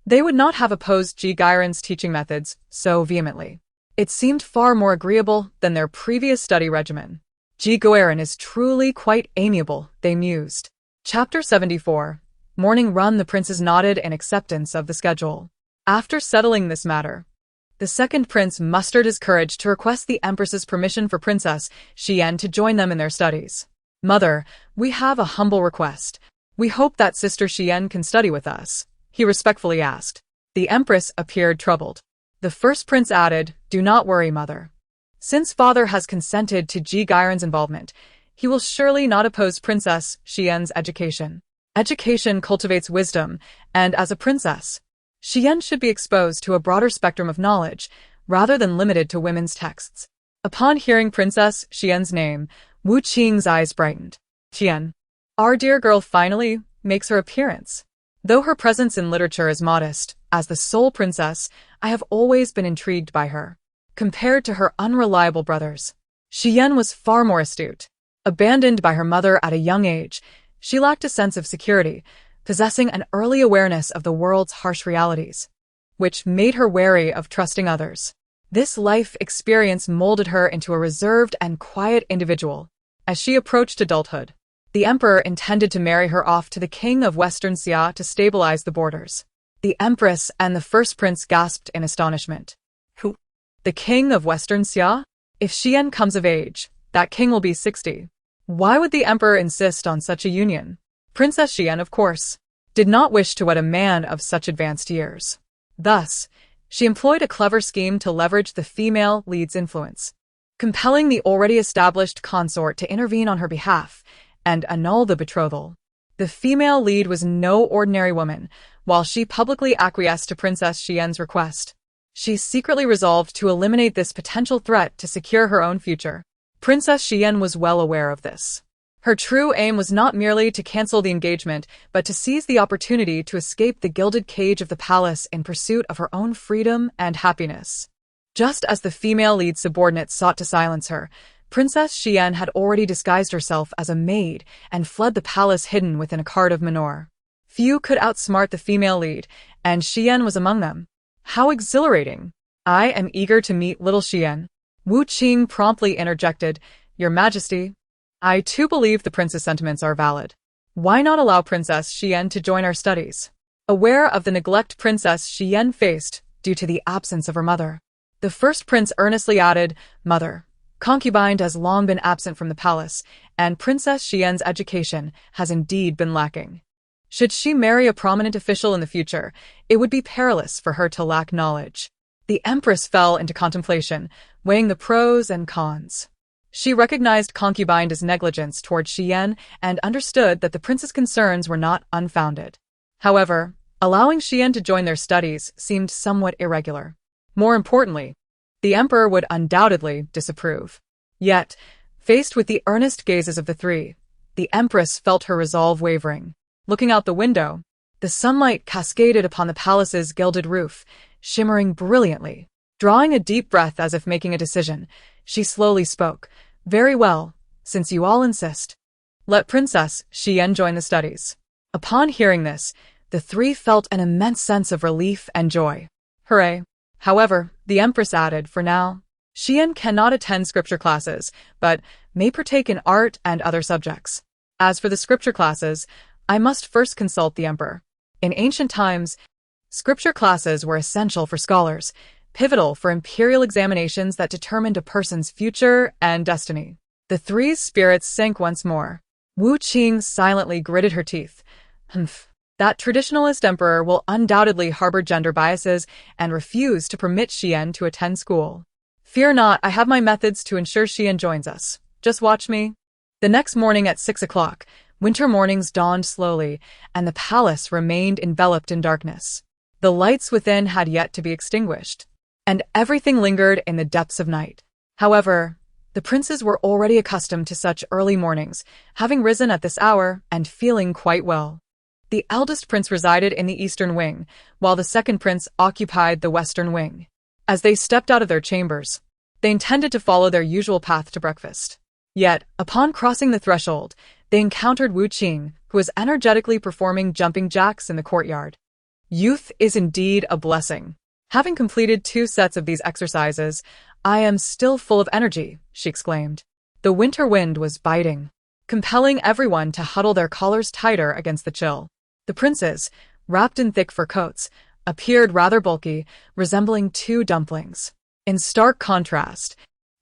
they would not have opposed Ji Gairen's teaching methods so vehemently. It seemed far more agreeable than their previous study regimen. Ji Gairen is truly quite amiable, they mused. Chapter 74. Morning run. The princes nodded in acceptance of the schedule. After settling this matter, the second prince mustered his courage to request the empress's permission for Princess Xian to join them in their studies. "Mother, we have a humble request. We hope that Sister Xian can study with us," he respectfully asked. The empress appeared troubled. The first prince added, "Do not worry, mother. Since father has consented to Ji Gairen's involvement, he will surely not oppose Princess Xian's education. Education cultivates wisdom, and as a princess, Xian should be exposed to a broader spectrum of knowledge, rather than limited to women's texts." Upon hearing Princess Xian's name, Wu Qing's eyes brightened. "Xian, our dear girl finally makes her appearance. Though her presence in literature is modest, as the sole princess, I have always been intrigued by her. Compared to her unreliable brothers, Xian was far more astute. Abandoned by her mother at a young age, she lacked a sense of security, possessing an early awareness of the world's harsh realities, which made her wary of trusting others. This life experience molded her into a reserved and quiet individual. As she approached adulthood, the emperor intended to marry her off to the king of Western Xia to stabilize the borders. The empress and the first prince gasped in astonishment. "Who? The king of Western Xia? If Xian comes of age, that king will be 60. Why would the emperor insist on such a union?" Princess Xian, of course, did not wish to wed a man of such advanced years. Thus, she employed a clever scheme to leverage the female lead's influence, compelling the already established consort to intervene on her behalf and annul the betrothal. The female lead was no ordinary woman. While she publicly acquiesced to Princess Xian's request, she secretly resolved to eliminate this potential threat to secure her own future. Princess Xian was well aware of this. Her true aim was not merely to cancel the engagement, but to seize the opportunity to escape the gilded cage of the palace in pursuit of her own freedom and happiness. Just as the female lead subordinate sought to silence her, Princess Xian had already disguised herself as a maid and fled the palace hidden within a cart of manure. Few could outsmart the female lead, and Xian was among them. How exhilarating! "I am eager to meet little Xian," Wu Qing promptly interjected. "Your Majesty, I too believe the prince's sentiments are valid. Why not allow Princess Xian to join our studies?" Aware of the neglect Princess Xian faced due to the absence of her mother, the first prince earnestly added, "Mother, concubine has long been absent from the palace, and Princess Xian's education has indeed been lacking. Should she marry a prominent official in the future, it would be perilous for her to lack knowledge." The empress fell into contemplation, weighing the pros and cons. She recognized concubine's negligence toward Xian and understood that the prince's concerns were not unfounded. However, allowing Xian to join their studies seemed somewhat irregular. More importantly, the emperor would undoubtedly disapprove. Yet, faced with the earnest gazes of the three, the empress felt her resolve wavering. Looking out the window, the sunlight cascaded upon the palace's gilded roof, shimmering brilliantly. Drawing a deep breath as if making a decision, she slowly spoke. "Very well, since you all insist. Let Princess Xian join the studies." Upon hearing this, the three felt an immense sense of relief and joy. Hooray! However, the empress added, "For now, Xian cannot attend scripture classes, but may partake in art and other subjects. As for the scripture classes, I must first consult the emperor." In ancient times, scripture classes were essential for scholars, pivotal for imperial examinations that determined a person's future and destiny. The three's spirits sank once more. Wu Qing silently gritted her teeth. "Humph. That traditionalist emperor will undoubtedly harbor gender biases and refuse to permit Xian to attend school. Fear not, I have my methods to ensure Xian joins us. Just watch me." The next morning at 6 o'clock, winter mornings dawned slowly, and the palace remained enveloped in darkness. The lights within had yet to be extinguished, and everything lingered in the depths of night. However, the princes were already accustomed to such early mornings, having risen at this hour and feeling quite well. The eldest prince resided in the eastern wing, while the second prince occupied the western wing. As they stepped out of their chambers, they intended to follow their usual path to breakfast. Yet, upon crossing the threshold, they encountered Wu Qing, who was energetically performing jumping jacks in the courtyard. Youth is indeed a blessing. Having completed 2 sets of these exercises, I am still full of energy, she exclaimed. The winter wind was biting, compelling everyone to huddle their collars tighter against the chill. The princes, wrapped in thick fur coats, appeared rather bulky, resembling 2 dumplings. In stark contrast,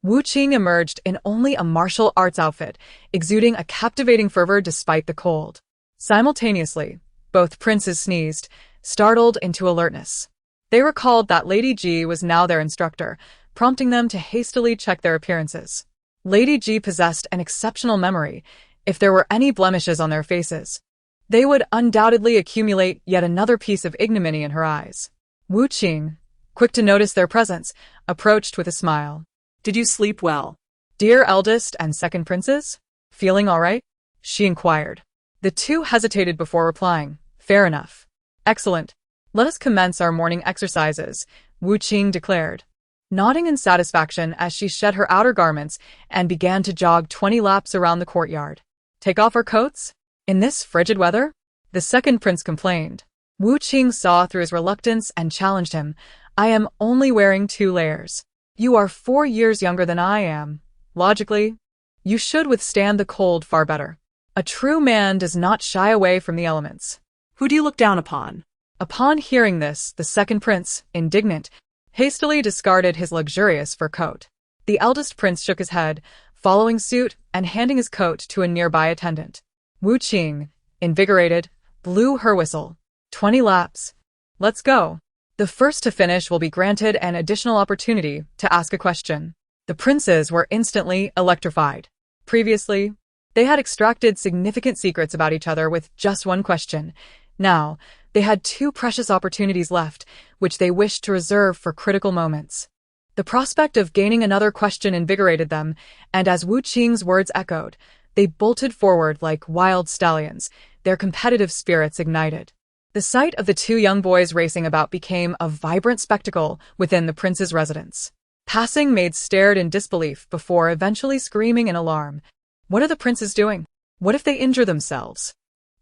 Wu Qing emerged in only a martial arts outfit, exuding a captivating fervor despite the cold. Simultaneously, both princes sneezed, startled into alertness. They recalled that Lady Ji was now their instructor, prompting them to hastily check their appearances. Lady Ji possessed an exceptional memory. If there were any blemishes on their faces, they would undoubtedly accumulate yet another piece of ignominy in her eyes. Wu Qing, quick to notice their presence, approached with a smile. Did you sleep well? Dear eldest and second princes? Feeling all right? She inquired. The 2 hesitated before replying. Fair enough. Excellent. Let us commence our morning exercises, Wu Qing declared, nodding in satisfaction as she shed her outer garments and began to jog 20 laps around the courtyard. Take off our coats? In this frigid weather? The second prince complained. Wu Qing saw through his reluctance and challenged him. I am only wearing 2 layers. You are 4 years younger than I am. Logically, you should withstand the cold far better. A true man does not shy away from the elements. Who do you look down upon? Upon hearing this, the second prince, indignant, hastily discarded his luxurious fur coat. The eldest prince shook his head, following suit and handing his coat to a nearby attendant. Wu Qing, invigorated, blew her whistle. 20 laps. Let's go. The first to finish will be granted an additional opportunity to ask a question. The princes were instantly electrified. Previously, they had extracted significant secrets about each other with just 1 question. Now, they had 2 precious opportunities left, which they wished to reserve for critical moments. The prospect of gaining another question invigorated them, and as Wu Qing's words echoed, they bolted forward like wild stallions, their competitive spirits ignited. The sight of the 2 young boys racing about became a vibrant spectacle within the prince's residence. Passing maids stared in disbelief before eventually screaming in alarm. What are the princes doing? What if they injure themselves?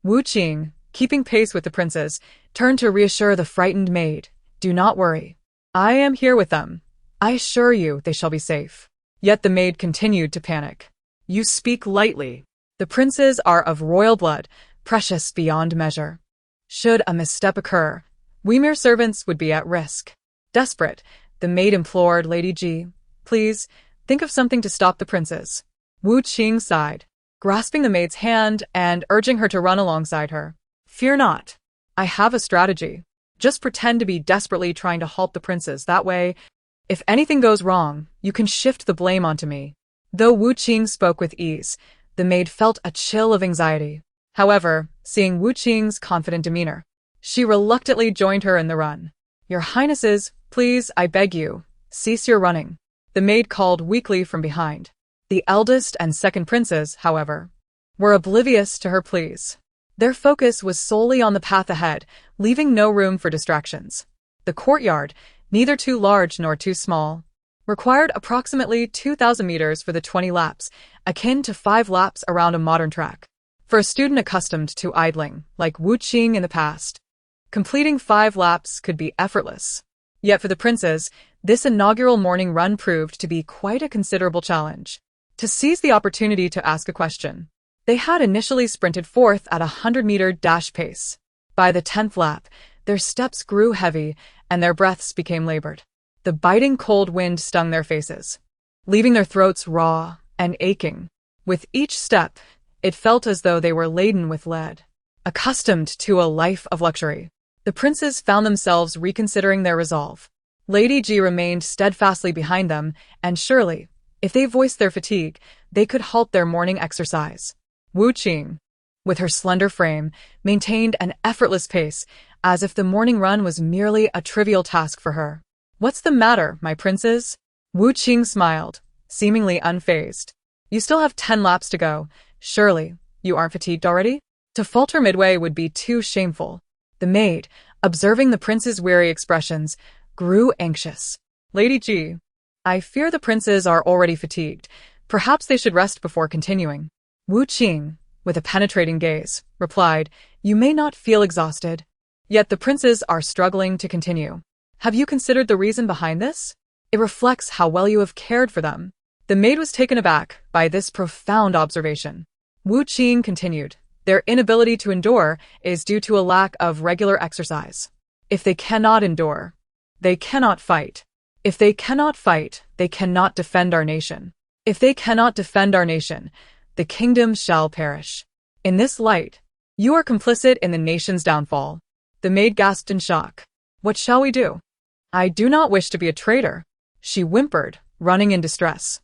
Wu Qing, keeping pace with the princes, turned to reassure the frightened maid. Do not worry. I am here with them. I assure you they shall be safe. Yet the maid continued to panic. You speak lightly. The princes are of royal blood, precious beyond measure. Should a misstep occur, we mere servants would be at risk. Desperate, the maid implored Lady Ji, please, think of something to stop the princes. Wu Qing sighed, grasping the maid's hand and urging her to run alongside her. Fear not. I have a strategy. Just pretend to be desperately trying to halt the princes. That way, if anything goes wrong, you can shift the blame onto me. Though Wu Qing spoke with ease, the maid felt a chill of anxiety. However, seeing Wu Qing's confident demeanor, she reluctantly joined her in the run. Your Highnesses, please, I beg you, cease your running. The maid called weakly from behind. The eldest and second princes, however, were oblivious to her pleas. Their focus was solely on the path ahead, leaving no room for distractions. The courtyard, neither too large nor too small, required approximately 2,000 meters for the 20 laps, akin to 5 laps around a modern track. For a student accustomed to idling, like Wu Qing in the past, completing 5 laps could be effortless. Yet for the princes, this inaugural morning run proved to be quite a considerable challenge. To seize the opportunity to ask a question, they had initially sprinted forth at a 100-meter dash pace. By the 10th lap, their steps grew heavy and their breaths became labored. The biting cold wind stung their faces, leaving their throats raw and aching. With each step, it felt as though they were laden with lead. Accustomed to a life of luxury, the princes found themselves reconsidering their resolve. Lady Ji remained steadfastly behind them, and surely, if they voiced their fatigue, they could halt their morning exercise. Wu Qing, with her slender frame, maintained an effortless pace, as if the morning run was merely a trivial task for her. "What's the matter, my princes?" Wu Qing smiled, seemingly unfazed. "You still have 10 laps to go. Surely, you aren't fatigued already?" To falter midway would be too shameful. The maid, observing the prince's weary expressions, grew anxious. "Lady Ji, I fear the princes are already fatigued. Perhaps they should rest before continuing." Wu Qing, with a penetrating gaze, replied, "You may not feel exhausted. Yet the princes are struggling to continue. Have you considered the reason behind this? It reflects how well you have cared for them." The maid was taken aback by this profound observation. Wu Qing continued, "Their inability to endure is due to a lack of regular exercise. If they cannot endure, they cannot fight. If they cannot fight, they cannot defend our nation. If they cannot defend our nation, the kingdom shall perish. In this light, you are complicit in the nation's downfall." The maid gasped in shock. "What shall we do?" "I do not wish to be a traitor," she whimpered, running in distress.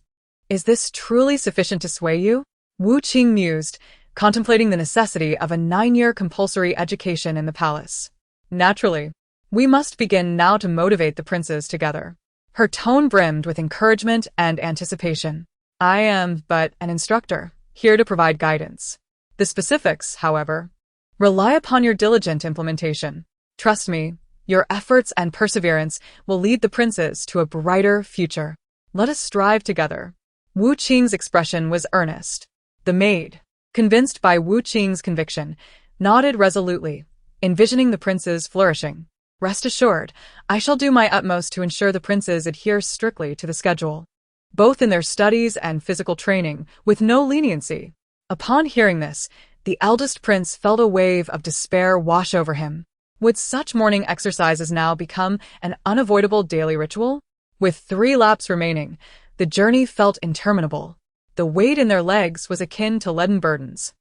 "Is this truly sufficient to sway you?" Wu Qing mused, contemplating the necessity of a 9-year compulsory education in the palace. "Naturally. We must begin now to motivate the princes together." Her tone brimmed with encouragement and anticipation. "I am but an instructor, here to provide guidance. The specifics, however, rely upon your diligent implementation. Trust me, your efforts and perseverance will lead the princes to a brighter future. Let us strive together." Wu Qing's expression was earnest. The maid, convinced by Wu Qing's conviction, nodded resolutely, envisioning the princes flourishing. "Rest assured, I shall do my utmost to ensure the princes adhere strictly to the schedule, both in their studies and physical training, with no leniency." Upon hearing this, the eldest prince felt a wave of despair wash over him. Would such morning exercises now become an unavoidable daily ritual? With 3 laps remaining, the journey felt interminable. The weight in their legs was akin to leaden burdens.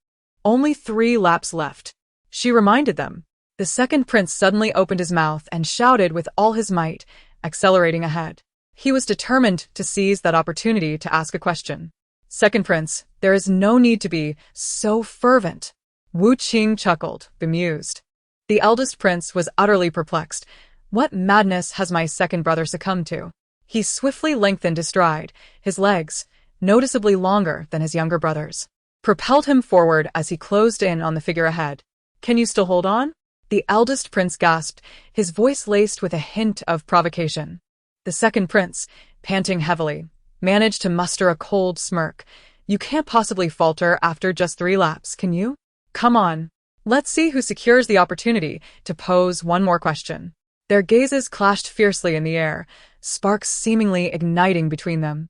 "Only 3 laps left," she reminded them. The second prince suddenly opened his mouth and shouted with all his might, accelerating ahead. He was determined to seize that opportunity to ask a question. "Second prince, there is no need to be so fervent." Wu Qing chuckled, bemused. The eldest prince was utterly perplexed. What madness has my second brother succumbed to? He swiftly lengthened his stride. His legs, noticeably longer than his younger brother's, propelled him forward as he closed in on the figure ahead. "Can you still hold on?" The eldest prince gasped, his voice laced with a hint of provocation. The second prince, panting heavily, managed to muster a cold smirk. "You can't possibly falter after just 3 laps, can you? Come on. Let's see who secures the opportunity to pose one more question." Their gazes clashed fiercely in the air, sparks seemingly igniting between them.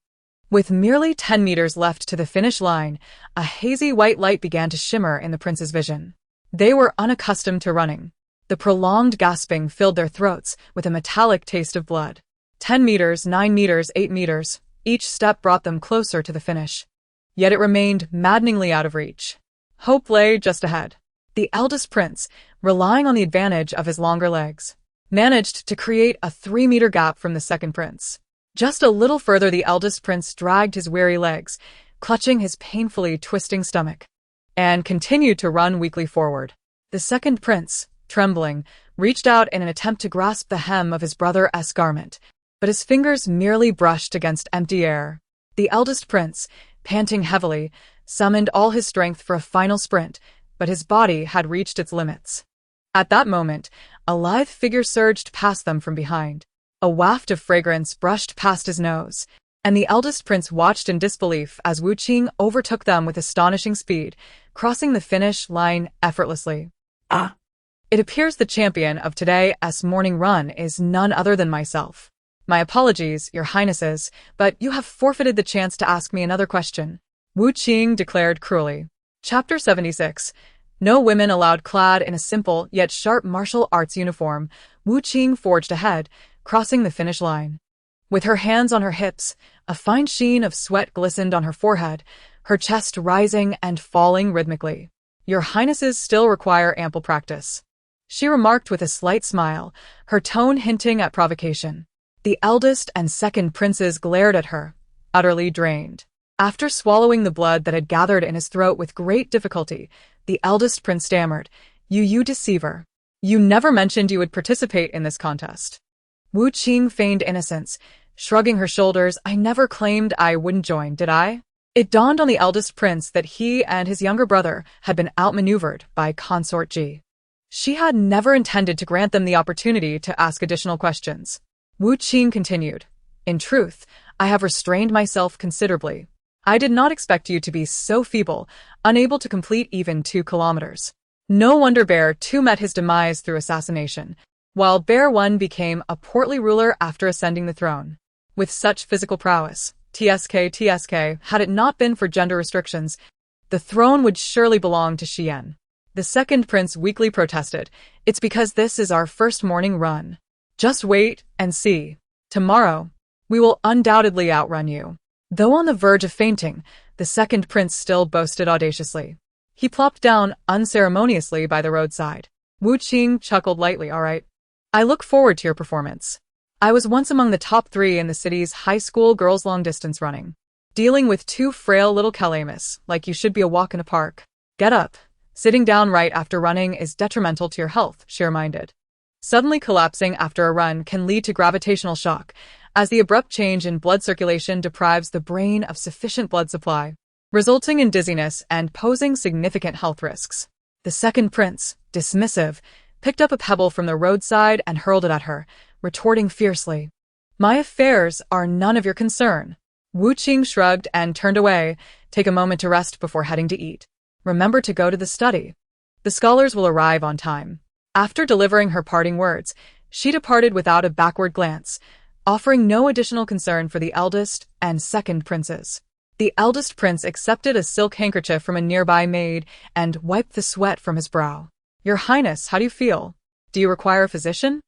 With merely 10 meters left to the finish line, a hazy white light began to shimmer in the prince's vision. They were unaccustomed to running. The prolonged gasping filled their throats with a metallic taste of blood. 10 meters, 9 meters, 8 meters. Each step brought them closer to the finish. Yet it remained maddeningly out of reach. Hope lay just ahead. The eldest prince, relying on the advantage of his longer legs, managed to create a 3-meter gap from the second prince. Just a little further, the eldest prince dragged his weary legs, clutching his painfully twisting stomach, and continued to run weakly forward. The second prince, trembling, reached out in an attempt to grasp the hem of his brother's garment, but his fingers merely brushed against empty air. The eldest prince, panting heavily, summoned all his strength for a final sprint, but his body had reached its limits. At that moment, a lithe figure surged past them from behind. A waft of fragrance brushed past his nose, and the eldest prince watched in disbelief as Wu Qing overtook them with astonishing speed, crossing the finish line effortlessly. "Ah! It appears the champion of today's morning run is none other than myself. My apologies, your highnesses, but you have forfeited the chance to ask me another question," Wu Qing declared cruelly. Chapter 76. No women allowed. Clad in a simple yet sharp martial arts uniform, Wu Qing forged ahead, crossing the finish line. With her hands on her hips, a fine sheen of sweat glistened on her forehead, her chest rising and falling rhythmically. "Your highnesses still require ample practice," she remarked with a slight smile, her tone hinting at provocation. The eldest and second princes glared at her, utterly drained. After swallowing the blood that had gathered in his throat with great difficulty, The eldest prince stammered. You deceiver. You never mentioned you would participate in this contest. Wu Qing feigned innocence, shrugging her shoulders. I never claimed I wouldn't join, did I? It dawned on the eldest prince that he and his younger brother had been outmaneuvered by consort G. She had never intended to grant them the opportunity to ask additional questions. Wu Qing continued. In truth, I have restrained myself considerably. I did not expect you to be so feeble, unable to complete even 2 kilometers. No wonder Bear 2 met his demise through assassination, while Bear 1 became a portly ruler after ascending the throne. With such physical prowess, TSK, had it not been for gender restrictions, the throne would surely belong to Xian. The second prince weakly protested. It's because this is our first morning run. Just wait and see. Tomorrow, we will undoubtedly outrun you. Though on the verge of fainting, the second prince still boasted audaciously. He plopped down unceremoniously by the roadside. Wu Qing chuckled lightly. All right. I look forward to your performance. I was once among the top 3 in the city's high school girls' long-distance running. Dealing with 2 frail little calamus, like you should be a walk in a park. Get up. Sitting down right after running is detrimental to your health, she reminded. Suddenly collapsing after a run can lead to gravitational shock, as the abrupt change in blood circulation deprives the brain of sufficient blood supply, resulting in dizziness and posing significant health risks. The second prince, dismissive, picked up a pebble from the roadside and hurled it at her, retorting fiercely. My affairs are none of your concern. Wu Qing shrugged and turned away. Take a moment to rest before heading to eat. Remember to go to the study. The scholars will arrive on time. After delivering her parting words, she departed without a backward glance, offering no additional concern for the eldest and second princes. The eldest prince accepted a silk handkerchief from a nearby maid and wiped the sweat from his brow. Your Highness, how do you feel? Do you require a physician?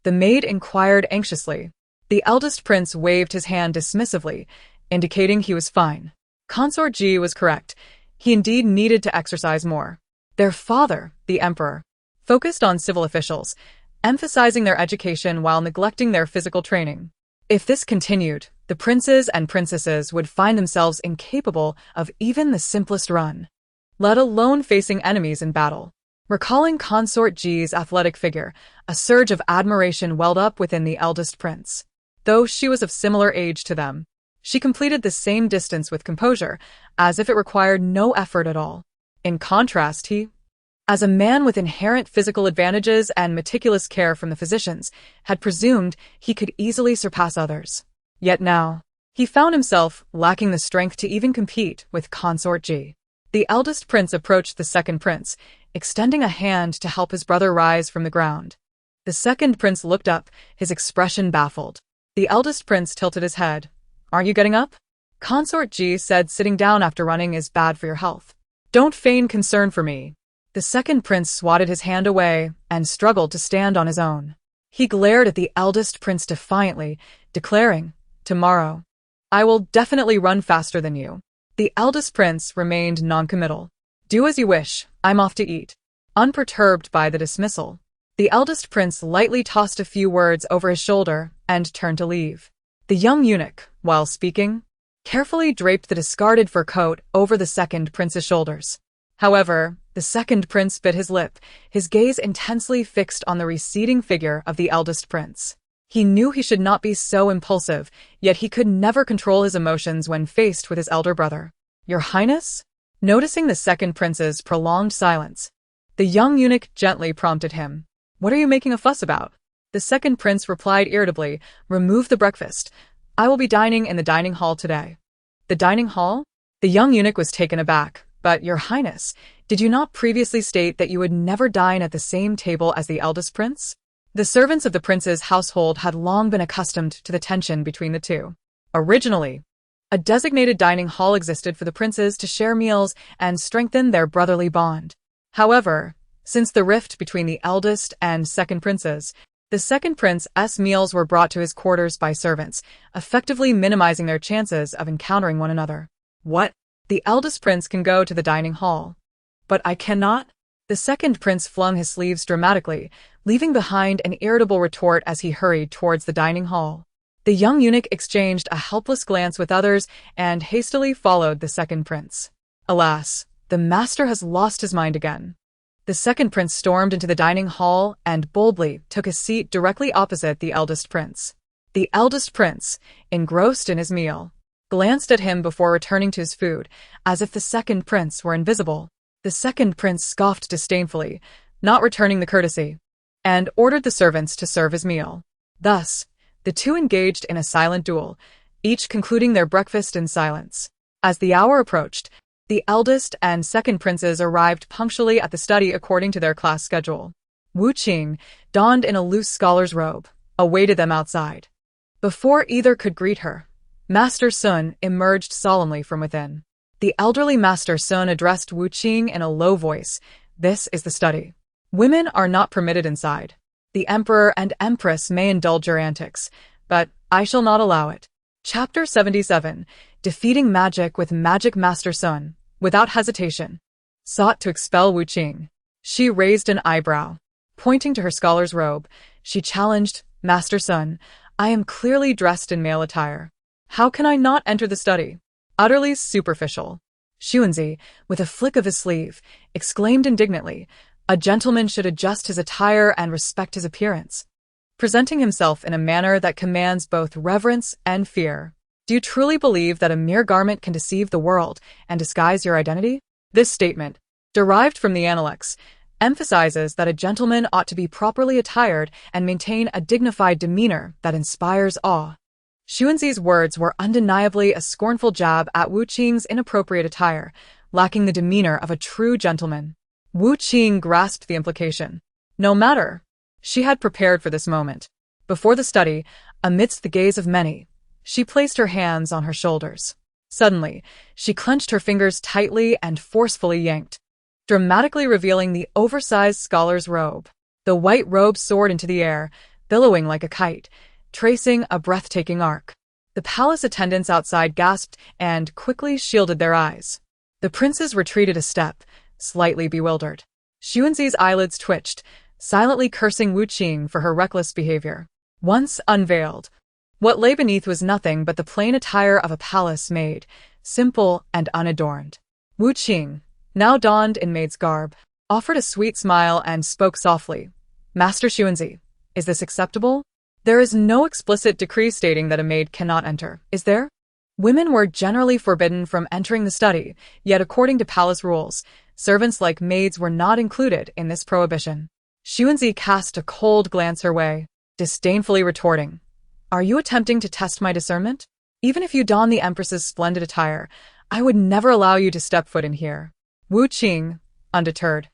The maid inquired anxiously. The eldest prince waved his hand dismissively, indicating he was fine. Consort G was correct. He indeed needed to exercise more. Their father, the emperor, focused on civil officials, emphasizing their education while neglecting their physical training. If this continued, the princes and princesses would find themselves incapable of even the simplest run, let alone facing enemies in battle. Recalling Consort G's athletic figure, a surge of admiration welled up within the eldest prince. Though she was of similar age to them, she completed the same distance with composure, as if it required no effort at all. In contrast, he, as a man with inherent physical advantages and meticulous care from the physicians, had presumed he could easily surpass others. Yet now, he found himself lacking the strength to even compete with Consort G. The eldest prince approached the second prince, extending a hand to help his brother rise from the ground. The second prince looked up, his expression baffled. The eldest prince tilted his head. Aren't you getting up? Consort G said sitting down after running is bad for your health. Don't feign concern for me. The second prince swatted his hand away and struggled to stand on his own. He glared at the eldest prince defiantly, declaring, Tomorrow, I will definitely run faster than you. The eldest prince remained noncommittal. Do as you wish, I'm off to eat. Unperturbed by the dismissal, the eldest prince lightly tossed a few words over his shoulder and turned to leave. The young eunuch, while speaking, carefully draped the discarded fur coat over the second prince's shoulders. However, the second prince bit his lip, his gaze intensely fixed on the receding figure of the eldest prince. He knew he should not be so impulsive, yet he could never control his emotions when faced with his elder brother. Your Highness? Noticing the second prince's prolonged silence, the young eunuch gently prompted him. What are you making a fuss about? The second prince replied irritably, Remove the breakfast. I will be dining in the dining hall today. The dining hall? The young eunuch was taken aback. But, Your Highness, did you not previously state that you would never dine at the same table as the eldest prince? The servants of the prince's household had long been accustomed to the tension between the two. Originally, a designated dining hall existed for the princes to share meals and strengthen their brotherly bond. However, since the rift between the eldest and second princes, the second prince's meals were brought to his quarters by servants, effectively minimizing their chances of encountering one another. What? The eldest prince can go to the dining hall. But I cannot? The second prince flung his sleeves dramatically, leaving behind an irritable retort as he hurried towards the dining hall. The young eunuch exchanged a helpless glance with others and hastily followed the second prince. Alas, The master has lost his mind again. The second prince stormed into the dining hall and boldly took a seat directly opposite the eldest prince. The eldest prince, engrossed in his meal, glanced at him before returning to his food, as if the second prince were invisible. The second prince scoffed disdainfully, not returning the courtesy, and ordered the servants to serve his meal. Thus, the two engaged in a silent duel, each concluding their breakfast in silence. As the hour approached, the eldest and second princes arrived punctually at the study according to their class schedule. Wu Qing, donned in a loose scholar's robe, awaited them outside. Before either could greet her, Master Sun emerged solemnly from within. The elderly Master Sun addressed Wu Qing in a low voice. "This is the study. Women are not permitted inside. The Emperor and Empress may indulge your antics, but I shall not allow it." Chapter 77, Defeating Magic with Magic. Master Sun, without hesitation, sought to expel Wu Qing. She raised an eyebrow. Pointing to her scholar's robe, she challenged, "Master Sun, I am clearly dressed in male attire. How can I not enter the study?" Utterly superficial. Xuanzi, with a flick of his sleeve, exclaimed indignantly, "A gentleman should adjust his attire and respect his appearance, presenting himself in a manner that commands both reverence and fear. Do you truly believe that a mere garment can deceive the world and disguise your identity?" This statement, derived from the Analects, emphasizes that a gentleman ought to be properly attired and maintain a dignified demeanor that inspires awe. Xuanzi's words were undeniably a scornful jab at Wu Qing's inappropriate attire, lacking the demeanor of a true gentleman. Wu Qing grasped the implication. No matter. She had prepared for this moment. Before the study, amidst the gaze of many, she placed her hands on her shoulders. Suddenly, she clenched her fingers tightly and forcefully yanked, dramatically revealing the oversized scholar's robe. The white robe soared into the air, billowing like a kite, tracing a breathtaking arc. The palace attendants outside gasped and quickly shielded their eyes. The princes retreated a step, slightly bewildered. Xuanzi's eyelids twitched, silently cursing Wu Qing for her reckless behavior. Once unveiled, what lay beneath was nothing but the plain attire of a palace maid, simple and unadorned. Wu Qing, now donned in maid's garb, offered a sweet smile and spoke softly. "Master Xuanzi, is this acceptable? There is no explicit decree stating that a maid cannot enter, is there?" Women were generally forbidden from entering the study, yet according to palace rules, servants like maids were not included in this prohibition. Xuanzi cast a cold glance her way, disdainfully retorting, "Are you attempting to test my discernment? Even if you don the Empress's splendid attire, I would never allow you to step foot in here." Wu Qing, undeterred,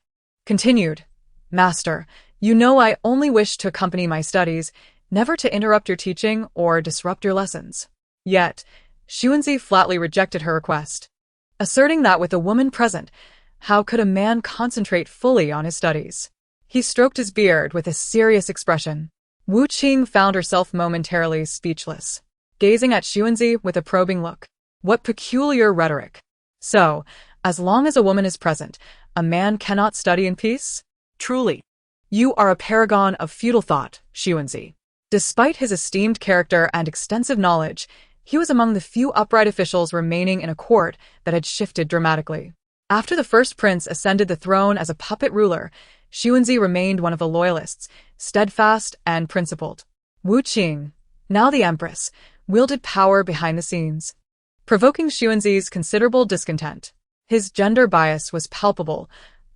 continued, "Master, you know I only wish to accompany my studies, never to interrupt your teaching or disrupt your lessons." Yet, Xuanzi flatly rejected her request, asserting that with a woman present, how could a man concentrate fully on his studies? He stroked his beard with a serious expression. Wu Qing found herself momentarily speechless, gazing at Xuanzi with a probing look. What peculiar rhetoric! So, as long as a woman is present, a man cannot study in peace? Truly, you are a paragon of feudal thought, Xuanzi. Despite his esteemed character and extensive knowledge, he was among the few upright officials remaining in a court that had shifted dramatically. After the first prince ascended the throne as a puppet ruler, Xuanzi remained one of the loyalists, steadfast and principled. Wu Qing, now the empress, wielded power behind the scenes, provoking Xuanzi's considerable discontent. His gender bias was palpable,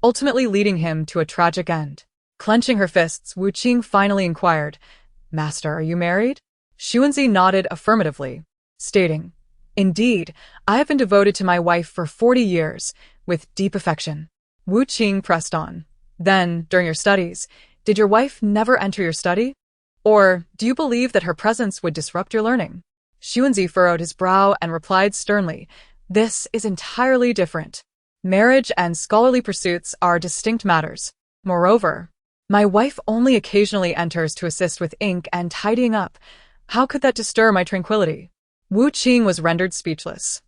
ultimately leading him to a tragic end. Clenching her fists, Wu Qing finally inquired, "Master, are you married?" Xuanzi nodded affirmatively, stating, "Indeed, I have been devoted to my wife for 40 years, with deep affection." Wu Qing pressed on, "Then, during your studies, did your wife never enter your study? Or do you believe that her presence would disrupt your learning?" Xuanzi furrowed his brow and replied sternly, "This is entirely different. Marriage and scholarly pursuits are distinct matters. Moreover, my wife only occasionally enters to assist with ink and tidying up. How could that disturb my tranquility?" Wu Qing was rendered speechless.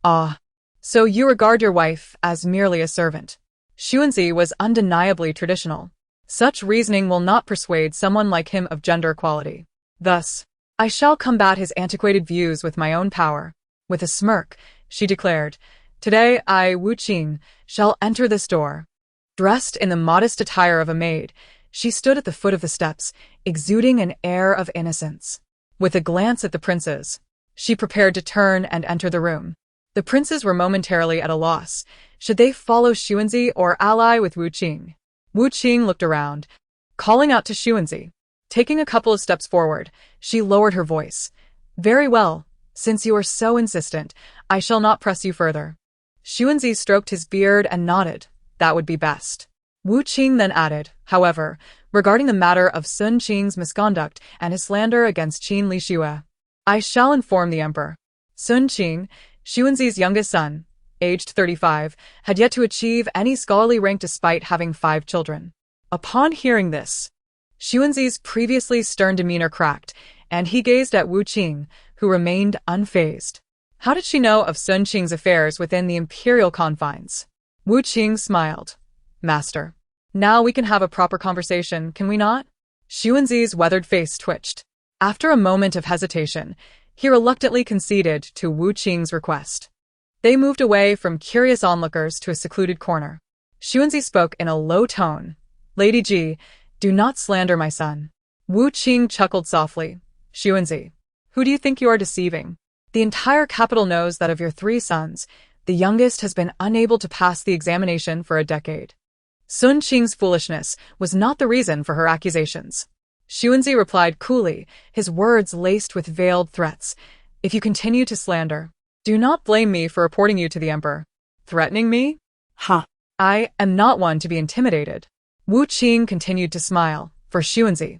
"Ah, so you regard your wife as merely a servant." Xuanzi was undeniably traditional. Such reasoning will not persuade someone like him of gender equality. Thus, I shall combat his antiquated views with my own power. With a smirk, she declared, "Today I, Wu Qing, shall enter this door. Dressed in the modest attire of a maid, she stood at the foot of the steps, exuding an air of innocence. With a glance at the princes, she prepared to turn and enter the room. The princes were momentarily at a loss. Should they follow Xuanzi or ally with Wu Qing? Wu Qing looked around, calling out to Xuanzi. Taking a couple of steps forward, she lowered her voice. Very well, since you are so insistent, I shall not press you further. Xuanzi stroked his beard and nodded. That would be best. Wu Qing then added, however, regarding the matter of Sun Qing's misconduct and his slander against Qin Li Xue, I shall inform the emperor. Sun Qing, Xuanzi's youngest son, aged 35, had yet to achieve any scholarly rank despite having 5 children. Upon hearing this, Xuanzi's previously stern demeanor cracked, and he gazed at Wu Qing, who remained unfazed. How did she know of Sun Qing's affairs within the imperial confines? Wu Qing smiled. Master, now we can have a proper conversation, can we not? Xuanzi's weathered face twitched. After a moment of hesitation, he reluctantly conceded to Wu Qing's request. They moved away from curious onlookers to a secluded corner. Xuanzi spoke in a low tone. Lady Ji, do not slander my son. Wu Qing chuckled softly. Xuanzi, who do you think you are deceiving? The entire capital knows that of your 3 sons, the youngest has been unable to pass the examination for a decade. Sun Qing's foolishness was not the reason for her accusations. Xuanzi replied coolly, his words laced with veiled threats. If you continue to slander, do not blame me for reporting you to the emperor. Threatening me? Ha! I am not one to be intimidated. Wu Qing continued to smile, for Xuanzi,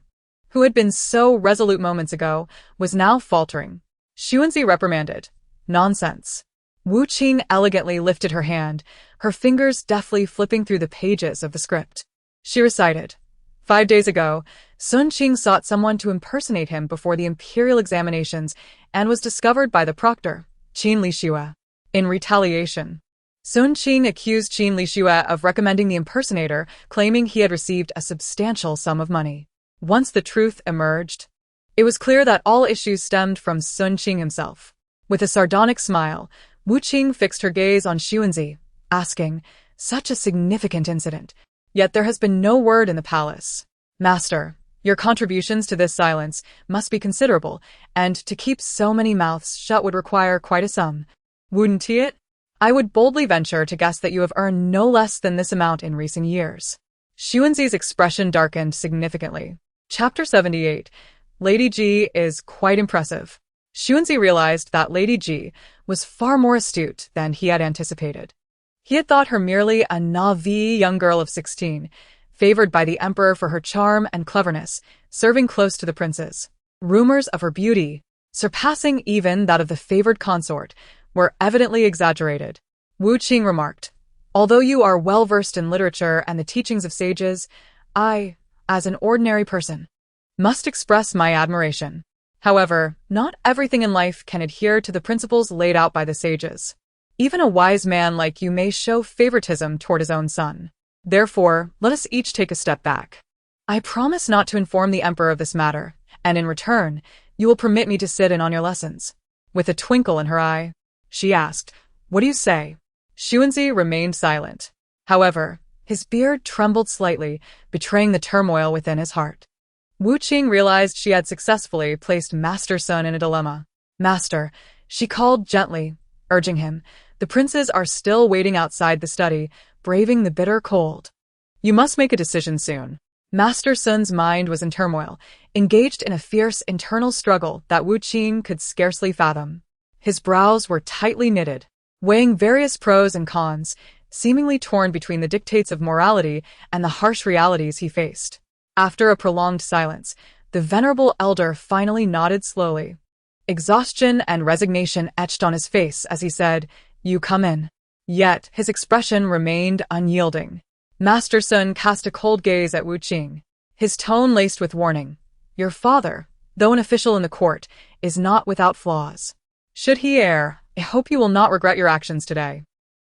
who had been so resolute moments ago, was now faltering. Xuanzi reprimanded. Nonsense. Wu Qing elegantly lifted her hand, her fingers deftly flipping through the pages of the script. She recited, 5 days ago, Sun Qing sought someone to impersonate him before the imperial examinations and was discovered by the proctor, Qin Li Xue. In retaliation, Sun Qing accused Qin Li Xue of recommending the impersonator, claiming he had received a substantial sum of money. Once the truth emerged, it was clear that all issues stemmed from Sun Qing himself. With a sardonic smile, Wu Qing fixed her gaze on Xuanzi, asking, such a significant incident, yet there has been no word in the palace. Master, your contributions to this silence must be considerable, and to keep so many mouths shut would require quite a sum. Wouldn't it? I would boldly venture to guess that you have earned no less than this amount in recent years. Xuanzi's expression darkened significantly. Chapter 78. Lady Ji is quite impressive. Xuanzi realized that Lady Ji was far more astute than he had anticipated. He had thought her merely a naive young girl of 16, favored by the emperor for her charm and cleverness, serving close to the princes. Rumors of her beauty, surpassing even that of the favored consort, were evidently exaggerated. Wu Qing remarked, although you are well versed in literature and the teachings of sages, I, as an ordinary person, must express my admiration. However, not everything in life can adhere to the principles laid out by the sages. Even a wise man like you may show favoritism toward his own son. Therefore, let us each take a step back. I promise not to inform the emperor of this matter, and in return, you will permit me to sit in on your lessons. With a twinkle in her eye, she asked, what do you say? Xuanzi remained silent. However, his beard trembled slightly, betraying the turmoil within his heart. Wu Qing realized she had successfully placed Master Sun in a dilemma. Master, she called gently, urging him. The princes are still waiting outside the study, braving the bitter cold. You must make a decision soon. Master Sun's mind was in turmoil, engaged in a fierce internal struggle that Wu Qing could scarcely fathom. His brows were tightly knitted, weighing various pros and cons, seemingly torn between the dictates of morality and the harsh realities he faced. After a prolonged silence, the venerable elder finally nodded slowly. Exhaustion and resignation etched on his face as he said, you come in. Yet his expression remained unyielding. Master Sun cast a cold gaze at Wu Qing, his tone laced with warning. Your father, though an official in the court, is not without flaws. Should he err, I hope you will not regret your actions today.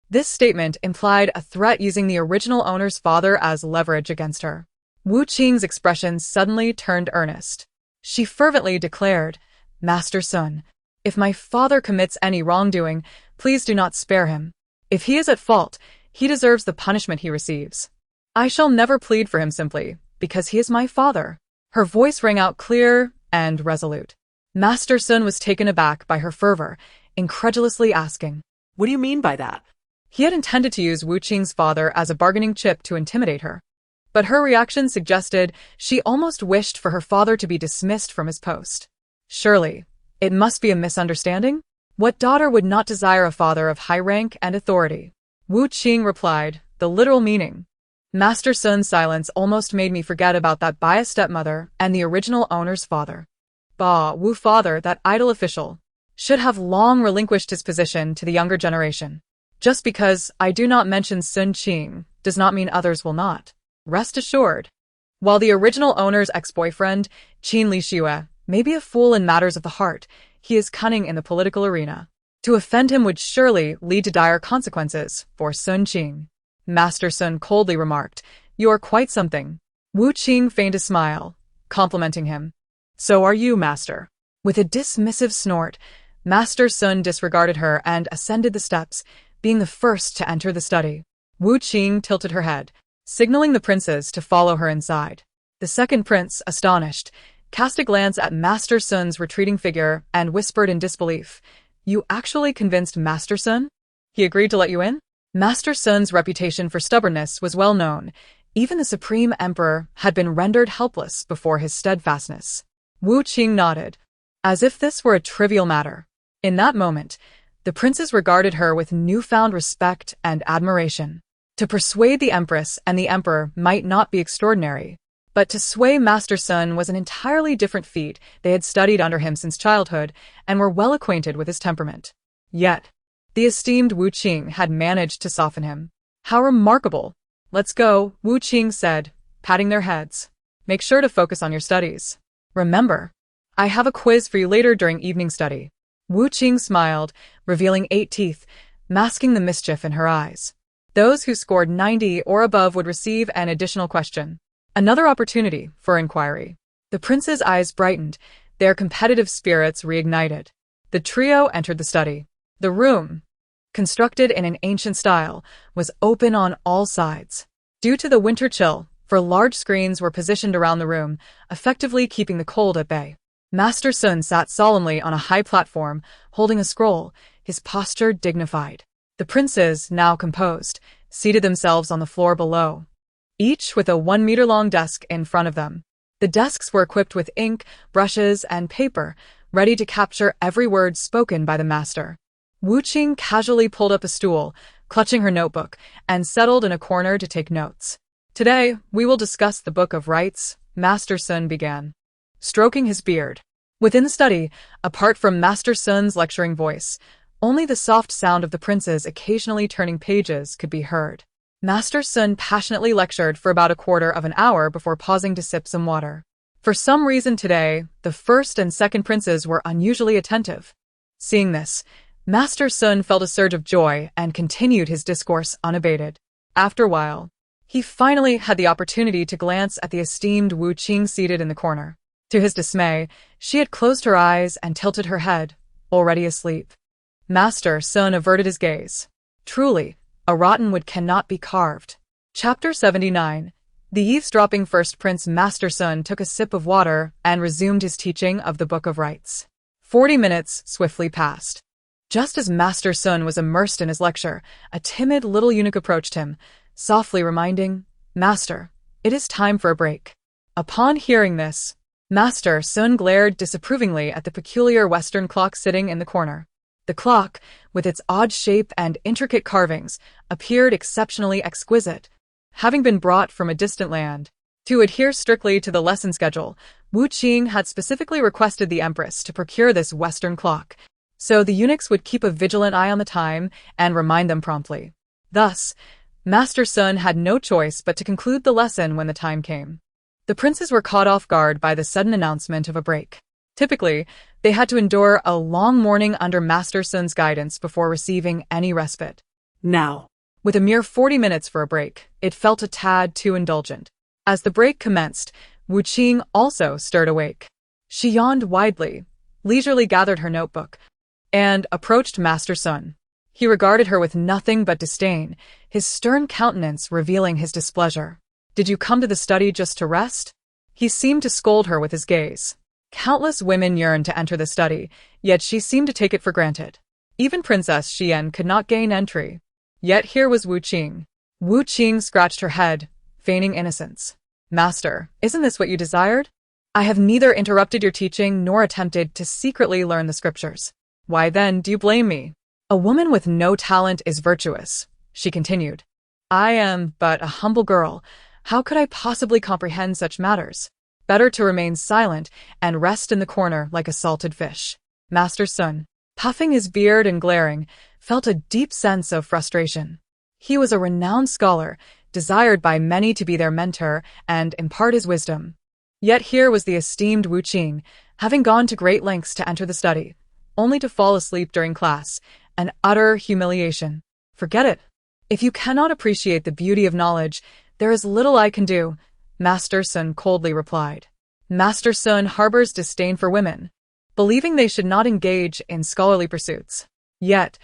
This statement implied a threat using the original owner's father as leverage against her. Wu Qing's expression suddenly turned earnest. She fervently declared, Master Sun, if my father commits any wrongdoing, please do not spare him. If he is at fault, he deserves the punishment he receives. I shall never plead for him simply, because he is my father. Her voice rang out clear and resolute. Master Sun was taken aback by her fervor, incredulously asking, What do you mean by that? He had intended to use Wu Qing's father as a bargaining chip to intimidate her. But her reaction suggested she almost wished for her father to be dismissed from his post. Surely, it must be a misunderstanding? What daughter would not desire a father of high rank and authority? Wu Qing replied, the literal meaning. Master Sun's silence almost made me forget about that biased stepmother and the original owner's father. Bah, Wu father, that idle official, should have long relinquished his position to the younger generation. Just because I do not mention Sun Qing does not mean others will not. Rest assured. While the original owner's ex-boyfriend, Qin Lixue, may be a fool in matters of the heart, he is cunning in the political arena. To offend him would surely lead to dire consequences for Sun Qing. Master Sun coldly remarked, You are quite something. Wu Qing feigned a smile, complimenting him. So are you, master. With a dismissive snort, Master Sun disregarded her and ascended the steps, being the first to enter the study. Wu Qing tilted her head, signaling the princes to follow her inside. The second prince, astonished, cast a glance at Master Sun's retreating figure and whispered in disbelief, You actually convinced Master Sun? He agreed to let you in? Master Sun's reputation for stubbornness was well known. Even the supreme emperor had been rendered helpless before his steadfastness. Wu Qing nodded, as if this were a trivial matter. In that moment, the princes regarded her with newfound respect and admiration. To persuade the empress and the emperor might not be extraordinary, but to sway Master Sun was an entirely different feat. They had studied under him since childhood and were well acquainted with his temperament. Yet, the esteemed Wu Qing had managed to soften him. How remarkable! Let's go, Wu Qing said, patting their heads. Make sure to focus on your studies. Remember, I have a quiz for you later during evening study. Wu Qing smiled, revealing 8 teeth, masking the mischief in her eyes. Those who scored 90 or above would receive an additional question. Another opportunity for inquiry. The prince's eyes brightened, their competitive spirits reignited. The trio entered the study. The room, constructed in an ancient style, was open on all sides. Due to the winter chill, large screens were positioned around the room, effectively keeping the cold at bay. Master Sun sat solemnly on a high platform, holding a scroll, his posture dignified. The princes, now composed, seated themselves on the floor below, each with a 1-meter-long desk in front of them. The desks were equipped with ink, brushes, and paper, ready to capture every word spoken by the master. Wu Qing casually pulled up a stool, clutching her notebook, and settled in a corner to take notes. Today, we will discuss the Book of Rites, Master Sun began, stroking his beard. Within the study, apart from Master Sun's lecturing voice, only the soft sound of the princes occasionally turning pages could be heard. Master Sun passionately lectured for about a quarter of an hour before pausing to sip some water. For some reason today, the first and second princes were unusually attentive. Seeing this, Master Sun felt a surge of joy and continued his discourse unabated. After a while, he finally had the opportunity to glance at the esteemed Wu Qing seated in the corner. To his dismay, she had closed her eyes and tilted her head, already asleep. Master Sun averted his gaze. Truly, a rotten wood cannot be carved. Chapter 79. The eavesdropping first prince Master Sun took a sip of water and resumed his teaching of the Book of Rites. 40 minutes swiftly passed. Just as Master Sun was immersed in his lecture, a timid little eunuch approached him, softly reminding, Master, it is time for a break. Upon hearing this, Master Sun glared disapprovingly at the peculiar Western clock sitting in the corner. The clock, with its odd shape and intricate carvings, appeared exceptionally exquisite. Having been brought from a distant land, to adhere strictly to the lesson schedule, Wu Qing had specifically requested the empress to procure this Western clock, so the eunuchs would keep a vigilant eye on the time and remind them promptly. Thus, Master Sun had no choice but to conclude the lesson when the time came. The princes were caught off guard by the sudden announcement of a break. Typically, they had to endure a long morning under Master Sun's guidance before receiving any respite. Now, with a mere 40 minutes for a break, it felt a tad too indulgent. As the break commenced, Wu Qing also stirred awake. She yawned widely, leisurely gathered her notebook, and approached Master Sun. He regarded her with nothing but disdain, his stern countenance revealing his displeasure. Did you come to the study just to rest? He seemed to scold her with his gaze. Countless women yearned to enter the study, yet she seemed to take it for granted. Even Princess Xian could not gain entry. Yet here was Wu Qing. Wu Qing scratched her head, feigning innocence. Master, isn't this what you desired? I have neither interrupted your teaching nor attempted to secretly learn the scriptures. Why then do you blame me? A woman with no talent is virtuous, she continued. I am but a humble girl. How could I possibly comprehend such matters? Better to remain silent and rest in the corner like a salted fish. Master Sun, puffing his beard and glaring, felt a deep sense of frustration. He was a renowned scholar, desired by many to be their mentor and impart his wisdom. Yet here was the esteemed Wu Qing, having gone to great lengths to enter the study, only to fall asleep during class, an utter humiliation. Forget it. If you cannot appreciate the beauty of knowledge, there is little I can do, Master Sun coldly replied. Master Sun harbors disdain for women, believing they should not engage in scholarly pursuits. Yet,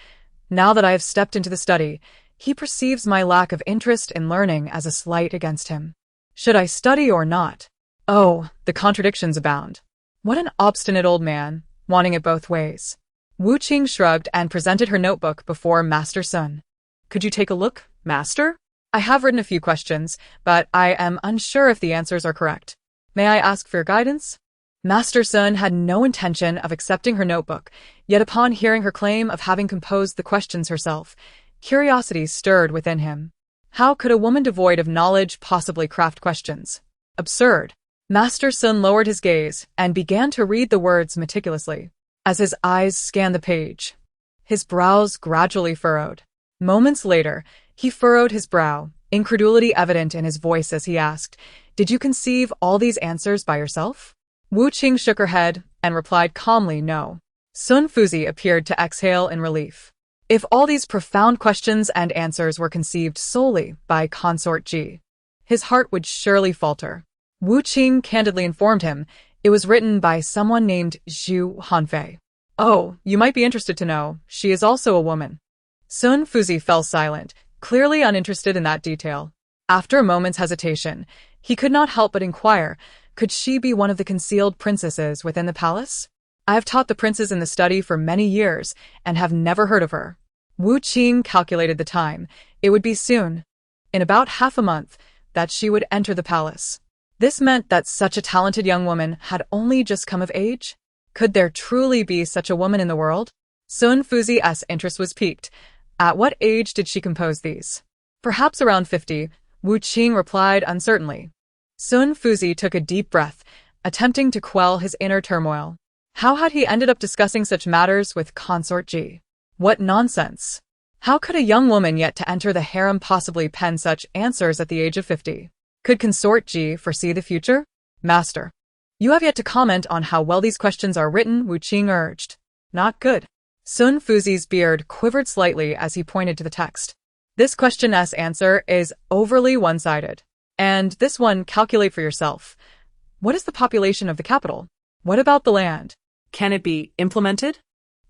now that I have stepped into the study, he perceives my lack of interest in learning as a slight against him. Should I study or not? Oh, the contradictions abound. What an obstinate old man, wanting it both ways. Wu Qing shrugged and presented her notebook before Master Sun. Could you take a look, Master? I have written a few questions, but I am unsure if the answers are correct. May I ask for your guidance? Master Sun had no intention of accepting her notebook, yet upon hearing her claim of having composed the questions herself, curiosity stirred within him. How could a woman devoid of knowledge possibly craft questions? Absurd. Master Sun lowered his gaze and began to read the words meticulously. As his eyes scanned the page, his brows gradually furrowed. Moments later, he furrowed his brow, incredulity evident in his voice as he asked, Did you conceive all these answers by yourself? Wu Qing shook her head and replied calmly no. Sun Fuzi appeared to exhale in relief. If all these profound questions and answers were conceived solely by consort Ji, his heart would surely falter. Wu Qing candidly informed him it was written by someone named Zhu Hanfei. Oh, you might be interested to know, she is also a woman. Sun Fuzi fell silent, clearly uninterested in that detail. After a moment's hesitation, he could not help but inquire, could she be one of the concealed princesses within the palace? I have taught the princes in the study for many years and have never heard of her. Wu Qing calculated the time. It would be soon, in about half a month, that she would enter the palace. This meant that such a talented young woman had only just come of age? Could there truly be such a woman in the world? Sun Fuzi's interest was piqued. At what age did she compose these? Perhaps around 50, Wu Qing replied uncertainly. Sun Fuzi took a deep breath, attempting to quell his inner turmoil. How had he ended up discussing such matters with consort Ji? What nonsense! How could a young woman yet to enter the harem possibly pen such answers at the age of 50? Could consort Ji foresee the future? Master, you have yet to comment on how well these questions are written, Wu Qing urged. Not good. Sun Fuzi's beard quivered slightly as he pointed to the text. This question's answer is overly one-sided. And this one, calculate for yourself. What is the population of the capital? What about the land? Can it be implemented?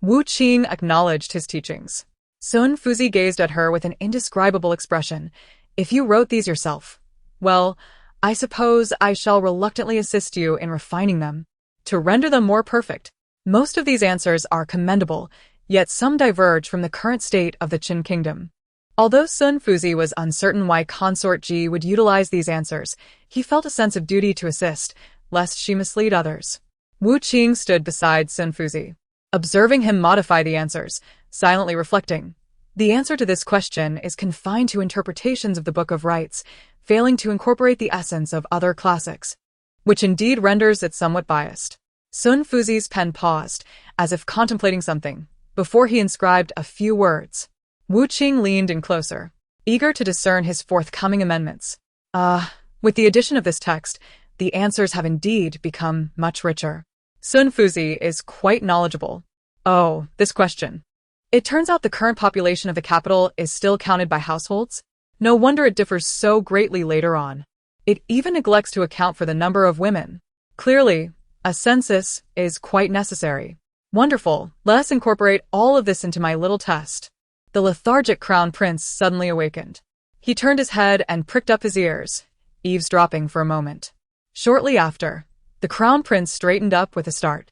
Wu Qing acknowledged his teachings. Sun Fuzi gazed at her with an indescribable expression. If you wrote these yourself, well, I suppose I shall reluctantly assist you in refining them, to render them more perfect. Most of these answers are commendable, yet some diverge from the current state of the Qin kingdom. Although Sun Fuzi was uncertain why consort Ji would utilize these answers, he felt a sense of duty to assist, lest she mislead others. Wu Qing stood beside Sun Fuzi, observing him modify the answers, silently reflecting. The answer to this question is confined to interpretations of the Book of Rites, failing to incorporate the essence of other classics, which indeed renders it somewhat biased. Sun Fuzi's pen paused, as if contemplating something, before he inscribed a few words. Wu Qing leaned in closer, eager to discern his forthcoming amendments. With the addition of this text, the answers have indeed become much richer. Sun Fuzi is quite knowledgeable. Oh, this question. It turns out the current population of the capital is still counted by households. No wonder it differs so greatly later on. It even neglects to account for the number of women. Clearly, a census is quite necessary. Wonderful. Let us incorporate all of this into my little test. The lethargic crown prince suddenly awakened. He turned his head and pricked up his ears, eavesdropping for a moment. Shortly after, the crown prince straightened up with a start.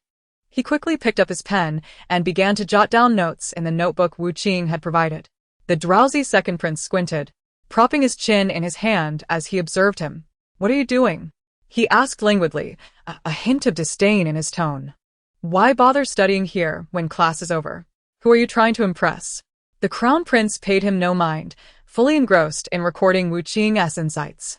He quickly picked up his pen and began to jot down notes in the notebook Wu Qing had provided. The drowsy second prince squinted, propping his chin in his hand as he observed him. "What are you doing?" he asked languidly, a hint of disdain in his tone. "Why bother studying here when class is over? Who are you trying to impress?" The crown prince paid him no mind, fully engrossed in recording Wu Qing's insights.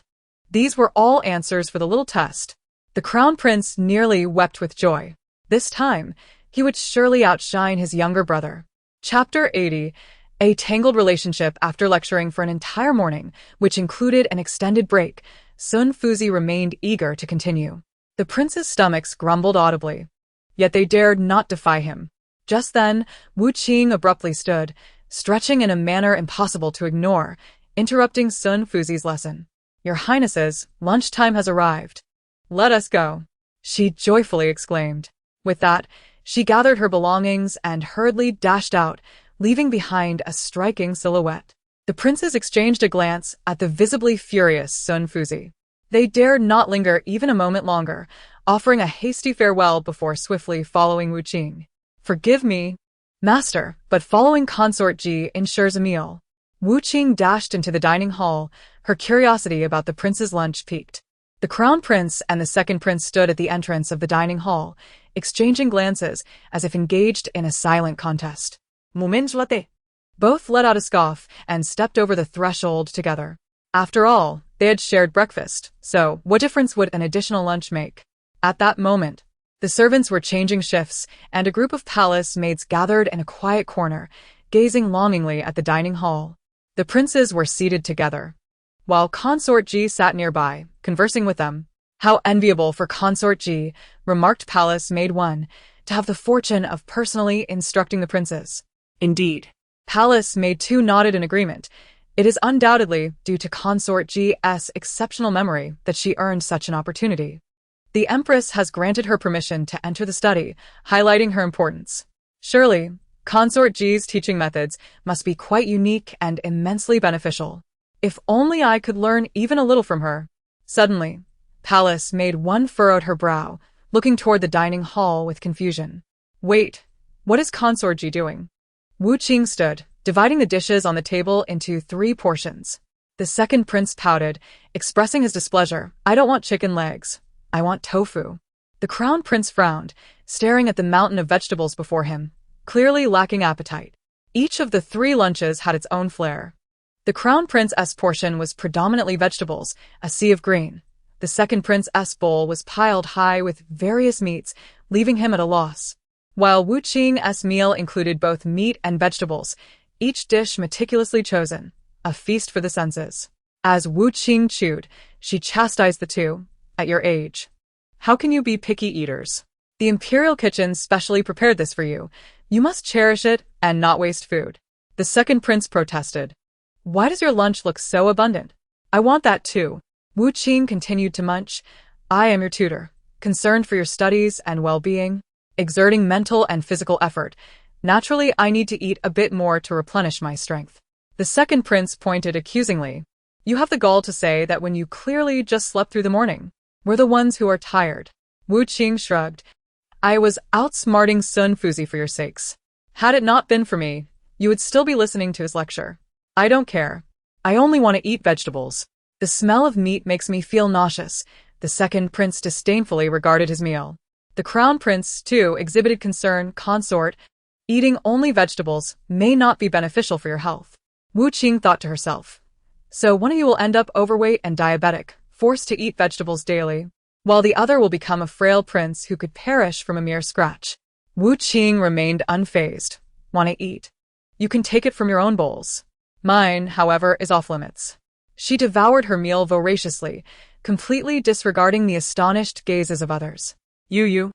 These were all answers for the little test. The crown prince nearly wept with joy. This time, he would surely outshine his younger brother. Chapter 80. A tangled relationship. After lecturing for an entire morning, which included an extended break, Sun Fuzi remained eager to continue. The prince's stomachs grumbled audibly, yet they dared not defy him. Just then, Wu Qing abruptly stood, stretching in a manner impossible to ignore, interrupting Sun Fuzi's lesson. "Your Highnesses, lunchtime has arrived. Let us go," she joyfully exclaimed. With that, she gathered her belongings and hurriedly dashed out, leaving behind a striking silhouette. The princes exchanged a glance at the visibly furious Sun Fuzi. They dared not linger even a moment longer, offering a hasty farewell before swiftly following Wu Qing. "Forgive me, master, but following consort Ji ensures a meal." Wu Qing dashed into the dining hall, her curiosity about the prince's lunch piqued. The crown prince and the second prince stood at the entrance of the dining hall, exchanging glances as if engaged in a silent contest. "Moment latte." Both let out a scoff and stepped over the threshold together. After all, they had shared breakfast, so what difference would an additional lunch make? At that moment, the servants were changing shifts, and a group of palace maids gathered in a quiet corner, gazing longingly at the dining hall. The princes were seated together, while consort Ji sat nearby, conversing with them. "How enviable for consort Ji," remarked palace maid 1, "to have the fortune of personally instructing the princes." Indeed. Palace maid 2 nodded in agreement. It is undoubtedly due to consort G's exceptional memory that she earned such an opportunity. The empress has granted her permission to enter the study, highlighting her importance. Surely, consort G's teaching methods must be quite unique and immensely beneficial. If only I could learn even a little from her. Suddenly, Palace maid 1 furrowed her brow, looking toward the dining hall with confusion. "Wait, what is consort Ji doing?" Wu Qing stood, dividing the dishes on the table into 3 portions. The second prince pouted, expressing his displeasure. "I don't want chicken legs. I want tofu." The crown prince frowned, staring at the mountain of vegetables before him, clearly lacking appetite. Each of the 3 lunches had its own flair. The crown prince's portion was predominantly vegetables, a sea of green. The second prince's bowl was piled high with various meats, leaving him at a loss. While Wu Qing's meal included both meat and vegetables, each dish meticulously chosen, a feast for the senses. As Wu Qing chewed, she chastised the 2. "At your age, how can you be picky eaters? The imperial kitchen specially prepared this for you. You must cherish it and not waste food." The second prince protested. "Why does your lunch look so abundant? I want that too." Wu Qing continued to munch. "I am your tutor, concerned for your studies and well-being, exerting mental and physical effort. Naturally, I need to eat a bit more to replenish my strength." The second prince pointed accusingly. "You have the gall to say that when you clearly just slept through the morning. We're the ones who are tired." Wu Qing shrugged. "I was outsmarting Sun Fuzi for your sakes. Had it not been for me, you would still be listening to his lecture. I don't care. I only want to eat vegetables. The smell of meat makes me feel nauseous." The second prince disdainfully regarded his meal. The crown prince, too, exhibited concern. "Consort, eating only vegetables may not be beneficial for your health." Wu Qing thought to herself. "So one of you will end up overweight and diabetic, forced to eat vegetables daily, while the other will become a frail prince who could perish from a mere scratch." Wu Qing remained unfazed. "Want to eat? You can take it from your own bowls. Mine, however, is off limits." She devoured her meal voraciously, completely disregarding the astonished gazes of others. You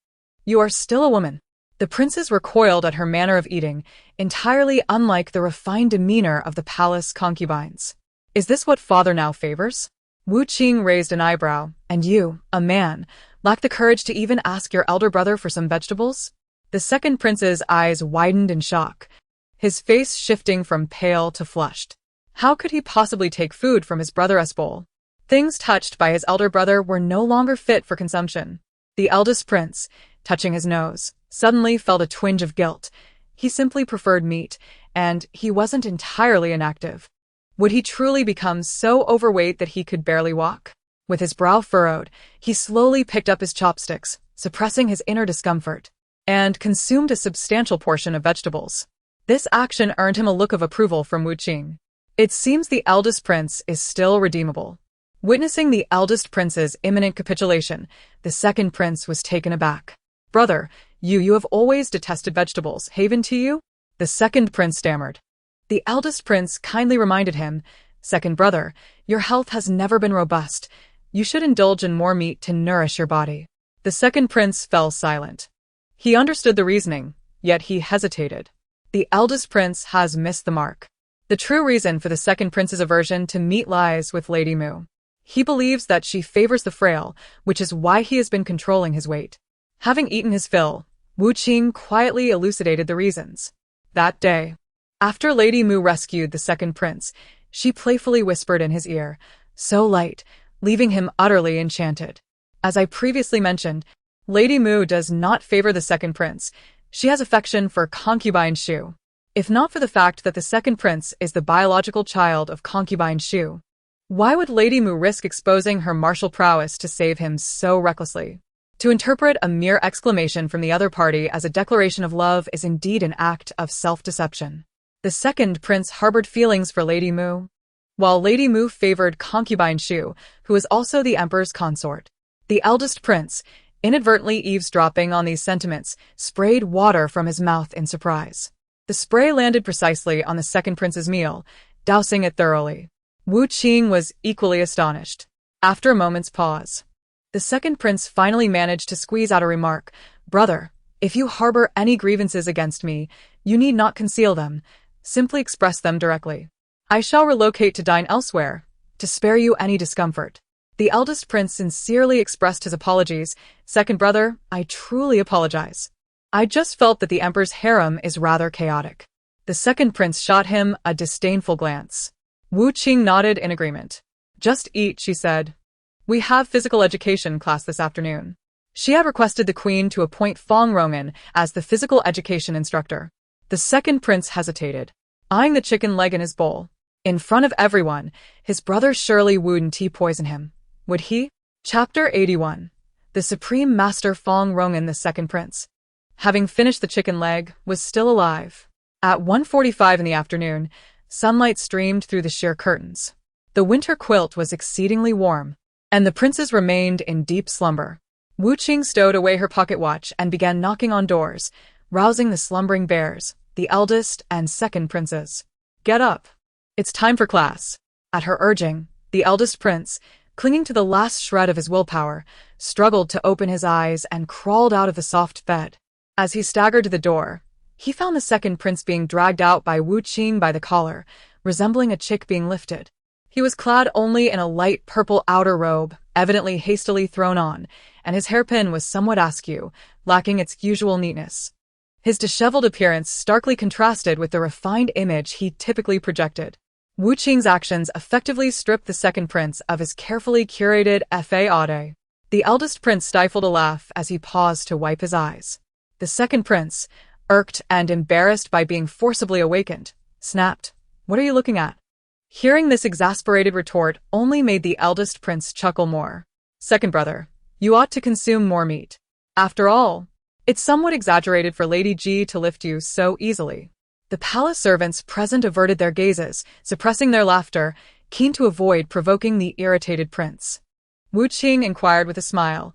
are still a woman." The princes recoiled at her manner of eating, entirely unlike the refined demeanor of the palace concubines. "Is this what father now favors?" Wu Qing raised an eyebrow. "And you, a man, lack the courage to even ask your elder brother for some vegetables?" The second prince's eyes widened in shock. his face shifting from pale to flushed. How could he possibly take food from his brother's bowl? Things touched by his elder brother were no longer fit for consumption. The eldest prince, touching his nose, suddenly felt a twinge of guilt. He simply preferred meat, and he wasn't entirely inactive. Would he truly become so overweight that he could barely walk? With his brow furrowed, he slowly picked up his chopsticks, suppressing his inner discomfort, and consumed a substantial portion of vegetables. This action earned him a look of approval from Qing. It seems the eldest prince is still redeemable. Witnessing the eldest prince's imminent capitulation, the second prince was taken aback. "Brother, you have always detested vegetables, haven't you?" the second prince stammered. The eldest prince kindly reminded him, "Second brother, your health has never been robust. You should indulge in more meat to nourish your body." The second prince fell silent. He understood the reasoning, yet he hesitated. The eldest prince has missed the mark. The true reason for the second prince's aversion to meat lies with Lady Mu. He believes that she favors the frail, which is why he has been controlling his weight. Having eaten his fill, Qing quietly elucidated the reasons. That day, after Lady Mu rescued the second prince, she playfully whispered in his ear, so light, leaving him utterly enchanted. As I previously mentioned, Lady Mu does not favor the second prince. She has affection for concubine Shu. If not for the fact that the second prince is the biological child of concubine Shu, why would Lady Mu risk exposing her martial prowess to save him so recklessly? To interpret a mere exclamation from the other party as a declaration of love is indeed an act of self-deception. The second prince harbored feelings for Lady Mu, while Lady Mu favored concubine Shu, who is also the emperor's consort. The eldest prince, inadvertently eavesdropping on these sentiments, sprayed water from his mouth in surprise. The spray landed precisely on the second prince's meal, dousing it thoroughly. Qing was equally astonished. After a moment's pause, the second prince finally managed to squeeze out a remark. "Brother, if you harbor any grievances against me, you need not conceal them. Simply express them directly. I shall relocate to dine elsewhere, to spare you any discomfort." The eldest prince sincerely expressed his apologies. "Second brother, I truly apologize. I just felt that the emperor's harem is rather chaotic." The second prince shot him a disdainful glance. Qing nodded in agreement. "Just eat," she said. "We have physical education class this afternoon." She had requested the queen to appoint Fong Rongan as the physical education instructor. The second prince hesitated, eyeing the chicken leg in his bowl. In front of everyone, his brother surely wouldn't poison him, would he? Chapter 81. The Supreme Master Fong Rongan, the second prince, having finished the chicken leg, was still alive. At 1:45 in the afternoon, sunlight streamed through the sheer curtains. The winter quilt was exceedingly warm, and the princes remained in deep slumber. Qing stowed away her pocket watch and began knocking on doors, rousing the slumbering bears, the eldest and second princes. "Get up. It's time for class." At her urging, the eldest prince, clinging to the last shred of his willpower, struggled to open his eyes and crawled out of the soft bed. As he staggered to the door, he found the second prince being dragged out by Qing by the collar, resembling a chick being lifted. He was clad only in a light purple outer robe, evidently hastily thrown on, and his hairpin was somewhat askew, lacking its usual neatness. His disheveled appearance starkly contrasted with the refined image he typically projected. Qing's actions effectively stripped the second prince of his carefully curated fade. The eldest prince stifled a laugh as he paused to wipe his eyes. The second prince, irked and embarrassed by being forcibly awakened, snapped, "What are you looking at?" Hearing this exasperated retort only made the eldest prince chuckle more. "Second brother, you ought to consume more meat. After all, it's somewhat exaggerated for Lady G to lift you so easily." The palace servants present averted their gazes, suppressing their laughter, keen to avoid provoking the irritated prince. Qing inquired with a smile,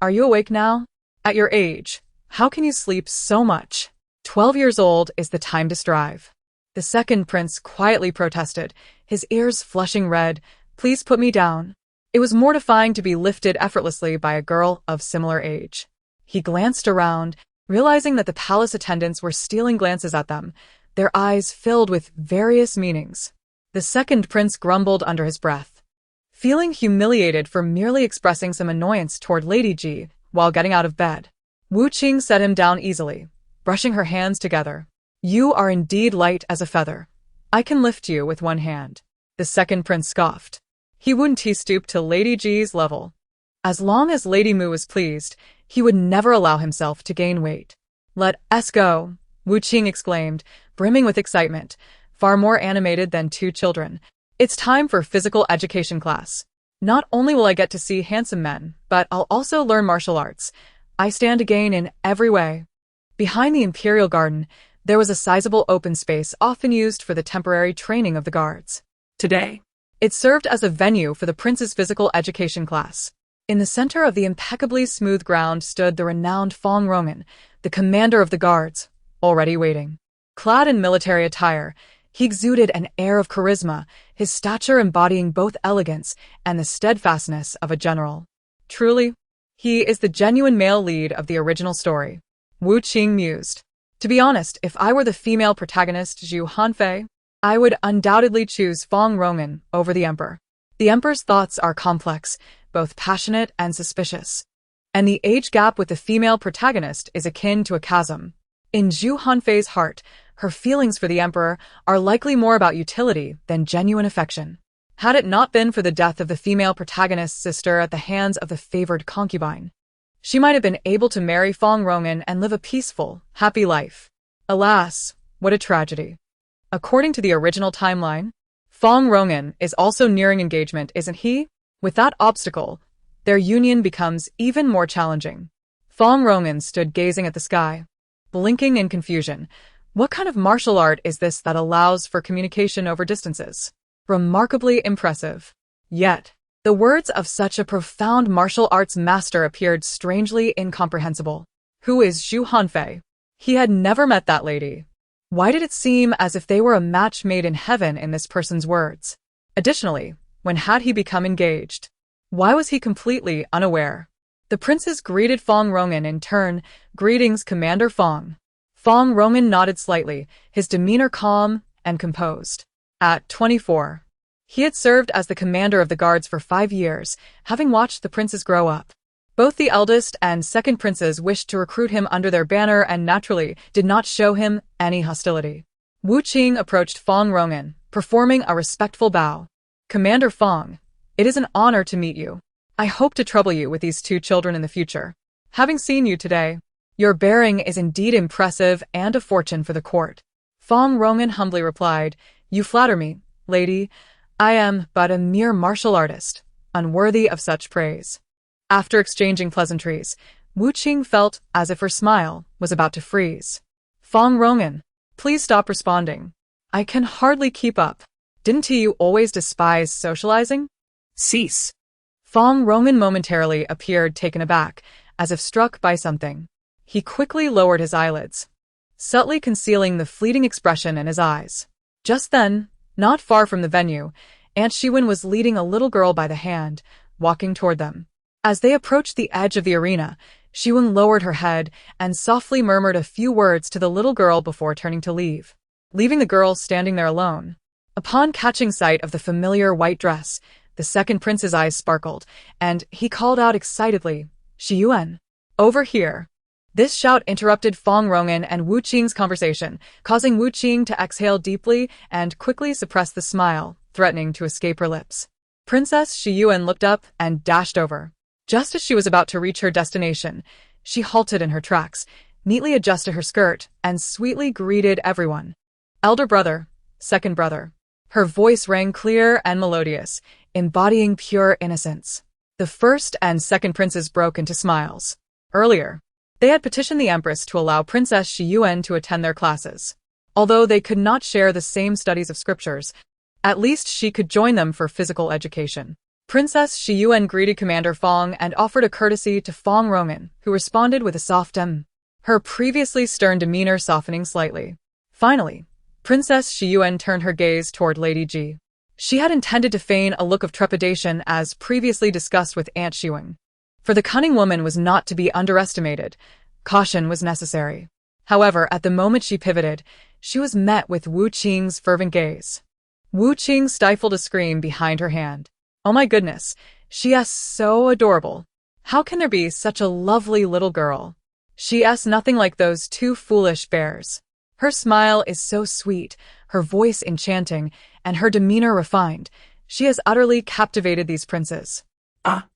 "Are you awake now? At your age, how can you sleep so much? 12 years old is the time to strive." The second prince quietly protested, his ears flushing red, "Please put me down." It was mortifying to be lifted effortlessly by a girl of similar age. He glanced around, realizing that the palace attendants were stealing glances at them, their eyes filled with various meanings. The second prince grumbled under his breath, feeling humiliated for merely expressing some annoyance toward Lady G while getting out of bed. Qing set him down easily, brushing her hands together. You are indeed light as a feather. I can lift you with one hand. The second prince scoffed. He wouldn't. He stooped to Lady G's level. As long as Lady Mu was pleased, he would never allow himself to gain weight. Let us go, Wu Qing exclaimed, brimming with excitement, far more animated than two children. It's time for physical education class. Not only will I get to see handsome men, but I'll also learn martial arts. I stand to gain in every way. Behind the imperial garden, there was a sizable open space often used for the temporary training of the guards. Today, it served as a venue for the prince's physical education class. In the center of the impeccably smooth ground stood the renowned Fong Rongan, the commander of the guards, already waiting. Clad in military attire, he exuded an air of charisma, his stature embodying both elegance and the steadfastness of a general. Truly, he is the genuine male lead of the original story. Wu Qing mused. To be honest, if I were the female protagonist Zhu Hanfei, I would undoubtedly choose Fong Rongan over the emperor. The emperor's thoughts are complex, both passionate and suspicious. And the age gap with the female protagonist is akin to a chasm. In Zhu Hanfei's heart, her feelings for the emperor are likely more about utility than genuine affection. Had it not been for the death of the female protagonist's sister at the hands of the favored concubine, she might have been able to marry Fong Rongan and live a peaceful, happy life. Alas, what a tragedy. According to the original timeline, Fong Rongan is also nearing engagement, isn't he? With that obstacle, their union becomes even more challenging. Fong Rongan stood gazing at the sky, blinking in confusion. What kind of martial art is this that allows for communication over distances? Remarkably impressive. Yet, the words of such a profound martial arts master appeared strangely incomprehensible. Who is Zhu Hanfei? He had never met that lady. Why did it seem as if they were a match made in heaven in this person's words? Additionally, when had he become engaged? Why was he completely unaware? The princes greeted Fong Rongan in turn. Greetings, Commander Fong. Fong Rongan nodded slightly, his demeanor calm and composed. At 24, he had served as the commander of the guards for 5 years, having watched the princes grow up. Both the eldest and second princes wished to recruit him under their banner and naturally did not show him any hostility. Wu Qing approached Fong Rongan, performing a respectful bow. Commander Fong, it is an honor to meet you. I hope to trouble you with these two children in the future. Having seen you today, your bearing is indeed impressive and a fortune for the court. Fong Rongan humbly replied, You flatter me, lady. I am but a mere martial artist, unworthy of such praise. After exchanging pleasantries, Wu Qing felt as if her smile was about to freeze. Fong Rongan, please stop responding. I can hardly keep up. Didn't you always despise socializing? Cease. Fong Rongan momentarily appeared taken aback, as if struck by something. He quickly lowered his eyelids, subtly concealing the fleeting expression in his eyes. Just then, not far from the venue, Aunt Shiwen was leading a little girl by the hand, walking toward them. As they approached the edge of the arena, Shiwen lowered her head and softly murmured a few words to the little girl before turning to leave, leaving the girl standing there alone. Upon catching sight of the familiar white dress, the second prince's eyes sparkled, and he called out excitedly, Shiyuan, over here. This shout interrupted Fong Rongan and Wu Qing's conversation, causing Wu Qing to exhale deeply and quickly suppress the smile, threatening to escape her lips. Princess Shiyuan looked up and dashed over. Just as she was about to reach her destination, she halted in her tracks, neatly adjusted her skirt, and sweetly greeted everyone. Elder brother, second brother. Her voice rang clear and melodious, embodying pure innocence. The first and second princes broke into smiles. Earlier, they had petitioned the empress to allow Princess Shiyuan to attend their classes. Although they could not share the same studies of scriptures, at least she could join them for physical education. Princess Shiyuan greeted Commander Fong and offered a courtesy to Fong Rongan, who responded with a soft her previously stern demeanor softening slightly. Finally, Princess Shiyuan turned her gaze toward Lady Ji. She had intended to feign a look of trepidation as previously discussed with Aunt Shiwen. For the cunning woman was not to be underestimated. Caution was necessary. However, at the moment she pivoted, she was met with Wu Qing's fervent gaze. Wu Qing stifled a scream behind her hand. Oh my goodness, she is so adorable. How can there be such a lovely little girl? She is nothing like those two foolish bears. Her smile is so sweet, her voice enchanting, and her demeanor refined. She has utterly captivated these princes. Ah.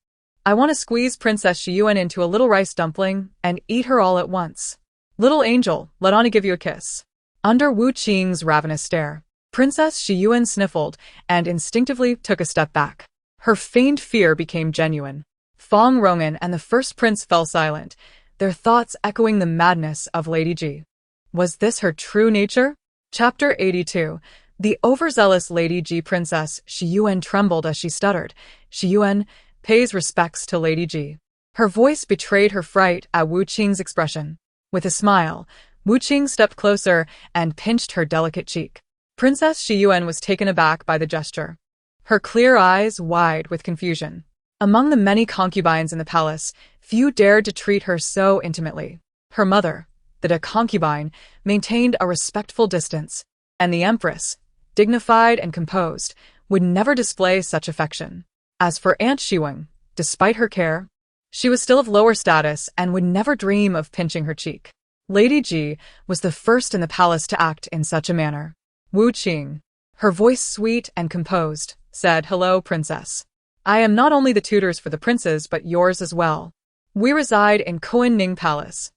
I want to squeeze Princess Shiyuan into a little rice dumpling and eat her all at once. Little angel, let Anna give you a kiss. Under Wu Qing's ravenous stare, Princess Shiyuan sniffled and instinctively took a step back. Her feigned fear became genuine. Fong Rongan and the first prince fell silent, their thoughts echoing the madness of Lady Ji. Was this her true nature? Chapter 82. The overzealous Lady Ji. Princess Shiyuan trembled as she stuttered. Shiyuan pays respects to Lady Ji. Her voice betrayed her fright at Wu Qing's expression. With a smile, Wu Qing stepped closer and pinched her delicate cheek. Princess Shiyuan was taken aback by the gesture, her clear eyes wide with confusion. Among the many concubines in the palace, few dared to treat her so intimately. Her mother, the concubine, maintained a respectful distance, and the empress, dignified and composed, would never display such affection. As for Aunt Shiyuan, despite her care, she was still of lower status and would never dream of pinching her cheek. Lady Ji was the first in the palace to act in such a manner. Wu Qing, her voice sweet and composed, said, "Hello, princess. I am not only the tutors for the princes but yours as well. We reside in Kunning Palace,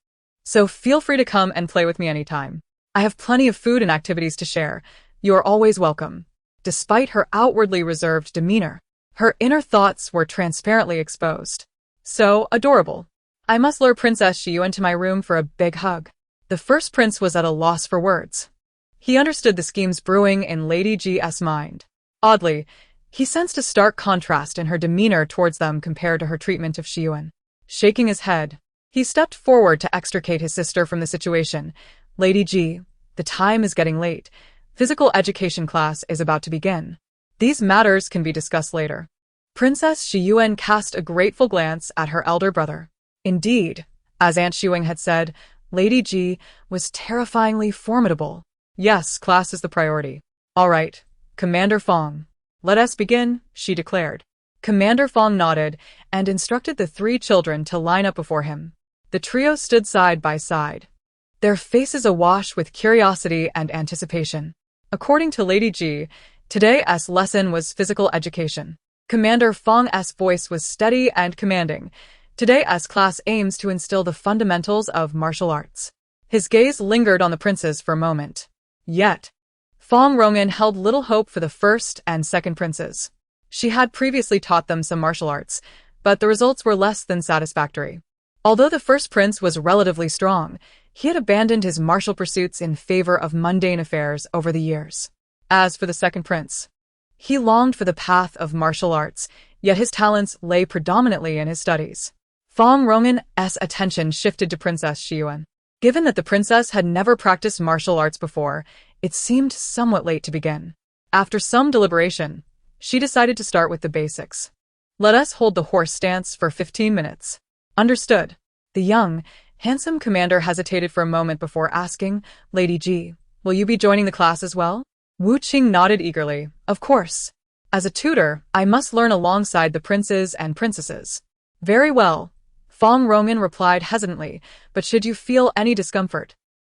so feel free to come and play with me anytime. I have plenty of food and activities to share. You are always welcome." Despite her outwardly reserved demeanor, her inner thoughts were transparently exposed. So adorable. I must lure Princess Shiyuan to my room for a big hug. The first prince was at a loss for words. He understood the schemes brewing in Lady Ji's mind. Oddly, he sensed a stark contrast in her demeanor towards them compared to her treatment of Shiyuan. Shaking his head, he stepped forward to extricate his sister from the situation. "Lady Ji, the time is getting late. Physical education class is about to begin. These matters can be discussed later." Princess Shiyuan cast a grateful glance at her elder brother. Indeed, as Aunt Shiyuan had said, Lady Ji was terrifyingly formidable. Yes, class is the priority. All right, Commander Fong. Let us begin, she declared. Commander Fong nodded and instructed the three children to line up before him. The trio stood side by side, their faces awash with curiosity and anticipation. According to Lady Ji, today's lesson was physical education. Commander Fong's voice was steady and commanding. Today's class aims to instill the fundamentals of martial arts. His gaze lingered on the princes for a moment. Yet, Fong Rongan held little hope for the first and second princes. She had previously taught them some martial arts, but the results were less than satisfactory. Although the first prince was relatively strong, he had abandoned his martial pursuits in favor of mundane affairs over the years. As for the second prince, he longed for the path of martial arts, yet his talents lay predominantly in his studies. Fong Rongan's attention shifted to Princess Shiyuan. Given that the princess had never practiced martial arts before, it seemed somewhat late to begin. After some deliberation, she decided to start with the basics. "Let us hold the horse stance for 15 minutes. Understood." The young, handsome commander hesitated for a moment before asking, "Lady Ji, will you be joining the class as well?" Wu Qing nodded eagerly. "Of course. As a tutor, I must learn alongside the princes and princesses." "Very well," Fong Rongan replied hesitantly, "but should you feel any discomfort,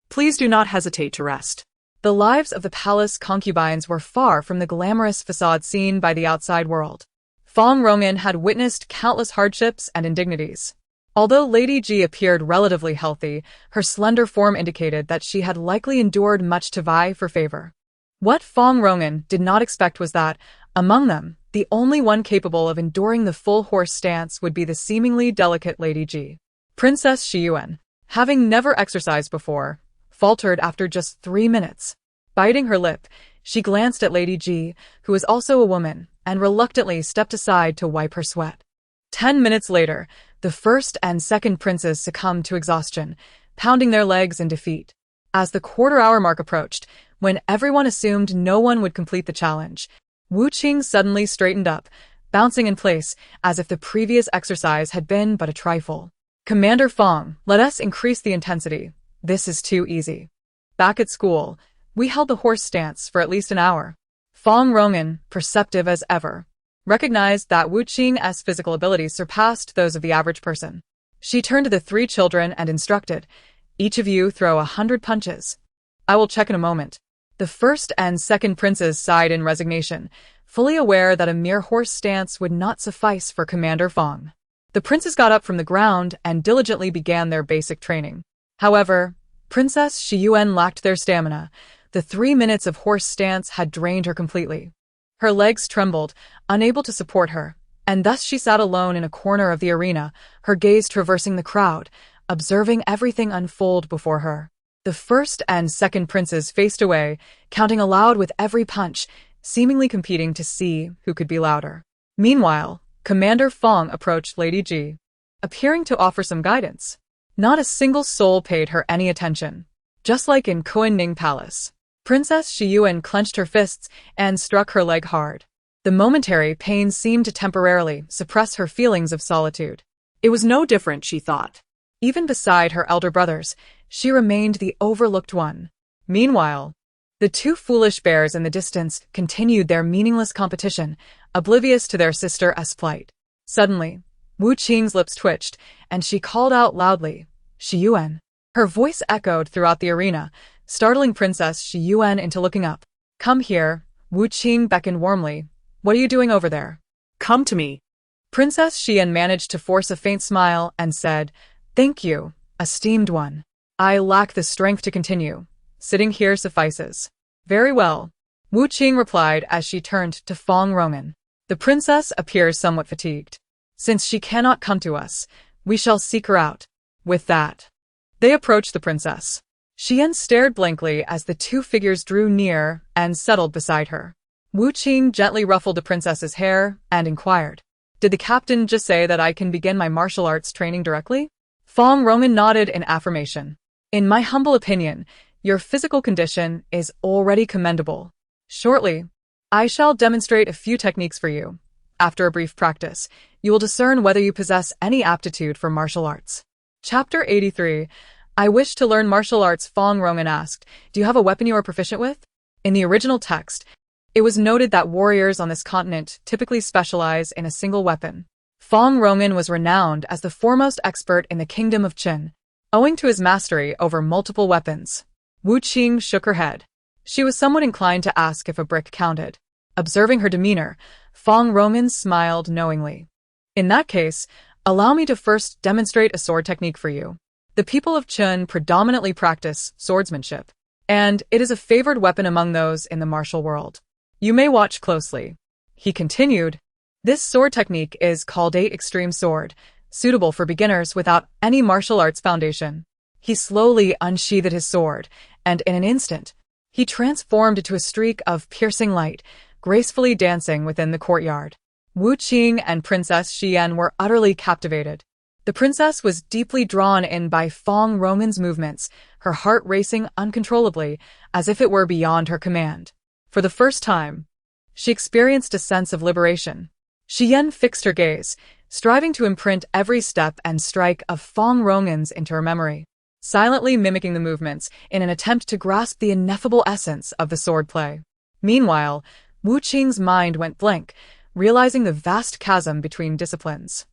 please do not hesitate to rest." The lives of the palace concubines were far from the glamorous facade seen by the outside world. Fong Rongan had witnessed countless hardships and indignities. Although Lady Ji appeared relatively healthy, her slender form indicated that she had likely endured much to vie for favor. What Fong Rongan did not expect was that, among them, the only one capable of enduring the full horse stance would be the seemingly delicate Lady Ji. Princess Shiyuan, having never exercised before, faltered after just 3 minutes. Biting her lip, she glanced at Lady Ji, who was also a woman, and reluctantly stepped aside to wipe her sweat. 10 minutes later, the first and second princes succumbed to exhaustion, pounding their legs in defeat. As the quarter-hour mark approached, when everyone assumed no one would complete the challenge, Wu Qing suddenly straightened up, bouncing in place as if the previous exercise had been but a trifle. "Commander Fong, let us increase the intensity. This is too easy." Back at school, we held the horse stance for at least an hour. Fong Rongan, perceptive as ever, recognized that Wu Qing's physical abilities surpassed those of the average person. She turned to the three children and instructed, "Each of you throw 100 punches." I will check in a moment. The first and second princes sighed in resignation, fully aware that a mere horse stance would not suffice for Commander Fong. The princes got up from the ground and diligently began their basic training. However, Princess Shiyuan lacked their stamina. The 3 minutes of horse stance had drained her completely. Her legs trembled, unable to support her, and thus she sat alone in a corner of the arena, her gaze traversing the crowd, observing everything unfold before her. The first and second princes faced away, counting aloud with every punch, seemingly competing to see who could be louder. Meanwhile, Commander Fong approached Lady Ji, appearing to offer some guidance. Not a single soul paid her any attention. Just like in Kunning Palace, Princess Shiyuan clenched her fists and struck her leg hard. The momentary pain seemed to temporarily suppress her feelings of solitude. It was no different, she thought. Even beside her elder brothers, she remained the overlooked one. Meanwhile, the two foolish bears in the distance continued their meaningless competition, oblivious to their sister's plight. Suddenly, Wu Qing's lips twitched, and she called out loudly, "Shiyuan." Her voice echoed throughout the arena, startling Princess Shiyuan into looking up. "Come here," Wu Qing beckoned warmly. "What are you doing over there?" "Come to me." Princess Xian managed to force a faint smile and said, "Thank you, esteemed one. I lack the strength to continue. Sitting here suffices." "Very well," Wu Qing replied as she turned to Fong Rongan. "The princess appears somewhat fatigued. Since she cannot come to us, we shall seek her out." With that, they approached the princess. Xian stared blankly as the two figures drew near and settled beside her. Wu Qing gently ruffled the princess's hair and inquired, "Did the captain just say that I can begin my martial arts training directly?" Fong Rongan nodded in affirmation. "In my humble opinion, your physical condition is already commendable. Shortly, I shall demonstrate a few techniques for you. After a brief practice, you will discern whether you possess any aptitude for martial arts." Chapter 83. I wish to learn martial arts, Fong Rongan asked. "Do you have a weapon you are proficient with?" In the original text, it was noted that warriors on this continent typically specialize in a single weapon. Fong Rongan was renowned as the foremost expert in the kingdom of Qin, owing to his mastery over multiple weapons. Wu Qing shook her head. She was somewhat inclined to ask if a brick counted. Observing her demeanor, Fong Rongan smiled knowingly. "In that case, allow me to first demonstrate a sword technique for you. The people of Qin predominantly practice swordsmanship, and it is a favored weapon among those in the martial world. You may watch closely." He continued, "This sword technique is called a extreme sword, suitable for beginners without any martial arts foundation." He slowly unsheathed his sword, and in an instant, he transformed into a streak of piercing light, gracefully dancing within the courtyard. Wu Qing and Princess Xian were utterly captivated. The princess was deeply drawn in by Fong Rongan's movements, her heart racing uncontrollably, as if it were beyond her command. For the first time, she experienced a sense of liberation. Xian fixed her gaze, striving to imprint every step and strike of Fong Rongan's into her memory, silently mimicking the movements in an attempt to grasp the ineffable essence of the swordplay. Meanwhile, Wu Qing's mind went blank, realizing the vast chasm between disciplines.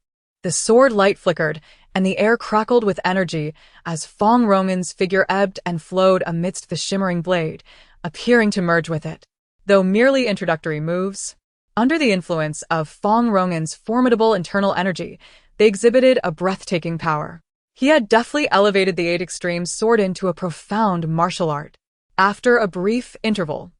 The sword light flickered, and the air crackled with energy as Fong Rongan's figure ebbed and flowed amidst the shimmering blade, appearing to merge with it. Though merely introductory moves, under the influence of Fong Rongan's formidable internal energy, they exhibited a breathtaking power. He had deftly elevated the eight extreme sword into a profound martial art. After a brief interval,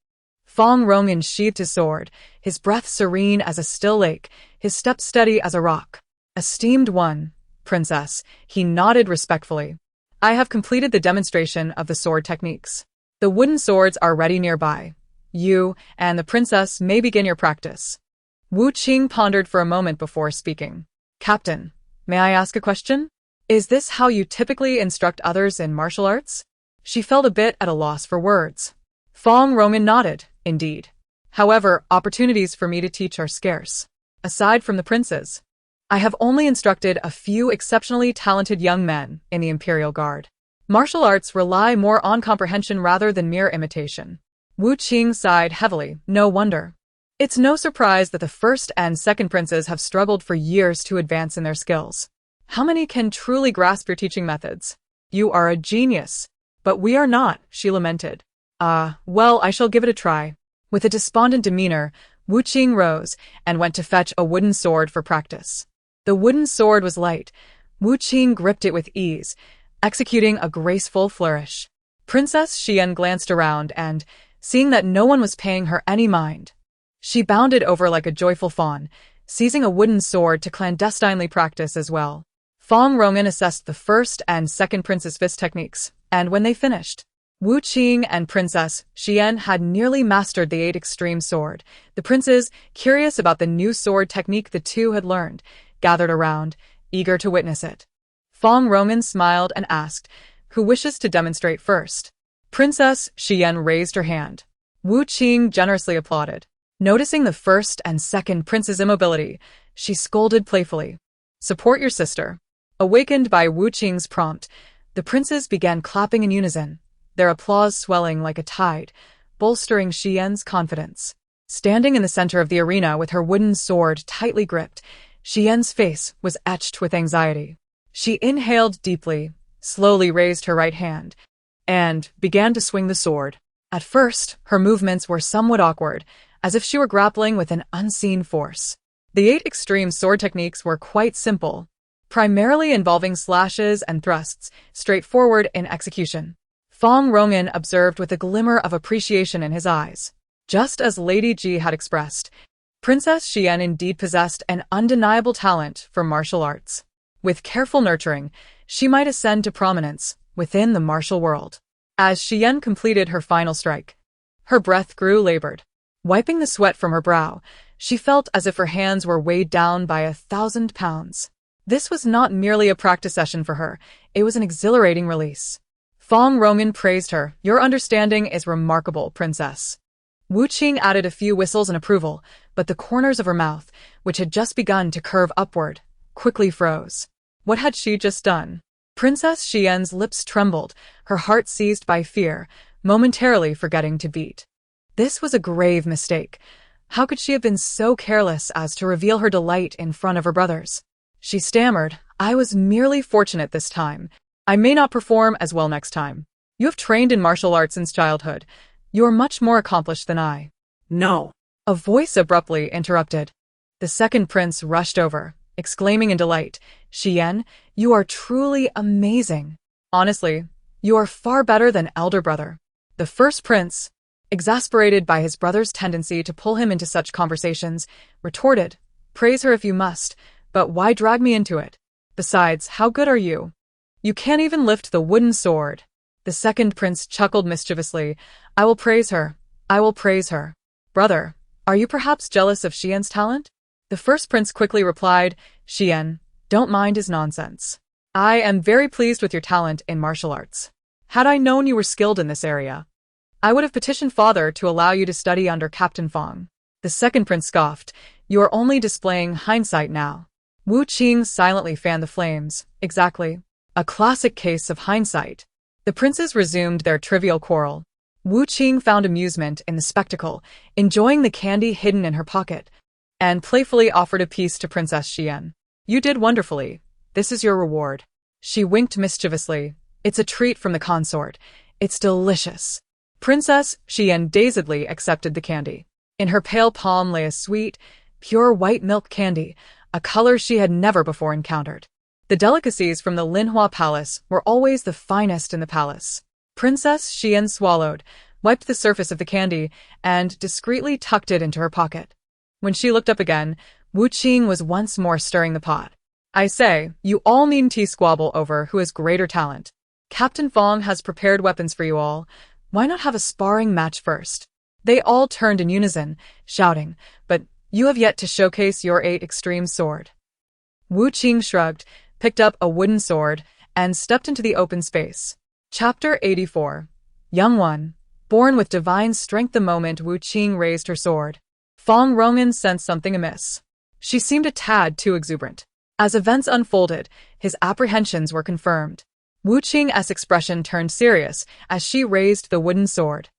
Fong Rongan sheathed his sword, his breath serene as a still lake, his step steady as a rock. "Esteemed one, princess," he nodded respectfully. "I have completed the demonstration of the sword techniques. The wooden swords are ready nearby. You and the princess may begin your practice." Wu Qing pondered for a moment before speaking. "Captain, may I ask a question? Is this how you typically instruct others in martial arts?" She felt a bit at a loss for words. Fong Rongan nodded, "Indeed. However, opportunities for me to teach are scarce. Aside from the princes, I have only instructed a few exceptionally talented young men in the Imperial Guard. Martial arts rely more on comprehension rather than mere imitation." Wu Qing sighed heavily. "No wonder. It's no surprise that the first and second princes have struggled for years to advance in their skills. How many can truly grasp your teaching methods? You are a genius, but we are not," she lamented. Well, I shall give it a try. With a despondent demeanor, Wu Qing rose and went to fetch a wooden sword for practice. The wooden sword was light. Wu Qing gripped it with ease, executing a graceful flourish. Princess Xian glanced around and, seeing that no one was paying her any mind, she bounded over like a joyful fawn, seizing a wooden sword to clandestinely practice as well. Fong Rongan assessed the first and second prince's fist techniques, and when they finished, Wu Qing and Princess Xian had nearly mastered the 8 extreme sword. The princes, curious about the new sword technique the two had learned, gathered around, eager to witness it. Fong Rongan smiled and asked, "Who wishes to demonstrate first?" Princess Xian raised her hand. Wu Qing generously applauded. Noticing the first and second prince's immobility, she scolded playfully, "Support your sister." Awakened by Wu Qing's prompt, the princes began clapping in unison, their applause swelling like a tide, bolstering Xian's confidence. Standing in the center of the arena with her wooden sword tightly gripped, Xian's face was etched with anxiety. She inhaled deeply, slowly raised her right hand, and began to swing the sword. At first, her movements were somewhat awkward, as if she were grappling with an unseen force. The 8 extreme sword techniques were quite simple, primarily involving slashes and thrusts, straightforward in execution. Fong Rongan observed with a glimmer of appreciation in his eyes. Just as Lady Ji had expressed, Princess Xian indeed possessed an undeniable talent for martial arts. With careful nurturing, she might ascend to prominence within the martial world. As Xian completed her final strike, her breath grew labored. Wiping the sweat from her brow, she felt as if her hands were weighed down by 1,000 pounds. This was not merely a practice session for her, it was an exhilarating release. Fong Rongan praised her. "Your understanding is remarkable, princess." Wu Qing added a few whistles in approval, but the corners of her mouth, which had just begun to curve upward, quickly froze. What had she just done? Princess Xian's lips trembled, her heart seized by fear, momentarily forgetting to beat. This was a grave mistake. How could she have been so careless as to reveal her delight in front of her brothers? She stammered, "I was merely fortunate this time. I may not perform as well next time. You have trained in martial arts since childhood. You are much more accomplished than I." No. A voice abruptly interrupted. The second prince rushed over, exclaiming in delight, "Xian, you are truly amazing. Honestly, you are far better than elder brother." The first prince, exasperated by his brother's tendency to pull him into such conversations, retorted, "Praise her if you must, but why drag me into it? Besides, how good are you? You can't even lift the wooden sword." The second prince chuckled mischievously, "I will praise her. I will praise her." "Brother, are you perhaps jealous of Xian's talent?" The first prince quickly replied, "Xian, don't mind his nonsense. I am very pleased with your talent in martial arts. Had I known you were skilled in this area, I would have petitioned Fodder to allow you to study under Captain Fong." The second prince scoffed, "You are only displaying hindsight now." Wu Qing silently fanned the flames. Exactly. A classic case of hindsight. The princes resumed their trivial quarrel. Wu Qing found amusement in the spectacle, enjoying the candy hidden in her pocket, and playfully offered a piece to Princess Xian. "You did wonderfully. This is your reward." She winked mischievously. "It's a treat from the consort. It's delicious." Princess Xian dazedly accepted the candy. In her pale palm lay a sweet, pure white milk candy, a color she had never before encountered. The delicacies from the Linhua Palace were always the finest in the palace. Princess Xian swallowed, wiped the surface of the candy, and discreetly tucked it into her pocket. When she looked up again, Wu Qing was once more stirring the pot. "I say, you all needn't squabble over who has greater talent. Captain Fong has prepared weapons for you all. Why not have a sparring match first?" They all turned in unison, shouting, "But you have yet to showcase your 8 extreme sword." Wu Qing shrugged, picked up a wooden sword, and stepped into the open space. Chapter 84. Young One. Born with divine strength. The moment Wu Qing raised her sword, Fong Rongan sensed something amiss. She seemed a tad too exuberant. As events unfolded, his apprehensions were confirmed. Wu Qing's expression turned serious as she raised the wooden sword,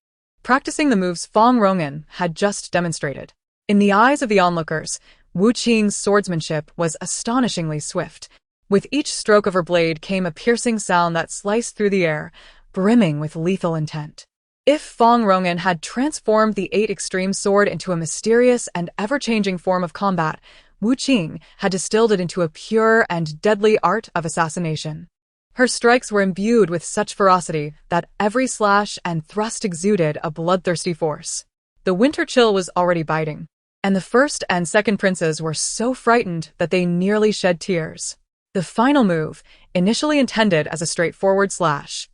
practicing the moves Fong Rongan had just demonstrated. In the eyes of the onlookers, Wu Qing's swordsmanship was astonishingly swift. With each stroke of her blade came a piercing sound that sliced through the air, brimming with lethal intent. If Fong Rongan had transformed the Eight Extreme Sword into a mysterious and ever-changing form of combat, Wu Qing had distilled it into a pure and deadly art of assassination. Her strikes were imbued with such ferocity that every slash and thrust exuded a bloodthirsty force. The winter chill was already biting, and the first and second princes were so frightened that they nearly shed tears. The final move, initially intended as a straightforward slash,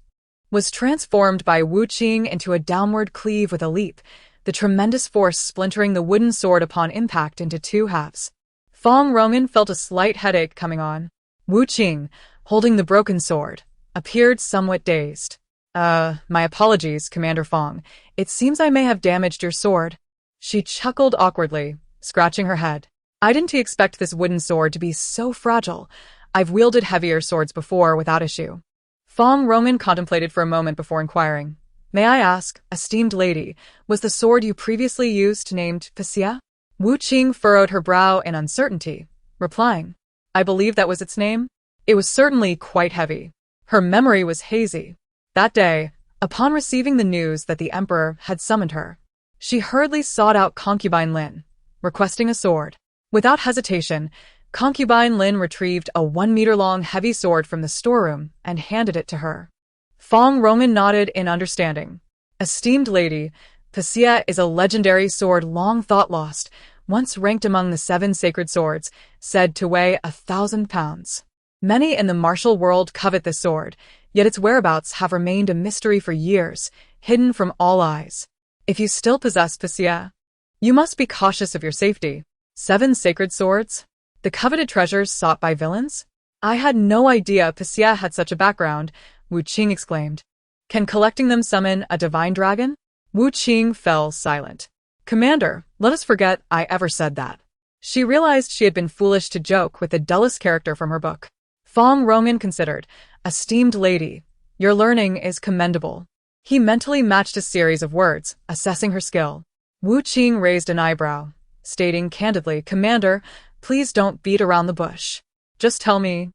was transformed by Wu Qing into a downward cleave with a leap, the tremendous force splintering the wooden sword upon impact into two halves. Fong Rongan felt a slight headache coming on. Wu Qing, holding the broken sword, appeared somewhat dazed. My apologies, Commander Fong. It seems I may have damaged your sword." She chuckled awkwardly, scratching her head. "I didn't expect this wooden sword to be so fragile. I've wielded heavier swords before without issue." Fong Rongan contemplated for a moment before inquiring. "May I ask, esteemed lady, was the sword you previously used named Pasia?" Wu Qing furrowed her brow in uncertainty, replying, "I believe that was its name." It was certainly quite heavy. Her memory was hazy. That day, upon receiving the news that the emperor had summoned her, she hurriedly sought out concubine Lin, requesting a sword. Without hesitation, concubine Lin retrieved a 1-meter-long heavy sword from the storeroom and handed it to her. Fong Rongan nodded in understanding. "Esteemed lady, Pasia is a legendary sword long thought lost, once ranked among the 7 sacred swords, said to weigh 1,000 pounds. Many in the martial world covet this sword, yet its whereabouts have remained a mystery for years, hidden from all eyes. If you still possess Pasia, you must be cautious of your safety. 7 sacred swords? The coveted treasures sought by villains? I had no idea Pasia had such a background," Wu Qing exclaimed. "Can collecting them summon a divine dragon?" Wu Qing fell silent. "Commander, let us forget I ever said that." She realized she had been foolish to joke with the dullest character from her book. Fong Rongan considered, "Esteemed lady, your learning is commendable." He mentally matched a series of words, assessing her skill. Wu Qing raised an eyebrow, stating candidly, "Commander, please don't beat around the bush. Just tell me,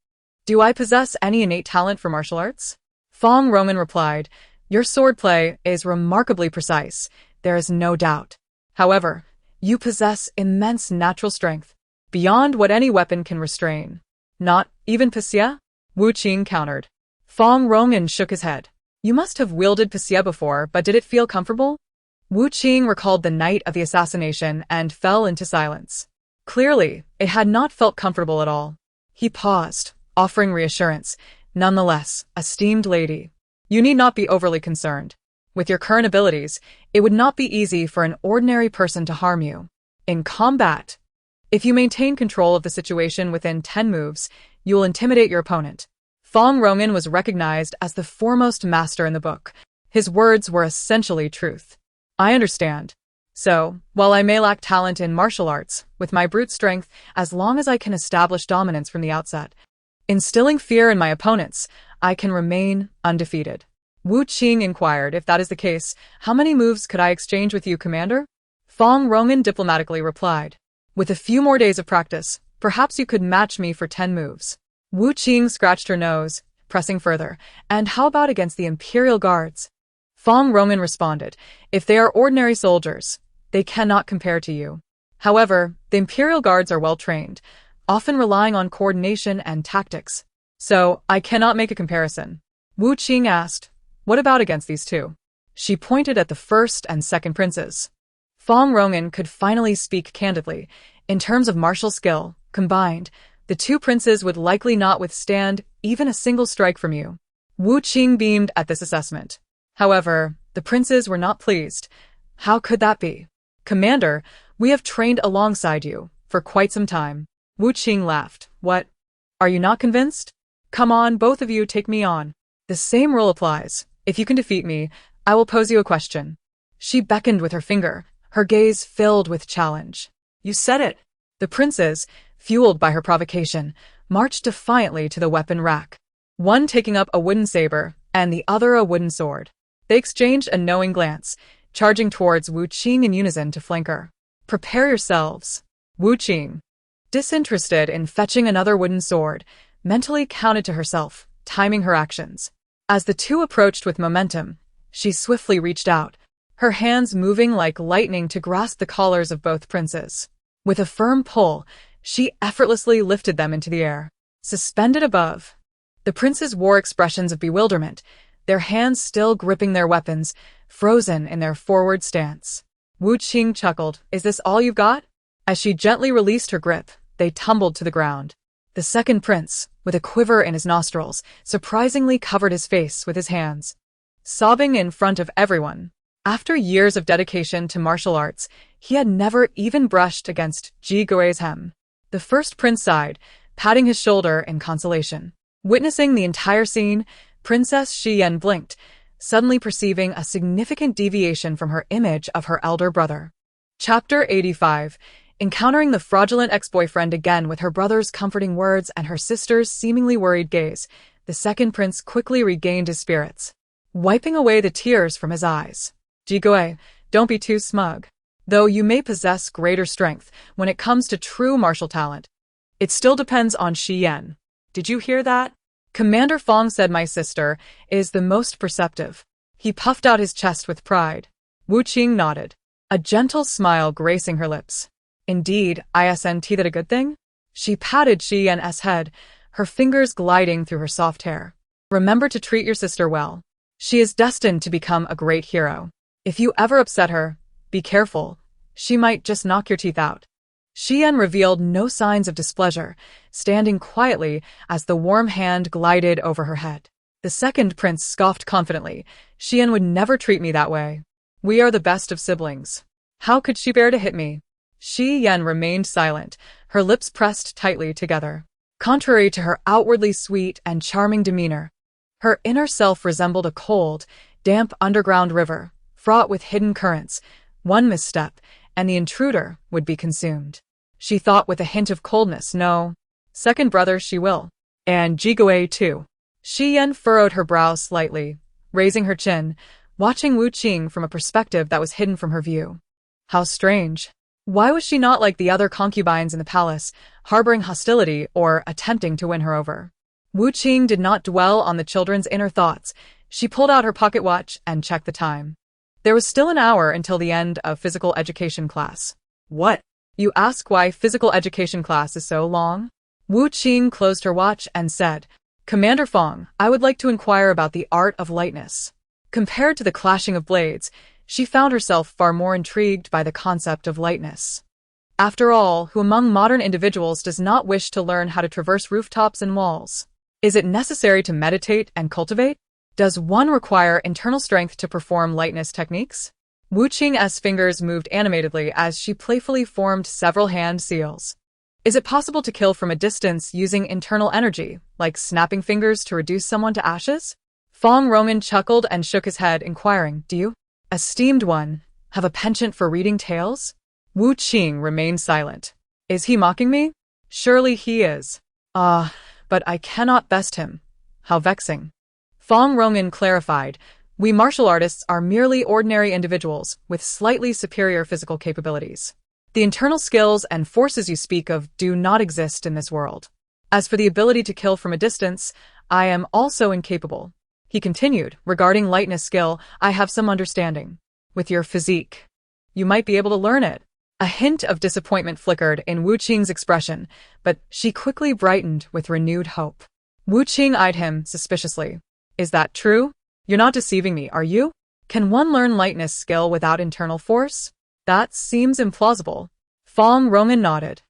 do I possess any innate talent for martial arts?" Fong Rongan replied, "Your swordplay is remarkably precise, there is no doubt. However, you possess immense natural strength, beyond what any weapon can restrain." "Not even Pasia?" Wu Qing countered. Fong Rongan shook his head. "You must have wielded Pasia before, but did it feel comfortable?" Wu Qing recalled the night of the assassination and fell into silence. Clearly, it had not felt comfortable at all. He paused, offering reassurance. "Nonetheless, esteemed lady, you need not be overly concerned. With your current abilities, it would not be easy for an ordinary person to harm you. In combat, if you maintain control of the situation within 10 moves, you will intimidate your opponent." Fong Rongan was recognized as the foremost master in the book. His words were essentially truth. "I understand. So, while I may lack talent in martial arts, with my brute strength, as long as I can establish dominance from the outset, instilling fear in my opponents, I can remain undefeated." Wu Qing inquired, "If that is the case, how many moves could I exchange with you, Commander?" Fong Rongan diplomatically replied, "With a few more days of practice, perhaps you could match me for 10 moves." Wu Qing scratched her nose, pressing further. "And how about against the Imperial Guards?" Fong Rongan responded, "If they are ordinary soldiers, they cannot compare to you. However, the Imperial Guards are well trained, often relying on coordination and tactics. So, I cannot make a comparison." Wu Qing asked, "What about against these two?" She pointed at the first and second princes. Fong Rongan could finally speak candidly. In terms of martial skill, combined, the 2 princes would likely not withstand even a single strike from you. Wu Qing beamed at this assessment. However, the princes were not pleased. How could that be? "Commander, we have trained alongside you for quite some time." Wu Qing laughed. "What? Are you not convinced? Come on, both of you, take me on. The same rule applies. If you can defeat me, I will pose you a question." She beckoned with her finger, her gaze filled with challenge. "You said it." The princes, fueled by her provocation, marched defiantly to the weapon rack, one taking up a wooden saber and the other a wooden sword. They exchanged a knowing glance, charging towards Wu Qing in unison to flank her. "Prepare yourselves." Wu Qing, disinterested in fetching another wooden sword, mentally counted to herself, timing her actions. As the two approached with momentum, She swiftly reached out, her hands moving like lightning to grasp the collars of both princes. With a firm pull, she effortlessly lifted them into the air. Suspended above, the princes wore expressions of bewilderment, their hands still gripping their weapons, frozen in their forward stance. Wu Qing chuckled. Is this all you've got? As she gently released her grip, they tumbled to the ground. The second prince, with a quiver in his nostrils, surprisingly covered his face with his hands, sobbing in front of everyone. After years of dedication to martial arts, he had never even brushed against Ji Gui's hem. The first prince sighed, patting his shoulder in consolation. Witnessing the entire scene, Princess Xiyan blinked, suddenly perceiving a significant deviation from her image of her elder brother. Chapter 85. Encountering the fraudulent ex-boyfriend again with her brother's comforting words and her sister's seemingly worried gaze, the second prince quickly regained his spirits, wiping away the tears from his eyes. Ji Gui, don't be too smug. Though you may possess greater strength when it comes to true martial talent, it still depends on Xiyan. Did you hear that? Commander Fong said my sister is the most perceptive. He puffed out his chest with pride. Wu Qing nodded, a gentle smile gracing her lips. Indeed, isn't that a good thing? She patted Xiyan's head, her fingers gliding through her soft hair. Remember to treat your sister well. She is destined to become a great hero. If you ever upset her, be careful. She might just knock your teeth out. Xiyan revealed no signs of displeasure, standing quietly as the warm hand glided over her head. The second prince scoffed confidently. Xiyan would never treat me that way. We are the best of siblings. How could she bear to hit me? Xiyan remained silent, her lips pressed tightly together. Contrary to her outwardly sweet and charming demeanor, her inner self resembled a cold, damp underground river, fraught with hidden currents. One misstep, and the intruder would be consumed. She thought with a hint of coldness, no. Second brother she will. And Ji Gui too. Xiyan furrowed her brow slightly, raising her chin, watching Wu Qing from a perspective that was hidden from her view. How strange. Why was she not like the other concubines in the palace, harboring hostility or attempting to win her over? Wu Qing did not dwell on the children's inner thoughts. She pulled out her pocket watch and checked the time. There was still an hour until the end of physical education class. What? You ask why physical education class is so long? Wu Qing closed her watch and said, Commander Fong, I would like to inquire about the art of lightness. Compared to the clashing of blades, she found herself far more intrigued by the concept of lightness. After all, who among modern individuals does not wish to learn how to traverse rooftops and walls? Is it necessary to meditate and cultivate? Does one require internal strength to perform lightness techniques? Wu Qing's fingers moved animatedly as she playfully formed several hand seals. Is it possible to kill from a distance using internal energy, like snapping fingers to reduce someone to ashes? Fong Rongan chuckled and shook his head, inquiring, Do you, esteemed one, have a penchant for reading tales? Wu Qing remained silent. Is he mocking me? Surely he is. But I cannot best him. How vexing. Fong Rongan clarified, we martial artists are merely ordinary individuals with slightly superior physical capabilities. The internal skills and forces you speak of do not exist in this world. As for the ability to kill from a distance, I am also incapable. He continued, regarding lightness skill, I have some understanding. With your physique, you might be able to learn it. A hint of disappointment flickered in Wu Qing's expression, but she quickly brightened with renewed hope. Wu Qing eyed him suspiciously. Is that true? You're not deceiving me, are you? Can one learn lightness skill without internal force? That seems implausible. Fong Rongan nodded.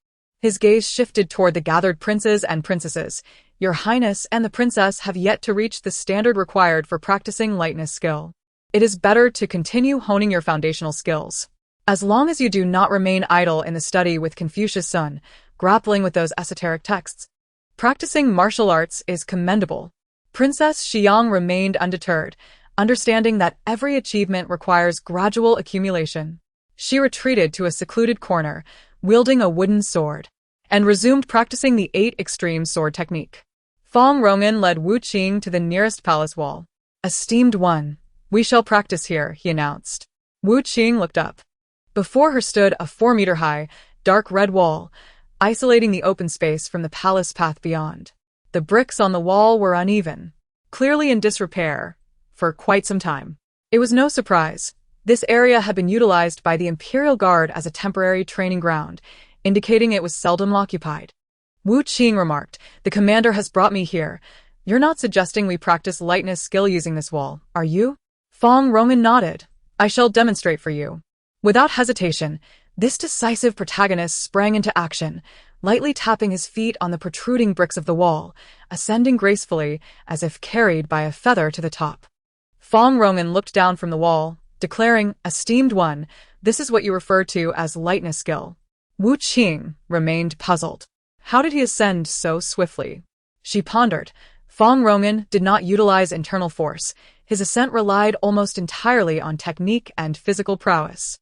His gaze shifted toward the gathered princes and princesses. Your Highness and the princess have yet to reach the standard required for practicing lightness skill. It is better to continue honing your foundational skills. As long as you do not remain idle in the study with Confucius' son, grappling with those esoteric texts, practicing martial arts is commendable. Princess Xiang remained undeterred, understanding that every achievement requires gradual accumulation. She retreated to a secluded corner, wielding a wooden sword, and resumed practicing the 8 extreme sword technique. Fong Rongan led Wu Qing to the nearest palace wall. Esteemed one, we shall practice here, he announced. Wu Qing looked up. Before her stood a 4-meter-high, dark red wall, isolating the open space from the palace path beyond. The bricks on the wall were uneven, clearly in disrepair, for quite some time. It was no surprise. This area had been utilized by the Imperial Guard as a temporary training ground, indicating it was seldom occupied. Wu Qing remarked, "The commander has brought me here. You're not suggesting we practice lightness skill using this wall, are you?" Fong Rongan nodded. "I shall demonstrate for you." Without hesitation, this decisive protagonist sprang into action, lightly tapping his feet on the protruding bricks of the wall, ascending gracefully as if carried by a feather to the top. Fong Rongan looked down from the wall, declaring, "Esteemed one, this is what you refer to as lightness skill." Wu Qing remained puzzled. How did he ascend so swiftly? She pondered. Fong Rongan did not utilize internal force. His ascent relied almost entirely on technique and physical prowess.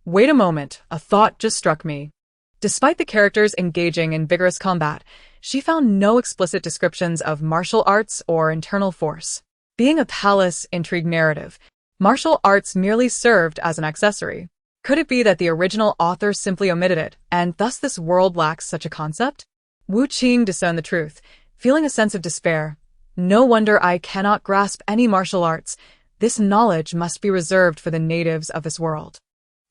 Wait a moment, a thought just struck me. Despite the characters engaging in vigorous combat, she found no explicit descriptions of martial arts or internal force. Being a palace intrigue narrative, martial arts merely served as an accessory. Could it be that the original author simply omitted it, and thus this world lacks such a concept? Wu Qing discerned the truth, feeling a sense of despair. No wonder I cannot grasp any martial arts. This knowledge must be reserved for the natives of this world.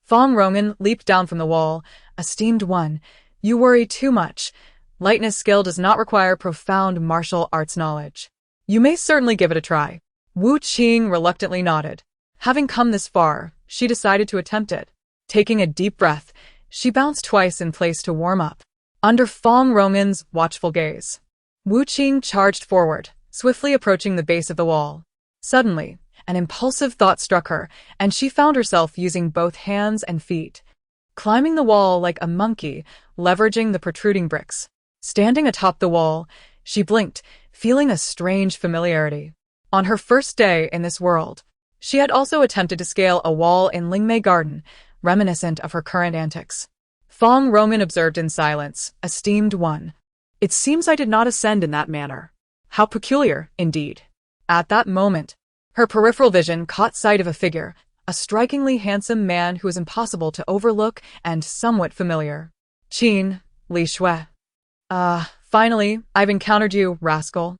Fong Rongan leaped down from the wall. "Esteemed one, you worry too much. Lightness skill does not require profound martial arts knowledge. You may certainly give it a try." Wu Qing reluctantly nodded. Having come this far, she decided to attempt it. Taking a deep breath, she bounced twice in place to warm up. Under Fong Rongan's watchful gaze, Wu Qing charged forward, swiftly approaching the base of the wall. Suddenly, an impulsive thought struck her, and she found herself using both hands and feet, climbing the wall like a monkey, leveraging the protruding bricks. Standing atop the wall, she blinked, feeling a strange familiarity. On her first day in this world, she had also attempted to scale a wall in Lingmei Garden, reminiscent of her current antics. Fong Rongan observed in silence, "Esteemed one, it seems I did not ascend in that manner. How peculiar, indeed." At that moment, her peripheral vision caught sight of a figure, a strikingly handsome man who was impossible to overlook and somewhat familiar. Qin, Li Shui. Finally, I've encountered you, rascal."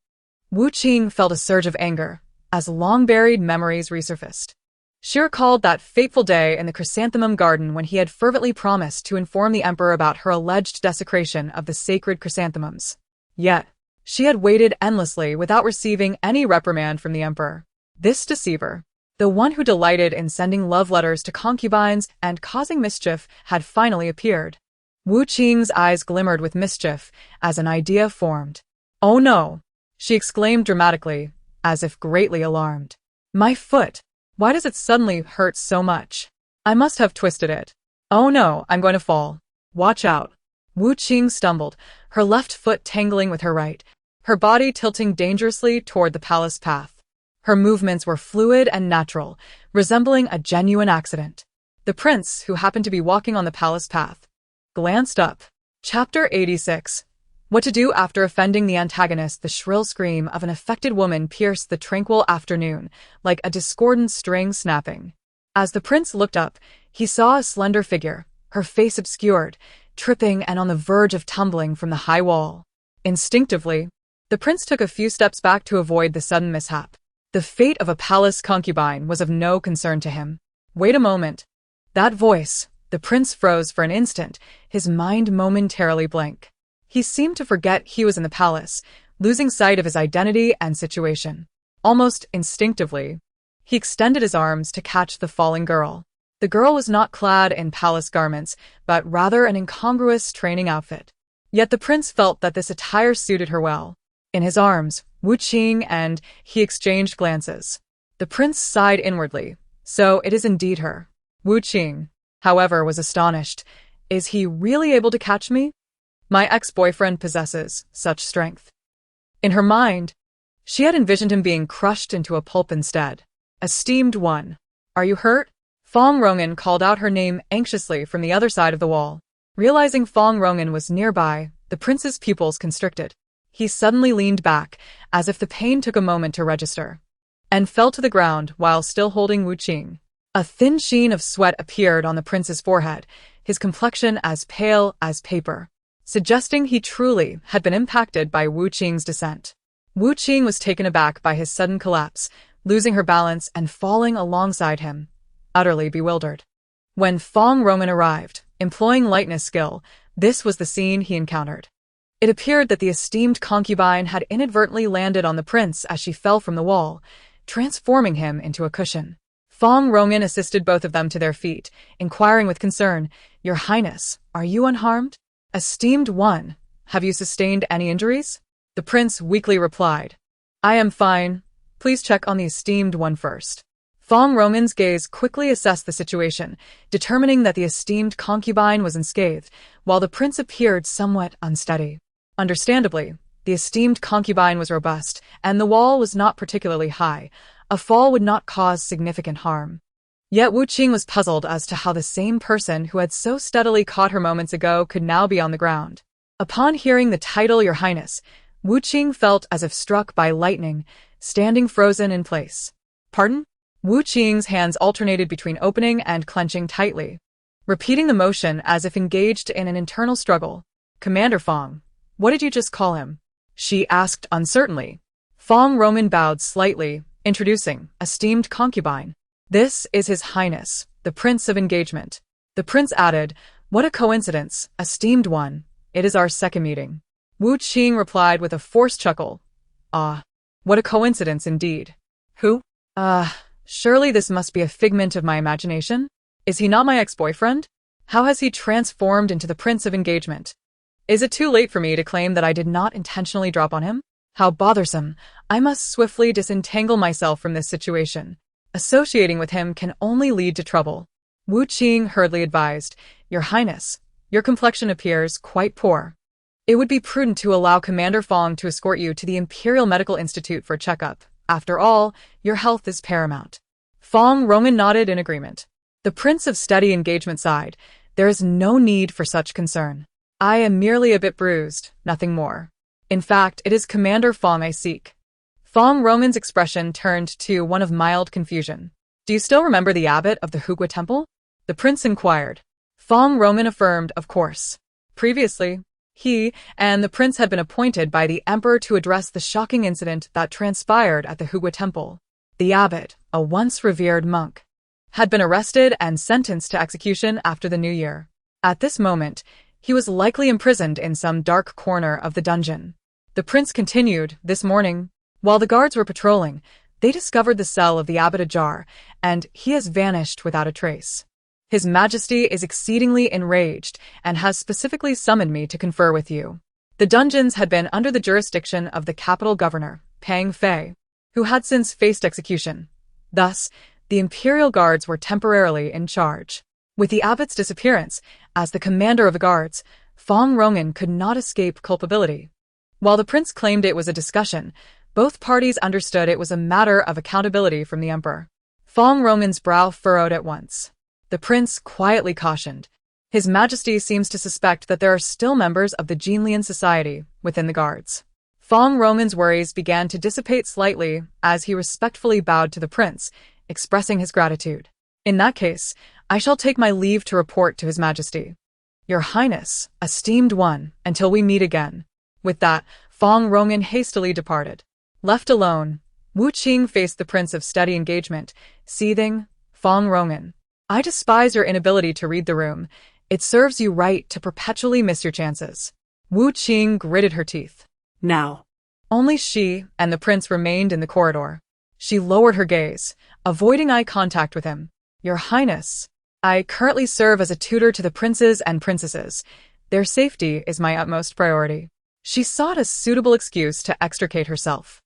Wu Qing felt a surge of anger, as long-buried memories resurfaced. She recalled that fateful day in the chrysanthemum garden when he had fervently promised to inform the emperor about her alleged desecration of the sacred chrysanthemums. Yet, she had waited endlessly without receiving any reprimand from the emperor. This deceiver, the one who delighted in sending love letters to concubines and causing mischief, had finally appeared. Wu Qing's eyes glimmered with mischief as an idea formed. "Oh no!" she exclaimed dramatically, as if greatly alarmed. "My foot! Why does it suddenly hurt so much? I must have twisted it. Oh no, I'm going to fall. Watch out." Wu Qing stumbled, her left foot tangling with her right, her body tilting dangerously toward the palace path. Her movements were fluid and natural, resembling a genuine accident. The prince, who happened to be walking on the palace path, glanced up. Chapter 86. What to do after offending the antagonist. The shrill scream of an affected woman pierced the tranquil afternoon, like a discordant string snapping. As the prince looked up, he saw a slender figure, her face obscured, tripping and on the verge of tumbling from the high wall. Instinctively, the prince took a few steps back to avoid the sudden mishap. The fate of a palace concubine was of no concern to him. Wait a moment. That voice. The prince froze for an instant, his mind momentarily blank. He seemed to forget he was in the palace, losing sight of his identity and situation. Almost instinctively, he extended his arms to catch the falling girl. The girl was not clad in palace garments, but rather an incongruous training outfit. Yet the prince felt that this attire suited her well. In his arms, Wu Qing and he exchanged glances. The prince sighed inwardly. So it is indeed her. Wu Qing, however, was astonished. Is he really able to catch me? My ex-boyfriend possesses such strength. In her mind, she had envisioned him being crushed into a pulp instead. Esteemed one, are you hurt? Fong Rongan called out her name anxiously from the other side of the wall. Realizing Fong Rongan was nearby, the prince's pupils constricted. He suddenly leaned back, as if the pain took a moment to register, and fell to the ground while still holding Wu Qing. A thin sheen of sweat appeared on the prince's forehead, his complexion as pale as paper, suggesting he truly had been impacted by Wu Qing's descent. Wu Qing was taken aback by his sudden collapse, losing her balance and falling alongside him, utterly bewildered. When Fong Roman arrived, employing lightness skill, this was the scene he encountered. It appeared that the esteemed concubine had inadvertently landed on the prince as she fell from the wall, transforming him into a cushion. Fong Roman assisted both of them to their feet, inquiring with concern, "Your Highness, are you unharmed? Esteemed one, have you sustained any injuries?" The prince weakly replied, "I am fine. Please check on the esteemed one first." Fong Roman's gaze quickly assessed the situation, determining that the esteemed concubine was unscathed, while the prince appeared somewhat unsteady. Understandably, the esteemed concubine was robust, and the wall was not particularly high. A fall would not cause significant harm. Yet Wu Qing was puzzled as to how the same person who had so steadily caught her moments ago could now be on the ground. Upon hearing the title Your Highness, Wu Qing felt as if struck by lightning, standing frozen in place. "Pardon?" Wu Qing's hands alternated between opening and clenching tightly, repeating the motion as if engaged in an internal struggle. "Commander Fong, what did you just call him?" she asked uncertainly. Fong Roman bowed slightly, introducing esteemed concubine. "This is His Highness, the Prince of Engagement." The prince added, "What a coincidence, esteemed one. It is our second meeting." Wu Qing replied with a forced chuckle. "Ah, what a coincidence indeed. Who? Surely this must be a figment of my imagination? Is he not my ex-boyfriend? How has he transformed into the Prince of Engagement? Is it too late for me to claim that I did not intentionally drop on him? How bothersome. I must swiftly disentangle myself from this situation. Associating with him can only lead to trouble." Wu Qing hurriedly advised, "Your Highness, your complexion appears quite poor. It would be prudent to allow Commander Fong to escort you to the Imperial Medical Institute for a checkup. After all, your health is paramount." Fong Roman nodded in agreement. The Prince of Steady Engagement sighed, "There is no need for such concern. I am merely a bit bruised, nothing more. In fact, it is Commander Fong I seek." Fong Roman's expression turned to one of mild confusion. "Do you still remember the abbot of the Hugua Temple?" the prince inquired. Fong Roman affirmed, of course. Previously, he and the prince had been appointed by the emperor to address the shocking incident that transpired at the Hugua Temple. The abbot, a once revered monk, had been arrested and sentenced to execution after the new year. At this moment, he was likely imprisoned in some dark corner of the dungeon. The prince continued, "This morning, while the guards were patrolling, they discovered the cell of the abbot ajar, and he has vanished without a trace. His Majesty is exceedingly enraged and has specifically summoned me to confer with you." The dungeons had been under the jurisdiction of the capital governor, Pang Fei, who had since faced execution. Thus, the imperial guards were temporarily in charge. With the abbot's disappearance, as the commander of the guards, Fong Roman could not escape culpability. While the prince claimed it was a discussion, both parties understood it was a matter of accountability from the emperor. Fong Roman's brow furrowed at once. The prince quietly cautioned, "His Majesty seems to suspect that there are still members of the Jinlian Society within the guards." Fong Roman's worries began to dissipate slightly as he respectfully bowed to the prince, expressing his gratitude. "In that case, I shall take my leave to report to His Majesty." "Your Highness, esteemed one, until we meet again." With that, Fong Roman hastily departed. Left alone, Wu Qing faced the Prince of Steady Engagement, seething, "Fong Roman, I despise your inability to read the room. It serves you right to perpetually miss your chances." Wu Qing gritted her teeth. Now. Only she and the prince remained in the corridor. She lowered her gaze, avoiding eye contact with him. "Your Highness, I currently serve as a tutor to the princes and princesses. Their safety is my utmost priority." She sought a suitable excuse to extricate herself.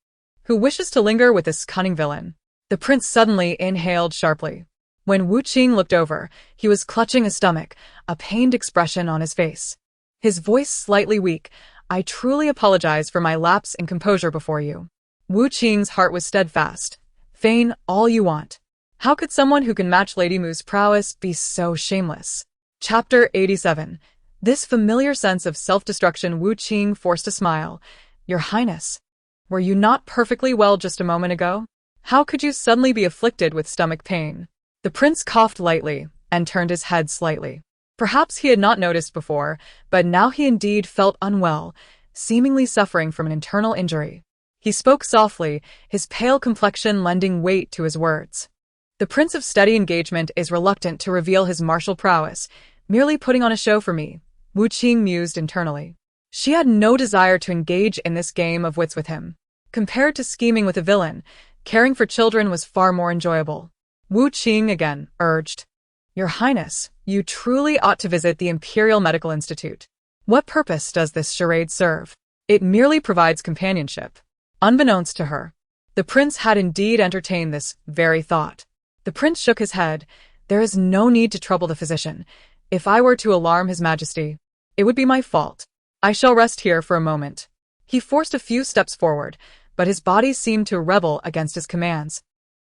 "Who wishes to linger with this cunning villain?" The prince suddenly inhaled sharply. When Wu Qing looked over, he was clutching his stomach, a pained expression on his face. His voice slightly weak. "I truly apologize for my lapse in composure before you." Wu Qing's heart was steadfast. "Feign all you want. How could someone who can match Lady Mu's prowess be so shameless?" Chapter 87. This familiar sense of self-destruction Wu Qing forced a smile. "Your Highness, were you not perfectly well just a moment ago? How could you suddenly be afflicted with stomach pain?" The prince coughed lightly and turned his head slightly. Perhaps he had not noticed before, but now he indeed felt unwell, seemingly suffering from an internal injury. He spoke softly, his pale complexion lending weight to his words. The Prince of Steady Engagement is reluctant to reveal his martial prowess, merely putting on a show for me, Wu Qing mused internally. She had no desire to engage in this game of wits with him. Compared to scheming with a villain, caring for children was far more enjoyable. Wu Qing again urged, "Your Highness, you truly ought to visit the Imperial Medical Institute. What purpose does this charade serve? It merely provides companionship." Unbeknownst to her, the prince had indeed entertained this very thought. The prince shook his head. "There is no need to trouble the physician. If I were to alarm His Majesty, it would be my fault. I shall rest here for a moment." He forced a few steps forward, but his body seemed to rebel against his commands.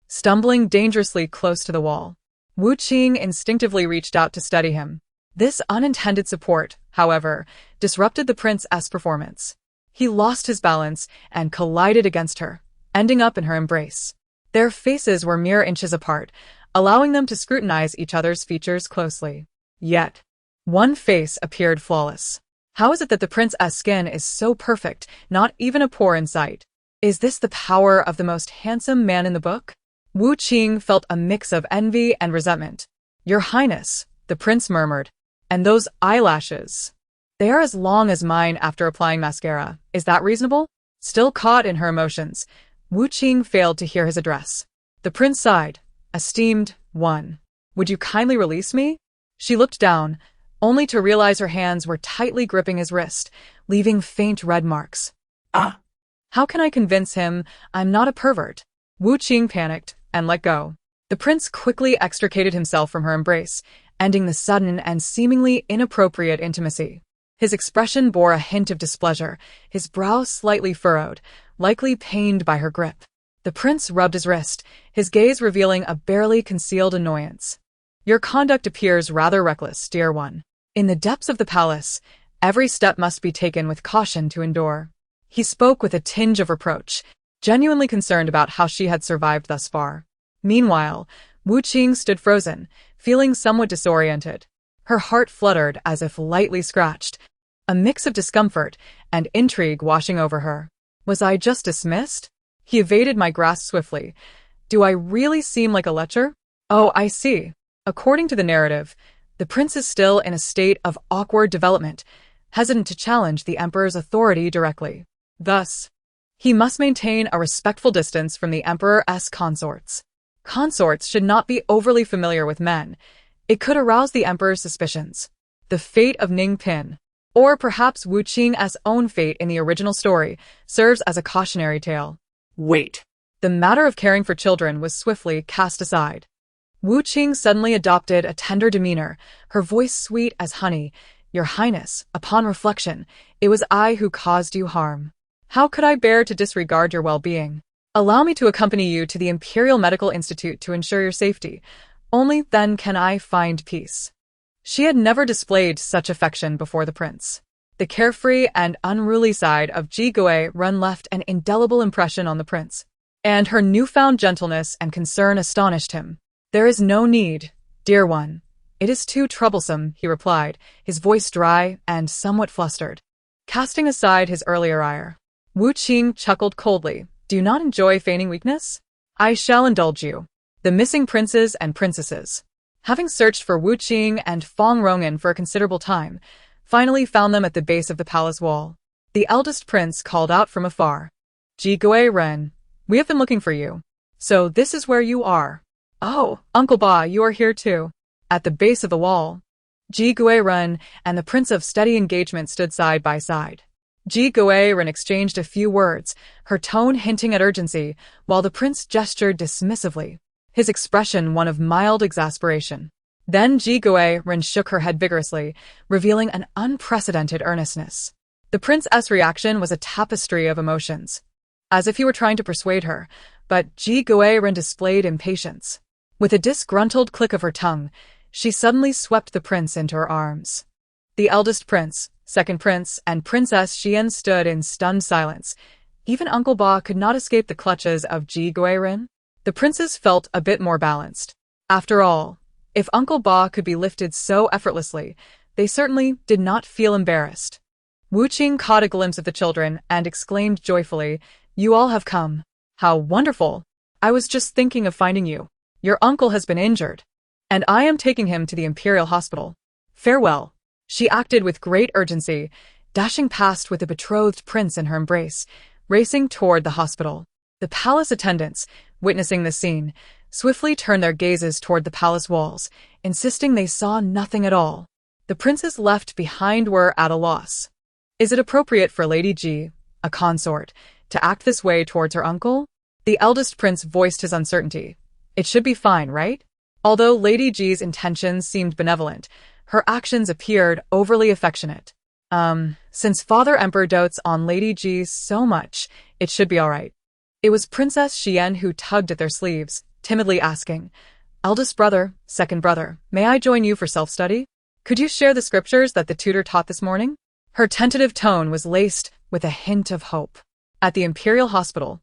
Stumbling dangerously close to the wall, Wu Qing instinctively reached out to steady him. This unintended support, however, disrupted the prince's performance. He lost his balance and collided against her, ending up in her embrace. Their faces were mere inches apart, allowing them to scrutinize each other's features closely. Yet, one face appeared flawless. How is it that the prince's skin is so perfect, not even a pore in sight? Is this the power of the most handsome man in the book? Wu Qing felt a mix of envy and resentment. "Your Highness," the prince murmured, "and those eyelashes. They are as long as mine after applying mascara. Is that reasonable?" Still caught in her emotions, Wu Qing failed to hear his address. The prince sighed. "Esteemed one, would you kindly release me?" She looked down, only to realize her hands were tightly gripping his wrist, leaving faint red marks. Ah! How can I convince him I'm not a pervert? Wu Qing panicked and let go. The prince quickly extricated himself from her embrace, ending the sudden and seemingly inappropriate intimacy. His expression bore a hint of displeasure, his brow slightly furrowed, likely pained by her grip. The prince rubbed his wrist, his gaze revealing a barely concealed annoyance. "Your conduct appears rather reckless, dear one. In the depths of the palace, every step must be taken with caution to endure." He spoke with a tinge of reproach, genuinely concerned about how she had survived thus far. Meanwhile, Wu Qing stood frozen, feeling somewhat disoriented. Her heart fluttered as if lightly scratched, a mix of discomfort and intrigue washing over her. Was I just dismissed? He evaded my grasp swiftly. Do I really seem like a lecher? Oh, I see. According to the narrative, the prince is still in a state of awkward development, hesitant to challenge the emperor's authority directly. Thus, he must maintain a respectful distance from the emperor's consorts. Consorts should not be overly familiar with men. It could arouse the emperor's suspicions. The fate of Ning Pin, or perhaps Wu Qing's own fate in the original story, serves as a cautionary tale. Wait. The matter of caring for children was swiftly cast aside. Wu Qing suddenly adopted a tender demeanor, her voice sweet as honey. "Your Highness, upon reflection, it was I who caused you harm. How could I bear to disregard your well-being? Allow me to accompany you to the Imperial Medical Institute to ensure your safety. Only then can I find peace." She had never displayed such affection before the prince. The carefree and unruly side of Ji Gui-ren left an indelible impression on the prince, and her newfound gentleness and concern astonished him. "There is no need, dear one. It is too troublesome," he replied, his voice dry and somewhat flustered. Casting aside his earlier ire, Wu Qing chuckled coldly. "Do you not enjoy feigning weakness? I shall indulge you." The missing princes and princesses, having searched for Wu Qing and Fong Rongan for a considerable time, finally found them at the base of the palace wall. The eldest prince called out from afar, "Ji Gui-ren, we have been looking for you. So this is where you are. Oh, Uncle Ba, you are here too." At the base of the wall, Ji Gui-ren and the Prince of Steady Engagement stood side by side. Ji Gui-ren exchanged a few words, her tone hinting at urgency, while the prince gestured dismissively, his expression one of mild exasperation. Then Ji Gui-ren shook her head vigorously, revealing an unprecedented earnestness. The prince's reaction was a tapestry of emotions, as if he were trying to persuade her, but Ji Gui-ren displayed impatience. With a disgruntled click of her tongue, she suddenly swept the prince into her arms. The eldest prince, second prince, and Princess Xian stood in stunned silence. Even Uncle Ba could not escape the clutches of Ji Gui-ren. The princes felt a bit more balanced. After all, if Uncle Ba could be lifted so effortlessly, they certainly did not feel embarrassed. Wu Qing caught a glimpse of the children and exclaimed joyfully, You all have come. How wonderful. I was just thinking of finding you. Your uncle has been injured, and I am taking him to the Imperial Hospital. Farewell. She acted with great urgency, dashing past with the betrothed prince in her embrace, racing toward the hospital. The palace attendants, witnessing the scene, swiftly turned their gazes toward the palace walls, insisting they saw nothing at all. The princes left behind were at a loss. Is it appropriate for Lady G, a consort, to act this way towards her uncle? The eldest prince voiced his uncertainty. It should be fine, right? Although Lady G's intentions seemed benevolent, her actions appeared overly affectionate. Since Father Emperor dotes on Lady G so much, it should be all right. It was Princess Xian who tugged at their sleeves, timidly asking, Eldest brother, second brother, may I join you for self-study? Could you share the scriptures that the tutor taught this morning? Her tentative tone was laced with a hint of hope. At the Imperial Hospital,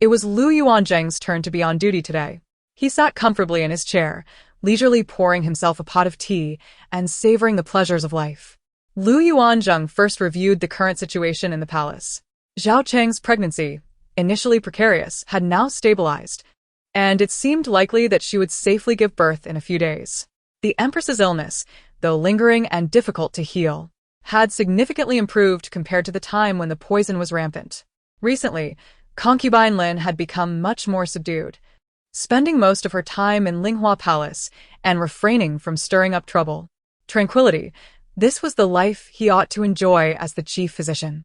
it was Lu Yuanzhang's turn to be on duty today. He sat comfortably in his chair, leisurely pouring himself a pot of tea and savoring the pleasures of life. Lu Yuanzhang first reviewed the current situation in the palace. Zhao Cheng's pregnancy, initially precarious, had now stabilized, and it seemed likely that she would safely give birth in a few days. The Empress's illness, though lingering and difficult to heal, had significantly improved compared to the time when the poison was rampant. Recently, concubine Lin had become much more subdued, spending most of her time in Linghua Palace and refraining from stirring up trouble. Tranquility, this was the life he ought to enjoy as the chief physician.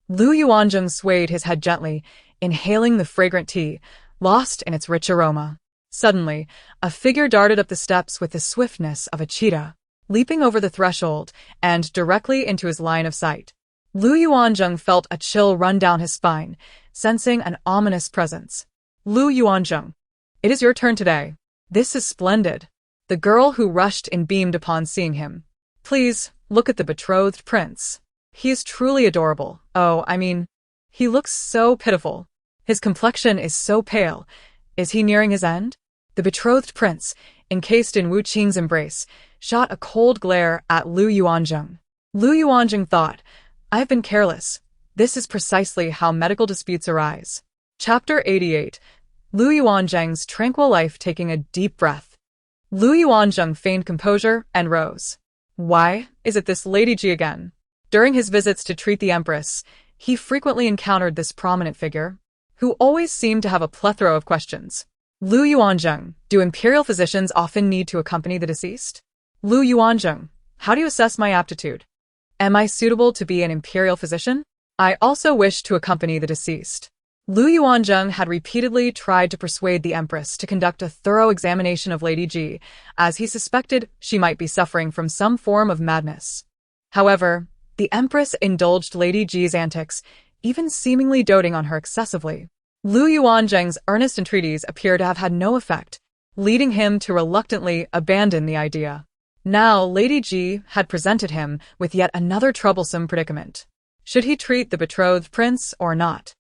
Lu Yuanzhang swayed his head gently, inhaling the fragrant tea, lost in its rich aroma. Suddenly, a figure darted up the steps with the swiftness of a cheetah, leaping over the threshold and directly into his line of sight. Lu Yuanzhang felt a chill run down his spine, sensing an ominous presence. Lu Yuanzhang, it is your turn today. This is splendid. The girl who rushed in beamed upon seeing him. Please, look at the betrothed prince. He is truly adorable. He looks so pitiful. His complexion is so pale. Is he nearing his end? The betrothed prince, encased in Wu Qing's embrace, shot a cold glare at Lu Yuanzhang. Lu Yuanzhang thought, I have been careless. This is precisely how medical disputes arise. Chapter 88. Lu Yuanzhang's tranquil life. Taking a deep breath, Lu Yuanzhang feigned composure and rose. Why is it this Lady G again? During his visits to treat the empress, he frequently encountered this prominent figure, who always seemed to have a plethora of questions. Lu Yuanzhang, do imperial physicians often need to accompany the deceased? Lu Yuanzhang, how do you assess my aptitude? Am I suitable to be an imperial physician? I also wish to accompany the deceased. Lu Yuanzhang had repeatedly tried to persuade the empress to conduct a thorough examination of Lady G, as he suspected she might be suffering from some form of madness. However, the empress indulged Lady G's antics, even seemingly doting on her excessively. Lu Yuanzhang's earnest entreaties appear to have had no effect, leading him to reluctantly abandon the idea. Now Lady G had presented him with yet another troublesome predicament. Should he treat the betrothed prince or not?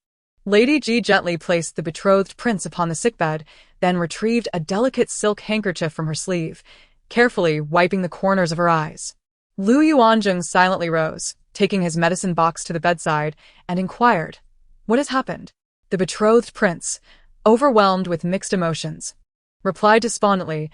Lady G gently placed the betrothed prince upon the sickbed, then retrieved a delicate silk handkerchief from her sleeve, carefully wiping the corners of her eyes. Lu Yuanzhang silently rose, taking his medicine box to the bedside, and inquired, What has happened? The betrothed prince, overwhelmed with mixed emotions, replied despondently,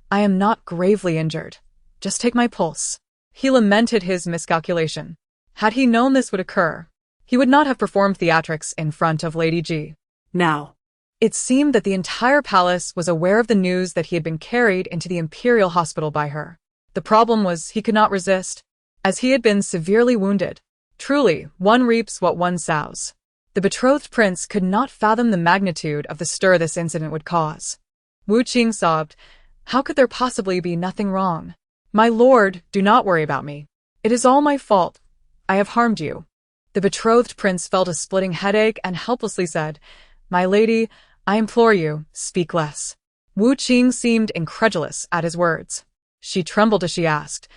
I am not gravely injured. Just take my pulse. He lamented his miscalculation. Had he known this would occur, he would not have performed theatrics in front of Lady G. Now, it seemed that the entire palace was aware of the news that he had been carried into the Imperial Hospital by her. The problem was he could not resist, as he had been severely wounded. Truly, one reaps what one sows. The betrothed prince could not fathom the magnitude of the stir this incident would cause. Wu Qing sobbed, How could there possibly be nothing wrong? My lord, do not worry about me. It is all my fault. I have harmed you. The betrothed prince felt a splitting headache and helplessly said, My lady, I implore you, speak less. Wu Qing seemed incredulous at his words. She trembled as she asked,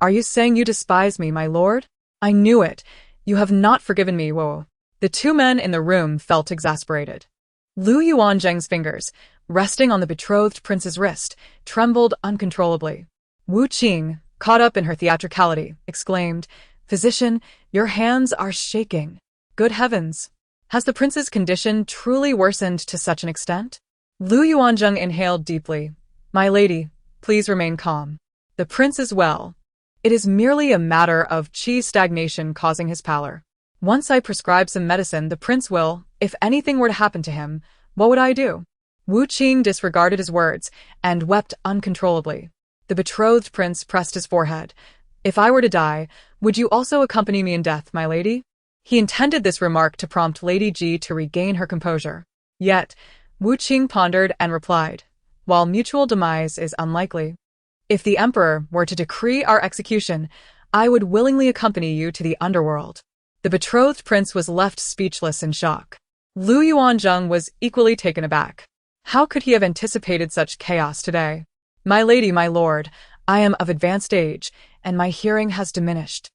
Are you saying you despise me, my lord? I knew it. You have not forgiven me, Wu. The two men in the room felt exasperated. Lu Yuanzhang's fingers, resting on the betrothed prince's wrist, trembled uncontrollably. Wu Qing, caught up in her theatricality, exclaimed, Physician, your hands are shaking. Good heavens! Has the prince's condition truly worsened to such an extent? Lu Yuanzheng inhaled deeply. My lady, please remain calm. The prince is well. It is merely a matter of qi stagnation causing his pallor. Once I prescribe some medicine, the prince will, if anything were to happen to him, what would I do? Wu Qing disregarded his words and wept uncontrollably. The betrothed prince pressed his forehead. If I were to die, would you also accompany me in death, my lady? He intended this remark to prompt Lady Ji to regain her composure. Yet, Wu Qing pondered and replied, while mutual demise is unlikely. If the emperor were to decree our execution, I would willingly accompany you to the underworld. The betrothed prince was left speechless in shock. Lu Yuanzheng was equally taken aback. How could he have anticipated such chaos today? My lady, my lord, I am of advanced age, and my hearing has diminished.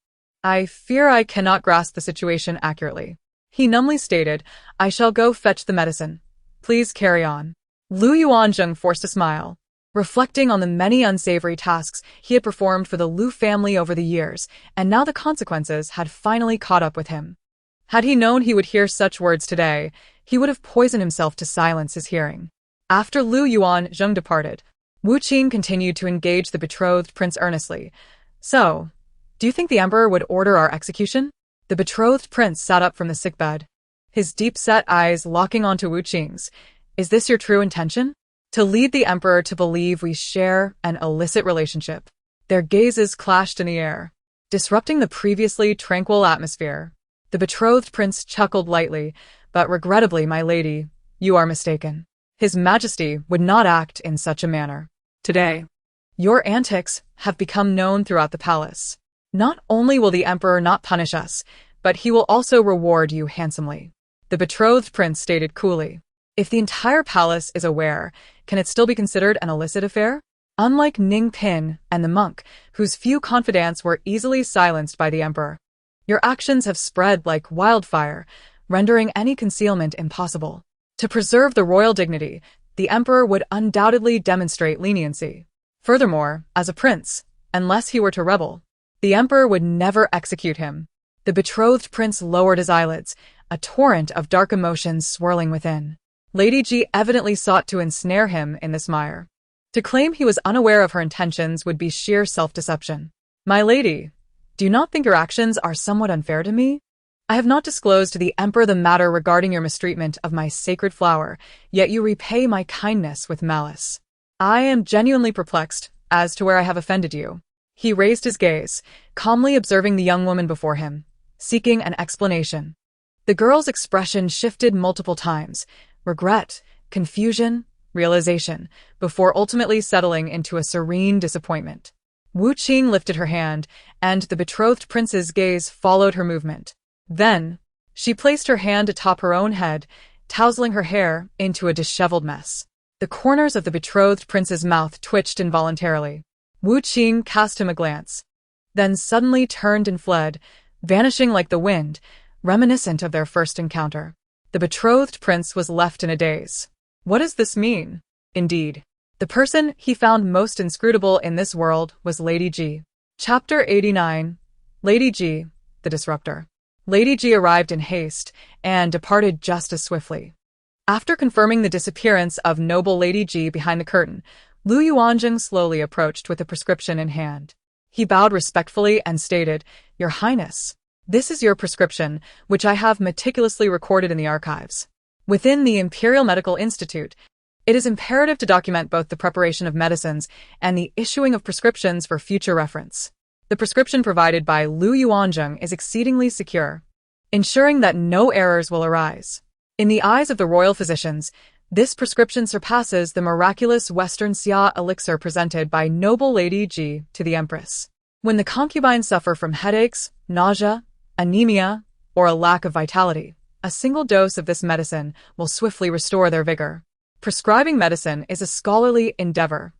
I fear I cannot grasp the situation accurately. He numbly stated, I shall go fetch the medicine. Please carry on. Lu Yuanzheng forced a smile. Reflecting on the many unsavory tasks he had performed for the Lu family over the years, and now the consequences had finally caught up with him. Had he known he would hear such words today, he would have poisoned himself to silence his hearing. After Lu Yuanzheng departed, Wu Qing continued to engage the betrothed prince earnestly. So, do you think the emperor would order our execution? The betrothed prince sat up from the sickbed, his deep-set eyes locking onto Wu Qing's. Is this your true intention? To lead the emperor to believe we share an illicit relationship. Their gazes clashed in the air, disrupting the previously tranquil atmosphere. The betrothed prince chuckled lightly, but regrettably, my lady, you are mistaken. His Majesty would not act in such a manner. Today, your antics have become known throughout the palace. Not only will the emperor not punish us, but he will also reward you handsomely. The betrothed prince stated coolly. If the entire palace is aware, can it still be considered an illicit affair? Unlike Ning Pin and the monk, whose few confidants were easily silenced by the emperor, your actions have spread like wildfire, rendering any concealment impossible. To preserve the royal dignity, the emperor would undoubtedly demonstrate leniency. Furthermore, as a prince, unless he were to rebel, the emperor would never execute him. The betrothed prince lowered his eyelids, a torrent of dark emotions swirling within. Lady Ji evidently sought to ensnare him in this mire. To claim he was unaware of her intentions would be sheer self-deception. My lady, do you not think your actions are somewhat unfair to me? I have not disclosed to the emperor the matter regarding your mistreatment of my sacred flower, yet you repay my kindness with malice. I am genuinely perplexed as to where I have offended you. He raised his gaze, calmly observing the young woman before him, seeking an explanation. The girl's expression shifted multiple times, regret, confusion, realization, before ultimately settling into a serene disappointment. Wu Qing lifted her hand, and the betrothed prince's gaze followed her movement. Then, she placed her hand atop her own head, tousling her hair into a disheveled mess. The corners of the betrothed prince's mouth twitched involuntarily. Wu Qing cast him a glance, then suddenly turned and fled, vanishing like the wind, reminiscent of their first encounter. The betrothed prince was left in a daze. What does this mean? Indeed, the person he found most inscrutable in this world was Lady Ji. Chapter 89. Lady Ji, the Disruptor. Lady Ji arrived in haste and departed just as swiftly. After confirming the disappearance of noble Lady Ji behind the curtain, Lu Yuanzheng slowly approached with a prescription in hand. He bowed respectfully and stated, Your Highness, this is your prescription, which I have meticulously recorded in the archives. Within the Imperial Medical Institute, it is imperative to document both the preparation of medicines and the issuing of prescriptions for future reference. The prescription provided by Lu Yuanzheng is exceedingly secure, ensuring that no errors will arise. In the eyes of the royal physicians, this prescription surpasses the miraculous Western Xia elixir presented by noble Lady Ji to the Empress. When the concubines suffer from headaches, nausea, anemia, or a lack of vitality, a single dose of this medicine will swiftly restore their vigor. Prescribing medicine is a scholarly endeavor,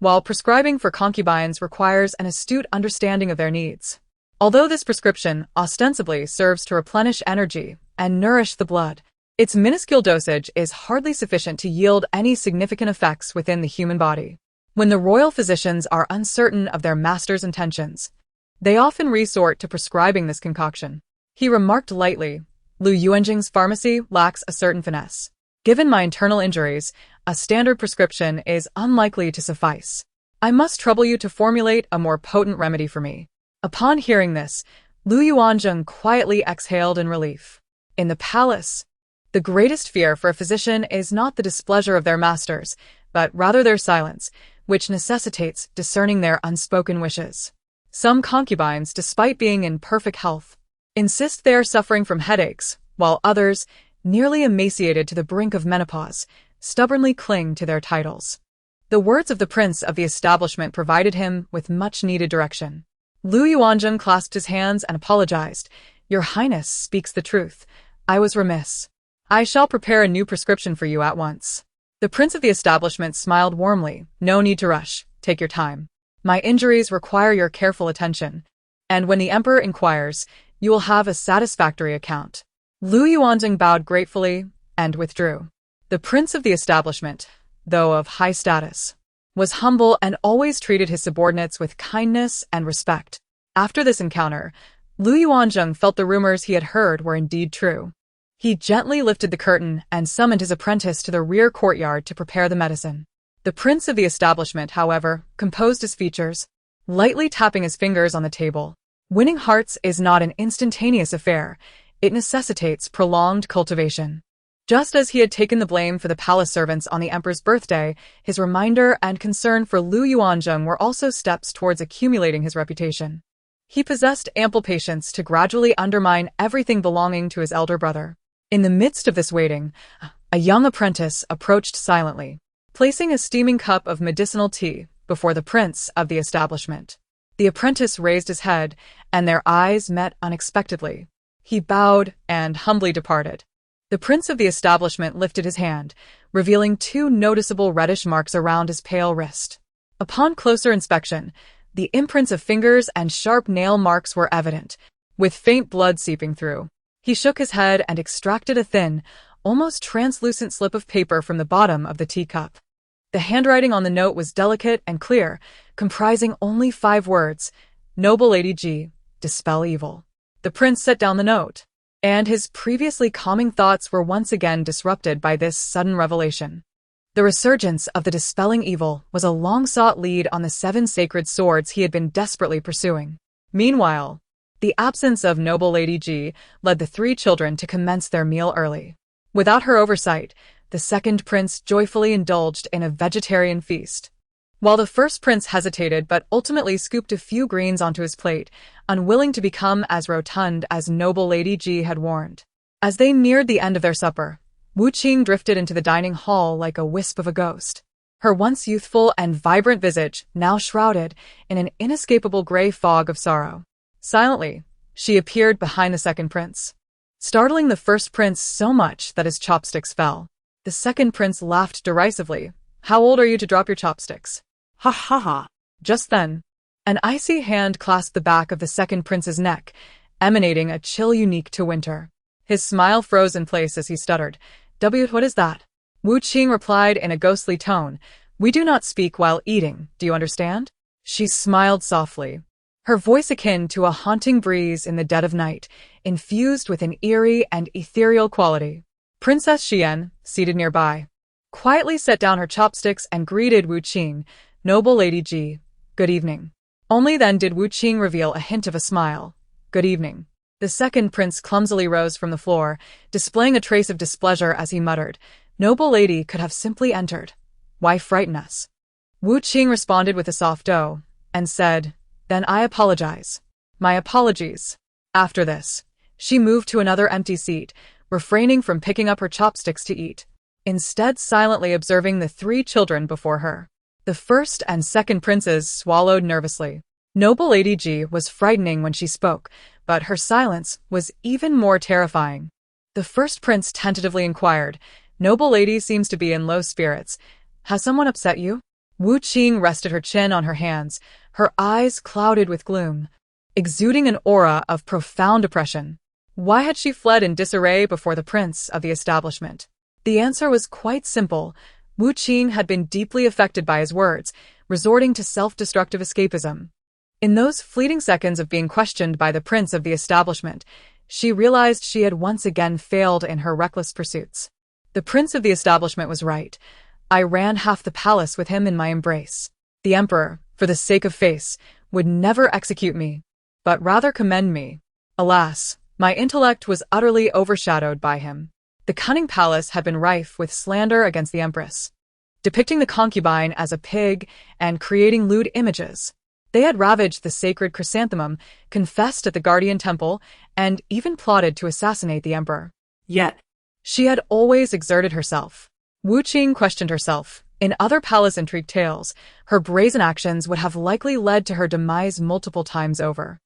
while prescribing for concubines requires an astute understanding of their needs. Although this prescription ostensibly serves to replenish energy and nourish the blood, its minuscule dosage is hardly sufficient to yield any significant effects within the human body. When the royal physicians are uncertain of their master's intentions, they often resort to prescribing this concoction. He remarked lightly, Lu Yuanjing's pharmacy lacks a certain finesse. Given my internal injuries, a standard prescription is unlikely to suffice. I must trouble you to formulate a more potent remedy for me." Upon hearing this, Lu Yuanjing quietly exhaled in relief. In the palace, the greatest fear for a physician is not the displeasure of their masters, but rather their silence, which necessitates discerning their unspoken wishes. Some concubines, despite being in perfect health, insist they are suffering from headaches, while others, nearly emaciated to the brink of menopause, stubbornly cling to their titles. The words of the prince of the establishment provided him with much-needed direction. Lu Yuanjing clasped his hands and apologized. "Your Highness speaks the truth. I was remiss. I shall prepare a new prescription for you at once." The prince of the establishment smiled warmly. "No need to rush. Take your time. My injuries require your careful attention, and when the emperor inquires, you will have a satisfactory account." Lu Yuanjing bowed gratefully and withdrew. The prince of the establishment, though of high status, was humble and always treated his subordinates with kindness and respect. After this encounter, Lu Yuanjing felt the rumors he had heard were indeed true. He gently lifted the curtain and summoned his apprentice to the rear courtyard to prepare the medicine. The prince of the establishment, however, composed his features, lightly tapping his fingers on the table. Winning hearts is not an instantaneous affair. It necessitates prolonged cultivation. Just as he had taken the blame for the palace servants on the emperor's birthday, his reminder and concern for Lu Yuanjing were also steps towards accumulating his reputation. He possessed ample patience to gradually undermine everything belonging to his elder brother. In the midst of this waiting, a young apprentice approached silently, placing a steaming cup of medicinal tea before the prince of the establishment. The apprentice raised his head, and their eyes met unexpectedly. He bowed and humbly departed. The prince of the establishment lifted his hand, revealing 2 noticeable reddish marks around his pale wrist. Upon closer inspection, the imprints of fingers and sharp nail marks were evident, with faint blood seeping through. He shook his head and extracted a thin, almost translucent slip of paper from the bottom of the teacup. The handwriting on the note was delicate and clear, comprising only 5 words: "Noble Lady G, dispel evil." The prince set down the note, and his previously calming thoughts were once again disrupted by this sudden revelation. The resurgence of the dispelling evil was a long-sought lead on the 7 sacred swords he had been desperately pursuing. Meanwhile, the absence of Noble Lady G led the 3 children to commence their meal early. Without her oversight, the second prince joyfully indulged in a vegetarian feast, while the first prince hesitated but ultimately scooped a few greens onto his plate, unwilling to become as rotund as Noble Lady G had warned. As they neared the end of their supper, Wu Qing drifted into the dining hall like a wisp of a ghost. Her once youthful and vibrant visage now shrouded in an inescapable gray fog of sorrow. Silently, she appeared behind the second prince, startling the first prince so much that his chopsticks fell. The second prince laughed derisively. "How old are you to drop your chopsticks?" Ha ha ha. Just then, an icy hand clasped the back of the second prince's neck, emanating a chill unique to winter. His smile froze in place as he stuttered. What is that?" Wu Qing replied in a ghostly tone. "We do not speak while eating, do you understand?" She smiled softly, her voice akin to a haunting breeze in the dead of night, infused with an eerie and ethereal quality. Princess Xian, seated nearby, quietly set down her chopsticks and greeted Wu Qing. "Noble Lady G, good evening." Only then did Wu Qing reveal a hint of a smile. "Good evening." The second prince clumsily rose from the floor, displaying a trace of displeasure as he muttered, "Noble lady could have simply entered. Why frighten us?" Wu Qing responded with a soft "oh," and said, "Then I apologize." "My apologies." After this, she moved to another empty seat, refraining from picking up her chopsticks to eat, instead silently observing the 3 children before her. The first and second princes swallowed nervously. Noble Lady G was frightening when she spoke, but her silence was even more terrifying. The first prince tentatively inquired, "Noble lady seems to be in low spirits. Has someone upset you?" Wu Qing rested her chin on her hands, her eyes clouded with gloom, exuding an aura of profound oppression. Why had she fled in disarray before the prince of the establishment? The answer was quite simple. Wu Qing had been deeply affected by his words, resorting to self-destructive escapism. In those fleeting seconds of being questioned by the prince of the establishment, she realized she had once again failed in her reckless pursuits. The prince of the establishment was right. I ran half the palace with him in my embrace. The emperor, for the sake of face, would never execute me, but rather commend me. Alas, my intellect was utterly overshadowed by him. The cunning palace had been rife with slander against the empress, depicting the concubine as a pig and creating lewd images. They had ravaged the sacred chrysanthemum, confessed at the guardian temple, and even plotted to assassinate the emperor. Yet, she had always exerted herself. Wu Qing questioned herself. In other palace intrigue tales, her brazen actions would have likely led to her demise multiple times over.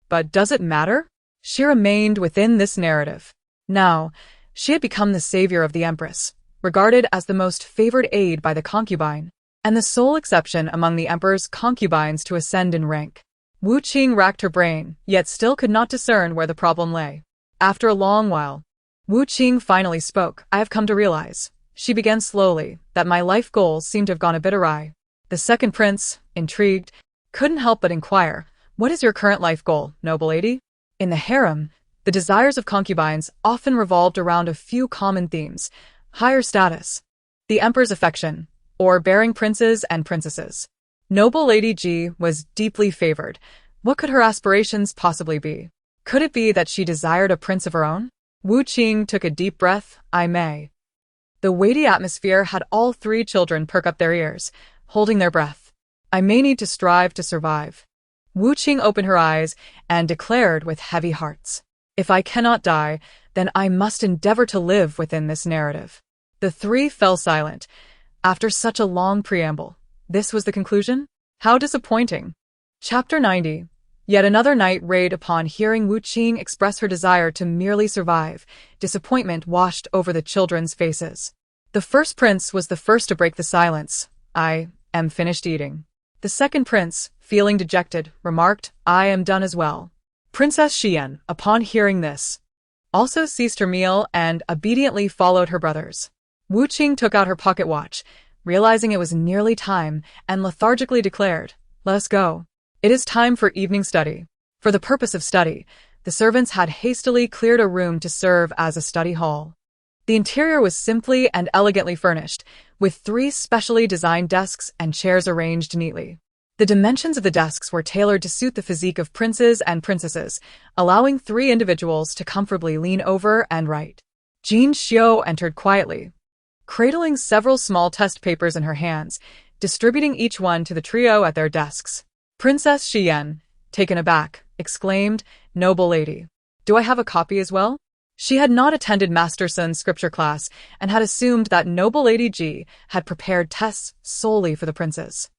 But does it matter? She remained within this narrative. Now, she had become the savior of the empress, regarded as the most favored aide by the concubine, and the sole exception among the emperor's concubines to ascend in rank. Wu Qing racked her brain, yet still could not discern where the problem lay. After a long while, Wu Qing finally spoke. I have come to realize, she began slowly, that my life goals seem to have gone a bit awry. The second prince, intrigued, couldn't help but inquire, what is your current life goal, noble lady? In the harem, the desires of concubines often revolved around a few common themes: higher status, the emperor's affection, or bearing princes and princesses. Noble Lady Ji was deeply favored. What could her aspirations possibly be? Could it be that she desired a prince of her own? Wu Qing took a deep breath. I may. The weighty atmosphere had all three children perk up their ears, holding their breath. I may need to strive to survive. Wu Qing opened her eyes and declared with heavy hearts, if I cannot die, then I must endeavor to live within this narrative. The three fell silent. After such a long preamble, this was the conclusion? How disappointing. Chapter 90. Yet another night raid. Upon hearing Wu Qing express her desire to merely survive, disappointment washed over the children's faces. The first prince was the first to break the silence. I am finished eating. The second prince, feeling dejected, remarked, I am done as well. Princess Xian, upon hearing this, also ceased her meal and obediently followed her brothers. Wu Qing took out her pocket watch, realizing it was nearly time, and lethargically declared, let us go. It is time for evening study. For the purpose of study, the servants had hastily cleared a room to serve as a study hall. The interior was simply and elegantly furnished, with 3 specially designed desks and chairs arranged neatly. The dimensions of the desks were tailored to suit the physique of princes and princesses, allowing 3 individuals to comfortably lean over and write. Jin Xiu entered quietly, cradling several small test papers in her hands, distributing each one to the trio at their desks. Princess Xian, taken aback, exclaimed, Noble lady, do I have a copy as well? She had not attended Master Sun's scripture class and had assumed that Noble Lady Ji had prepared tests solely for the princes.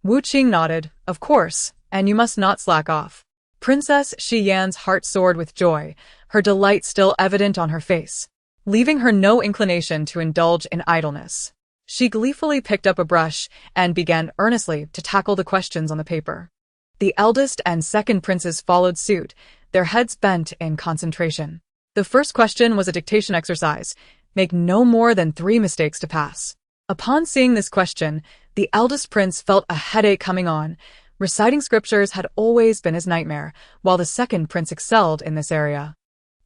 Wu Qing nodded, of course, and you must not slack off. Princess Xian's heart soared with joy, her delight still evident on her face, leaving her no inclination to indulge in idleness. She gleefully picked up a brush and began earnestly to tackle the questions on the paper. The eldest and second princes followed suit, their heads bent in concentration. The first question was a dictation exercise. Make no more than 3 mistakes to pass. Upon seeing this question, the eldest prince felt a headache coming on. Reciting scriptures had always been his nightmare, while the second prince excelled in this area.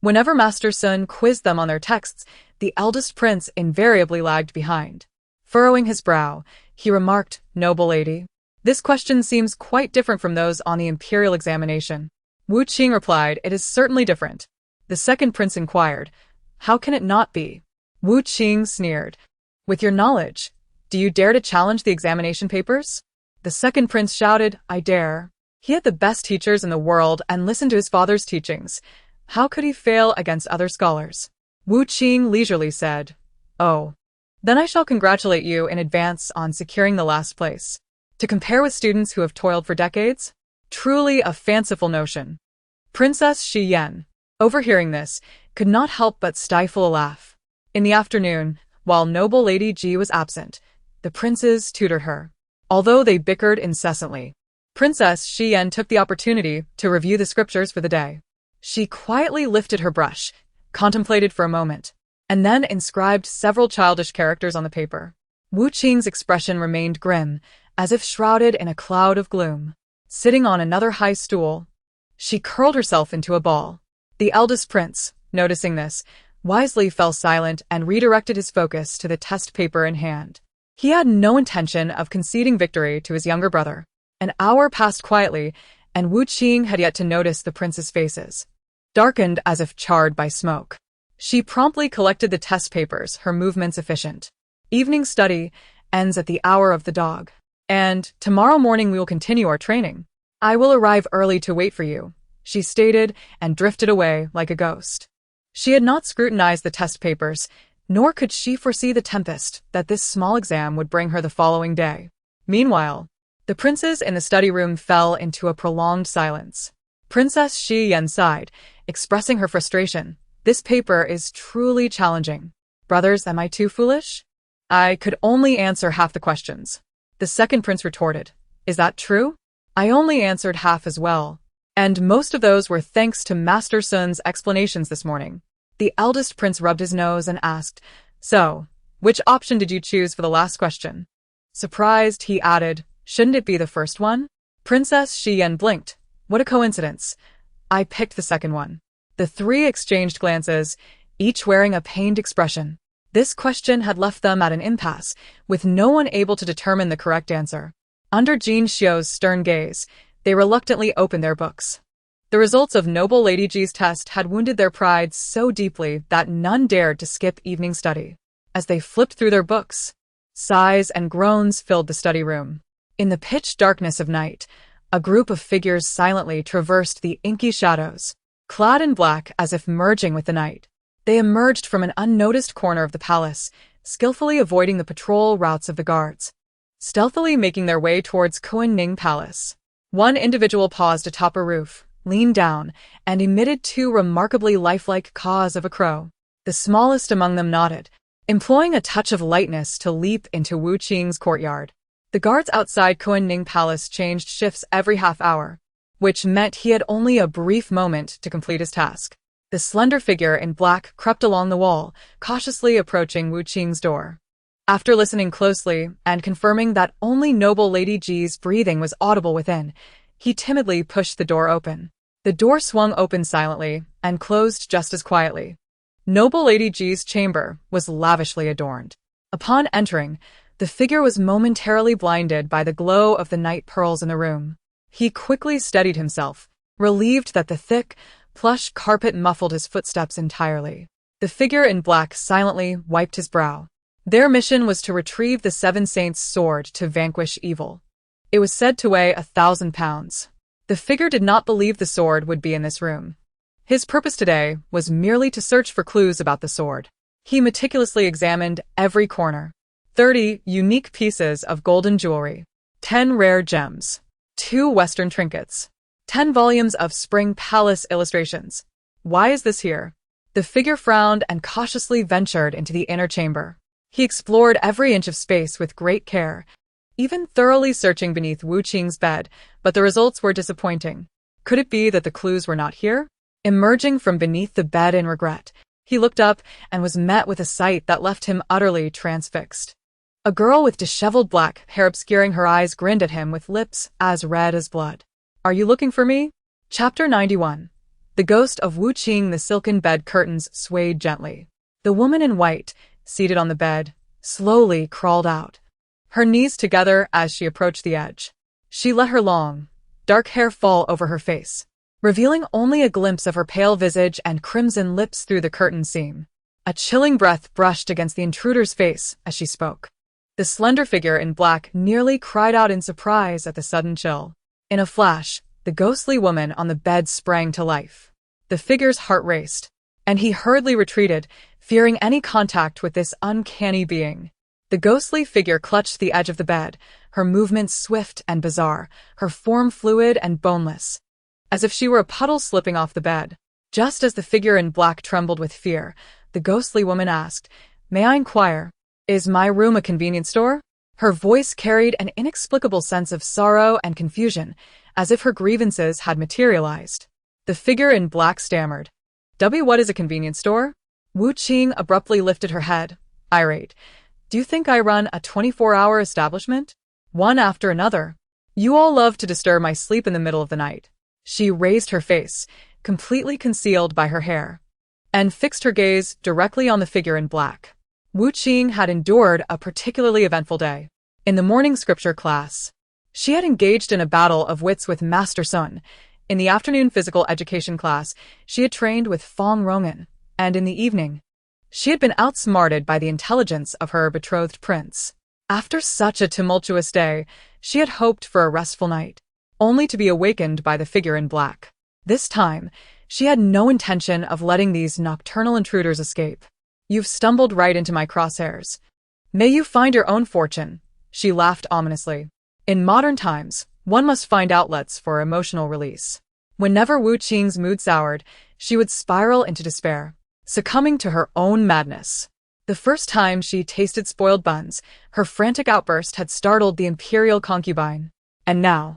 Whenever Master Sun quizzed them on their texts, the eldest prince invariably lagged behind. Furrowing his brow, he remarked, Noble lady, this question seems quite different from those on the imperial examination. Wu Qing replied, it is certainly different. The second prince inquired, how can it not be? Wu Qing sneered, with your knowledge, do you dare to challenge the examination papers? The second prince shouted, I dare. He had the best teachers in the world and listened to his father's teachings. How could he fail against other scholars? Wu Qing leisurely said, oh, then I shall congratulate you in advance on securing the last place. To compare with students who have toiled for decades? Truly a fanciful notion. Princess Xian, overhearing this, could not help but stifle a laugh. In the afternoon, while Noble Lady Ji was absent, the princes tutored her. Although they bickered incessantly, Princess Xian took the opportunity to review the scriptures for the day. She quietly lifted her brush, contemplated for a moment, and then inscribed several childish characters on the paper. Wu Qing's expression remained grim, as if shrouded in a cloud of gloom. Sitting on another high stool, she curled herself into a ball. The eldest prince, noticing this, wisely fell silent and redirected his focus to the test paper in hand. He had no intention of conceding victory to his younger brother. An hour passed quietly, and Wu Qing had yet to notice the prince's faces, darkened as if charred by smoke. She promptly collected the test papers, her movements efficient. Evening study ends at the hour of the dog. And tomorrow morning we will continue our training. I will arrive early to wait for you, she stated and drifted away like a ghost. She had not scrutinized the test papers, nor could she foresee the tempest that this small exam would bring her the following day. Meanwhile, the princes in the study room fell into a prolonged silence. Princess Shi Yan sighed, expressing her frustration. This paper is truly challenging. Brothers, am I too foolish? I could only answer half the questions. The second prince retorted. Is that true? I only answered half as well. And most of those were thanks to Master Sun's explanations this morning. The eldest prince rubbed his nose and asked, So, which option did you choose for the last question? Surprised, he added, Shouldn't it be the first one? Princess Shi Yan blinked. What a coincidence. I picked the second one. The three exchanged glances, each wearing a pained expression. This question had left them at an impasse, with no one able to determine the correct answer. Under Jin Xiu's stern gaze, they reluctantly opened their books. The results of Noble Lady Ji's test had wounded their pride so deeply that none dared to skip evening study. As they flipped through their books, sighs and groans filled the study room. In the pitch darkness of night, a group of figures silently traversed the inky shadows, clad in black as if merging with the night. They emerged from an unnoticed corner of the palace, skillfully avoiding the patrol routes of the guards, stealthily making their way towards Confronting Palace. One individual paused atop a roof, leaned down, and emitted two remarkably lifelike caws of a crow. The smallest among them nodded, employing a touch of lightness to leap into Wu Qing's courtyard. The guards outside Confronting Palace changed shifts every half hour, which meant he had only a brief moment to complete his task. The slender figure in black crept along the wall, cautiously approaching Wu Qing's door. After listening closely and confirming that only Noble Lady Ji's breathing was audible within, he timidly pushed the door open. The door swung open silently and closed just as quietly. Noble Lady Ji's chamber was lavishly adorned. Upon entering, the figure was momentarily blinded by the glow of the night pearls in the room. He quickly steadied himself, relieved that the thick, plush carpet muffled his footsteps entirely. The figure in black silently wiped his brow. Their mission was to retrieve the Seven Saints' sword to vanquish evil. It was said to weigh 1,000 pounds. The figure did not believe the sword would be in this room. His purpose today was merely to search for clues about the sword. He meticulously examined every corner. 30 unique pieces of golden jewelry, 10 rare gems, 2 Western trinkets, 10 volumes of Spring Palace illustrations. Why is this here? The figure frowned and cautiously ventured into the inner chamber. He explored every inch of space with great care, even thoroughly searching beneath Wu Qing's bed, but the results were disappointing. Could it be that the clues were not here? Emerging from beneath the bed in regret, he looked up and was met with a sight that left him utterly transfixed. A girl with disheveled black hair obscuring her eyes grinned at him with lips as red as blood. Are you looking for me? Chapter 91. The ghost of Wu Qing. The silken bed curtains swayed gently. The woman in white, seated on the bed, slowly crawled out, her knees together as she approached the edge. She let her long, dark hair fall over her face, revealing only a glimpse of her pale visage and crimson lips through the curtain seam. A chilling breath brushed against the intruder's face as she spoke. The slender figure in black nearly cried out in surprise at the sudden chill. In a flash, the ghostly woman on the bed sprang to life. The figure's heart raced, and he hurriedly retreated, fearing any contact with this uncanny being. The ghostly figure clutched the edge of the bed, her movements swift and bizarre, her form fluid and boneless, as if she were a puddle slipping off the bed. Just as the figure in black trembled with fear, the ghostly woman asked, "May I inquire, is my room a convenience store?" Her voice carried an inexplicable sense of sorrow and confusion, as if her grievances had materialized. The figure in black stammered, What is a convenience store?" Wu Qing abruptly lifted her head, irate. "Do you think I run a 24-hour establishment? One after another. You all love to disturb my sleep in the middle of the night." She raised her face, completely concealed by her hair, and fixed her gaze directly on the figure in black. Qing had endured a particularly eventful day. In the morning scripture class, she had engaged in a battle of wits with Master Sun. In the afternoon physical education class, she had trained with Fong Rongan, and in the evening, she had been outsmarted by the intelligence of her betrothed prince. After such a tumultuous day, she had hoped for a restful night, only to be awakened by the figure in black. This time, she had no intention of letting these nocturnal intruders escape. "You've stumbled right into my crosshairs. May you find your own fortune," she laughed ominously. In modern times, one must find outlets for emotional release. Whenever Qing's mood soured, she would spiral into despair, succumbing to her own madness. The first time she tasted spoiled buns, her frantic outburst had startled the imperial concubine. And now,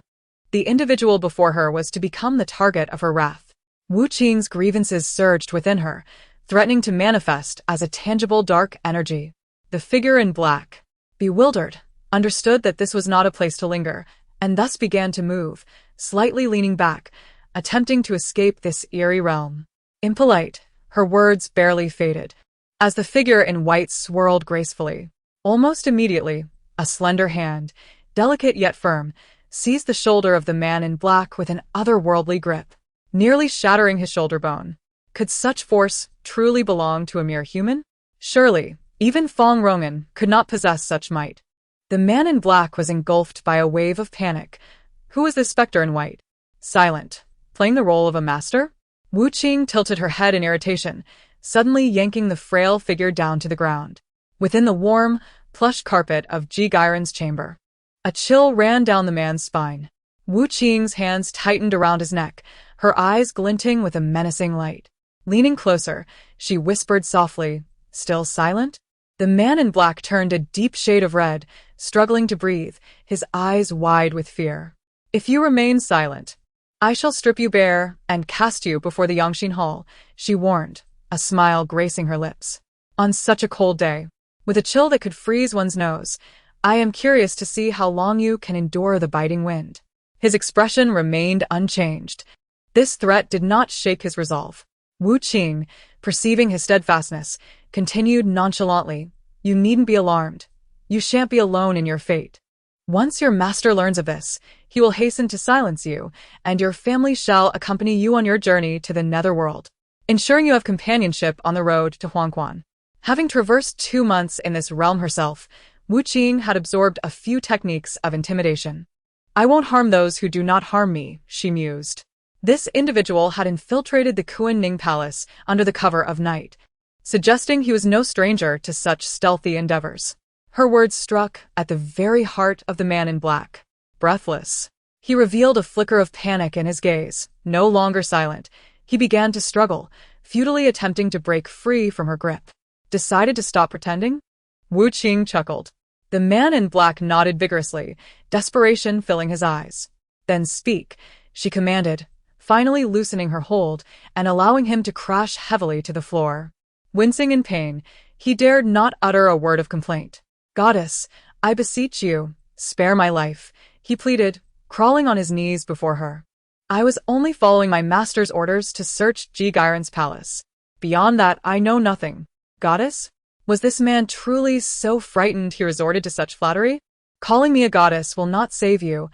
the individual before her was to become the target of her wrath. Qing's grievances surged within her, threatening to manifest as a tangible dark energy. The figure in black, bewildered, understood that this was not a place to linger, and thus began to move, slightly leaning back, attempting to escape this eerie realm. Impolite, her words barely faded, as the figure in white swirled gracefully. Almost immediately, a slender hand, delicate yet firm, seized the shoulder of the man in black with an otherworldly grip, nearly shattering his shoulder bone. Could such force truly belong to a mere human? Surely, even Fong Rongan could not possess such might. The man in black was engulfed by a wave of panic. Who was this specter in white? Silent, playing the role of a master? Qing tilted her head in irritation, suddenly yanking the frail figure down to the ground. Within the warm, plush carpet of Jigiren's chamber, a chill ran down the man's spine. Qing's hands tightened around his neck, her eyes glinting with a menacing light. Leaning closer, she whispered softly, "Still silent?" The man in black turned a deep shade of red, struggling to breathe, his eyes wide with fear. "If you remain silent, I shall strip you bare and cast you before the Yangxin Hall," she warned, a smile gracing her lips. "On such a cold day, with a chill that could freeze one's nose, I am curious to see how long you can endure the biting wind." His expression remained unchanged. This threat did not shake his resolve. Qing, perceiving his steadfastness, continued nonchalantly, "You needn't be alarmed. You shan't be alone in your fate. Once your master learns of this, he will hasten to silence you, and your family shall accompany you on your journey to the netherworld, ensuring you have companionship on the road to Huangquan." Having traversed 2 months in this realm herself, Qing had absorbed a few techniques of intimidation. "I won't harm those who do not harm me," she mused. This individual had infiltrated the Confronting palace under the cover of night, suggesting he was no stranger to such stealthy endeavors. Her words struck at the very heart of the man in black. Breathless, he revealed a flicker of panic in his gaze. No longer silent, he began to struggle, futilely attempting to break free from her grip. "Decided to stop pretending?" Qing chuckled. The man in black nodded vigorously, desperation filling his eyes. "Then speak," she commanded, finally loosening her hold and allowing him to crash heavily to the floor. Wincing in pain, he dared not utter a word of complaint. "Goddess, I beseech you, spare my life," he pleaded, crawling on his knees before her. "I was only following my master's orders to search Jigiren's palace. Beyond that, I know nothing." Goddess? Was this man truly so frightened he resorted to such flattery? "Calling me a goddess will not save you.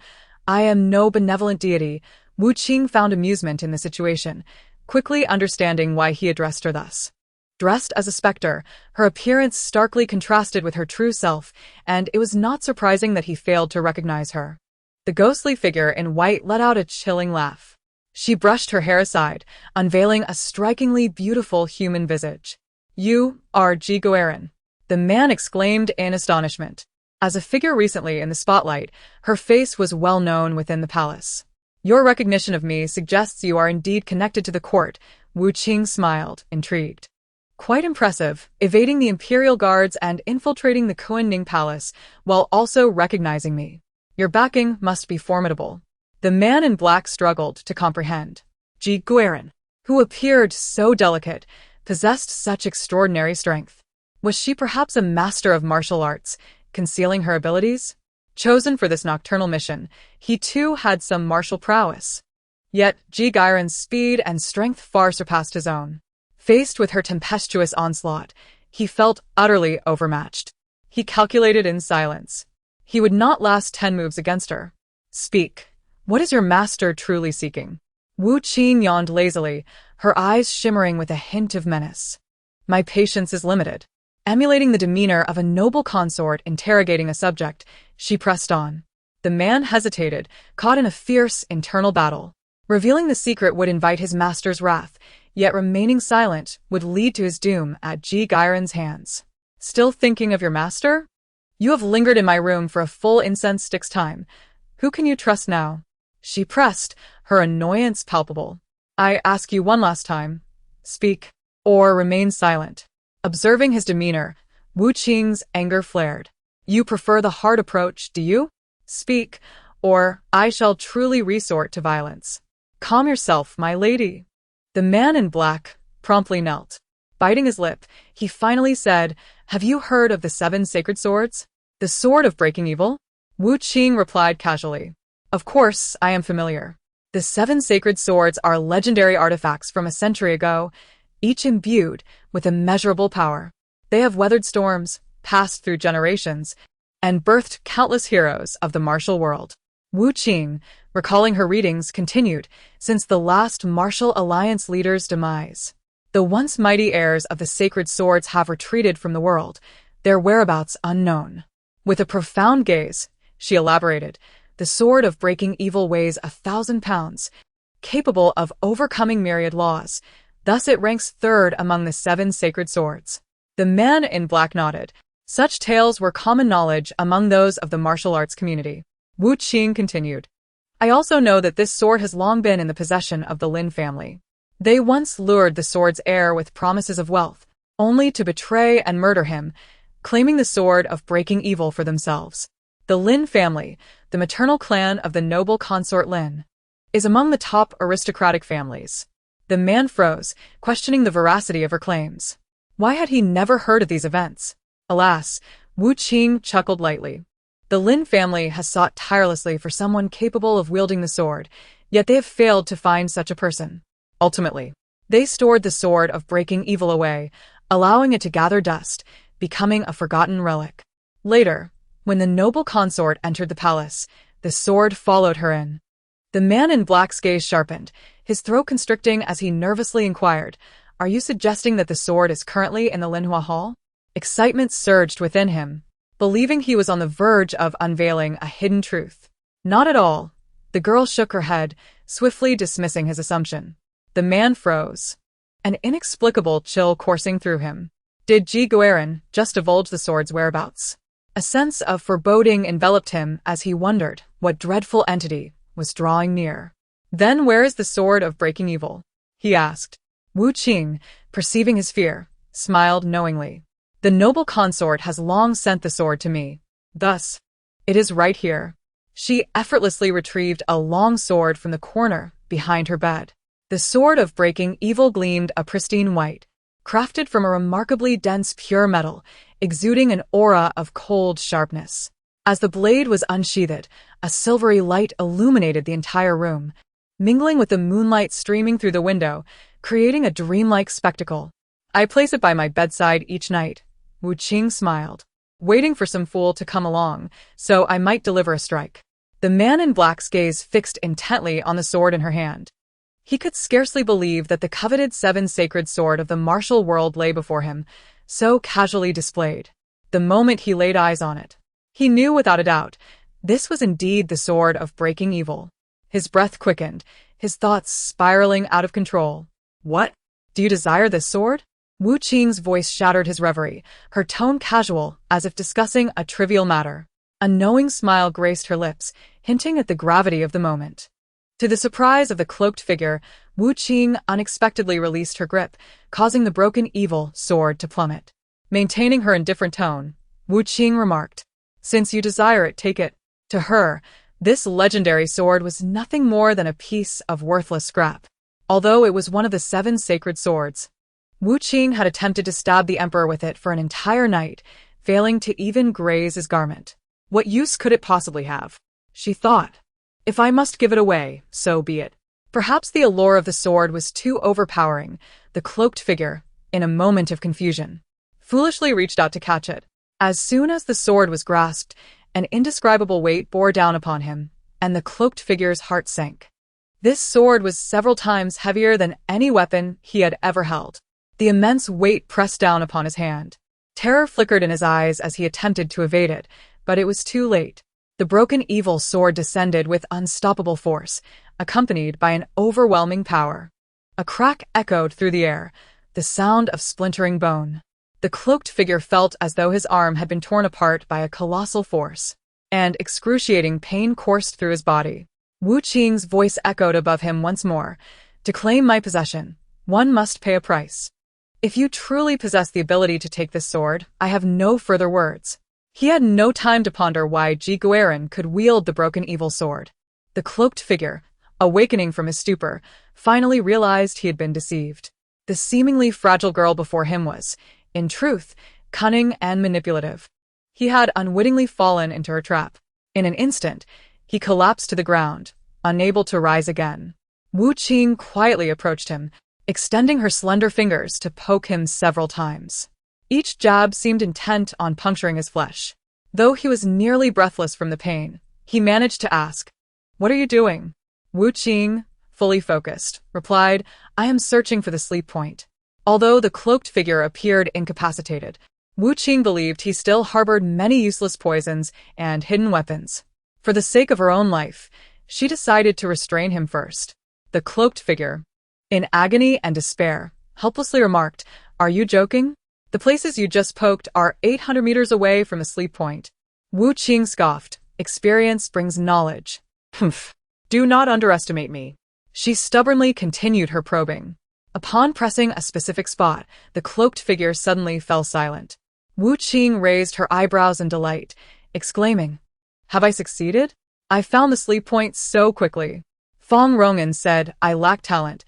I am no benevolent deity." Qing found amusement in the situation, quickly understanding why he addressed her thus. Dressed as a specter, her appearance starkly contrasted with her true self, and it was not surprising that he failed to recognize her. The ghostly figure in white let out a chilling laugh. She brushed her hair aside, unveiling a strikingly beautiful human visage. "You are Jigiren," the man exclaimed in astonishment. As a figure recently in the spotlight, her face was well known within the palace. "Your recognition of me suggests you are indeed connected to the court," Qing smiled, intrigued. "Quite impressive, evading the imperial guards and infiltrating the Confronting palace while also recognizing me. Your backing must be formidable." The man in black struggled to comprehend. Jigiren, who appeared so delicate, possessed such extraordinary strength. Was she perhaps a master of martial arts, concealing her abilities? Chosen for this nocturnal mission, he too had some martial prowess. Yet Ji Gairen's speed and strength far surpassed his own. Faced with her tempestuous onslaught, he felt utterly overmatched. He calculated in silence. He would not last 10 moves against her. Speak. What is your master truly seeking? Wu Qing yawned lazily, her eyes shimmering with a hint of menace. My patience is limited. Emulating the demeanor of a noble consort interrogating a subject, she pressed on. The man hesitated, caught in a fierce internal battle. Revealing the secret would invite his master's wrath, yet remaining silent would lead to his doom at Ji Gairen's hands. Still thinking of your master? You have lingered in my room for a full incense stick's time. Who can you trust now? She pressed, her annoyance palpable. I ask you one last time. Speak, or remain silent. Observing his demeanor, Wu Qing's anger flared. You prefer the hard approach, do you? Speak, or I shall truly resort to violence. Calm yourself, my lady. The man in black promptly knelt. Biting his lip, he finally said, Have you heard of the 7 sacred swords? The sword of breaking evil? Wu Qing replied casually. Of course, I am familiar. The 7 sacred swords are legendary artifacts from a century ago, each imbued with immeasurable power. They have weathered storms, passed through generations, and birthed countless heroes of the martial world. Wu Qing, recalling her readings, continued, since the last martial alliance leader's demise. The once mighty heirs of the sacred swords have retreated from the world, their whereabouts unknown. With a profound gaze, she elaborated, the sword of breaking evil weighs 1,000 pounds, capable of overcoming myriad laws. Thus it ranks 3rd among the 7 sacred swords. The man in black nodded. Such tales were common knowledge among those of the martial arts community. Wu Qing continued. I also know that this sword has long been in the possession of the Lin family. They once lured the sword's heir with promises of wealth, only to betray and murder him, claiming the sword of breaking evil for themselves. The Lin family, the maternal clan of the noble consort Lin, is among the top aristocratic families. The man froze, questioning the veracity of her claims. Why had he never heard of these events? Alas, Wu Qing chuckled lightly. The Lin family has sought tirelessly for someone capable of wielding the sword, yet they have failed to find such a person. Ultimately, they stored the sword of breaking evil away, allowing it to gather dust, becoming a forgotten relic. Later, when the noble consort entered the palace, the sword followed her in. The man in black's gaze sharpened, his throat constricting as he nervously inquired, Are you suggesting that the sword is currently in the Linhua Hall? Excitement surged within him, believing he was on the verge of unveiling a hidden truth. Not at all. The girl shook her head, swiftly dismissing his assumption. The man froze, an inexplicable chill coursing through him. Did Ji Gairen just divulge the sword's whereabouts? A sense of foreboding enveloped him as he wondered what dreadful entity was drawing near. Then where is the sword of breaking evil? He asked. Wu Qing, perceiving his fear, smiled knowingly. The noble consort has long sent the sword to me. Thus, it is right here. She effortlessly retrieved a long sword from the corner behind her bed. The sword of breaking evil gleamed a pristine white, crafted from a remarkably dense pure metal, exuding an aura of cold sharpness. As the blade was unsheathed, a silvery light illuminated the entire room, mingling with the moonlight streaming through the window, creating a dreamlike spectacle. I place it by my bedside each night. Wu Qing smiled, waiting for some fool to come along, so I might deliver a strike. The man in black's gaze fixed intently on the sword in her hand. He could scarcely believe that the coveted 7 sacred sword of the martial world lay before him, so casually displayed. The moment he laid eyes on it, he knew without a doubt, this was indeed the sword of breaking evil. His breath quickened, his thoughts spiraling out of control. What? Do you desire this sword? Wu Qing's voice shattered his reverie, her tone casual, as if discussing a trivial matter. A knowing smile graced her lips, hinting at the gravity of the moment. To the surprise of the cloaked figure, Wu Qing unexpectedly released her grip, causing the broken evil sword to plummet. Maintaining her indifferent tone, Wu Qing remarked, Since you desire it, take it. To her, this legendary sword was nothing more than a piece of worthless scrap. Although it was one of the 7 sacred swords, Wu Qing had attempted to stab the emperor with it for an entire night, failing to even graze his garment. What use could it possibly have? She thought. If I must give it away, so be it. Perhaps the allure of the sword was too overpowering. The cloaked figure, in a moment of confusion, foolishly reached out to catch it. As soon as the sword was grasped, an indescribable weight bore down upon him, and the cloaked figure's heart sank. This sword was several times heavier than any weapon he had ever held. The immense weight pressed down upon his hand. Terror flickered in his eyes as he attempted to evade it, but it was too late. The broken evil sword descended with unstoppable force, accompanied by an overwhelming power. A crack echoed through the air, the sound of splintering bone. The cloaked figure felt as though his arm had been torn apart by a colossal force, and excruciating pain coursed through his body. Wu Qing's voice echoed above him once more. To claim my possession, one must pay a price. If you truly possess the ability to take this sword, I have no further words. He had no time to ponder why Ji Guiran could wield the broken evil sword. The cloaked figure, awakening from his stupor, finally realized he had been deceived. The seemingly fragile girl before him was, in truth, cunning and manipulative. He had unwittingly fallen into her trap. In an instant, he collapsed to the ground, unable to rise again. Wu Qing quietly approached him, extending her slender fingers to poke him several times. Each jab seemed intent on puncturing his flesh. Though he was nearly breathless from the pain, he managed to ask, "What are you doing?" Wu Qing, fully focused, replied, "I am searching for the sleep point." Although the cloaked figure appeared incapacitated, Wu Qing believed he still harbored many useless poisons and hidden weapons. For the sake of her own life, she decided to restrain him first. The cloaked figure, in agony and despair, helplessly remarked, "Are you joking? The places you just poked are 800 meters away from the sleep point." Wu Qing scoffed, "Experience brings knowledge." "Humph. Do not underestimate me." She stubbornly continued her probing. Upon pressing a specific spot, the cloaked figure suddenly fell silent. Wu Qing raised her eyebrows in delight, exclaiming, "Have I succeeded? I found the sleep point so quickly." Fong Rongan said, "I lack talent.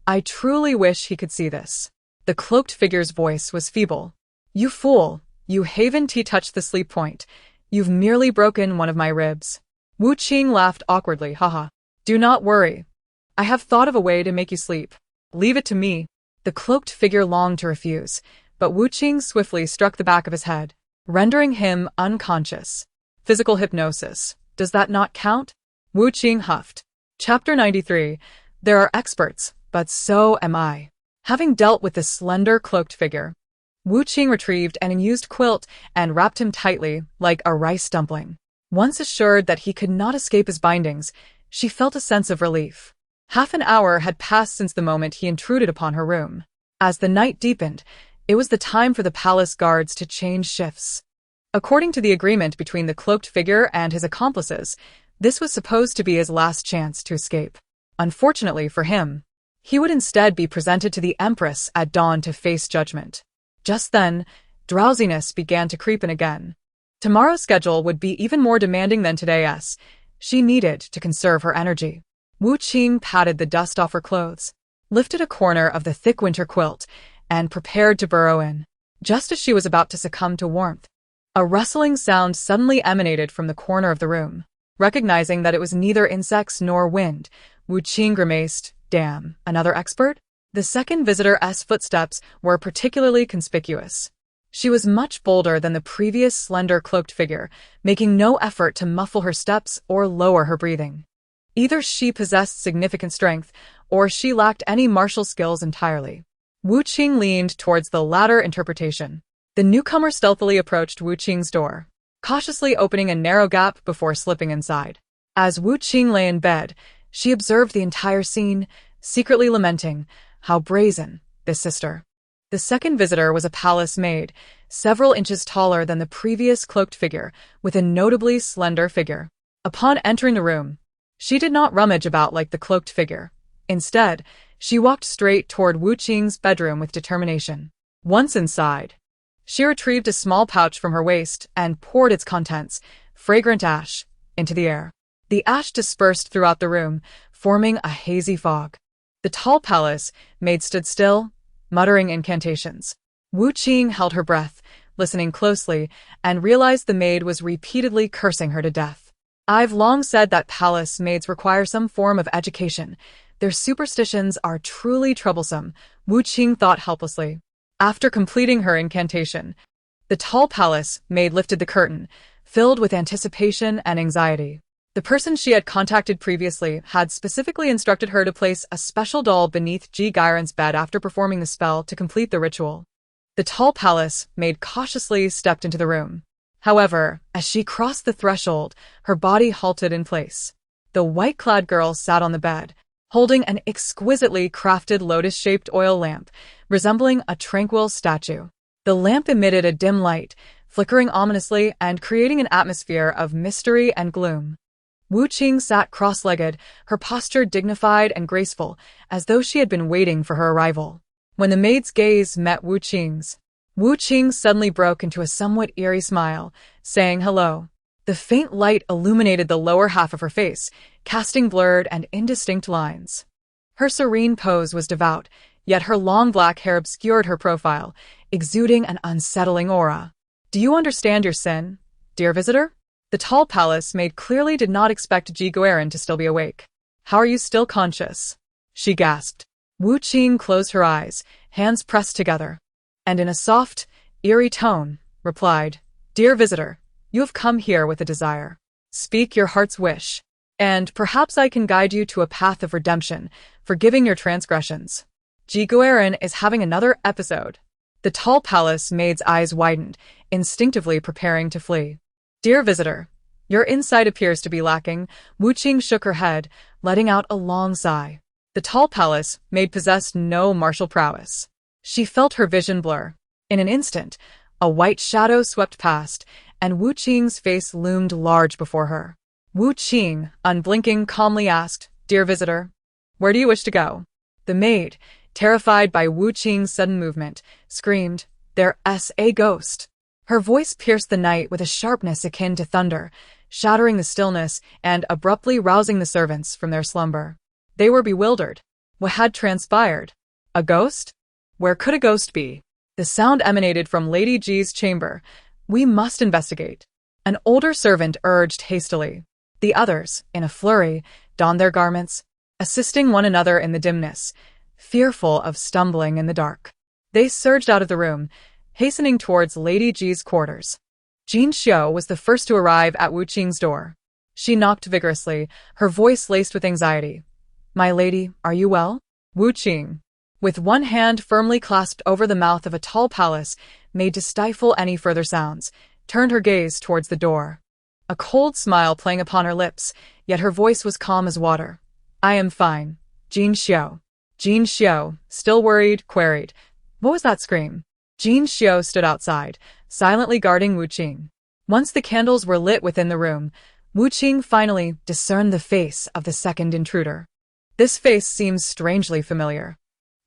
I truly wish he could see this." The cloaked figure's voice was feeble. "You fool, you haven't touched the sleep point. You've merely broken one of my ribs." Wu Qing laughed awkwardly, "Haha. Do not worry. I have thought of a way to make you sleep. Leave it to me." The cloaked figure longed to refuse, but Wu Qing swiftly struck the back of his head, rendering him unconscious. Physical hypnosis. Does that not count? Wu Qing huffed. Chapter 93. There are experts, but so am I. Having dealt with the slender cloaked figure, Wu Qing retrieved an unused quilt and wrapped him tightly, like a rice dumpling. Once assured that he could not escape his bindings, she felt a sense of relief. Half an hour had passed since the moment he intruded upon her room. As the night deepened, it was the time for the palace guards to change shifts. According to the agreement between the cloaked figure and his accomplices, this was supposed to be his last chance to escape. Unfortunately for him, he would instead be presented to the empress at dawn to face judgment. Just then, drowsiness began to creep in again. Tomorrow's schedule would be even more demanding than today's. She needed to conserve her energy. Wu Qing patted the dust off her clothes, lifted a corner of the thick winter quilt, and prepared to burrow in. Just as she was about to succumb to warmth, a rustling sound suddenly emanated from the corner of the room. Recognizing that it was neither insects nor wind, Wu Qing grimaced, "Damn, another expert?" The second visitor's footsteps were particularly conspicuous. She was much bolder than the previous slender cloaked figure, making no effort to muffle her steps or lower her breathing. Either she possessed significant strength, or she lacked any martial skills entirely. Wu Qing leaned towards the latter interpretation. The newcomer stealthily approached Wu Qing's door, cautiously opening a narrow gap before slipping inside. As Wu Qing lay in bed, she observed the entire scene, secretly lamenting, "How brazen, this sister." The second visitor was a palace maid, several inches taller than the previous cloaked figure, with a notably slender figure. Upon entering the room, she did not rummage about like the cloaked figure. Instead, she walked straight toward Wu Qing's bedroom with determination. Once inside, she retrieved a small pouch from her waist and poured its contents, fragrant ash, into the air. The ash dispersed throughout the room, forming a hazy fog. The tall palace maid stood still, muttering incantations. Wu Qing held her breath, listening closely, and realized the maid was repeatedly cursing her to death. "I've long said that palace maids require some form of education. Their superstitions are truly troublesome, Wu Qing thought helplessly. After completing her incantation, the tall palace maid lifted the curtain, filled with anticipation and anxiety. The person she had contacted previously had specifically instructed her to place a special doll beneath Ji Gairen's bed after performing the spell to complete the ritual. The tall palace maid cautiously stepped into the room. However, as she crossed the threshold, her body halted in place. The white-clad girl sat on the bed, holding an exquisitely crafted lotus-shaped oil lamp, resembling a tranquil statue. The lamp emitted a dim light, flickering ominously and creating an atmosphere of mystery and gloom. Wu Qing sat cross-legged, her posture dignified and graceful, as though she had been waiting for her arrival. When the maid's gaze met Wu Qing's, Wu Qing suddenly broke into a somewhat eerie smile, saying hello. The faint light illuminated the lower half of her face, casting blurred and indistinct lines. Her serene pose was devout, yet her long black hair obscured her profile, exuding an unsettling aura. "Do you understand your sin, dear visitor?" The tall palace maid clearly did not expect Ji Gairen to still be awake. "How are you still conscious?" she gasped. Wu Qing closed her eyes, hands pressed together, and in a soft, eerie tone, replied, "Dear visitor, you have come here with a desire. Speak your heart's wish, and perhaps I can guide you to a path of redemption, forgiving your transgressions." Ji Gairen is having another episode. The tall palace maid's eyes widened, instinctively preparing to flee. "Dear visitor, your insight appears to be lacking." Wu Qing shook her head, letting out a long sigh. The tall palace maid possessed no martial prowess. She felt her vision blur. In an instant, a white shadow swept past, and Wu Qing's face loomed large before her. Wu Qing, unblinking, calmly asked, "Dear visitor, where do you wish to go?" The maid, terrified by Wu Qing's sudden movement, screamed, "There's a ghost." Her voice pierced the night with a sharpness akin to thunder, shattering the stillness and abruptly rousing the servants from their slumber. They were bewildered. What had transpired? A ghost? Where could a ghost be? The sound emanated from Lady Ji's chamber. "We must investigate," an older servant urged hastily. The others, in a flurry, donned their garments, assisting one another in the dimness, fearful of stumbling in the dark. They surged out of the room, hastening towards Lady Ji's quarters. Jin Xiao was the first to arrive at Wu Qing's door. She knocked vigorously, her voice laced with anxiety. "My lady, are you well?" Wu Qing, with one hand firmly clasped over the mouth of a tall palace, made to stifle any further sounds, turned her gaze towards the door. A cold smile playing upon her lips, yet her voice was calm as water. "I am fine, Jin Xiao." Jin Xiao, still worried, queried, "What was that scream?" Jin Xiao stood outside, silently guarding Wu Qing. Once the candles were lit within the room, Wu Qing finally discerned the face of the second intruder. This face seems strangely familiar.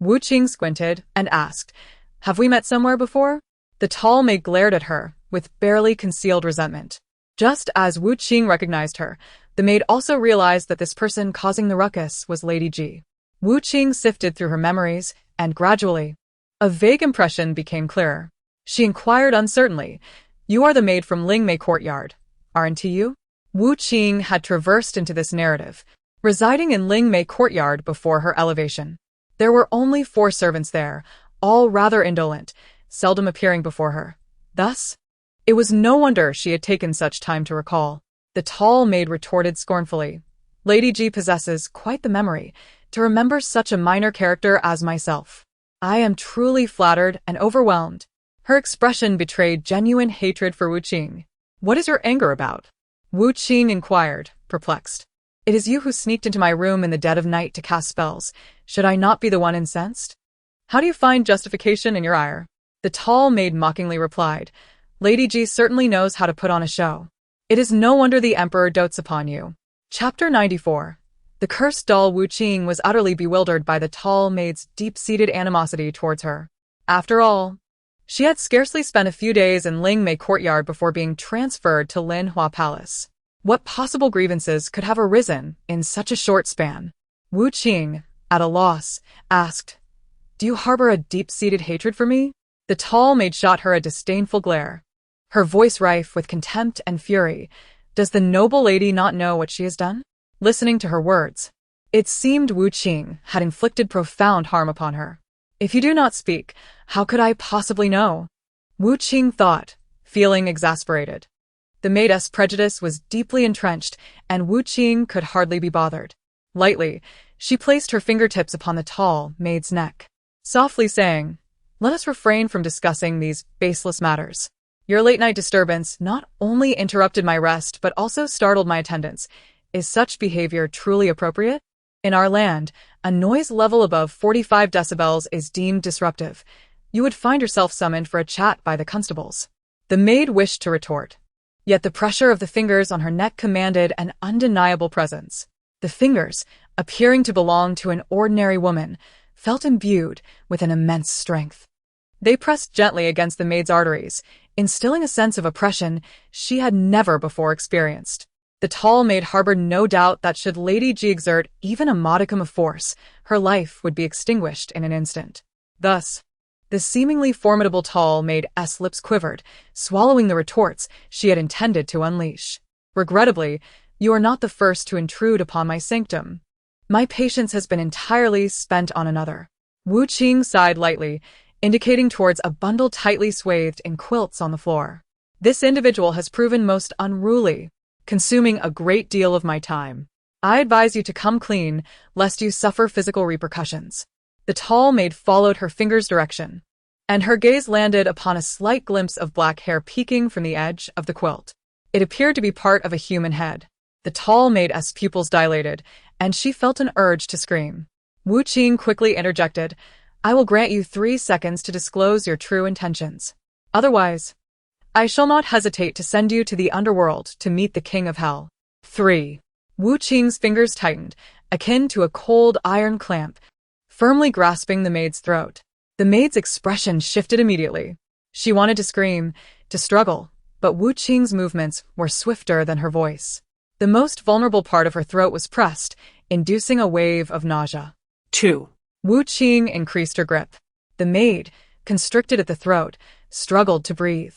Wu Qing squinted and asked, "Have we met somewhere before?" The tall maid glared at her, with barely concealed resentment. Just as Wu Qing recognized her, the maid also realized that this person causing the ruckus was Lady Ji. Wu Qing sifted through her memories, and gradually, a vague impression became clearer. She inquired uncertainly, "You are the maid from Lingmei Courtyard, aren't you?" Wu Qing had traversed into this narrative, residing in Lingmei Courtyard before her elevation. There were only 4 servants there, all rather indolent, seldom appearing before her. Thus, it was no wonder she had taken such time to recall. The tall maid retorted scornfully, "Lady Ji possesses quite the memory to remember such a minor character as myself. I am truly flattered and overwhelmed." Her expression betrayed genuine hatred for Wu Qing. "What is your anger about?" Wu Qing inquired, perplexed. "It is you who sneaked into my room in the dead of night to cast spells. Should I not be the one incensed? How do you find justification in your ire?" The tall maid mockingly replied, "Lady Ji certainly knows how to put on a show. It is no wonder the emperor dotes upon you." Chapter 94. The cursed doll. Wu Qing was utterly bewildered by the tall maid's deep-seated animosity towards her. After all, she had scarcely spent a few days in Lingmei Courtyard before being transferred to Linhua Palace. What possible grievances could have arisen in such a short span? Wu Qing, at a loss, asked, "Do you harbor a deep-seated hatred for me?" The tall maid shot her a disdainful glare, her voice rife with contempt and fury. "Does the noble lady not know what she has done?" Listening to her words, It seemed Wu Qing had inflicted profound harm upon her. If you do not speak, how could I possibly know? Wu Qing thought, feeling exasperated. The maid's prejudice was deeply entrenched, and Wu Qing could hardly be bothered. Lightly, she placed her fingertips upon the tall maid's neck, softly saying, "Let us refrain from discussing these baseless matters. Your late-night disturbance not only interrupted my rest but also startled my attendants. Is such behavior truly appropriate? In our land, a noise level above 45 decibels is deemed disruptive. You would find yourself summoned for a chat by the constables." The maid wished to retort, yet the pressure of the fingers on her neck commanded an undeniable presence. The fingers, appearing to belong to an ordinary woman, felt imbued with an immense strength. They pressed gently against the maid's arteries, instilling a sense of oppression she had never before experienced. The tall maid harbored no doubt that should Lady Ji exert even a modicum of force, her life would be extinguished in an instant. Thus, the seemingly formidable tall maid's lips quivered, swallowing the retorts she had intended to unleash. "Regrettably, you are not the first to intrude upon my sanctum. My patience has been entirely spent on another." Wu Qing sighed lightly, indicating towards a bundle tightly swathed in quilts on the floor. "This individual has proven most unruly, consuming a great deal of my time. I advise you to come clean, lest you suffer physical repercussions." The tall maid followed her finger's direction, and her gaze landed upon a slight glimpse of black hair peeking from the edge of the quilt. It appeared to be part of a human head. The tall maid's pupils dilated, and she felt an urge to scream. Wu Qing quickly interjected, "I will grant you 3 seconds to disclose your true intentions. Otherwise, I shall not hesitate to send you to the underworld to meet the King of Hell." 3. Wu Qing's fingers tightened, akin to a cold iron clamp, firmly grasping the maid's throat. The maid's expression shifted immediately. She wanted to scream, to struggle, but Wu Qing's movements were swifter than her voice. The most vulnerable part of her throat was pressed, inducing a wave of nausea. 2. Wu Qing increased her grip. The maid, constricted at the throat, struggled to breathe.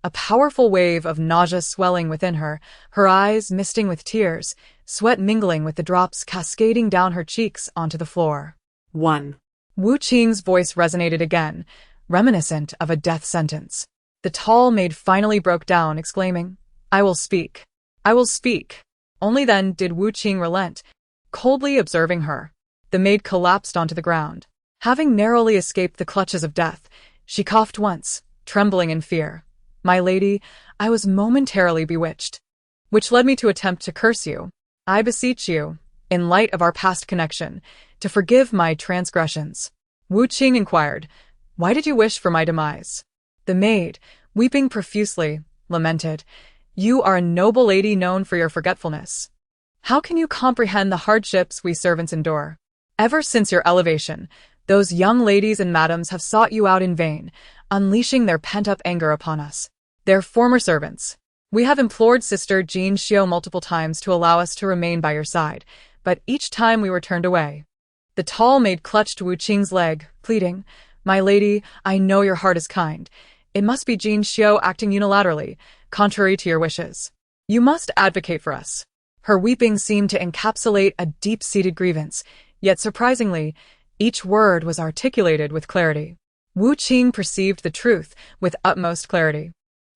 A powerful wave of nausea swelling within her, her eyes misting with tears, sweat mingling with the drops cascading down her cheeks onto the floor. 1. Wu Qing's voice resonated again, reminiscent of a death sentence. The tall maid finally broke down, exclaiming, "I will speak. I will speak." Only then did Wu Qing relent, coldly observing her. The maid collapsed onto the ground. Having narrowly escaped the clutches of death, she coughed once, trembling in fear. "My lady, I was momentarily bewitched, which led me to attempt to curse you. I beseech you, in light of our past connection, to forgive my transgressions." Wu Qing inquired, "Why did you wish for my demise?" The maid, weeping profusely, lamented, "You are a noble lady known for your forgetfulness. How can you comprehend the hardships we servants endure? Ever since your elevation, those young ladies and madams have sought you out in vain, unleashing their pent-up anger upon us. Their former servants. We have implored Sister Jean Xiao multiple times to allow us to remain by your side, but each time we were turned away." The tall maid clutched Wu Qing's leg, pleading, "My lady, I know your heart is kind. It must be Jean Xiao acting unilaterally, contrary to your wishes. You must advocate for us." Her weeping seemed to encapsulate a deep-seated grievance, yet surprisingly, each word was articulated with clarity. Wu Qing perceived the truth with utmost clarity.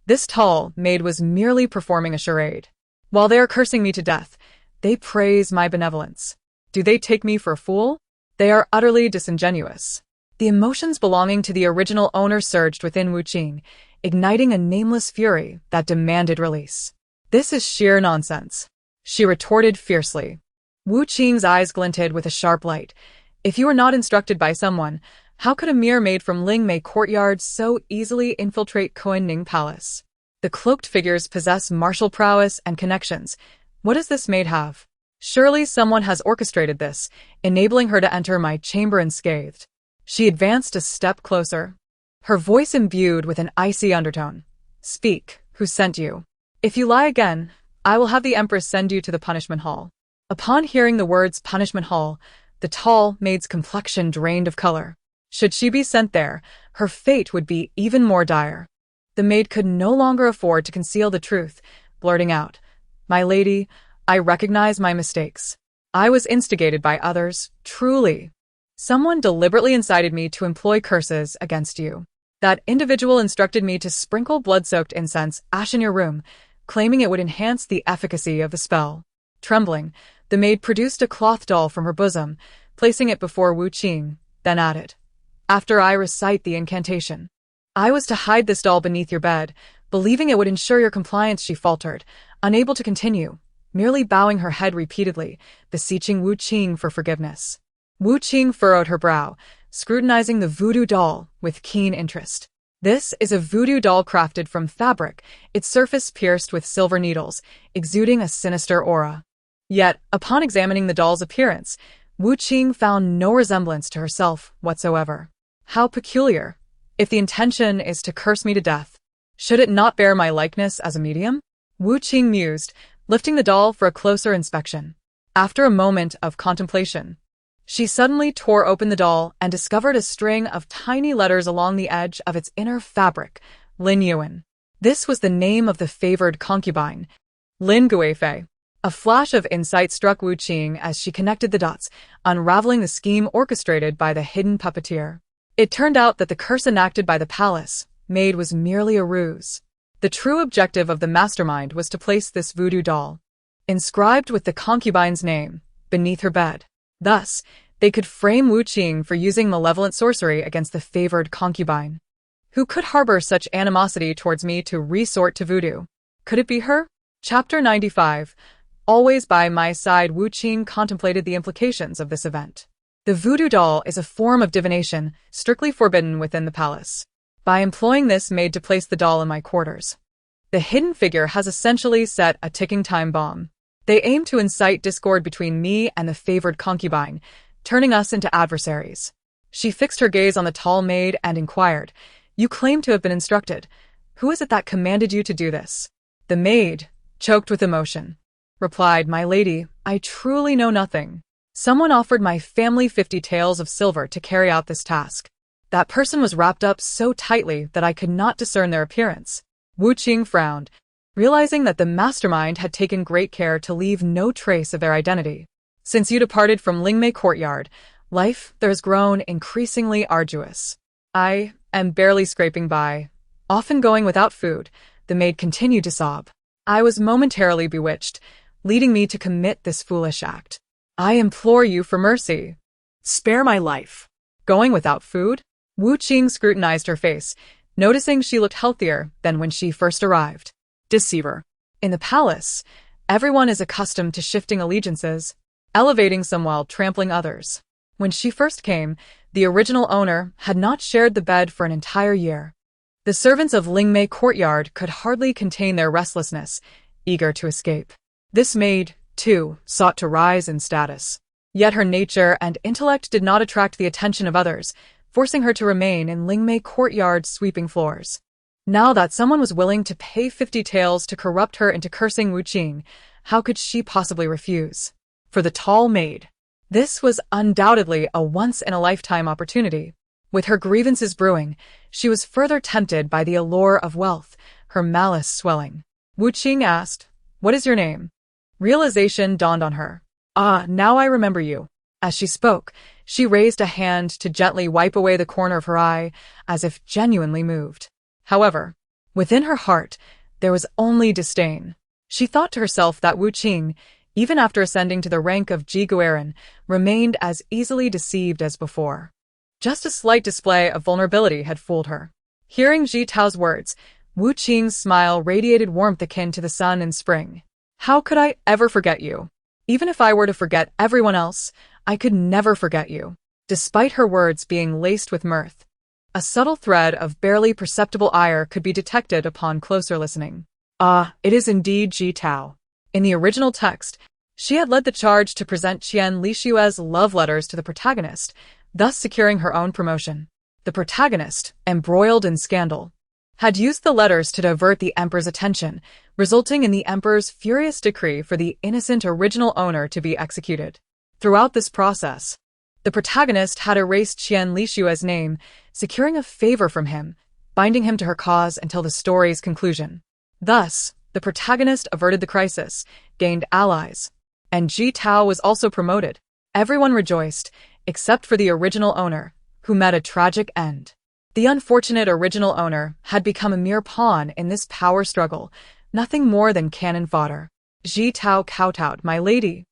This tall maid was merely performing a charade. While they are cursing me to death, they praise my benevolence. Do they take me for a fool? They are utterly disingenuous. The emotions belonging to the original owner surged within Wu Qing, igniting a nameless fury that demanded release. "This is sheer nonsense," she retorted fiercely. Wu Qing's eyes glinted with a sharp light. "If you were not instructed by someone, how could a mere maid from Lingmei courtyard so easily infiltrate Kunning Palace? The cloaked figures possess martial prowess and connections. What does this maid have? Surely someone has orchestrated this, enabling her to enter my chamber unscathed." She advanced a step closer, her voice imbued with an icy undertone. "Speak, who sent you? If you lie again, I will have the Empress send you to the punishment hall." Upon hearing the words punishment hall, the tall maid's complexion drained of color. Should she be sent there, her fate would be even more dire. The maid could no longer afford to conceal the truth, blurting out, "My lady, I recognize my mistakes. I was instigated by others, truly. Someone deliberately incited me to employ curses against you. That individual instructed me to sprinkle blood-soaked incense ash in your room, claiming it would enhance the efficacy of the spell. Trembling, the maid produced a cloth doll from her bosom, placing it before Wu Qing, then added, "After I recite the incantation, I was to hide this doll beneath your bed, believing it would ensure your compliance." She faltered, unable to continue, merely bowing her head repeatedly, beseeching Wu Qing for forgiveness. Wu Qing furrowed her brow, scrutinizing the voodoo doll with keen interest. This is a voodoo doll crafted from fabric, its surface pierced with silver needles, exuding a sinister aura. Yet, upon examining the doll's appearance, Wu Qing found no resemblance to herself whatsoever. How peculiar. If the intention is to curse me to death, should it not bear my likeness as a medium? Wu Qing mused, lifting the doll for a closer inspection. After a moment of contemplation, she suddenly tore open the doll and discovered a string of tiny letters along the edge of its inner fabric, Lin Yuan. This was the name of the favored concubine, Lin Guifei. A flash of insight struck Wu Qing as she connected the dots, unraveling the scheme orchestrated by the hidden puppeteer. It turned out that the curse enacted by the palace maid was merely a ruse. The true objective of the mastermind was to place this voodoo doll, inscribed with the concubine's name, beneath her bed. Thus, they could frame Wu Qing for using malevolent sorcery against the favored concubine. Who could harbor such animosity towards me to resort to voodoo? Could it be her? Chapter 95. Always by my side, Wu Qing contemplated the implications of this event. The voodoo doll is a form of divination, strictly forbidden within the palace. By employing this maid to place the doll in my quarters, the hidden figure has essentially set a ticking time bomb. They aim to incite discord between me and the favored concubine, turning us into adversaries. She fixed her gaze on the tall maid and inquired, "You claim to have been instructed. Who is it that commanded you to do this?" The maid, choked with emotion, replied, "My lady, I truly know nothing. Someone offered my family 50 taels of silver to carry out this task. That person was wrapped up so tightly that I could not discern their appearance." Wu Qing frowned, realizing that the mastermind had taken great care to leave no trace of their identity. "Since you departed from Lingmei courtyard, life there has grown increasingly arduous. I am barely scraping by, often going without food," the maid continued to sob. "I was momentarily bewitched, leading me to commit this foolish act. I implore you for mercy. Spare my life." Going without food? Wu Qing scrutinized her face, noticing she looked healthier than when she first arrived. Deceiver. In the palace, everyone is accustomed to shifting allegiances, elevating some while trampling others. When she first came, the original owner had not shared the bed for an entire year. The servants of Lingmei courtyard could hardly contain their restlessness, eager to escape. This maid, too, sought to rise in status. Yet her nature and intellect did not attract the attention of others, forcing her to remain in Lingmei courtyard's sweeping floors. Now that someone was willing to pay 50 taels to corrupt her into cursing Wu Qing, how could she possibly refuse? For the tall maid, this was undoubtedly a once-in-a-lifetime opportunity. With her grievances brewing, she was further tempted by the allure of wealth, her malice swelling. Wu Qing asked, "What is your name?" Realization dawned on her. "Ah, now I remember you." As she spoke, she raised a hand to gently wipe away the corner of her eye, as if genuinely moved. However, within her heart, there was only disdain. She thought to herself that Wu Qing, even after ascending to the rank of Jiguerin, remained as easily deceived as before. Just a slight display of vulnerability had fooled her. Hearing Ji Tao's words, Wu Qing's smile radiated warmth akin to the sun in spring. "How could I ever forget you? Even if I were to forget everyone else, I could never forget you." Despite her words being laced with mirth, a subtle thread of barely perceptible ire could be detected upon closer listening. Ah, it is indeed Ji Tao. In the original text, she had led the charge to present Qian Lishue's love letters to the protagonist, thus securing her own promotion. The protagonist, embroiled in scandal, had used the letters to divert the emperor's attention, resulting in the emperor's furious decree for the innocent original owner to be executed. Throughout this process, the protagonist had erased Qian Lishue's name, securing a favor from him, binding him to her cause until the story's conclusion. Thus, the protagonist averted the crisis, gained allies, and Ji Tao was also promoted. Everyone rejoiced, except for the original owner, who met a tragic end. The unfortunate original owner had become a mere pawn in this power struggle, nothing more than cannon fodder. Ji Tao kowtowed, "My lady,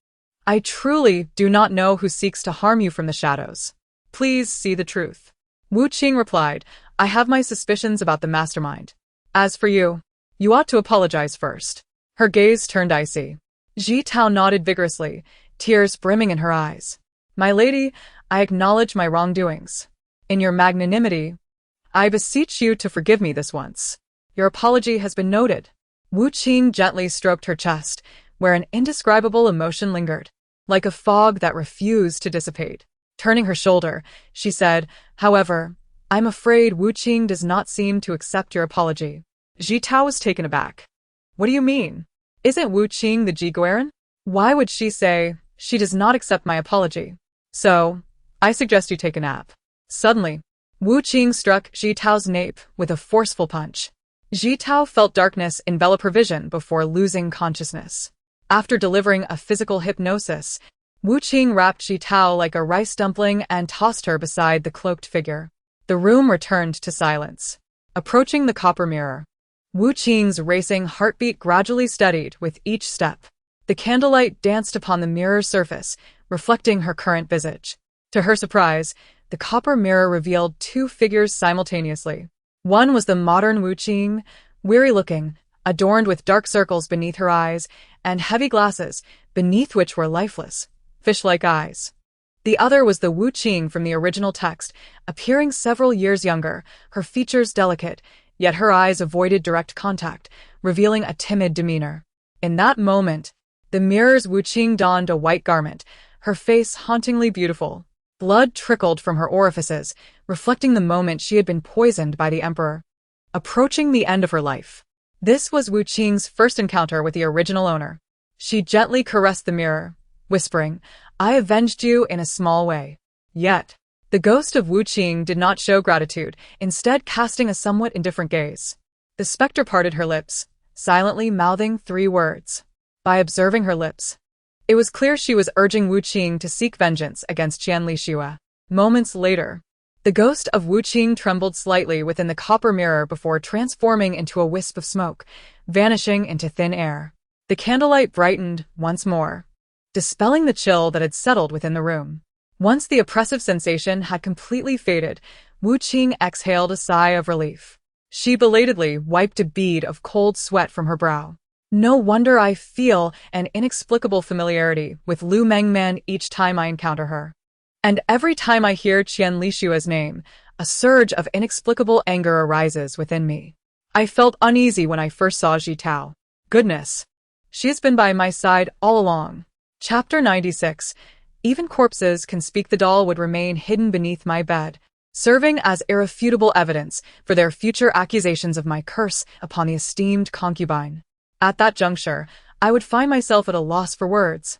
I truly do not know who seeks to harm you from the shadows. Please see the truth." Wu Qing replied, "I have my suspicions about the mastermind. As for you, you ought to apologize first." Her gaze turned icy. Ji Tao nodded vigorously, tears brimming in her eyes. "My lady, I acknowledge my wrongdoings. In your magnanimity, I beseech you to forgive me this once. Your apology has been noted." Wu Qing gently stroked her chest, where an indescribable emotion lingered, like a fog that refused to dissipate. Turning her shoulder, she said, "However, I'm afraid Wu Qing does not seem to accept your apology." Ji Tao was taken aback. "What do you mean? Isn't Wu Qing the Jiguerin? Why would she say she does not accept my apology? So, I suggest you take a nap." Suddenly, Wu Qing struck Ji Tao's nape with a forceful punch. Ji Tao felt darkness envelop her vision before losing consciousness. After delivering a physical hypnosis, Wu Qing wrapped Ji Tao like a rice dumpling and tossed her beside the cloaked figure. The room returned to silence. Approaching the copper mirror, Wu Qing's racing heartbeat gradually steadied with each step. The candlelight danced upon the mirror's surface, reflecting her current visage. To her surprise, the copper mirror revealed two figures simultaneously. One was the modern Wu Qing, weary-looking, adorned with dark circles beneath her eyes and heavy glasses, beneath which were lifeless, fish-like eyes. The other was the Wu Qing from the original text, appearing several years younger, her features delicate, yet her eyes avoided direct contact, revealing a timid demeanor. In that moment, the mirror's Wu Qing donned a white garment, her face hauntingly beautiful. Blood trickled from her orifices, reflecting the moment she had been poisoned by the emperor, approaching the end of her life. This was Wu Qing's first encounter with the original owner. She gently caressed the mirror, whispering, "I avenged you in a small way." Yet, the ghost of Wu Qing did not show gratitude, instead casting a somewhat indifferent gaze. The spectre parted her lips, silently mouthing 3 words. By observing her lips, it was clear she was urging Wu Qing to seek vengeance against Qianli Xue. Moments later, the ghost of Wu Qing trembled slightly within the copper mirror before transforming into a wisp of smoke, vanishing into thin air. The candlelight brightened once more, dispelling the chill that had settled within the room. Once the oppressive sensation had completely faded, Wu Qing exhaled a sigh of relief. She belatedly wiped a bead of cold sweat from her brow. "No wonder I feel an inexplicable familiarity with Lu Mengman each time I encounter her. And every time I hear Qianli Xue's name, a surge of inexplicable anger arises within me. I felt uneasy when I first saw Ji Tao. Goodness, she has been by my side all along." Chapter 96. Even corpses can speak. The doll would remain hidden beneath my bed, serving as irrefutable evidence for their future accusations of my curse upon the esteemed concubine. At that juncture, I would find myself at a loss for words,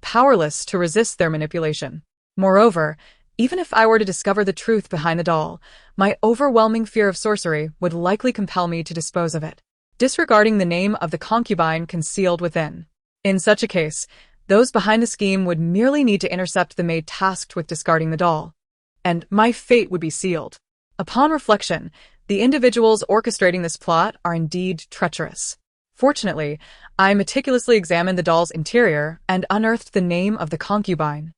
powerless to resist their manipulation. Moreover, even if I were to discover the truth behind the doll, my overwhelming fear of sorcery would likely compel me to dispose of it, disregarding the name of the concubine concealed within. In such a case, those behind the scheme would merely need to intercept the maid tasked with discarding the doll, and my fate would be sealed. Upon reflection, the individuals orchestrating this plot are indeed treacherous. Fortunately, I meticulously examined the doll's interior and unearthed the name of the concubine.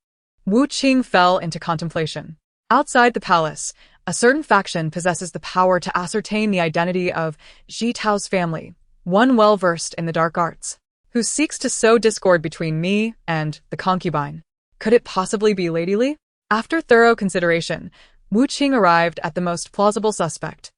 Wu Qing fell into contemplation. Outside the palace, a certain faction possesses the power to ascertain the identity of Ji Tao's family, one well-versed in the dark arts, who seeks to sow discord between me and the concubine. Could it possibly be Lady Li? After thorough consideration, Wu Qing arrived at the most plausible suspect.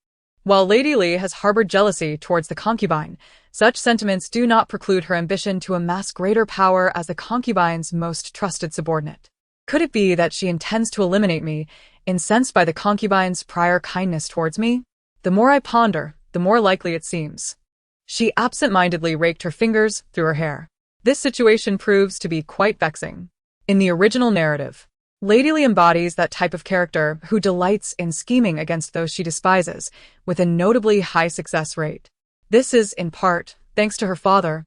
While Lady Li has harbored jealousy towards the concubine, such sentiments do not preclude her ambition to amass greater power as the concubine's most trusted subordinate. Could it be that she intends to eliminate me, incensed by the concubine's prior kindness towards me? The more I ponder, the more likely it seems. She absent-mindedly raked her fingers through her hair. This situation proves to be quite vexing. In the original narrative, Lady Li embodies that type of character who delights in scheming against those she despises, with a notably high success rate. This is, in part, thanks to her father,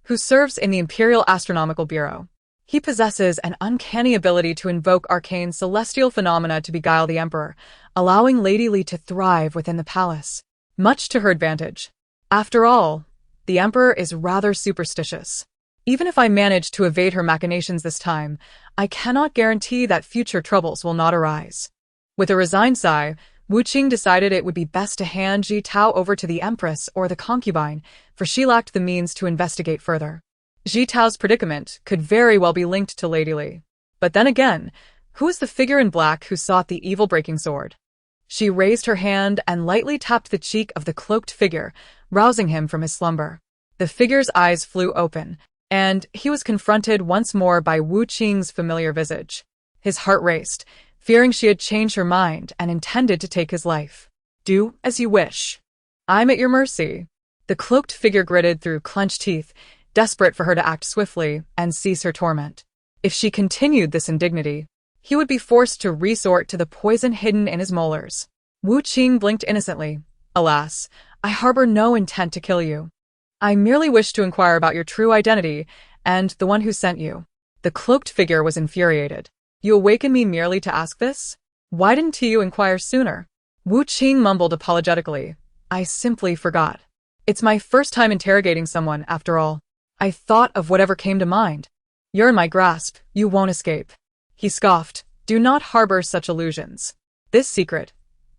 who serves in the Imperial Astronomical Bureau. He possesses an uncanny ability to invoke arcane celestial phenomena to beguile the emperor, allowing Lady Li to thrive within the palace, much to her advantage. After all, the emperor is rather superstitious. Even if I manage to evade her machinations this time, I cannot guarantee that future troubles will not arise. With a resigned sigh, Wu Qing decided it would be best to hand Ji Tao over to the empress or the concubine, for she lacked the means to investigate further. Ji Tao's predicament could very well be linked to Lady Li. But then again, who was the figure in black who sought the evil-breaking sword? She raised her hand and lightly tapped the cheek of the cloaked figure, rousing him from his slumber. The figure's eyes flew open, and he was confronted once more by Wu Qing's familiar visage. His heart raced, fearing she had changed her mind and intended to take his life. "Do as you wish. I'm at your mercy." The cloaked figure gritted through clenched teeth, desperate for her to act swiftly and cease her torment. If she continued this indignity, he would be forced to resort to the poison hidden in his molars. Wu Qing blinked innocently. "Alas, I harbor no intent to kill you. I merely wish to inquire about your true identity and the one who sent you." The cloaked figure was infuriated. "You awakened me merely to ask this? Why didn't you inquire sooner?" Wu Qing mumbled apologetically. "I simply forgot. It's my first time interrogating someone, after all. I thought of whatever came to mind. You're in my grasp, you won't escape." He scoffed. "Do not harbor such illusions. This secret,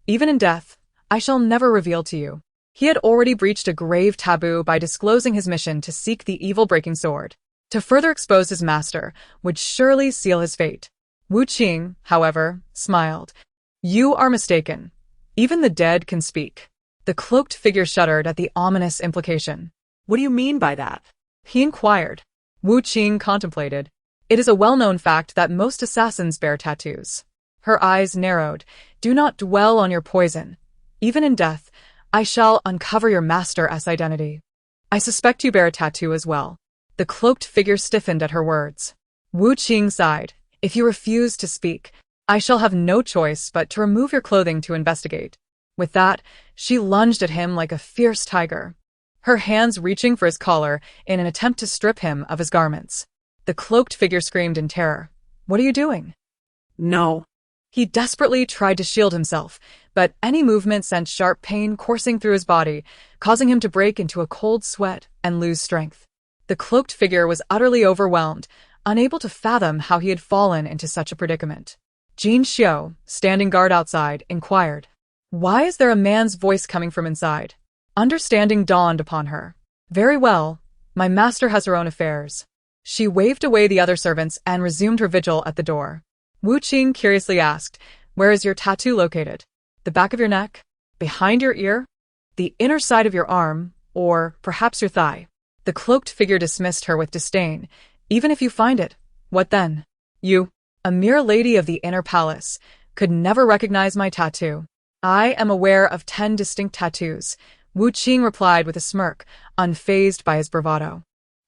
even in death, I shall never reveal to you." He had already breached a grave taboo by disclosing his mission to seek the evil-breaking sword. To further expose his master would surely seal his fate. Wu Qing, however, smiled. "You are mistaken. Even the dead can speak." The cloaked figure shuddered at the ominous implication. What do you mean by that? He inquired. Wu Qing contemplated. "It is a well-known fact that most assassins bear tattoos." Her eyes narrowed. "Do not dwell on your poison. Even in death, I shall uncover your master's identity. I suspect you bear a tattoo as well." The cloaked figure stiffened at her words. Wu Qing sighed. "If you refuse to speak, I shall have no choice but to remove your clothing to investigate." With that, she lunged at him like a fierce tiger, her hands reaching for his collar in an attempt to strip him of his garments. The cloaked figure screamed in terror. "What are you doing?" No. He desperately tried to shield himself, but any movement sent sharp pain coursing through his body, causing him to break into a cold sweat and lose strength. The cloaked figure was utterly overwhelmed, unable to fathom how he had fallen into such a predicament. Jin Xiu, standing guard outside, inquired, "Why is there a man's voice coming from inside?" Understanding dawned upon her. "Very well, my master has her own affairs." She waved away the other servants and resumed her vigil at the door. Wu Qing curiously asked, "Where is your tattoo located? The back of your neck? Behind your ear? The inner side of your arm? Or perhaps your thigh?" The cloaked figure dismissed her with disdain. "Even if you find it, what then? You, a mere lady of the inner palace, could never recognize my tattoo." "I am aware of 10 distinct tattoos," Wu Qing replied with a smirk, unfazed by his bravado.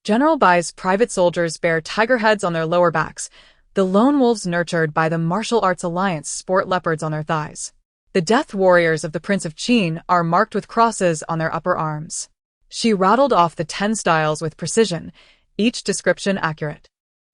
General Bai's private soldiers bear tiger heads on their lower backs. The lone wolves nurtured by the martial arts alliance sport leopards on their thighs. The death warriors of the Prince of Qing are marked with crosses on their upper arms. She rattled off the 10 styles with precision, each description accurate.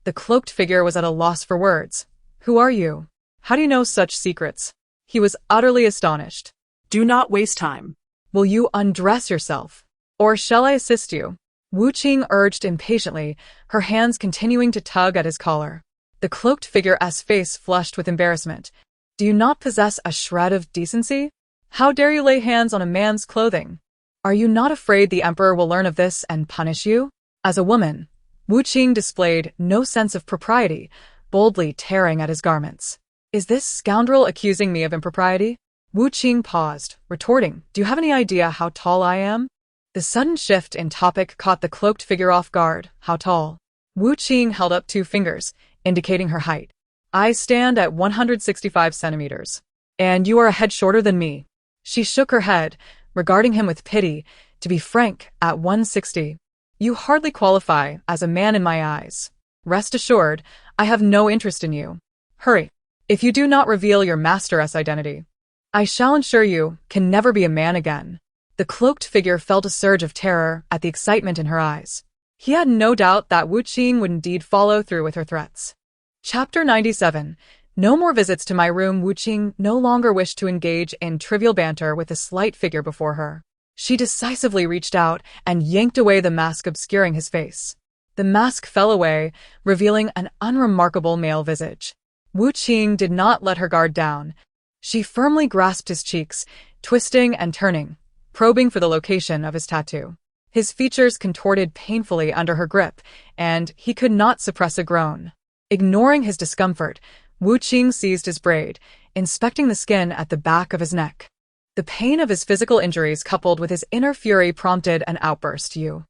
The cloaked figure was at a loss for words. "Who are you? How do you know such secrets?" He was utterly astonished. Do not waste time. "Will you undress yourself? Or shall I assist you?" Wu Qing urged impatiently, her hands continuing to tug at his collar. The cloaked figure's face flushed with embarrassment. "Do you not possess a shred of decency? How dare you lay hands on a man's clothing? Are you not afraid the emperor will learn of this and punish you?" As a woman, Wu Qing displayed no sense of propriety, boldly tearing at his garments. "Is this scoundrel accusing me of impropriety?" Wu Qing paused, retorting, "Do you have any idea how tall I am?" The sudden shift in topic caught the cloaked figure off guard. "How tall?" Wu Qing held up 2 fingers, indicating her height. "I stand at 165 centimeters. And you are a head shorter than me." She shook her head, regarding him with pity. "To be frank, at 160. You hardly qualify as a man in my eyes. Rest assured, I have no interest in you. Hurry. If you do not reveal your master's identity, I shall ensure you can never be a man again." The cloaked figure felt a surge of terror at the excitement in her eyes. He had no doubt that Wu Qing would indeed follow through with her threats. Chapter 97. No more visits to my room. Wu Qing no longer wished to engage in trivial banter with the slight figure before her. She decisively reached out and yanked away the mask obscuring his face. The mask fell away, revealing an unremarkable male visage. Wu Qing did not let her guard down. She firmly grasped his cheeks, twisting and turning, probing for the location of his tattoo. His features contorted painfully under her grip, and he could not suppress a groan. Ignoring his discomfort, Wu Qing seized his braid, inspecting the skin at the back of his neck. The pain of his physical injuries coupled with his inner fury prompted an outburst. Wu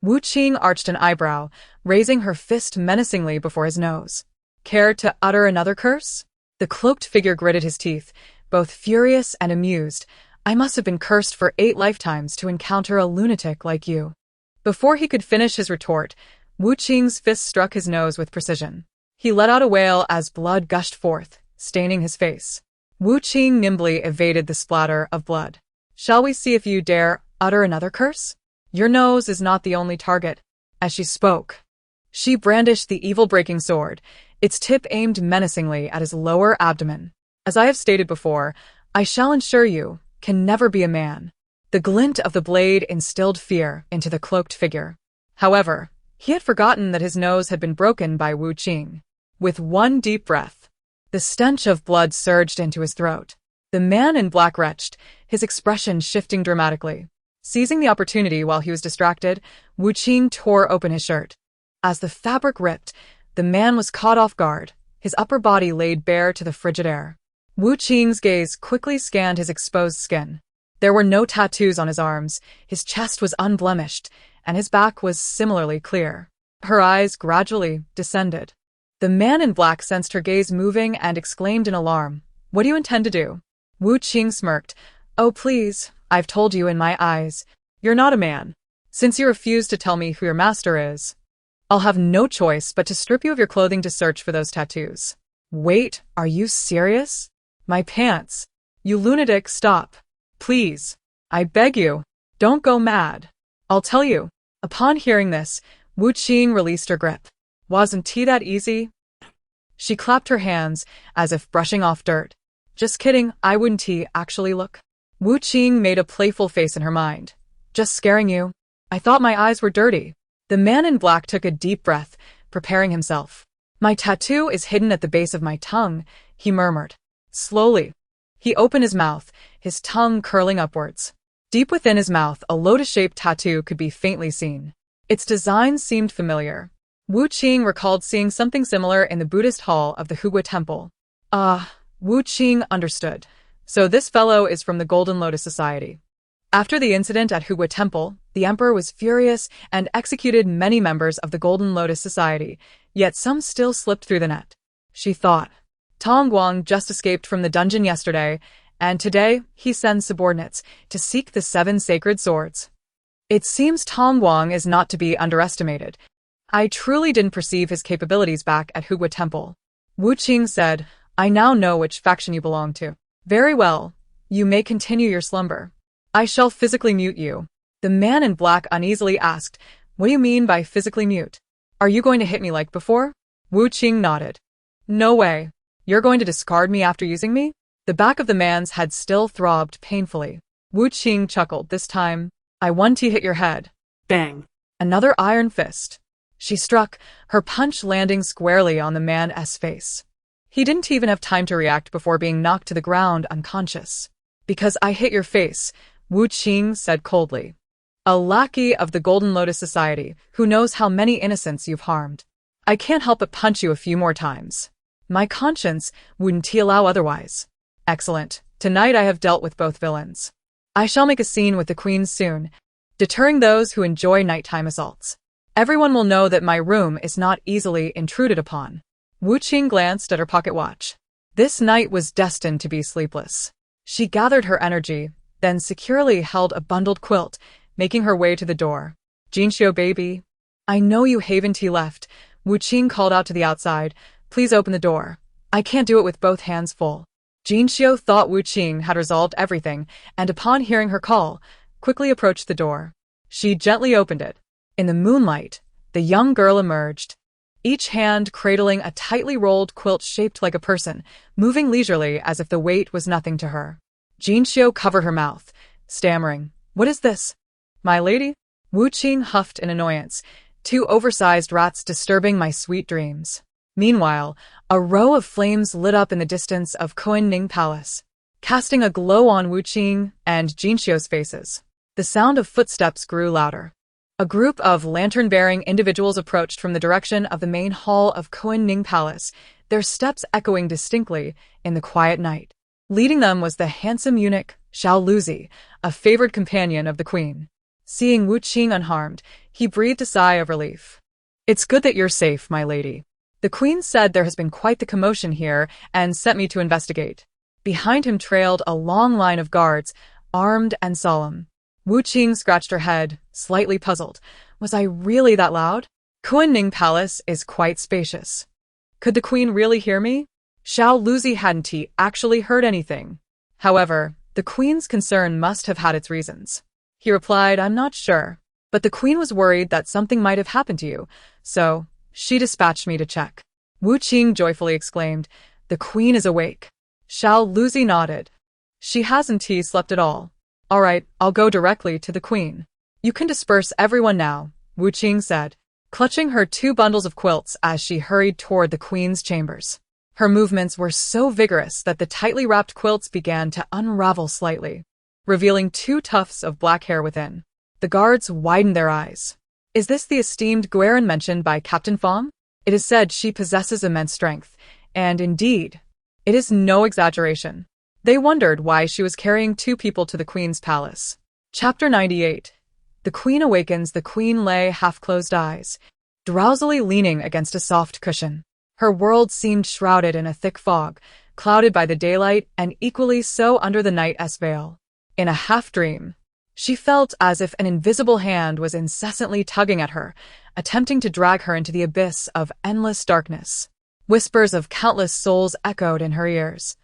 Qing arched an eyebrow, raising her fist menacingly before his nose. Care to utter another curse? The cloaked figure gritted his teeth, both furious and amused. I must have been cursed for 8 lifetimes to encounter a lunatic like you. Before he could finish his retort, Wu Qing's fist struck his nose with precision. He let out a wail as blood gushed forth, staining his face. Wu Qing nimbly evaded the splatter of blood. Shall we see if you dare utter another curse? Your nose is not the only target. As she spoke, she brandished the evil-breaking sword, its tip aimed menacingly at his lower abdomen. As I have stated before, I shall ensure you can never be a man. The glint of the blade instilled fear into the cloaked figure. However, he had forgotten that his nose had been broken by Wu Qing. With one deep breath, the stench of blood surged into his throat. The man in black retched, his expression shifting dramatically. Seizing the opportunity while he was distracted, Wu Qing tore open his shirt. As the fabric ripped, the man was caught off guard, his upper body laid bare to the frigid air. Wu Qing's gaze quickly scanned his exposed skin. There were no tattoos on his arms, his chest was unblemished, and his back was similarly clear. Her eyes gradually descended. The man in black sensed her gaze moving and exclaimed in alarm, "What do you intend to do?" Wu Qing smirked. "Oh please, I've told you in my eyes, you're not a man. Since you refuse to tell me who your master is, I'll have no choice but to strip you of your clothing to search for those tattoos." "Wait, are you serious?" "My pants. You lunatic, stop. Please. I beg you. Don't go mad. I'll tell you." Upon hearing this, Wu Qing released her grip. "Wasn't tea that easy?" She clapped her hands, as if brushing off dirt. "Just kidding, I wouldn't tea actually look." Wu Qing made a playful face in her mind. "Just scaring you? I thought my eyes were dirty." The man in black took a deep breath, preparing himself. "My tattoo is hidden at the base of my tongue," he murmured. Slowly, he opened his mouth, his tongue curling upwards. Deep within his mouth, a lotus-shaped tattoo could be faintly seen. Its design seemed familiar. Wu Qing recalled seeing something similar in the Buddhist hall of the Hugua Temple. Wu Qing understood. So this fellow is from the Golden Lotus Society. After the incident at Hugua Temple, the emperor was furious and executed many members of the Golden Lotus Society, yet some still slipped through the net. She thought. Tong Guang just escaped from the dungeon yesterday, and today he sends subordinates to seek the 7 sacred swords. It seems Tong Guang is not to be underestimated. I truly didn't perceive his capabilities back at Hugua Temple. Wu Qing said, "I now know which faction you belong to." "Very well. You may continue your slumber. I shall physically mute you." The man in black uneasily asked, "What do you mean by physically mute? Are you going to hit me like before?" Wu Qing nodded. "No way. You're going to discard me after using me?" The back of the man's head still throbbed painfully. Wu Qing chuckled this time. "I want to hit your head." Bang. Another iron fist. She struck, her punch landing squarely on the man's face. He didn't even have time to react before being knocked to the ground unconscious. "Because I hit your face," Wu Qing said coldly. "A lackey of the Golden Lotus Society who knows how many innocents you've harmed. I can't help but punch you a few more times. My conscience wouldn't allow otherwise." "Excellent. Tonight I have dealt with both villains. I shall make a scene with the queens soon, deterring those who enjoy nighttime assaults. Everyone will know that my room is not easily intruded upon." Wu Qing glanced at her pocket watch. This night was destined to be sleepless. She gathered her energy, then securely held a bundled quilt, making her way to the door. "Jinxiu baby, I know you haven't left," Wu Qing called out to the outside. "Please open the door. I can't do it with both hands full." Jinxiu thought Wu Qing had resolved everything, and upon hearing her call, quickly approached the door. She gently opened it. In the moonlight, The young girl emerged, each hand cradling a tightly rolled quilt shaped like a person, moving leisurely as if the weight was nothing to her. Jinxiu covered her mouth, stammering, "What is this?" "My lady?" Wu Qing huffed in annoyance. "Two oversized rats disturbing my sweet dreams." Meanwhile, a row of flames lit up in the distance of Confronting Palace, casting a glow on Wu Qing and Jinxiu's faces. The sound of footsteps grew louder. A group of lantern-bearing individuals approached from the direction of the main hall of Confronting Palace, their steps echoing distinctly in the quiet night. Leading them was the handsome eunuch, Xiao Luzi, a favored companion of the queen. Seeing Wu Qing unharmed, he breathed a sigh of relief. "It's good that you're safe, my lady. The queen said there has been quite the commotion here and sent me to investigate." Behind him trailed a long line of guards, armed and solemn. Wu Qing scratched her head, slightly puzzled. Was I really that loud? Confronting Palace is quite spacious. Could the queen really hear me? Xiao Luzi hadn't he actually heard anything? However, the queen's concern must have had its reasons. He replied, "I'm not sure, but the queen was worried that something might have happened to you, so she dispatched me to check." Wu Qing joyfully exclaimed, "The queen is awake." Xiao Luzi nodded. "She hasn't he slept at all? All right, I'll go directly to the queen." "You can disperse everyone now," Wu Qing said, clutching her two bundles of quilts as she hurried toward the queen's chambers. Her movements were so vigorous that the tightly wrapped quilts began to unravel slightly, revealing two tufts of black hair within. The guards widened their eyes. "Is this the esteemed Guerin mentioned by Captain Fong? It is said she possesses immense strength, and indeed, it is no exaggeration." They wondered why she was carrying two people to the queen's palace. Chapter 98. The queen awakens. The queen lay half-closed eyes, drowsily leaning against a soft cushion. Her world seemed shrouded in a thick fog, clouded by the daylight and equally so under the night's veil. In a half-dream, she felt as if an invisible hand was incessantly tugging at her, attempting to drag her into the abyss of endless darkness. Whispers of countless souls echoed in her ears,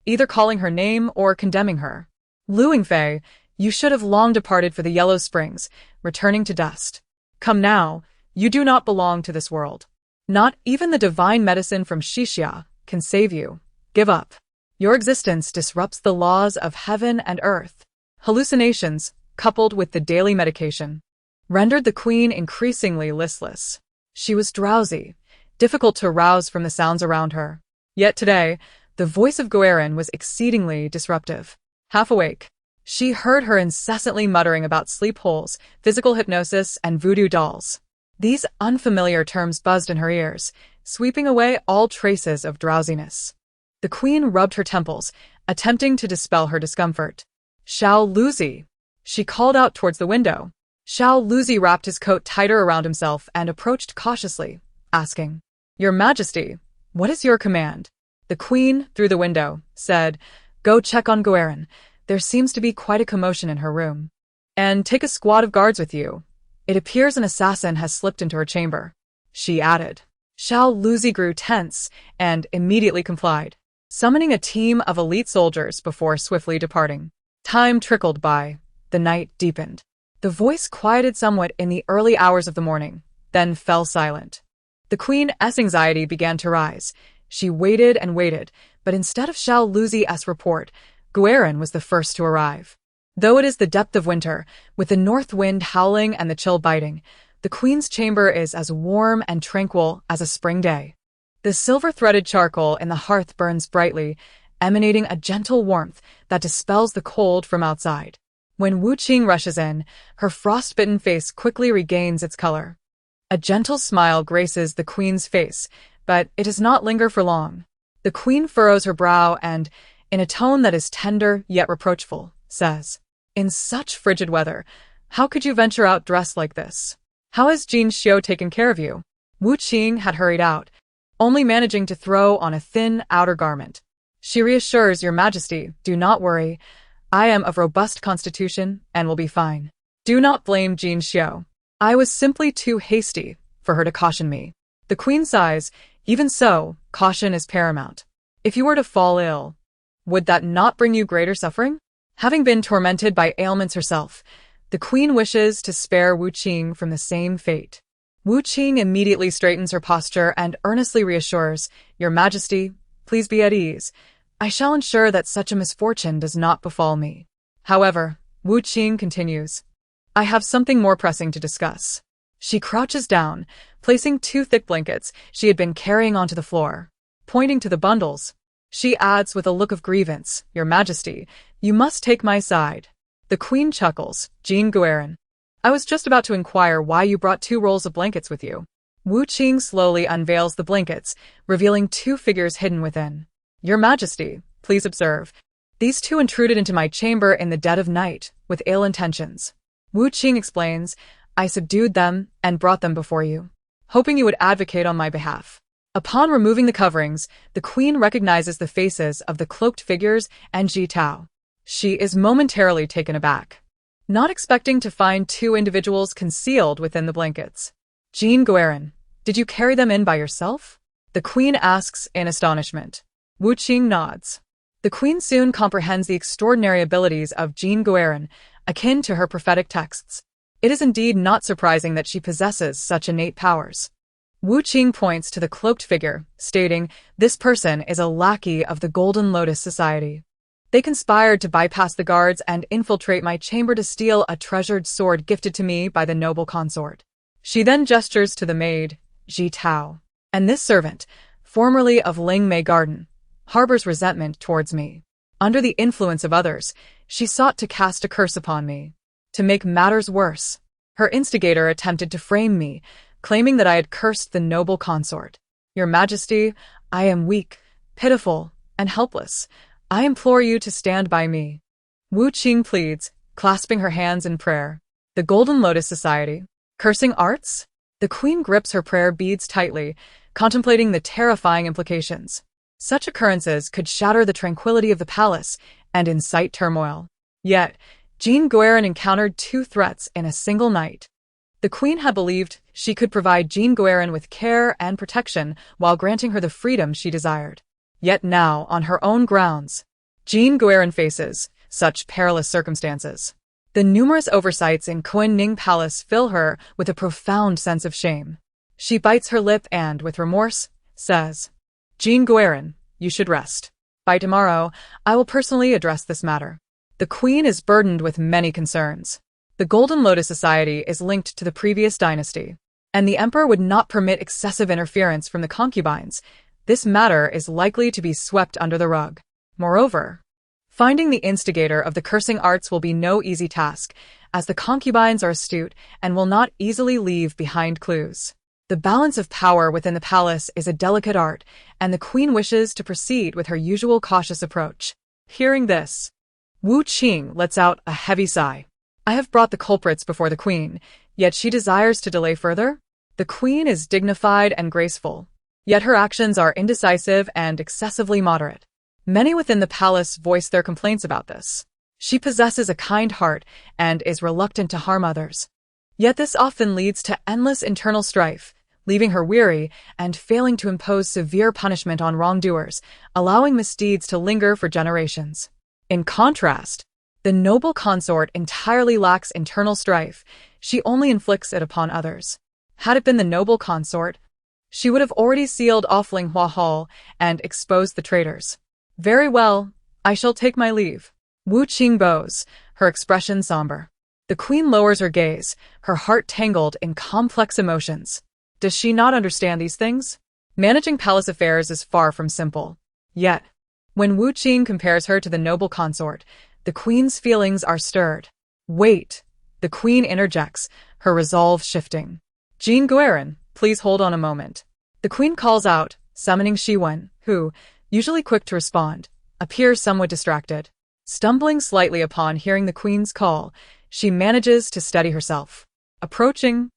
either calling her name or condemning her. "Luing Fei, you should have long departed for the Yellow Springs, returning to dust. Come now, you do not belong to this world. Not even the divine medicine from Shixia can save you. Give up. Your existence disrupts the laws of heaven and earth." Hallucinations, coupled with the daily medication, rendered the queen increasingly listless. She was drowsy, difficult to rouse from the sounds around her. Yet today, the voice of Guerin was exceedingly disruptive. Half awake, she heard her incessantly muttering about sleep holes, physical hypnosis, and voodoo dolls. These unfamiliar terms buzzed in her ears, sweeping away all traces of drowsiness. The queen rubbed her temples, attempting to dispel her discomfort. "Xiao Luzi!" She called out towards the window. Xiao Luzi wrapped his coat tighter around himself and approached cautiously, asking, "Your Majesty, what is your command?" The queen, through the window, said, "Go check on Guerin. There seems to be quite a commotion in her room. And take a squad of guards with you. It appears an assassin has slipped into her chamber," she added. Xiao Luzi grew tense and immediately complied, summoning a team of elite soldiers before swiftly departing. Time trickled by. The night deepened. The voice quieted somewhat in the early hours of the morning, then fell silent. The queen's anxiety began to rise. She waited and waited, but instead of Xiao Luzi's report, Guerin was the first to arrive. Though it is the depth of winter, with the north wind howling and the chill biting, the queen's chamber is as warm and tranquil as a spring day. The silver-threaded charcoal in the hearth burns brightly, emanating a gentle warmth that dispels the cold from outside. When Wu Qing rushes in, her frostbitten face quickly regains its color. A gentle smile graces the queen's face, but it does not linger for long. The queen furrows her brow and, in a tone that is tender yet reproachful, says, "In such frigid weather, how could you venture out dressed like this? How has Jinxiu taken care of you?" Wu Qing had hurried out, only managing to throw on a thin outer garment. She reassures Your Majesty, "Do not worry. I am of robust constitution and will be fine. Do not blame Jinxiu. I was simply too hasty for her to caution me." The queen sighs. "Even so, caution is paramount. If you were to fall ill, would that not bring you greater suffering?" Having been tormented by ailments herself, the queen wishes to spare Wu Qing from the same fate. Wu Qing immediately straightens her posture and earnestly reassures, Your Majesty, please be at ease. I shall ensure that such a misfortune does not befall me. However, Wu Qing continues, I have something more pressing to discuss. She crouches down, placing 2 thick blankets she had been carrying onto the floor. Pointing to the bundles, she adds with a look of grievance, Your Majesty, you must take my side. The Queen chuckles, Jean Guerin. I was just about to inquire why you brought 2 rolls of blankets with you. Wu Qing slowly unveils the blankets, revealing 2 figures hidden within. Your Majesty, please observe. These 2 intruded into my chamber in the dead of night, with ill intentions. Wu Qing explains, I subdued them and brought them before you, hoping you would advocate on my behalf. Upon removing the coverings, the Queen recognizes the faces of the cloaked figures and Ji Tao. She is momentarily taken aback, not expecting to find 2 individuals concealed within the blankets. Jean Guerin, did you carry them in by yourself? The Queen asks in astonishment. Wu Qing nods. The Queen soon comprehends the extraordinary abilities of Jean Guerin, akin to her prophetic texts. It is indeed not surprising that she possesses such innate powers. Wu Qing points to the cloaked figure, stating, This person is a lackey of the Golden Lotus Society. They conspired to bypass the guards and infiltrate my chamber to steal a treasured sword gifted to me by the noble consort. She then gestures to the maid, Ji Tao. And this servant, formerly of Ling Mei Garden, harbors resentment towards me. Under the influence of others, she sought to cast a curse upon me. To make matters worse, her instigator attempted to frame me, claiming that I had cursed the noble consort. Your Majesty, I am weak, pitiful, and helpless. I implore you to stand by me. Wu Qing pleads, clasping her hands in prayer. The Golden Lotus Society. Cursing arts? The Queen grips her prayer beads tightly, contemplating the terrifying implications. Such occurrences could shatter the tranquility of the palace and incite turmoil. Yet, Jean Guerin encountered 2 threats in a single night. The Queen had believed she could provide Jean Guerin with care and protection while granting her the freedom she desired. Yet now, on her own grounds, Jean Guerin faces such perilous circumstances. The numerous oversights in Kunning Palace fill her with a profound sense of shame. She bites her lip and, with remorse, says, Jean Guerin, you should rest. By tomorrow, I will personally address this matter. The Queen is burdened with many concerns. The Golden Lotus Society is linked to the previous dynasty, and the Emperor would not permit excessive interference from the concubines. This matter is likely to be swept under the rug. Moreover, finding the instigator of the cursing arts will be no easy task, as the concubines are astute and will not easily leave behind clues. The balance of power within the palace is a delicate art, and the Queen wishes to proceed with her usual cautious approach. Hearing this, Wu Qing lets out a heavy sigh. I have brought the culprits before the Queen, yet she desires to delay further? The Queen is dignified and graceful, yet her actions are indecisive and excessively moderate. Many within the palace voice their complaints about this. She possesses a kind heart and is reluctant to harm others. Yet this often leads to endless internal strife, leaving her weary and failing to impose severe punishment on wrongdoers, allowing misdeeds to linger for generations. In contrast, the noble consort entirely lacks internal strife. She only inflicts it upon others. Had it been the noble consort, she would have already sealed off Linghua Hall and exposed the traitors. Very well, I shall take my leave. Wu Qing bows, her expression somber. The Queen lowers her gaze, her heart tangled in complex emotions. Does she not understand these things? Managing palace affairs is far from simple. Yet, when Wu Qing compares her to the noble consort, the Queen's feelings are stirred. Wait, the Queen interjects, her resolve shifting. Jean Guerin, please hold on a moment. The Queen calls out, summoning Shiwen, who, usually quick to respond, appears somewhat distracted. Stumbling slightly upon hearing the Queen's call, she manages to steady herself. Approaching,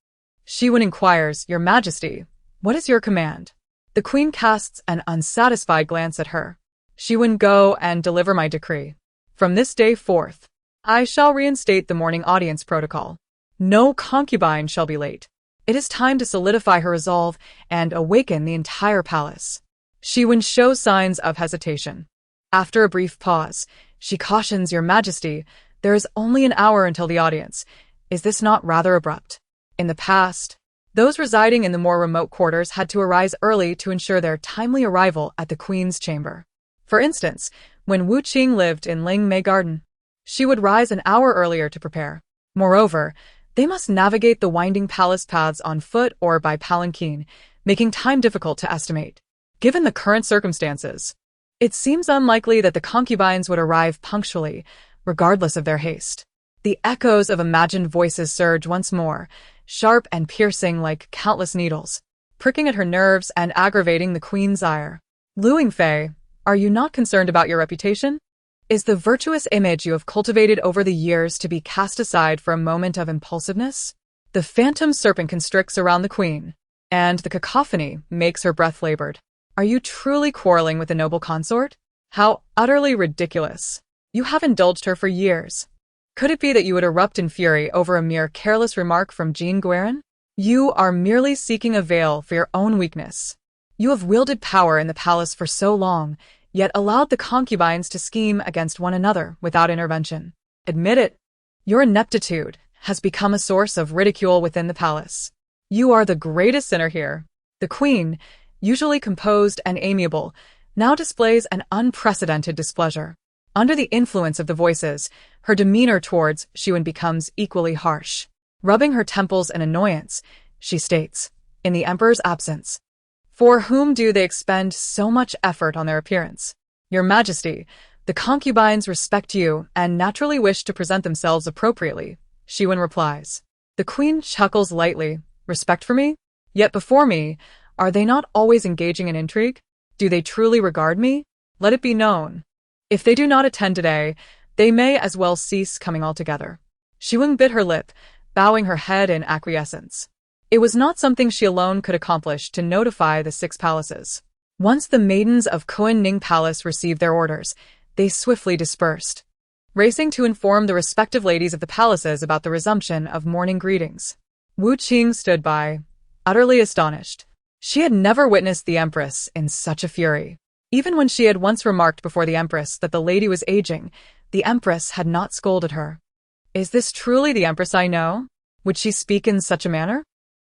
Shiwen inquires, Your Majesty, what is your command? The Queen casts an unsatisfied glance at her. Shiwen, go and deliver my decree. From this day forth, I shall reinstate the morning audience protocol. No concubine shall be late. It is time to solidify her resolve and awaken the entire palace. Shiwen shows signs of hesitation. After a brief pause, she cautions, Your Majesty, there is only an hour until the audience. Is this not rather abrupt? In the past, Those residing in the more remote quarters had to arise early to ensure their timely arrival at the queen's chamber. For instance, when Wu Qing lived in Ling Mei Garden, she would rise an hour earlier to prepare. Moreover, they must navigate the winding palace paths on foot or by palanquin, making time difficult to estimate. Given the current circumstances, it seems unlikely that the concubines would arrive punctually, regardless of their haste. The echoes of imagined voices surge once more, sharp and piercing like countless needles, pricking at her nerves and aggravating the queen's ire. Lu Yingfei, are you not concerned about your reputation? Is the virtuous image you have cultivated over the years to be cast aside for a moment of impulsiveness? The phantom serpent constricts around the queen, and the cacophony makes her breath labored. Are you truly quarreling with the noble consort? How utterly ridiculous. You have indulged her for years. Could it be that you would erupt in fury over a mere careless remark from Jean Guerin? You are merely seeking a veil for your own weakness. You have wielded power in the palace for so long, yet allowed the concubines to scheme against one another without intervention. Admit it. Your ineptitude has become a source of ridicule within the palace. You are the greatest sinner here. The queen, usually composed and amiable, now displays an unprecedented displeasure. Under the influence of the voices, her demeanor towards Xuan becomes equally harsh. Rubbing her temples in annoyance, she states, in the emperor's absence, "For whom do they expend so much effort on their appearance? Your Majesty, the concubines respect you and naturally wish to present themselves appropriately," Xuan replies. The queen chuckles lightly. Respect for me? Yet before me, are they not always engaging in intrigue? Do they truly regard me? Let it be known. If they do not attend today, they may as well cease coming altogether. Xuan bit her lip, bowing her head in acquiescence. It was not something she alone could accomplish to notify the 6 palaces. Once the maidens of Kunning Palace received their orders, they swiftly dispersed, racing to inform the respective ladies of the palaces about the resumption of morning greetings. Wu Qing stood by, utterly astonished. She had never witnessed the empress in such a fury. Even when she had once remarked before the empress that the lady was aging, the empress had not scolded her. Is this truly the empress I know? Would she speak in such a manner?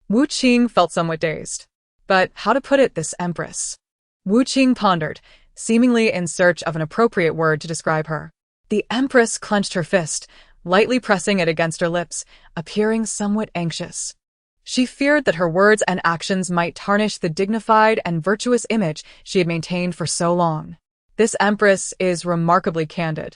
Wu Qing felt somewhat dazed. But how to put it, this empress? Wu Qing pondered, seemingly in search of an appropriate word to describe her. The empress clenched her fist, lightly pressing it against her lips, appearing somewhat anxious. She feared that her words and actions might tarnish the dignified and virtuous image she had maintained for so long. This empress is remarkably candid.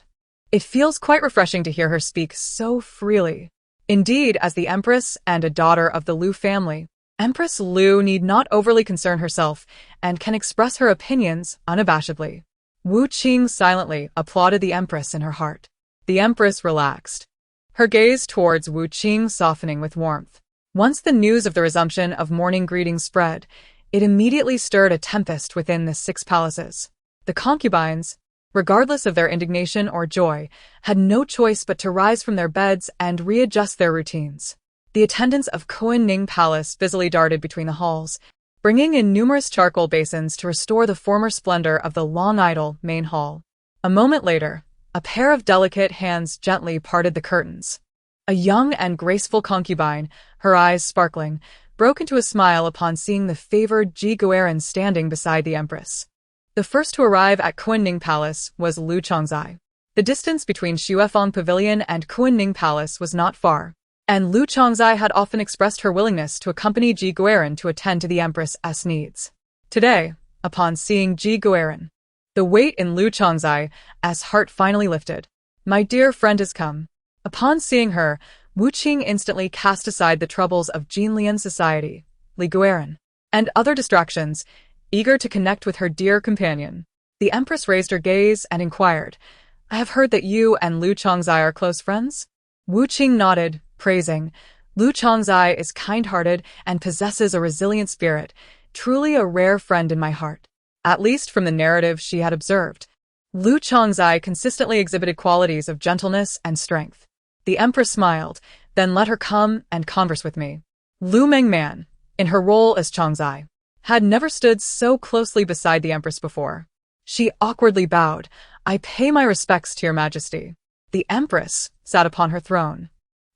It feels quite refreshing to hear her speak so freely. Indeed, as the empress and a daughter of the Liu family, Empress Liu need not overly concern herself and can express her opinions unabashedly. Wu Qing silently applauded the empress in her heart. The empress relaxed, her gaze towards Wu Qing softening with warmth. Once the news of the resumption of morning greetings spread, it immediately stirred a tempest within the 6 palaces. The concubines, regardless of their indignation or joy, had no choice but to rise from their beds and readjust their routines. The attendants of Kunning Palace busily darted between the halls, bringing in numerous charcoal basins to restore the former splendor of the long-idle main hall. A moment later, a pair of delicate hands gently parted the curtains. A young and graceful concubine, her eyes sparkling, broke into a smile upon seeing the favored Ji Guerin standing beside the empress. The first to arrive at Kunning Palace was Liu Chongzai. The distance between Xuefeng Pavilion and Kunning Palace was not far, and Liu Chongzai had often expressed her willingness to accompany Ji Guerin to attend to the empress's needs. Today, upon seeing Ji Guerin, the weight in Liu Chongzai's heart finally lifted. My dear friend has come. Upon seeing her, Wu Qing instantly cast aside the troubles of Jinlian society, Li Guerin, and other distractions, eager to connect with her dear companion. The empress raised her gaze and inquired, I have heard that you and Liu Chongzai are close friends? Wu Qing nodded, praising, Liu Chongzai is kind-hearted and possesses a resilient spirit, truly a rare friend in my heart. At least from the narrative she had observed, Liu Chongzai consistently exhibited qualities of gentleness and strength. The empress smiled, then let her come and converse with me. Lu Mengman, in her role as Chongzai, had never stood so closely beside the empress before. She awkwardly bowed. I pay my respects to your majesty. The empress sat upon her throne,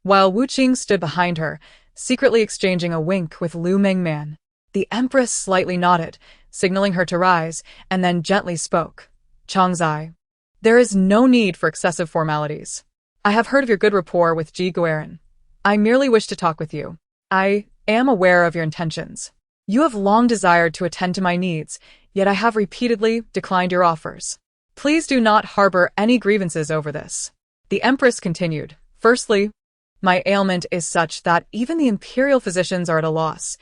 while Wu Qing stood behind her, secretly exchanging a wink with Lu Mengman. The empress slightly nodded, signaling her to rise, and then gently spoke. Changzai. There is no need for excessive formalities. I have heard of your good rapport with Ji Guerin. I merely wish to talk with you. I am aware of your intentions. You have long desired to attend to my needs, yet I have repeatedly declined your offers. Please do not harbor any grievances over this. The empress continued. Firstly, my ailment is such that even the imperial physicians are at a loss.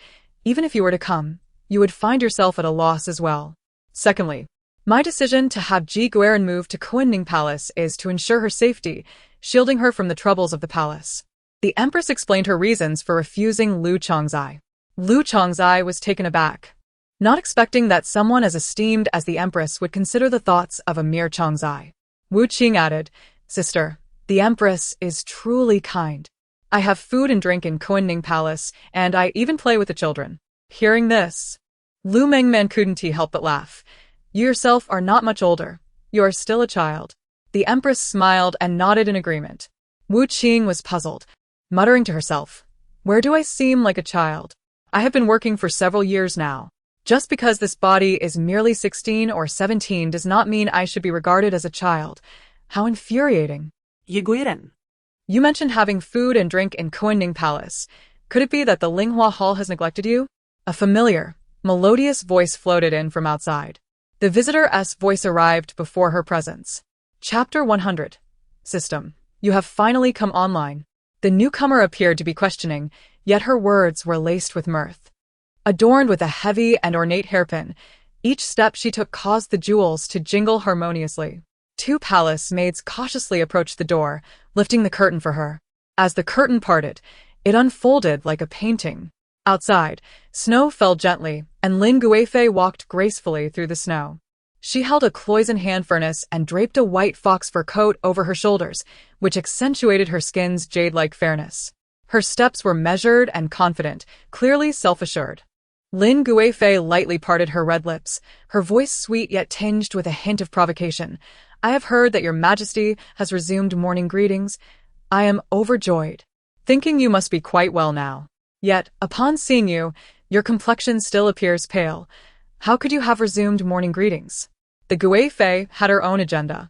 Even if you were to come, you would find yourself at a loss as well. Secondly, my decision to have Ji Guerin move to Confronting Palace is to ensure her safety, shielding her from the troubles of the palace. The empress explained her reasons for refusing Lu Changzai. Lu Changzai was taken aback, not expecting that someone as esteemed as the empress would consider the thoughts of a mere Changzai. Wu Qing added, Sister, the empress is truly kind. I have food and drink in Confronting Palace, and I even play with the children. Hearing this, Lu Mengman couldn't help but laugh. You yourself are not much older. You are still a child. The empress smiled and nodded in agreement. Wu Qing was puzzled, muttering to herself, Where do I seem like a child? I have been working for several years now. Just because this body is merely 16 or 17 does not mean I should be regarded as a child. How infuriating. Ji Guerin. You mentioned having food and drink in Confronting Palace. Could it be that the Linghua Hall has neglected you? A familiar, melodious voice floated in from outside. The visitor's voice arrived before her presence. Chapter 100. System. You have finally come online. The newcomer appeared to be questioning, yet her words were laced with mirth. Adorned with a heavy and ornate hairpin, each step she took caused the jewels to jingle harmoniously. Two palace maids cautiously approached the door, lifting the curtain for her. As the curtain parted, it unfolded like a painting. Outside, snow fell gently, and Lin Guifei walked gracefully through the snow. She held a cloison hand furnace and draped a white fox fur coat over her shoulders, which accentuated her skin's jade-like fairness. Her steps were measured and confident, clearly self-assured. Lin Guifei lightly parted her red lips, her voice sweet yet tinged with a hint of provocation. I have heard that your Majesty has resumed morning greetings. I am overjoyed, thinking you must be quite well now. Yet, upon seeing you, your complexion still appears pale. How could you have resumed morning greetings? The Guifei had her own agenda.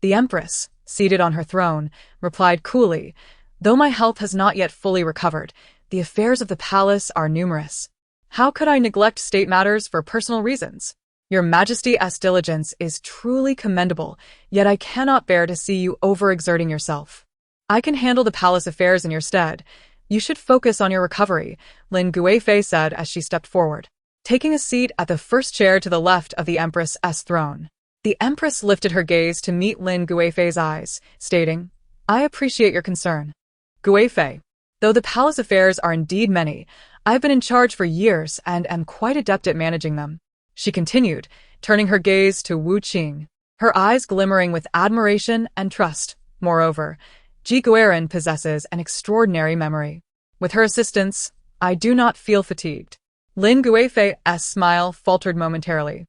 The empress, seated on her throne, replied coolly, Though my health has not yet fully recovered, the affairs of the palace are numerous. How could I neglect state matters for personal reasons? Your Majesty's diligence is truly commendable, yet I cannot bear to see you overexerting yourself. I can handle the palace affairs in your stead. You should focus on your recovery, Lin Guifei said as she stepped forward, taking a seat at the first chair to the left of the empress's throne. The empress lifted her gaze to meet Lin Guifei's eyes, stating, I appreciate your concern. Guifei, though the palace affairs are indeed many, I have been in charge for years and am quite adept at managing them. She continued, turning her gaze to Wu Qing, her eyes glimmering with admiration and trust. Moreover, Ji Guerin possesses an extraordinary memory. With her assistance, I do not feel fatigued. Lin Guifei's smile faltered momentarily.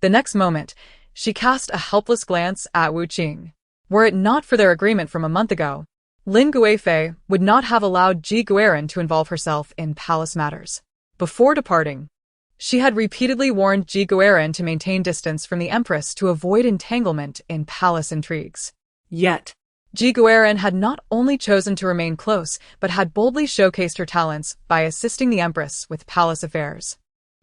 The next moment, she cast a helpless glance at Wu Qing. Were it not for their agreement from a month ago, Lin Guifei would not have allowed Ji Guerin to involve herself in palace matters. Before departing, she had repeatedly warned Ji Guerin to maintain distance from the empress to avoid entanglement in palace intrigues. Yet, Ji Guerin had not only chosen to remain close, but had boldly showcased her talents by assisting the empress with palace affairs.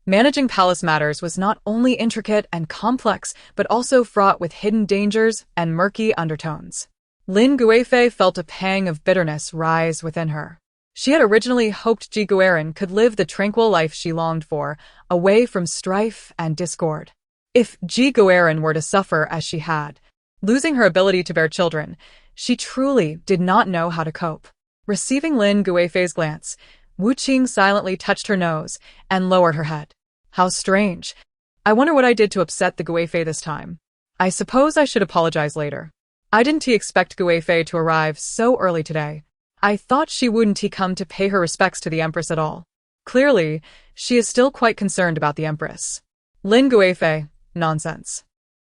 Managing palace matters was not only intricate and complex, but also fraught with hidden dangers and murky undertones. Lin Guifei felt a pang of bitterness rise within her. She had originally hoped Ji Guerin could live the tranquil life she longed for, away from strife and discord. If Ji Guerin were to suffer as she had, losing her ability to bear children, she truly did not know how to cope. Receiving Lin Guifei's glance, Wu Qing silently touched her nose and lowered her head. How strange. I wonder what I did to upset the Guifei this time. I suppose I should apologize later. I didn't expect Guifei to arrive so early today. I thought she wouldn't come to pay her respects to the empress at all. Clearly, she is still quite concerned about the empress. Lin Guifei, nonsense.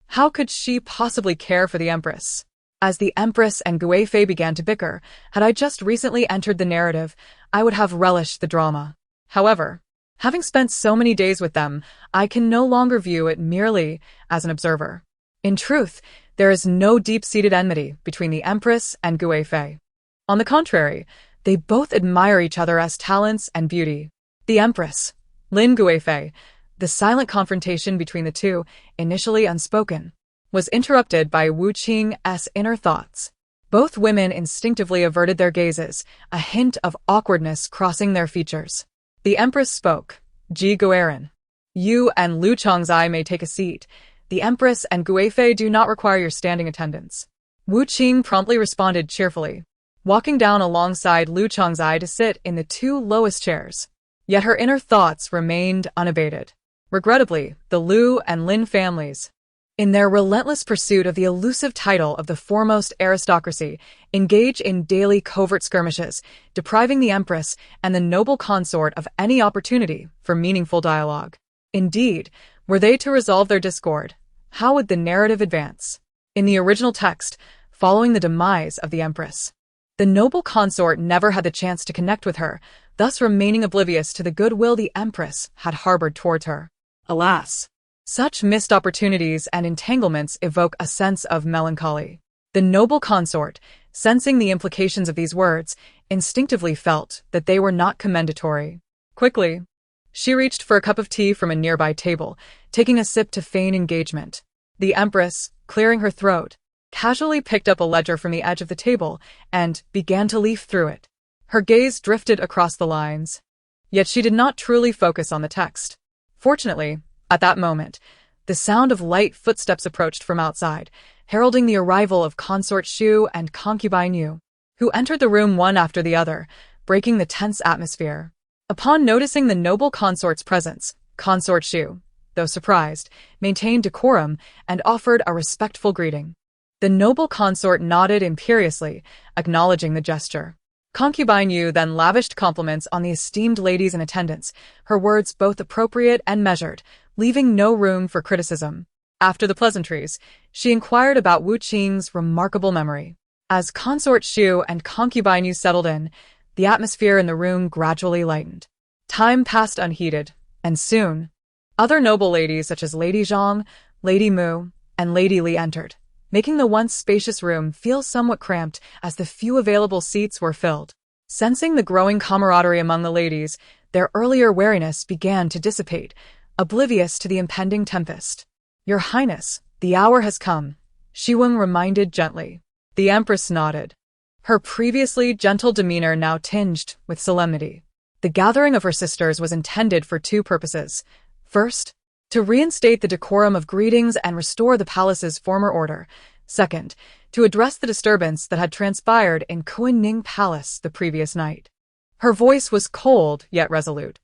How could she possibly care for the empress? As the Empress and Guifei began to bicker, had I just recently entered the narrative, I would have relished the drama. However, having spent so many days with them, I can no longer view it merely as an observer. In truth, there is no deep-seated enmity between the Empress and Guifei. On the contrary, they both admire each other as talents and beauty. The Empress, Lin Guifei, the silent confrontation between the two, initially unspoken, was interrupted by Wu Qing's inner thoughts. Both women instinctively averted their gazes, a hint of awkwardness crossing their features. The Empress spoke. Ji Guerin. You and Lu Chongzai may take a seat. The Empress and Guifei do not require your standing attendance. Wu Qing promptly responded cheerfully, walking down alongside Lu Chongzai to sit in the two lowest chairs. Yet her inner thoughts remained unabated. Regrettably, the Lu and Lin families, in their relentless pursuit of the elusive title of the foremost aristocracy, engage in daily covert skirmishes, depriving the Empress and the noble consort of any opportunity for meaningful dialogue. Indeed, were they to resolve their discord, how would the narrative advance? In the original text, following the demise of the Empress, the noble consort never had the chance to connect with her, thus remaining oblivious to the goodwill the Empress had harbored towards her. Alas! Such missed opportunities and entanglements evoke a sense of melancholy. The noble consort, sensing the implications of these words, instinctively felt that they were not commendatory. Quickly, she reached for a cup of tea from a nearby table, taking a sip to feign engagement. The Empress, clearing her throat, casually picked up a ledger from the edge of the table and began to leaf through it. Her gaze drifted across the lines. Yet she did not truly focus on the text. Fortunately, at that moment, the sound of light footsteps approached from outside, heralding the arrival of Consort Shu and Concubine Yu, who entered the room one after the other, breaking the tense atmosphere. Upon noticing the noble consort's presence, Consort Shu, though surprised, maintained decorum and offered a respectful greeting. The noble consort nodded imperiously, acknowledging the gesture. Concubine Yu then lavished compliments on the esteemed ladies in attendance, her words both appropriate and measured, leaving no room for criticism. After the pleasantries, she inquired about Wu Qing's remarkable memory. As Consort Shu and Concubine Yu settled in, the atmosphere in the room gradually lightened. Time passed unheeded, and soon, other noble ladies such as Lady Zhang, Lady Mu, and Lady Li entered, making the once spacious room feel somewhat cramped as the few available seats were filled. Sensing the growing camaraderie among the ladies, their earlier wariness began to dissipate, oblivious to the impending tempest. Your Highness, the hour has come, Shiweng reminded gently. The Empress nodded, her previously gentle demeanor now tinged with solemnity. The gathering of her sisters was intended for two purposes. First, to reinstate the decorum of greetings and restore the palace's former order. Second, to address the disturbance that had transpired in Kunning Palace the previous night. Her voice was cold yet resolute.